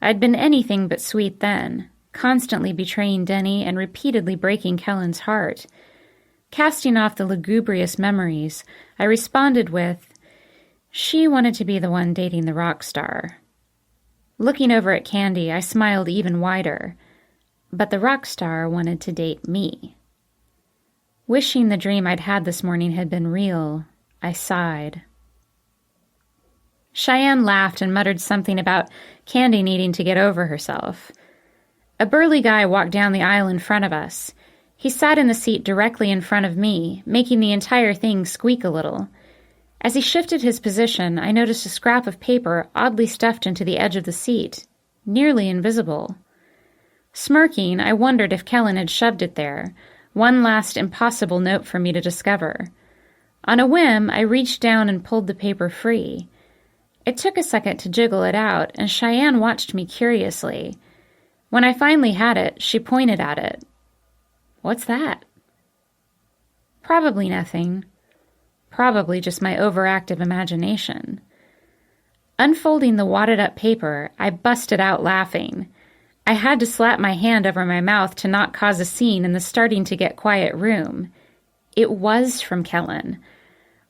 S3: I'd been anything but sweet then, constantly betraying Denny and repeatedly breaking Kellen's heart. Casting off the lugubrious memories, I responded with, she wanted to be the one dating the rock star. Looking over at Candy, I smiled even wider. But the rock star wanted to date me. Wishing the dream I'd had this morning had been real, I sighed. Cheyenne laughed and muttered something about Candy needing to get over herself. A burly guy walked down the aisle in front of us. He sat in the seat directly in front of me, making the entire thing squeak a little. As he shifted his position, I noticed a scrap of paper oddly stuffed into the edge of the seat, nearly invisible. Smirking, I wondered if Kellen had shoved it there, one last impossible note for me to discover. On a whim, I reached down and pulled the paper free. It took a second to jiggle it out, and Cheyenne watched me curiously. When I finally had it, she pointed at it. What's that? Probably nothing. Probably just my overactive imagination. Unfolding the wadded-up paper, I busted out laughing. I had to slap my hand over my mouth to not cause a scene in the starting-to-get-quiet room. It was from Kellen.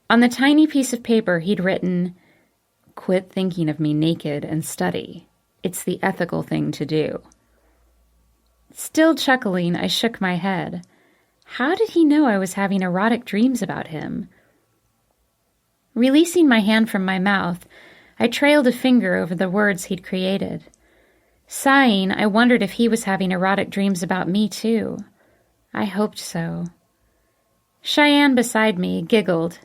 S3: On the tiny piece of paper, he'd written, "Quit thinking of me naked and study. It's the ethical thing to do." Still chuckling, I shook my head. How did he know I was having erotic dreams about him? Releasing my hand from my mouth, I trailed a finger over the words he'd created. Sighing, I wondered if he was having erotic dreams about me, too. I hoped so. Cheyenne beside me giggled.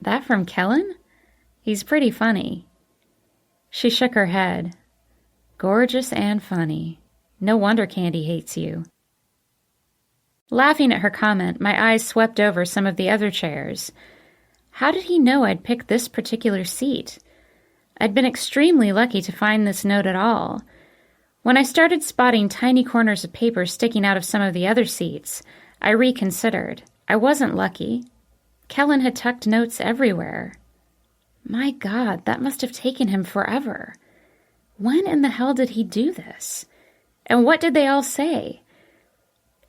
S3: That from Kellen? He's pretty funny. She shook her head. Gorgeous and funny. No wonder Candy hates you. Laughing at her comment, my eyes swept over some of the other chairs. How did he know I'd picked this particular seat? I'd been extremely lucky to find this note at all. When I started spotting tiny corners of paper sticking out of some of the other seats, I reconsidered. I wasn't lucky. Kellen had tucked notes everywhere. My God, that must have taken him forever. When in the hell did he do this? And what did they all say?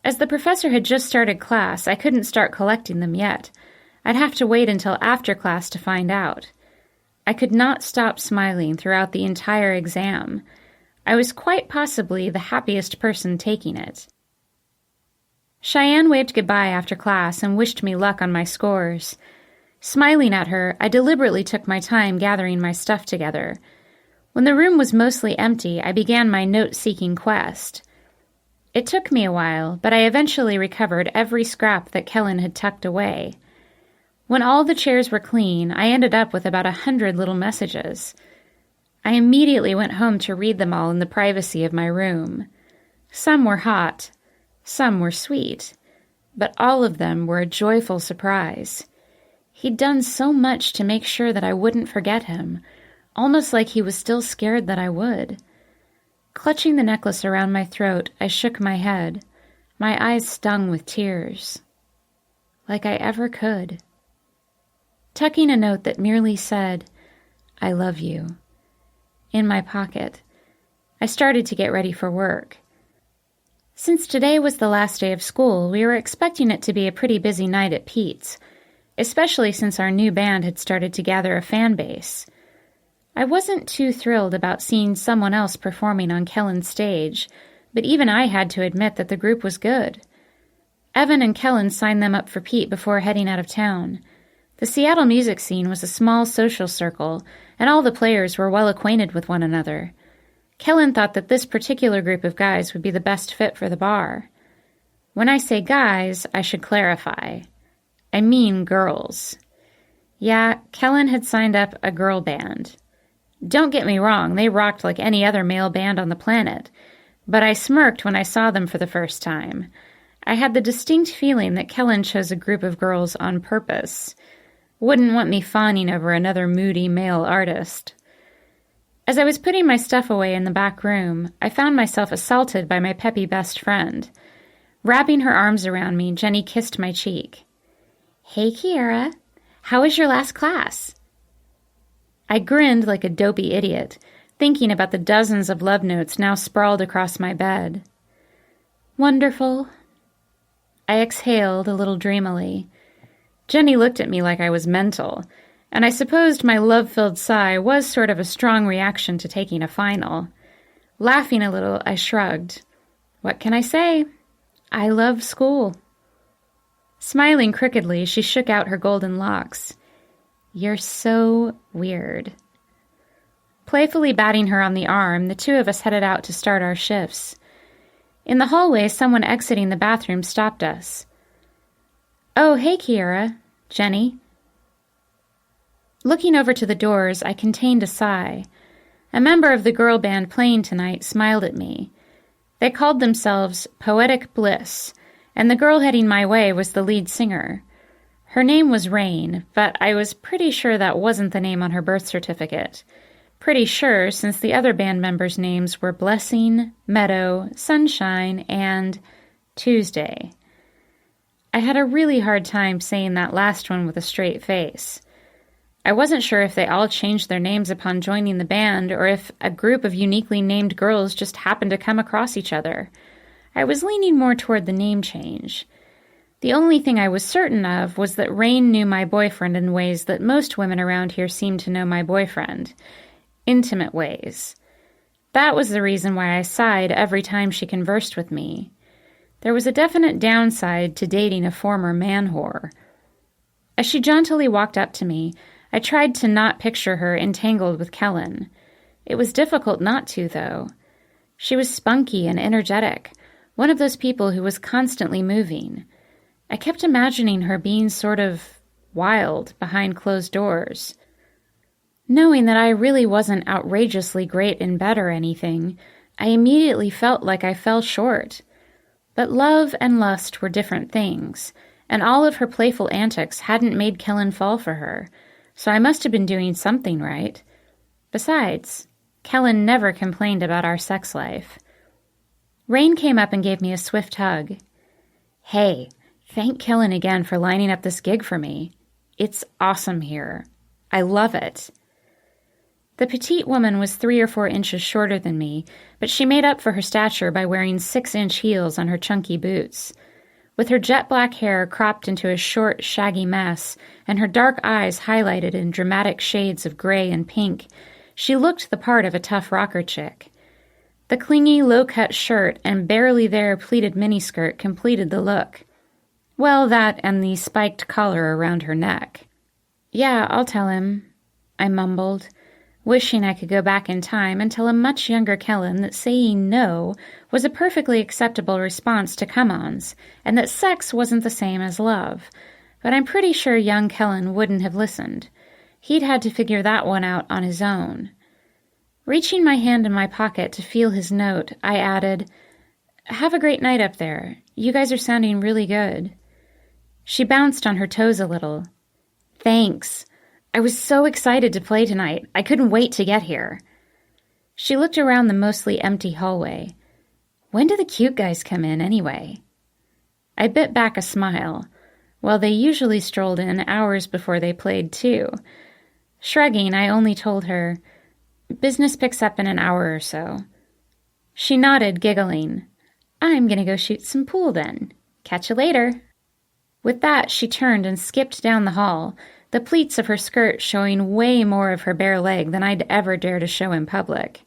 S3: As the professor had just started class, I couldn't start collecting them yet. I'd have to wait until after class to find out. I could not stop smiling throughout the entire exam. I was quite possibly the happiest person taking it. Cheyenne waved goodbye after class and wished me luck on my scores. Smiling at her, I deliberately took my time gathering my stuff together. When the room was mostly empty, I began my note-seeking quest. It took me a while, but I eventually recovered every scrap that Kellen had tucked away. When all the chairs were clean, I ended up with about 100 little messages. I immediately went home to read them all in the privacy of my room. Some were hot, some were sweet, but all of them were a joyful surprise. He'd done so much to make sure that I wouldn't forget him, almost like he was still scared that I would. Clutching the necklace around my throat, I shook my head. My eyes stung with tears. Like I ever could. Tucking a note that merely said, "I love you," in my pocket, I started to get ready for work. Since today was the last day of school, we were expecting it to be a pretty busy night at Pete's, especially since our new band had started to gather a fan base. I wasn't too thrilled about seeing someone else performing on Kellen's stage, but even I had to admit that the group was good. Evan and Kellen signed them up for Pete before heading out of town. The Seattle music scene was a small social circle, and all the players were well acquainted with one another. Kellen thought that this particular group of guys would be the best fit for the bar. When I say guys, I should clarify. I mean girls. Yeah, Kellen had signed up a girl band. Don't get me wrong, they rocked like any other male band on the planet, but I smirked when I saw them for the first time. I had the distinct feeling that Kellen chose a group of girls on purpose. Wouldn't want me fawning over another moody male artist.
S2: As I was putting my stuff away in the back room, I found myself assaulted by my peppy best friend. Wrapping her arms around me, Jenny kissed my cheek. "Hey, Kiera. How was your last class?" I grinned like a dopey idiot, thinking about the dozens of love notes now sprawled across my bed. "Wonderful." I exhaled a little dreamily. Jenny looked at me like I was mental, and I supposed my love-filled sigh was sort of a strong reaction to taking a final. Laughing a little, I shrugged. What can I say? I love school. Smiling crookedly, she shook out her golden locks. "You're so weird." Playfully batting her on the arm, the two of us headed out to start our shifts. In the hallway, someone exiting the bathroom stopped us. "Oh, hey, Kiera. Jenny." Looking over to the doors, I contained a sigh. A member of the girl band playing tonight smiled at me. They called themselves Poetic Bliss, and the girl heading my way was the lead singer. Her name was Rain, but I was pretty sure that wasn't the name on her birth certificate. Pretty sure, since the other band members' names were Blessing, Meadow, Sunshine, and Tuesday. I had a really hard time saying that last one with a straight face. I wasn't sure if they all changed their names upon joining the band, or if a group of uniquely named girls just happened to come across each other. I was leaning more toward the name change. The only thing I was certain of was that Rain knew my boyfriend in ways that most women around here seemed to know my boyfriend. Intimate ways. That was the reason why I sighed every time she conversed with me. There was a definite downside to dating a former man-whore. As she jauntily walked up to me, I tried to not picture her entangled with Kellen. It was difficult not to, though. She was spunky and energetic, one of those people who was constantly moving. I kept imagining her being sort of wild behind closed doors. Knowing that I really wasn't outrageously great in bed or anything, I immediately felt like I fell short. But love and lust were different things, and all of her playful antics hadn't made Kellen fall for her, so I must have been doing something right. Besides, Kellen never complained about our sex life. Rain came up and gave me a swift hug. "Hey, thank Kellen again for lining up this gig for me. It's awesome here. I love it." The petite woman was 3 or 4 inches shorter than me, but she made up for her stature by wearing 6-inch heels on her chunky boots. With her jet black hair cropped into a short, shaggy mess, and her dark eyes highlighted in dramatic shades of gray and pink, she looked the part of a tough rocker chick. The clingy, low-cut shirt and barely there pleated miniskirt completed the look. Well, that and the spiked collar around her neck. "Yeah, I'll tell him," I mumbled, wishing I could go back in time and tell a much younger Kellen that saying no was a perfectly acceptable response to come-ons, and that sex wasn't the same as love. But I'm pretty sure young Kellen wouldn't have listened. He'd had to figure that one out on his own. Reaching my hand in my pocket to feel his note, I added, "Have a great night up there. You guys are sounding really good." She bounced on her toes a little. "Thanks. I was so excited to play tonight. I couldn't wait to get here." She looked around the mostly empty hallway. When do the cute guys come in, anyway? I bit back a smile. Well, they usually strolled in hours before they played, too. Shrugging, I only told her, "Business picks up in an hour or so." She nodded, giggling. "I'm gonna go shoot some pool, then. Catch you later." With that, she turned and skipped down the hall, the pleats of her skirt showing way more of her bare leg than I'd ever dare to show in public.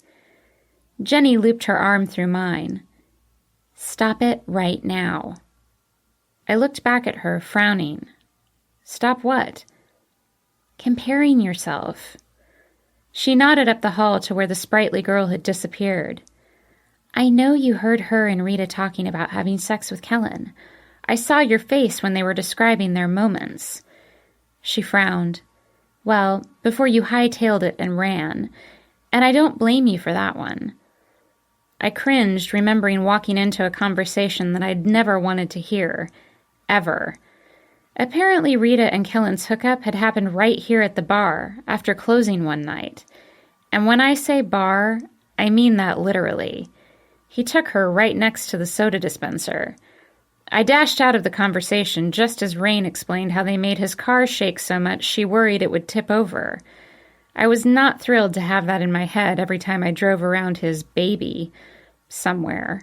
S2: Jenny looped her arm through mine. "Stop it right now." I looked back at her, frowning. "Stop what?" "Comparing yourself." She nodded up the hall to where the sprightly girl had disappeared. "I know you heard her and Rita talking about having sex with Kellen. I saw your face when they were describing their moments." She frowned. "Well, before you hightailed it and ran. And I don't blame you for that one." I cringed, remembering walking into a conversation that I'd never wanted to hear. Ever. Apparently Rita and Kellen's hookup had happened right here at the bar, after closing one night. And when I say bar, I mean that literally. He took her right next to the soda dispenser. I dashed out of the conversation just as Rain explained how they made his car shake so much she worried it would tip over. I was not thrilled to have that in my head every time I drove around his baby somewhere.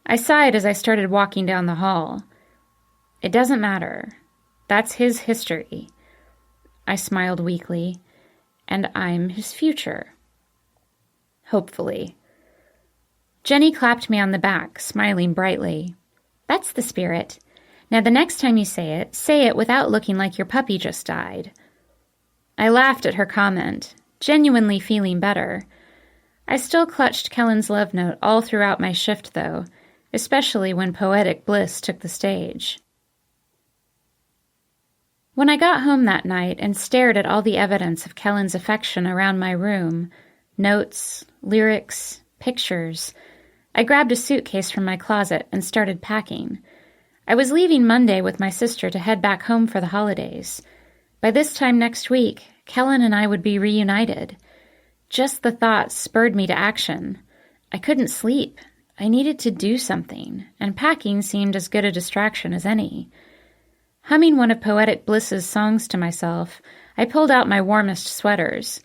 S2: I sighed as I started walking down the hall. It doesn't matter. That's his history. I smiled weakly, and I'm his future. Hopefully. Jenny clapped me on the back, smiling brightly. That's the spirit. Now the next time you say it without looking like your puppy just died. I laughed at her comment, genuinely feeling better. I still clutched Kellen's love note all throughout my shift, though, especially when poetic bliss took the stage. When I got home that night and stared at all the evidence of Kellen's affection around my room, notes, lyrics, pictures, I grabbed a suitcase from my closet and started packing. I was leaving Monday with my sister to head back home for the holidays. By this time next week, Kellen and I would be reunited. Just the thought spurred me to action. I couldn't sleep. I needed to do something, and packing seemed as good a distraction as any. Humming one of Poetic Bliss's songs to myself, I pulled out my warmest sweaters.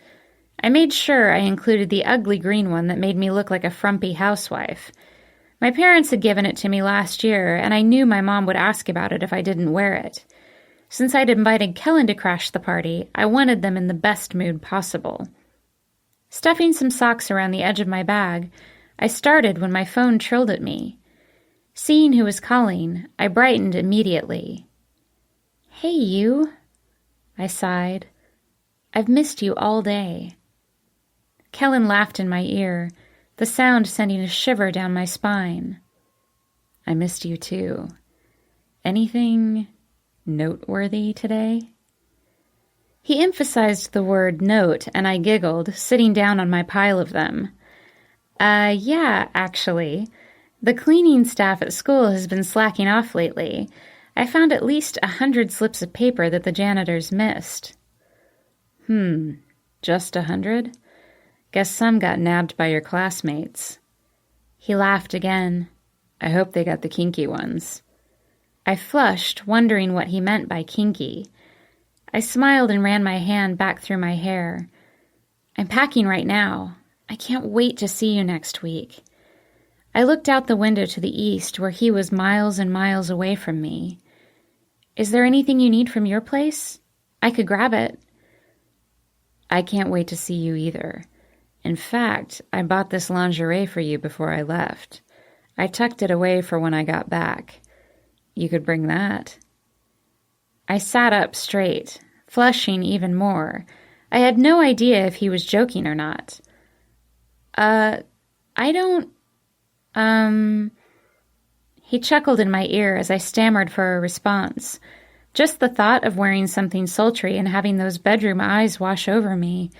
S2: I made sure I included the ugly green one that made me look like a frumpy housewife. My parents had given it to me last year, and I knew my mom would ask about it if I didn't wear it. Since I'd invited Kellen to crash the party, I wanted them in the best mood possible. Stuffing some socks around the edge of my bag, I started when my phone trilled at me. Seeing who was calling, I brightened immediately. Hey, you, I sighed. I've missed you all day. Kellen laughed in my ear, the sound sending a shiver down my spine. I missed you too. Anything noteworthy today? He emphasized the word note, and I giggled, sitting down on my pile of them. Yeah, actually. The cleaning staff at school has been slacking off lately. I found at least 100 slips of paper that the janitors missed. Just 100? Guess some got nabbed by your classmates. He laughed again. I hope they got the kinky ones. I flushed, wondering what he meant by kinky. I smiled and ran my hand back through my hair. I'm packing right now. I can't wait to see you next week. I looked out the window to the east, where he was miles and miles away from me. Is there anything you need from your place? I could grab it. I can't wait to see you either. In fact, I bought this lingerie for you before I left. I tucked it away for when I got back. You could bring that. I sat up straight, flushing even more. I had no idea if he was joking or not. I don't... He chuckled in my ear as I stammered for a response. Just the thought of wearing something sultry and having those bedroom eyes wash over me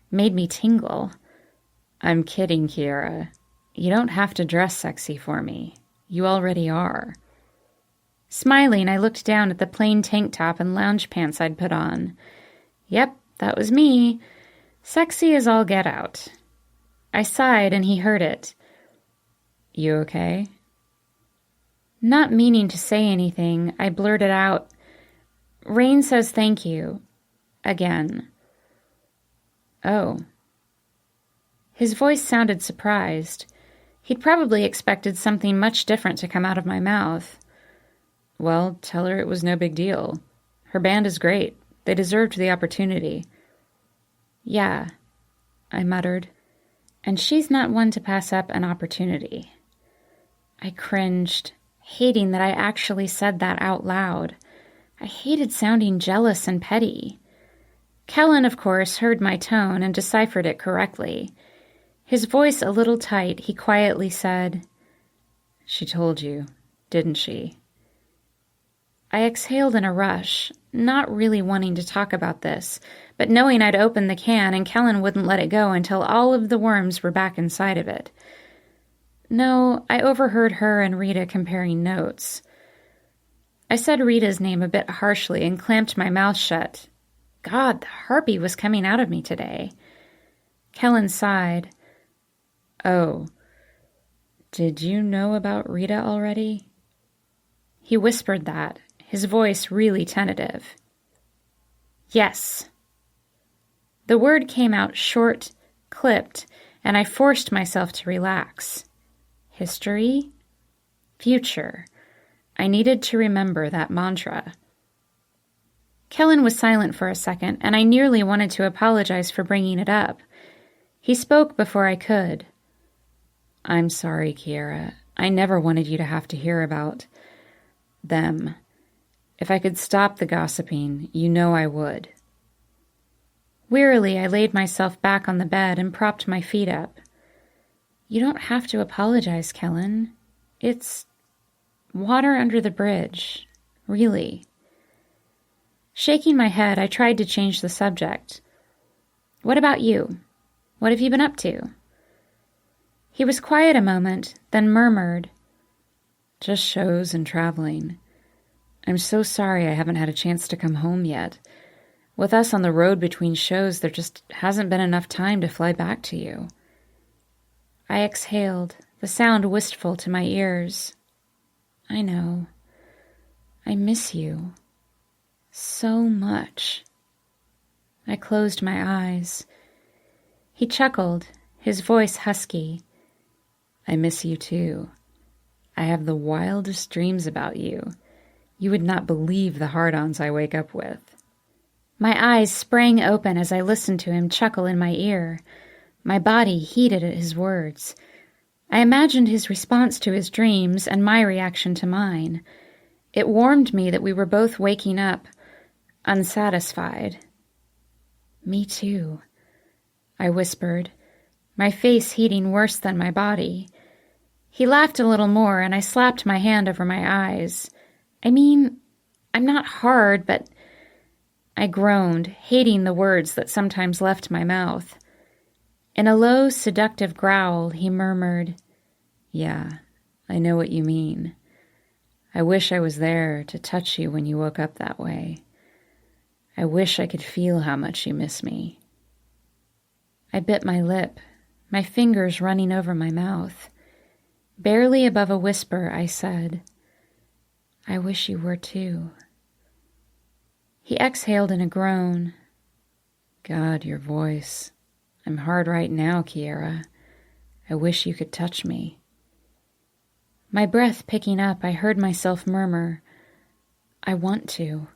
S2: made me tingle. I'm kidding, Kiera. You don't have to dress sexy for me. You already are. Smiling, I looked down at the plain tank top and lounge pants I'd put on. Yep, that was me. Sexy as all get out. I sighed and he heard it. You okay? Not meaning to say anything, I blurted out, Rain says thank you. Again. Oh. His voice sounded surprised. He'd probably expected something much different to come out of my mouth. Well, tell her it was no big deal. Her band is great. They deserved the opportunity. Yeah, I muttered. And she's not one to pass up an opportunity. I cringed, hating that I actually said that out loud. I hated sounding jealous and petty. Kellen, of course, heard my tone and deciphered it correctly. His voice a little tight, he quietly said, She told you, didn't she? I exhaled in a rush, not really wanting to talk about this, but knowing I'd opened the can and Kellen wouldn't let it go until all of the worms were back inside of it. No, I overheard her and Rita comparing notes. I said Rita's name a bit harshly and clamped my mouth shut. God, the harpy was coming out of me today.
S3: Kellen sighed. Oh, did you know about Rita already? He whispered that, his voice really tentative. Yes. The word came out short, clipped, and I forced myself to relax. History? Future. I needed to remember that mantra. Kellen was silent for a second, and I nearly wanted to apologize for bringing it up. He spoke before I could. I'm sorry, Kiera. I never wanted you to have to hear about them. If I could stop the gossiping, you know I would. Wearily, I laid myself back on the bed and propped my feet up. You don't have to apologize, Kellen. It's water under the bridge, really. Shaking my head, I tried to change the subject. What about you? What have you been up to? He was quiet a moment, then murmured, Just shows and traveling. I'm so sorry I haven't had a chance to come home yet. With us on the road between shows, there just hasn't been enough time to fly back to you. I exhaled, the sound wistful to my ears. I know. I miss you. So much. I closed my eyes. He chuckled, his voice husky. I miss you too. I have the wildest dreams about you. You would not believe the hard-ons I wake up with. My eyes sprang open as I listened to him chuckle in my ear. My body heated at his words. I imagined his response to his dreams and my reaction to mine. It warmed me that we were both waking up, unsatisfied. Me too, I whispered, my face heating worse than my body. He laughed a little more, and I slapped my hand over my eyes. I mean, I'm not hard, but... I groaned, hating the words that sometimes left my mouth. In a low, seductive growl, he murmured, Yeah, I know what you mean. I wish I was there to touch you when you woke up that way. I wish I could feel how much you miss me. I bit my lip, my fingers running over my mouth. Barely above a whisper, I said, I wish you were too. He exhaled in a groan. God, your voice. I'm hard right now, Kiera. I wish you could touch me. My breath picking up, I heard myself murmur, I want to.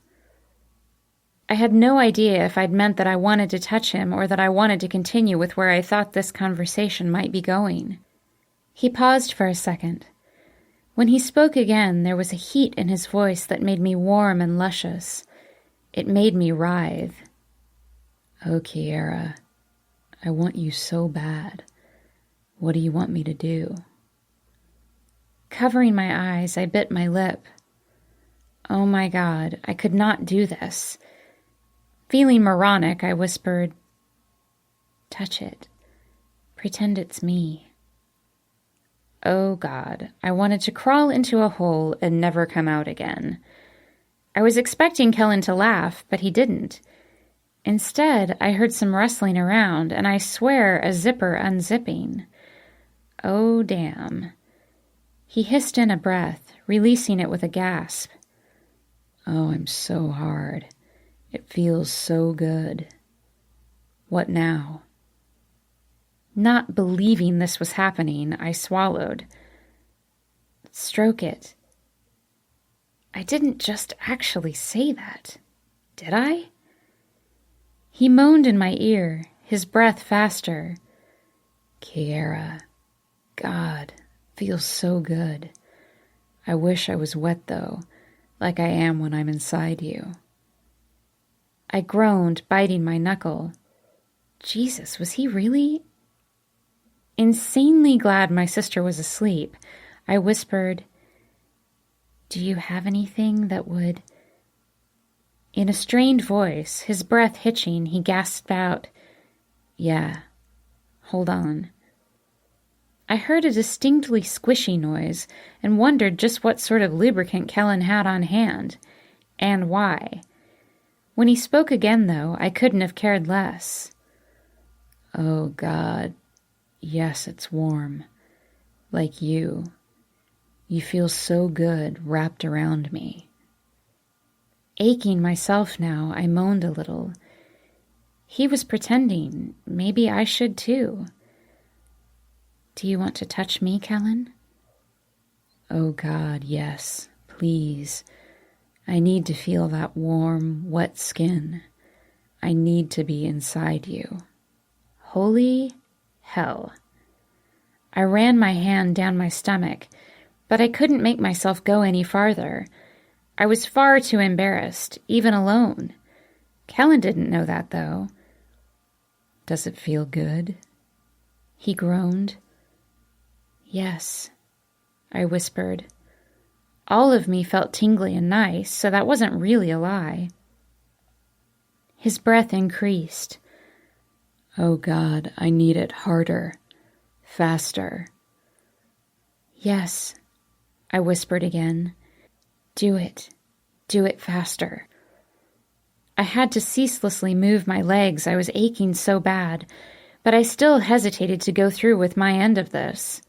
S3: I had no idea if I'd meant that I wanted to touch him or that I wanted to continue with where I thought this conversation might be going. He paused for a second. When he spoke again, there was a heat in his voice that made me warm and luscious. It made me writhe. Oh, Kiera, I want you so bad. What do you want me to do? Covering my eyes, I bit my lip. Oh my God, I could not do this. Feeling moronic, I whispered, Touch it. Pretend it's me. Oh God, I wanted to crawl into a hole and never come out again. I was expecting Kellen to laugh, but he didn't. Instead, I heard some rustling around, and I swear a zipper unzipping. Oh, damn. He hissed in a breath, releasing it with a gasp. Oh, I'm so hard. It feels so good. What now? Not believing this was happening, I swallowed. Stroke it. I didn't just actually say that, did I? He moaned in my ear, his breath faster. Kiera, God, feels so good. I wish I was wet, though, like I am when I'm inside you. I groaned, biting my knuckle. Jesus, was he really? Insanely glad my sister was asleep, I whispered, Do you have anything that would... In a strained voice, his breath hitching, he gasped out, Yeah, hold on. I heard a distinctly squishy noise and wondered just what sort of lubricant Kellen had on hand, and why. When he spoke again, though, I couldn't have cared less. Oh, God. Yes, it's warm. Like you. You feel so good wrapped around me.
S2: Aching myself now, I moaned a little. He was pretending. Maybe I should too. Do you want to touch me, Kellen?
S3: Oh, God, yes. Please. I need to feel that warm, wet skin. I need to be inside you.
S2: Holy hell. I ran my hand down my stomach, but I couldn't make myself go any farther. I was far too embarrassed, even alone. Kellen didn't know that, though.
S3: Does it feel good?
S2: He groaned. Yes, I whispered. All of me felt tingly and nice, so that wasn't really a lie. His breath increased.
S3: Oh, God, I need it harder, faster.
S2: Yes, I whispered again. Do it. Do it faster. I had to ceaselessly move my legs. I was aching so bad, but I still hesitated to go through with my end of this.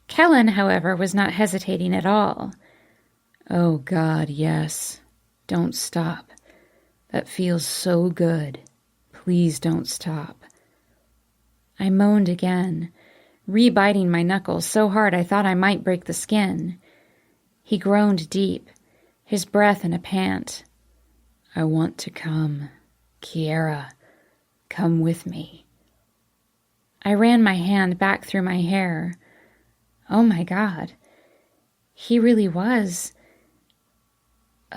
S2: Kellen, however, was not hesitating at all.
S3: Oh, God, yes. Don't stop. That feels so good. Please don't stop.
S2: I moaned again, re-biting my knuckles so hard I thought I might break the skin. He groaned deep, his breath in a pant.
S3: I want to come. Kiera, come with me.
S2: I ran my hand back through my hair. Oh my God. He really was.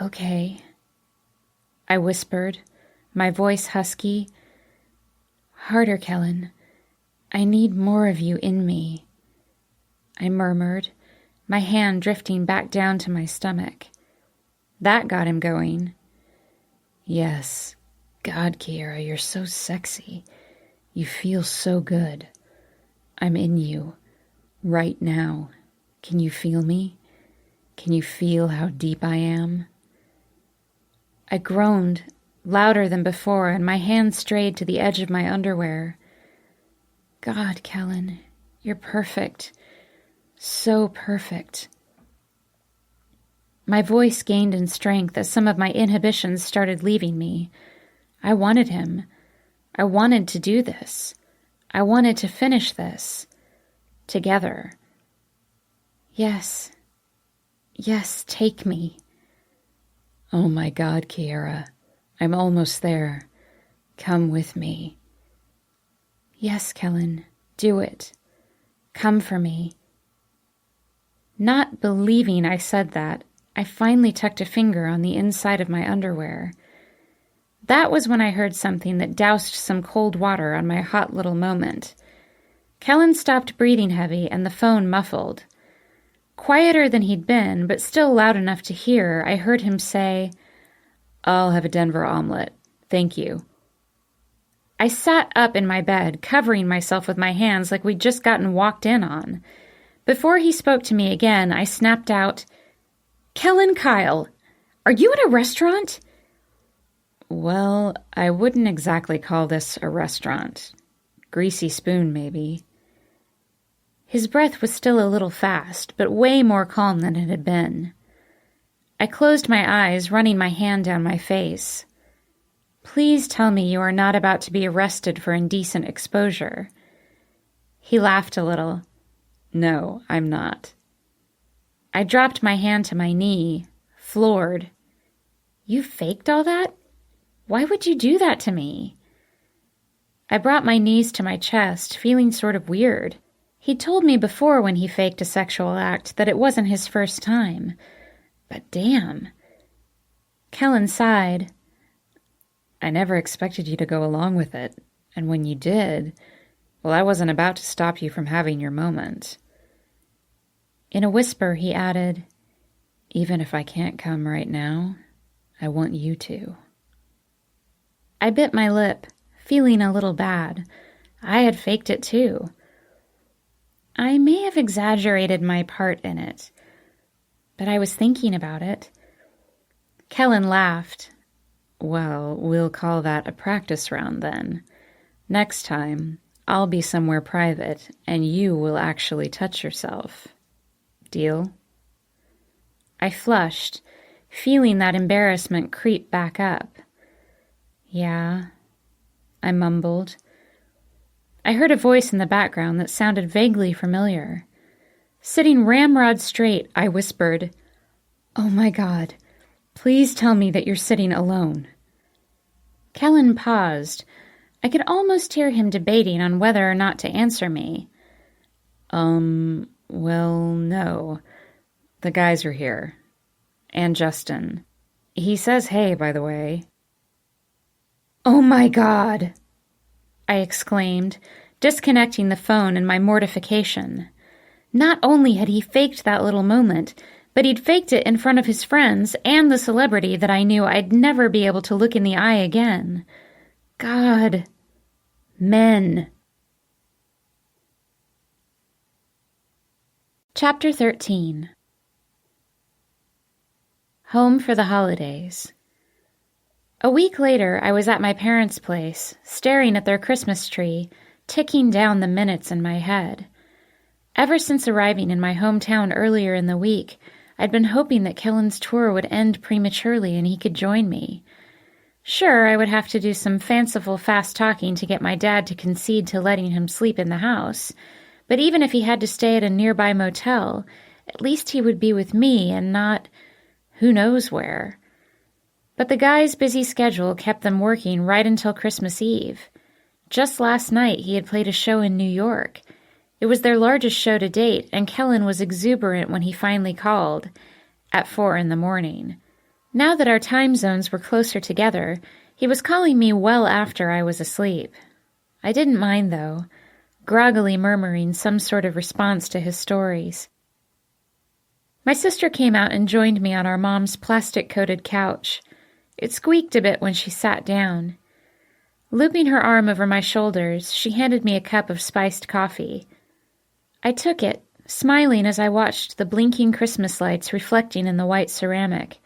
S2: Okay. I whispered, my voice husky. Harder, Kellen. I need more of you in me. I murmured, my hand drifting back down to my stomach. That got him going.
S3: Yes. God, Kiera, you're so sexy. You feel so good. I'm in you. Right now. Can you feel me? Can you feel how deep I am?
S2: I groaned, louder than before, and my hand strayed to the edge of my underwear. God, Kellen, you're perfect. So perfect. My voice gained in strength as some of my inhibitions started leaving me. I wanted him. I wanted to do this. I wanted to finish this. Together. Yes. Yes, take me.
S3: Oh my God, Kiera. I'm almost there. Come with me.
S2: Yes, Kellen, do it. Come for me. Not believing I said that, I finally tucked a finger on the inside of my underwear. That was when I heard something that doused some cold water on my hot little moment. Kellen stopped breathing heavy and the phone muffled. Quieter than he'd been, but still loud enough to hear, I heard him say,
S3: I'll have a Denver omelet. Thank you.
S2: I sat up in my bed, covering myself with my hands like we'd just gotten walked in on. Before he spoke to me again, I snapped out, Kellen Kyle, are you at a restaurant?
S3: Well, I wouldn't exactly call this a restaurant. Greasy spoon, maybe.
S2: His breath was still a little fast, but way more calm than it had been. I closed my eyes, running my hand down my face. Please tell me you are not about to be arrested for indecent exposure. He laughed a little.
S3: No, I'm not.
S2: I dropped my hand to my knee, floored. You faked all that? Why would you do that to me? I brought my knees to my chest, feeling sort of weird. He'd told me before when he faked a sexual act that it wasn't his first time. But damn. Kellen sighed.
S3: I never expected you to go along with it, and when you did, well, I wasn't about to stop you from having your moment.
S2: In a whisper, he added,
S3: Even if I can't come right now, I want you to.
S2: I bit my lip, feeling a little bad. I had faked it too. I may have exaggerated my part in it, but I was thinking about it. Kellen laughed.
S3: Well, we'll call that a practice round then. Next time, I'll be somewhere private, and you will actually touch yourself. Deal? I flushed, feeling that embarrassment creep back up. Yeah, I mumbled. I heard a voice in the background that sounded vaguely familiar. Sitting ramrod straight, I whispered, "Oh my God, please tell me that you're sitting alone." Kellen paused. I could almost hear him debating on whether or not to answer me. Well, no. The guys are here. And Justin. He says hey, by the way. "Oh my God!" I exclaimed, disconnecting the phone in my mortification. Not only had he faked that little moment, but he'd faked it in front of his friends and the celebrity that I knew I'd never be able to look in the eye again. God. Men. Chapter 13. Home for the holidays. A week later, I was at my parents' place, staring at their Christmas tree, ticking down the minutes in my head. Ever since arriving in my hometown earlier in the week, I'd been hoping that Kellen's tour would end prematurely and he could join me. Sure, I would have to do some fanciful fast talking to get my dad to concede to letting him sleep in the house, but even if he had to stay at a nearby motel, at least he would be with me and not who knows where. But the guy's busy schedule kept them working right until Christmas Eve. Just last night he had played a show in New York. It was their largest show to date, and Kellen was exuberant when he finally called, at 4 a.m. Now that our time zones were closer together, he was calling me well after I was asleep. I didn't mind, though, groggily murmuring some sort of response to his stories. My sister came out and joined me on our mom's plastic-coated couch. It squeaked a bit when she sat down. Looping her arm over my shoulders, she handed me a cup of spiced coffee. I took it, smiling as I watched the blinking Christmas lights reflecting in the white ceramic.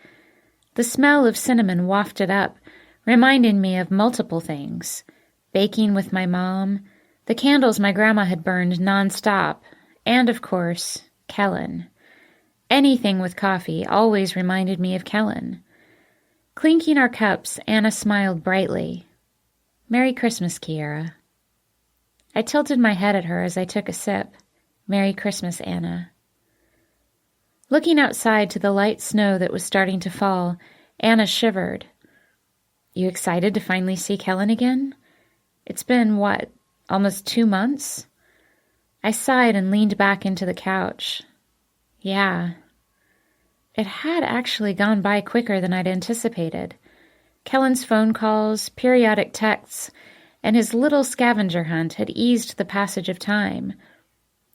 S3: The smell of cinnamon wafted up, reminding me of multiple things. Baking with my mom, the candles my grandma had burned nonstop, and, of course, Kellen. Anything with coffee always reminded me of Kellen. Clinking our cups, Anna smiled brightly. "Merry Christmas, Kiera." I tilted my head at her as I took a sip. "Merry Christmas, Anna." Looking outside to the light snow that was starting to fall, Anna shivered. "You excited to finally see Kellen again? It's been, what, almost 2 months?" I sighed and leaned back into the couch. Yeah. It had actually gone by quicker than I'd anticipated. Kellen's phone calls, periodic texts, and his little scavenger hunt had eased the passage of time.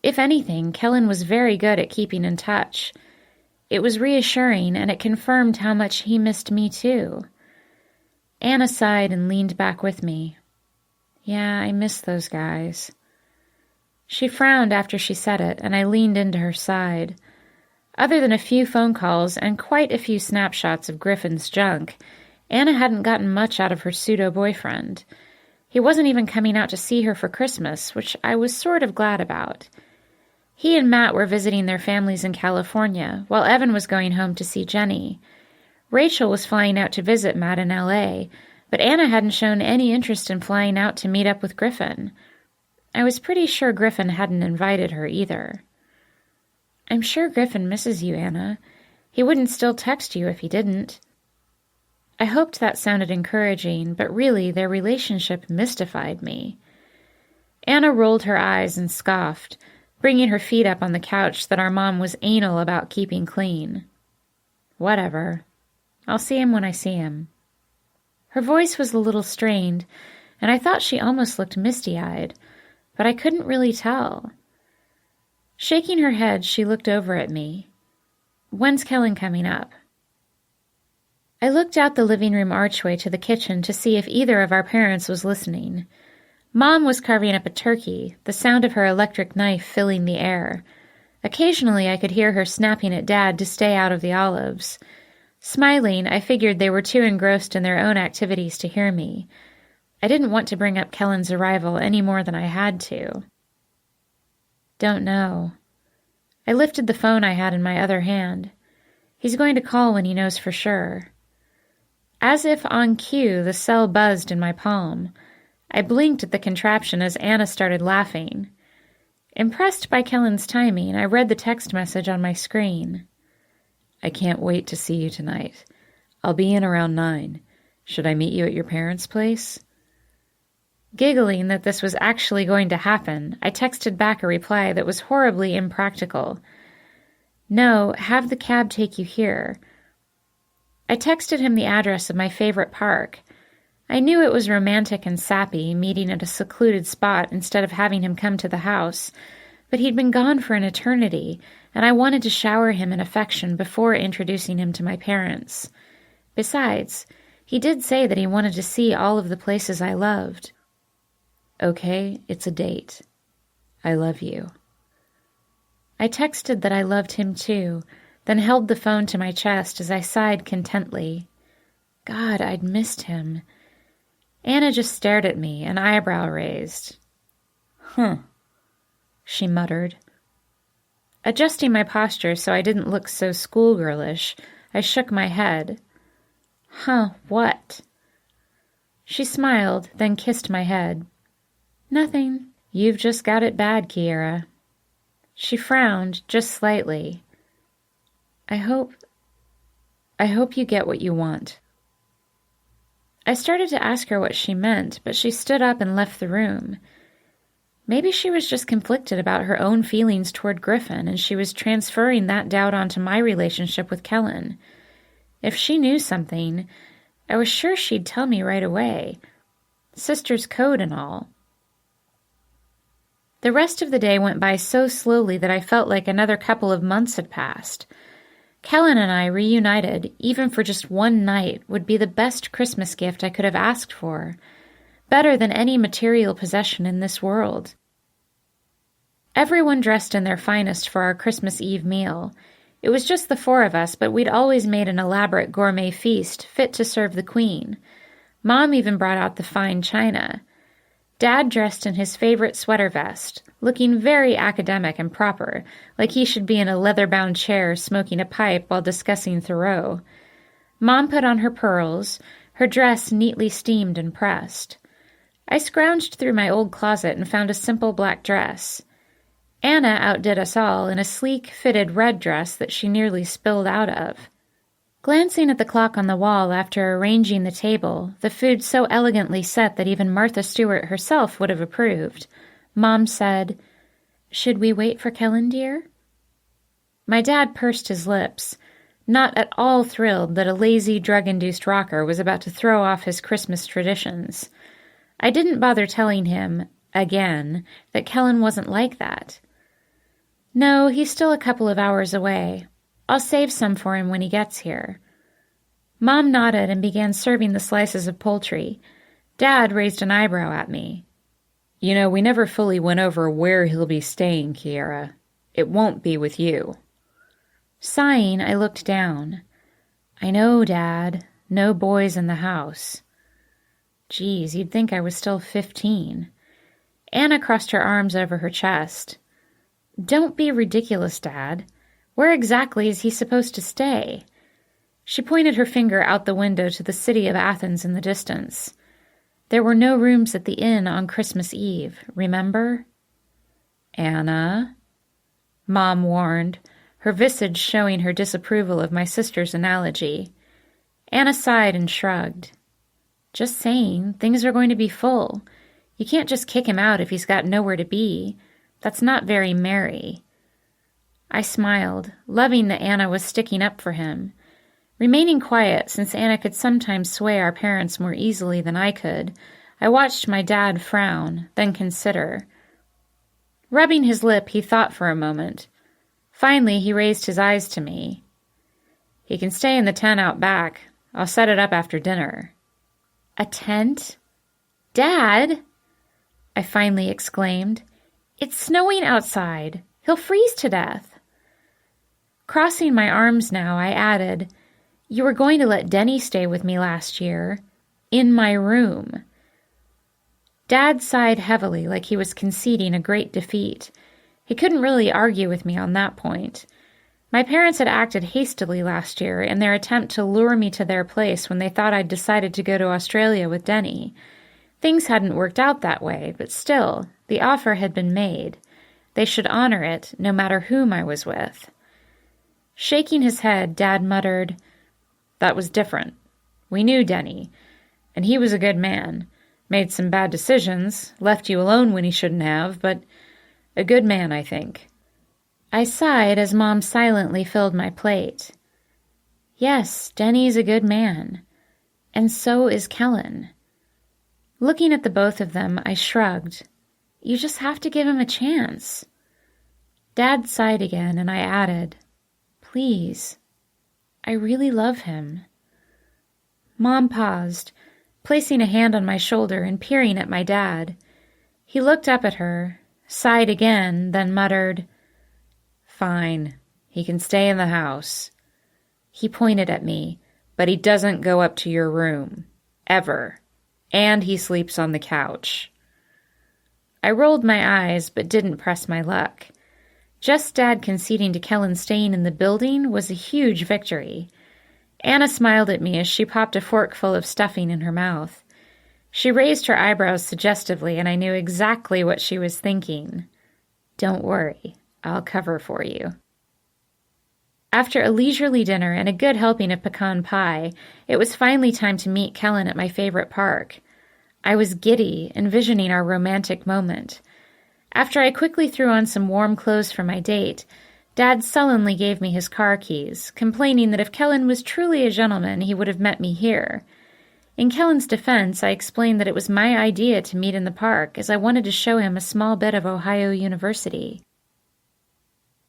S3: If anything, Kellen was very good at keeping in touch. It was reassuring, and it confirmed how much he missed me too. Anna sighed and leaned back with me. "Yeah, I miss those guys." She frowned after she said it, and I leaned into her side. Other than a few phone calls and quite a few snapshots of Griffin's junk, Anna hadn't gotten much out of her pseudo-boyfriend. He wasn't even coming out to see her for Christmas, which I was sort of glad about. He and Matt were visiting their families in California, while Evan was going home to see Jenny. Rachel was flying out to visit Matt in L.A., but Anna hadn't shown any interest in flying out to meet up with Griffin. I was pretty sure Griffin hadn't invited her either. "I'm sure Griffin misses you, Anna. He wouldn't still text you if he didn't." I hoped that sounded encouraging, but really their relationship mystified me. Anna rolled her eyes and scoffed, bringing her feet up on the couch that our mom was anal about keeping clean. "Whatever. I'll see him when I see him." Her voice was a little strained, and I thought she almost looked misty-eyed, but I couldn't really tell. Shaking her head, she looked over at me. "When's Kellen coming up?" I looked out the living room archway to the kitchen to see if either of our parents was listening. Mom was carving up a turkey, the sound of her electric knife filling the air. Occasionally I could hear her snapping at Dad to stay out of the olives. Smiling, I figured they were too engrossed in their own activities to hear me.
S2: I didn't want to bring up Kellen's arrival any more than I had to. Don't know. I lifted the phone I had in my other hand. He's going to call when he knows for sure. As if on cue, the cell buzzed in my palm. I blinked at the contraption as Anna started laughing. Impressed by Kellen's timing, I read the text message on my screen. I can't wait to see you tonight. I'll be in around 9. Should I meet you at your parents' place? Giggling that this was actually going to happen, I texted back a reply that was horribly impractical. No, have the cab take you here. I texted him the address of my favorite park. I knew it was romantic and sappy, meeting at a secluded spot instead of having him come to the house, but he'd been gone for an eternity, and I wanted to shower him in affection before introducing him to my parents. Besides, he did say that he wanted to see all of the places I loved. Okay, it's a date. I love you. I texted that I loved him too, then held the phone to my chest as I sighed contently. God, I'd missed him. Anna just stared at me, an eyebrow raised. Huh, she muttered. Adjusting my posture so I didn't look so schoolgirlish, I shook my head. Huh, what? She smiled, then kissed my head. Nothing. You've just got it bad, Kiera. She frowned, just slightly. I hope you get what you want. I started to ask her what she meant, but she stood up and left the room. Maybe she was just conflicted about her own feelings toward Griffin, and she was transferring that doubt onto my relationship with Kellen. If she knew something, I was sure she'd tell me right away. Sister's code and all. The rest of the day went by so slowly that I felt like another couple of months had passed. Kellen and I reunited, even for just one night, would be the best Christmas gift I could have asked for. Better than any material possession in this world. Everyone dressed in their finest for our Christmas Eve meal. It was just the 4 of us, but we'd always made an elaborate gourmet feast fit to serve the Queen. Mom even brought out the fine china. Dad dressed in his favorite sweater vest, looking very academic and proper, like he should be in a leather-bound chair smoking a pipe while discussing Thoreau. Mom put on her pearls, her dress neatly steamed and pressed. I scrounged through my old closet and found a simple black dress. Anna outdid us all in a sleek, fitted red dress that she nearly spilled out of. Glancing at the clock on the wall after arranging the table, the food so elegantly set that even Martha Stewart herself would have approved, Mom said, "Should we wait for Kellen, dear?" My dad pursed his lips, not at all thrilled that a lazy, drug-induced rocker was about to throw off his Christmas traditions. I didn't bother telling him, again, that Kellen wasn't like that. No, he's still a couple of hours away. I'll save some for him when he gets here. Mom nodded and began serving the slices of poultry. Dad raised an eyebrow at me. You know, we never fully went over where he'll be staying, Kiera. It won't be with you. Sighing, I looked down. I know, Dad. No boys in the house. Geez, you'd think I was still 15. Anna crossed her arms over her chest. Don't be ridiculous, Dad. Where exactly is he supposed to stay? She pointed her finger out the window to the city of Athens in the distance. There were no rooms at the inn on Christmas Eve, remember? Anna, Mom warned, her visage showing her disapproval of my sister's analogy. Anna sighed and shrugged. Just saying, things are going to be full. You can't just kick him out if he's got nowhere to be. That's not very merry. I smiled, loving that Anna was sticking up for him. Remaining quiet, since Anna could sometimes sway our parents more easily than I could, I watched my dad frown, then consider. Rubbing his lip, he thought for a moment. Finally, he raised his eyes to me. He can stay in the tent out back. I'll set it up after dinner. A tent? Dad! I finally exclaimed. It's snowing outside. He'll freeze to death. Crossing my arms now, I added, You were going to let Denny stay with me last year. In my room. Dad sighed heavily like he was conceding a great defeat. He couldn't really argue with me on that point. My parents had acted hastily last year in their attempt to lure me to their place when they thought I'd decided to go to Australia with Denny. Things hadn't worked out that way, but still, the offer had been made. They should honor it, no matter whom I was with. Shaking his head, Dad muttered, "That was different. We knew Denny, and he was a good man. Made some bad decisions, left you alone when he shouldn't have, but a good man, I think." I sighed as Mom silently filled my plate. Yes, Denny's a good man. And so is Kellen. Looking at the both of them, I shrugged. You just have to give him a chance. Dad sighed again, and I added, "Please, I really love him." Mom paused, placing a hand on my shoulder and peering at my dad. He looked up at her, sighed again, then muttered, "Fine, he can stay in the house." He pointed at me, "But he doesn't go up to your room. Ever. And he sleeps on the couch." I rolled my eyes, but didn't press my luck. Just Dad conceding to Kellen staying in the building was a huge victory. Anna smiled at me as she popped a fork full of stuffing in her mouth. She raised her eyebrows suggestively, and I knew exactly what she was thinking. Don't worry, I'll cover for you. After a leisurely dinner and a good helping of pecan pie, it was finally time to meet Kellen at my favorite park. I was giddy, envisioning our romantic moment. After I quickly threw on some warm clothes for my date, Dad sullenly gave me his car keys, complaining that if Kellen was truly a gentleman, he would have met me here. In Kellen's defense, I explained that it was my idea to meet in the park, as I wanted to show him a small bit of Ohio University.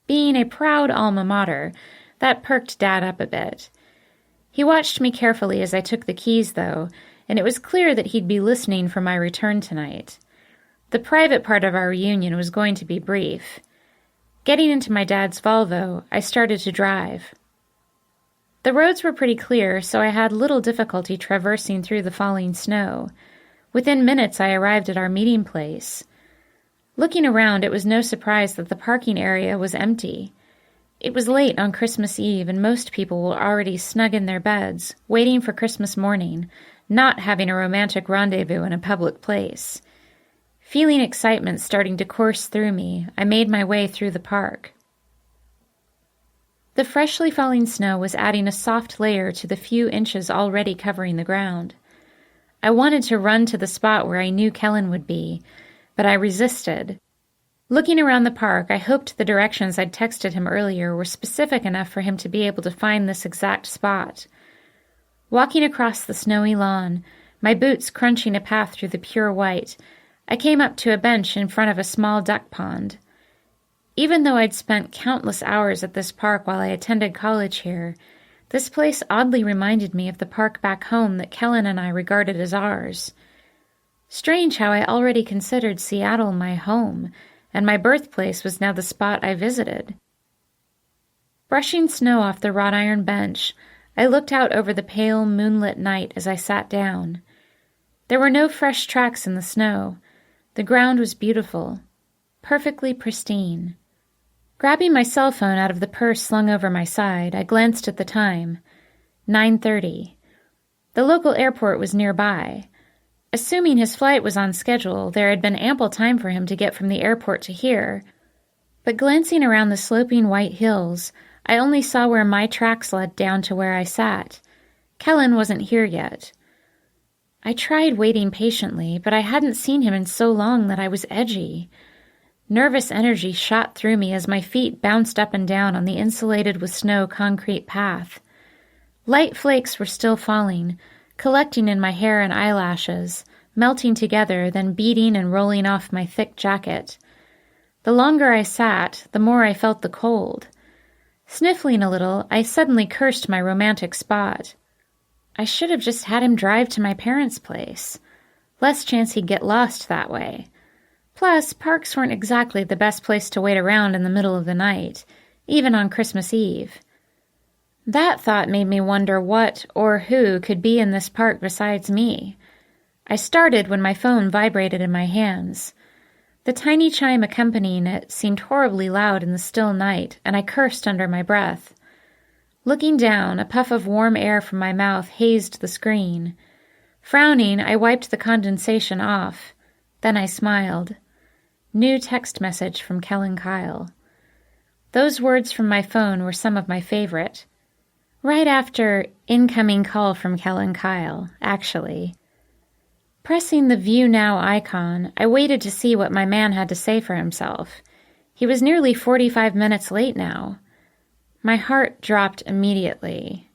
S2: Being a proud alma mater, that perked Dad up a bit. He watched me carefully as I took the keys, though, and it was clear that he'd be listening for my return tonight. The private part of our reunion was going to be brief. Getting into my dad's Volvo, I started to drive. The roads were pretty clear, so I had little difficulty traversing through the falling snow. Within minutes, I arrived at our meeting place. Looking around, it was no surprise that the parking area was empty. It was late on Christmas Eve, and most people were already snug in their beds, waiting for Christmas morning, not having a romantic rendezvous in a public place. Feeling excitement starting to course through me, I made my way through the park. The freshly falling snow was adding a soft layer to the few inches already covering the ground. I wanted to run to the spot where I knew Kellen would be, but I resisted. Looking around the park, I hoped the directions I'd texted him earlier were specific enough for him to be able to find this exact spot. Walking across the snowy lawn, my boots crunching a path through the pure white, I came up to a bench in front of a small duck pond. Even though I'd spent countless hours at this park while I attended college here, this place oddly reminded me of the park back home that Kellen and I regarded as ours. Strange how I already considered Seattle my home, and my birthplace was now the spot I visited. Brushing snow off the wrought iron bench, I looked out over the pale moonlit night as I sat down. There were no fresh tracks in the snow. The ground was beautiful, perfectly pristine. Grabbing my cell phone out of the purse slung over my side, I glanced at the time. 9:30. The local airport was nearby. Assuming his flight was on schedule, there had been ample time for him to get from the airport to here. But glancing around the sloping white hills, I only saw where my tracks led down to where I sat. Kellen wasn't here yet. I tried waiting patiently, but I hadn't seen him in so long that I was edgy. Nervous energy shot through me as my feet bounced up and down on the insulated with snow concrete path. Light flakes were still falling, collecting in my hair and eyelashes, melting together, then beating and rolling off my thick jacket. The longer I sat, the more I felt the cold. Sniffling a little, I suddenly cursed my romantic spot. I should have just had him drive to my parents' place. Less chance he'd get lost that way. Plus, parks weren't exactly the best place to wait around in the middle of the night, even on Christmas Eve. That thought made me wonder what or who could be in this park besides me. I started when my phone vibrated in my hands. The tiny chime accompanying it seemed horribly loud in the still night, and I cursed under my breath. Looking down, a puff of warm air from my mouth hazed the screen. Frowning, I wiped the condensation off. Then I smiled. New text message from Kellen Kyle. Those words from my phone were some of my favorite. Right after incoming call from Kellen Kyle, actually. Pressing the View Now icon, I waited to see what my man had to say for himself. He was nearly 45 minutes late now. My heart dropped immediately.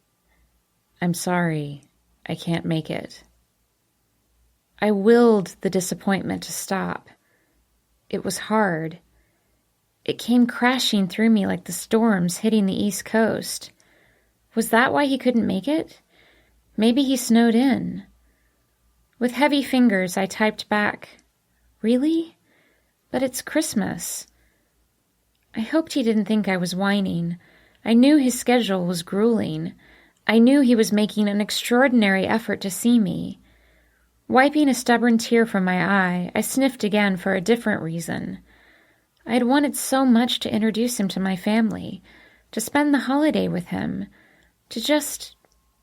S2: I'm sorry, I can't make it. I willed the disappointment to stop. It was hard. It came crashing through me like the storms hitting the East Coast. Was that why he couldn't make it? Maybe he snowed in. With heavy fingers, I typed back, "Really? But it's Christmas." I hoped he didn't think I was whining. I knew his schedule was grueling. I knew he was making an extraordinary effort to see me. Wiping a stubborn tear from my eye, I sniffed again for a different reason. I had wanted so much to introduce him to my family, to spend the holiday with him, to just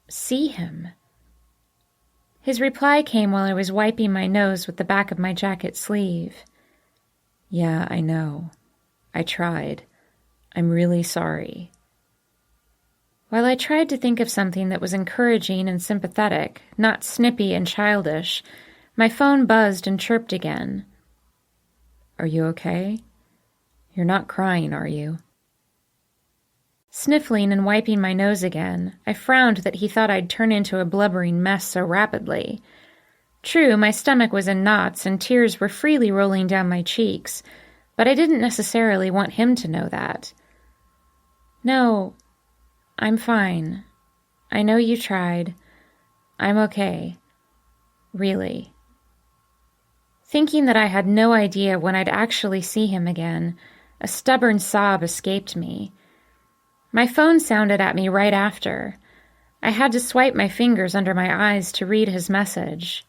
S2: see him. His reply came while I was wiping my nose with the back of my jacket sleeve. Yeah, I know. I tried. I'm really sorry. While I tried to think of something that was encouraging and sympathetic, not snippy and childish, my phone buzzed and chirped again. Are you okay? You're not crying, are you? Sniffling and wiping my nose again, I frowned that he thought I'd turn into a blubbering mess so rapidly. True, my stomach was in knots and tears were freely rolling down my cheeks, but I didn't necessarily want him to know that. No, I'm fine. I know you tried. I'm okay. Really. Thinking that I had no idea when I'd actually see him again, a stubborn sob escaped me. My phone sounded at me right after. I had to swipe my fingers under my eyes to read his message.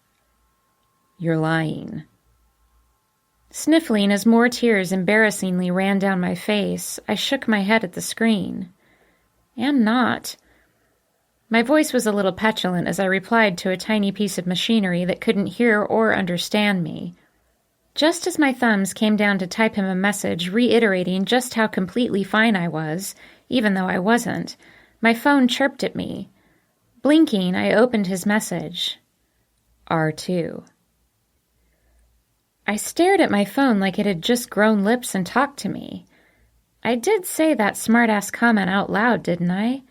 S2: You're lying. Sniffling as more tears embarrassingly ran down my face, I shook my head at the screen. And not. My voice was a little petulant as I replied to a tiny piece of machinery that couldn't hear or understand me. Just as my thumbs came down to type him a message reiterating just how completely fine I was, even though I wasn't, my phone chirped at me. Blinking, I opened his message. R2. I stared at my phone like it had just grown lips and talked to me. I did say that smart-ass comment out loud, didn't I?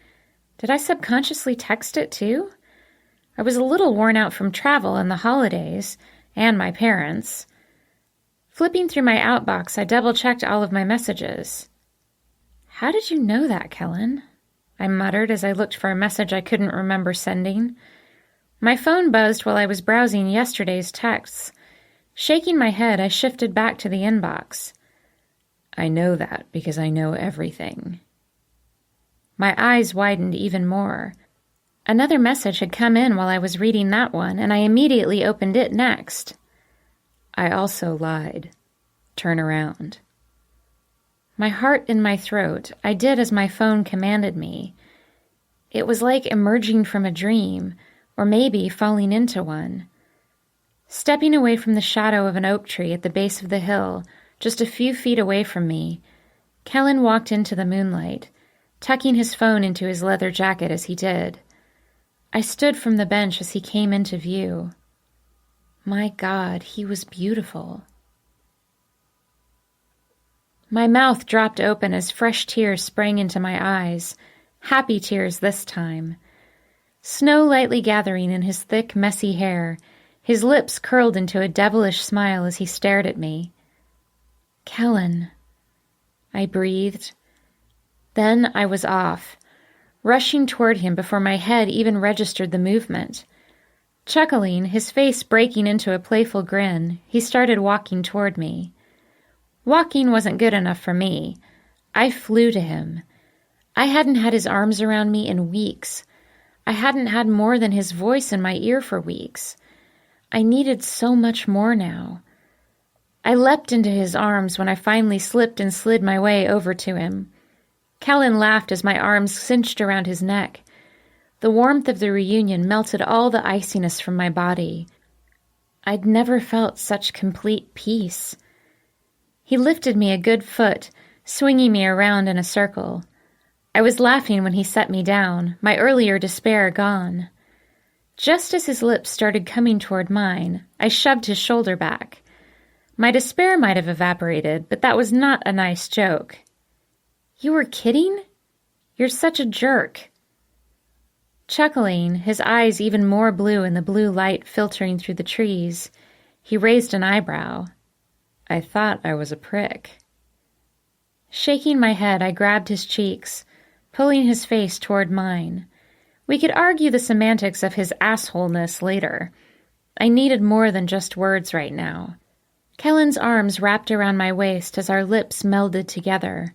S2: Did I subconsciously text it too? I was a little worn out from travel and the holidays, and my parents. Flipping through my outbox, I double-checked all of my messages. How did you know that, Kellen? I muttered as I looked for a message I couldn't remember sending. My phone buzzed while I was browsing yesterday's texts. Shaking my head, I shifted back to the inbox. I know that because I know everything. My eyes widened even more. Another message had come in while I was reading that one, and I immediately opened it next. I also lied. Turn around. My heart in my throat, I did as my phone commanded me. It was like emerging from a dream, or maybe falling into one. Stepping away from the shadow of an oak tree at the base of the hill, just a few feet away from me, Kellen walked into the moonlight, tucking his phone into his leather jacket as he did. I stood from the bench as he came into view. My God, he was beautiful. My mouth dropped open as fresh tears sprang into my eyes, happy tears this time. Snow lightly gathering in his thick, messy hair, his lips curled into a devilish smile as he stared at me. Kellen, I breathed. Then I was off, rushing toward him before my head even registered the movement. Chuckling, his face breaking into a playful grin, he started walking toward me. Walking wasn't good enough for me. I flew to him. I hadn't had his arms around me in weeks. I hadn't had more than his voice in my ear for weeks. I needed so much more now. I leapt into his arms when I finally slipped and slid my way over to him. Kellen laughed as my arms cinched around his neck. The warmth of the reunion melted all the iciness from my body. I'd never felt such complete peace. He lifted me a good foot, swinging me around in a circle. I was laughing when he set me down, my earlier despair gone. Just as his lips started coming toward mine, I shoved his shoulder back. My despair might have evaporated, but that was not a nice joke. You were kidding? You're such a jerk. Chuckling, his eyes even more blue in the blue light filtering through the trees, he raised an eyebrow. I thought I was a prick. Shaking my head, I grabbed his cheeks, pulling his face toward mine. We could argue the semantics of his assholeness later. I needed more than just words right now. Kellen's arms wrapped around my waist as our lips melded together.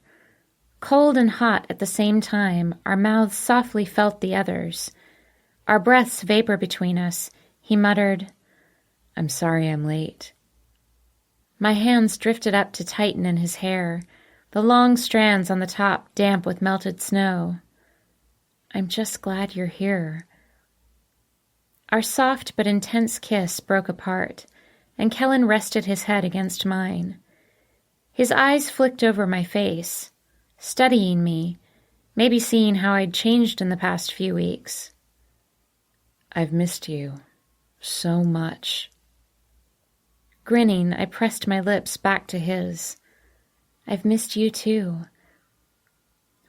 S2: Cold and hot at the same time, our mouths softly felt the other's. Our breaths vapor between us. He muttered, "I'm sorry I'm late." My hands drifted up to tighten in his hair, the long strands on the top damp with melted snow. "I'm just glad you're here." Our soft but intense kiss broke apart, and Kellen rested his head against mine. His eyes flicked over my face, studying me, maybe seeing how I'd changed in the past few weeks. "I've missed you so much." Grinning, I pressed my lips back to his. "I've missed you too."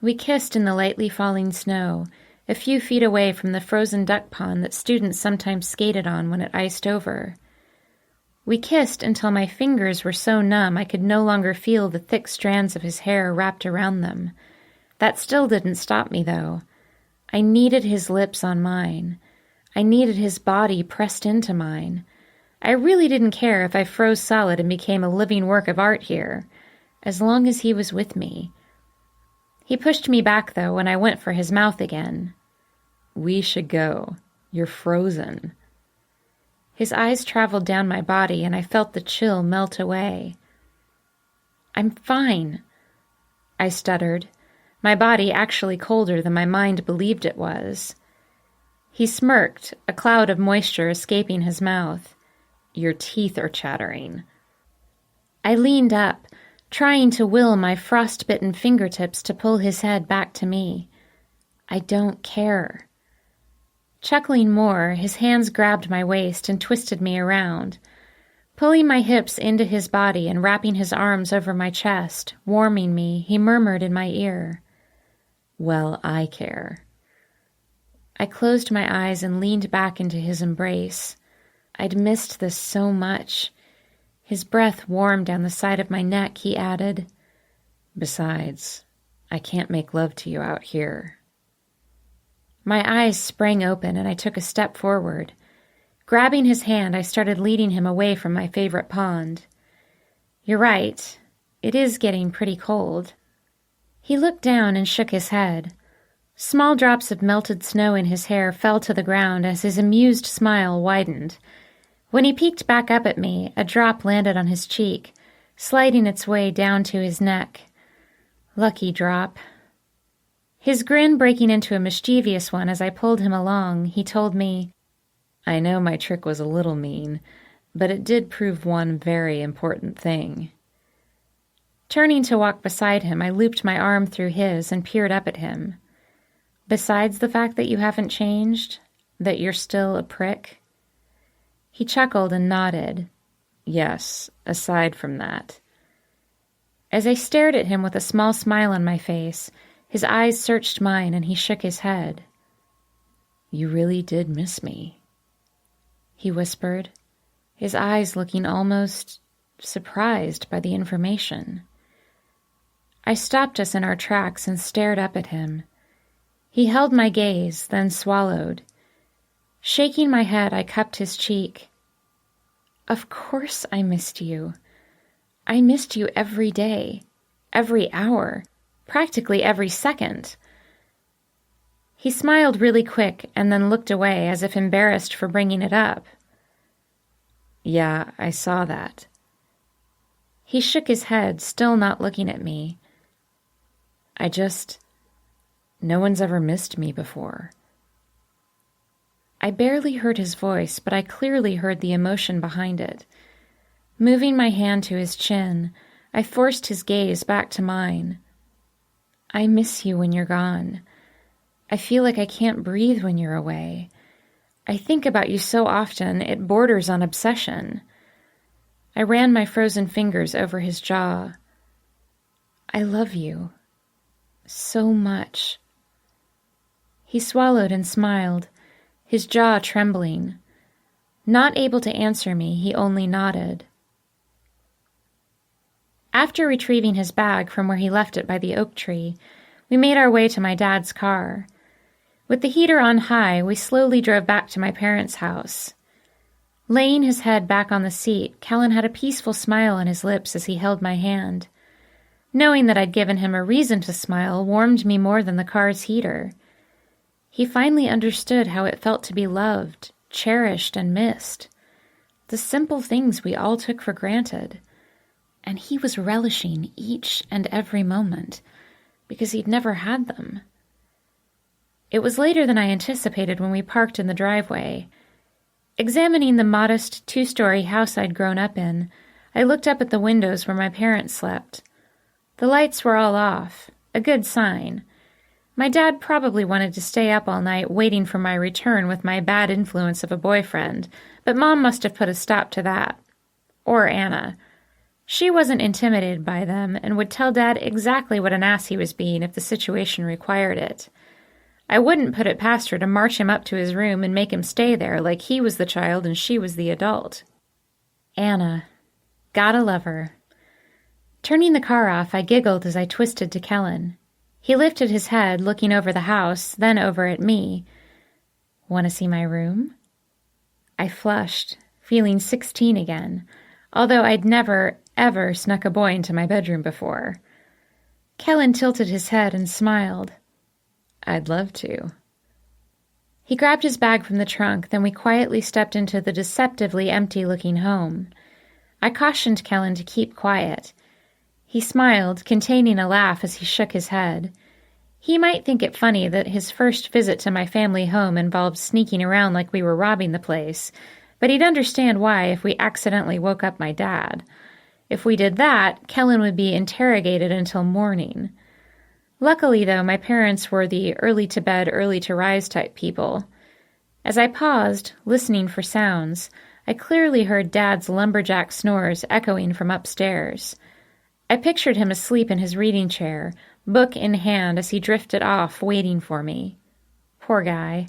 S2: We kissed in the lightly falling snow, a few feet away from the frozen duck pond that students sometimes skated on when it iced over. We kissed until my fingers were so numb I could no longer feel the thick strands of his hair wrapped around them. That still didn't stop me, though. I needed his lips on mine. I needed his body pressed into mine. I really didn't care if I froze solid and became a living work of art here, as long as he was with me. He pushed me back, though, when I went for his mouth again. "We should go. You're frozen." His eyes traveled down my body, and I felt the chill melt away. "I'm fine," I stuttered, my body actually colder than my mind believed it was. He smirked, a cloud of moisture escaping his mouth. "Your teeth are chattering." I leaned up, trying to will my frostbitten fingertips to pull his head back to me. "I don't care." Chuckling more, his hands grabbed my waist and twisted me around. Pulling my hips into his body and wrapping his arms over my chest, warming me, he murmured in my ear, "Well, I care." I closed my eyes and leaned back into his embrace. I'd missed this so much. His breath warmed down the side of my neck, he added, "Besides, I can't make love to you out here." My eyes sprang open and I took a step forward. Grabbing his hand, I started leading him away from my favorite pond. "You're right. It is getting pretty cold." He looked down and shook his head. Small drops of melted snow in his hair fell to the ground as his amused smile widened. When he peeked back up at me, a drop landed on his cheek, sliding its way down to his neck. Lucky drop. His grin breaking into a mischievous one as I pulled him along, he told me, "I know my trick was a little mean, but it did prove one very important thing." Turning to walk beside him, I looped my arm through his and peered up at him. "Besides the fact that you haven't changed, that you're still a prick?" He chuckled and nodded. "Yes, aside from that." As I stared at him with a small smile on my face, his eyes searched mine and he shook his head. "You really did miss me," he whispered, his eyes looking almost surprised by the information. I stopped us in our tracks and stared up at him. He held my gaze, then swallowed. Shaking my head, I cupped his cheek. "Of course I missed you. I missed you every day, every hour, practically every second." He smiled really quick and then looked away as if embarrassed for bringing it up.
S3: Yeah, I saw that.
S2: He shook his head, still not looking at me.
S3: No one's ever missed me before.
S2: I barely heard his voice, but I clearly heard the emotion behind it. Moving my hand to his chin, I forced his gaze back to mine. I miss you when you're gone. I feel like I can't breathe when you're away. I think about you so often, it borders on obsession. I ran my frozen fingers over his jaw. I love you. So much. He swallowed and smiled, his jaw trembling. Not able to answer me, he only nodded. After retrieving his bag from where he left it by the oak tree, we made our way to my dad's car. With the heater on high, we slowly drove back to my parents' house. Laying his head back on the seat, Kellen had a peaceful smile on his lips as he held my hand. Knowing that I'd given him a reason to smile warmed me more than the car's heater. He finally understood how it felt to be loved, cherished, and missed. The simple things we all took for granted. And he was relishing each and every moment, because he'd never had them. It was later than I anticipated when we parked in the driveway. Examining the modest 2-story house I'd grown up in, I looked up at the windows where my parents slept. The lights were all off, a good sign. My dad probably wanted to stay up all night waiting for my return with my bad influence of a boyfriend, but Mom must have put a stop to that. Or Anna. She wasn't intimidated by them and would tell Dad exactly what an ass he was being if the situation required it. I wouldn't put it past her to march him up to his room and make him stay there like he was the child and she was the adult. Anna. Gotta love her. Turning the car off, I giggled as I twisted to Kellen. He lifted his head, looking over the house, then over at me. Want to see my room? I flushed, feeling 16 again, although I'd never, ever snuck a boy into my bedroom before. Kellen tilted his head and smiled.
S3: I'd love to.
S2: He grabbed his bag from the trunk, then we quietly stepped into the deceptively empty-looking home. I cautioned Kellen to keep quiet. He smiled, containing a laugh as he shook his head. He might think it funny that his first visit to my family home involved sneaking around like we were robbing the place, but he'd understand why if we accidentally woke up my dad. If we did that, Kellen would be interrogated until morning. Luckily, though, my parents were the early-to-bed, early-to-rise type people. As I paused, listening for sounds, I clearly heard Dad's lumberjack snores echoing from upstairs. I pictured him asleep in his reading chair, book in hand as he drifted off, waiting for me. Poor guy.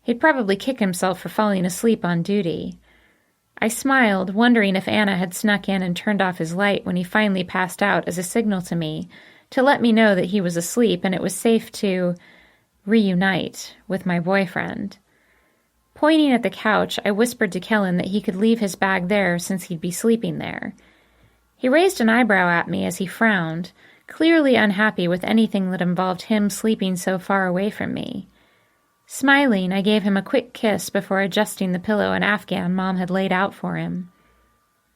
S2: He'd probably kick himself for falling asleep on duty. I smiled, wondering if Anna had snuck in and turned off his light when he finally passed out as a signal to me, to let me know that he was asleep and it was safe to reunite with my boyfriend. Pointing at the couch, I whispered to Kellen that he could leave his bag there since he'd be sleeping there. He raised an eyebrow at me as he frowned, clearly unhappy with anything that involved him sleeping so far away from me. Smiling, I gave him a quick kiss before adjusting the pillow and Afghan Mom had laid out for him.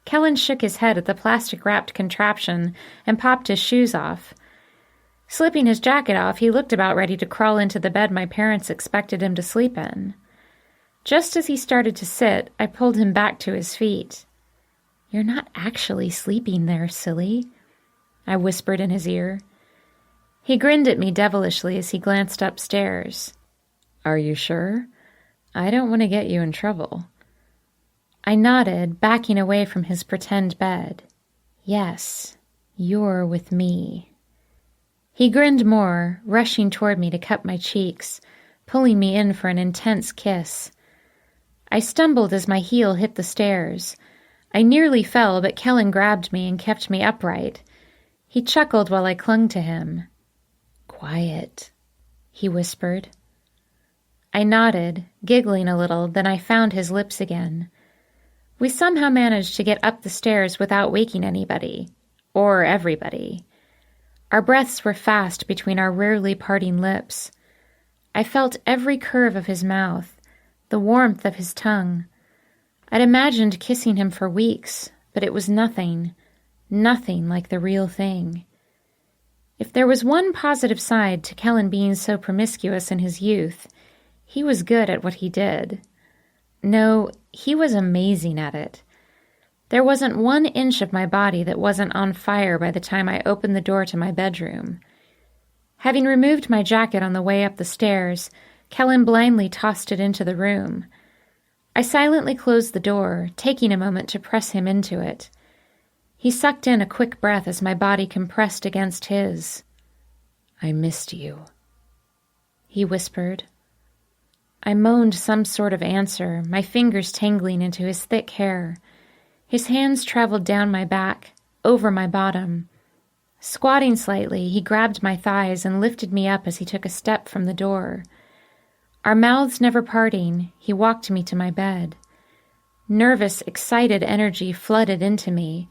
S2: Kellen shook his head at the plastic-wrapped contraption and popped his shoes off. Slipping his jacket off, he looked about ready to crawl into the bed my parents expected him to sleep in. Just as he started to sit, I pulled him back to his feet. "You're not actually sleeping there, silly," I whispered in his ear. He grinned at me devilishly as he glanced upstairs.
S3: Are you sure? I don't want to get you in trouble.
S2: I nodded, backing away from his pretend bed. Yes, you're with me. He grinned more, rushing toward me to cup my cheeks, pulling me in for an intense kiss. I stumbled as my heel hit the stairs. I nearly fell, but Kellen grabbed me and kept me upright. He chuckled while I clung to him. "Quiet," he whispered. I nodded, giggling a little, then I found his lips again. We somehow managed to get up the stairs without waking anybody, or everybody. Our breaths were fast between our rarely parting lips. I felt every curve of his mouth, the warmth of his tongue. I'd imagined kissing him for weeks, but it was nothing like the real thing. If there was one positive side to Kellen being so promiscuous in his youth, he was good at what he did. No, he was amazing at it. There wasn't 1 inch of my body that wasn't on fire by the time I opened the door to my bedroom. Having removed my jacket on the way up the stairs, Kellen blindly tossed it into the room. I silently closed the door, taking a moment to press him into it. He sucked in a quick breath as my body compressed against his.
S3: "I missed you,"
S2: he whispered. I moaned some sort of answer, my fingers tangling into his thick hair. His hands traveled down my back, over my bottom. Squatting slightly, he grabbed my thighs and lifted me up as he took a step from the door. Our mouths never parting, he walked me to my bed. Nervous, excited energy flooded into me.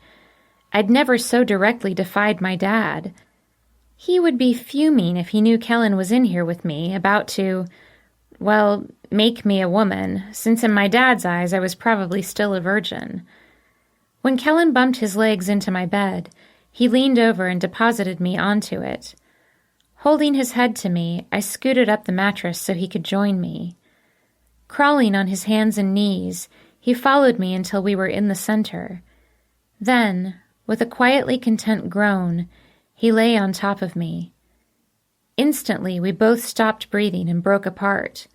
S2: I'd never so directly defied my dad. He would be fuming if he knew Kellen was in here with me, about to, well, make me a woman, since in my dad's eyes I was probably still a virgin. When Kellen bumped his legs into my bed, he leaned over and deposited me onto it. Holding his head to me, I scooted up the mattress so he could join me. Crawling on his hands and knees, he followed me until we were in the center. Then, with a quietly content groan, he lay on top of me. Instantly, we both stopped breathing and broke apart.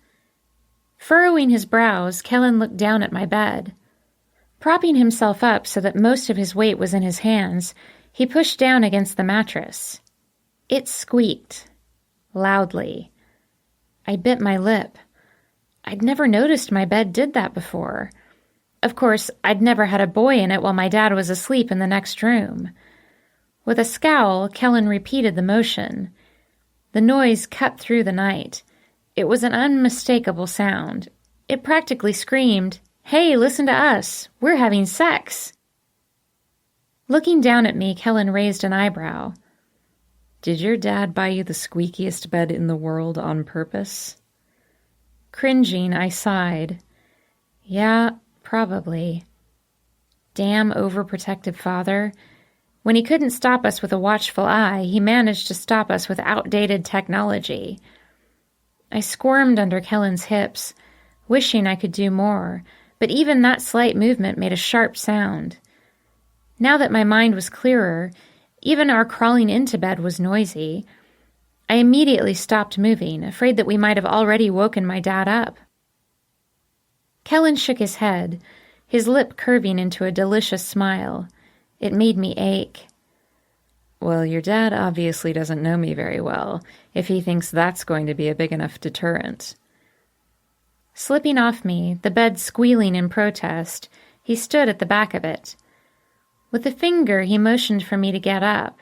S2: Furrowing his brows, Kellen looked down at my bed. Propping himself up so that most of his weight was in his hands, he pushed down against the mattress. It squeaked. Loudly. I bit my lip. I'd never noticed my bed did that before. Of course, I'd never had a boy in it while my dad was asleep in the next room. With a scowl, Kellen repeated the motion. The noise cut through the night. It was an unmistakable sound. It practically screamed, "Hey, listen to us! We're having sex!" Looking down at me, Kellen raised an eyebrow.
S3: "Did your dad buy you the squeakiest bed in the world on purpose?"
S2: Cringing, I sighed. Yeah, probably. Damn overprotective father. When he couldn't stop us with a watchful eye, he managed to stop us with outdated technology. I squirmed under Kellen's hips, wishing I could do more, but even that slight movement made a sharp sound. Now that my mind was clearer, even our crawling into bed was noisy. I immediately stopped moving, afraid that we might have already woken my dad up. Kellen shook his head, his lip curving into a delicious smile. It made me ache.
S3: "Well, your dad obviously doesn't know me very well, if he thinks that's going to be a big enough deterrent."
S2: Slipping off me, the bed squealing in protest, he stood at the back of it. With a finger, he motioned for me to get up.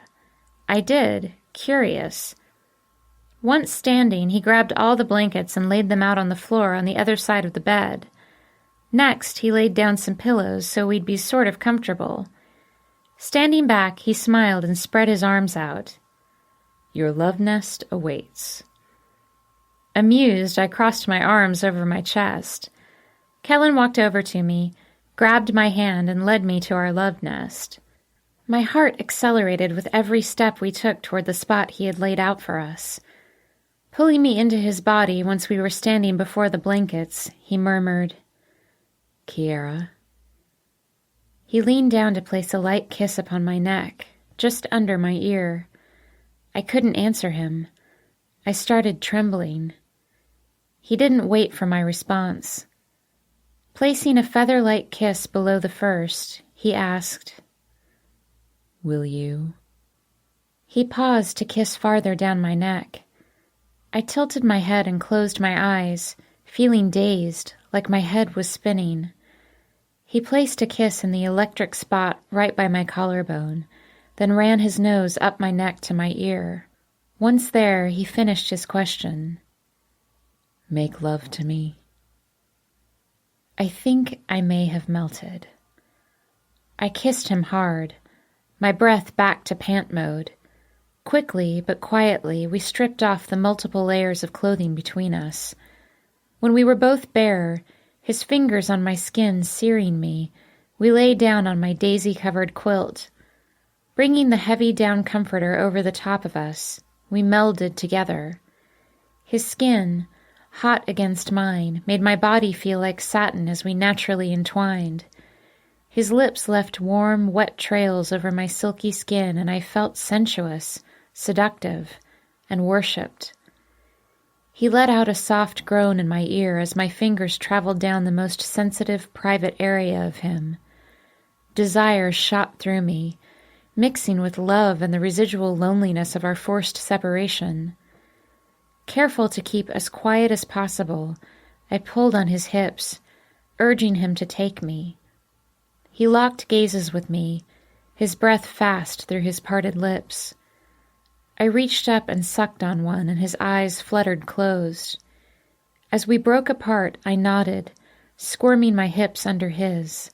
S2: I did, curious. Once standing, he grabbed all the blankets and laid them out on the floor on the other side of the bed. Next, he laid down some pillows so we'd be sort of comfortable. Standing back, he smiled and spread his arms out.
S3: "Your love nest awaits."
S2: Amused, I crossed my arms over my chest. Kellen walked over to me, grabbed my hand, and led me to our love nest. My heart accelerated with every step we took toward the spot he had laid out for us. Pulling me into his body once we were standing before the blankets, he murmured,
S3: "Kiera."
S2: He leaned down to place a light kiss upon my neck, just under my ear. I couldn't answer him. I started trembling. He didn't wait for my response. Placing a feather-light kiss below the first, he asked,
S3: "Will you?"
S2: He paused to kiss farther down my neck. I tilted my head and closed my eyes, feeling dazed, like my head was spinning. He placed a kiss in the electric spot right by my collarbone, then ran his nose up my neck to my ear. Once there, he finished his question.
S3: "Make love to me."
S2: I think I may have melted. I kissed him hard, my breath back to pant mode. Quickly but quietly, we stripped off the multiple layers of clothing between us. When we were both bare, His fingers on my skin searing me, we lay down on my daisy-covered quilt. Bringing the heavy down comforter over the top of us, we melded together. His skin, hot against mine, made my body feel like satin as we naturally entwined. His lips left warm, wet trails over my silky skin, and I felt sensuous, seductive, and worshipped. He let out a soft groan in my ear as my fingers traveled down the most sensitive, private area of him. Desire shot through me, mixing with love and the residual loneliness of our forced separation. Careful to keep as quiet as possible, I pulled on his hips, urging him to take me. He locked gazes with me, his breath fast through his parted lips. I reached up and sucked on one, and his eyes fluttered closed. As we broke apart, I nodded, squirming my hips under his.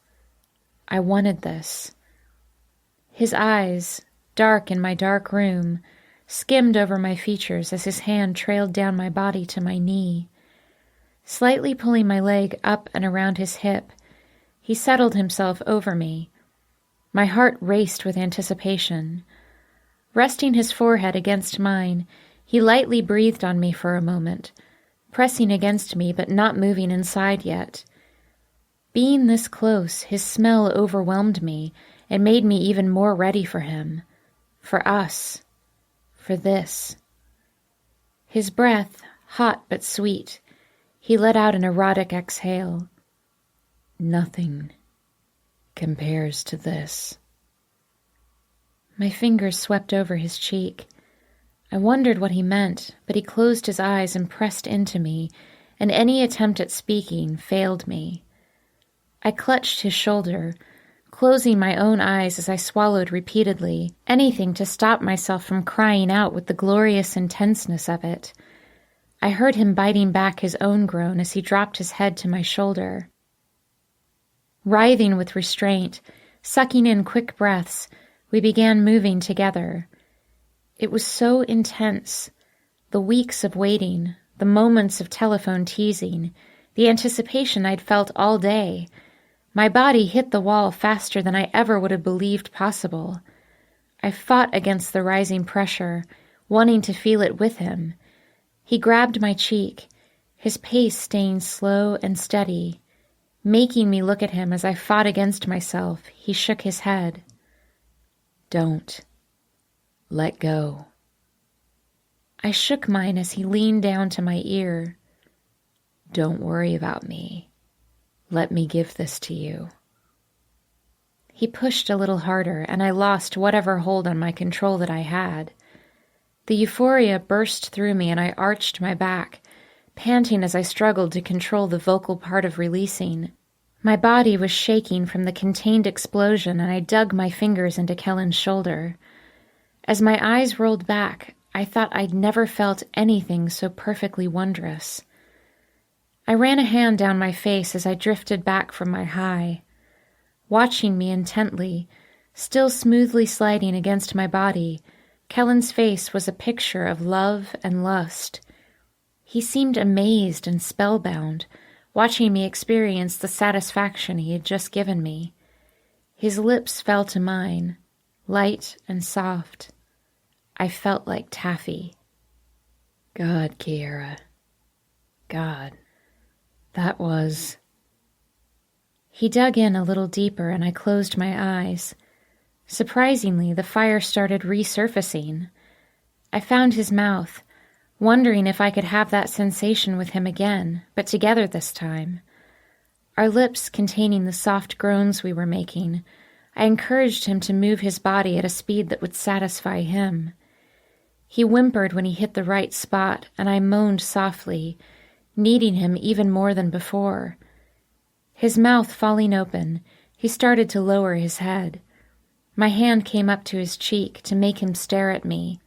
S2: I wanted this. His eyes, dark in my dark room, skimmed over my features as his hand trailed down my body to my knee. Slightly pulling my leg up and around his hip, he settled himself over me. My heart raced with anticipation. Resting his forehead against mine, he lightly breathed on me for a moment, pressing against me but not moving inside yet. Being this close, his smell overwhelmed me and made me even more ready for him, for us, for this. His breath, hot but sweet, he let out an erotic exhale. Nothing compares to this. My fingers swept over his cheek. I wondered what he meant, but he closed his eyes and pressed into me, and any attempt at speaking failed me. I clutched his shoulder, closing my own eyes as I swallowed repeatedly, anything to stop myself from crying out with the glorious intenseness of it. I heard him biting back his own groan as he dropped his head to my shoulder. Writhing with restraint, sucking in quick breaths, we began moving together. It was so intense. The weeks of waiting, the moments of telephone teasing, the anticipation I'd felt all day. My body hit the wall faster than I ever would have believed possible. I fought against the rising pressure, wanting to feel it with him. He grabbed my cheek, his pace staying slow and steady. Making me look at him as I fought against myself, he shook his head. Don't. Let go. I shook mine as he leaned down to my ear. Don't worry about me. Let me give this to you. He pushed a little harder, and I lost whatever hold on my control that I had. The euphoria burst through me, and I arched my back, panting as I struggled to control the vocal part of releasing. My body was shaking from the contained explosion, and I dug my fingers into Kellen's shoulder. As my eyes rolled back, I thought I'd never felt anything so perfectly wondrous. I ran a hand down my face as I drifted back from my high. Watching me intently, still smoothly sliding against my body, Kellen's face was a picture of love and lust. He seemed amazed and spellbound, watching me experience the satisfaction he had just given me. His lips fell to mine, light and soft. I felt like taffy. God, Kiera. God. That was... He dug in a little deeper, and I closed my eyes. Surprisingly, the fire started resurfacing. I found his mouth, wondering if I could have that sensation with him again, but together this time. Our lips containing the soft groans we were making, I encouraged him to move his body at a speed that would satisfy him. He whimpered when he hit the right spot, and I moaned softly, needing him even more than before. His mouth falling open, he started to lower his head. My hand came up to his cheek to make him stare at me.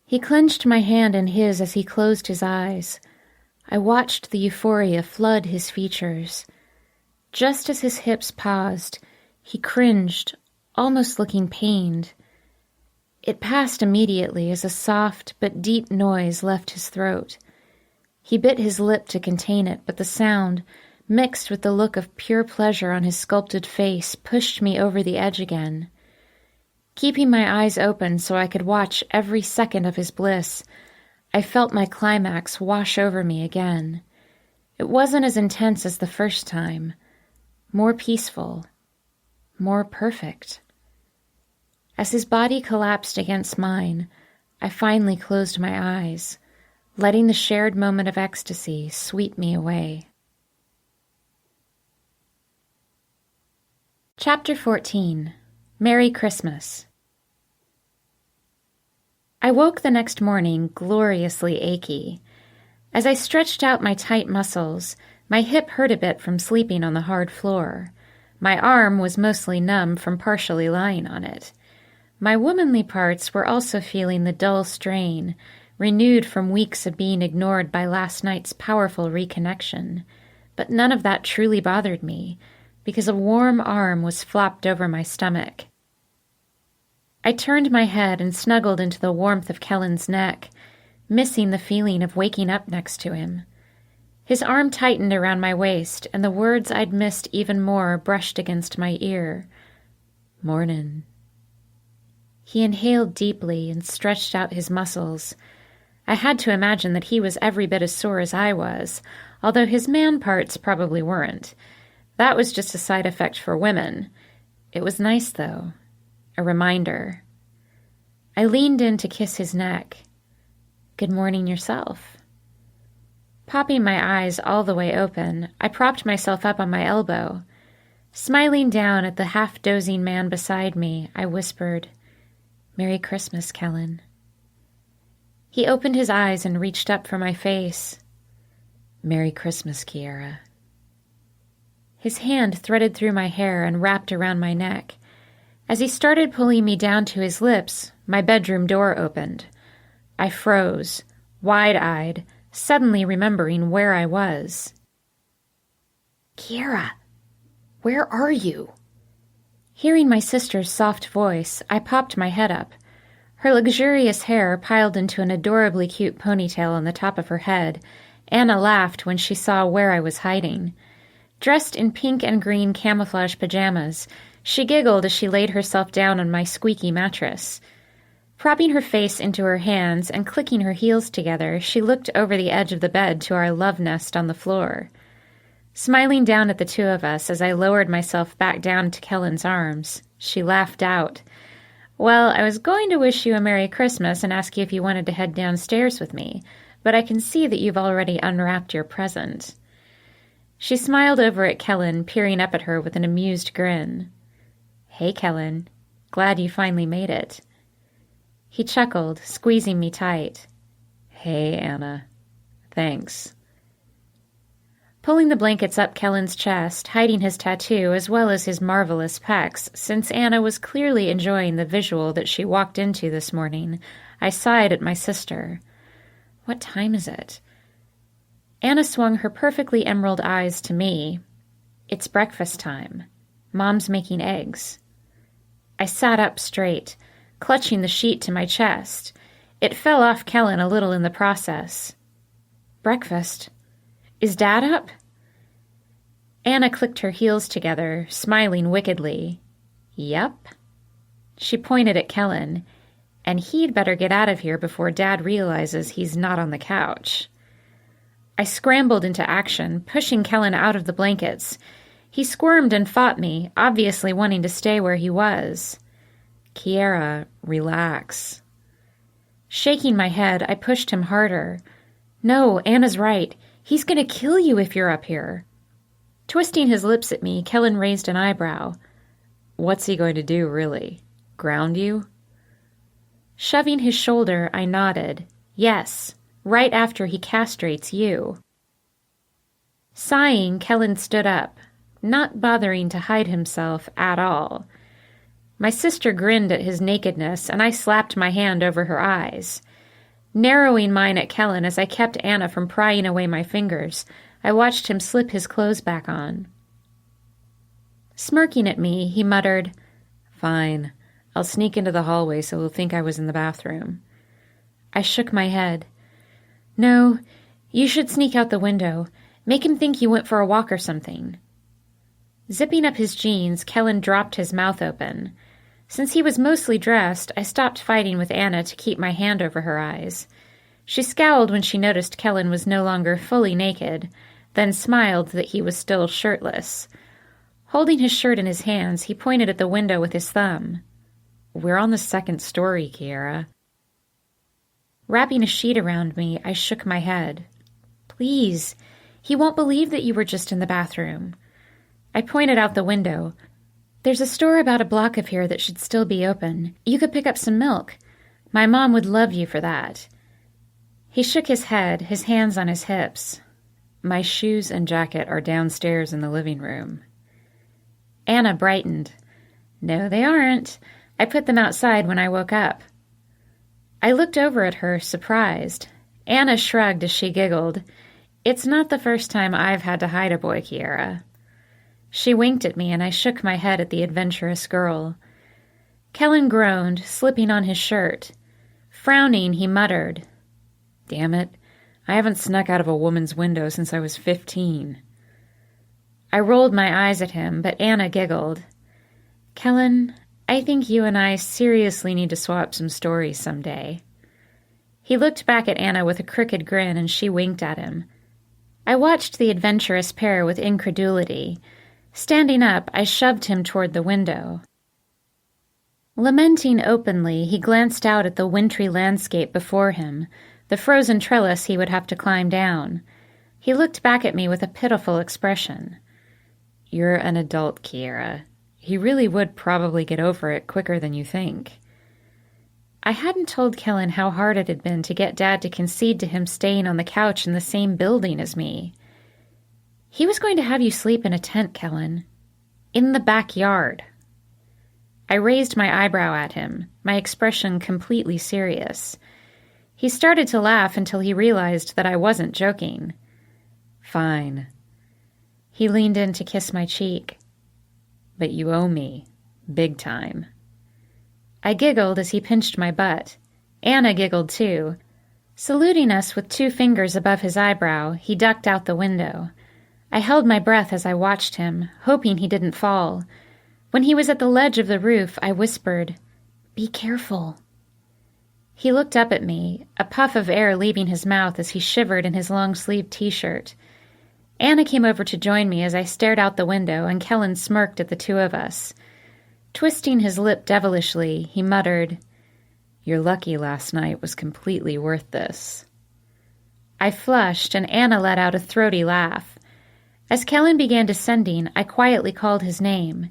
S2: He clenched my hand in his as he closed his eyes. I watched the euphoria flood his features. Just as his hips paused, he cringed, almost looking pained. It passed immediately as a soft but deep noise left his throat. He bit his lip to contain it, but the sound, mixed with the look of pure pleasure on his sculpted face, pushed me over the edge again. Keeping my eyes open so I could watch every second of his bliss, I felt my climax wash over me again. It wasn't as intense as the first time, more peaceful, more perfect. As his body collapsed against mine, I finally closed my eyes, letting the shared moment of ecstasy sweep me away. Chapter 14. Merry Christmas. I woke the next morning gloriously achy. As I stretched out my tight muscles, my hip hurt a bit from sleeping on the hard floor. My arm was mostly numb from partially lying on it. My womanly parts were also feeling the dull strain, renewed from weeks of being ignored by last night's powerful reconnection. But none of that truly bothered me, because a warm arm was flopped over my stomach. I turned my head and snuggled into the warmth of Kellen's neck, missing the feeling of waking up next to him. His arm tightened around my waist, and the words I'd missed even more brushed against my ear. "Mornin'." He inhaled deeply and stretched out his muscles. I had to imagine that he was every bit as sore as I was, although his man parts probably weren't. That was just a side effect for women. It was nice, though. A reminder. I leaned in to kiss his neck. "Good morning yourself." Popping my eyes all the way open, I propped myself up on my elbow. Smiling down at the half-dozing man beside me, I whispered, "Merry Christmas, Kellen." He opened his eyes and reached up for my face. "Merry Christmas, Kiera." His hand threaded through my hair and wrapped around my neck. As he started pulling me down to his lips, my bedroom door opened. I froze, wide-eyed, suddenly remembering where I was. "Kiera, where are you?" Hearing my sister's soft voice, I popped my head up. Her luxurious hair piled into an adorably cute ponytail on the top of her head. Anna laughed when she saw where I was hiding. Dressed in pink and green camouflage pajamas, she giggled as she laid herself down on my squeaky mattress. Propping her face into her hands and clicking her heels together, she looked over the edge of the bed to our love nest on the floor. Smiling down at the two of us as I lowered myself back down to Kellen's arms, she laughed out. "Well, I was going to wish you a Merry Christmas and ask you if you wanted to head downstairs with me, but I can see that you've already unwrapped your present." She smiled over at Kellen, peering up at her with an amused grin. "Hey, Kellen. Glad you finally made it." He chuckled, squeezing me tight. "Hey, Anna. Thanks." Pulling the blankets up Kellen's chest, hiding his tattoo as well as his marvelous pecs, since Anna was clearly enjoying the visual that she walked into this morning, I sighed at my sister. "What time is it?" Anna swung her perfectly emerald eyes to me. "It's breakfast time. Mom's making eggs." I sat up straight, clutching the sheet to my chest. It fell off Kellen a little in the process. "Breakfast? Is Dad up?" Anna clicked her heels together, smiling wickedly. "Yup." She pointed at Kellen, "And he'd better get out of here before Dad realizes he's not on the couch." I scrambled into action, pushing Kellen out of the blankets. He squirmed and fought me, obviously wanting to stay where he was. "Kiera, relax." Shaking my head, I pushed him harder. "No, Anna's right. He's going to kill you if you're up here." Twisting his lips at me, Kellen raised an eyebrow. "What's he going to do, really? Ground you?" Shoving his shoulder, I nodded. "Yes, right after he castrates you." Sighing, Kellen stood up, not bothering to hide himself at all. My sister grinned at his nakedness, and I slapped my hand over her eyes. Narrowing mine at Kellen as I kept Anna from prying away my fingers, I watched him slip his clothes back on. Smirking at me, he muttered, "Fine. I'll sneak into the hallway so he'll think I was in the bathroom." I shook my head. "No, you should sneak out the window. Make him think you went for a walk or something." Zipping up his jeans, Kellen dropped his mouth open. Since he was mostly dressed, I stopped fighting with Anna to keep my hand over her eyes. She scowled when she noticed Kellen was no longer fully naked, then smiled that he was still shirtless. Holding his shirt in his hands, he pointed at the window with his thumb. "We're on the second story, Kiera." Wrapping a sheet around me, I shook my head. "Please, he won't believe that you were just in the bathroom." I pointed out the window. "There's a store about a block of here that should still be open. You could pick up some milk. My mom would love you for that." He shook his head, his hands on his hips. "My shoes and jacket are downstairs in the living room." Anna brightened. "No, they aren't. I put them outside when I woke up." I looked over at her, surprised. Anna shrugged as she giggled. "It's not the first time I've had to hide a boy, Kiera." She winked at me, and I shook my head at the adventurous girl. Kellen groaned, slipping on his shirt. Frowning, he muttered, "Damn it, I haven't snuck out of a woman's window since I was 15. I rolled my eyes at him, but Anna giggled. "Kellen, I think you and I seriously need to swap some stories someday." He looked back at Anna with a crooked grin, and she winked at him. I watched the adventurous pair with incredulity. Standing up, I shoved him toward the window. Lamenting openly, he glanced out at the wintry landscape before him, the frozen trellis he would have to climb down. He looked back at me with a pitiful expression. "You're an adult, Kiera. He really would probably get over it quicker than you think." I hadn't told Kellen how hard it had been to get Dad to concede to him staying on the couch in the same building as me. "He was going to have you sleep in a tent, Kellen. In the backyard." I raised my eyebrow at him, my expression completely serious. He started to laugh until he realized that I wasn't joking. "Fine." He leaned in to kiss my cheek. "But you owe me. Big time." I giggled as he pinched my butt. Anna giggled too. Saluting us with 2 fingers above his eyebrow, he ducked out the window. I held my breath as I watched him, hoping he didn't fall. When he was at the ledge of the roof, I whispered, "Be careful." He looked up at me, a puff of air leaving his mouth as he shivered in his long-sleeved t-shirt. Anna came over to join me as I stared out the window, and Kellen smirked at the 2 of us. Twisting his lip devilishly, he muttered, "You're lucky last night was completely worth this." I flushed, and Anna let out a throaty laugh. As Kellen began descending, I quietly called his name.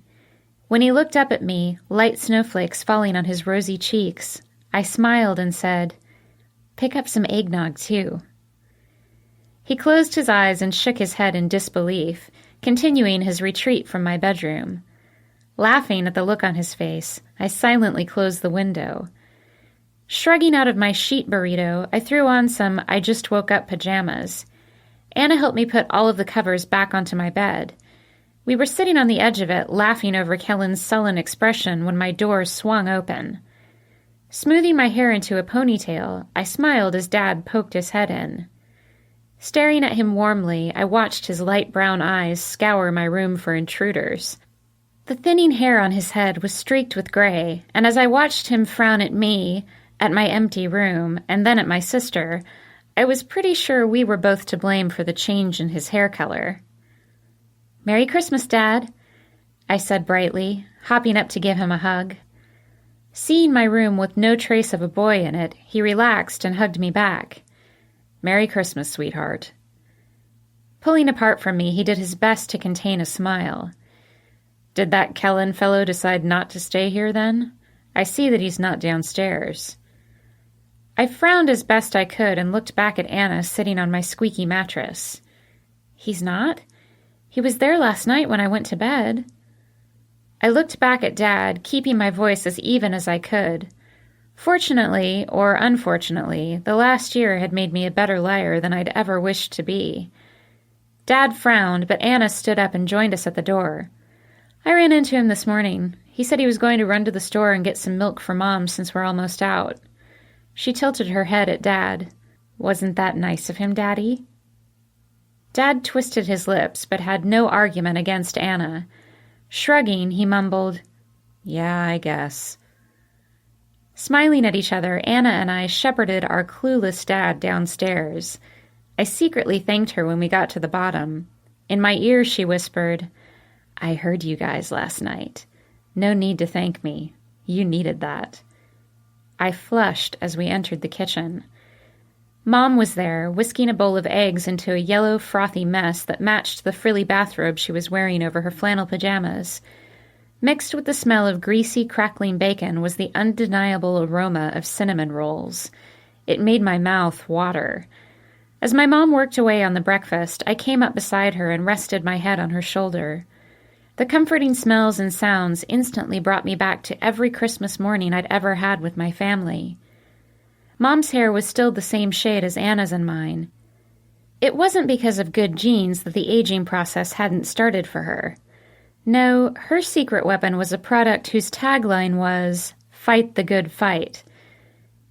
S2: When he looked up at me, light snowflakes falling on his rosy cheeks, I smiled and said, "Pick up some eggnog, too." He closed his eyes and shook his head in disbelief, continuing his retreat from my bedroom. Laughing at the look on his face, I silently closed the window. Shrugging out of my sheet burrito, I threw on some I just woke up pajamas. Anna helped me put all of the covers back onto my bed. We were sitting on the edge of it, laughing over Kellen's sullen expression when my door swung open. Smoothing my hair into a ponytail, I smiled as Dad poked his head in. Staring at him warmly, I watched his light brown eyes scour my room for intruders. The thinning hair on his head was streaked with gray, and as I watched him frown at me, at my empty room, and then at my sister, I was pretty sure we were both to blame for the change in his hair color. "Merry Christmas, Dad," I said brightly, hopping up to give him a hug. Seeing my room with no trace of a boy in it, he relaxed and hugged me back. "Merry Christmas, sweetheart." Pulling apart from me, he did his best to contain a smile. "Did that Kellen fellow decide not to stay here, then? I see that he's not downstairs." I frowned as best I could and looked back at Anna sitting on my squeaky mattress. "He's not? He was there last night when I went to bed." I looked back at Dad, keeping my voice as even as I could. Fortunately, or unfortunately, the last year had made me a better liar than I'd ever wished to be. Dad frowned, but Anna stood up and joined us at the door. "I ran into him this morning. He said he was going to run to the store and get some milk for Mom since we're almost out." She tilted her head at Dad. "Wasn't that nice of him, Daddy?" Dad twisted his lips, but had no argument against Anna. Shrugging, he mumbled, "Yeah, I guess." Smiling at each other, Anna and I shepherded our clueless dad downstairs. I secretly thanked her when we got to the bottom. In my ear, she whispered, "I heard you guys last night. No need to thank me. You needed that." I flushed as we entered the kitchen. Mom was there, whisking a bowl of eggs into a yellow, frothy mess that matched the frilly bathrobe she was wearing over her flannel pajamas. Mixed with the smell of greasy, crackling bacon was the undeniable aroma of cinnamon rolls. It made my mouth water. As my mom worked away on the breakfast, I came up beside her and rested my head on her shoulder. The comforting smells and sounds instantly brought me back to every Christmas morning I'd ever had with my family. Mom's hair was still the same shade as Anna's and mine. It wasn't because of good genes that the aging process hadn't started for her. No, her secret weapon was a product whose tagline was, "Fight the good fight."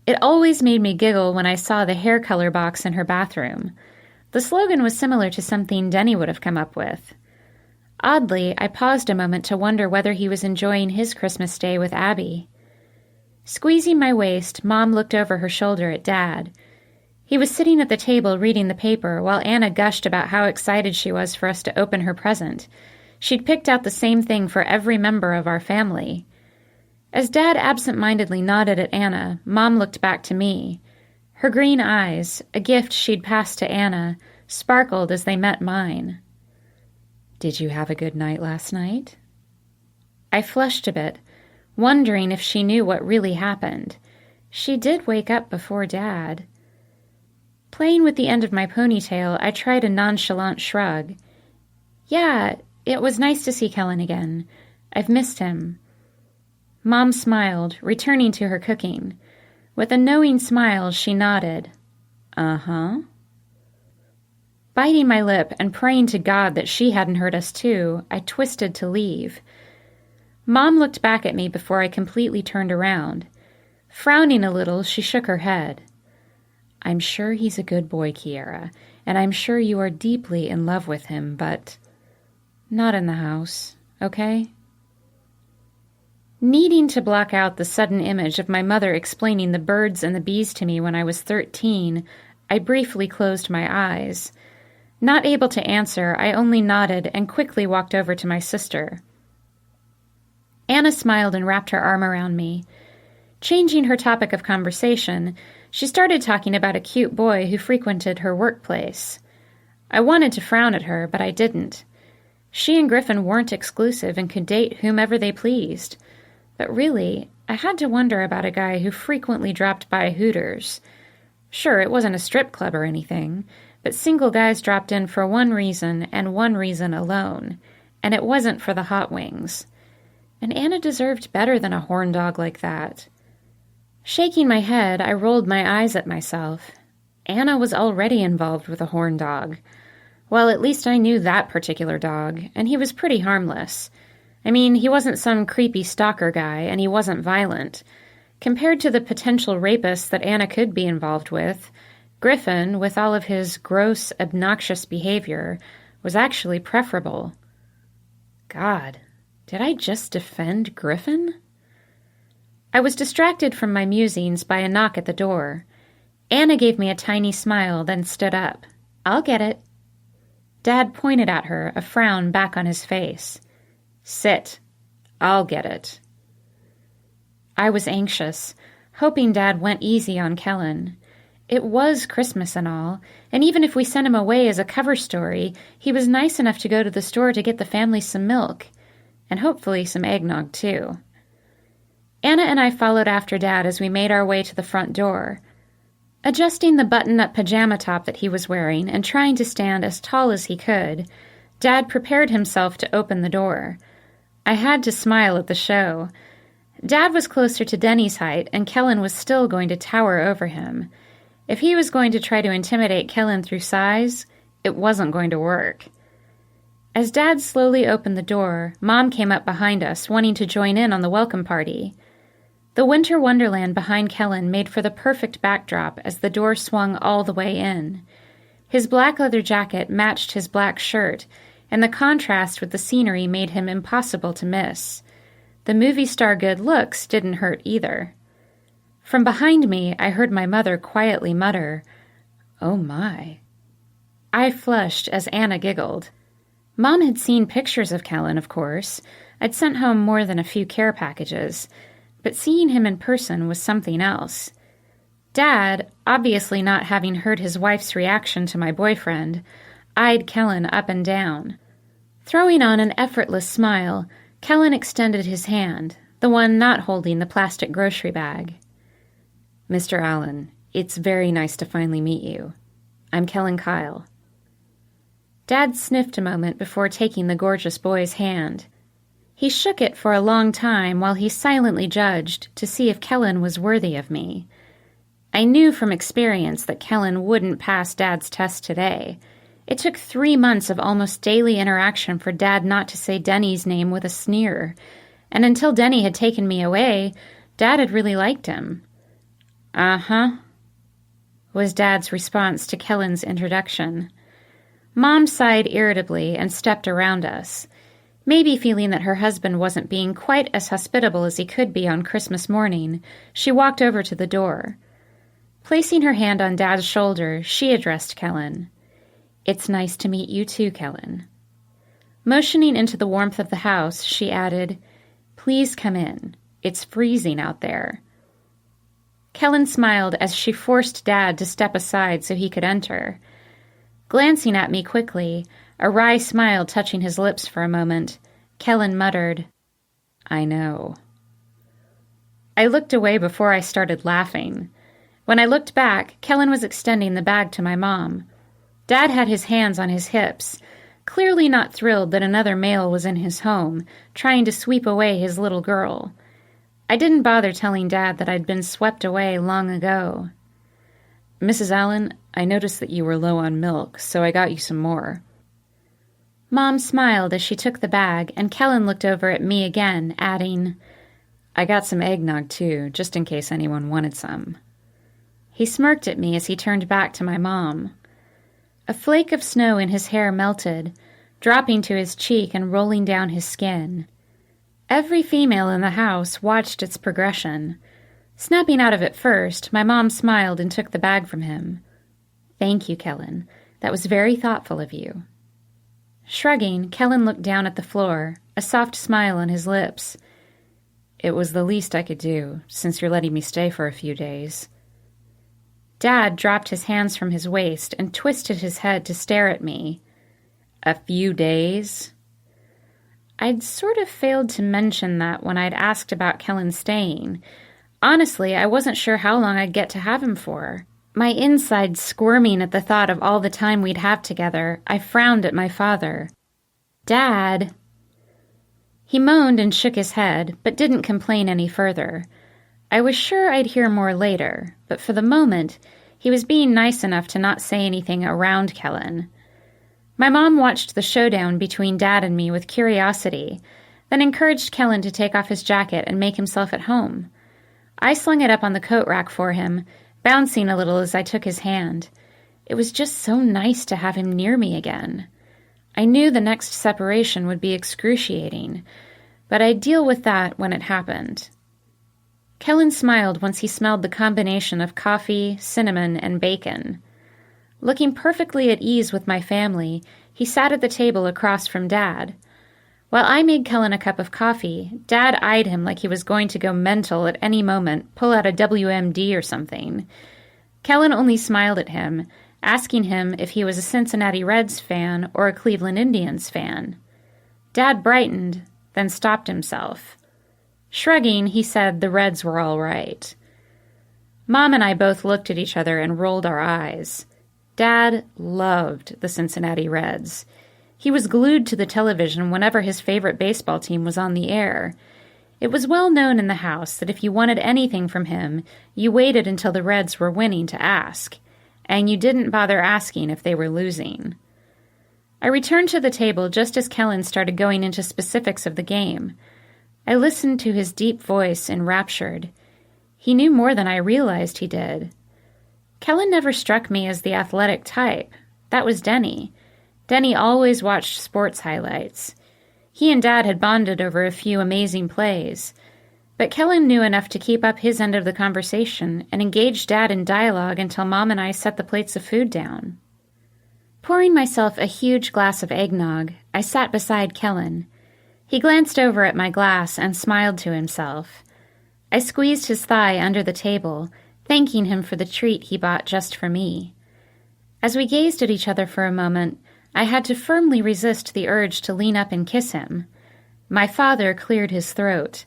S2: It always made me giggle when I saw the hair color box in her bathroom. The slogan was similar to something Denny would have come up with. Oddly, I paused a moment to wonder whether he was enjoying his Christmas day with Abby. Squeezing my waist, Mom looked over her shoulder at Dad. He was sitting at the table reading the paper while Anna gushed about how excited she was for us to open her present. She'd picked out the same thing for every member of our family. As Dad absent-mindedly nodded at Anna, Mom looked back to me. Her green eyes, a gift she'd passed to Anna, sparkled as they met mine. "Did you have a good night last night?" I flushed a bit, wondering if she knew what really happened. She did wake up before Dad. Playing with the end of my ponytail, I tried a nonchalant shrug. "Yeah, it was nice to see Kellen again. I've missed him." Mom smiled, returning to her cooking. With a knowing smile, she nodded. "Uh-huh." Biting my lip and praying to God that she hadn't heard us too, I twisted to leave. Mom looked back at me before I completely turned around. Frowning a little, she shook her head. "I'm sure he's a good boy, Kiera, and I'm sure you are deeply in love with him, but not in the house, okay?" Needing to block out the sudden image of my mother explaining the birds and the bees to me when I was 13, I briefly closed my eyes. Not able to answer, I only nodded and quickly walked over to my sister. Anna smiled and wrapped her arm around me. Changing her topic of conversation, she started talking about a cute boy who frequented her workplace. I wanted to frown at her, but I didn't. She and Griffin weren't exclusive and could date whomever they pleased. But really, I had to wonder about a guy who frequently dropped by Hooters. Sure, it wasn't a strip club or anything, but single guys dropped in for one reason and one reason alone, and it wasn't for the hot wings. And Anna deserved better than a horn dog like that. Shaking my head, I rolled my eyes at myself. Anna was already involved with a horn dog. Well, at least I knew that particular dog, and he was pretty harmless. I mean, he wasn't some creepy stalker guy, and he wasn't violent. Compared to the potential rapists that Anna could be involved with, Griffin, with all of his gross, obnoxious behavior, was actually preferable. God, did I just defend Griffin? I was distracted from my musings by a knock at the door. Anna gave me a tiny smile, then stood up. "I'll get it." Dad pointed at her, a frown back on his face. "Sit. I'll get it." I was anxious, hoping Dad went easy on Kellen. It was Christmas and all, and even if we sent him away as a cover story, he was nice enough to go to the store to get the family some milk, and hopefully some eggnog too. Anna and I followed after Dad as we made our way to the front door. Adjusting the button-up pajama top that he was wearing and trying to stand as tall as he could, Dad prepared himself to open the door. I had to smile at the show. Dad was closer to Denny's height, and Kellen was still going to tower over him. If he was going to try to intimidate Kellen through size, it wasn't going to work. As Dad slowly opened the door, Mom came up behind us, wanting to join in on the welcome party. The winter wonderland behind Kellen made for the perfect backdrop as the door swung all the way in. His black leather jacket matched his black shirt, and the contrast with the scenery made him impossible to miss. The movie star good looks didn't hurt either. From behind me, I heard my mother quietly mutter, "Oh my." I flushed as Anna giggled. Mom had seen pictures of Kellen, of course. I'd sent home more than a few care packages, but seeing him in person was something else. Dad, obviously not having heard his wife's reaction to my boyfriend, eyed Kellen up and down. Throwing on an effortless smile, Kellen extended his hand, the one not holding the plastic grocery bag. "Mr. Allen, it's very nice to finally meet you. I'm Kellen Kyle." Dad sniffed a moment before taking the gorgeous boy's hand. He shook it for a long time while he silently judged to see if Kellen was worthy of me. I knew from experience that Kellen wouldn't pass Dad's test today. It took 3 months of almost daily interaction for Dad not to say Denny's name with a sneer, and until Denny had taken me away, Dad had really liked him. "Uh-huh," was Dad's response to Kellen's introduction. Mom sighed irritably and stepped around us. Maybe feeling that her husband wasn't being quite as hospitable as he could be on Christmas morning, she walked over to the door. Placing her hand on Dad's shoulder, she addressed Kellen. "It's nice to meet you too, Kellen." Motioning into the warmth of the house, she added, "Please come in. It's freezing out there." Kellen smiled as she forced Dad to step aside so he could enter. Glancing at me quickly, a wry smile touching his lips for a moment, Kellen muttered, "I know." I looked away before I started laughing. When I looked back, Kellen was extending the bag to my mom. Dad had his hands on his hips, clearly not thrilled that another male was in his home, trying to sweep away his little girl. I didn't bother telling Dad that I'd been swept away long ago. "Mrs. Allen, I noticed that you were low on milk, so I got you some more." Mom smiled as she took the bag, and Kellen looked over at me again, adding, "I got some eggnog too, just in case anyone wanted some." He smirked at me as he turned back to my mom. A flake of snow in his hair melted, dropping to his cheek and rolling down his skin. Every female in the house watched its progression. Snapping out of it first, my mom smiled and took the bag from him. "Thank you, Kellen. That was very thoughtful of you." Shrugging, Kellen looked down at the floor, a soft smile on his lips. "It was the least I could do, since you're letting me stay for a few days." Dad dropped his hands from his waist and twisted his head to stare at me. "A few days?" I'd sort of failed to mention that when I'd asked about Kellen staying. Honestly, I wasn't sure how long I'd get to have him for. My insides squirming at the thought of all the time we'd have together, I frowned at my father. "Dad!" He moaned and shook his head, but didn't complain any further. I was sure I'd hear more later, but for the moment, he was being nice enough to not say anything around Kellen. My mom watched the showdown between Dad and me with curiosity, then encouraged Kellen to take off his jacket and make himself at home. I slung it up on the coat rack for him, bouncing a little as I took his hand. It was just so nice to have him near me again. I knew the next separation would be excruciating, but I'd deal with that when it happened. Kellen smiled once he smelled the combination of coffee, cinnamon, and bacon. Looking perfectly at ease with my family, he sat at the table across from Dad. While I made Kellen a cup of coffee, Dad eyed him like he was going to go mental at any moment, pull out a WMD or something. Kellen only smiled at him, asking him if he was a Cincinnati Reds fan or a Cleveland Indians fan. Dad brightened, then stopped himself. Shrugging, he said the Reds were all right. Mom and I both looked at each other and rolled our eyes. Dad loved the Cincinnati Reds. He was glued to the television whenever his favorite baseball team was on the air. It was well known in the house that if you wanted anything from him, you waited until the Reds were winning to ask, and you didn't bother asking if they were losing. I returned to the table just as Kellen started going into specifics of the game. I listened to his deep voice, enraptured. He knew more than I realized he did. Kellen never struck me as the athletic type, That was Denny. Denny always watched sports highlights. He and Dad had bonded over a few amazing plays, but Kellen knew enough to keep up his end of the conversation and engage Dad in dialogue until Mom and I set the plates of food down. Pouring myself a huge glass of eggnog, I sat beside Kellen. He glanced over at my glass and smiled to himself. I squeezed his thigh under the table, thanking him for the treat he bought just for me. As we gazed at each other for a moment, I had to firmly resist the urge to lean up and kiss him. My father cleared his throat.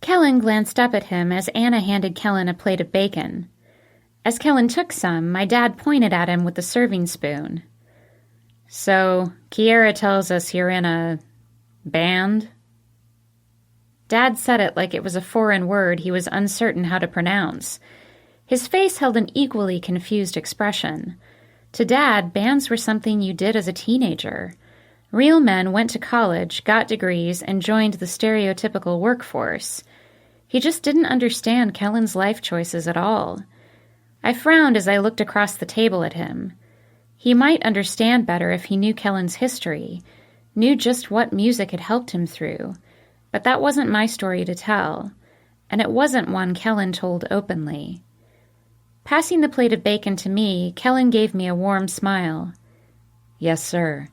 S2: Kellen glanced up at him as Anna handed Kellen a plate of bacon. As Kellen took some, my dad pointed at him with the serving spoon. "So, Kiera tells us you're in a band?" Dad said it like it was a foreign word he was uncertain how to pronounce. His face held an equally confused expression. To Dad, bands were something you did as a teenager. Real men went to college, got degrees, and joined the stereotypical workforce. He just didn't understand Kellen's life choices at all. I frowned as I looked across the table at him. He might understand better if he knew Kellen's history, knew just what music had helped him through, but that wasn't my story to tell, and it wasn't one Kellen told openly. Passing the plate of bacon to me, Kellen gave me a warm smile. "Yes, sir.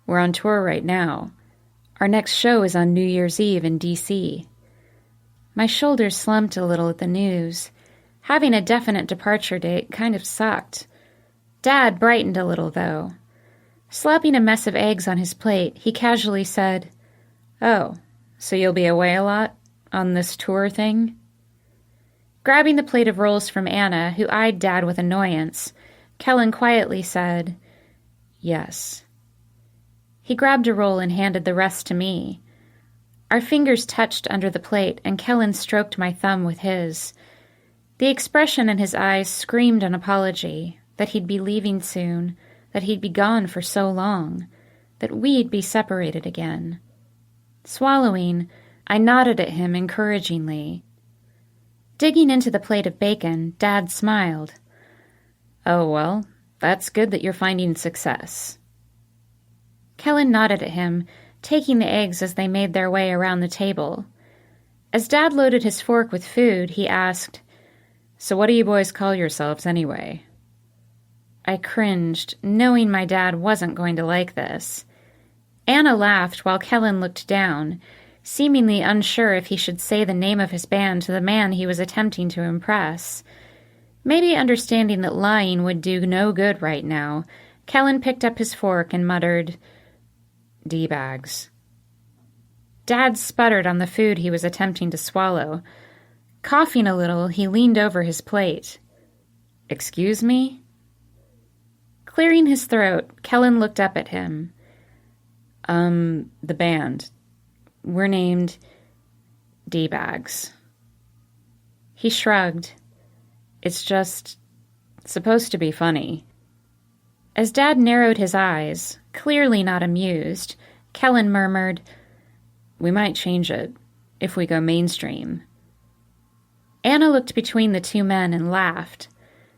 S2: We're on tour right now. Our next show is on New Year's Eve in D.C. My shoulders slumped a little at the news. Having a definite departure date kind of sucked. Dad brightened a little, though. Slapping a mess of eggs on his plate, he casually said, "Oh, so you'll be away a lot on this tour thing?" Grabbing the plate of rolls from Anna, who eyed Dad with annoyance, Kellen quietly said, "Yes." He grabbed a roll and handed the rest to me. Our fingers touched under the plate, and Kellen stroked my thumb with his. The expression in his eyes screamed an apology, that he'd be leaving soon, that he'd be gone for so long, that we'd be separated again. Swallowing, I nodded at him encouragingly. Digging into the plate of bacon, Dad smiled. "Oh, well, that's good that you're finding success." Kellen nodded at him, taking the eggs as they made their way around the table. As Dad loaded his fork with food, he asked, "So what do you boys call yourselves anyway?" I cringed, knowing my dad wasn't going to like this. Anna laughed while Kellen looked down, seemingly unsure if he should say the name of his band to the man he was attempting to impress. Maybe understanding that lying would do no good right now, Kellen picked up his fork and muttered, "D-bags." Dad sputtered on the food he was attempting to swallow. Coughing a little, he leaned over his plate. "Excuse me?" Clearing his throat, Kellen looked up at him. The band. We're named D-bags." He shrugged. "It's just supposed to be funny." As Dad narrowed his eyes, clearly not amused, Kellen murmured, "We might change it, if we go mainstream." Anna looked between the two men and laughed.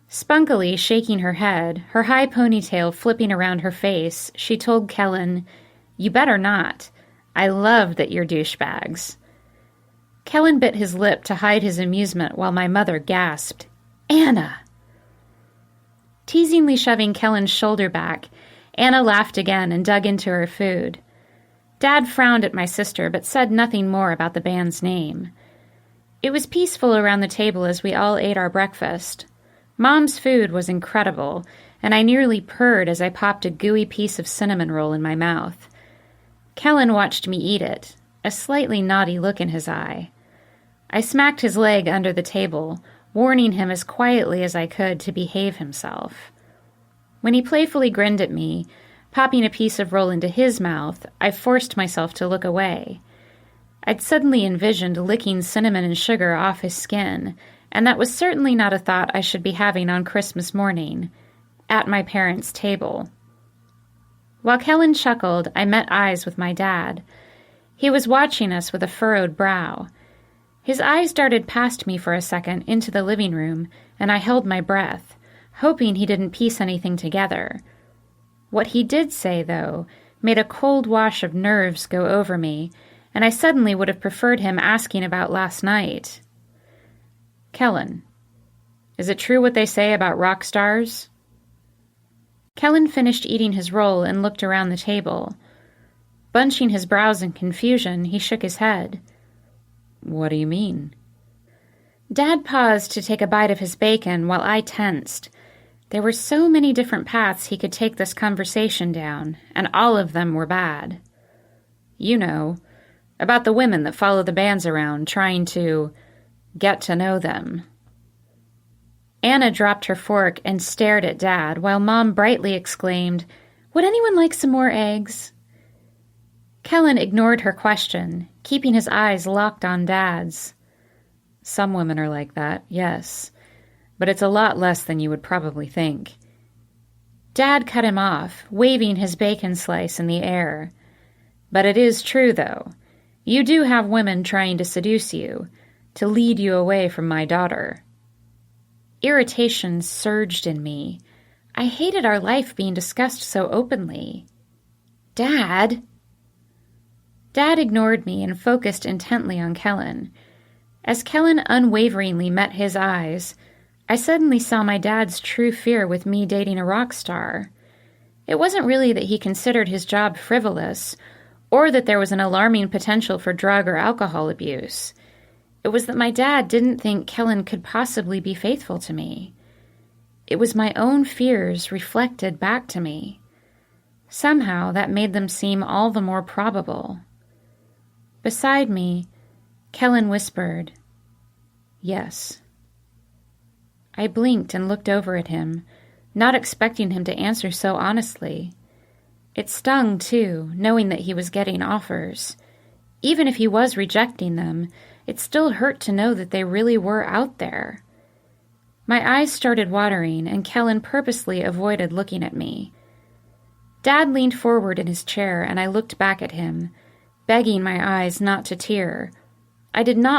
S2: Spunkily shaking her head, her high ponytail flipping around her face, she told Kellen, "You better not. I love that you're douchebags." Kellen bit his lip to hide his amusement while my mother gasped, "Anna!" Teasingly shoving Kellen's shoulder back, Anna laughed again and dug into her food. Dad frowned at my sister but said nothing more about the band's name. It was peaceful around the table as we all ate our breakfast. Mom's food was incredible, and I nearly purred as I popped a gooey piece of cinnamon roll in my mouth. Kellen watched me eat it, a slightly naughty look in his eye. I smacked his leg under the table, warning him as quietly as I could to behave himself. When he playfully grinned at me, popping a piece of roll into his mouth, I forced myself to look away. I'd suddenly envisioned licking cinnamon and sugar off his skin, and that was certainly not a thought I should be having on Christmas morning, at my parents' table. While Kellen chuckled, I met eyes with my dad. He was watching us with a furrowed brow. His eyes darted past me for a second into the living room, and I held my breath, hoping he didn't piece anything together. What he did say, though, made a cold wash of nerves go over me, and I suddenly would have preferred him asking about last night. "Kellen, is it true what they say about rock stars?" Kellen finished eating his roll and looked around the table. Bunching his brows in confusion, he shook his head. "What do you mean?" Dad paused to take a bite of his bacon while I tensed. There were so many different paths he could take this conversation down, and all of them were bad. "You know, about the women that follow the bands around, trying to get to know them." Anna dropped her fork and stared at Dad, while Mom brightly exclaimed, "Would anyone like some more eggs?" Kellen ignored her question, keeping his eyes locked on Dad's. "Some women are like that, yes, but it's a lot less than you would probably think." Dad cut him off, waving his bacon slice in the air. "But it is true, though. You do have women trying to seduce you, to lead you away from my daughter." Irritation surged in me. I hated our life being discussed so openly. "Dad!" Dad ignored me and focused intently on Kellen. As Kellen unwaveringly met his eyes, I suddenly saw my dad's true fear with me dating a rock star. It wasn't really that he considered his job frivolous, or that there was an alarming potential for drug or alcohol abuse. It was that my dad didn't think Kellen could possibly be faithful to me. It was my own fears reflected back to me. Somehow that made them seem all the more probable. Beside me, Kellen whispered, "Yes." I blinked and looked over at him, not expecting him to answer so honestly. It stung, too, knowing that he was getting offers. Even if he was rejecting them, it still hurt to know that they really were out there. My eyes started watering, and Kellen purposely avoided looking at me. Dad leaned forward in his chair, and I looked back at him, begging my eyes not to tear. I did not